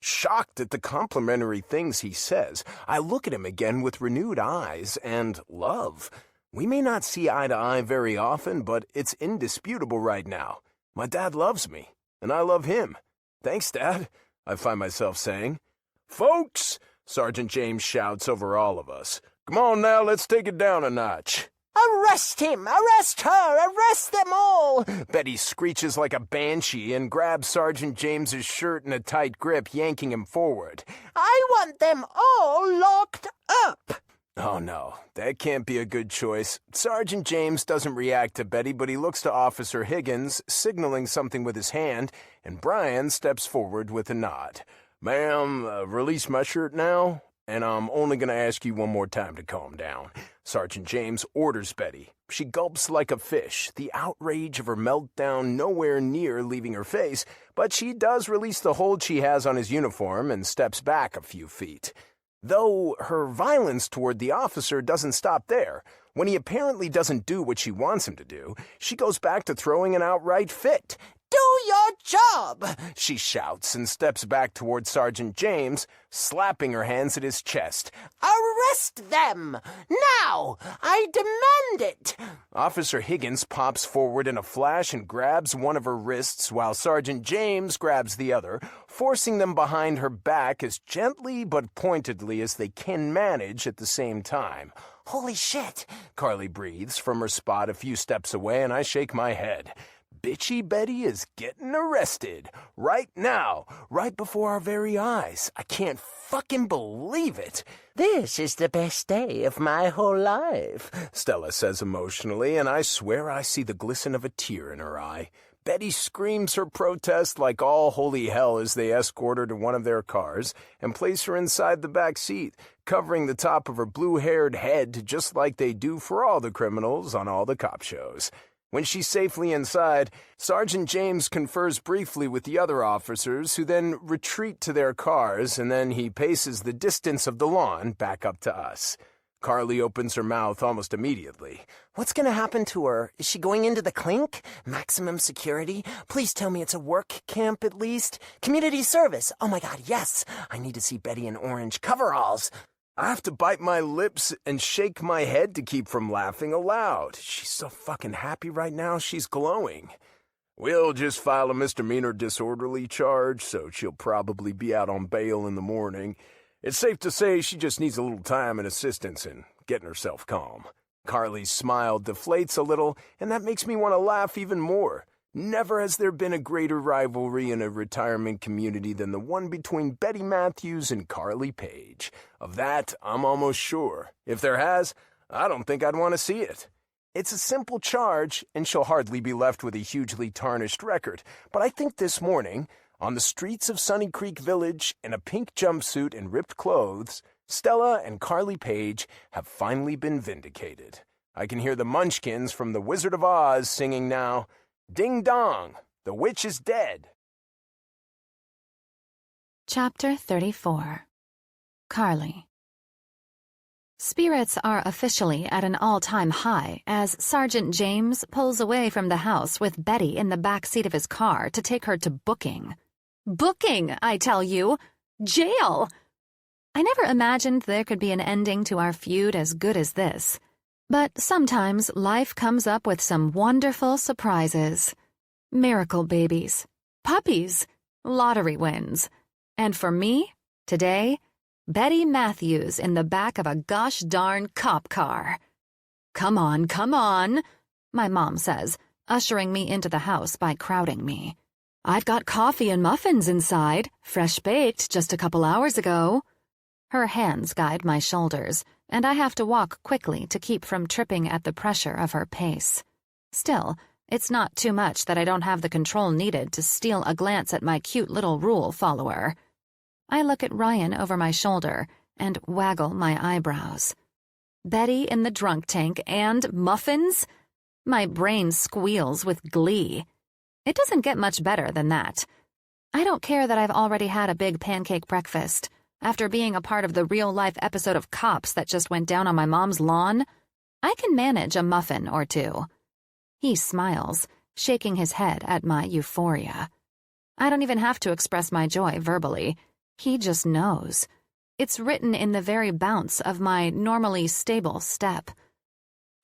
Shocked at the complimentary things he says, I look at him again with renewed eyes and love. We may not see eye to eye very often, but it's indisputable right now. My dad loves me, and I love him. Thanks, Dad, I find myself saying. Folks, Sergeant James shouts over all of us. Come on now, let's take it down a notch. Arrest him! Arrest her! Arrest them all! Betty screeches like a banshee and grabs Sergeant James's shirt in a tight grip, yanking him forward. I want them all locked up! Oh no, that can't be a good choice. Sergeant James doesn't react to Betty, but he looks to Officer Higgins, signaling something with his hand, and Brian steps forward with a nod. Ma'am, release my shirt now? And I'm only going to ask you one more time to calm down. Sergeant James orders Betty. She gulps like a fish, the outrage of her meltdown nowhere near leaving her face, but she does release the hold she has on his uniform and steps back a few feet. Though her violence toward the officer doesn't stop there. When he apparently doesn't do what she wants him to do, she goes back to throwing an outright fit. Do your job, she shouts and steps back toward Sergeant James, slapping her hands at his chest. Arrest them! Now! I demand it! Officer Higgins pops forward in a flash and grabs one of her wrists while Sergeant James grabs the other, forcing them behind her back as gently but pointedly as they can manage at the same time. Holy shit, Carly breathes from her spot a few steps away, and I shake my head. Bitchy Betty is getting arrested. Right now. Right before our very eyes. I can't fucking believe it. This is the best day of my whole life, Stella says emotionally, and I swear I see the glisten of a tear in her eye. Betty screams her protest like all holy hell as they escort her to one of their cars and place her inside the back seat, covering the top of her blue-haired head just like they do for all the criminals on all the cop shows. When she's safely inside, Sergeant James confers briefly with the other officers who then retreat to their cars, and then he paces the distance of the lawn back up to us. Carly opens her mouth almost immediately. What's gonna happen to her? Is she going into the clink? Maximum security? Please tell me it's a work camp at least. Community service. Oh my God, yes. I need to see Betty in orange coveralls. I have to bite my lips and shake my head to keep from laughing aloud. She's so fucking happy right now, she's glowing. We'll just file a misdemeanor disorderly charge, so she'll probably be out on bail in the morning. It's safe to say she just needs a little time and assistance in getting herself calm. Carly's smile deflates a little, and that makes me want to laugh even more. Never has there been a greater rivalry in a retirement community than the one between Betty Matthews and Carly Page. Of that, I'm almost sure. If there has, I don't think I'd want to see it. It's a simple charge, and she'll hardly be left with a hugely tarnished record. But I think this morning, on the streets of Sunny Creek Village, in a pink jumpsuit and ripped clothes, Stella and Carly Page have finally been vindicated. I can hear the Munchkins from The Wizard of Oz singing now, "Ding dong, the witch is dead." Chapter 34. Carly. Spirits are officially at an all-time high as Sergeant James pulls away from the house with Betty in the back seat of his car to take her to booking. Booking, I tell you! Jail! I never imagined there could be an ending to our feud as good as this. But sometimes life comes up with some wonderful surprises. Miracle babies, puppies, lottery wins. And for me, today, Betty Matthews in the back of a gosh darn cop car. Come on, my mom says, ushering me into the house by crowding me. I've got coffee and muffins inside, fresh baked just a couple hours ago. Her hands guide my shoulders, and I have to walk quickly to keep from tripping at the pressure of her pace. Still, it's not too much that I don't have the control needed to steal a glance at my cute little rule follower. I look at Ryan over my shoulder and waggle my eyebrows. Betty in the drunk tank and muffins? My brain squeals with glee. It doesn't get much better than that. I don't care that I've already had a big pancake breakfast. After being a part of the real-life episode of Cops that just went down on my mom's lawn, I can manage a muffin or two. He smiles, shaking his head at my euphoria. I don't even have to express my joy verbally. He just knows. It's written in the very bounce of my normally stable step.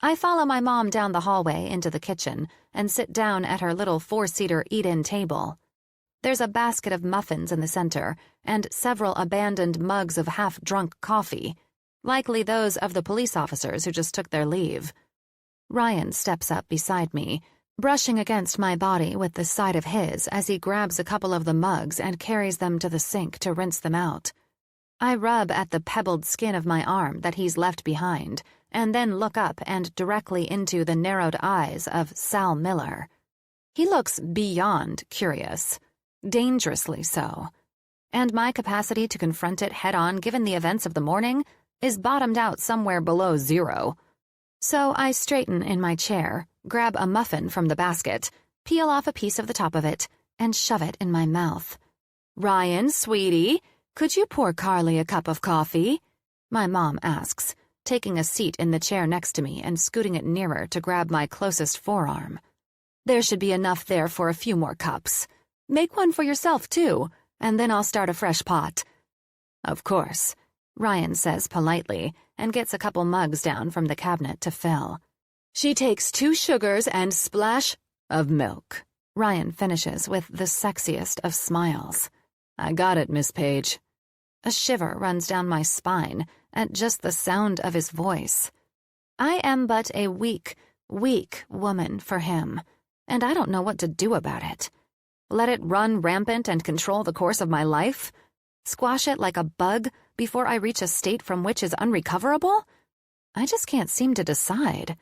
I follow my mom down the hallway into the kitchen and sit down at her little four-seater eat-in table. There's a basket of muffins in the center and several abandoned mugs of half-drunk coffee, likely those of the police officers who just took their leave. Ryan steps up beside me, brushing against my body with the side of his as he grabs a couple of the mugs and carries them to the sink to rinse them out. I rub at the pebbled skin of my arm that he's left behind, and then look up and directly into the narrowed eyes of Sal Miller. He looks beyond curious, dangerously so, and my capacity to confront it head-on given the events of the morning is bottomed out somewhere below 0. So I straighten in my chair, grab a muffin from the basket, peel off a piece of the top of it, and shove it in my mouth. "Ryan, sweetie, could you pour Carly a cup of coffee?" my mom asks, taking a seat in the chair next to me and scooting it nearer to grab my closest forearm. "There should be enough there for a few more cups. Make one for yourself, too, and then I'll start a fresh pot." "Of course," Ryan says politely and gets a couple mugs down from the cabinet to fill. "She takes 2 sugars and splash of milk," Ryan finishes with the sexiest of smiles. "I got it, Miss Page." A shiver runs down my spine at just the sound of his voice. I am but a weak woman for him, and I don't know what to do about it. Let it run rampant and control the course of my life? Squash it like a bug before I reach a state from which is unrecoverable? I just can't seem to decide.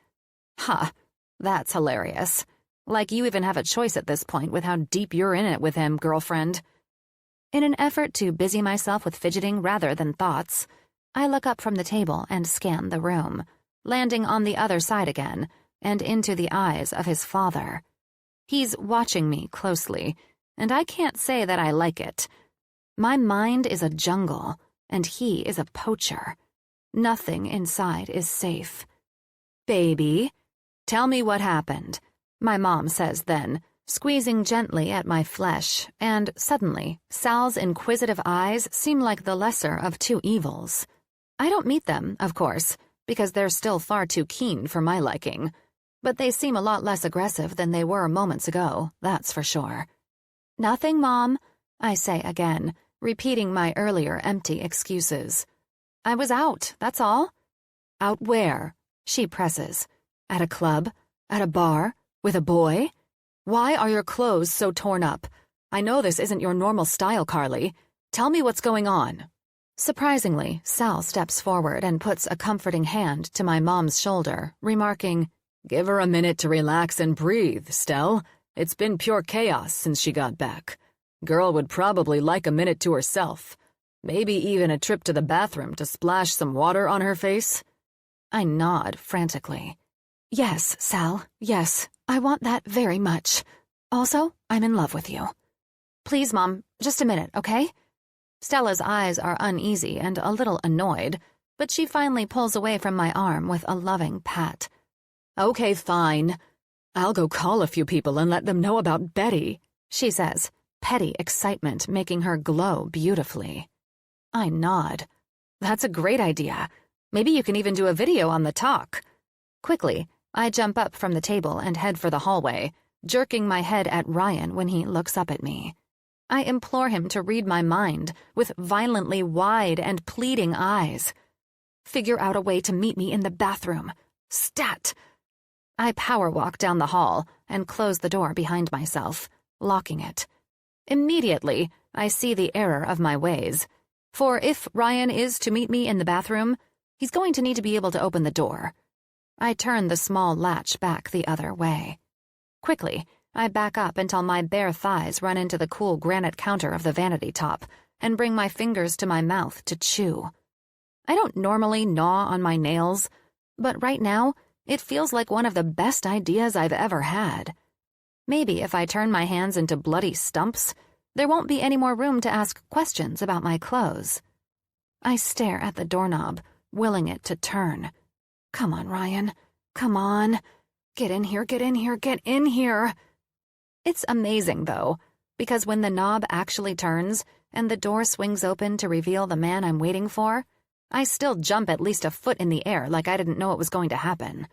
Ha, that's hilarious. Like you even have a choice at this point with how deep you're in it with him, girlfriend. In an effort to busy myself with fidgeting rather than thoughts, I look up from the table and scan the room, landing on the other side again and into the eyes of his father. He's watching me closely, and I can't say that I like it. My mind is a jungle, and he is a poacher. Nothing inside is safe. Baby, tell me what happened, my mom says then, squeezing gently at my flesh, and suddenly, Sal's inquisitive eyes seem like the lesser of two evils. I don't meet them, of course, because they're still far too keen for my liking, but they seem a lot less aggressive than they were moments ago, that's for sure. Nothing, Mom, I say again, repeating my earlier empty excuses. I was out, that's all. Out where? She presses. At a club? At a bar? With a boy? Why are your clothes so torn up? I know this isn't your normal style, Carly. Tell me what's going on. Surprisingly, Sal steps forward and puts a comforting hand to my mom's shoulder, remarking, "Give her a minute to relax and breathe, Stell. It's been pure chaos since she got back. Girl would probably like a minute to herself. Maybe even a trip to the bathroom to splash some water on her face." I nod frantically. Yes, Sal, yes, I want that very much. Also, I'm in love with you. Please, Mom, just a minute, okay? Stella's eyes are uneasy and a little annoyed, but she finally pulls away from my arm with a loving pat. Okay, fine. I'll go call a few people and let them know about Betty, she says, petty excitement making her glow beautifully. I nod. That's a great idea. Maybe you can even do a video on the talk. Quickly, I jump up from the table and head for the hallway, jerking my head at Ryan when he looks up at me. I implore him to read my mind with violently wide and pleading eyes. Figure out a way to meet me in the bathroom. Stat! I power walk down the hall and close the door behind myself, locking it. Immediately, I see the error of my ways. For if Ryan is to meet me in the bathroom, he's going to need to be able to open the door. I turn the small latch back the other way. Quickly, I back up until my bare thighs run into the cool granite counter of the vanity top and bring my fingers to my mouth to chew. I don't normally gnaw on my nails, but right now, it feels like one of the best ideas I've ever had. Maybe if I turn my hands into bloody stumps, there won't be any more room to ask questions about my clothes. I stare at the doorknob, willing it to turn. Come on, Ryan. Come on. Get in here, get in here, get in here. It's amazing, though, because when the knob actually turns and the door swings open to reveal the man I'm waiting for, I still jump at least a foot in the air like I didn't know it was going to happen.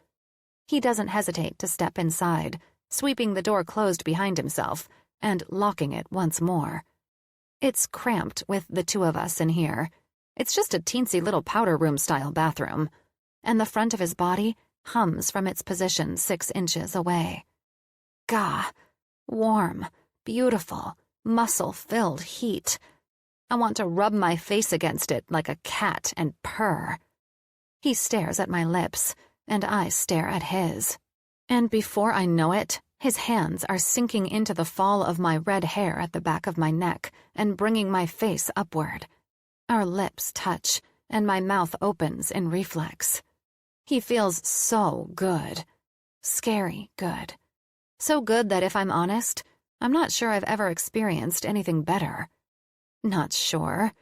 He doesn't hesitate to step inside, sweeping the door closed behind himself and locking it once more. It's cramped with the two of us in here. It's just a teensy little powder room-style bathroom, and the front of his body hums from its position 6 inches away. Gah! Warm, beautiful, muscle-filled heat. I want to rub my face against it like a cat and purr. He stares at my lips, and I stare at his. And before I know it, his hands are sinking into the fall of my red hair at the back of my neck and bringing my face upward. Our lips touch, and my mouth opens in reflex. He feels so good. Scary good. So good that if I'm honest, I'm not sure I've ever experienced anything better. Not sure.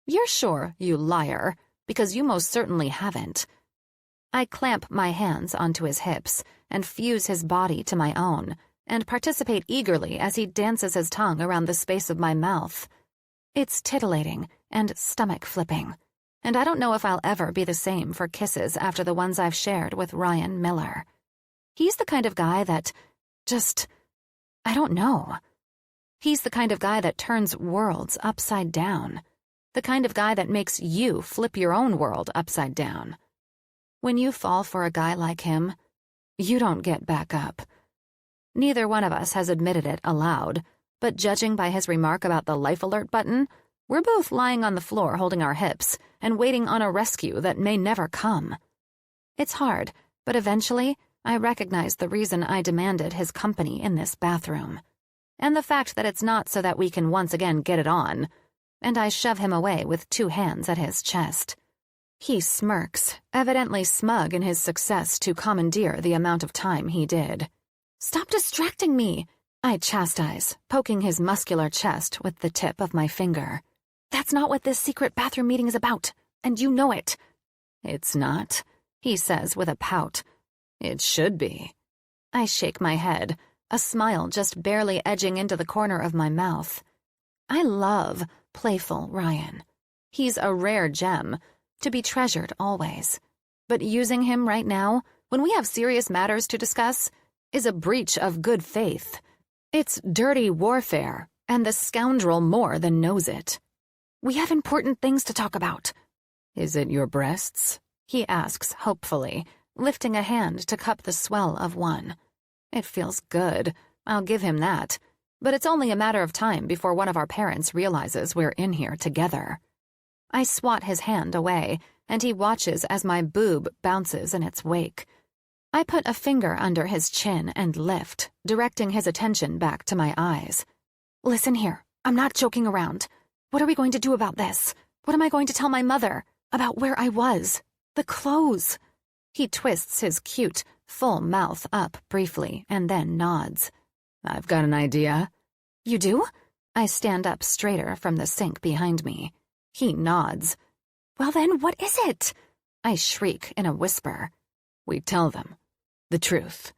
You're sure, you liar, because you most certainly haven't. I clamp my hands onto his hips and fuse his body to my own, and participate eagerly as he dances his tongue around the space of my mouth. It's titillating and stomach-flipping, and I don't know if I'll ever be the same for kisses after the ones I've shared with Ryan Miller. He's the kind of guy that I don't know. He's the kind of guy that turns worlds upside down. The kind of guy that makes you flip your own world upside down. When you fall for a guy like him, you don't get back up. Neither one of us has admitted it aloud, but judging by his remark about the life alert button, we're both lying on the floor holding our hips and waiting on a rescue that may never come. It's hard, but eventually, I recognize the reason I demanded his company in this bathroom. And the fact that it's not so that we can once again get it on. And I shove him away with 2 hands at his chest. He smirks, evidently smug in his success to commandeer the amount of time he did. "Stop distracting me," I chastise, poking his muscular chest with the tip of my finger. "That's not what this secret bathroom meeting is about, and you know it." "It's not," he says with a pout. "It should be." I shake my head, a smile just barely edging into the corner of my mouth. I love playful Ryan. He's a rare gem, to be treasured always. But using him right now, when we have serious matters to discuss, is a breach of good faith. It's dirty warfare, and the scoundrel more than knows it. "We have important things to talk about." "Is it your breasts?" he asks hopefully, lifting a hand to cup the swell of one. It feels good, I'll give him that, but it's only a matter of time before one of our parents realizes we're in here together. I swat his hand away, and he watches as my boob bounces in its wake. I put a finger under his chin and lift, directing his attention back to my eyes. "Listen here, I'm not joking around. What are we going to do about this? What am I going to tell my mother? About where I was? The clothes?" He twists his cute, full mouth up briefly and then nods. "I've got an idea." "You do?" I stand up straighter from the sink behind me. He nods. "Well then, what is it?" I shriek in a whisper. "We tell them the truth,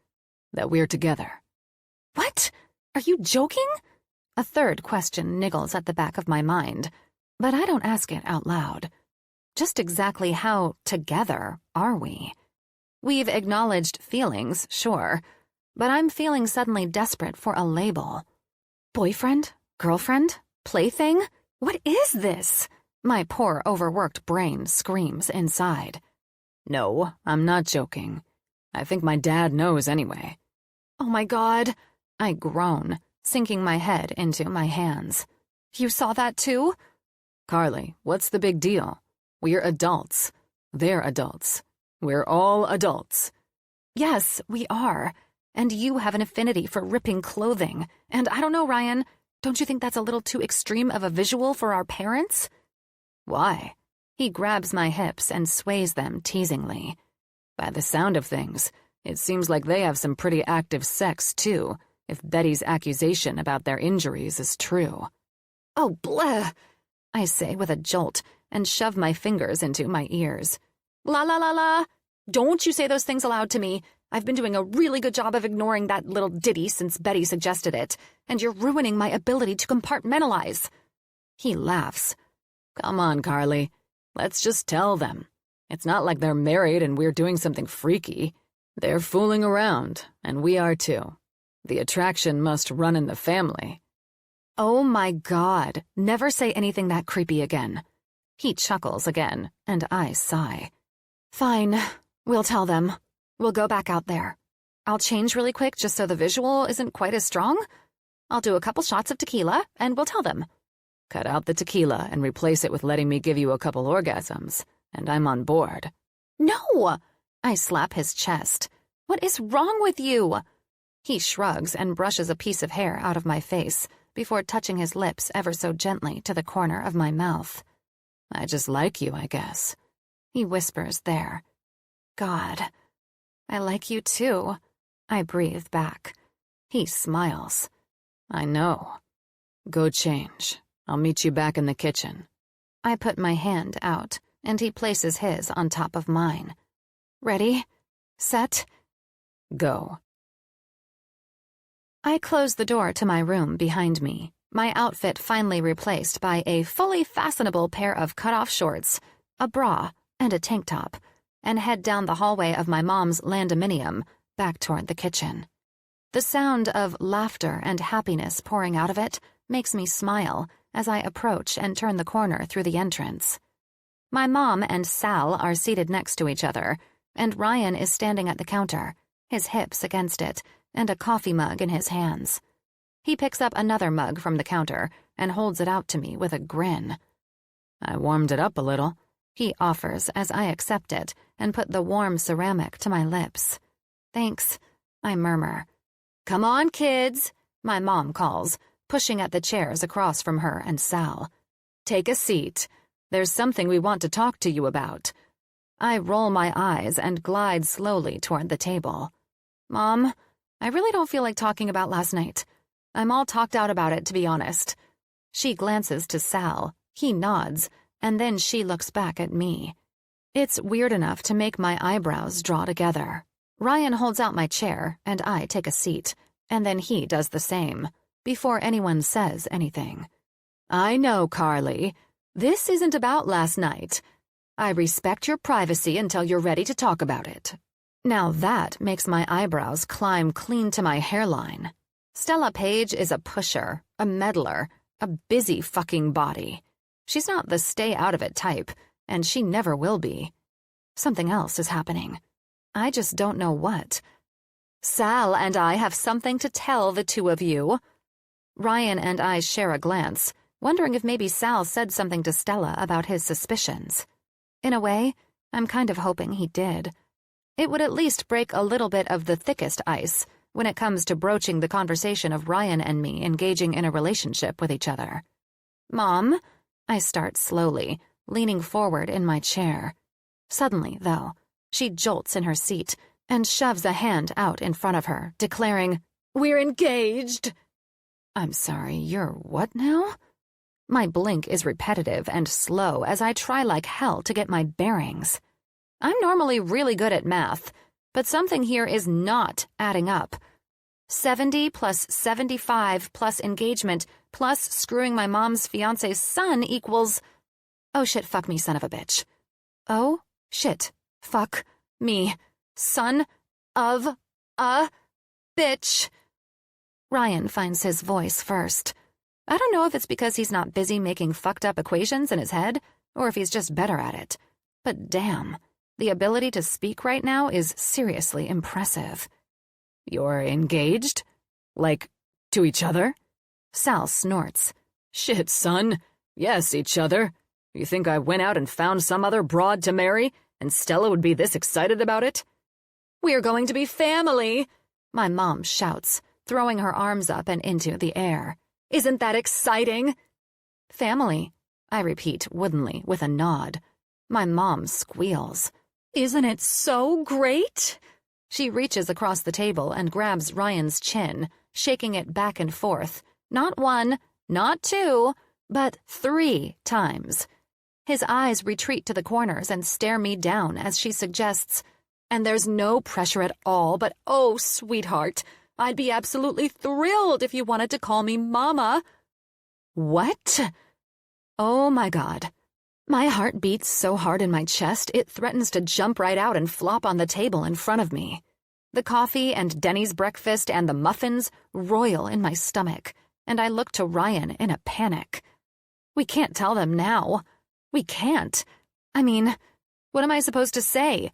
that we're together." "What? Are you joking?" A third question niggles at the back of my mind, but I don't ask it out loud. Just exactly how together are we? We've acknowledged feelings, sure, but I'm feeling suddenly desperate for a label. Boyfriend? Girlfriend? Plaything? What is this? My poor overworked brain screams inside. "No, I'm not joking. I think my dad knows anyway." "Oh my God," I groan, sinking my head into my hands. "You saw that too?" "Carly, what's the big deal? We're adults. They're adults. We're all adults." "Yes, we are. And you have an affinity for ripping clothing. And I don't know, Ryan, don't you think that's a little too extreme of a visual for our parents?" "Why?" He grabs my hips and sways them teasingly. "By the sound of things, it seems like they have some pretty active sex, too, if Betty's accusation about their injuries is true." "Oh, bleh," I say with a jolt and shove my fingers into my ears. "La la la la. Don't you say those things aloud to me. I've been doing a really good job of ignoring that little ditty since Betty suggested it, and you're ruining my ability to compartmentalize." He laughs. "Come on, Carly. Let's just tell them. It's not like they're married and we're doing something freaky. They're fooling around, and we are too. The attraction must run in the family." "Oh my God, never say anything that creepy again." He chuckles again, and I sigh. "Fine, we'll tell them. We'll go back out there. I'll change really quick just so the visual isn't quite as strong. I'll do a couple shots of tequila, and we'll tell them." "Cut out the tequila and replace it with letting me give you a couple orgasms, and I'm on board." "No!" I slap his chest. "What is wrong with you?" He shrugs and brushes a piece of hair out of my face before touching his lips ever so gently to the corner of my mouth. "I just like you, I guess." He whispers there. "God, I like you too," I breathe back. He smiles. "I know. Go change. I'll meet you back in the kitchen." I put my hand out, and he places his on top of mine. "Ready? Set? Go." I close the door to my room behind me, my outfit finally replaced by a fully fastenable pair of cut-off shorts, a bra, and a tank top, and head down the hallway of my mom's landominium back toward the kitchen. The sound of laughter and happiness pouring out of it makes me smile as I approach and turn the corner through the entrance. My mom and Sal are seated next to each other, and Ryan is standing at the counter, his hips against it, and a coffee mug in his hands. He picks up another mug from the counter and holds it out to me with a grin. "I warmed it up a little," he offers as I accept it and put the warm ceramic to my lips. Thanks, I murmur. Come on, kids, my mom calls, pushing at the chairs across from her and Sal. Take a seat. There's something we want to talk to you about. I roll my eyes and glide slowly toward the table. Mom, I really don't feel like talking about last night. I'm all talked out about it, to be honest. She glances to Sal. He nods, and then she looks back at me. It's weird enough to make my eyebrows draw together. Ryan holds out my chair, and I take a seat, and then he does the same, before anyone says anything. I know, Carly. This isn't about last night. I respect your privacy until you're ready to talk about it. Now that makes my eyebrows climb clean to my hairline. Stella Page is a pusher, a meddler, a busy fucking body. She's not the stay-out-of-it type, and she never will be. Something else is happening. I just don't know what. Sal and I have something to tell the two of you. Ryan and I share a glance, wondering if maybe Sal said something to Stella about his suspicions. In a way, I'm kind of hoping he did. It would at least break a little bit of the thickest ice when it comes to broaching the conversation of Ryan and me engaging in a relationship with each other. Mom, I start slowly, leaning forward in my chair. Suddenly, though, she jolts in her seat and shoves a hand out in front of her, declaring, "We're engaged!" I'm sorry, you're what now? My blink is repetitive and slow as I try like hell to get my bearings. I'm normally really good at math, but something here is not adding up. 70 plus 75 plus engagement plus screwing my mom's fiance's son equals... Oh shit, fuck me, son of a bitch. Oh shit, fuck me, son of a bitch. Ryan finds his voice first. I don't know if it's because he's not busy making fucked up equations in his head, or if he's just better at it. But damn, the ability to speak right now is seriously impressive. You're engaged? Like, to each other? Sal snorts. Shit, son. Yes, each other. You think I went out and found some other broad to marry, and Stella would be this excited about it? We're going to be family, my mom shouts, throwing her arms up and into the air. Isn't that exciting? Family, I repeat woodenly with a nod. My mom squeals. Isn't it so great? She reaches across the table and grabs Ryan's chin, shaking it back and forth. Not one, not two, but 3 times. His eyes retreat to the corners and stare me down as she suggests, and there's no pressure at all, but oh, sweetheart, I'd be absolutely thrilled if you wanted to call me Mama. What? Oh my God. My heart beats so hard in my chest it threatens to jump right out and flop on the table in front of me. The coffee and Denny's breakfast and the muffins roil in my stomach, and I look to Ryan in a panic. We can't tell them now. We can't. I mean, what am I supposed to say?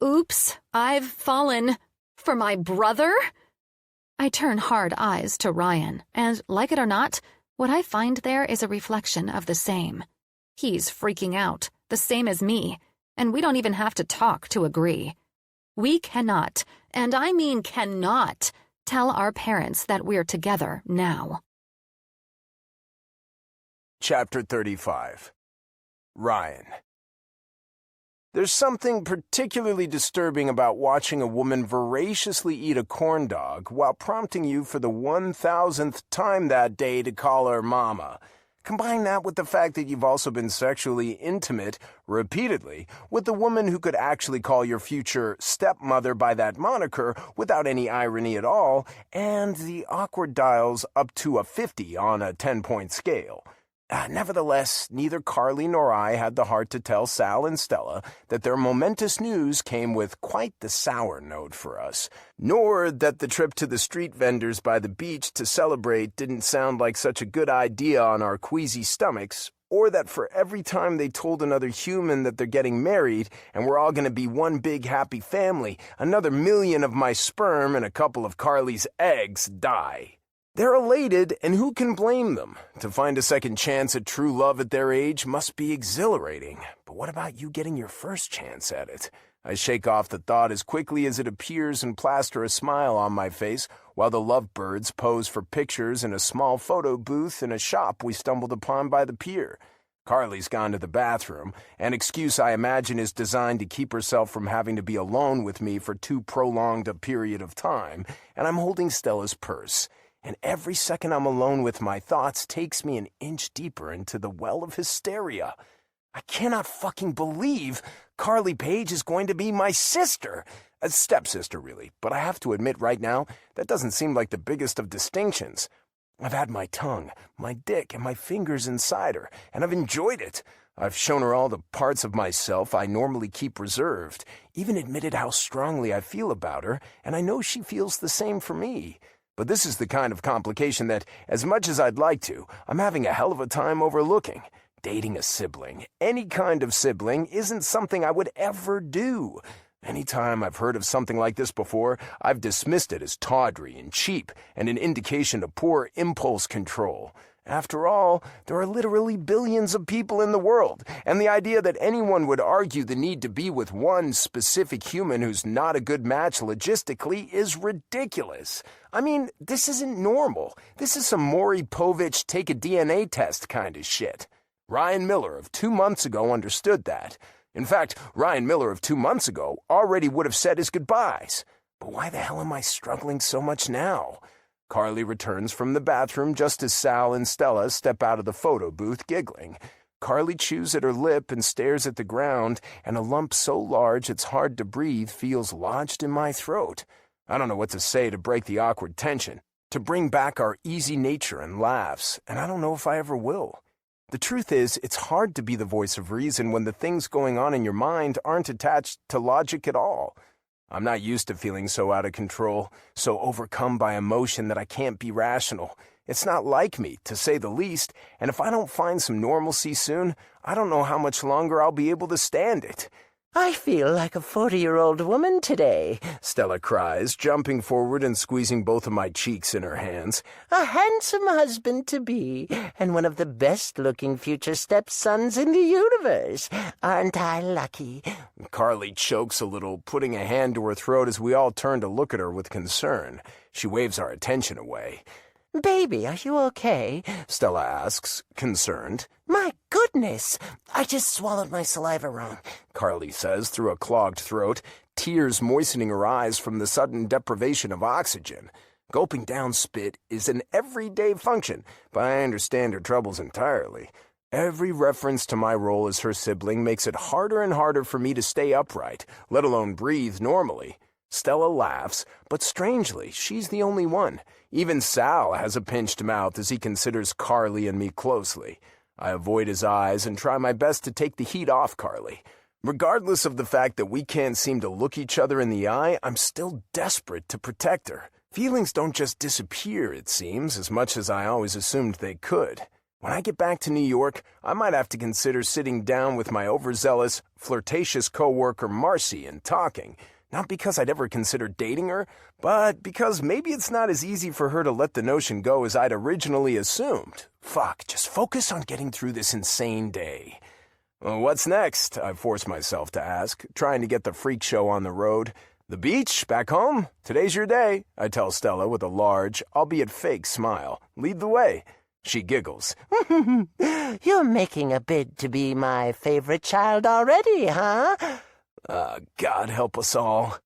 Oops, I've fallen for my brother? I turn hard eyes to Ryan, and like it or not, what I find there is a reflection of the same. He's freaking out, the same as me, and we don't even have to talk to agree. We cannot, and I mean cannot, tell our parents that we're together now. Chapter 35. Ryan. There's something particularly disturbing about watching a woman voraciously eat a corn dog while prompting you for the 1,000th time that day to call her mama. Combine that with the fact that you've also been sexually intimate, repeatedly, with the woman who could actually call your future stepmother by that moniker without any irony at all, and the awkward dials up to a 50 on a 10-point scale. Nevertheless, neither Carly nor I had the heart to tell Sal and Stella that their momentous news came with quite the sour note for us, nor that the trip to the street vendors by the beach to celebrate didn't sound like such a good idea on our queasy stomachs, or that for every time they told another human that they're getting married and we're all going to be one big happy family, another million of my sperm and a couple of Carly's eggs die. They're elated, and who can blame them? To find a second chance at true love at their age must be exhilarating. But what about you getting your first chance at it? I shake off the thought as quickly as it appears and plaster a smile on my face while the lovebirds pose for pictures in a small photo booth in a shop we stumbled upon by the pier. Carly's gone to the bathroom, an excuse I imagine is designed to keep herself from having to be alone with me for too prolonged a period of time, and I'm holding Stella's purse. And every second I'm alone with my thoughts takes me an inch deeper into the well of hysteria. I cannot fucking believe Carly Page is going to be my sister. A stepsister, really, but I have to admit right now, that doesn't seem like the biggest of distinctions. I've had my tongue, my dick, and my fingers inside her, and I've enjoyed it. I've shown her all the parts of myself I normally keep reserved, even admitted how strongly I feel about her, and I know she feels the same for me. But this is the kind of complication that, as much as I'd like to, I'm having a hell of a time overlooking. Dating a sibling, any kind of sibling, isn't something I would ever do. Anytime I've heard of something like this before, I've dismissed it as tawdry and cheap and an indication of poor impulse control. After all, there are literally billions of people in the world, and the idea that anyone would argue the need to be with one specific human who's not a good match logistically is ridiculous. I mean, this isn't normal. This is some Maury Povich take a DNA test kind of shit. Ryan Miller of 2 months ago understood that. In fact, Ryan Miller of 2 months ago already would have said his goodbyes. But why the hell am I struggling so much now? Carly returns from the bathroom just as Sal and Stella step out of the photo booth giggling. Carly chews at her lip and stares at the ground, and a lump so large it's hard to breathe feels lodged in my throat. I don't know what to say to break the awkward tension, to bring back our easy nature and laughs, and I don't know if I ever will. The truth is, it's hard to be the voice of reason when the things going on in your mind aren't attached to logic at all. I'm not used to feeling so out of control, so overcome by emotion that I can't be rational. It's not like me, to say the least, and if I don't find some normalcy soon, I don't know how much longer I'll be able to stand it. I feel like a 40-year-old woman today, Stella cries, jumping forward and squeezing both of my cheeks in her hands. A handsome husband-to-be, and one of the best-looking future stepsons in the universe. Aren't I lucky? Carly chokes a little, putting a hand to her throat as we all turn to look at her with concern. She waves our attention away. Baby, are you okay? Stella asks, concerned. My goodness! I just swallowed my saliva wrong, Carly says through a clogged throat, tears moistening her eyes from the sudden deprivation of oxygen. Gulping down spit is an everyday function, but I understand her troubles entirely. Every reference to my role as her sibling makes it harder and harder for me to stay upright, let alone breathe normally. Stella laughs, but strangely, she's the only one. Even Sal has a pinched mouth as he considers Carly and me closely. I avoid his eyes and try my best to take the heat off Carly. Regardless of the fact that we can't seem to look each other in the eye, I'm still desperate to protect her. Feelings don't just disappear, it seems, as much as I always assumed they could. When I get back to New York, I might have to consider sitting down with my overzealous, flirtatious coworker Marcy and talking. Not because I'd ever considered dating her, but because maybe it's not as easy for her to let the notion go as I'd originally assumed. Fuck, just focus on getting through this insane day. Well, what's next? I force myself to ask, trying to get the freak show on the road. The beach? Back home? Today's your day, I tell Stella with a large, albeit fake smile. Lead the way. She giggles. You're making a bid to be my favorite child already, huh? God help us all.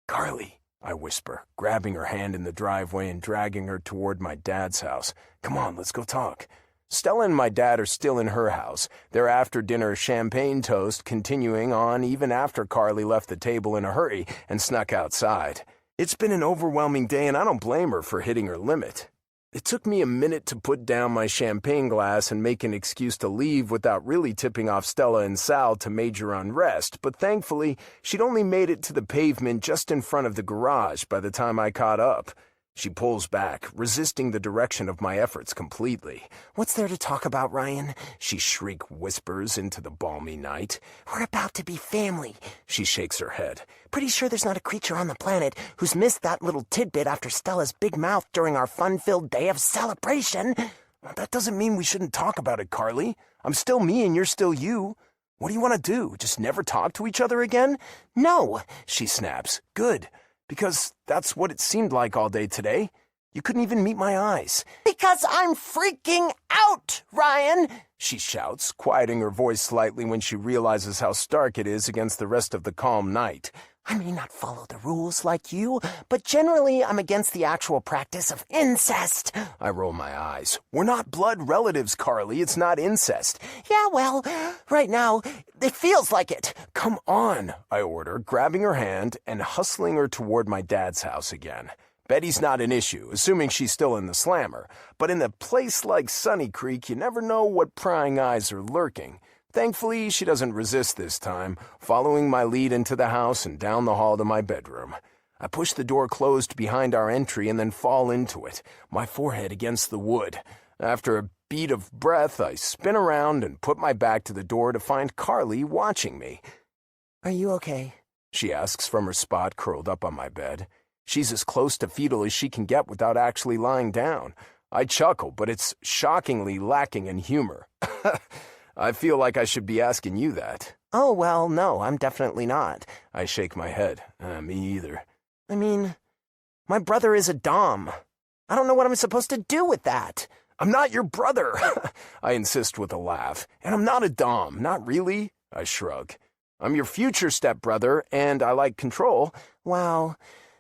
Carly, I whisper, grabbing her hand in the driveway and dragging her toward my dad's house. Come on, let's go talk. Stella and my dad are still in her house, their after-dinner champagne toast continuing on even after Carly left the table in a hurry and snuck outside. It's been an overwhelming day and I don't blame her for hitting her limit. It took me a minute to put down my champagne glass and make an excuse to leave without really tipping off Stella and Sal to major unrest, but thankfully, she'd only made it to the pavement just in front of the garage by the time I caught up. She pulls back, resisting the direction of my efforts completely. What's there to talk about, Ryan? She shriek whispers into the balmy night. We're about to be family. She shakes her head. Pretty sure there's not a creature on the planet who's missed that little tidbit after Stella's big mouth during our fun-filled day of celebration. Well, that doesn't mean we shouldn't talk about it, Carly. I'm still me and you're still you. What do you want to do? Just never talk to each other again? No, She snaps. Good, because that's what it seemed like all day today. You couldn't even meet my eyes. because I'm freaking out, Ryan. She shouts, quieting her voice slightly when she realizes how stark it is against the rest of the calm night. I may not follow the rules like you, but generally I'm against the actual practice of incest. I roll my eyes. We're not blood relatives, Carly. It's not incest. Yeah, well, right now, it feels like it. Come on, I order, grabbing her hand and hustling her toward my dad's house again. Betty's not an issue, assuming she's still in the slammer. But in a place like Sunny Creek, you never know what prying eyes are lurking. Thankfully, she doesn't resist this time, following my lead into the house and down the hall to my bedroom. I push the door closed behind our entry and then fall into it, my forehead against the wood. After a beat of breath, I spin around and put my back to the door to find Carly watching me. Are you okay? She asks from her spot curled up on my bed. She's as close to fetal as she can get without actually lying down. I chuckle, but it's shockingly lacking in humor. I feel like I should be asking you that. Oh, well, no, I'm definitely not. I shake my head. Me either. I mean, my brother is a dom. I don't know what I'm supposed to do with that. I'm not your brother, I insist with a laugh. And I'm not a dom, not really, I shrug. I'm your future stepbrother, and I like control. Wow.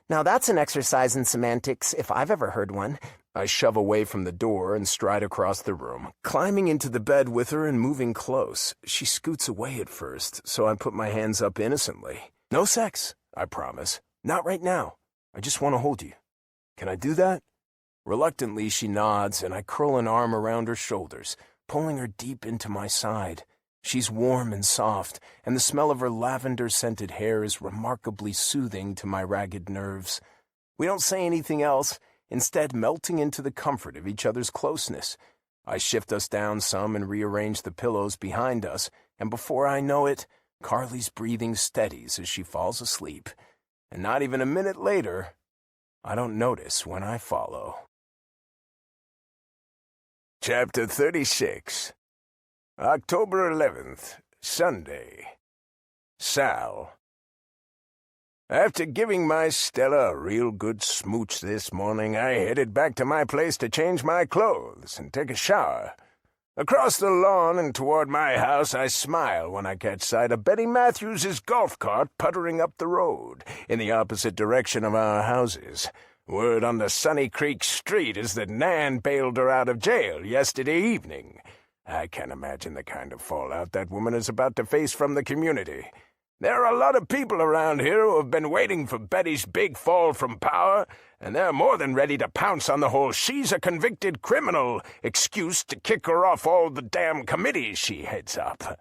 Now that's an exercise in semantics, if I've ever heard one. I shove away from the door and stride across the room, climbing into the bed with her and moving close. She scoots away at first, so I put my hands up innocently. No sex, I promise. Not right now. I just want to hold you. Can I do that? Reluctantly, she nods, and I curl an arm around her shoulders, pulling her deep into my side. She's warm and soft, and the smell of her lavender-scented hair is remarkably soothing to my ragged nerves. We don't say anything else, instead melting into the comfort of each other's closeness. I shift us down some and rearrange the pillows behind us, and before I know it, Carly's breathing steadies as she falls asleep. And not even a minute later, I don't notice when I follow. Chapter 36. October 11th, Sunday. Sal. After giving my Stella a real good smooch this morning, I headed back to my place to change my clothes and take a shower. Across the lawn and toward my house, I smile when I catch sight of Betty Matthews's golf cart puttering up the road in the opposite direction of our houses. Word on the Sunny Creek street is that Nan bailed her out of jail yesterday evening. I can't imagine the kind of fallout that woman is about to face from the community. There are a lot of people around here who have been waiting for Betty's big fall from power, and they're more than ready to pounce on the whole "she's a convicted criminal" excuse to kick her off all the damn committees she heads up.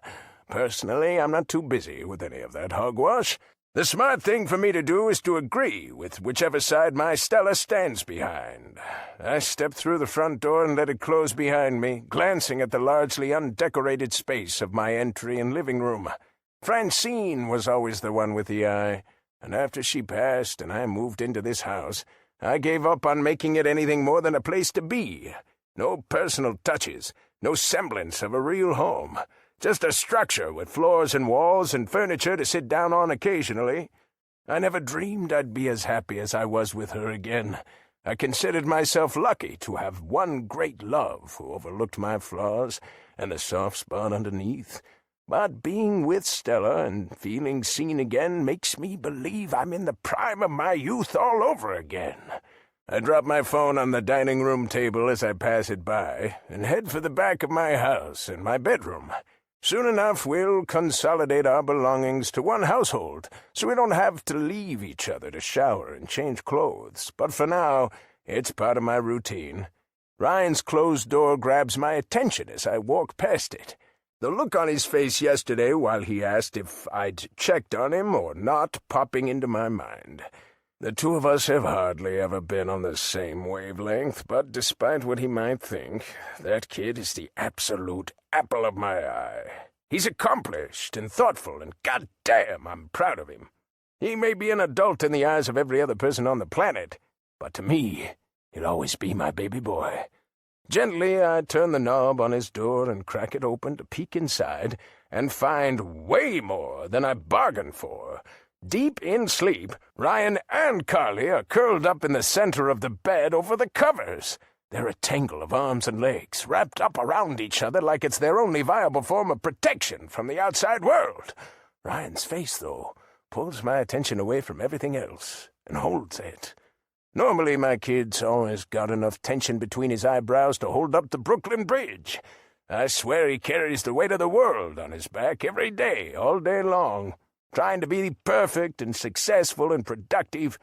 Personally, I'm not too busy with any of that hogwash. The smart thing for me to do is to agree with whichever side my Stella stands behind. I stepped through the front door and let it close behind me, glancing at the largely undecorated space of my entry and living room. Francine was always the one with the eye, and after she passed and I moved into this house, I gave up on making it anything more than a place to be. No personal touches, no semblance of a real home. Just a structure with floors and walls and furniture to sit down on occasionally. I never dreamed I'd be as happy as I was with her again. I considered myself lucky to have one great love who overlooked my flaws and the soft spot underneath. But being with Stella and feeling seen again makes me believe I'm in the prime of my youth all over again. I drop my phone on the dining room table as I pass it by and head for the back of my house and my bedroom. Soon enough, we'll consolidate our belongings to one household, so we don't have to leave each other to shower and change clothes. But for now, it's part of my routine. Ryan's closed door grabs my attention as I walk past it. The look on his face yesterday while he asked if I'd checked on him or not popping into my mind. The two of us have hardly ever been on the same wavelength, but despite what he might think, that kid is the absolute apple of my eye. He's accomplished and thoughtful, and goddamn, I'm proud of him. He may be an adult in the eyes of every other person on the planet, but to me, he'll always be my baby boy. Gently, I turn the knob on his door and crack it open to peek inside, and find way more than I bargained for. Deep in sleep, Ryan and Carly are curled up in the center of the bed over the covers. They're a tangle of arms and legs, wrapped up around each other like it's their only viable form of protection from the outside world. Ryan's face, though, pulls my attention away from everything else and holds it. Normally, my kid's always got enough tension between his eyebrows to hold up the Brooklyn Bridge. I swear he carries the weight of the world on his back every day, all day long, trying to be perfect and successful and productive.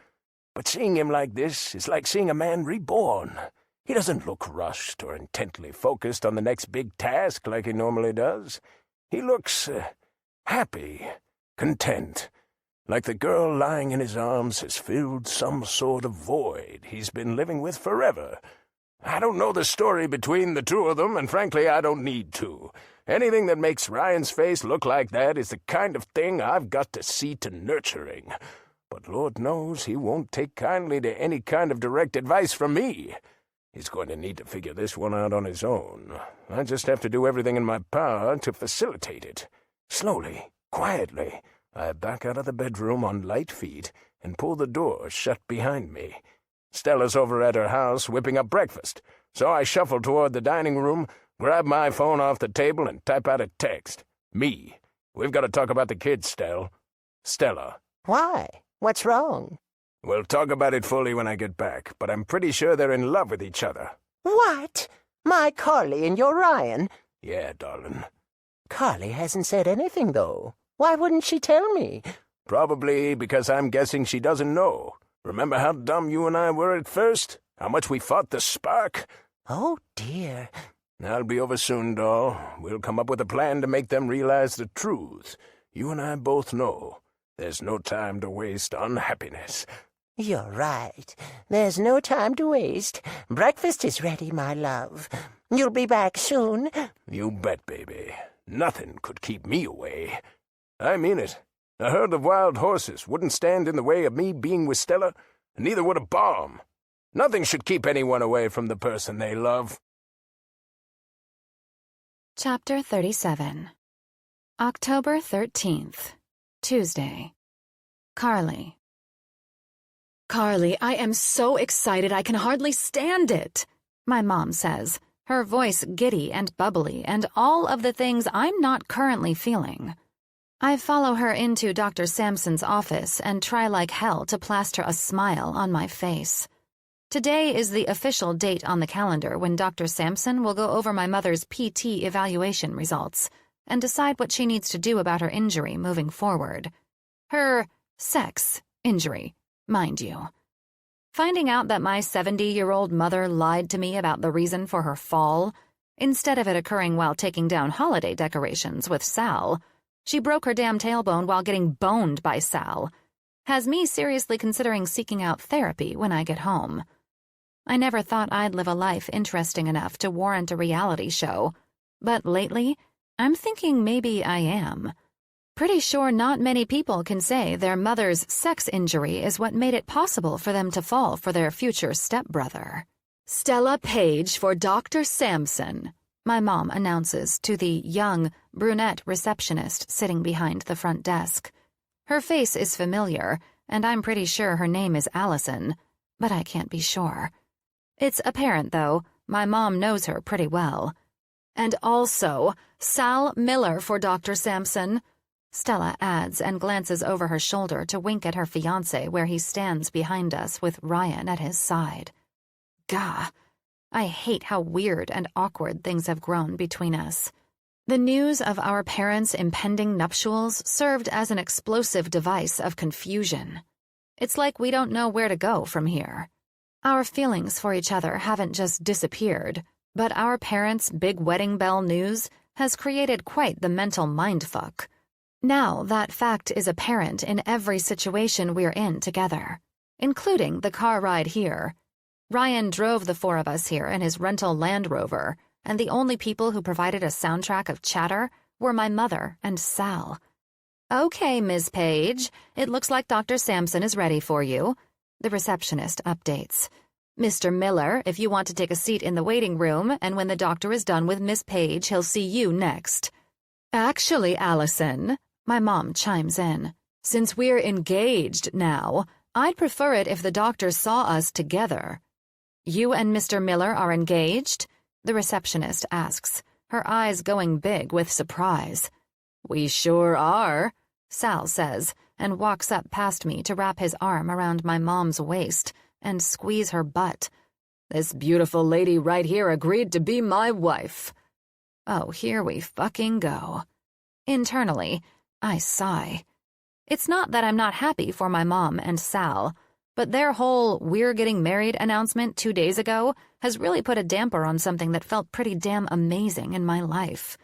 But seeing him like this is like seeing a man reborn. He doesn't look rushed or intently focused on the next big task like he normally does. He looks happy, content, like the girl lying in his arms has filled some sort of void he's been living with forever. I don't know the story between the two of them, and frankly, I don't need to. Anything that makes Ryan's face look like that is the kind of thing I've got to see to nurturing. But Lord knows he won't take kindly to any kind of direct advice from me. He's going to need to figure this one out on his own. I just have to do everything in my power to facilitate it. Slowly, quietly, I back out of the bedroom on light feet and pull the door shut behind me. Stella's over at her house whipping up breakfast, so I shuffle toward the dining room, grab my phone off the table, and type out a text. Me. We've got to talk about the kids, Stella. Why? What's wrong? We'll talk about it fully when I get back, but I'm pretty sure they're in love with each other. What? My Carly and your Ryan? Yeah, darling. Carly hasn't said anything, though. Why wouldn't she tell me? Probably because I'm guessing she doesn't know. Remember how dumb you and I were at first? How much we fought the spark? Oh, dear. That'll be over soon, doll. We'll come up with a plan to make them realize the truth. You and I both know there's no time to waste on happiness. You're right. There's no time to waste. Breakfast is ready, my love. You'll be back soon? You bet, baby. Nothing could keep me away. I mean it. A herd of wild horses wouldn't stand in the way of me being with Stella, and neither would a bomb. Nothing should keep anyone away from the person they love. Chapter 37. October 13th, Tuesday. Carly. Carly, I am so excited I can hardly stand it, my mom says, her voice giddy and bubbly and all of the things I'm not currently feeling. I follow her into Dr. Sampson's office and try like hell to plaster a smile on my face. Today is the official date on the calendar when Dr. Sampson will go over my mother's PT evaluation results and decide what she needs to do about her injury moving forward. Her sex injury, mind you. Finding out that my 70-year-old mother lied to me about the reason for her fall, instead of it occurring while taking down holiday decorations with Sal, she broke her damn tailbone while getting boned by Sal, has me seriously considering seeking out therapy when I get home. I never thought I'd live a life interesting enough to warrant a reality show, but lately, I'm thinking maybe I am. Pretty sure not many people can say their mother's sex injury is what made it possible for them to fall for their future stepbrother. Stella Page for Dr. Sampson, my mom announces to the young, brunette receptionist sitting behind the front desk. Her face is familiar, and I'm pretty sure her name is Allison, but I can't be sure. It's apparent, though, my mom knows her pretty well. And also, Sal Miller for Dr. Sampson, Stella adds and glances over her shoulder to wink at her fiancé where he stands behind us with Ryan at his side. Gah, I hate how weird and awkward things have grown between us. The news of our parents' impending nuptials served as an explosive device of confusion. It's like we don't know where to go from here. Our feelings for each other haven't just disappeared, but our parents' big wedding bell news has created quite the mental mindfuck. Now that fact is apparent in every situation we're in together, including the car ride here. Ryan drove the four of us here in his rental Land Rover, and the only people who provided a soundtrack of chatter were my mother and Sal. Okay, Ms. Page, it looks like Dr. Sampson is ready for you, the receptionist updates. Mr. Miller, if you want to take a seat in the waiting room, and when the doctor is done with Miss Page, he'll see you next. Actually, Allison, my mom chimes in, since we're engaged now, I'd prefer it if the doctor saw us together. You and Mr. Miller are engaged? The receptionist asks, her eyes going big with surprise. We sure are, Sal says, and walks up past me to wrap his arm around my mom's waist and squeeze her butt. This beautiful lady right here agreed to be my wife. Oh, here we fucking go. Internally, I sigh. It's not that I'm not happy for my mom and Sal, but their whole "we're getting married" announcement 2 days ago has really put a damper on something that felt pretty damn amazing in my life.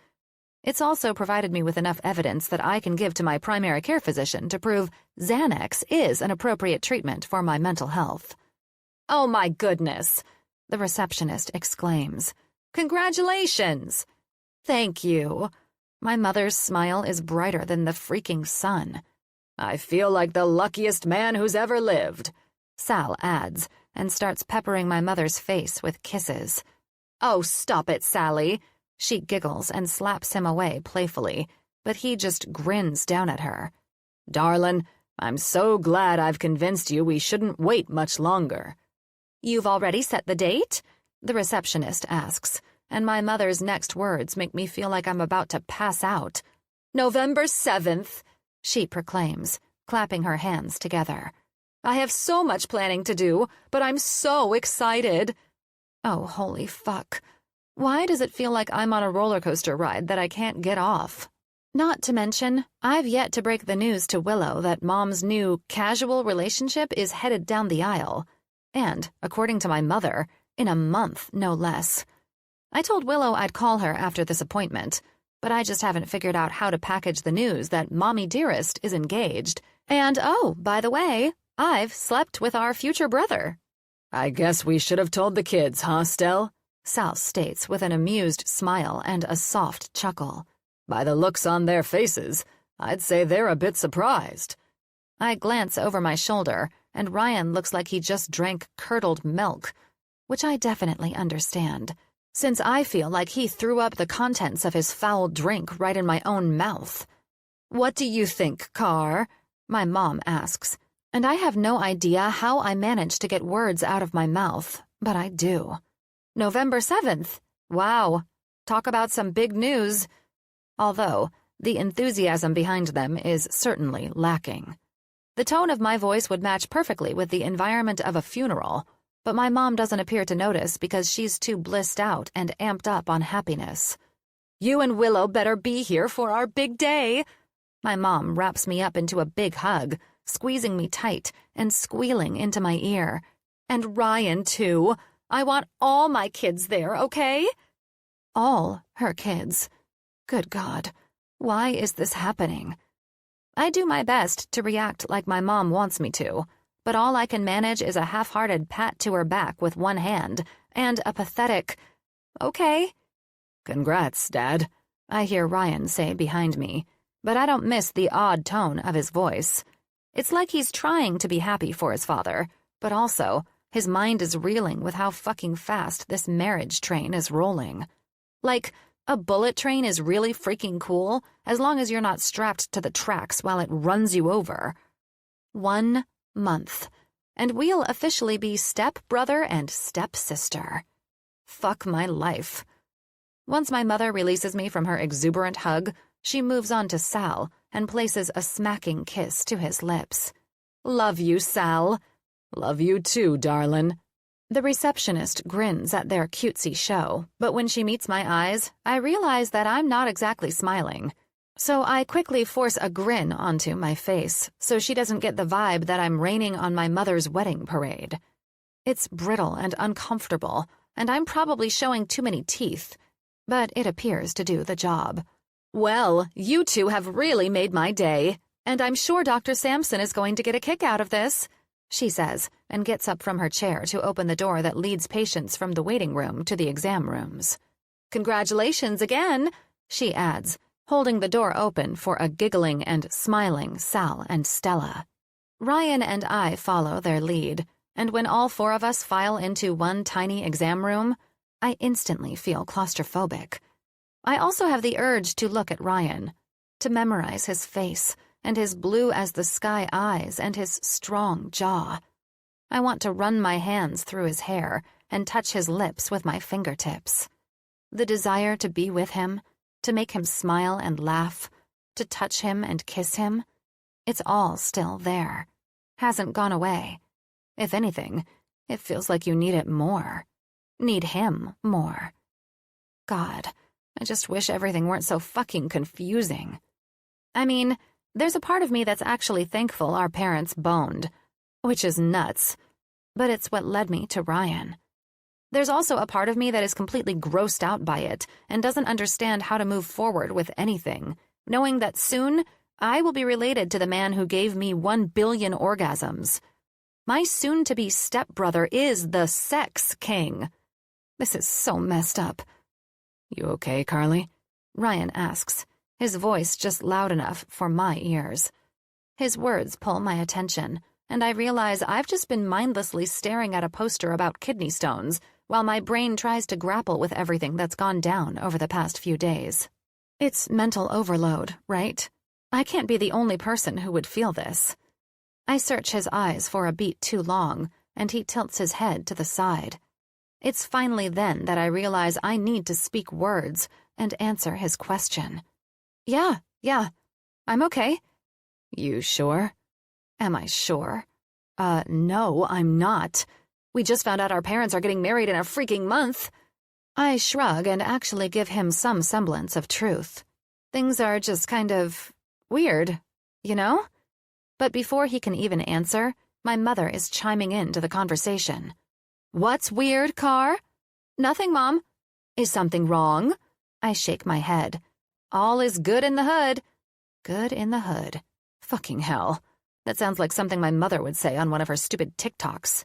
It's also provided me with enough evidence that I can give to my primary care physician to prove Xanax is an appropriate treatment for my mental health. Oh my goodness, the receptionist exclaims. Congratulations! Thank you. My mother's smile is brighter than the freaking sun. I feel like the luckiest man who's ever lived, Sal adds, and starts peppering my mother's face with kisses. Oh, stop it, Sally. She giggles and slaps him away playfully, but he just grins down at her. Darlin', I'm so glad I've convinced you we shouldn't wait much longer. You've already set the date? The receptionist asks, and my mother's next words make me feel like I'm about to pass out. November 7th, she proclaims, clapping her hands together. I have so much planning to do, but I'm so excited. Oh, holy fuck. Why does it feel like I'm on a roller coaster ride that I can't get off? Not to mention, I've yet to break the news to Willow that Mom's new casual relationship is headed down the aisle. And, according to my mother, in a month, no less. I told Willow I'd call her after this appointment, but I just haven't figured out how to package the news that Mommy Dearest is engaged. And, oh, by the way, I've slept with our future brother. I guess we should have told the kids, huh, Stell? Sal states with an amused smile and a soft chuckle. By the looks on their faces, I'd say they're a bit surprised. I glance over my shoulder, and Ryan looks like he just drank curdled milk, which I definitely understand, since I feel like he threw up the contents of his foul drink right in my own mouth. What do you think, Carr? My mom asks, and I have no idea how I managed to get words out of my mouth, but I do. November 7th. Wow. Talk about some big news. Although, the enthusiasm behind them is certainly lacking. The tone of my voice would match perfectly with the environment of a funeral, but my mom doesn't appear to notice because she's too blissed out and amped up on happiness. You and Willow better be here for our big day. My mom wraps me up into a big hug, squeezing me tight and squealing into my ear. And Ryan, too. I want all my kids there, okay? All her kids. Good God, why is this happening? I do my best to react like my mom wants me to, but all I can manage is a half-hearted pat to her back with one hand and a pathetic, okay. Congrats, Dad, I hear Ryan say behind me, but I don't miss the odd tone of his voice. It's like he's trying to be happy for his father, but also his mind is reeling with how fucking fast this marriage train is rolling. Like, a bullet train is really freaking cool as long as you're not strapped to the tracks while it runs you over. 1 month, and we'll officially be stepbrother and stepsister. Fuck my life. Once my mother releases me from her exuberant hug, she moves on to Sal and places a smacking kiss to his lips. Love you, Sal. Love you too, darlin'. The receptionist grins at their cutesy show, but when she meets my eyes, I realize that I'm not exactly smiling. So I quickly force a grin onto my face so she doesn't get the vibe that I'm raining on my mother's wedding parade. It's brittle and uncomfortable, and I'm probably showing too many teeth, but it appears to do the job. Well, you two have really made my day, and I'm sure Dr. Sampson is going to get a kick out of this, she says, and gets up from her chair to open the door that leads patients from the waiting room to the exam rooms. Congratulations again, she adds, holding the door open for a giggling and smiling Sal and Stella. Ryan and I follow their lead, and when all 4 of us file into one tiny exam room, I instantly feel claustrophobic. I also have the urge to look at Ryan, to memorize his face and his blue-as-the-sky eyes and his strong jaw. I want to run my hands through his hair and touch his lips with my fingertips. The desire to be with him, to make him smile and laugh, to touch him and kiss him, it's all still there. Hasn't gone away. If anything, it feels like you need it more. Need him more. God, I just wish everything weren't so fucking confusing. I mean, there's a part of me that's actually thankful our parents boned, which is nuts, but it's what led me to Ryan. There's also a part of me that is completely grossed out by it and doesn't understand how to move forward with anything, knowing that soon I will be related to the man who gave me 1 billion orgasms. My soon-to-be stepbrother is the sex king. This is so messed up. You okay, Carly? Ryan asks, his voice just loud enough for my ears. His words pull my attention, and I realize I've just been mindlessly staring at a poster about kidney stones while my brain tries to grapple with everything that's gone down over the past few days. It's mental overload, right? I can't be the only person who would feel this. I search his eyes for a beat too long, and he tilts his head to the side. It's finally then that I realize I need to speak words and answer his question. Yeah, I'm okay. You sure? Am I sure? No, I'm not. We just found out our parents are getting married in a freaking month. I shrug and actually give him some semblance of truth. Things are just kind of weird, you know? But before he can even answer, my mother is chiming into the conversation. What's weird, Car? Nothing, Mom. Is something wrong? I shake my head. All is good in the hood. Good in the hood. Fucking hell. That sounds like something my mother would say on one of her stupid TikToks.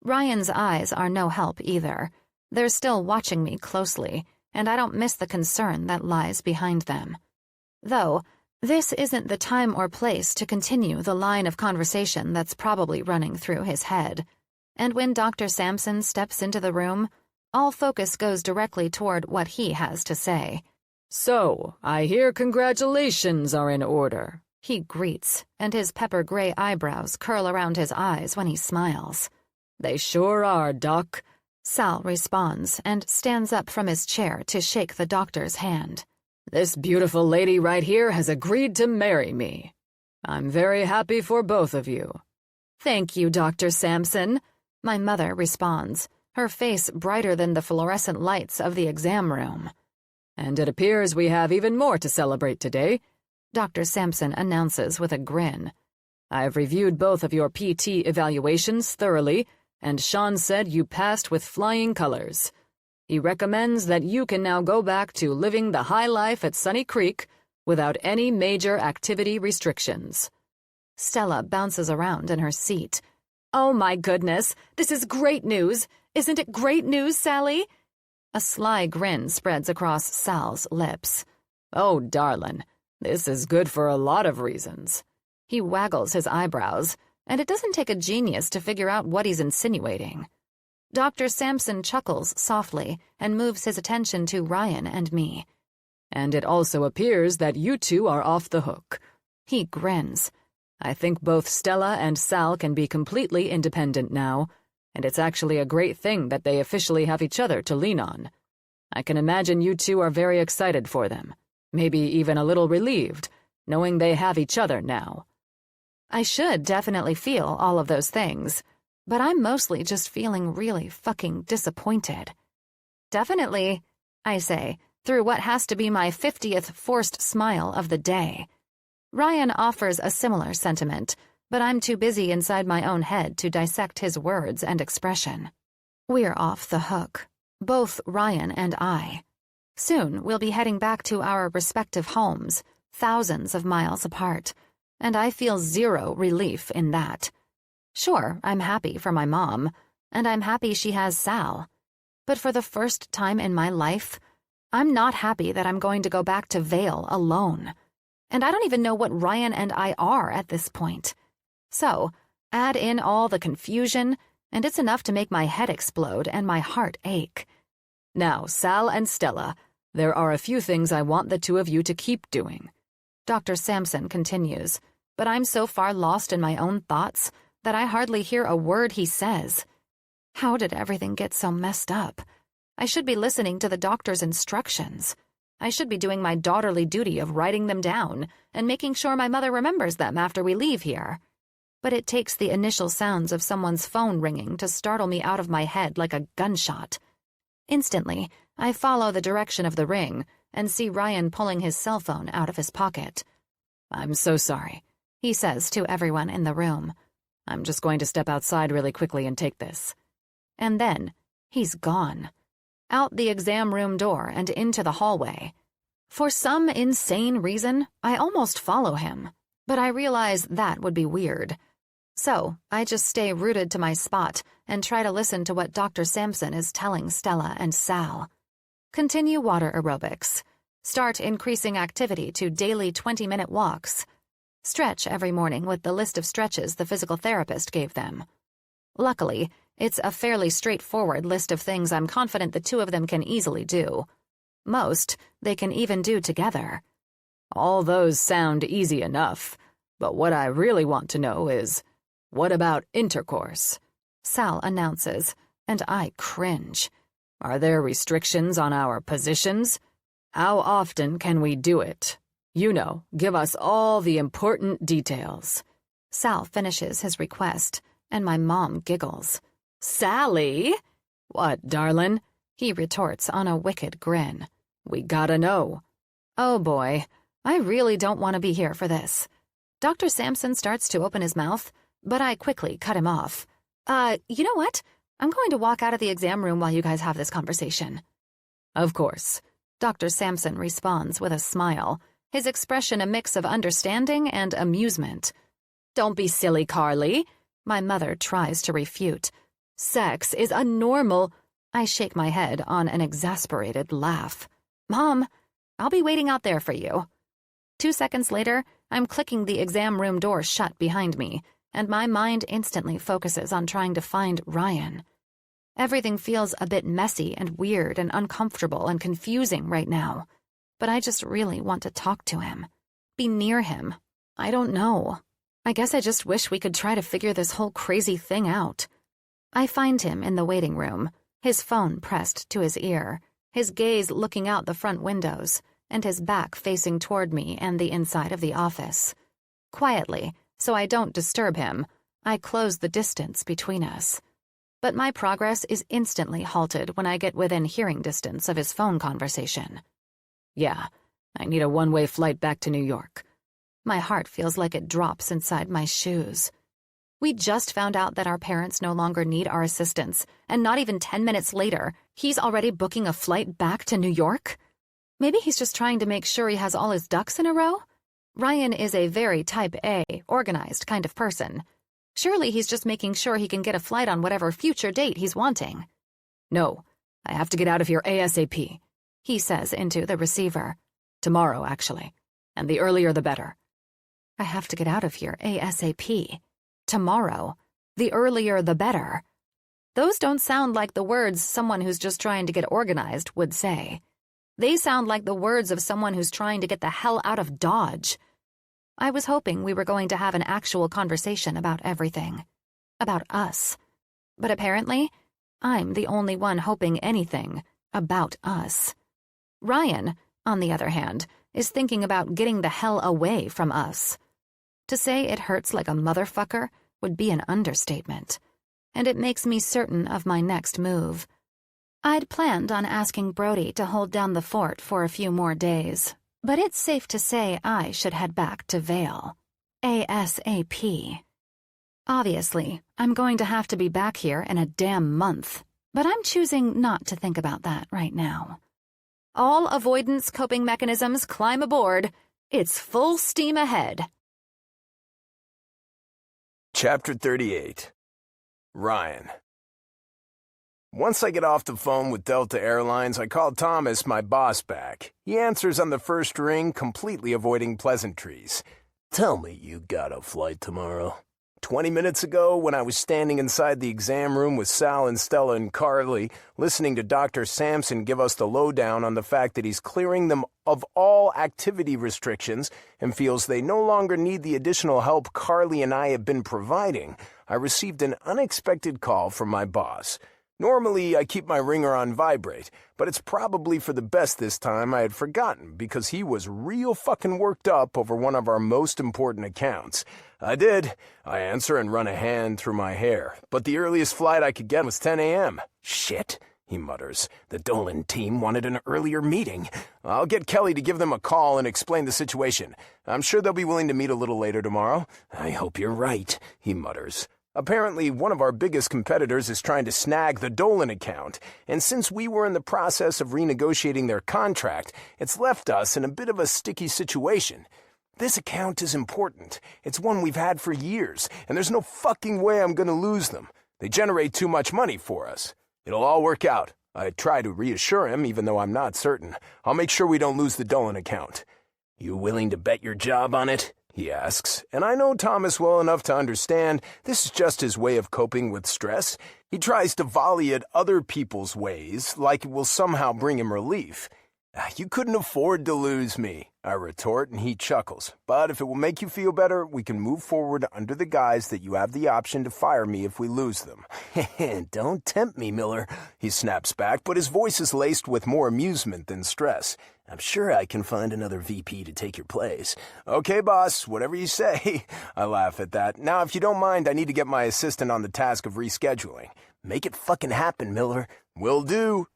Ryan's eyes are no help either. They're still watching me closely, and I don't miss the concern that lies behind them. Though, this isn't the time or place to continue the line of conversation that's probably running through his head. And when Dr. Sampson steps into the room, all focus goes directly toward what he has to say. So, I hear congratulations are in order. He greets, and his pepper-gray eyebrows curl around his eyes when he smiles. They sure are, Doc. Sal responds and stands up from his chair to shake the doctor's hand. This beautiful lady right here has agreed to marry me. I'm very happy for both of you. Thank you, Dr. Sampson. My mother responds, her face brighter than the fluorescent lights of the exam room. And it appears we have even more to celebrate today, Dr. Sampson announces with a grin. I've reviewed both of your PT evaluations thoroughly, and Sean said you passed with flying colors. He recommends that you can now go back to living the high life at Sunny Creek without any major activity restrictions. Stella bounces around in her seat. Oh my goodness, this is great news. Isn't it great news, Sally? A sly grin spreads across Sal's lips. Oh, darling, this is good for a lot of reasons. He waggles his eyebrows, and it doesn't take a genius to figure out what he's insinuating. Dr. Sampson chuckles softly and moves his attention to Ryan and me. And it also appears that you two are off the hook. He grins. I think both Stella and Sal can be completely independent now, and it's actually a great thing that they officially have each other to lean on. I can imagine you two are very excited for them, maybe even a little relieved, knowing they have each other now. I should definitely feel all of those things, but I'm mostly just feeling really fucking disappointed. Definitely, I say, through what has to be my 50th forced smile of the day. Ryan offers a similar sentiment, but I'm too busy inside my own head to dissect his words and expression. We're off the hook, both Ryan and I. Soon we'll be heading back to our respective homes, thousands of miles apart, and I feel zero relief in that. Sure, I'm happy for my mom, and I'm happy she has Sal. But for the first time in my life, I'm not happy that I'm going to go back to Vale alone. And I don't even know what Ryan and I are at this point. So, add in all the confusion, and it's enough to make my head explode and my heart ache. Now, Sal and Stella, There are a few things I want the two of you to keep doing. Dr. Sampson continues, but I'm so far lost in my own thoughts that I hardly hear a word he says. How did everything get so messed up? I should be listening to the doctor's instructions. I should be doing my daughterly duty of writing them down and making sure my mother remembers them after we leave here. But it takes the initial sounds of someone's phone ringing to startle me out of my head like a gunshot. Instantly, I follow the direction of the ring and see Ryan pulling his cell phone out of his pocket. I'm so sorry, he says to everyone in the room. I'm just going to step outside really quickly and take this. And then, he's gone. Out the exam room door and into the hallway. For some insane reason, I almost follow him, but I realize that would be weird. So, I just stay rooted to my spot and try to listen to what Dr. Sampson is telling Stella and Sal. Continue water aerobics. Start increasing activity to daily 20-minute walks. Stretch every morning with the list of stretches the physical therapist gave them. Luckily, it's a fairly straightforward list of things I'm confident the two of them can easily do. Most, they can even do together. All those sound easy enough, but what I really want to know is, what about intercourse? Sal announces, and I cringe. Are there restrictions on our positions? How often can we do it? You know, give us all the important details. Sal finishes his request, and my mom giggles. Sally? What, darlin'? He retorts on a wicked grin. We gotta know. Oh boy, I really don't want to be here for this. Dr. Sampson starts to open his mouth, but I quickly cut him off. You know what? I'm going to walk out of the exam room while you guys have this conversation. Of course. Dr. Sampson responds with a smile, his expression a mix of understanding and amusement. Don't be silly, Carly. My mother tries to refute. Sex is a normal... I shake my head on an exasperated laugh. Mom, I'll be waiting out there for you. 2 seconds later, I'm clicking the exam room door shut behind me, and my mind instantly focuses on trying to find Ryan. Everything feels a bit messy and weird and uncomfortable and confusing right now, but I just really want to talk to him. Be near him. I don't know. I guess I just wish we could try to figure this whole crazy thing out. I find him in the waiting room, his phone pressed to his ear, his gaze looking out the front windows, and his back facing toward me and the inside of the office. Quietly, so I don't disturb him, I close the distance between us. But my progress is instantly halted when I get within hearing distance of his phone conversation. Yeah, I need a one-way flight back to New York. My heart feels like it drops inside my shoes. We just found out that our parents no longer need our assistance, and not even 10 minutes later, he's already booking a flight back to New York? Maybe he's just trying to make sure he has all his ducks in a row? Ryan is a very type A, organized kind of person. Surely he's just making sure he can get a flight on whatever future date he's wanting. No, I have to get out of here ASAP, he says into the receiver. Tomorrow, actually, and the earlier the better. I have to get out of here ASAP. Tomorrow. The earlier the better. Those don't sound like the words someone who's just trying to get organized would say. They sound like the words of someone who's trying to get the hell out of Dodge. I was hoping we were going to have an actual conversation about everything. About us. But apparently, I'm the only one hoping anything about us. Ryan, on the other hand, is thinking about getting the hell away from us. To say it hurts like a motherfucker would be an understatement. And it makes me certain of my next move. I'd planned on asking Broody to hold down the fort for a few more days, but it's safe to say I should head back to Vale. ASAP. Obviously, I'm going to have to be back here in a damn month, but I'm choosing not to think about that right now. All avoidance coping mechanisms climb aboard. It's full steam ahead. Chapter 38. Ryan. Once I get off the phone with Delta Airlines, I call Thomas, my boss, back. He answers on the first ring, completely avoiding pleasantries. Tell me you got a flight tomorrow. 20 minutes ago, when I was standing inside the exam room with Sal and Stella and Carly, listening to Dr. Sampson give us the lowdown on the fact that he's clearing them of all activity restrictions and feels they no longer need the additional help Carly and I have been providing, I received an unexpected call from my boss. Normally, I keep my ringer on vibrate, but it's probably for the best this time I had forgotten because he was real fucking worked up over one of our most important accounts. I answer and run a hand through my hair, but the earliest flight I could get was 10 a.m. Shit, he mutters. The Dolan team wanted an earlier meeting. I'll get Kelly to give them a call and explain the situation. I'm sure they'll be willing to meet a little later tomorrow. I hope you're right, he mutters. Apparently, one of our biggest competitors is trying to snag the Dolan account, and since we were in the process of renegotiating their contract, it's left us in a bit of a sticky situation. This account is important. It's one we've had for years, and there's no fucking way I'm gonna lose them. They generate too much money for us. It'll all work out. I try to reassure him, even though I'm not certain. I'll make sure we don't lose the Dolan account. You willing to bet your job on it? He asks, and I know Thomas well enough to understand this is just his way of coping with stress. He tries to volley at other people's ways, like it will somehow bring him relief. You couldn't afford to lose me, I retort, and he chuckles. But if it will make you feel better, we can move forward under the guise that you have the option to fire me if we lose them. Don't tempt me, Miller, he snaps back, but his voice is laced with more amusement than stress. I'm sure I can find another VP to take your place. Okay, boss, whatever you say. I laugh at that. Now, if you don't mind, I need to get my assistant on the task of rescheduling. Make it fucking happen, Miller. Will do.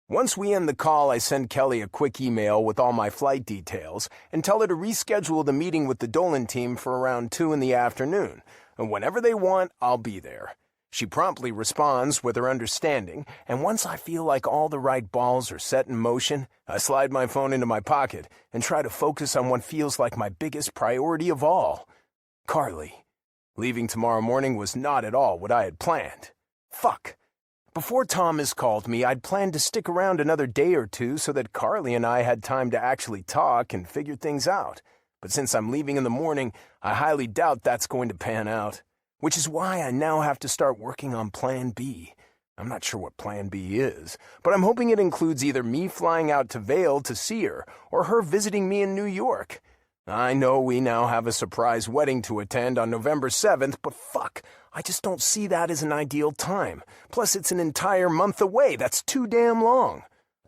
Once we end the call, I send Kelly a quick email with all my flight details and tell her to reschedule the meeting with the Dolan team for around 2 in the afternoon. And whenever they want, I'll be there. She promptly responds with her understanding, and once I feel like all the right balls are set in motion, I slide my phone into my pocket and try to focus on what feels like my biggest priority of all. Carly. Leaving tomorrow morning was not at all what I had planned. Fuck. Before Thomas called me, I'd planned to stick around another day or two so that Carly and I had time to actually talk and figure things out. But since I'm leaving in the morning, I highly doubt that's going to pan out. Which is why I now have to start working on Plan B. I'm not sure what Plan B is, but I'm hoping it includes either me flying out to Vail to see her, or her visiting me in New York. I know we now have a surprise wedding to attend on November 7th, but fuck, I just don't see that as an ideal time. Plus, it's an entire month away. That's too damn long.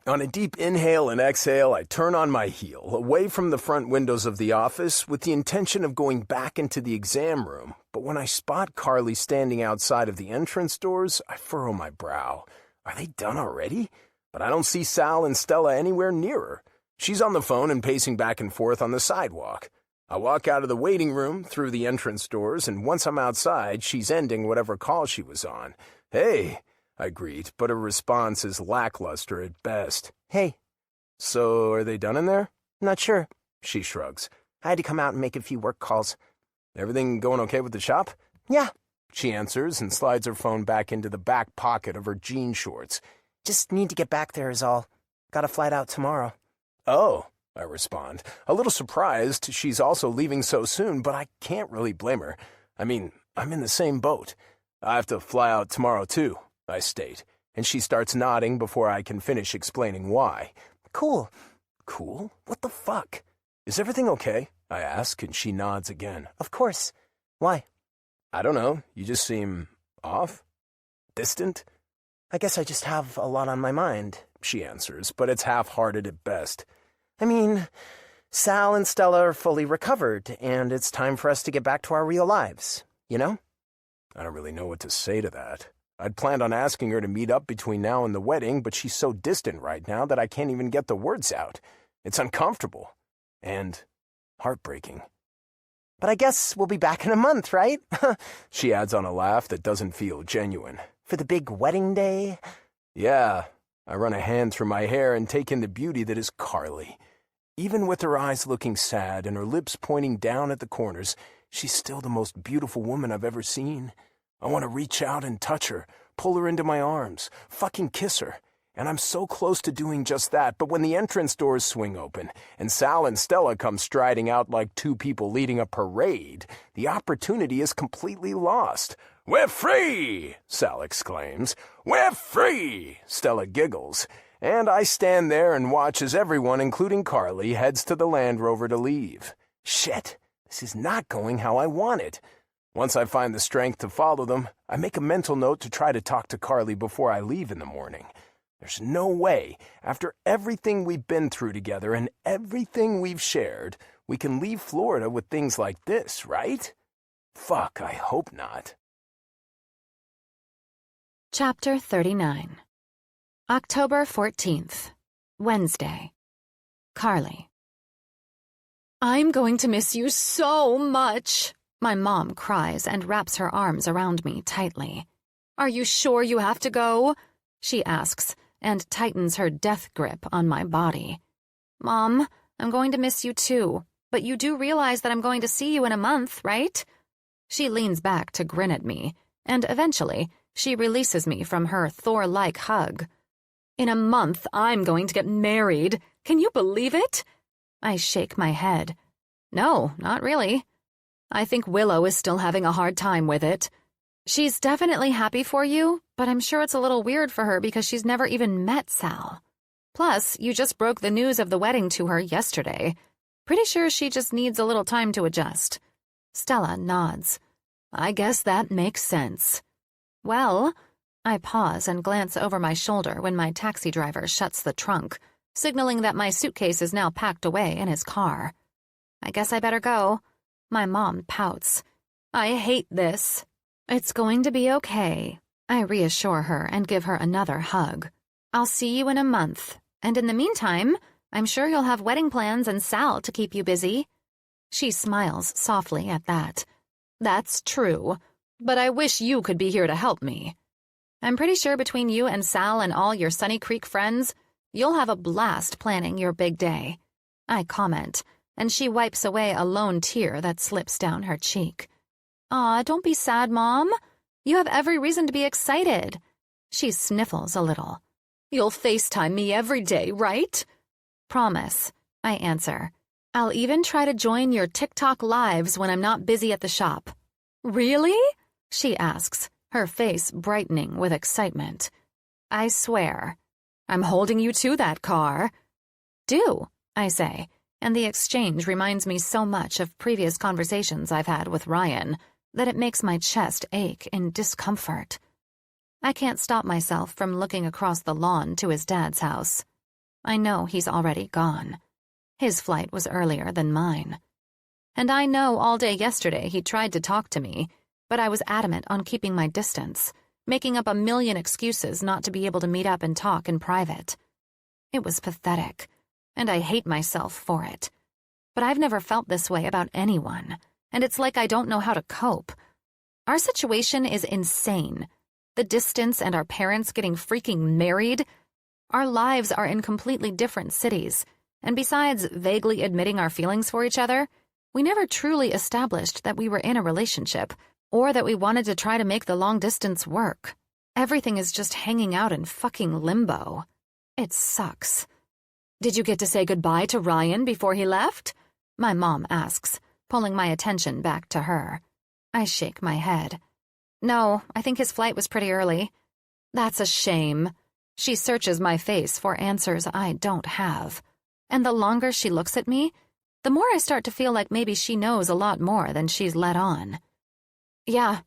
On a deep inhale and exhale, I turn on my heel, away from the front windows of the office, with the intention of going back into the exam room. But when I spot Carly standing outside of the entrance doors, I furrow my brow. Are they done already? But I don't see Sal and Stella anywhere near her. She's on the phone and pacing back and forth on the sidewalk. I walk out of the waiting room, through the entrance doors, and once I'm outside, she's ending whatever call she was on. Hey, I greet, but her response is lackluster at best. Hey. So, are they done in there? Not sure. She shrugs. I had to come out and make a few work calls. Everything going okay with the shop? Yeah. She answers and slides her phone back into the back pocket of her jean shorts. Just need to get back there is all. Got a flight out tomorrow. Oh, I respond. A little surprised she's also leaving so soon, but I can't really blame her. I mean, I'm in the same boat. I have to fly out tomorrow too, I state, and she starts nodding before I can finish explaining why. Cool. Cool? What the fuck? Is everything okay? I ask, and she nods again. Of course. Why? I don't know. You just seem off? Distant? I guess I just have a lot on my mind, she answers, but it's half-hearted at best. I mean, Sal and Stella are fully recovered, and it's time for us to get back to our real lives, you know? I don't really know what to say to that. I'd planned on asking her to meet up between now and the wedding, but she's so distant right now that I can't even get the words out. It's uncomfortable. And heartbreaking. But I guess we'll be back in a month, right? She adds on a laugh that doesn't feel genuine. For the big wedding day? Yeah. I run a hand through my hair and take in the beauty that is Carly. Even with her eyes looking sad and her lips pointing down at the corners, she's still the most beautiful woman I've ever seen. I want to reach out and touch her, pull her into my arms, fucking kiss her. And I'm so close to doing just that, but when the entrance doors swing open and Sal and Stella come striding out like two people leading a parade, the opportunity is completely lost. "We're free!" Sal exclaims. "We're free!" Stella giggles. And I stand there and watch as everyone, including Carly, heads to the Land Rover to leave. Shit, this is not going how I want it. Once I find the strength to follow them, I make a mental note to try to talk to Carly before I leave in the morning. There's no way, after everything we've been through together and everything we've shared, we can leave Florida with things like this, right? Fuck, I hope not. Chapter 39. October 14th, Wednesday. Carly. I'm going to miss you so much, my mom cries and wraps her arms around me tightly. Are you sure you have to go? She asks and tightens her death grip on my body. Mom, I'm going to miss you too, but you do realize that I'm going to see you in a month, right? She leans back to grin at me, and eventually she releases me from her Thor-like hug. In a month, I'm going to get married. Can you believe it? I shake my head. No, not really. I think Willow is still having a hard time with it. She's definitely happy for you, but I'm sure it's a little weird for her because she's never even met Sal. Plus, you just broke the news of the wedding to her yesterday. Pretty sure she just needs a little time to adjust. Stella nods. I guess that makes sense. Well, I pause and glance over my shoulder when my taxi driver shuts the trunk, signaling that my suitcase is now packed away in his car. I guess I better go. My mom pouts. I hate this. It's going to be okay. I reassure her and give her another hug. I'll see you in a month, and in the meantime, I'm sure you'll have wedding plans and Sal to keep you busy. She smiles softly at that. That's true, but I wish you could be here to help me. I'm pretty sure between you and Sal and all your Sunny Creek friends, you'll have a blast planning your big day. I comment, and she wipes away a lone tear that slips down her cheek. Aw, don't be sad, Mom. You have every reason to be excited. She sniffles a little. You'll FaceTime me every day, right? Promise, I answer. I'll even try to join your TikTok lives when I'm not busy at the shop. Really? She asks, her face brightening with excitement. I swear. I'm holding you to that, Car. Do, I say, and the exchange reminds me so much of previous conversations I've had with Ryan that it makes my chest ache in discomfort. I can't stop myself from looking across the lawn to his dad's house. I know he's already gone. His flight was earlier than mine. And I know all day yesterday he tried to talk to me, but I was adamant on keeping my distance, making up a million excuses not to be able to meet up and talk in private. It was pathetic, and I hate myself for it. But I've never felt this way about anyone, and it's like I don't know how to cope. Our situation is insane. The distance and our parents getting freaking married. Our lives are in completely different cities, and besides vaguely admitting our feelings for each other, we never truly established that we were in a relationship or that we wanted to try to make the long distance work. Everything is just hanging out in fucking limbo. It sucks. Did you get to say goodbye to Ryan before he left? My mom asks, pulling my attention back to her. I shake my head. No, I think his flight was pretty early. That's a shame. She searches my face for answers I don't have. And the longer she looks at me, the more I start to feel like maybe she knows a lot more than she's let on. Yeah,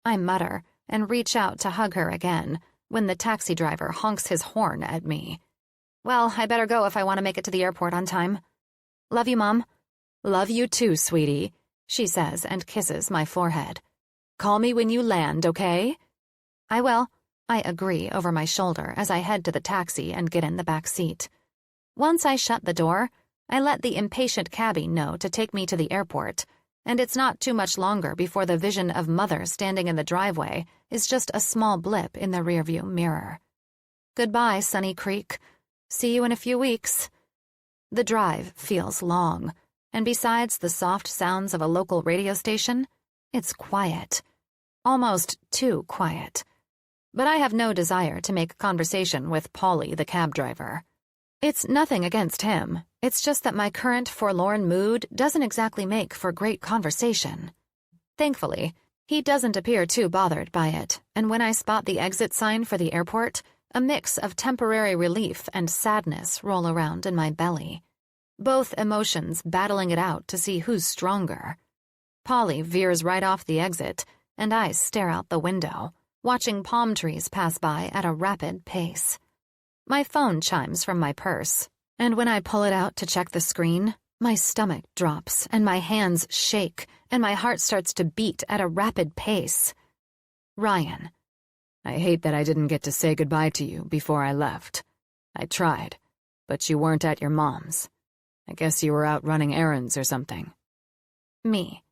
I mutter and reach out to hug her again when the taxi driver honks his horn at me. Well, I better go if I want to make it to the airport on time. Love you, Mom. Love you too, sweetie, she says and kisses my forehead. Call me when you land, okay? I will, I agree over my shoulder as I head to the taxi and get in the back seat. Once I shut the door, I let the impatient cabbie know to take me to the airport, and it's not too much longer before the vision of Mother standing in the driveway is just a small blip in the rearview mirror. Goodbye, Sunny Creek. See you in a few weeks. The drive feels long, and besides the soft sounds of a local radio station, it's quiet. Almost too quiet. but I have no desire to make conversation with Polly, the cab driver. It's nothing against him. It's just that my current forlorn mood doesn't exactly make for great conversation. Thankfully, he doesn't appear too bothered by it, and when I spot the exit sign for the airport, a mix of temporary relief and sadness roll around in my belly. Both emotions battling it out to see who's stronger. Polly veers right off the exit, and I stare out the window, watching palm trees pass by at a rapid pace. My phone chimes from my purse, and when I pull it out to check the screen, my stomach drops and my hands shake and my heart starts to beat at a rapid pace. Ryan. I hate that I didn't get to say goodbye to you before I left. I tried, but you weren't at your mom's. I guess you were out running errands or something. Me.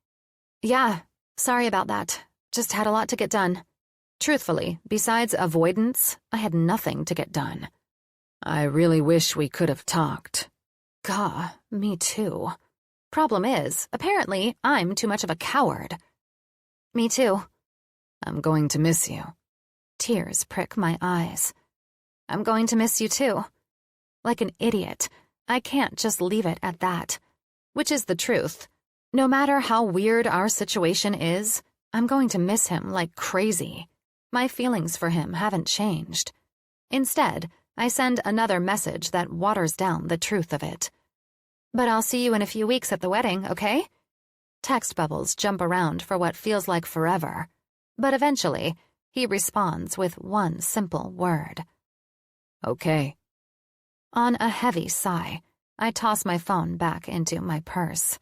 Yeah, sorry about that. Just had a lot to get done. Truthfully, besides avoidance, I had nothing to get done. I really wish we could have talked. Gah, me too. Problem is, apparently, I'm too much of a coward. Me too. I'm going to miss you. Tears prick my eyes. I'm going to miss you too. Like an idiot, I can't just leave it at that. Which is the truth. No matter how weird our situation is, I'm going to miss him like crazy. My feelings for him haven't changed. Instead, I send another message that waters down the truth of it. But I'll see you in a few weeks at the wedding, okay? Text bubbles jump around for what feels like forever. But eventually, he responds with one simple word. Okay. On a heavy sigh, I toss my phone back into my purse.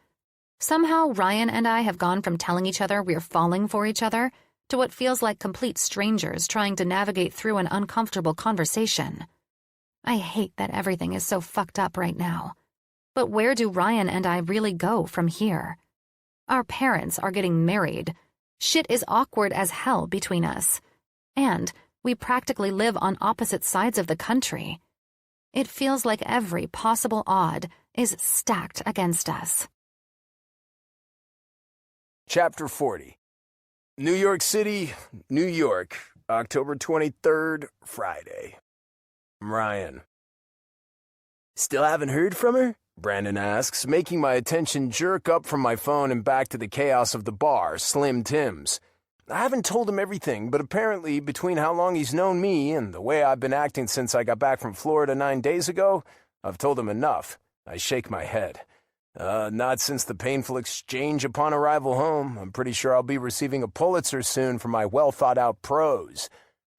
Somehow, Ryan and I have gone from telling each other we're falling for each other to what feels like complete strangers trying to navigate through an uncomfortable conversation. I hate that everything is so fucked up right now. But where do Ryan and I really go from here? Our parents are getting married. Shit is awkward as hell between us. And we practically live on opposite sides of the country. It feels like every possible odd is stacked against us. Chapter 40. New York City, New York, October 23rd, Friday. Ryan. Still haven't heard from her? Brandon asks, making my attention jerk up from my phone and back to the chaos of the bar, Slim Tim's. I haven't told him everything, but apparently between how long he's known me and the way I've been acting since I got back from Florida 9 days ago, I've told him enough. I shake my head. Not since the painful exchange upon arrival home. I'm pretty sure I'll be receiving a Pulitzer soon for my well-thought-out prose.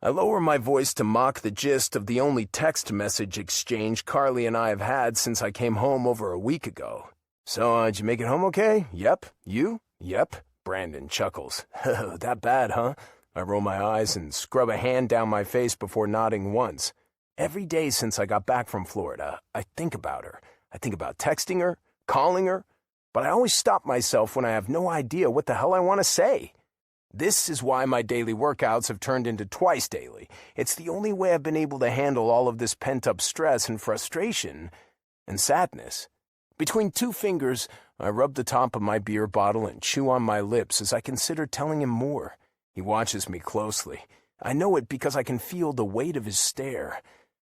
I lower my voice to mock the gist of the only text message exchange Carly and I have had since I came home over a week ago. So, did you make it home okay? Yep. You? Yep. Brandon chuckles. That bad, huh? I roll my eyes and scrub a hand down my face before nodding once. Every day since I got back from Florida, I think about her. I think about texting her, calling her, but I always stop myself when I have no idea what the hell I want to say. This is why my daily workouts have turned into twice daily. It's the only way I've been able to handle all of this pent-up stress and frustration and sadness. Between two fingers, I rub the top of my beer bottle and chew on my lips as I consider telling him more. He watches me closely. I know it because I can feel the weight of his stare.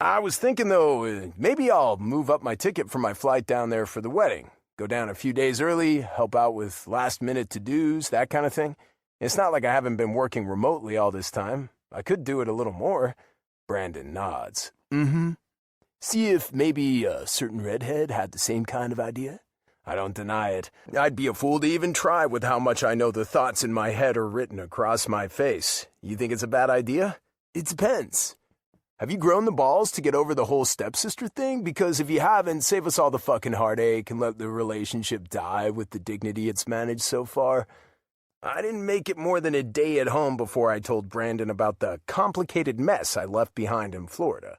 I was thinking, though, maybe I'll move up my ticket for my flight down there for the wedding. Go down a few days early, help out with last-minute to-dos, that kind of thing. It's not like I haven't been working remotely all this time. I could do it a little more. Brandon nods. Mm-hmm. See if maybe a certain redhead had the same kind of idea? I don't deny it. I'd be a fool to even try with how much I know the thoughts in my head are written across my face. You think it's a bad idea? It depends. Have you grown the balls to get over the whole stepsister thing? Because if you haven't, save us all the fucking heartache and let the relationship die with the dignity it's managed so far. I didn't make it more than a day at home before I told Brandon about the complicated mess I left behind in Florida.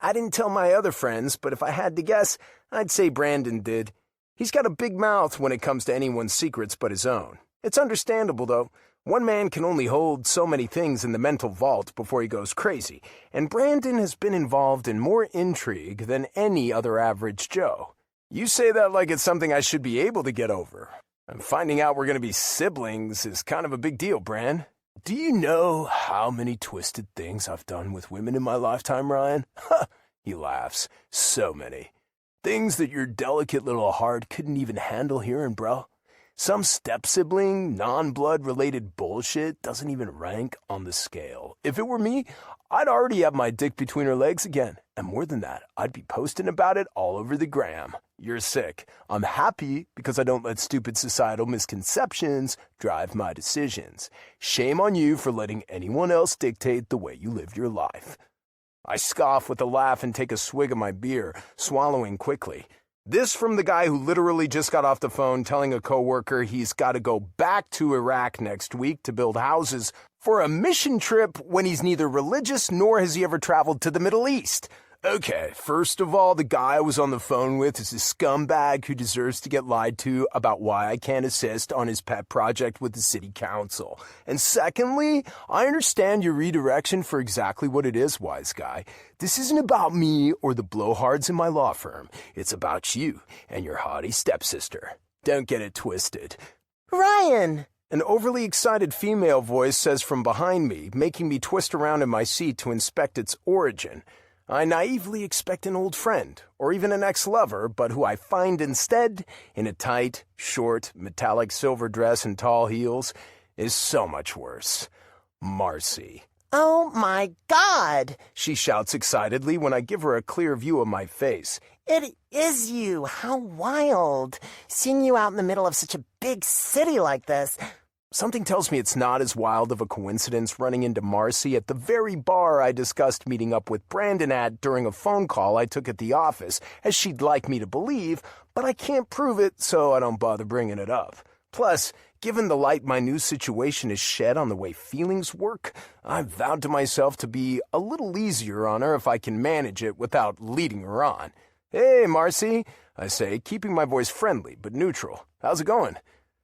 I didn't tell my other friends, but if I had to guess, I'd say Brandon did. He's got a big mouth when it comes to anyone's secrets but his own. It's understandable, though. One man can only hold so many things in the mental vault before he goes crazy, and Brandon has been involved in more intrigue than any other average Joe. You say that like it's something I should be able to get over. And finding out we're going to be siblings is kind of a big deal, Bran. Do you know how many twisted things I've done with women in my lifetime, Ryan? He laughs. So many. Things that your delicate little heart couldn't even handle hearing, bro. Some step-sibling, non-blood-related bullshit doesn't even rank on the scale. If it were me, I'd already have my dick between her legs again. And more than that, I'd be posting about it all over the gram. You're sick. I'm happy because I don't let stupid societal misconceptions drive my decisions. Shame on you for letting anyone else dictate the way you live your life. I scoff with a laugh and take a swig of my beer, swallowing quickly. This from the guy who literally just got off the phone telling a coworker he's got to go back to Iraq next week to build houses for a mission trip when he's neither religious nor has he ever traveled to the Middle East. Okay, first of all, the guy I was on the phone with is a scumbag who deserves to get lied to about why I can't assist on his pet project with the city council. And secondly, I understand your redirection for exactly what it is, wise guy. This isn't about me or the blowhards in my law firm. It's about you and your haughty stepsister. Don't get it twisted. Ryan! An overly excited female voice says from behind me, making me twist around in my seat to inspect its origin. I naively expect an old friend, or even an ex-lover, but who I find instead, in a tight, short, metallic silver dress and tall heels, is so much worse. Marcy. Oh my God! She shouts excitedly when I give her a clear view of my face. It is you! How wild! Seeing you out in the middle of such a big city like this. Something tells me it's not as wild of a coincidence running into Marcy at the very bar I discussed meeting up with Brandon at during a phone call I took at the office, as she'd like me to believe, but I can't prove it, so I don't bother bringing it up. Plus, given the light my new situation has shed on the way feelings work, I've vowed to myself to be a little easier on her if I can manage it without leading her on. Hey, Marcy, I say, keeping my voice friendly but neutral. How's it going?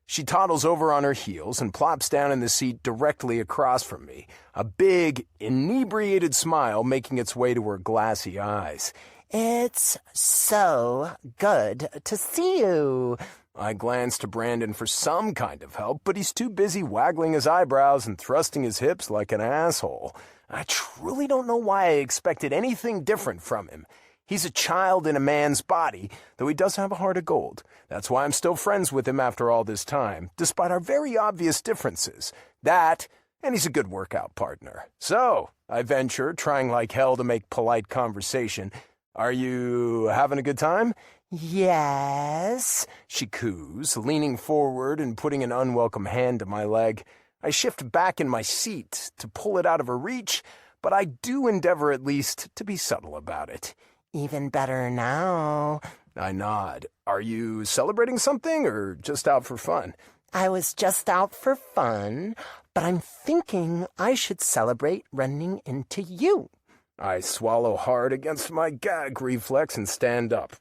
She toddles over on her heels and plops down in the seat directly across from me, a big, inebriated smile making its way to her glassy eyes. It's so good to see you. I glance to Brandon for some kind of help, but he's too busy waggling his eyebrows and thrusting his hips like an asshole. I truly don't know why I expected anything different from him. He's a child in a man's body, though he does have a heart of gold. That's why I'm still friends with him after all this time, despite our very obvious differences. That, and he's a good workout partner. So, I venture, trying like hell to make polite conversation. Are you having a good time? Yes, she coos, leaning forward and putting an unwelcome hand to my leg. I shift back in my seat to pull it out of her reach, but I do endeavor at least to be subtle about it. Even better now. I nod. Are you celebrating something or just out for fun? I was just out for fun, but I'm thinking I should celebrate running into you. I swallow hard against my gag reflex and stand up.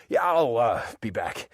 Yeah, I'll be back.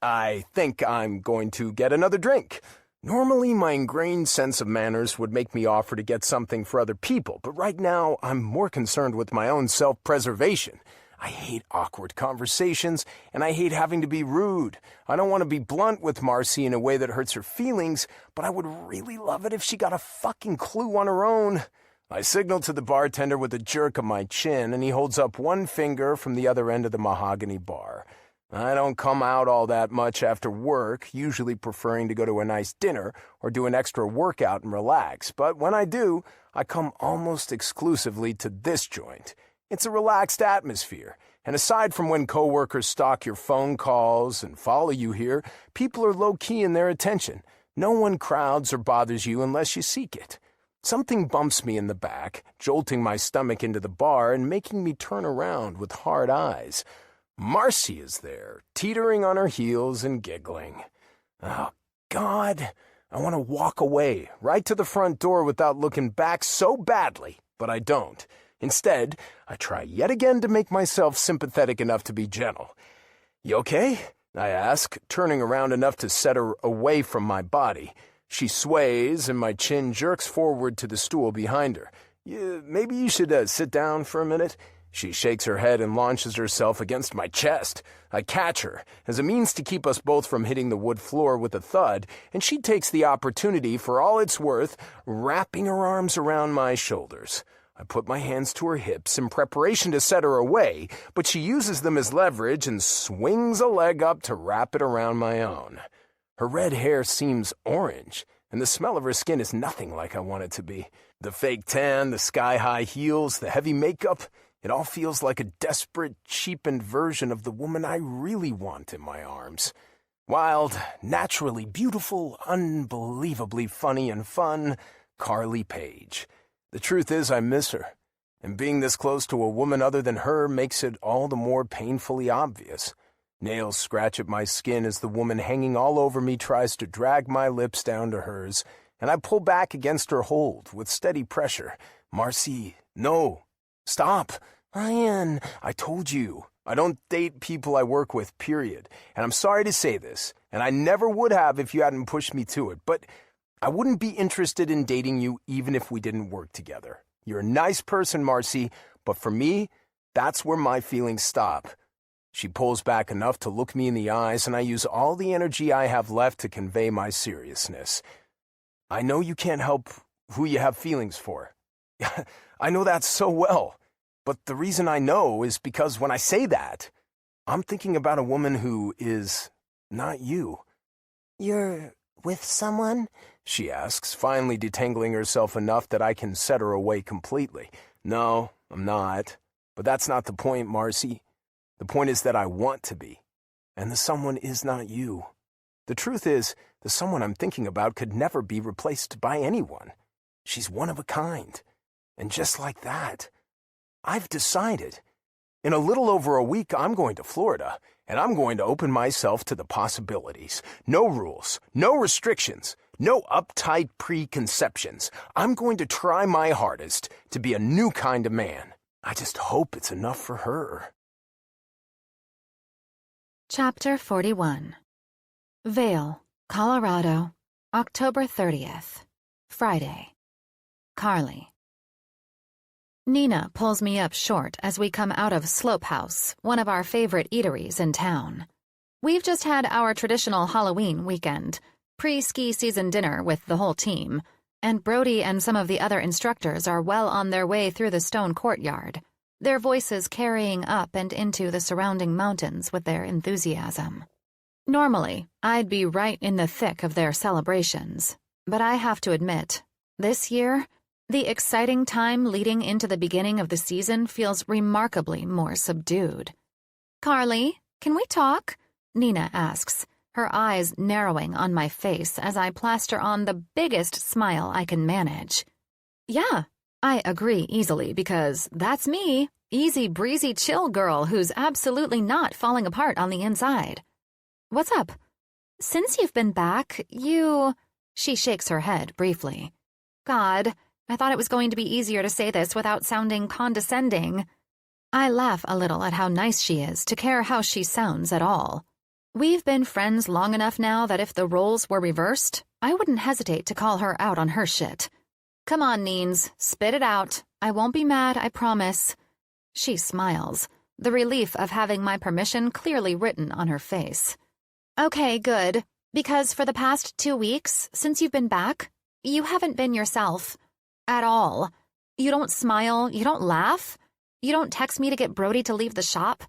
I think I'm going to get another drink. Normally, my ingrained sense of manners would make me offer to get something for other people, but right now, I'm more concerned with my own self-preservation. I hate awkward conversations, and I hate having to be rude. I don't want to be blunt with Marcy in a way that hurts her feelings, but I would really love it if she got a fucking clue on her own. I signal to the bartender with a jerk of my chin, and he holds up one finger from the other end of the mahogany bar. I don't come out all that much after work, usually preferring to go to a nice dinner or do an extra workout and relax, but when I do, I come almost exclusively to this joint. It's a relaxed atmosphere, and aside from when coworkers stalk your phone calls and follow you here, people are low-key in their attention. No one crowds or bothers you unless you seek it. Something bumps me in the back, jolting my stomach into the bar and making me turn around with hard eyes. Marcy is there, teetering on her heels and giggling. Oh, God, I want to walk away, right to the front door without looking back so badly, but I don't. Instead, I try yet again to make myself sympathetic enough to be gentle. You okay? I ask, turning around enough to set her away from my body. She sways, and my chin jerks forward to the stool behind her. Maybe you should sit down for a minute. She shakes her head and launches herself against my chest. I catch her, as a means to keep us both from hitting the wood floor with a thud, and she takes the opportunity for all it's worth, wrapping her arms around my shoulders. I put my hands to her hips in preparation to set her away, but she uses them as leverage and swings a leg up to wrap it around my own. Her red hair seems orange, and the smell of her skin is nothing like I want it to be. The fake tan, the sky-high heels, the heavy makeup, it all feels like a desperate, cheapened version of the woman I really want in my arms. Wild, naturally beautiful, unbelievably funny and fun, Carly Page. The truth is I miss her, and being this close to a woman other than her makes it all the more painfully obvious. Nails scratch at my skin as the woman hanging all over me tries to drag my lips down to hers, and I pull back against her hold with steady pressure. Marcy, no. Stop. Ryan, I told you. I don't date people I work with, period. And I'm sorry to say this, and I never would have if you hadn't pushed me to it, but I wouldn't be interested in dating you even if we didn't work together. You're a nice person, Marcy, but for me, that's where my feelings stop. She pulls back enough to look me in the eyes, and I use all the energy I have left to convey my seriousness. I know you can't help who you have feelings for. I know that so well. But the reason I know is because when I say that, I'm thinking about a woman who is not you. You're with someone? She asks, finally detangling herself enough that I can set her away completely. No, I'm not. But that's not the point, Marcy. The point is that I want to be. And the someone is not you. The truth is, the someone I'm thinking about could never be replaced by anyone. She's one of a kind. And just like that, I've decided. In a little over a week, I'm going to Florida, and I'm going to open myself to the possibilities. No rules, no restrictions, no uptight preconceptions. I'm going to try my hardest to be a new kind of man. I just hope it's enough for her. Chapter 41. Vail, Colorado, October 30th, Friday. Carly. Nina pulls me up short as we come out of Slope House, one of our favorite eateries in town. We've just had our traditional Halloween weekend, pre-ski season dinner with the whole team, and Broody and some of the other instructors are well on their way through the stone courtyard, their voices carrying up and into the surrounding mountains with their enthusiasm. Normally, I'd be right in the thick of their celebrations, but I have to admit, this year, the exciting time leading into the beginning of the season feels remarkably more subdued. "Carly, can we talk?" Nina asks, her eyes narrowing on my face as I plaster on the biggest smile I can manage. "Yeah," I agree easily because that's me, easy breezy chill girl who's absolutely not falling apart on the inside. "What's up?" "Since you've been back, She shakes her head briefly. "God, I thought it was going to be easier to say this without sounding condescending." I laugh a little at how nice she is to care how she sounds at all. We've been friends long enough now that if the roles were reversed, I wouldn't hesitate to call her out on her shit. "Come on, Neens, spit it out. I won't be mad, I promise." She smiles, the relief of having my permission clearly written on her face. "Okay, good, because for the past 2 weeks, since you've been back, you haven't been yourself. At all. You don't smile, you don't laugh. You don't text me to get Broody to leave the shop.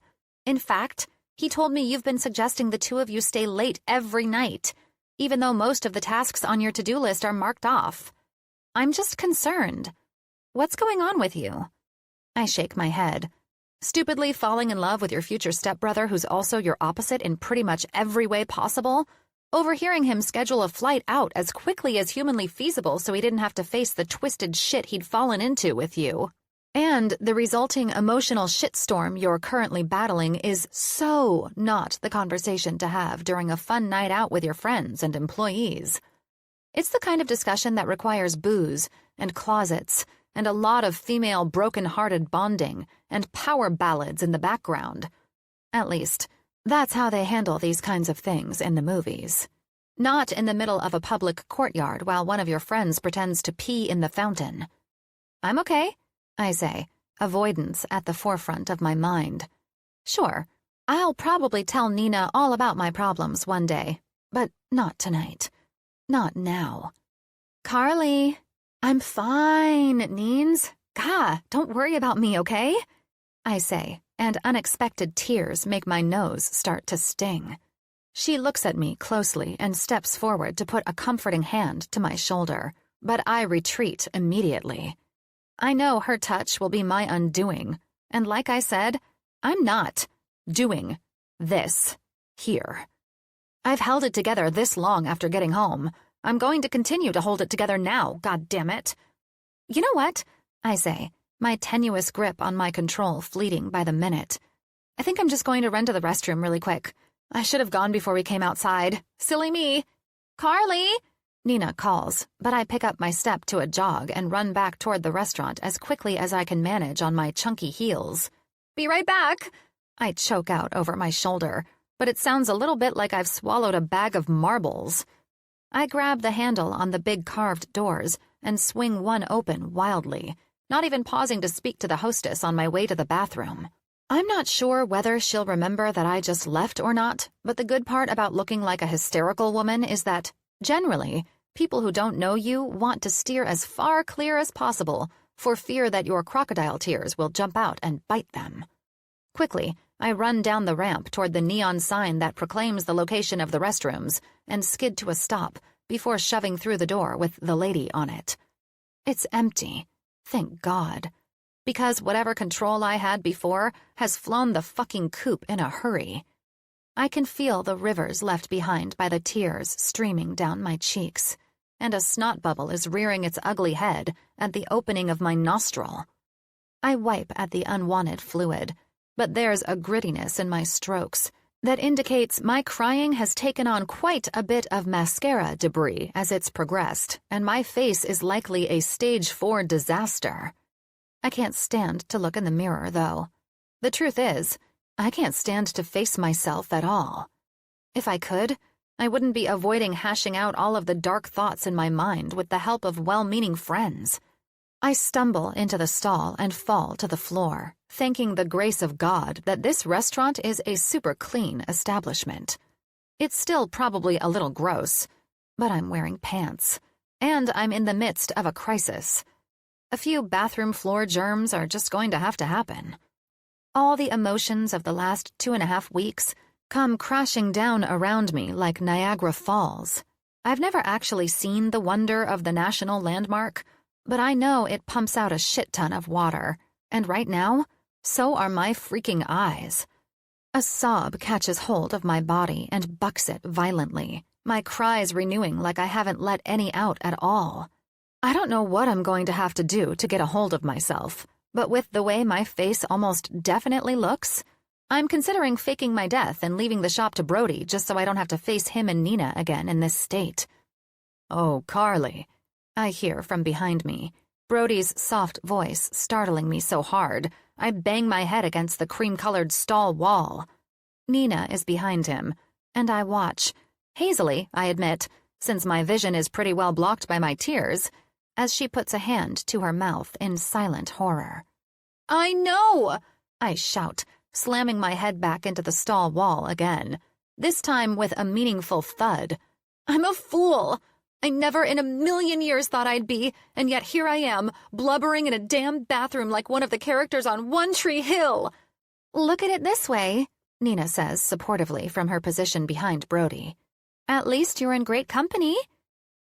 In fact, he told me you've been suggesting the two of you stay late every night, even though most of the tasks on your to-do list are marked off. I'm just concerned. What's going on with you?" I shake my head. "Stupidly falling in love with your future stepbrother who's also your opposite in pretty much every way possible? Overhearing him schedule a flight out as quickly as humanly feasible so he didn't have to face the twisted shit he'd fallen into with you. And the resulting emotional shitstorm you're currently battling is so not the conversation to have during a fun night out with your friends and employees. It's the kind of discussion that requires booze and closets and a lot of female broken-hearted bonding and power ballads in the background. At least, that's how they handle these kinds of things in the movies. Not in the middle of a public courtyard while one of your friends pretends to pee in the fountain. "I'm okay," I say, avoidance at the forefront of my mind. Sure, I'll probably tell Nina all about my problems one day, but not tonight. Not now. Carly, I'm fine, Neens. Gah, don't worry about me, okay? I say, and unexpected tears make my nose start to sting. She looks at me closely and steps forward to put a comforting hand to my shoulder, but I retreat immediately. I know her touch will be my undoing, and like I said, I'm not doing this here. I've held it together this long after getting home. I'm going to continue to hold it together now, goddammit. You know what? I say, my tenuous grip on my control fleeting by the minute. I think I'm just going to run to the restroom really quick. I should have gone before we came outside. Silly me. Carly! Nina calls, but I pick up my step to a jog and run back toward the restaurant as quickly as I can manage on my chunky heels. Be right back! I choke out over my shoulder, but it sounds a little bit like I've swallowed a bag of marbles. I grab the handle on the big carved doors and swing one open wildly, not even pausing to speak to the hostess on my way to the bathroom. I'm not sure whether she'll remember that I just left or not, but the good part about looking like a hysterical woman is that, generally, people who don't know you want to steer as far clear as possible for fear that your crocodile tears will jump out and bite them. Quickly, I run down the ramp toward the neon sign that proclaims the location of the restrooms and skid to a stop before shoving through the door with the lady on it. It's empty, thank God, because whatever control I had before has flown the fucking coop in a hurry. I can feel the rivers left behind by the tears streaming down my cheeks, and a snot bubble is rearing its ugly head at the opening of my nostril. I wipe at the unwanted fluid, but there's a grittiness in my strokes that indicates my crying has taken on quite a bit of mascara debris as it's progressed, and my face is likely a stage 4 disaster. I can't stand to look in the mirror, though. The truth is, I can't stand to face myself at all. If I could, I wouldn't be avoiding hashing out all of the dark thoughts in my mind with the help of well-meaning friends. I stumble into the stall and fall to the floor, thanking the grace of God that this restaurant is a super clean establishment. It's still probably a little gross, but I'm wearing pants, and I'm in the midst of a crisis. A few bathroom floor germs are just going to happen. All the emotions of the last 2.5 weeks come crashing down around me like Niagara Falls. I've never actually seen the wonder of the national landmark, but I know it pumps out a shit ton of water, and right now, so are my freaking eyes. A sob catches hold of my body and bucks it violently, my cries renewing like I haven't let any out at all. I don't know what I'm going to have to do to get a hold of myself, but with the way my face almost definitely looks, I'm considering faking my death and leaving the shop to Broody just so I don't have to face him and Nina again in this state. Oh, Carly, I hear from behind me, Brody's soft voice startling me so hard, I bang my head against the cream-colored stall wall. Nina is behind him, and I watch, hazily, I admit, since my vision is pretty well blocked by my tears, as she puts a hand to her mouth in silent horror. I know! I shout, slamming my head back into the stall wall again, this time with a meaningful thud. I'm a fool! I never in a million years thought I'd be, and yet here I am, blubbering in a damn bathroom like one of the characters on One Tree Hill. Look at it this way, Nina says supportively from her position behind Broody. At least you're in great company.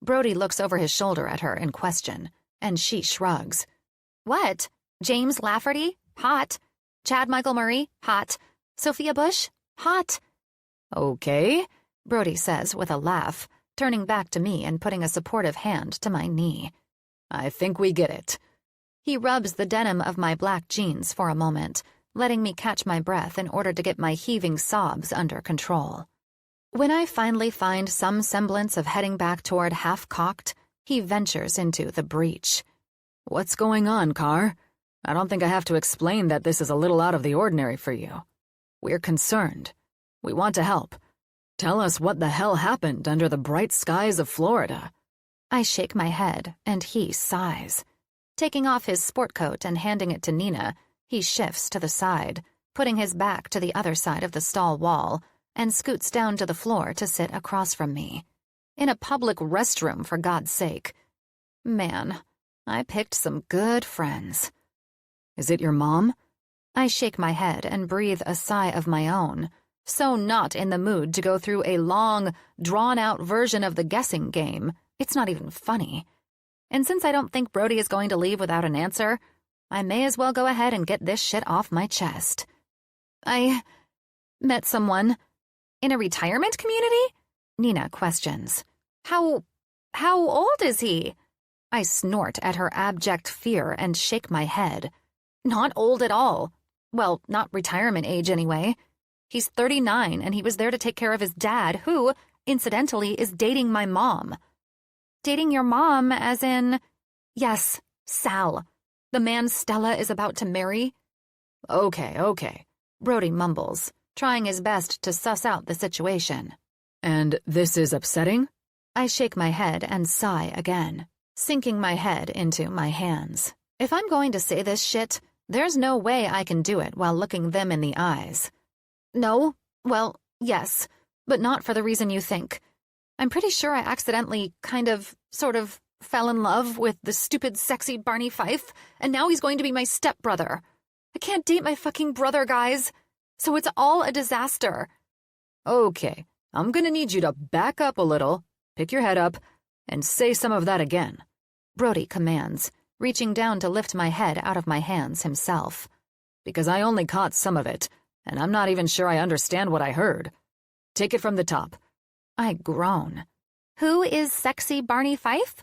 Broody looks over his shoulder at her in question, and she shrugs. What? James Lafferty? Hot. Chad Michael Murray? Hot. Sophia Bush? Hot. Okay, Broody says with a laugh, turning back to me and putting a supportive hand to my knee. I think we get it. He rubs the denim of my black jeans for a moment, letting me catch my breath in order to get my heaving sobs under control. When I finally find some semblance of heading back toward half-cocked, he ventures into the breach. What's going on, Car? I don't think I have to explain that this is a little out of the ordinary for you. We're concerned. We want to help. Tell us what the hell happened under the bright skies of Florida. I shake my head, and he sighs. Taking off his sport coat and handing it to Nina, he shifts to the side, putting his back to the other side of the stall wall, and scoots down to the floor to sit across from me. In a public restroom, for God's sake. Man, I picked some good friends. Is it your mom? I shake my head and breathe a sigh of my own, so not in the mood to go through a long, drawn-out version of the guessing game. It's not even funny. And since I don't think Broody is going to leave without an answer, I may as well go ahead and get this shit off my chest. I met someone. In a retirement community? Nina questions. How old is he? I snort at her abject fear and shake my head. Not old at all. Well, not retirement age anyway. He's 39 and he was there to take care of his dad, who, incidentally, is dating my mom. Dating your mom as in... Yes, Sal. The man Stella is about to marry. Okay. Broody mumbles, trying his best to suss out the situation. And this is upsetting? I shake my head and sigh again, sinking my head into my hands. If I'm going to say this shit, there's no way I can do it while looking them in the eyes. No? Well, yes, but not for the reason you think. I'm pretty sure I accidentally sort of, fell in love with the stupid, sexy Barney Fife, and now he's going to be my stepbrother. I can't date my fucking brother, guys. So it's all a disaster. Okay, I'm gonna need you to back up a little, pick your head up, and say some of that again. Broody commands, reaching down to lift my head out of my hands himself. Because I only caught some of it, and I'm not even sure I understand what I heard. Take it from the top. I groan. Who is sexy Barney Fife?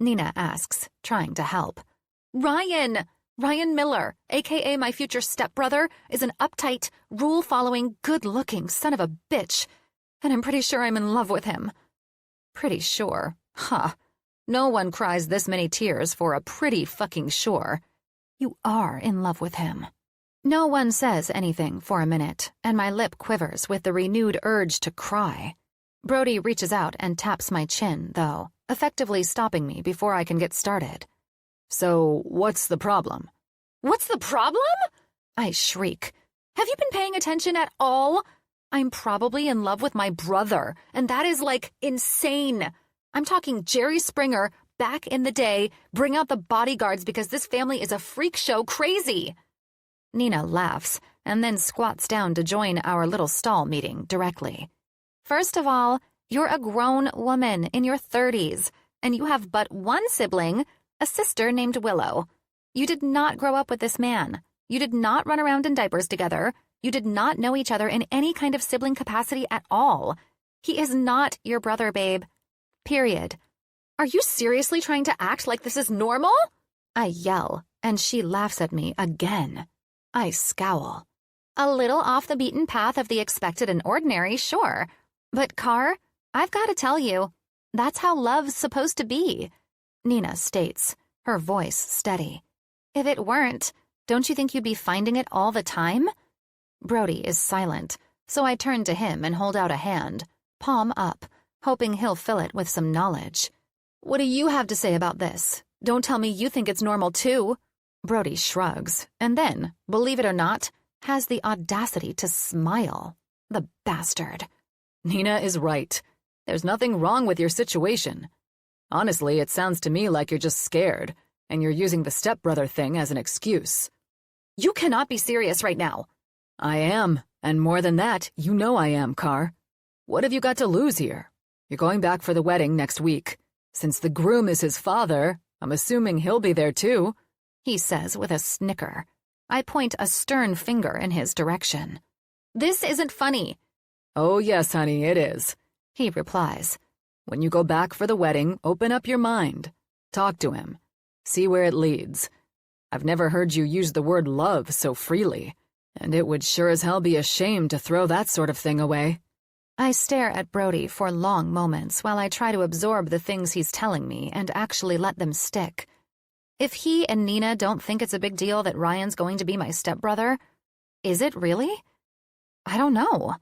Nina asks, trying to help. Ryan Miller, a.k.a. my future stepbrother, is an uptight, rule-following, good-looking son of a bitch, and I'm pretty sure I'm in love with him. Pretty sure. Huh. No one cries this many tears for a pretty fucking sure. You are in love with him. No one says anything for a minute, and my lip quivers with the renewed urge to cry. Broody reaches out and taps my chin, though, effectively stopping me before I can get started. So, what's the problem? What's the problem? I shriek. Have you been paying attention at all? I'm probably in love with my brother, and that is, insane. I'm talking Jerry Springer, back in the day, bring out the bodyguards because this family is a freak show crazy. Nina laughs, and then squats down to join our little stall meeting directly. First of all, you're a grown woman in your 30s, and you have but one sibling, a sister named Willow. You did not grow up with this man. You did not run around in diapers together. You did not know each other in any kind of sibling capacity at all. He is not your brother, babe. Period. Are you seriously trying to act like this is normal? I yell, and she laughs at me again. I scowl. A little off the beaten path of the expected and ordinary, sure. But, Carr, I've got to tell you, that's how love's supposed to be, Nina states, her voice steady. If it weren't, don't you think you'd be finding it all the time? Broody is silent, so I turn to him and hold out a hand, palm up, hoping he'll fill it with some knowledge. What do you have to say about this? Don't tell me you think it's normal, too. Broody shrugs, and then, believe it or not, has the audacity to smile. The bastard. Nina is right. There's nothing wrong with your situation. Honestly, it sounds to me like you're just scared, and you're using the stepbrother thing as an excuse. You cannot be serious right now. I am, and more than that, you know I am, Carr. What have you got to lose here? You're going back for the wedding next week. Since the groom is his father, I'm assuming he'll be there too, he says with a snicker. I point a stern finger in his direction. This isn't funny. Oh yes, honey, it is, he replies. When you go back for the wedding, open up your mind. Talk to him. See where it leads. I've never heard you use the word love so freely, and it would sure as hell be a shame to throw that sort of thing away. I stare at Broody for long moments while I try to absorb the things he's telling me and actually let them stick. If he and Nina don't think it's a big deal that Ryan's going to be my stepbrother, is it really? I don't know.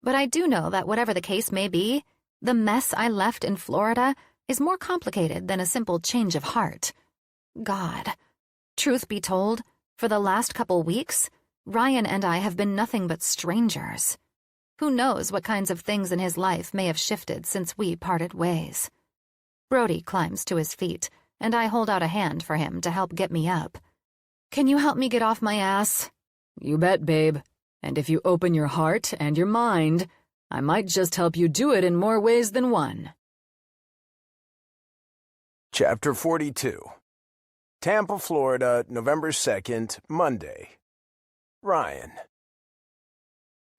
But I do know that whatever the case may be, the mess I left in Florida is more complicated than a simple change of heart. God. Truth be told, for the last couple weeks, Ryan and I have been nothing but strangers. Who knows what kinds of things in his life may have shifted since we parted ways. Broody climbs to his feet, and I hold out a hand for him to help get me up. Can you help me get off my ass? You bet, babe. And if you open your heart and your mind, I might just help you do it in more ways than one. Chapter 42. Tampa, Florida, November 2nd, Monday. Ryan.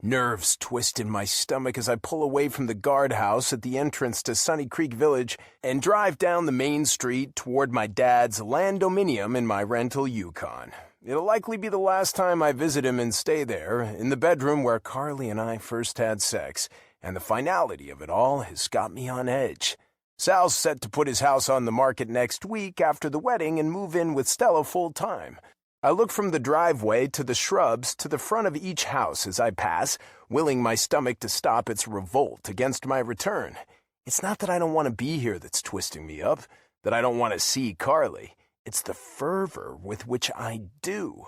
Nerves twist in my stomach as I pull away from the guardhouse at the entrance to Sunny Creek Village and drive down the main street toward my dad's landominium in my rental Yukon. It'll likely be the last time I visit him and stay there, in the bedroom where Carly and I first had sex, and the finality of it all has got me on edge. Sal's set to put his house on the market next week after the wedding and move in with Stella full-time. I look from the driveway to the shrubs to the front of each house as I pass, willing my stomach to stop its revolt against my return. It's not that I don't want to be here that's twisting me up, that I don't want to see Carly. It's the fervor with which I do.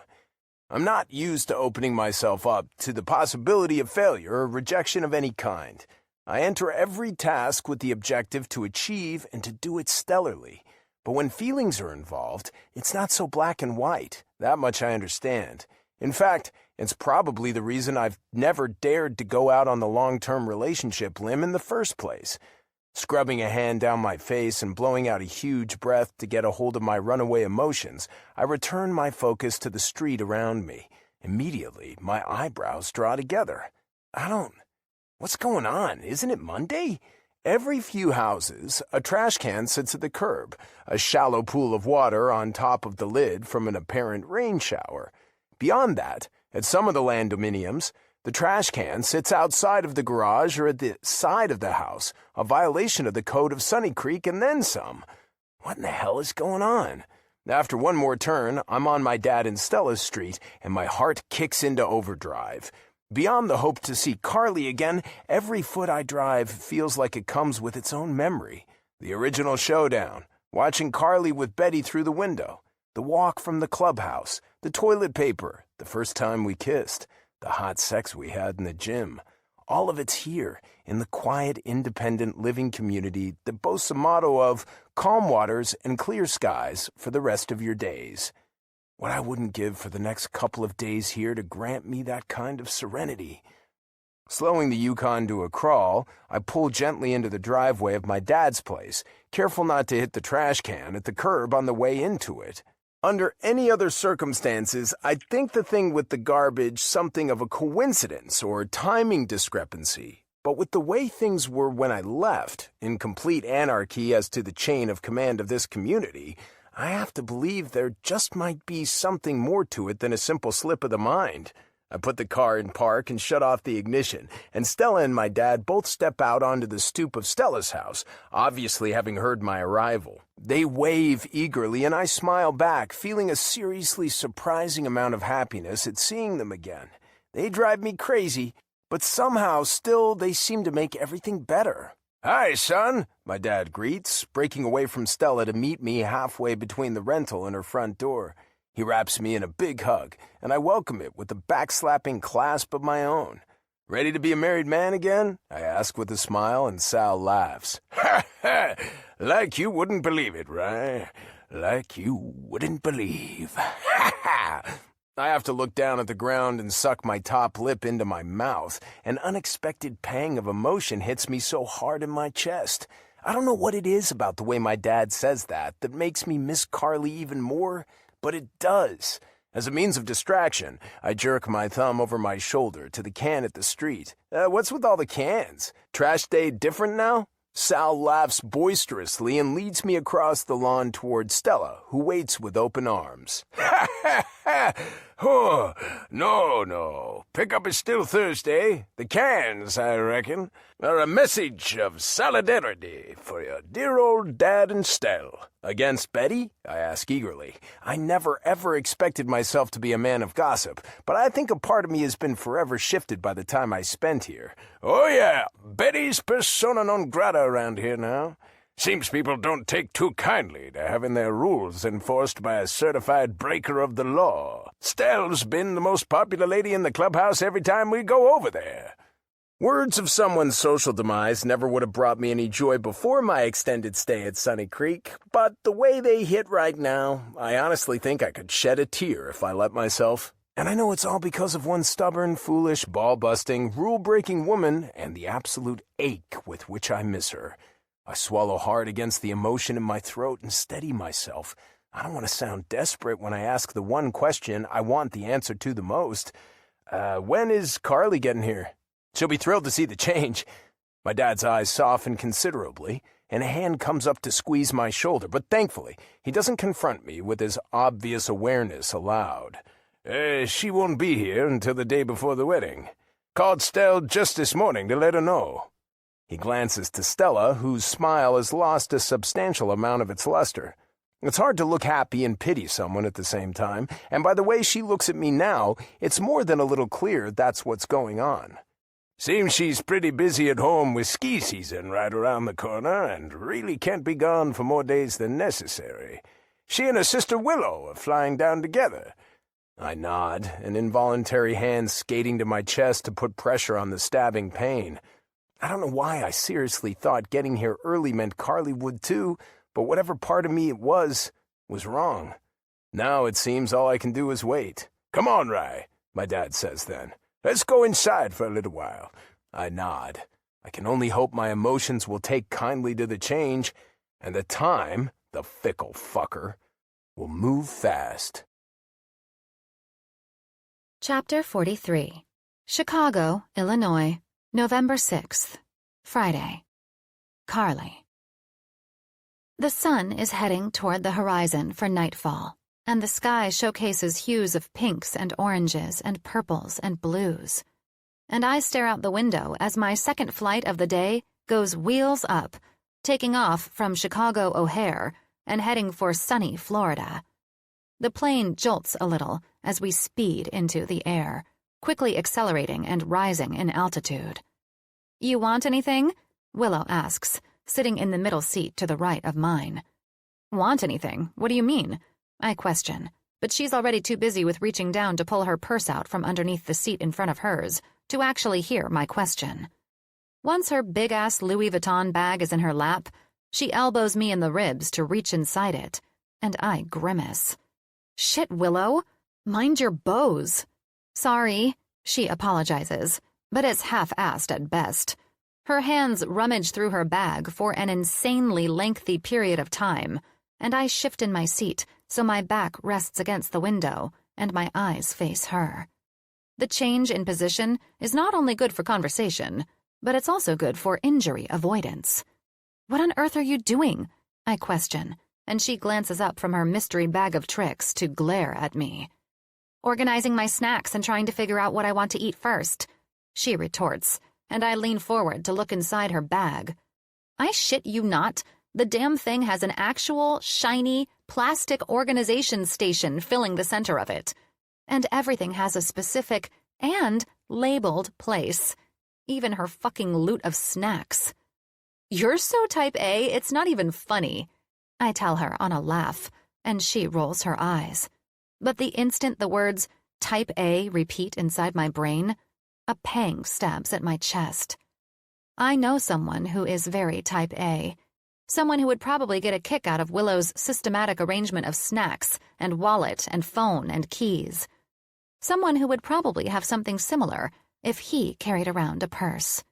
I'm not used to opening myself up to the possibility of failure or rejection of any kind. I enter every task with the objective to achieve and to do it stellarly. But when feelings are involved, it's not so black and white. That much I understand. In fact, it's probably the reason I've never dared to go out on the long-term relationship limb in the first place. Scrubbing a hand down my face and blowing out a huge breath to get a hold of my runaway emotions, I return my focus to the street around me. Immediately, my eyebrows draw together. What's going on? Isn't it Monday? Every few houses, a trash can sits at the curb, a shallow pool of water on top of the lid from an apparent rain shower. Beyond that, at some of the landominiums, the trash can sits outside of the garage or at the side of the house, a violation of the code of Sunny Creek and then some. What in the hell is going on? After one more turn, I'm on my dad and Stella's street, and my heart kicks into overdrive. Beyond the hope to see Carly again, every foot I drive feels like it comes with its own memory. The original showdown, watching Carly with Betty through the window, the walk from the clubhouse, the toilet paper, the first time we kissed, the hot sex we had in the gym. All of it's here, in the quiet, independent living community that boasts a motto of calm waters and clear skies for the rest of your days. What I wouldn't give for the next couple of days here to grant me that kind of serenity. Slowing the Yukon to a crawl, I pull gently into the driveway of my dad's place, careful not to hit the trash can at the curb on the way into it. Under any other circumstances, I'd think the thing with the garbage something of a coincidence or timing discrepancy. But with the way things were when I left, in complete anarchy as to the chain of command of this community, I have to believe there just might be something more to it than a simple slip of the mind. I put the car in park and shut off the ignition, and Stella and my dad both step out onto the stoop of Stella's house, obviously having heard my arrival. They wave eagerly, and I smile back, feeling a seriously surprising amount of happiness at seeing them again. They drive me crazy, but somehow still they seem to make everything better. "Hi, son," my dad greets, breaking away from Stella to meet me halfway between the rental and her front door. He wraps me in a big hug, and I welcome it with a backslapping clasp of my own. "Ready to be a married man again?" I ask with a smile, and Sal laughs. "Ha ha! Like you wouldn't believe it, right? Like you wouldn't believe. Ha ha!" I have to look down at the ground and suck my top lip into my mouth. An unexpected pang of emotion hits me so hard in my chest. I don't know what it is about the way my dad says that makes me miss Carly even more, but it does. As a means of distraction, I jerk my thumb over my shoulder to the can at the street. What's with all the cans? Trash day different now? Sal laughs boisterously and leads me across the lawn toward Stella, who waits with open arms. "Ha ha ha! Oh, no. Pickup is still Thursday. The cans, I reckon, are a message of solidarity for your dear old dad and Stell." "Against Betty?" I ask eagerly. I never ever expected myself to be a man of gossip, but I think a part of me has been forever shifted by the time I spent here. "Oh yeah, Betty's persona non grata around here now. Seems people don't take too kindly to having their rules enforced by a certified breaker of the law. Stell's been the most popular lady in the clubhouse every time we go over there. Words of someone's social demise never would have brought me any joy before my extended stay at Sunny Creek, but the way they hit right now, I honestly think I could shed a tear if I let myself. And I know it's all because of one stubborn, foolish, ball-busting, rule-breaking woman and the absolute ache with which I miss her. I swallow hard against the emotion in my throat and steady myself. I don't want to sound desperate when I ask the one question I want the answer to the most. When is Carly getting here? She'll be thrilled to see the change. My dad's eyes soften considerably, and a hand comes up to squeeze my shoulder, but thankfully, he doesn't confront me with his obvious awareness aloud. She won't be here until the day before the wedding. Called Stell just this morning to let her know. He glances to Stella, whose smile has lost a substantial amount of its luster. It's hard to look happy and pity someone at the same time, and by the way she looks at me now, it's more than a little clear that's what's going on. Seems she's pretty busy at home with ski season right around the corner and really can't be gone for more days than necessary. She and her sister Willow are flying down together. I nod, an involuntary hand skating to my chest to put pressure on the stabbing pain. I don't know why I seriously thought getting here early meant Carly would too, but whatever part of me it was wrong. Now it seems all I can do is wait. Come on, Rye, my dad says then. Let's go inside for a little while. I nod. I can only hope my emotions will take kindly to the change, and the time, the fickle fucker, will move fast. Chapter 43. Chicago, Illinois, November 6th, Friday. Carly. The sun is heading toward the horizon for nightfall, and the sky showcases hues of pinks and oranges and purples and blues. And I stare out the window as my second flight of the day goes wheels up, taking off from Chicago O'Hare and heading for sunny Florida. The plane jolts a little as we speed into the air, quickly accelerating and rising in altitude. "You want anything?" Willow asks, sitting in the middle seat to the right of mine. "Want anything? What do you mean?" I question, but she's already too busy with reaching down to pull her purse out from underneath the seat in front of hers to actually hear my question. Once her big-ass Louis Vuitton bag is in her lap, she elbows me in the ribs to reach inside it, and I grimace. "Shit, Willow! Mind your bows!" "Sorry," she apologizes, but it's half-assed at best. Her hands rummage through her bag for an insanely lengthy period of time, and I shift in my seat so my back rests against the window and my eyes face her. The change in position is not only good for conversation, but it's also good for injury avoidance. "What on earth are you doing?" I question, and she glances up from her mystery bag of tricks to glare at me. "Organizing my snacks and trying to figure out what I want to eat first," she retorts, and I lean forward to look inside her bag. I shit you not, the damn thing has an actual, shiny, plastic organization station filling the center of it. And everything has a specific and labeled place. Even her fucking loot of snacks. "You're so type A, it's not even funny," I tell her on a laugh, and she rolls her eyes. But the instant the words type A repeat inside my brain, a pang stabs at my chest. I know someone who is very type A. Someone who would probably get a kick out of Willow's systematic arrangement of snacks and wallet and phone and keys. Someone who would probably have something similar if he carried around a purse.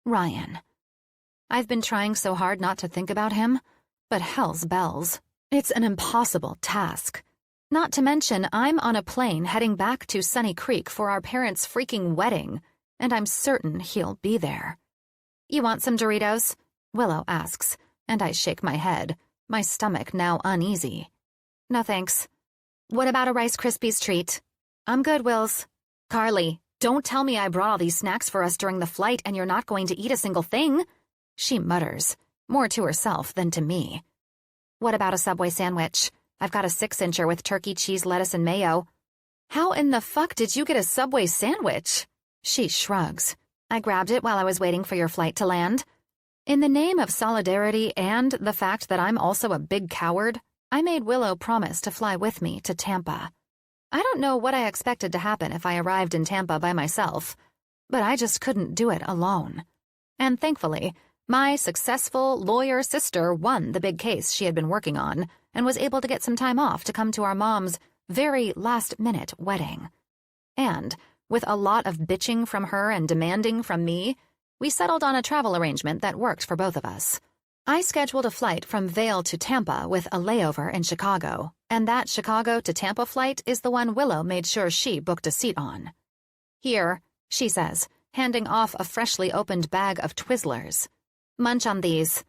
Ryan. I've been trying so hard not to think about him, but hell's bells. It's an impossible task. Not to mention, I'm on a plane heading back to Sunny Creek for our parents' freaking wedding, and I'm certain he'll be there. "You want some Doritos?" Willow asks, and I shake my head, my stomach now uneasy. "No thanks." "What about a Rice Krispies treat?" "I'm good, Wills." "Carly, don't tell me I brought all these snacks for us during the flight and you're not going to eat a single thing," she mutters, more to herself than to me. "What about a Subway sandwich? I've got a 6-incher with turkey, cheese, lettuce, and mayo." "How in the fuck did you get a Subway sandwich?" She shrugs. "I grabbed it while I was waiting for your flight to land." In the name of solidarity and the fact that I'm also a big coward, I made Willow promise to fly with me to Tampa. I don't know what I expected to happen if I arrived in Tampa by myself, but I just couldn't do it alone. And thankfully, my successful lawyer sister won the big case she had been working on and was able to get some time off to come to our mom's very last-minute wedding. And, with a lot of bitching from her and demanding from me, we settled on a travel arrangement that worked for both of us. I scheduled a flight from Vail to Tampa with a layover in Chicago, and that Chicago to Tampa flight is the one Willow made sure she booked a seat on. "Here," she says, handing off a freshly opened bag of Twizzlers. "Munch on these."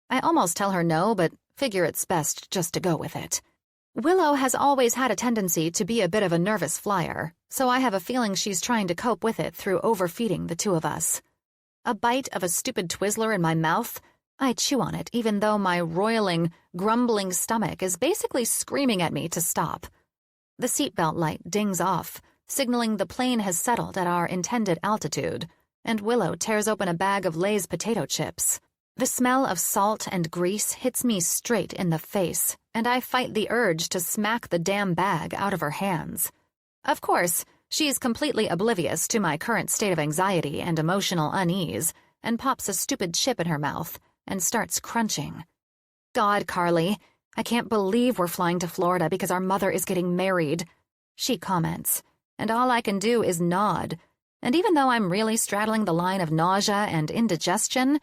I almost tell her no, but figure it's best just to go with it. Willow has always had a tendency to be a bit of a nervous flyer, so I have a feeling she's trying to cope with it through overfeeding the two of us. A bite of a stupid Twizzler in my mouth, I chew on it even though my roiling, grumbling stomach is basically screaming at me to stop. The seatbelt light dings off, signaling the plane has settled at our intended altitude, and Willow tears open a bag of Lay's potato chips. The smell of salt and grease hits me straight in the face, and I fight the urge to smack the damn bag out of her hands. Of course, she's completely oblivious to my current state of anxiety and emotional unease, and pops a stupid chip in her mouth and starts crunching. "God, Carly, I can't believe we're flying to Florida because our mother is getting married," she comments, and all I can do is nod. And even though I'm really straddling the line of nausea and indigestion,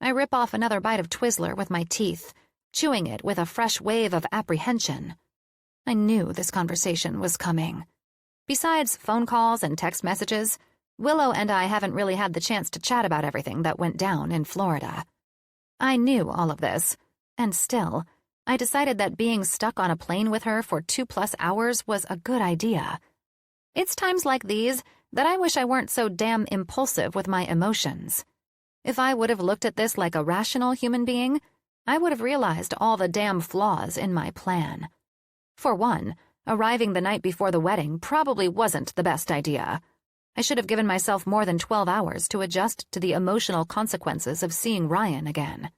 I rip off another bite of Twizzler with my teeth, chewing it with a fresh wave of apprehension. I knew this conversation was coming. Besides phone calls and text messages, Willow and I haven't really had the chance to chat about everything that went down in Florida. I knew all of this, and still, I decided that being stuck on a plane with her for 2+ hours was a good idea. It's times like these that I wish I weren't so damn impulsive with my emotions. If I would have looked at this like a rational human being, I would have realized all the damn flaws in my plan. For one, arriving the night before the wedding probably wasn't the best idea. I should have given myself more than 12 hours to adjust to the emotional consequences of seeing Ryan again.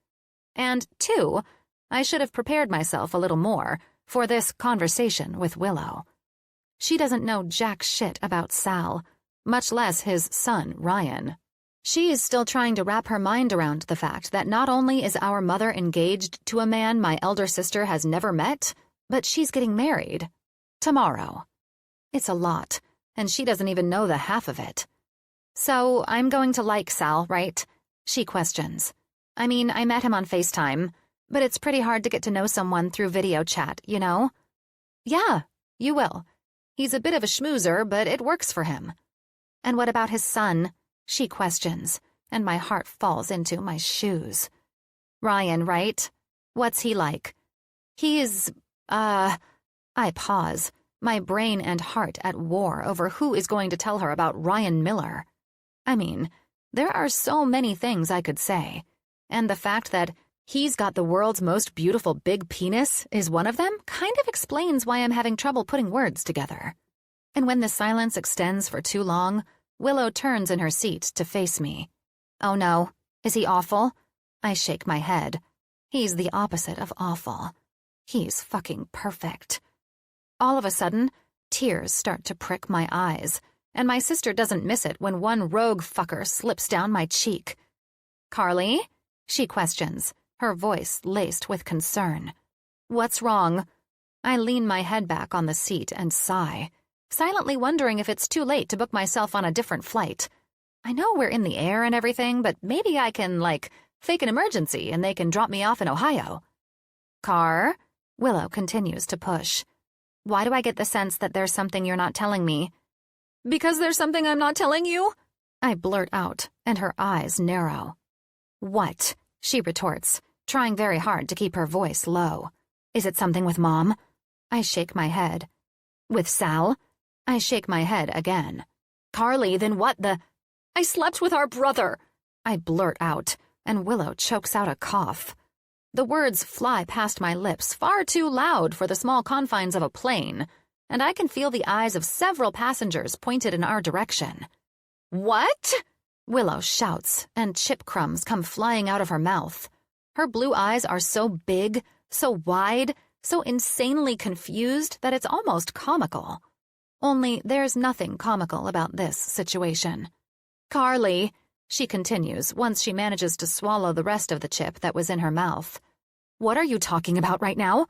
And two, I should have prepared myself a little more for this conversation with Willow. She doesn't know jack shit about Sal, much less his son, Ryan. She is still trying to wrap her mind around the fact that not only is our mother engaged to a man my elder sister has never met, but she's getting married. Tomorrow. It's a lot, and she doesn't even know the half of it. "So, I'm going to like Sal, right?" she questions. "I mean, I met him on FaceTime, but it's pretty hard to get to know someone through video chat, you know?" "Yeah, you will. He's a bit of a schmoozer, but it works for him." "And what about his son?" she questions, and my heart falls into my shoes. "Ryan, right? What's he like?" "He's, I pause, my brain and heart at war over who is going to tell her about Ryan Miller. I mean, there are so many things I could say, and the fact that he's got the world's most beautiful big penis is one of them kind of explains why I'm having trouble putting words together. And when the silence extends for too long, Willow turns in her seat to face me. "Oh no, is he awful?" I shake my head. He's the opposite of awful. He's fucking perfect. All of a sudden, tears start to prick my eyes, and my sister doesn't miss it when one rogue fucker slips down my cheek. "Carly?" she questions, her voice laced with concern. "What's wrong?" I lean my head back on the seat and sigh, silently wondering if it's too late to book myself on a different flight. I know we're in the air and everything, but maybe I can, fake an emergency and they can drop me off in Ohio. "Car?" Willow continues to push. "Why do I get the sense that there's something you're not telling me?" "Because there's something I'm not telling you?" I blurt out, and her eyes narrow. "What?" she retorts, trying very hard to keep her voice low. "Is it something with Mom?" I shake my head. "With Sal?" I shake my head again. "Carly, then what the—" "I slept with our brother!" I blurt out, and Willow chokes out a cough. The words fly past my lips far too loud for the small confines of a plane, and I can feel the eyes of several passengers pointed in our direction. "What?" Willow shouts, and chip crumbs come flying out of her mouth. Her blue eyes are so big, so wide, so insanely confused that it's almost comical. Only there's nothing comical about this situation. "Carly," she continues once she manages to swallow the rest of the chip that was in her mouth. "What are you talking about right now?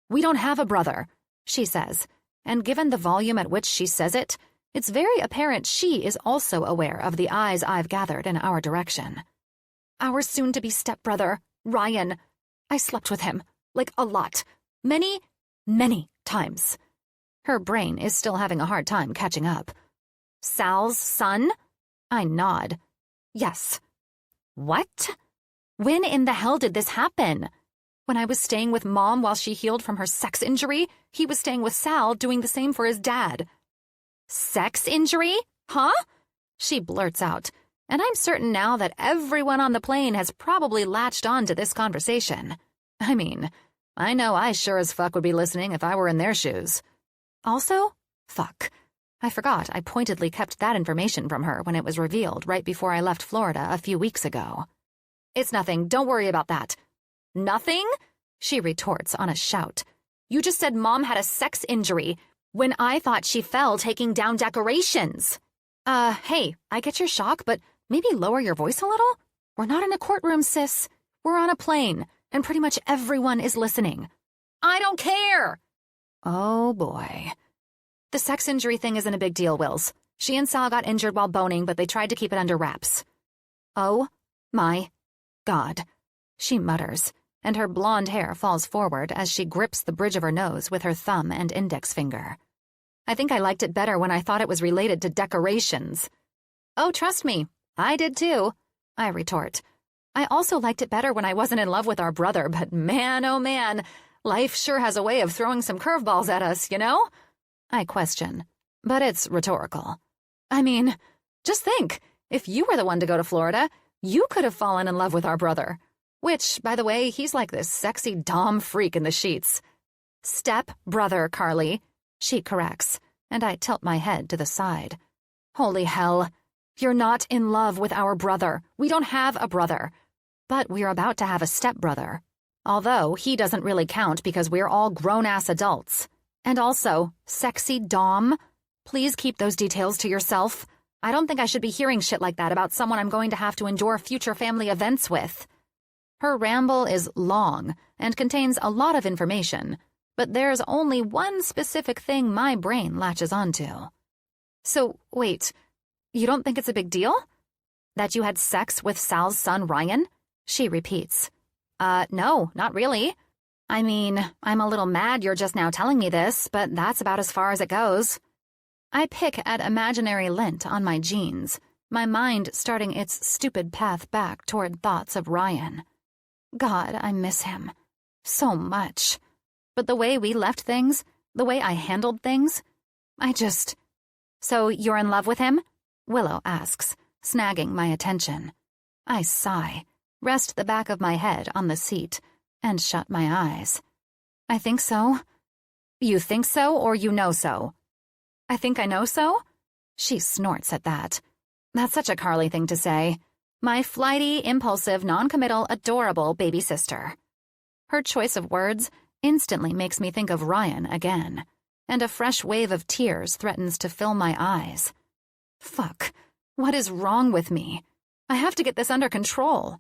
We don't have a brother," she says, and given the volume at which she says it, it's very apparent she is also aware of the eyes I've gathered in our direction. "Our soon-to-be stepbrother, Ryan. I slept with him, like a lot. Many, many times." Her brain is still having a hard time catching up. "Sal's son?" I nod. "Yes." "What? When in the hell did this happen?" "When I was staying with Mom while she healed from her sex injury, he was staying with Sal doing the same for his dad." "Sex injury? Huh?" she blurts out, and I'm certain now that everyone on the plane has probably latched on to this conversation. I mean, I know I sure as fuck would be listening if I were in their shoes. Also, fuck. I forgot I pointedly kept that information from her when it was revealed right before I left Florida a few weeks ago. "It's nothing, don't worry about that." "Nothing?" she retorts on a shout. "You just said Mom had a sex injury when I thought she fell taking down decorations." Hey, I get your shock, but maybe lower your voice a little? We're not in a courtroom, sis. We're on a plane, and pretty much everyone is listening." "I don't care!" Oh, boy. "The sex injury thing isn't a big deal, Wills. She and Sal got injured while boning, but they tried to keep it under wraps." "Oh, my God," she mutters, and her blonde hair falls forward as she grips the bridge of her nose with her thumb and index finger. "I think I liked it better when I thought it was related to decorations." "Oh, trust me, I did too," I retort. "I also liked it better when I wasn't in love with our brother, but man, oh man, life sure has a way of throwing some curveballs at us, you know?" I question, but it's rhetorical. I mean, just think, if you were the one to go to Florida, you could have fallen in love with our brother. Which, by the way, he's like this sexy dom freak in the sheets. "Step-brother, Carly," she corrects, and I tilt my head to the side. "Holy hell. You're not in love with our brother. We don't have a brother. But we're about to have a stepbrother. Although he doesn't really count because we're all grown-ass adults. And also, sexy dom. Please keep those details to yourself. I don't think I should be hearing shit like that about someone I'm going to have to endure future family events with." Her ramble is long and contains a lot of information, but there's only one specific thing my brain latches onto. "So, wait, you don't think it's a big deal? That you had sex with Sal's son, Ryan?" she repeats. No, not really. I mean, I'm a little mad you're just now telling me this, but that's about as far as it goes." I pick at imaginary lint on my jeans, my mind starting its stupid path back toward thoughts of Ryan. God, I miss him. So much. But the way we left things, the way I handled things, "So you're in love with him?" Willow asks, snagging my attention. I sigh, rest the back of my head on the seat, and shut my eyes. "I think so." "You think so, or you know so?" "I think I know so?" She snorts at that. That's such a Carly thing to say. My flighty, impulsive, non-committal, adorable baby sister. Her choice of words instantly makes me think of Ryan again, and a fresh wave of tears threatens to fill my eyes. Fuck, what is wrong with me? I have to get this under control.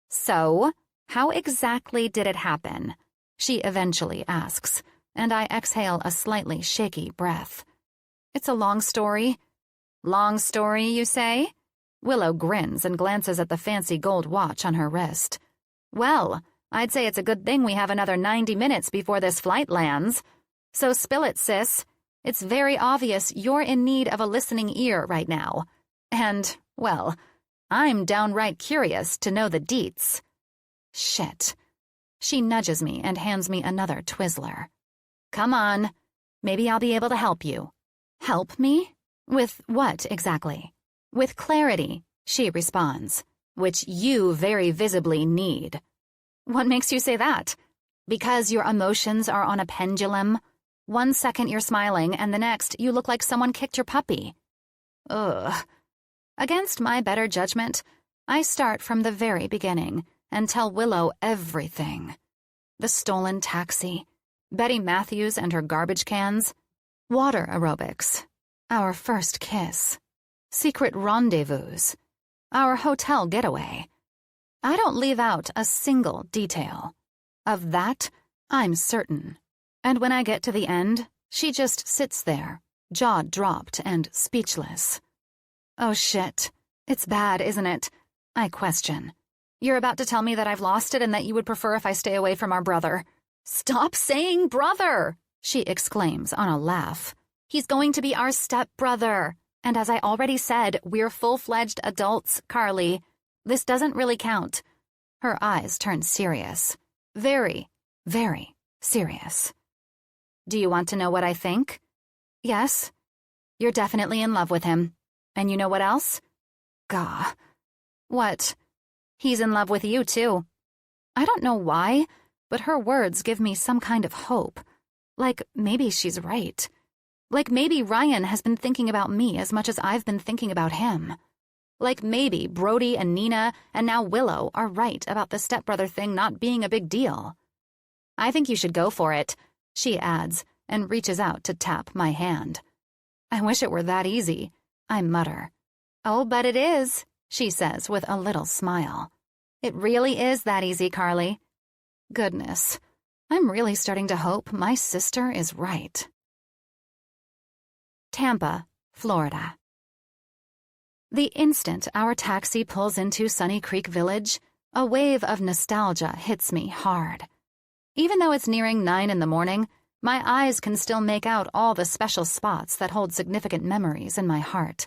"So, how exactly did it happen?" she eventually asks, and I exhale a slightly shaky breath. "It's a long story." "Long story, you say?" Willow grins and glances at the fancy gold watch on her wrist. "Well, I'd say it's a good thing we have another 90 minutes before this flight lands. So spill it, sis. It's very obvious you're in need of a listening ear right now. And, well, I'm downright curious to know the deets." Shit. She nudges me and hands me another Twizzler. "Come on. Maybe I'll be able to help you." "Help me? With what, exactly?" "With clarity," she responds, "which you very visibly need." "What makes you say that?" "Because your emotions are on a pendulum. 1 second you're smiling, and the next you look like someone kicked your puppy." Ugh. Against my better judgment, I start from the very beginning and tell Willow everything. The stolen taxi, Betty Matthews and her garbage cans, water aerobics, our first kiss, secret rendezvous, our hotel getaway. I don't leave out a single detail. Of that, I'm certain. And when I get to the end, she just sits there, jaw dropped and speechless. Oh shit. It's bad, isn't it? I question. You're about to tell me that I've lost it and that you would prefer if I stay away from our brother. Stop saying brother, she exclaims on a laugh. He's going to be our stepbrother. And as I already said, we're full-fledged adults, Carly. This doesn't really count. Her eyes turn serious. Very, very serious. Do you want to know what I think? Yes. You're definitely in love with him. And you know what else? Gah. What? He's in love with you, too. I don't know why, but her words give me some kind of hope. Like maybe she's right. Like maybe Ryan has been thinking about me as much as I've been thinking about him. Like maybe Brody and Nina and now Willow are right about the stepbrother thing not being a big deal. I think you should go for it, she adds, and reaches out to tap my hand. I wish it were that easy, I mutter. Oh, but it is, she says with a little smile. It really is that easy, Carly. Goodness, I'm really starting to hope my sister is right. Tampa, Florida. The instant our taxi pulls into Sunny Creek Village, a wave of nostalgia hits me hard. Even though it's nearing 9 in the morning, my eyes can still make out all the special spots that hold significant memories in my heart.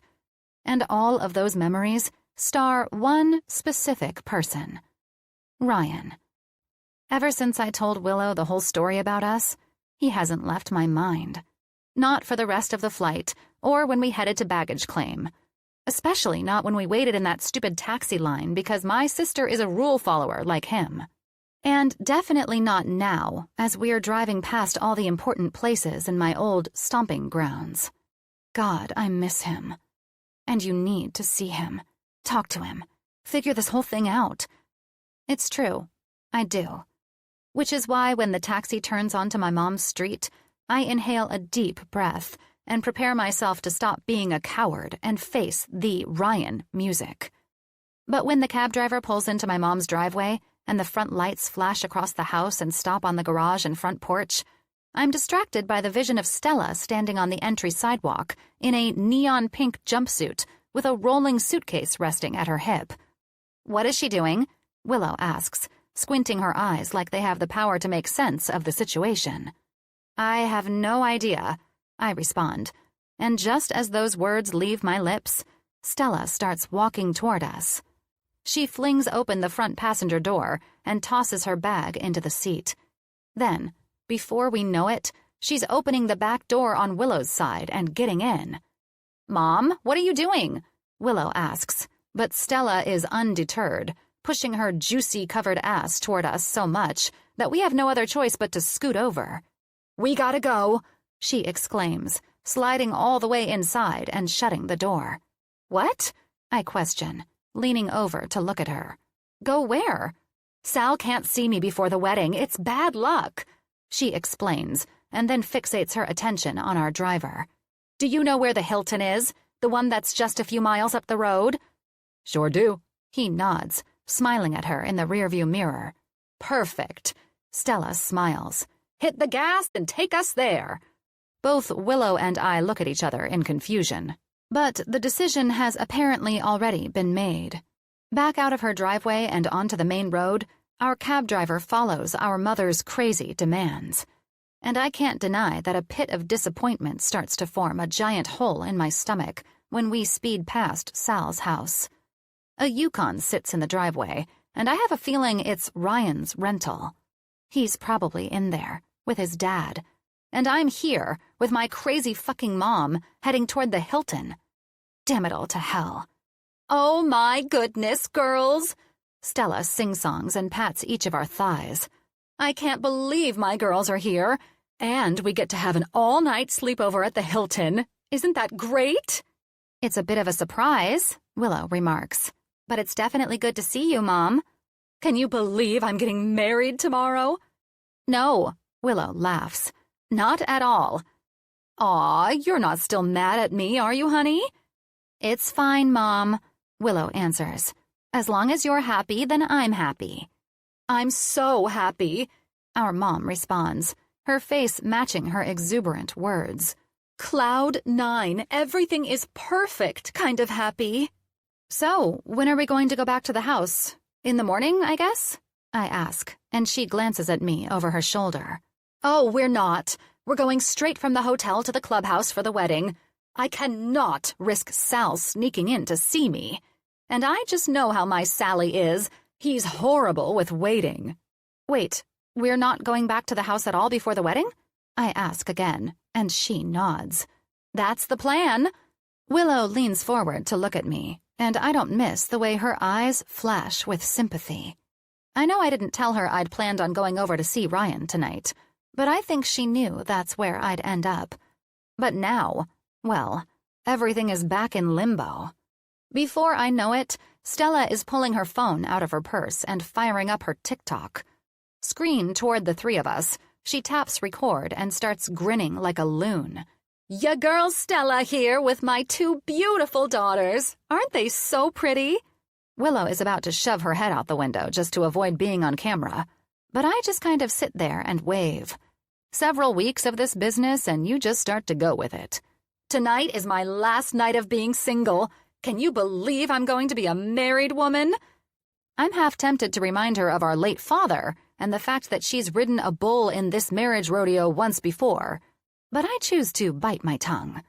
And all of those memories star one specific person. Ryan. Ever since I told Willow the whole story about us, he hasn't left my mind. Not for the rest of the flight, or when we headed to baggage claim. Especially not when we waited in that stupid taxi line because my sister is a rule follower like him. And definitely not now, as we're driving past all the important places in my old stomping grounds. God, I miss him. And you need to see him, talk to him, figure this whole thing out. It's true, I do. Which is why when the taxi turns onto my mom's street, I inhale a deep breath and prepare myself to stop being a coward and face the Ryan music. But when the cab driver pulls into my mom's driveway and the front lights flash across the house and stop on the garage and front porch, I'm distracted by the vision of Stella standing on the entry sidewalk in a neon pink jumpsuit with a rolling suitcase resting at her hip. What is she doing? Willow asks, squinting her eyes like they have the power to make sense of the situation. I have no idea, I respond, and just as those words leave my lips, Stella starts walking toward us. She flings open the front passenger door and tosses her bag into the seat. Then, before we know it, she's opening the back door on Willow's side and getting in. Mom, what are you doing? Willow asks, but Stella is undeterred, pushing her juicy-covered ass toward us so much that we have no other choice but to scoot over. We gotta go, she exclaims, sliding all the way inside and shutting the door. What? I question, leaning over to look at her. Go where? Sal can't see me before the wedding. It's bad luck, she explains, and then fixates her attention on our driver. Do you know where the Hilton is? The one that's just a few miles up the road? Sure do. He nods, smiling at her in the rearview mirror. Perfect. Stella smiles. Hit the gas and take us there. Both Willow and I look at each other in confusion. But the decision has apparently already been made. Back out of her driveway and onto the main road, our cab driver follows our mother's crazy demands. And I can't deny that a pit of disappointment starts to form a giant hole in my stomach when we speed past Sal's house. A Yukon sits in the driveway, and I have a feeling it's Ryan's rental. He's probably in there, with his dad. And I'm here, with my crazy fucking mom, heading toward the Hilton. Damn it all to hell. Oh my goodness, girls! Stella sing-songs and pats each of our thighs. I can't believe my girls are here, and we get to have an all-night sleepover at the Hilton. Isn't that great? It's a bit of a surprise, Willow remarks. "But it's definitely good to see you, Mom." Can you believe I'm getting married tomorrow? "No," Willow laughs. "Not at all." Aw, you're not still mad at me, are you, honey? "It's fine, Mom," Willow answers. "As long as you're happy, then I'm happy." I'm so happy, our mom responds, her face matching her exuberant words. Cloud 9, everything is perfect kind of happy. "So, when are we going to go back to the house? In the morning, I guess?" I ask, and she glances at me over her shoulder. Oh, we're not. We're going straight from the hotel to the clubhouse for the wedding. I cannot risk Sal sneaking in to see me. And I just know how my Sally is. He's horrible with waiting. "Wait, we're not going back to the house at all before the wedding?" I ask again, and she nods. That's the plan. Willow leans forward to look at me, and I don't miss the way her eyes flash with sympathy. I know I didn't tell her I'd planned on going over to see Ryan tonight, but I think she knew that's where I'd end up. But now, well, everything is back in limbo. Before I know it, Stella is pulling her phone out of her purse and firing up her TikTok. Screen toward the three of us, she taps record and starts grinning like a loon. Ya girl Stella here with my 2 beautiful daughters. Aren't they so pretty? Willow is about to shove her head out the window just to avoid being on camera, but I just kind of sit there and wave. Several weeks of this business and you just start to go with it. Tonight is my last night of being single. Can you believe I'm going to be a married woman? I'm half tempted to remind her of our late father and the fact that she's ridden a bull in this marriage rodeo once before, but I choose to bite my tongue.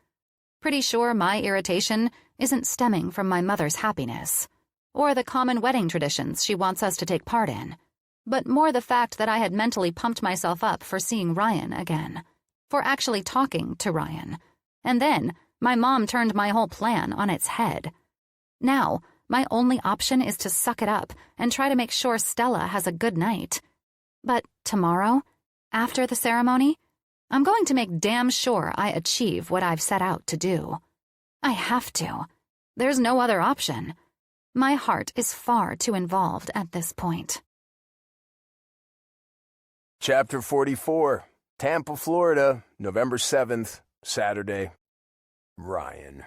Pretty sure my irritation isn't stemming from my mother's happiness, or the common wedding traditions she wants us to take part in, but more the fact that I had mentally pumped myself up for seeing Ryan again, for actually talking to Ryan, and then my mom turned my whole plan on its head. Now, my only option is to suck it up and try to make sure Stella has a good night. But tomorrow, after the ceremony, I'm going to make damn sure I achieve what I've set out to do. I have to. There's no other option. My heart is far too involved at this point. Chapter 44, Tampa, Florida, November 7th, Saturday. Ryan.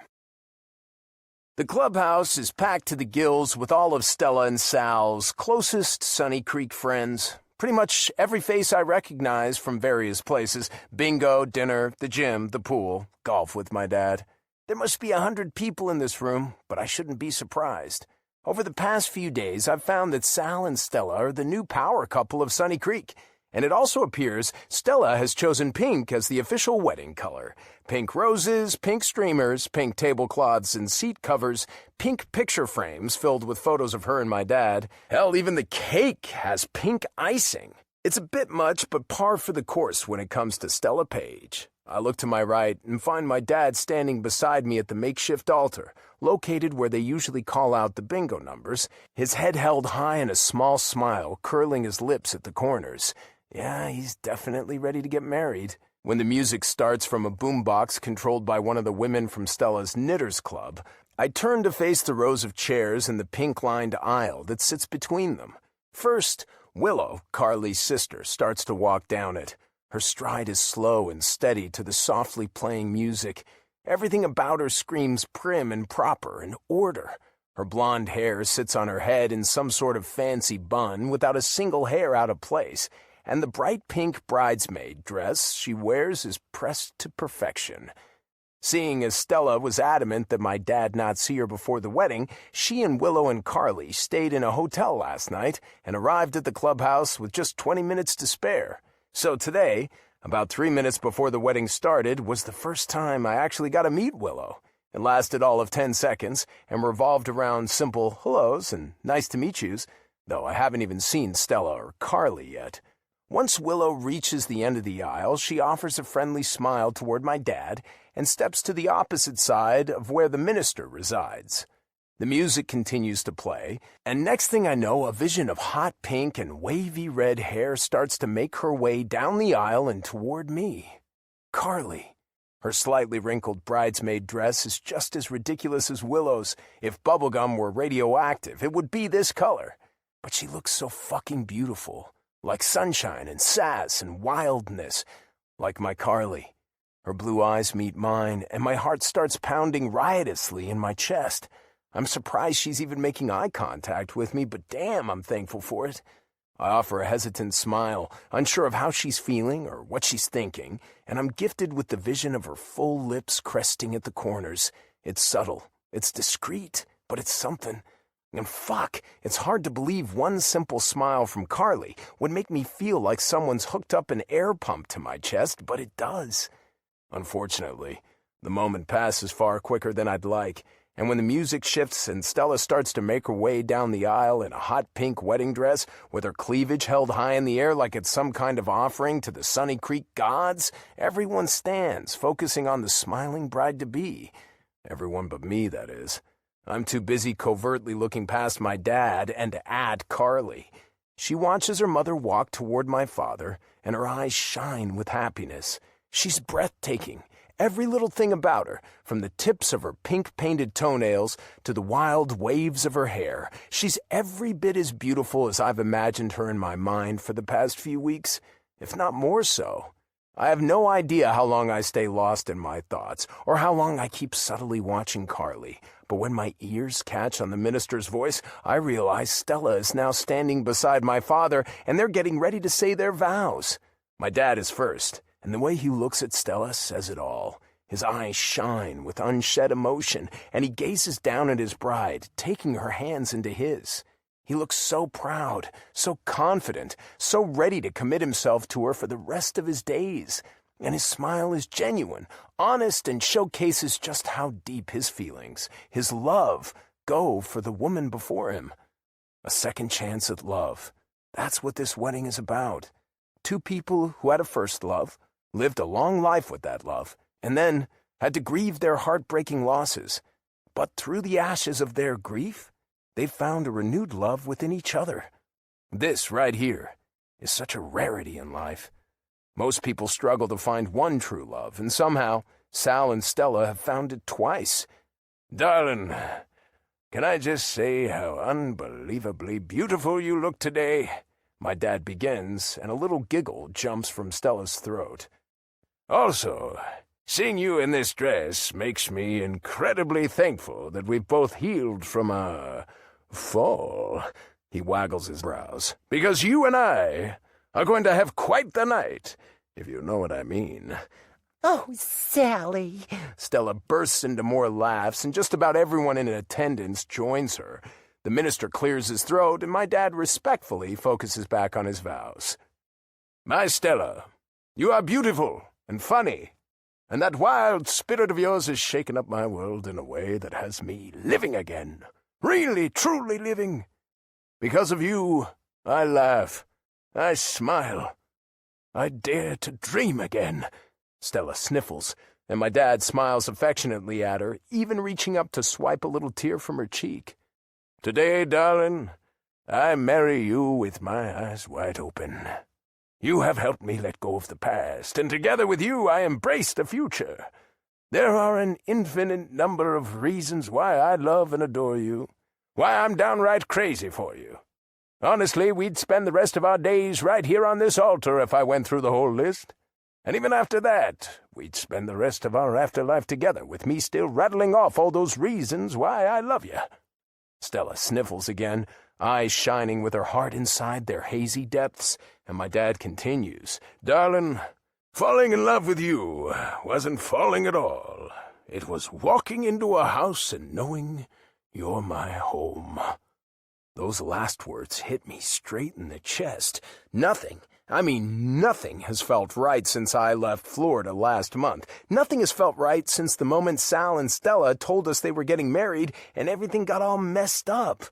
The clubhouse is packed to the gills with all of Stella and Sal's closest Sunny Creek friends. Pretty much every face I recognize from various places: bingo, dinner, the gym, the pool, golf with my dad. There must be 100 people in this room, but I shouldn't be surprised. Over the past few days, I've found that Sal and Stella are the new power couple of Sunny Creek. And it also appears Stella has chosen pink as the official wedding color. Pink roses, pink streamers, pink tablecloths and seat covers, pink picture frames filled with photos of her and my dad. Hell, even the cake has pink icing. It's a bit much, but par for the course when it comes to Stella Page. I look to my right and find my dad standing beside me at the makeshift altar, located where they usually call out the bingo numbers, his head held high and a small smile curling his lips at the corners. Yeah, he's definitely ready to get married. When the music starts from a boombox controlled by one of the women from Stella's Knitters Club, I turn to face the rows of chairs in the pink-lined aisle that sits between them. First, Willow, Carly's sister, starts to walk down it. Her stride is slow and steady to the softly playing music. Everything about her screams prim and proper and order. Her blonde hair sits on her head in some sort of fancy bun without a single hair out of place, and the bright pink bridesmaid dress she wears is pressed to perfection. Seeing as Stella was adamant that my dad not see her before the wedding, she and Willow and Carly stayed in a hotel last night and arrived at the clubhouse with just 20 minutes to spare. So today, about 3 minutes before the wedding started, was the first time I actually got to meet Willow. It lasted all of 10 seconds and revolved around simple hellos and nice to meet yous, though I haven't even seen Stella or Carly yet. Once Willow reaches the end of the aisle, she offers a friendly smile toward my dad and steps to the opposite side of where the minister resides. The music continues to play, and next thing I know, a vision of hot pink and wavy red hair starts to make her way down the aisle and toward me. Carly. Her slightly wrinkled bridesmaid dress is just as ridiculous as Willow's. If bubblegum were radioactive, it would be this color. But she looks so fucking beautiful. Like sunshine and sass and wildness. Like my Carly. Her blue eyes meet mine, and my heart starts pounding riotously in my chest. I'm surprised she's even making eye contact with me, but damn, I'm thankful for it. I offer a hesitant smile, unsure of how she's feeling or what she's thinking, and I'm gifted with the vision of her full lips cresting at the corners. It's subtle, it's discreet, but it's something. And fuck, it's hard to believe one simple smile from Carly would make me feel like someone's hooked up an air pump to my chest, but it does. Unfortunately, the moment passes far quicker than I'd like, and when the music shifts and Stella starts to make her way down the aisle in a hot pink wedding dress with her cleavage held high in the air like it's some kind of offering to the Sunny Creek gods, everyone stands, focusing on the smiling bride-to-be. Everyone but me, that is. I'm too busy covertly looking past my dad and at Carly. She watches her mother walk toward my father, and her eyes shine with happiness. She's breathtaking. Every little thing about her, from the tips of her pink-painted toenails to the wild waves of her hair, she's every bit as beautiful as I've imagined her in my mind for the past few weeks, if not more so. I have no idea how long I stay lost in my thoughts, or how long I keep subtly watching Carly, but when my ears catch on the minister's voice, I realize Stella is now standing beside my father, and they're getting ready to say their vows. My dad is first. And the way he looks at Stella says it all. His eyes shine with unshed emotion, and he gazes down at his bride, taking her hands into his. He looks so proud, so confident, so ready to commit himself to her for the rest of his days. And his smile is genuine, honest, and showcases just how deep his feelings, his love, go for the woman before him. A second chance at love. That's what this wedding is about. Two people who had a first love, lived a long life with that love, and then had to grieve their heartbreaking losses. But through the ashes of their grief, they found a renewed love within each other. This, right here, is such a rarity in life. Most people struggle to find one true love, and somehow Sal and Stella have found it twice. Darling, can I just say how unbelievably beautiful you look today? My dad begins, and a little giggle jumps from Stella's throat. Also, seeing you in this dress makes me incredibly thankful that we've both healed from a fall. He waggles his brows. Because you and I are going to have quite the night, if you know what I mean. Oh, Sally. Stella bursts into more laughs, and just about everyone in attendance joins her. The minister clears his throat, and my dad respectfully focuses back on his vows. My Stella, you are beautiful and funny, and that wild spirit of yours has shaken up my world in a way that has me living again. Really, truly living. Because of you, I laugh. I smile. I dare to dream again. Stella sniffles, and my dad smiles affectionately at her, even reaching up to swipe a little tear from her cheek. Today, darling, I marry you with my eyes wide open. You have helped me let go of the past, and together with you I embrace the future. There are an infinite number of reasons why I love and adore you, why I'm downright crazy for you. Honestly, we'd spend the rest of our days right here on this altar if I went through the whole list. And even after that, we'd spend the rest of our afterlife together with me still rattling off all those reasons why I love you. Stella sniffles again, eyes shining with her heart inside their hazy depths, and my dad continues. Darling, falling in love with you wasn't falling at all. It was walking into a house and knowing you're my home. Those last words hit me straight in the chest. Nothing has felt right since I left Florida last month. Nothing has felt right since the moment Sal and Stella told us they were getting married and everything got all messed up.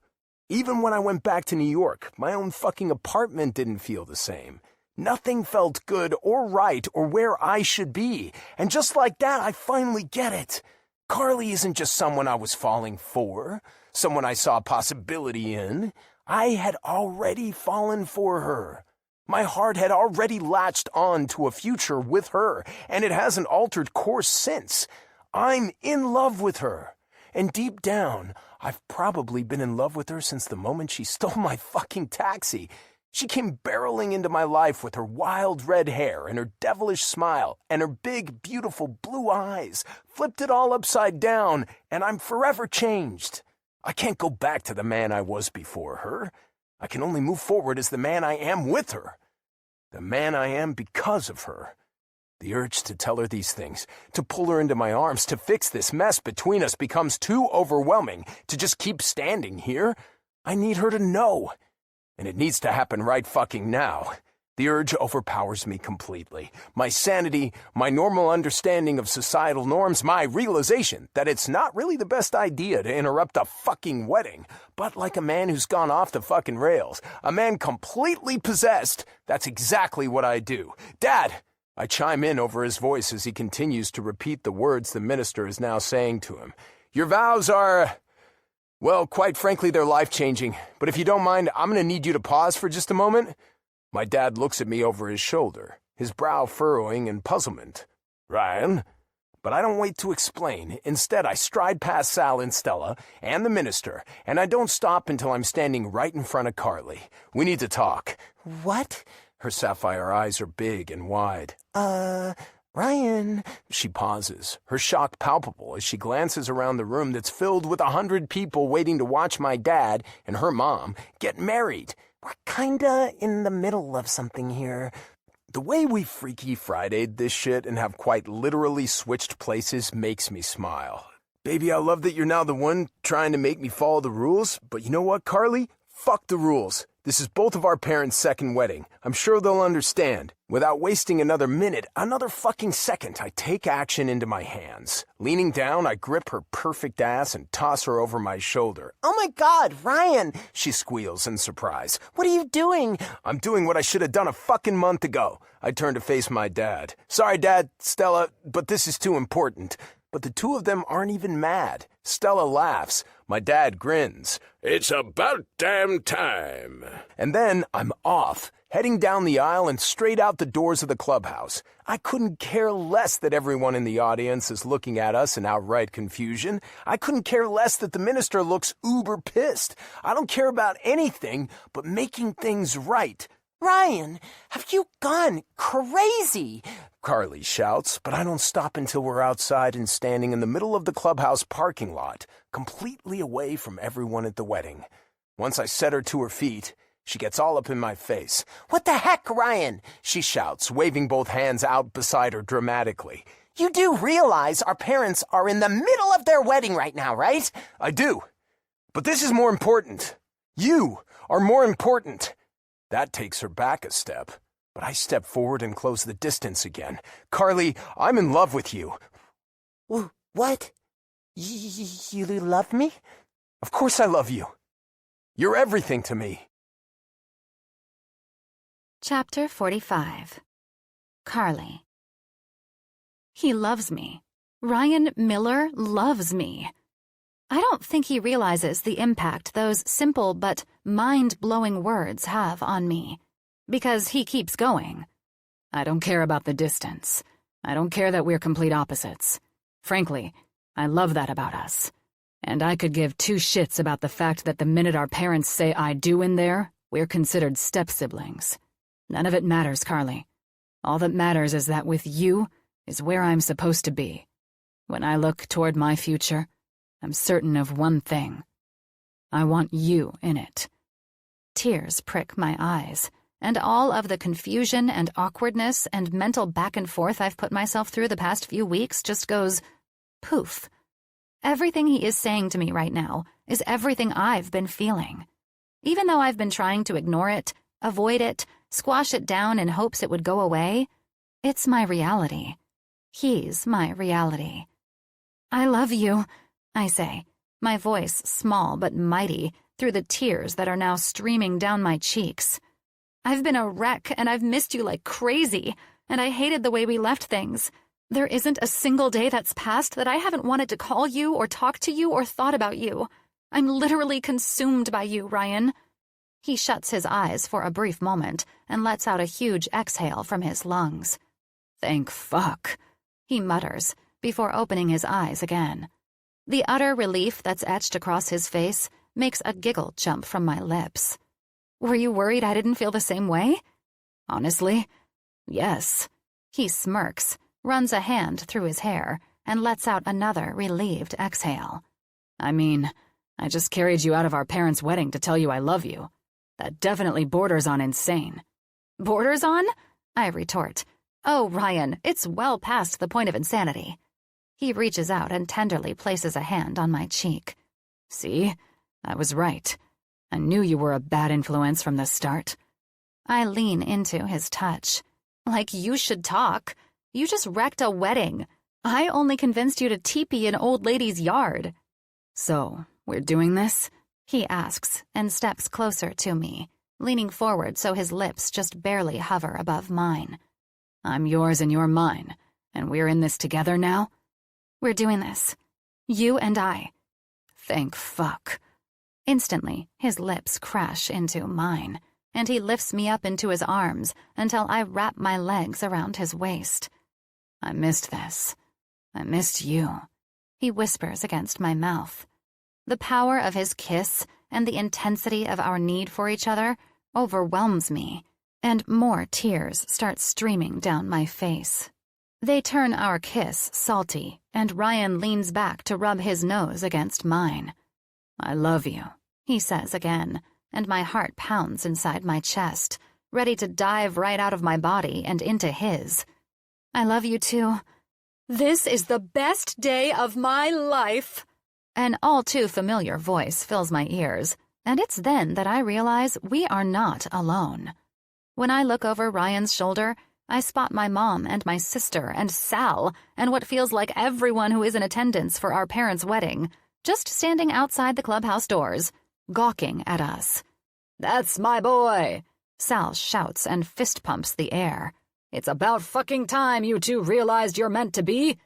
Even when I went back to New York, my own fucking apartment didn't feel the same. Nothing felt good or right or where I should be. And just like that, I finally get it. Carly isn't just someone I was falling for, someone I saw a possibility in. I had already fallen for her. My heart had already latched on to a future with her, and it hasn't altered course since. I'm in love with her. And deep down, I've probably been in love with her since the moment she stole my fucking taxi. She came barreling into my life with her wild red hair and her devilish smile and her big, beautiful blue eyes, flipped it all upside down, and I'm forever changed. I can't go back to the man I was before her. I can only move forward as the man I am with her. The man I am because of her. The urge to tell her these things, to pull her into my arms, to fix this mess between us becomes too overwhelming to just keep standing here. I need her to know. And it needs to happen right fucking now. The urge overpowers me completely. My sanity, my normal understanding of societal norms, my realization that it's not really the best idea to interrupt a fucking wedding. But like a man who's gone off the fucking rails, a man completely possessed, that's exactly what I do. Dad! I chime in over his voice as he continues to repeat the words the minister is now saying to him. Your vows are... well, quite frankly, they're life-changing. But if you don't mind, I'm going to need you to pause for just a moment. My dad looks at me over his shoulder, his brow furrowing in puzzlement. Ryan? But I don't wait to explain. Instead, I stride past Sal and Stella and the minister, and I don't stop until I'm standing right in front of Carly. We need to talk. What? Her sapphire eyes are big and wide. Ryan. She pauses, her shock palpable as she glances around the room that's filled with 100 people waiting to watch my dad and her mom get married. We're kinda in the middle of something here. The way we Freaky Friday'd this shit and have quite literally switched places makes me smile. Baby, I love that you're now the one trying to make me follow the rules, but you know what, Carly? Fuck the rules. This is both of our parents' second wedding. I'm sure they'll understand. Without wasting another minute, another fucking second, I take action into my hands. Leaning down, I grip her perfect ass and toss her over my shoulder. Oh my God, Ryan! She squeals in surprise. What are you doing? I'm doing what I should have done a fucking month ago. I turn to face my dad. Sorry, Dad, Stella, but this is too important. But the two of them aren't even mad. Stella laughs. My dad grins. It's about damn time. And then I'm off, heading down the aisle and straight out the doors of the clubhouse. I couldn't care less that everyone in the audience is looking at us in outright confusion. I couldn't care less that the minister looks uber pissed. I don't care about anything but making things right. Ryan, have you gone crazy? Carly shouts, but I don't stop until we're outside and standing in the middle of the clubhouse parking lot, completely away from everyone at the wedding. Once I set her to her feet, she gets all up in my face. What the heck, Ryan? She shouts, waving both hands out beside her dramatically. You do realize our parents are in the middle of their wedding right now, right? I do. But this is more important. You are more important. That takes her back a step. But I step forward and close the distance again. Carly, I'm in love with you. What? You love me? Of course I love you. You're everything to me. Chapter 45. Carly. He loves me. Ryan Miller loves me. I don't think he realizes the impact those simple but mind-blowing words have on me. Because he keeps going. I don't care about the distance. I don't care that we're complete opposites. Frankly, I love that about us. And I could give two shits about the fact that the minute our parents say I do in there, we're considered step-siblings. None of it matters, Carly. All that matters is that with you is where I'm supposed to be. When I look toward my future, I'm certain of one thing. I want you in it. Tears prick my eyes, and all of the confusion and awkwardness and mental back and forth I've put myself through the past few weeks just goes poof. Everything he is saying to me right now is everything I've been feeling. Even though I've been trying to ignore it, avoid it, squash it down in hopes it would go away, it's my reality. He's my reality. I love you, I say, my voice small but mighty through the tears that are now streaming down my cheeks. I've been a wreck, and I've missed you like crazy, and I hated the way we left things. There isn't a single day that's passed that I haven't wanted to call you or talk to you or thought about you. I'm literally consumed by you, Ryan. He shuts his eyes for a brief moment and lets out a huge exhale from his lungs. "Thank fuck," he mutters before opening his eyes again. The utter relief that's etched across his face makes a giggle jump from my lips. Were you worried I didn't feel the same way? Honestly, yes. He smirks, runs a hand through his hair, and lets out another relieved exhale. I mean, I just carried you out of our parents' wedding to tell you I love you. That definitely borders on insane. Borders on? I retort. Oh, Ryan, it's well past the point of insanity. He reaches out and tenderly places a hand on my cheek. See? I was right. I knew you were a bad influence from the start. I lean into his touch. Like you should talk. You just wrecked a wedding. I only convinced you to teepee an old lady's yard. So, we're doing this? He asks and steps closer to me, leaning forward so his lips just barely hover above mine. I'm yours and you're mine, and we're in this together now? We're doing this. You and I. Thank fuck. Instantly, his lips crash into mine, and he lifts me up into his arms until I wrap my legs around his waist. I missed this. I missed you. He whispers against my mouth. The power of his kiss and the intensity of our need for each other overwhelms me, and more tears start streaming down my face. They turn our kiss salty, and Ryan leans back to rub his nose against mine. I love you, he says again, and my heart pounds inside my chest, ready to dive right out of my body and into his. I love you too. This is the best day of my life. An all too familiar voice fills my ears, and it's then that I realize we are not alone. When I look over Ryan's shoulder, I spot my mom and my sister and Sal and what feels like everyone who is in attendance for our parents' wedding, just standing outside the clubhouse doors, gawking at us. "That's my boy!" Sal shouts and fist pumps the air. "It's about fucking time you two realized you're meant to be."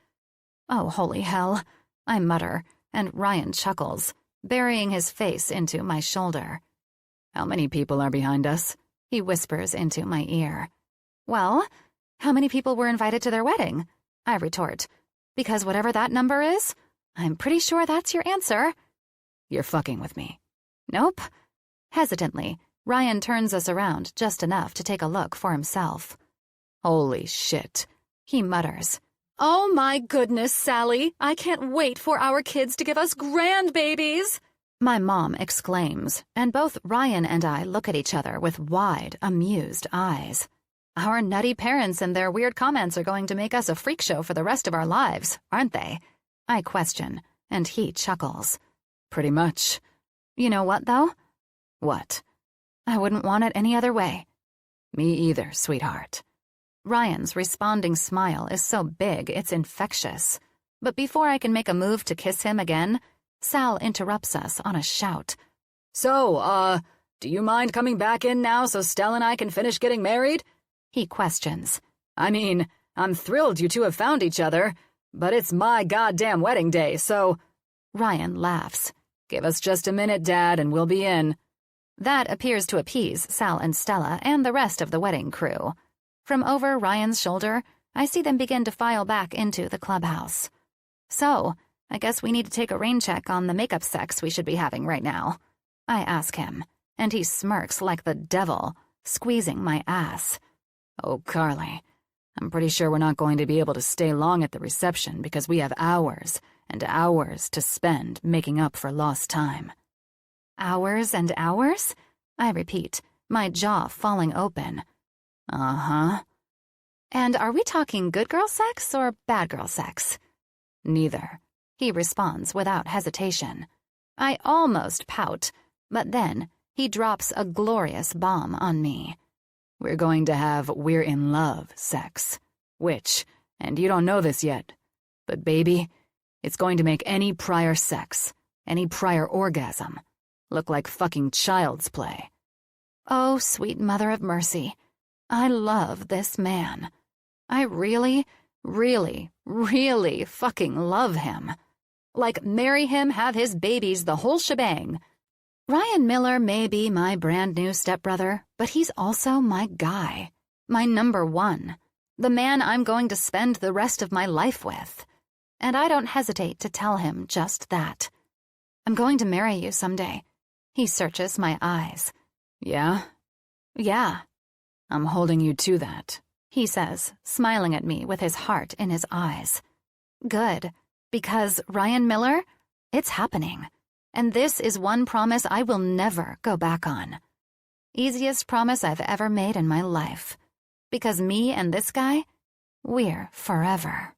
Oh, holy hell, I mutter, and Ryan chuckles, burying his face into my shoulder. "How many people are behind us?" he whispers into my ear. Well, how many people were invited to their wedding? I retort. Because whatever that number is, I'm pretty sure that's your answer. You're fucking with me. Nope. Hesitantly, Ryan turns us around just enough to take a look for himself. Holy shit, he mutters. Oh my goodness, Sally, I can't wait for our kids to give us grandbabies, my mom exclaims, and both Ryan and I look at each other with wide, amused eyes. Our nutty parents and their weird comments are going to make us a freak show for the rest of our lives, aren't they? I question, and he chuckles. Pretty much. You know what, though? What? I wouldn't want it any other way. Me either, sweetheart. Ryan's responding smile is so big it's infectious. But before I can make a move to kiss him again, Sal interrupts us on a shout. So, do you mind coming back in now so Stella and I can finish getting married? He questions. I mean, I'm thrilled you two have found each other, but it's my goddamn wedding day, so... Ryan laughs. Give us just a minute, Dad, and we'll be in. That appears to appease Sal and Stella and the rest of the wedding crew. From over Ryan's shoulder, I see them begin to file back into the clubhouse. So, I guess we need to take a rain check on the makeup sex we should be having right now. I ask him, and he smirks like the devil, squeezing my ass. Oh, Carly, I'm pretty sure we're not going to be able to stay long at the reception because we have hours and hours to spend making up for lost time. Hours and hours? I repeat, my jaw falling open. Uh-huh. And are we talking good girl sex or bad girl sex? Neither. He responds without hesitation. I almost pout, but then he drops a glorious bomb on me. We're going to have we're in love sex, which, and you don't know this yet, but baby, it's going to make any prior sex, any prior orgasm, look like fucking child's play. Oh, sweet mother of mercy. I love this man. I really, really, really fucking love him. Like, marry him, have his babies, the whole shebang. Ryan Miller may be my brand new stepbrother, but he's also my guy. My number one. The man I'm going to spend the rest of my life with. And I don't hesitate to tell him just that. I'm going to marry you someday. He searches my eyes. Yeah? Yeah. I'm holding you to that. He says, smiling at me with his heart in his eyes. Good, because Ryan Miller, it's happening. And this is one promise I will never go back on. Easiest promise I've ever made in my life. Because me and this guy, we're forever.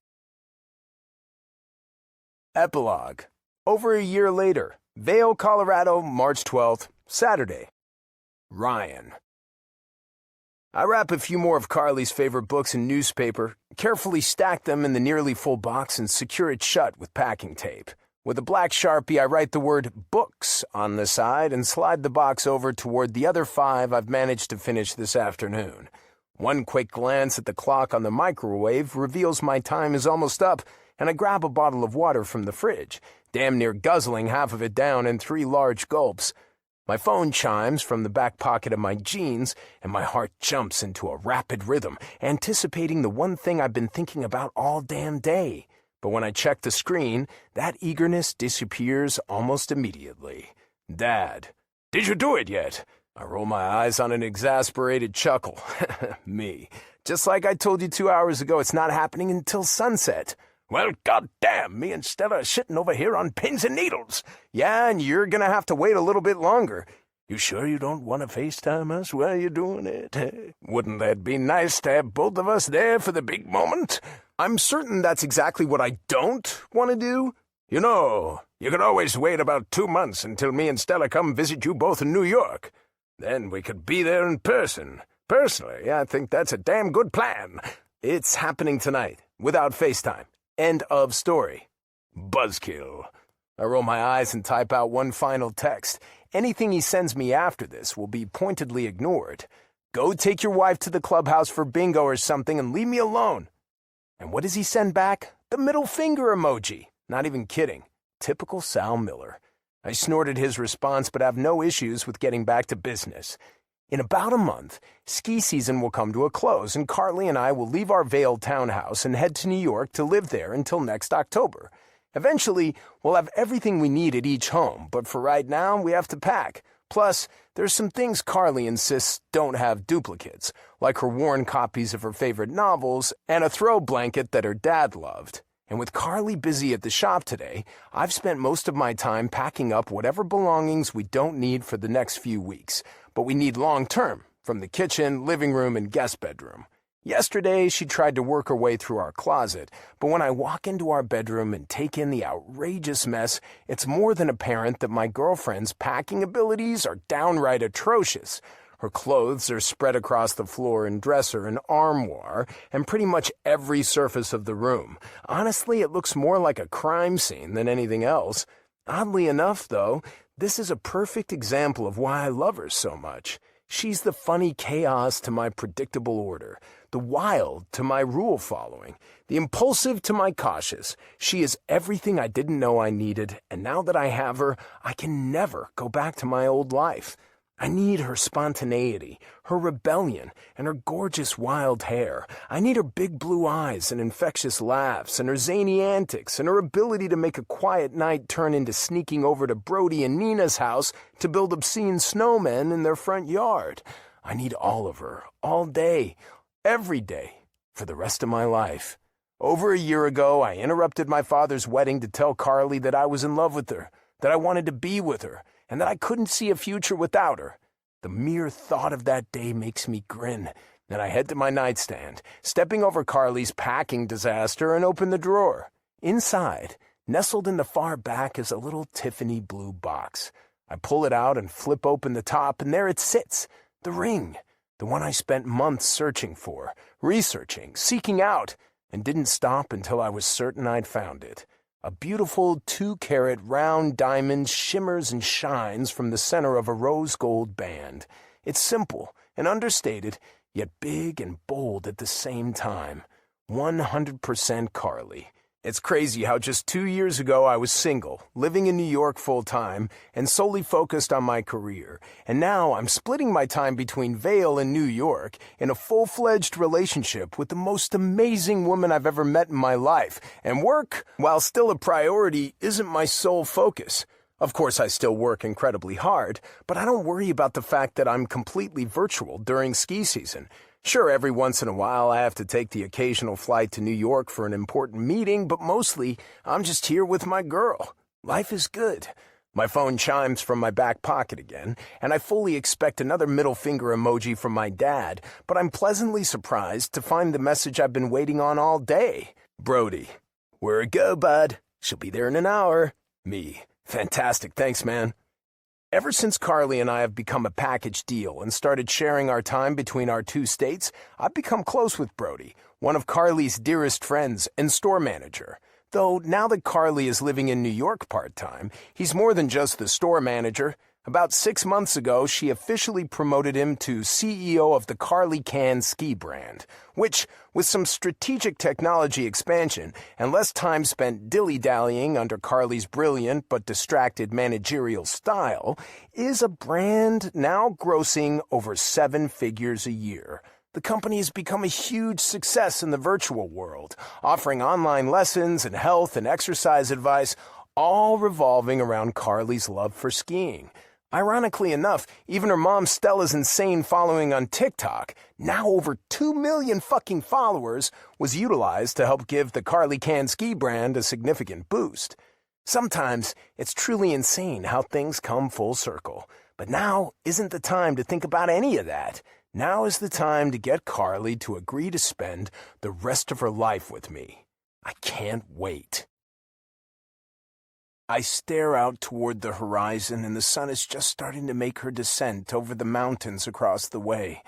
Epilogue. Over a year later, Vail, Colorado, March 12th, Saturday. Ryan. I wrap a few more of Carly's favorite books in newspaper, carefully stack them in the nearly full box, and secure it shut with packing tape. With a black Sharpie, I write the word books on the side and slide the box over toward the other 5 I've managed to finish this afternoon. One quick glance at the clock on the microwave reveals my time is almost up, and I grab a bottle of water from the fridge, damn near guzzling half of it down in 3 large gulps. My phone chimes from the back pocket of my jeans, and my heart jumps into a rapid rhythm, anticipating the one thing I've been thinking about all damn day. But when I check the screen, that eagerness disappears almost immediately. Dad. Did you do it yet? I roll my eyes on an exasperated chuckle. Me. Just like I told you 2 hours ago, it's not happening until sunset. Well, goddamn, me and Stella are sitting over here on pins and needles. Yeah, and you're gonna have to wait a little bit longer. You sure you don't want to FaceTime us while you're doing it? Wouldn't that be nice to have both of us there for the big moment? I'm certain that's exactly what I don't want to do. You know, you could always wait about 2 months until me and Stella come visit you both in New York. Then we could be there in person. Personally, I think that's a damn good plan. It's happening tonight, without FaceTime. End of story. Buzzkill. I roll my eyes and type out one final text. Anything he sends me after this will be pointedly ignored. Go take your wife to the clubhouse for bingo or something and leave me alone. And what does he send back? The middle finger emoji. Not even kidding. Typical Sal Miller. I snorted his response, but have no issues with getting back to business. In about a month, ski season will come to a close, and Carly and I will leave our Vail townhouse and head to New York to live there until next October. Eventually, we'll have everything we need at each home, but for right now, we have to pack. Plus, there's some things Carly insists don't have duplicates, like her worn copies of her favorite novels and a throw blanket that her dad loved. And with Carly busy at the shop today, I've spent most of my time packing up whatever belongings we don't need for the next few weeks, but we need long-term, from the kitchen, living room, and guest bedroom. Yesterday, she tried to work her way through our closet, but when I walk into our bedroom and take in the outrageous mess, it's more than apparent that my girlfriend's packing abilities are downright atrocious. Her clothes are spread across the floor and dresser and armoire and pretty much every surface of the room. Honestly, it looks more like a crime scene than anything else. Oddly enough, though, this is a perfect example of why I love her so much. She's the funny chaos to my predictable order, the wild to my rule-following, the impulsive to my cautious. She is everything I didn't know I needed, and now that I have her, I can never go back to my old life. I need her spontaneity, her rebellion, and her gorgeous wild hair. I need her big blue eyes and infectious laughs, and her zany antics, and her ability to make a quiet night turn into sneaking over to Broody and Nina's house to build obscene snowmen in their front yard. I need all of her, all day, every day, for the rest of my life. Over a year ago, I interrupted my father's wedding to tell Carly that I was in love with her, that I wanted to be with her, and that I couldn't see a future without her. The mere thought of that day makes me grin. Then I head to my nightstand, stepping over Carly's packing disaster, and open the drawer. Inside, nestled in the far back, is a little Tiffany blue box. I pull it out and flip open the top, and there it sits, the ring, the one I spent months searching for, researching, seeking out, and didn't stop until I was certain I'd found it. A beautiful 2-carat round diamond shimmers and shines from the center of a rose gold band. It's simple and understated, yet big and bold at the same time. 100% Carly. It's crazy how just 2 years ago I was single, living in New York full-time, and solely focused on my career. And now I'm splitting my time between Vail and New York in a full-fledged relationship with the most amazing woman I've ever met in my life. And work, while still a priority, isn't my sole focus. Of course, I still work incredibly hard, but I don't worry about the fact that I'm completely virtual during ski season. Sure, every once in a while I have to take the occasional flight to New York for an important meeting, but mostly I'm just here with my girl. Life is good. My phone chimes from my back pocket again, and I fully expect another middle finger emoji from my dad, but I'm pleasantly surprised to find the message I've been waiting on all day. Brody. Where it go, bud? She'll be there in an hour. Me. Fantastic, thanks, man. Ever since Carly and I have become a package deal and started sharing our time between our two states, I've become close with Brody, one of Carly's dearest friends and store manager. Though now that Carly is living in New York part-time, he's more than just the store manager. About 6 months ago, she officially promoted him to CEO of the Carly Can ski brand, which, with some strategic technology expansion and less time spent dilly-dallying under Carly's brilliant but distracted managerial style, is a brand now grossing over 7 figures a year. The company has become a huge success in the virtual world, offering online lessons and health and exercise advice, all revolving around Carly's love for skiing. Ironically enough, even her mom Stella's insane following on TikTok, now over 2 million fucking followers, was utilized to help give the Carly Can ski brand a significant boost. Sometimes it's truly insane how things come full circle. But now isn't the time to think about any of that. Now is the time to get Carly to agree to spend the rest of her life with me. I can't wait. I stare out toward the horizon, and the sun is just starting to make her descent over the mountains across the way.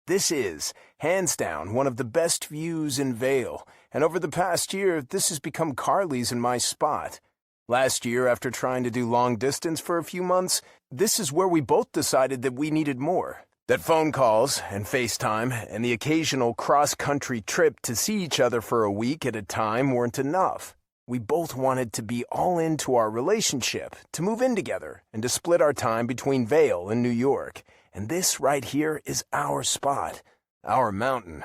This is, hands down, one of the best views in Vail, and over the past year, this has become Carly's and my spot. Last year, after trying to do long distance for a few months, this is where we both decided that we needed more. That phone calls and FaceTime and the occasional cross-country trip to see each other for a week at a time weren't enough. We both wanted to be all into our relationship, to move in together, and to split our time between Vail and New York. And this right here is our spot, our mountain.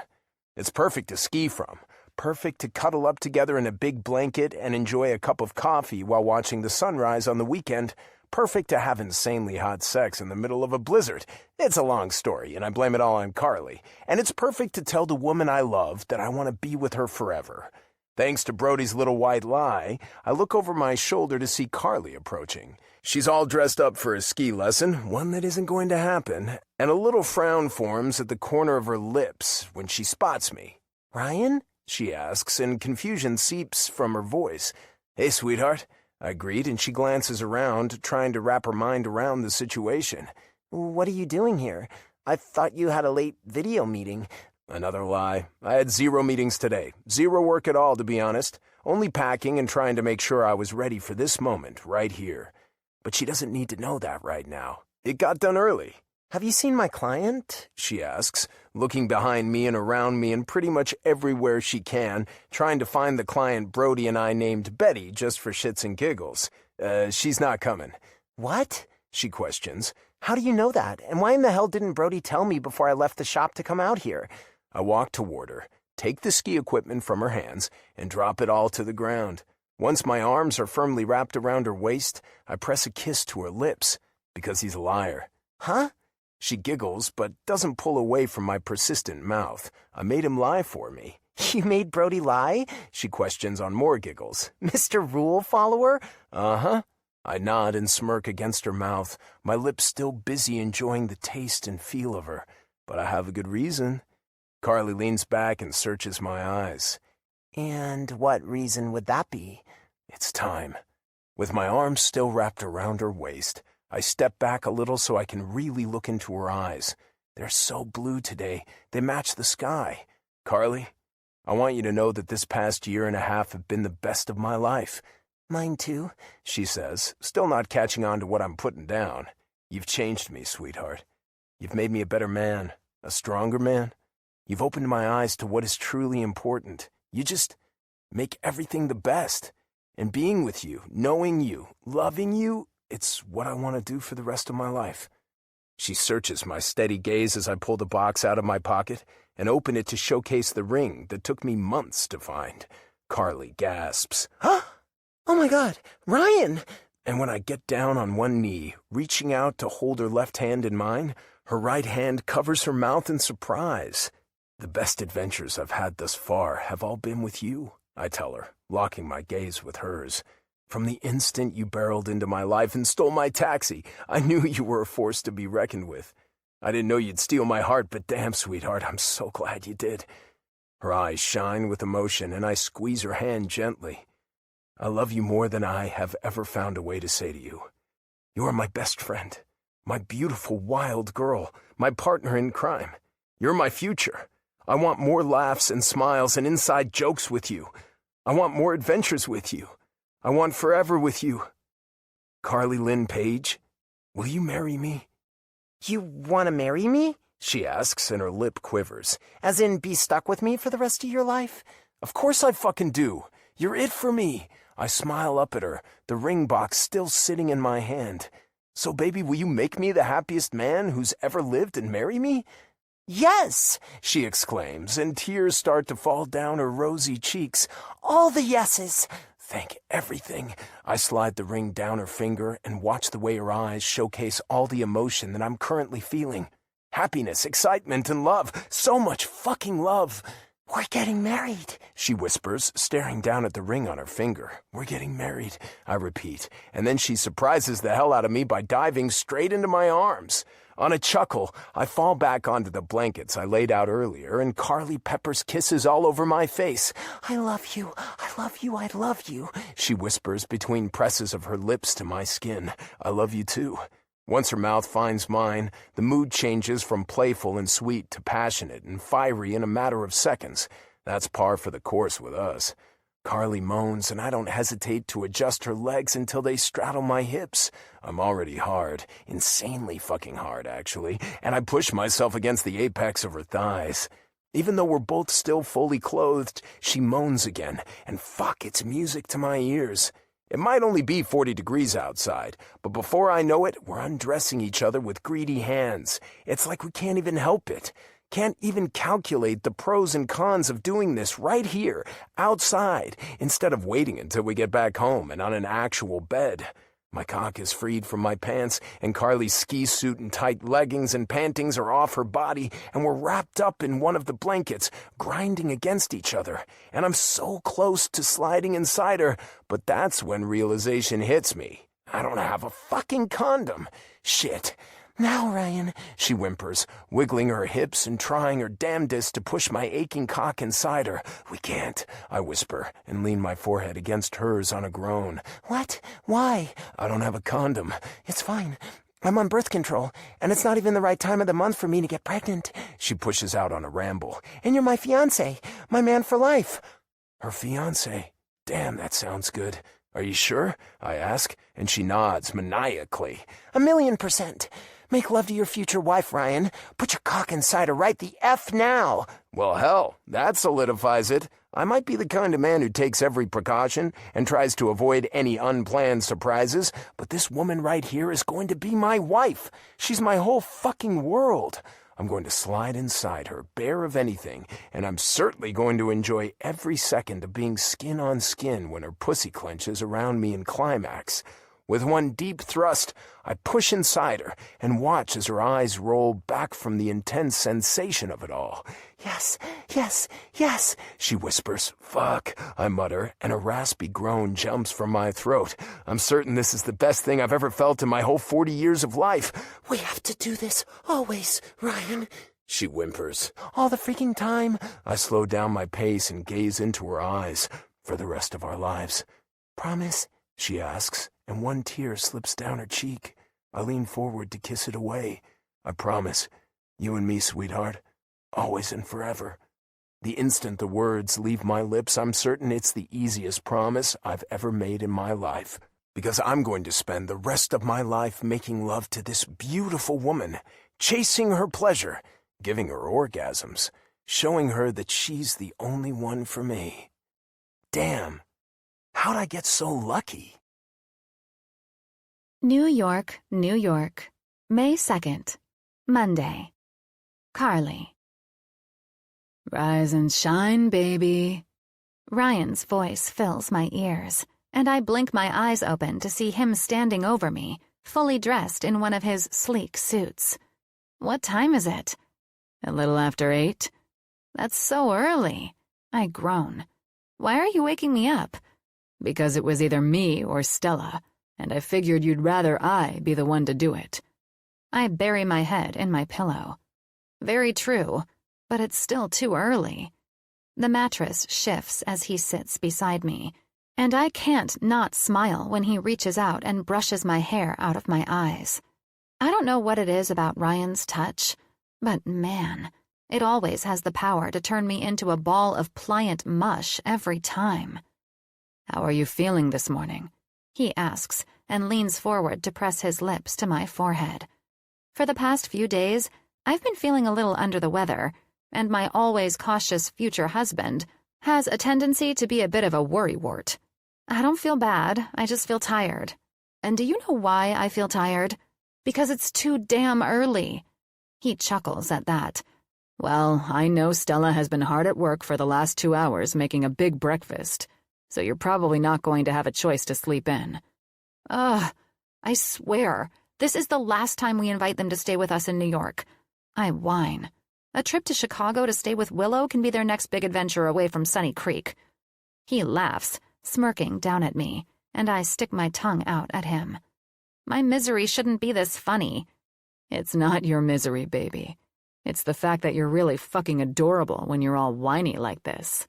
It's perfect to ski from, perfect to cuddle up together in a big blanket and enjoy a cup of coffee while watching the sunrise on the weekend, perfect to have insanely hot sex in the middle of a blizzard. It's a long story, and I blame it all on Carly. And it's perfect to tell the woman I love that I want to be with her forever. Thanks to Brody's little white lie, I look over my shoulder to see Carly approaching. She's all dressed up for a ski lesson, one that isn't going to happen, and a little frown forms at the corner of her lips when she spots me. "Ryan?" she asks, and confusion seeps from her voice. "Hey, sweetheart," I greet, and she glances around, trying to wrap her mind around the situation. "What are you doing here? I thought you had a late video meeting." Another lie. I had 0 meetings today. 0 work at all, to be honest. Only packing and trying to make sure I was ready for this moment, right here. But she doesn't need to know that right now. It got done early. "Have you seen my client?" she asks, looking behind me and around me and pretty much everywhere she can, trying to find the client Brody and I named Betty just for shits and giggles. She's not coming. "What?" she questions. "How do you know that? And why in the hell didn't Brody tell me before I left the shop to come out here?" I walk toward her, take the ski equipment from her hands, and drop it all to the ground. Once my arms are firmly wrapped around her waist, I press a kiss to her lips, because he's a liar. "Huh?" She giggles, but doesn't pull away from my persistent mouth. I made him lie for me. "You made Brody lie?" She questions on more giggles. "Mr. Rule follower?" Uh-huh. I nod and smirk against her mouth, my lips still busy enjoying the taste and feel of her. But I have a good reason. Carly leans back and searches my eyes. "And what reason would that be?" It's time. With my arms still wrapped around her waist, I step back a little so I can really look into her eyes. They're so blue today, they match the sky. Carly, I want you to know that this past year and a half have been the best of my life. "Mine too," she says, still not catching on to what I'm putting down. You've changed me, sweetheart. You've made me a better man, a stronger man. You've opened my eyes to what is truly important. make everything the best. And being with you, knowing you, loving you, it's what I want to do for the rest of my life. She searches my steady gaze as I pull the box out of my pocket and open it to showcase the ring that took me months to find. Carly gasps, Huh? Oh my God, Ryan! And when I get down on one knee, reaching out to hold her left hand in mine, her right hand covers her mouth in surprise. The best adventures I've had thus far have all been with you, I tell her, locking my gaze with hers. From the instant you barreled into my life and stole my taxi, I knew you were a force to be reckoned with. I didn't know you'd steal my heart, but damn, sweetheart, I'm so glad you did. Her eyes shine with emotion, and I squeeze her hand gently. I love you more than I have ever found a way to say to you. You are my best friend, my beautiful, wild girl, my partner in crime. You're my future. I want more laughs and smiles and inside jokes with you. I want more adventures with you. I want forever with you. Carly Lynn Page, will you marry me? You want to marry me? She asks, and her lip quivers. As in, be stuck with me for the rest of your life? Of course I fucking do. You're it for me. I smile up at her, the ring box still sitting in my hand. So, baby, will you make me the happiest man who's ever lived and marry me? Yes, she exclaims, and tears start to fall down her rosy cheeks. All the yeses. Thank everything. I slide the ring down her finger and watch the way her eyes showcase all the emotion that I'm currently feeling. Happiness, excitement, and love. So much fucking love. We're getting married, she whispers, staring down at the ring on her finger. We're getting married, I repeat, and then she surprises the hell out of me by diving straight into my arms. On a chuckle, I fall back onto the blankets I laid out earlier, and Carly peppers kisses all over my face. I love you, I love you, I love you, she whispers between presses of her lips to my skin. I love you too. Once her mouth finds mine, the mood changes from playful and sweet to passionate and fiery in a matter of seconds. That's par for the course with us. Carly moans, and I don't hesitate to adjust her legs until they straddle my hips. I'm already hard, insanely fucking hard, actually, and I push myself against the apex of her thighs. Even though we're both still fully clothed, she moans again, and fuck, it's music to my ears. It might only be 40 degrees outside, but before I know it, we're undressing each other with greedy hands. It's like we can't even help it. Can't even calculate the pros and cons of doing this right here, outside, instead of waiting until we get back home and on an actual bed. My cock is freed from my pants, and Carly's ski suit and tight leggings and pantings are off her body, and we're wrapped up in one of the blankets, grinding against each other. And I'm so close to sliding inside her, but that's when realization hits me. I don't have a fucking condom. Shit. Now, Ryan, she whimpers, wiggling her hips and trying her damnedest to push my aching cock inside her. We can't, I whisper, and lean my forehead against hers on a groan. What? Why? I don't have a condom. It's fine. I'm on birth control, and it's not even the right time of the month for me to get pregnant. She pushes out on a ramble. And you're my fiancé, my man for life. Her fiancé? Damn, that sounds good. Are you sure? I ask, and she nods maniacally. 1,000,000%. Make love to your future wife, Ryan. Put your cock inside her right the F now. Well, hell, that solidifies it. I might be the kind of man who takes every precaution and tries to avoid any unplanned surprises, but this woman right here is going to be my wife. She's my whole fucking world. I'm going to slide inside her, bare of anything, and I'm certainly going to enjoy every second of being skin on skin when her pussy clenches around me in climax. With one deep thrust, I push inside her and watch as her eyes roll back from the intense sensation of it all. Yes, yes, yes, she whispers. Fuck, I mutter, and a raspy groan jumps from my throat. I'm certain this is the best thing I've ever felt in my whole 40 years of life. We have to do this, always, Ryan, she whimpers. All the freaking time. I slow down my pace and gaze into her eyes. For the rest of our lives. Promise? She asks, and one tear slips down her cheek. I lean forward to kiss it away. I promise. You and me, sweetheart. Always and forever. The instant the words leave my lips, I'm certain it's the easiest promise I've ever made in my life. Because I'm going to spend the rest of my life making love to this beautiful woman, chasing her pleasure, giving her orgasms, showing her that she's the only one for me. Damn. How'd I get so lucky? New York, New York, May 2nd, Monday. Carly. Rise and shine, baby. Ryan's voice fills my ears, and I blink my eyes open to see him standing over me, fully dressed in one of his sleek suits. What time is it? A little after 8. That's so early. I groan. Why are you waking me up? Because it was either me or Stella, and I figured you'd rather I be the one to do it. I bury my head in my pillow. Very true, but it's still too early. The mattress shifts as he sits beside me, and I can't not smile when he reaches out and brushes my hair out of my eyes. I don't know what it is about Ryan's touch, but man, it always has the power to turn me into a ball of pliant mush every time. How are you feeling this morning? He asks and leans forward to press his lips to my forehead. For the past few days, I've been feeling a little under the weather, and my always cautious future husband has a tendency to be a bit of a worrywart. I don't feel bad, I just feel tired. And do you know why I feel tired? Because it's too damn early. He chuckles at that. Well, I know Stella has been hard at work for the last 2 hours making a big breakfast, so you're probably not going to have a choice to sleep in. Ugh, I swear, this is the last time we invite them to stay with us in New York. I whine. A trip to Chicago to stay with Willow can be their next big adventure away from Sunny Creek. He laughs, smirking down at me, and I stick my tongue out at him. My misery shouldn't be this funny. It's not your misery, baby. It's the fact that you're really fucking adorable when you're all whiny like this.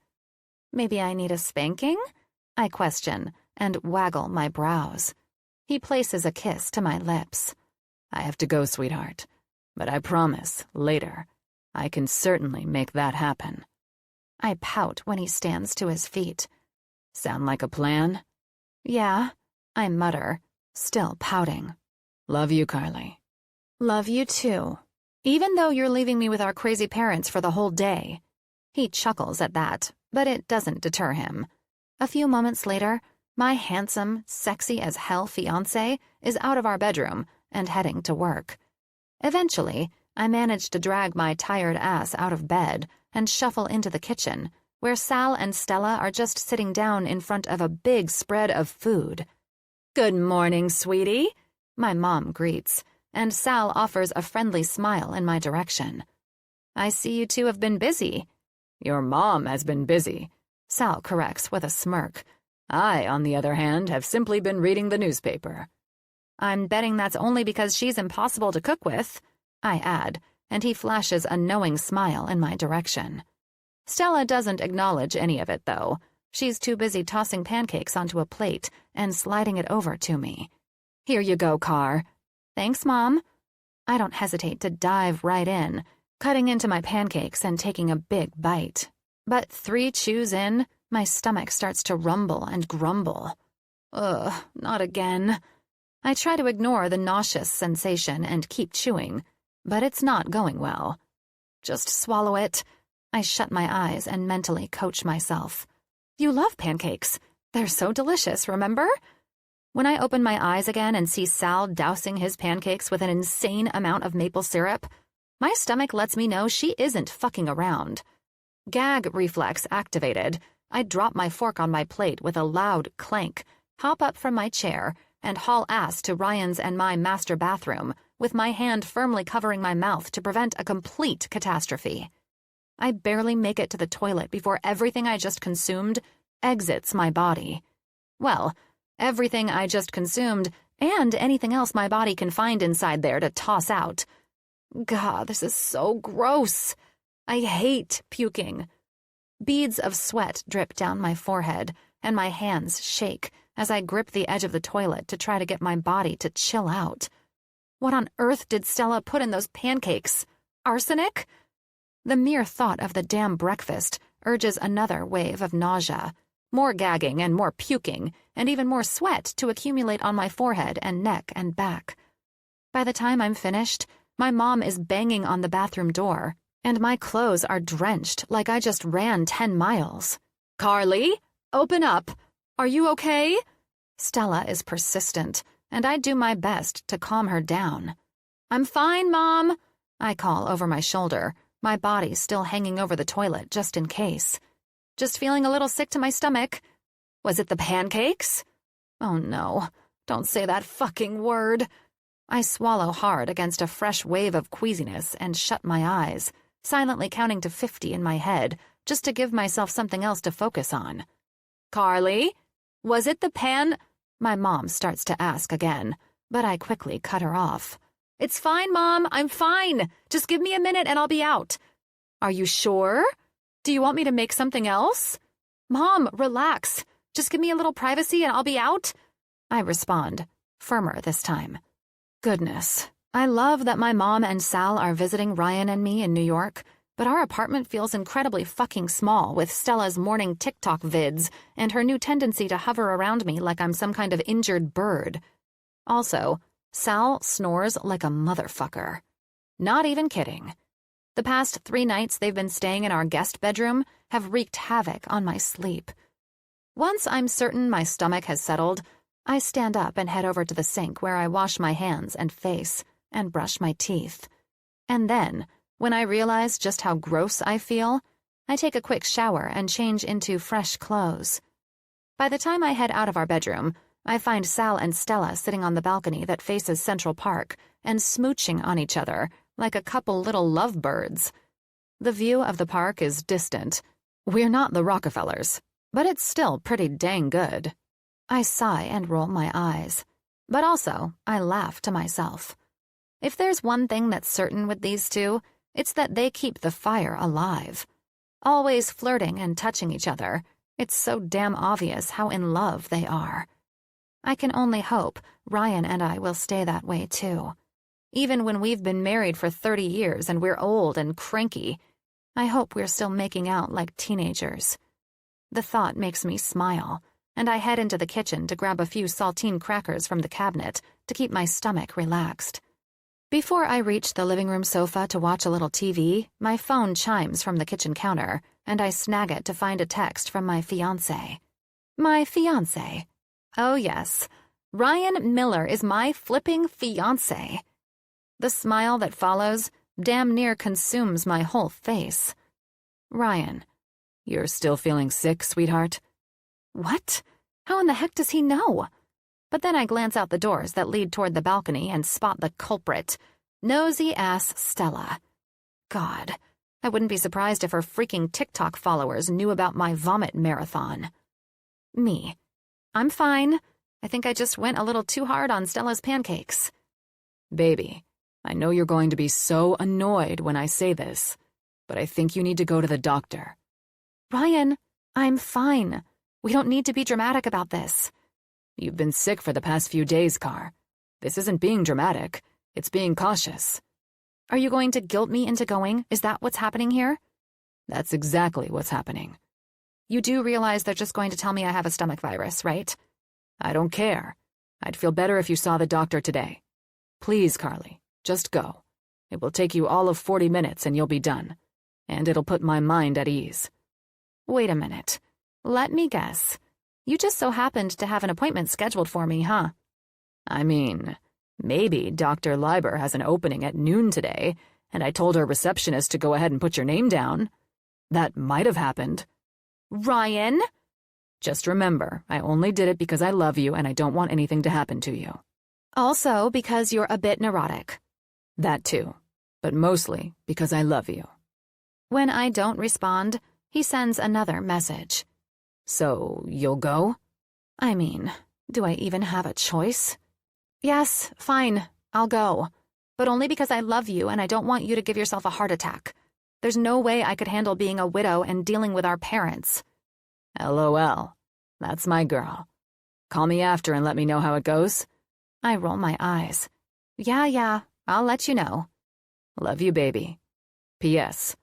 Maybe I need a spanking? I question and waggle my brows. He places a kiss to my lips. I have to go, sweetheart. But I promise, later, I can certainly make that happen. I pout when he stands to his feet. Sound like a plan? Yeah, I mutter, still pouting. Love you, Carly. Love you too. Even though you're leaving me with our crazy parents for the whole day. He chuckles at that, but it doesn't deter him. A few moments later, my handsome, sexy-as-hell fiancé is out of our bedroom and heading to work. Eventually, I manage to drag my tired ass out of bed and shuffle into the kitchen, where Sal and Stella are just sitting down in front of a big spread of food. "Good morning, sweetie," my mom greets, and Sal offers a friendly smile in my direction. "I see you two have been busy." "Your mom has been busy," Sal corrects with a smirk. "I, on the other hand, have simply been reading the newspaper." "I'm betting that's only because she's impossible to cook with," I add, and he flashes a knowing smile in my direction. Stella doesn't acknowledge any of it, though. She's too busy tossing pancakes onto a plate and sliding it over to me. "Here you go, Car." "Thanks, Mom." I don't hesitate to dive right in, cutting into my pancakes and taking a big bite. But 3 chews in, my stomach starts to rumble and grumble. Ugh, not again. I try to ignore the nauseous sensation and keep chewing, but it's not going well. Just swallow it. I shut my eyes and mentally coach myself. You love pancakes. They're so delicious, remember? When I open my eyes again and see Sal dousing his pancakes with an insane amount of maple syrup, my stomach lets me know she isn't fucking around. Gag reflex activated. I drop my fork on my plate with a loud clank, hop up from my chair, and haul ass to Ryan's and my master bathroom, with my hand firmly covering my mouth to prevent a complete catastrophe. I barely make it to the toilet before everything I just consumed exits my body. Well, everything I just consumed and anything else my body can find inside there to toss out. God, this is so gross. I hate puking. Beads of sweat drip down my forehead, and my hands shake as I grip the edge of the toilet to try to get my body to chill out. What on earth did Stella put in those pancakes? Arsenic? The mere thought of the damn breakfast urges another wave of nausea, more gagging and more puking, and even more sweat to accumulate on my forehead and neck and back. By the time I'm finished, my mom is banging on the bathroom door, and my clothes are drenched like I just ran 10 miles. "Carly?" Open up. Are you okay? Stella is persistent, and I do my best to calm her down. I'm fine, Mom, I call over my shoulder, my body still hanging over the toilet just in case. Just feeling a little sick to my stomach. Was it the pancakes? Oh no, don't say that fucking word. I swallow hard against a fresh wave of queasiness and shut my eyes, silently counting to 50 in my head, just to give myself something else to focus on. Carly, was it the My mom starts to ask again, but I quickly cut her off. It's fine, Mom, I'm fine. Just give me a minute and I'll be out. Are you sure? Do you want me to make something else? Mom, relax. Just give me a little privacy and I'll be out. I respond, firmer this time. Goodness, I love that my mom and Sal are visiting Ryan and me in New York, but our apartment feels incredibly fucking small with Stella's morning TikTok vids and her new tendency to hover around me like I'm some kind of injured bird. Also, Sal snores like a motherfucker. Not even kidding. The past 3 nights they've been staying in our guest bedroom have wreaked havoc on my sleep. Once I'm certain my stomach has settled, I stand up and head over to the sink where I wash my hands and face and brush my teeth. And then, when I realize just how gross I feel, I take a quick shower and change into fresh clothes. By the time I head out of our bedroom, I find Sal and Stella sitting on the balcony that faces Central Park and smooching on each other like a couple little lovebirds. The view of the park is distant. We're not the Rockefellers, but it's still pretty dang good. I sigh and roll my eyes, but also I laugh to myself. If there's one thing that's certain with these two, it's that they keep the fire alive. Always flirting and touching each other, it's so damn obvious how in love they are. I can only hope Ryan and I will stay that way too. Even when we've been married for 30 years and we're old and cranky, I hope we're still making out like teenagers. The thought makes me smile, and I head into the kitchen to grab a few saltine crackers from the cabinet to keep my stomach relaxed. Before I reach the living room sofa to watch a little TV, my phone chimes from the kitchen counter, and I snag it to find a text from my fiancé. My fiancé. Oh yes, Ryan Miller is my flipping fiancé. The smile that follows damn near consumes my whole face. Ryan, you're still feeling sick, sweetheart? What? How in the heck does he know? But then I glance out the doors that lead toward the balcony and spot the culprit, nosy-ass Stella. God, I wouldn't be surprised if her freaking TikTok followers knew about my vomit marathon. Me. I'm fine. I think I just went a little too hard on Stella's pancakes. Baby, I know you're going to be so annoyed when I say this, but I think you need to go to the doctor. Ryan, I'm fine. We don't need to be dramatic about this. You've been sick for the past few days, Car. This isn't being dramatic. It's being cautious. Are you going to guilt me into going? Is that what's happening here? That's exactly what's happening. You do realize they're just going to tell me I have a stomach virus, right? I don't care. I'd feel better if you saw the doctor today. Please, Carly, just go. It will take you all of 40 minutes and you'll be done. And it'll put my mind at ease. Wait a minute. Let me guess. You just so happened to have an appointment scheduled for me, huh? I mean, maybe Dr. Leiber has an opening at noon today, and I told her receptionist to go ahead and put your name down. That might have happened. Ryan? Just remember, I only did it because I love you and I don't want anything to happen to you. Also because you're a bit neurotic. That too, but mostly because I love you. When I don't respond, he sends another message. So, you'll go? I mean, do I even have a choice? Yes, fine, I'll go. But only because I love you and I don't want you to give yourself a heart attack. There's no way I could handle being a widow and dealing with our parents. LOL. That's my girl. Call me after and let me know how it goes. I roll my eyes. Yeah, I'll let you know. Love you, baby. P.S.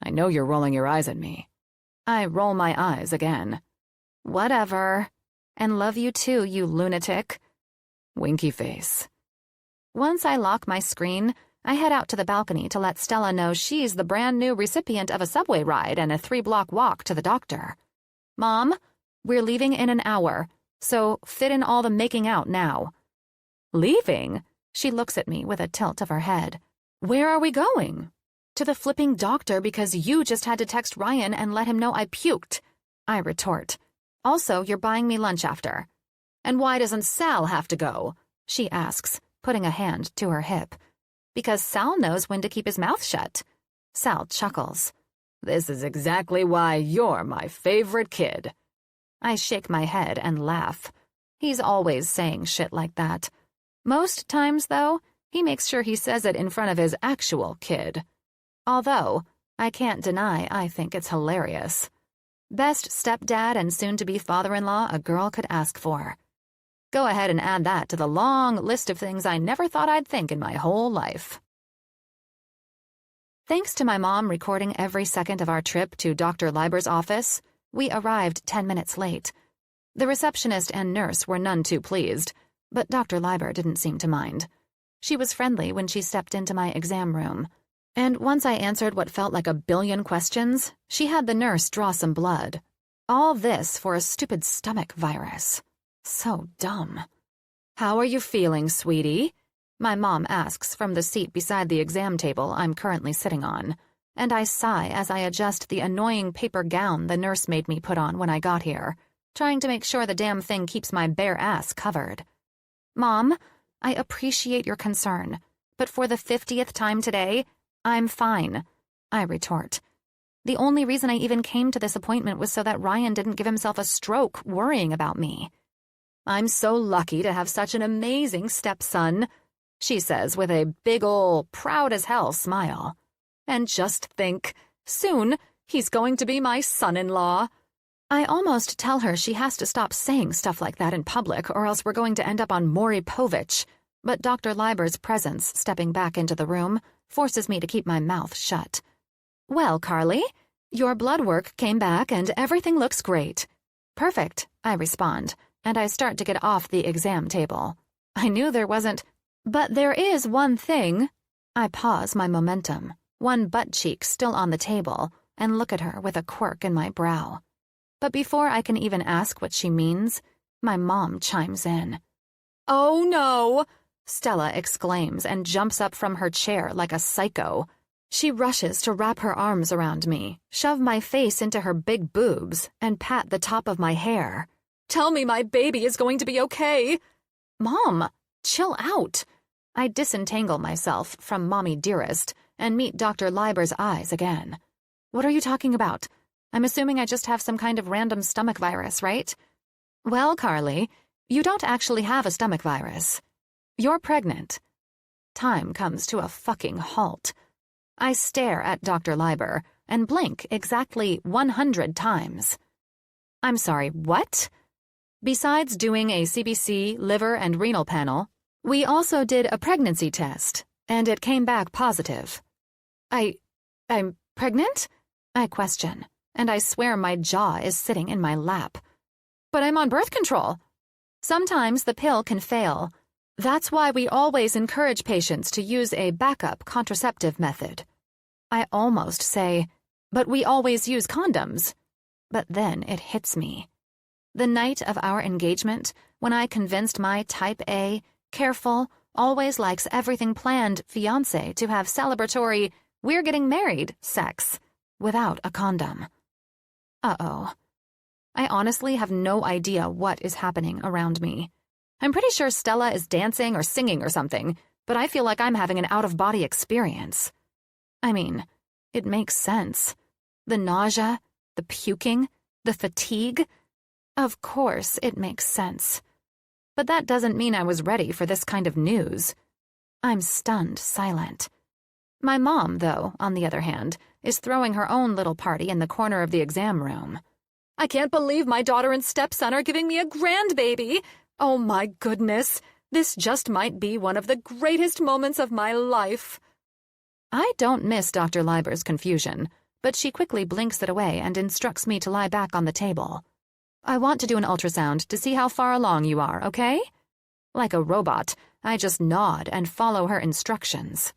I know you're rolling your eyes at me. I roll my eyes again. Whatever. And love you too, you lunatic. Winky face. Once I lock my screen, I head out to the balcony to let Stella know she's the brand new recipient of a subway ride and a 3-block walk to the doctor. Mom, We're leaving in an hour, so fit in all the making out now." "Leaving?" She looks at me with a tilt of her head. "Where are we going?" "To the flipping doctor because you just had to text Ryan and let him know I puked," I retort. "Also, you're buying me lunch after." "And why doesn't Sal have to go?" she asks, putting a hand to her hip. "Because Sal knows when to keep his mouth shut." Sal chuckles. "This is exactly why you're my favorite kid." I shake my head and laugh. He's always saying shit like that. Most times, though, he makes sure he says it in front of his actual kid. Although, I can't deny I think it's hilarious. Best stepdad and soon-to-be father-in-law a girl could ask for. Go ahead and add that to the long list of things I never thought I'd think in my whole life. Thanks to my mom recording every second of our trip to Dr. Leiber's office, we arrived 10 minutes late. The receptionist and nurse were none too pleased, but Dr. Leiber didn't seem to mind. She was friendly when she stepped into my exam room, and once I answered what felt like a billion questions, she had the nurse draw some blood. All this for a stupid stomach virus. So dumb. "How are you feeling, sweetie?" My mom asks from the seat beside the exam table I'm currently sitting on, and I sigh as I adjust the annoying paper gown the nurse made me put on when I got here, trying to make sure the damn thing keeps my bare ass covered. "Mom, I appreciate your concern, but for the 50th time today, I'm fine," I retort. "The only reason I even came to this appointment was so that Ryan didn't give himself a stroke worrying about me." "I'm so lucky to have such an amazing stepson," she says with a big ol' proud-as-hell smile. "And just think, soon he's going to be my son-in-law." I almost tell her she has to stop saying stuff like that in public or else we're going to end up on Maury Povich, but Dr. Leiber's presence stepping back into the room forces me to keep my mouth shut. "Well, Carly, your blood work came back and everything looks great." "Perfect," I respond, and I start to get off the exam table. I knew there wasn't, but there is one thing. I pause my momentum, one butt cheek still on the table, and look at her with a quirk in my brow. But before I can even ask what she means, my mom chimes in. "Oh no!" Stella exclaims and jumps up from her chair like a psycho. She rushes to wrap her arms around me, shove my face into her big boobs, and pat the top of my hair. "Tell me my baby is going to be okay." "Mom, chill out." I disentangle myself from Mommy Dearest and meet Dr. Leiber's eyes again. "What are you talking about? I'm assuming I just have some kind of random stomach virus, right?" "Well, Carly, you don't actually have a stomach virus. You're pregnant." Time comes to a fucking halt. I stare at Dr. Leiber and blink exactly 100 times. "I'm sorry, what?" Besides doing a CBC, liver, and renal panel, we also did a pregnancy test, and it came back positive. I'm pregnant?" I question, and I swear my jaw is sitting in my lap. "But I'm on birth control." "Sometimes the pill can fail. That's why we always encourage patients to use a backup contraceptive method." I almost say, "But we always use condoms." But then it hits me. The night of our engagement, when I convinced my type A, careful, always likes everything planned fiancé to have celebratory, we're getting married sex, without a condom. Uh-oh. I honestly have no idea what is happening around me. I'm pretty sure Stella is dancing or singing or something, but I feel like I'm having an out-of-body experience. I mean, it makes sense. The nausea, the puking, the fatigue. Of course it makes sense. But that doesn't mean I was ready for this kind of news. I'm stunned silent. My mom, though, on the other hand, is throwing her own little party in the corner of the exam room. "I can't believe my daughter and stepson are giving me a grandbaby. Oh my goodness, this just might be one of the greatest moments of my life." I don't miss Dr. Leiber's confusion, but she quickly blinks it away and instructs me to lie back on the table. "I want to do an ultrasound to see how far along you are, okay?" Like a robot, I just nod and follow her instructions.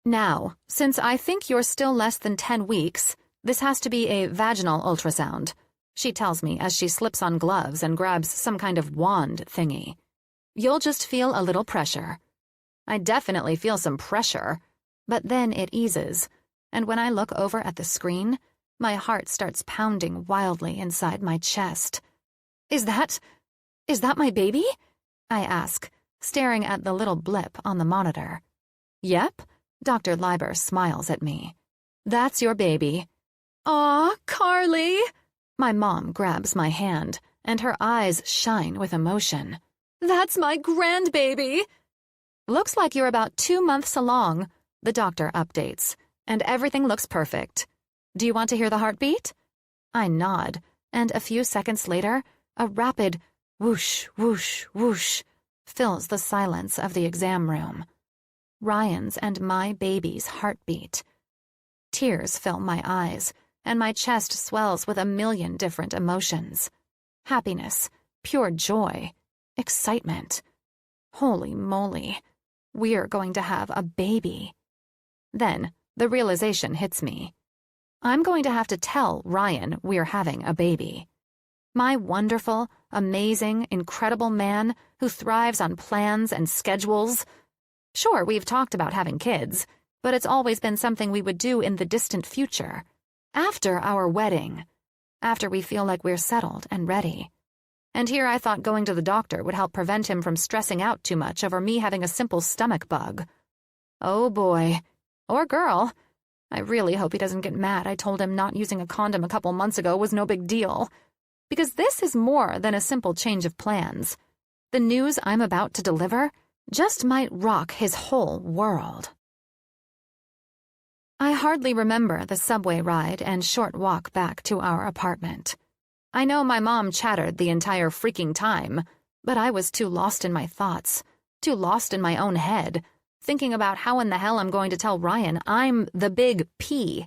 "Now, since I think you're still less than 10 weeks, this has to be a vaginal ultrasound. she tells me as she slips on gloves and grabs some kind of wand thingy. You'll just feel a little pressure. I definitely feel some pressure, but then it eases, and when I look over at the screen, my heart starts pounding wildly inside my chest. Is that my baby? I ask, staring at the little blip on the monitor. Yep, Dr. Leiber smiles at me. That's your baby. Aw, Carly! My mom grabs my hand, and her eyes shine with emotion. That's my grandbaby! Looks like you're about 2 months along, the doctor updates, and everything looks perfect. Do you want to hear the heartbeat? I nod, and a few seconds later, a rapid whoosh, whoosh, whoosh fills the silence of the exam room. Ryan's and my baby's heartbeat. Tears fill my eyes, and my chest swells with a million different emotions. Happiness, pure joy, excitement. Holy moly, we're going to have a baby. Then the realization hits me. I'm going to have to tell Ryan we're having a baby. My wonderful, amazing, incredible man who thrives on plans and schedules. Sure, we've talked about having kids, but it's always been something we would do in the distant future. After our wedding. After we feel like we're settled and ready. And here I thought going to the doctor would help prevent him from stressing out too much over me having a simple stomach bug. Oh boy. Or girl. I really hope he doesn't get mad I told him not using a condom a couple months ago was no big deal. Because this is more than a simple change of plans. The news I'm about to deliver just might rock his whole world. I hardly remember the subway ride and short walk back to our apartment. I know my mom chattered the entire freaking time, but I was too lost in my thoughts, too lost in my own head, thinking about how in the hell I'm going to tell Ryan I'm the big P.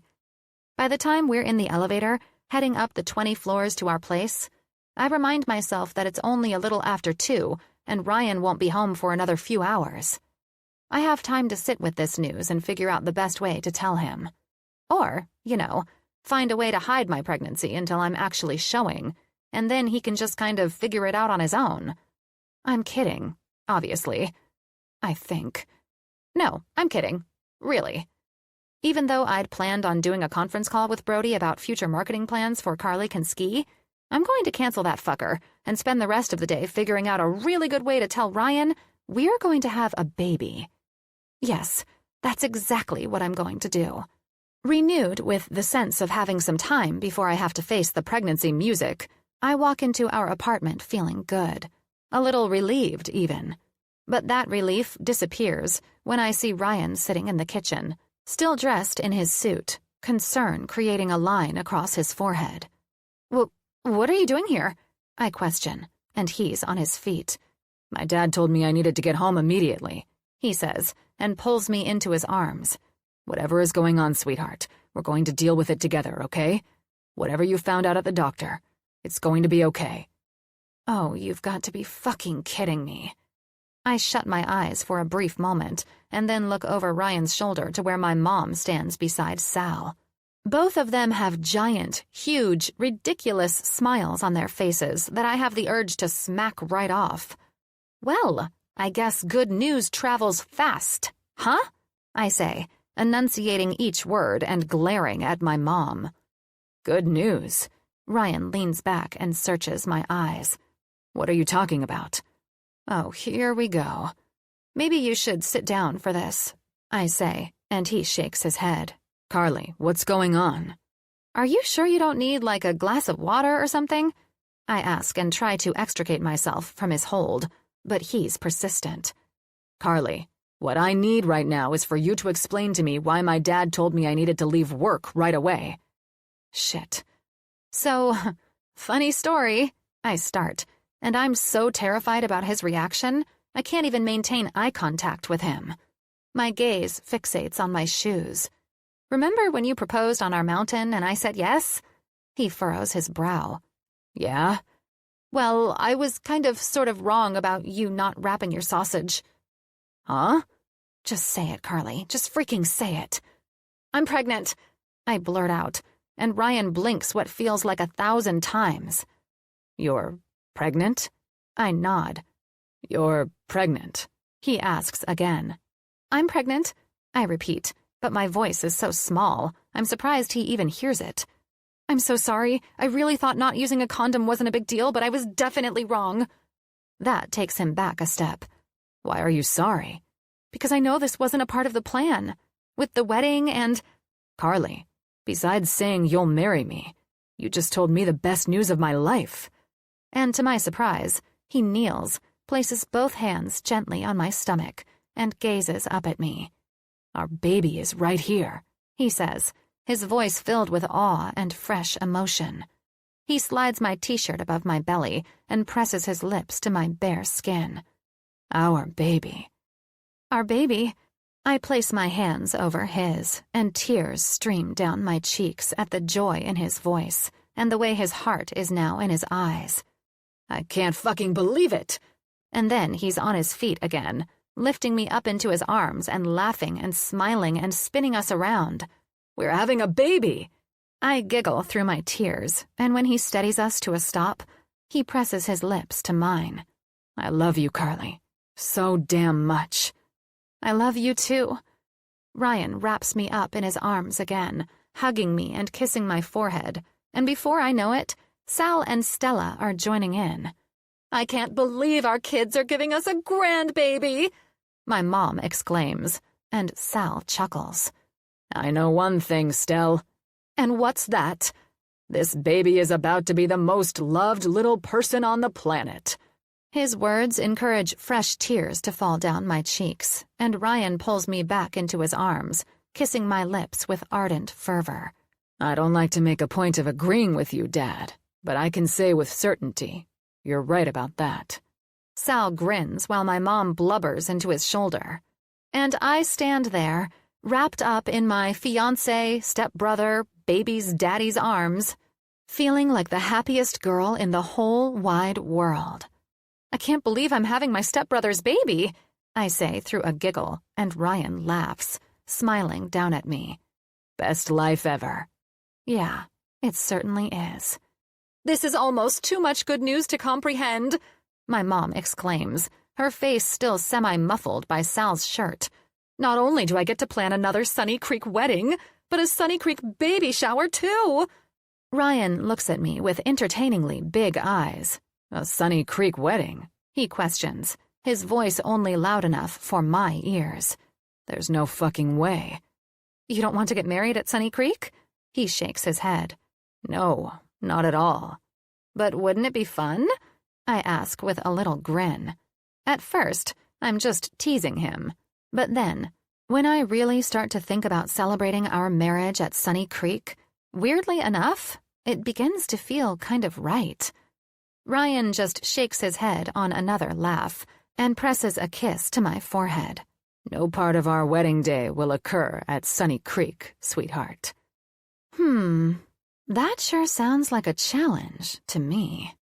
By the time we're in the elevator, heading up the 20 floors to our place, I remind myself that it's only a little after 2 and Ryan won't be home for another few hours. I have time to sit with this news and figure out the best way to tell him. Or, find a way to hide my pregnancy until I'm actually showing, and then he can just kind of figure it out on his own. I'm kidding, obviously. I think. No, I'm kidding. Really. Even though I'd planned on doing a conference call with Brody about future marketing plans for Carly Can Ski, I'm going to cancel that fucker and spend the rest of the day figuring out a really good way to tell Ryan we're going to have a baby. Yes, that's exactly what I'm going to do. Renewed with the sense of having some time before I have to face the pregnancy music, I walk into our apartment feeling good. A little relieved, even. But that relief disappears when I see Ryan sitting in the kitchen, still dressed in his suit, concern creating a line across his forehead. What are you doing here? I question, and he's on his feet. My dad told me I needed to get home immediately, he says, and pulls me into his arms. Whatever is going on, sweetheart, we're going to deal with it together, okay? Whatever you found out at the doctor, it's going to be okay. Oh, you've got to be fucking kidding me. I shut my eyes for a brief moment and then look over Ryan's shoulder to where my mom stands beside Sal. Both of them have giant, huge, ridiculous smiles on their faces that I have the urge to smack right off. Well, I guess good news travels fast, huh? I say, enunciating each word and glaring at my mom. Good news. Ryan leans back and searches my eyes. What are you talking about? Oh, here we go. Maybe you should sit down for this, I say, and he shakes his head. Carly, what's going on? Are you sure you don't need, like, a glass of water or something? I ask and try to extricate myself from his hold, but he's persistent. Carly, what I need right now is for you to explain to me why my dad told me I needed to leave work right away. Shit. So, funny story, I start, and I'm so terrified about his reaction, I can't even maintain eye contact with him. My gaze fixates on my shoes. Remember when you proposed on our mountain and I said yes? He furrows his brow. Yeah? Well, I was sort of wrong about you not wrapping your sausage. Huh? Just say it, Carly. Just freaking say it. I'm pregnant, I blurt out, and Ryan blinks what feels like 1,000 times. "You're pregnant?" I nod. "You're pregnant?" he asks again. "I'm pregnant," I repeat, but my voice is so small, I'm surprised he even hears it. "I'm so sorry. I really thought not using a condom wasn't a big deal, but I was definitely wrong." That takes him back a step. "Why are you sorry?" "Because I know this wasn't a part of the plan. With the wedding and—" "Carly, besides saying you'll marry me, you just told me the best news of my life." And to my surprise, he kneels, places both hands gently on my stomach, and gazes up at me. "Our baby is right here," he says, his voice filled with awe and fresh emotion. He slides my t-shirt above my belly and presses his lips to my bare skin. "Our baby." "Our baby." I place my hands over his, and tears stream down my cheeks at the joy in his voice and the way his heart is now in his eyes. "I can't fucking believe it." And then he's on his feet again, lifting me up into his arms and laughing and smiling and spinning us around. "We're having a baby." I giggle through my tears, and when he steadies us to a stop, he presses his lips to mine. "I love you, Carly. So damn much." "I love you too." Ryan wraps me up in his arms again, hugging me and kissing my forehead, and before I know it, Sal and Stella are joining in. "I can't believe our kids are giving us a grandbaby," my mom exclaims, and Sal chuckles. "I know one thing, Stell." "And what's that?" "This baby is about to be the most loved little person on the planet." His words encourage fresh tears to fall down my cheeks, and Ryan pulls me back into his arms, kissing my lips with ardent fervor. "I don't like to make a point of agreeing with you, Dad, but I can say with certainty, you're right about that." Sal grins while my mom blubbers into his shoulder. And I stand there, wrapped up in my fiancé, stepbrother, baby's daddy's arms, feeling like the happiest girl in the whole wide world. "I can't believe I'm having my stepbrother's baby," I say through a giggle, and Ryan laughs, smiling down at me. "Best life ever." Yeah, it certainly is. "This is almost too much good news to comprehend," my mom exclaims, her face still semi-muffled by Sal's shirt. "Not only do I get to plan another Sunny Creek wedding, but a Sunny Creek baby shower, too." Ryan looks at me with entertainingly big eyes. "A Sunny Creek wedding?" he questions, his voice only loud enough for my ears. "There's no fucking way." "You don't want to get married at Sunny Creek?" He shakes his head. "No, not at all." "But wouldn't it be fun?" I ask with a little grin. At first, I'm just teasing him. But then, when I really start to think about celebrating our marriage at Sunny Creek, weirdly enough, it begins to feel kind of right. Ryan just shakes his head on another laugh and presses a kiss to my forehead. "No part of our wedding day will occur at Sunny Creek, sweetheart." That sure sounds like a challenge to me.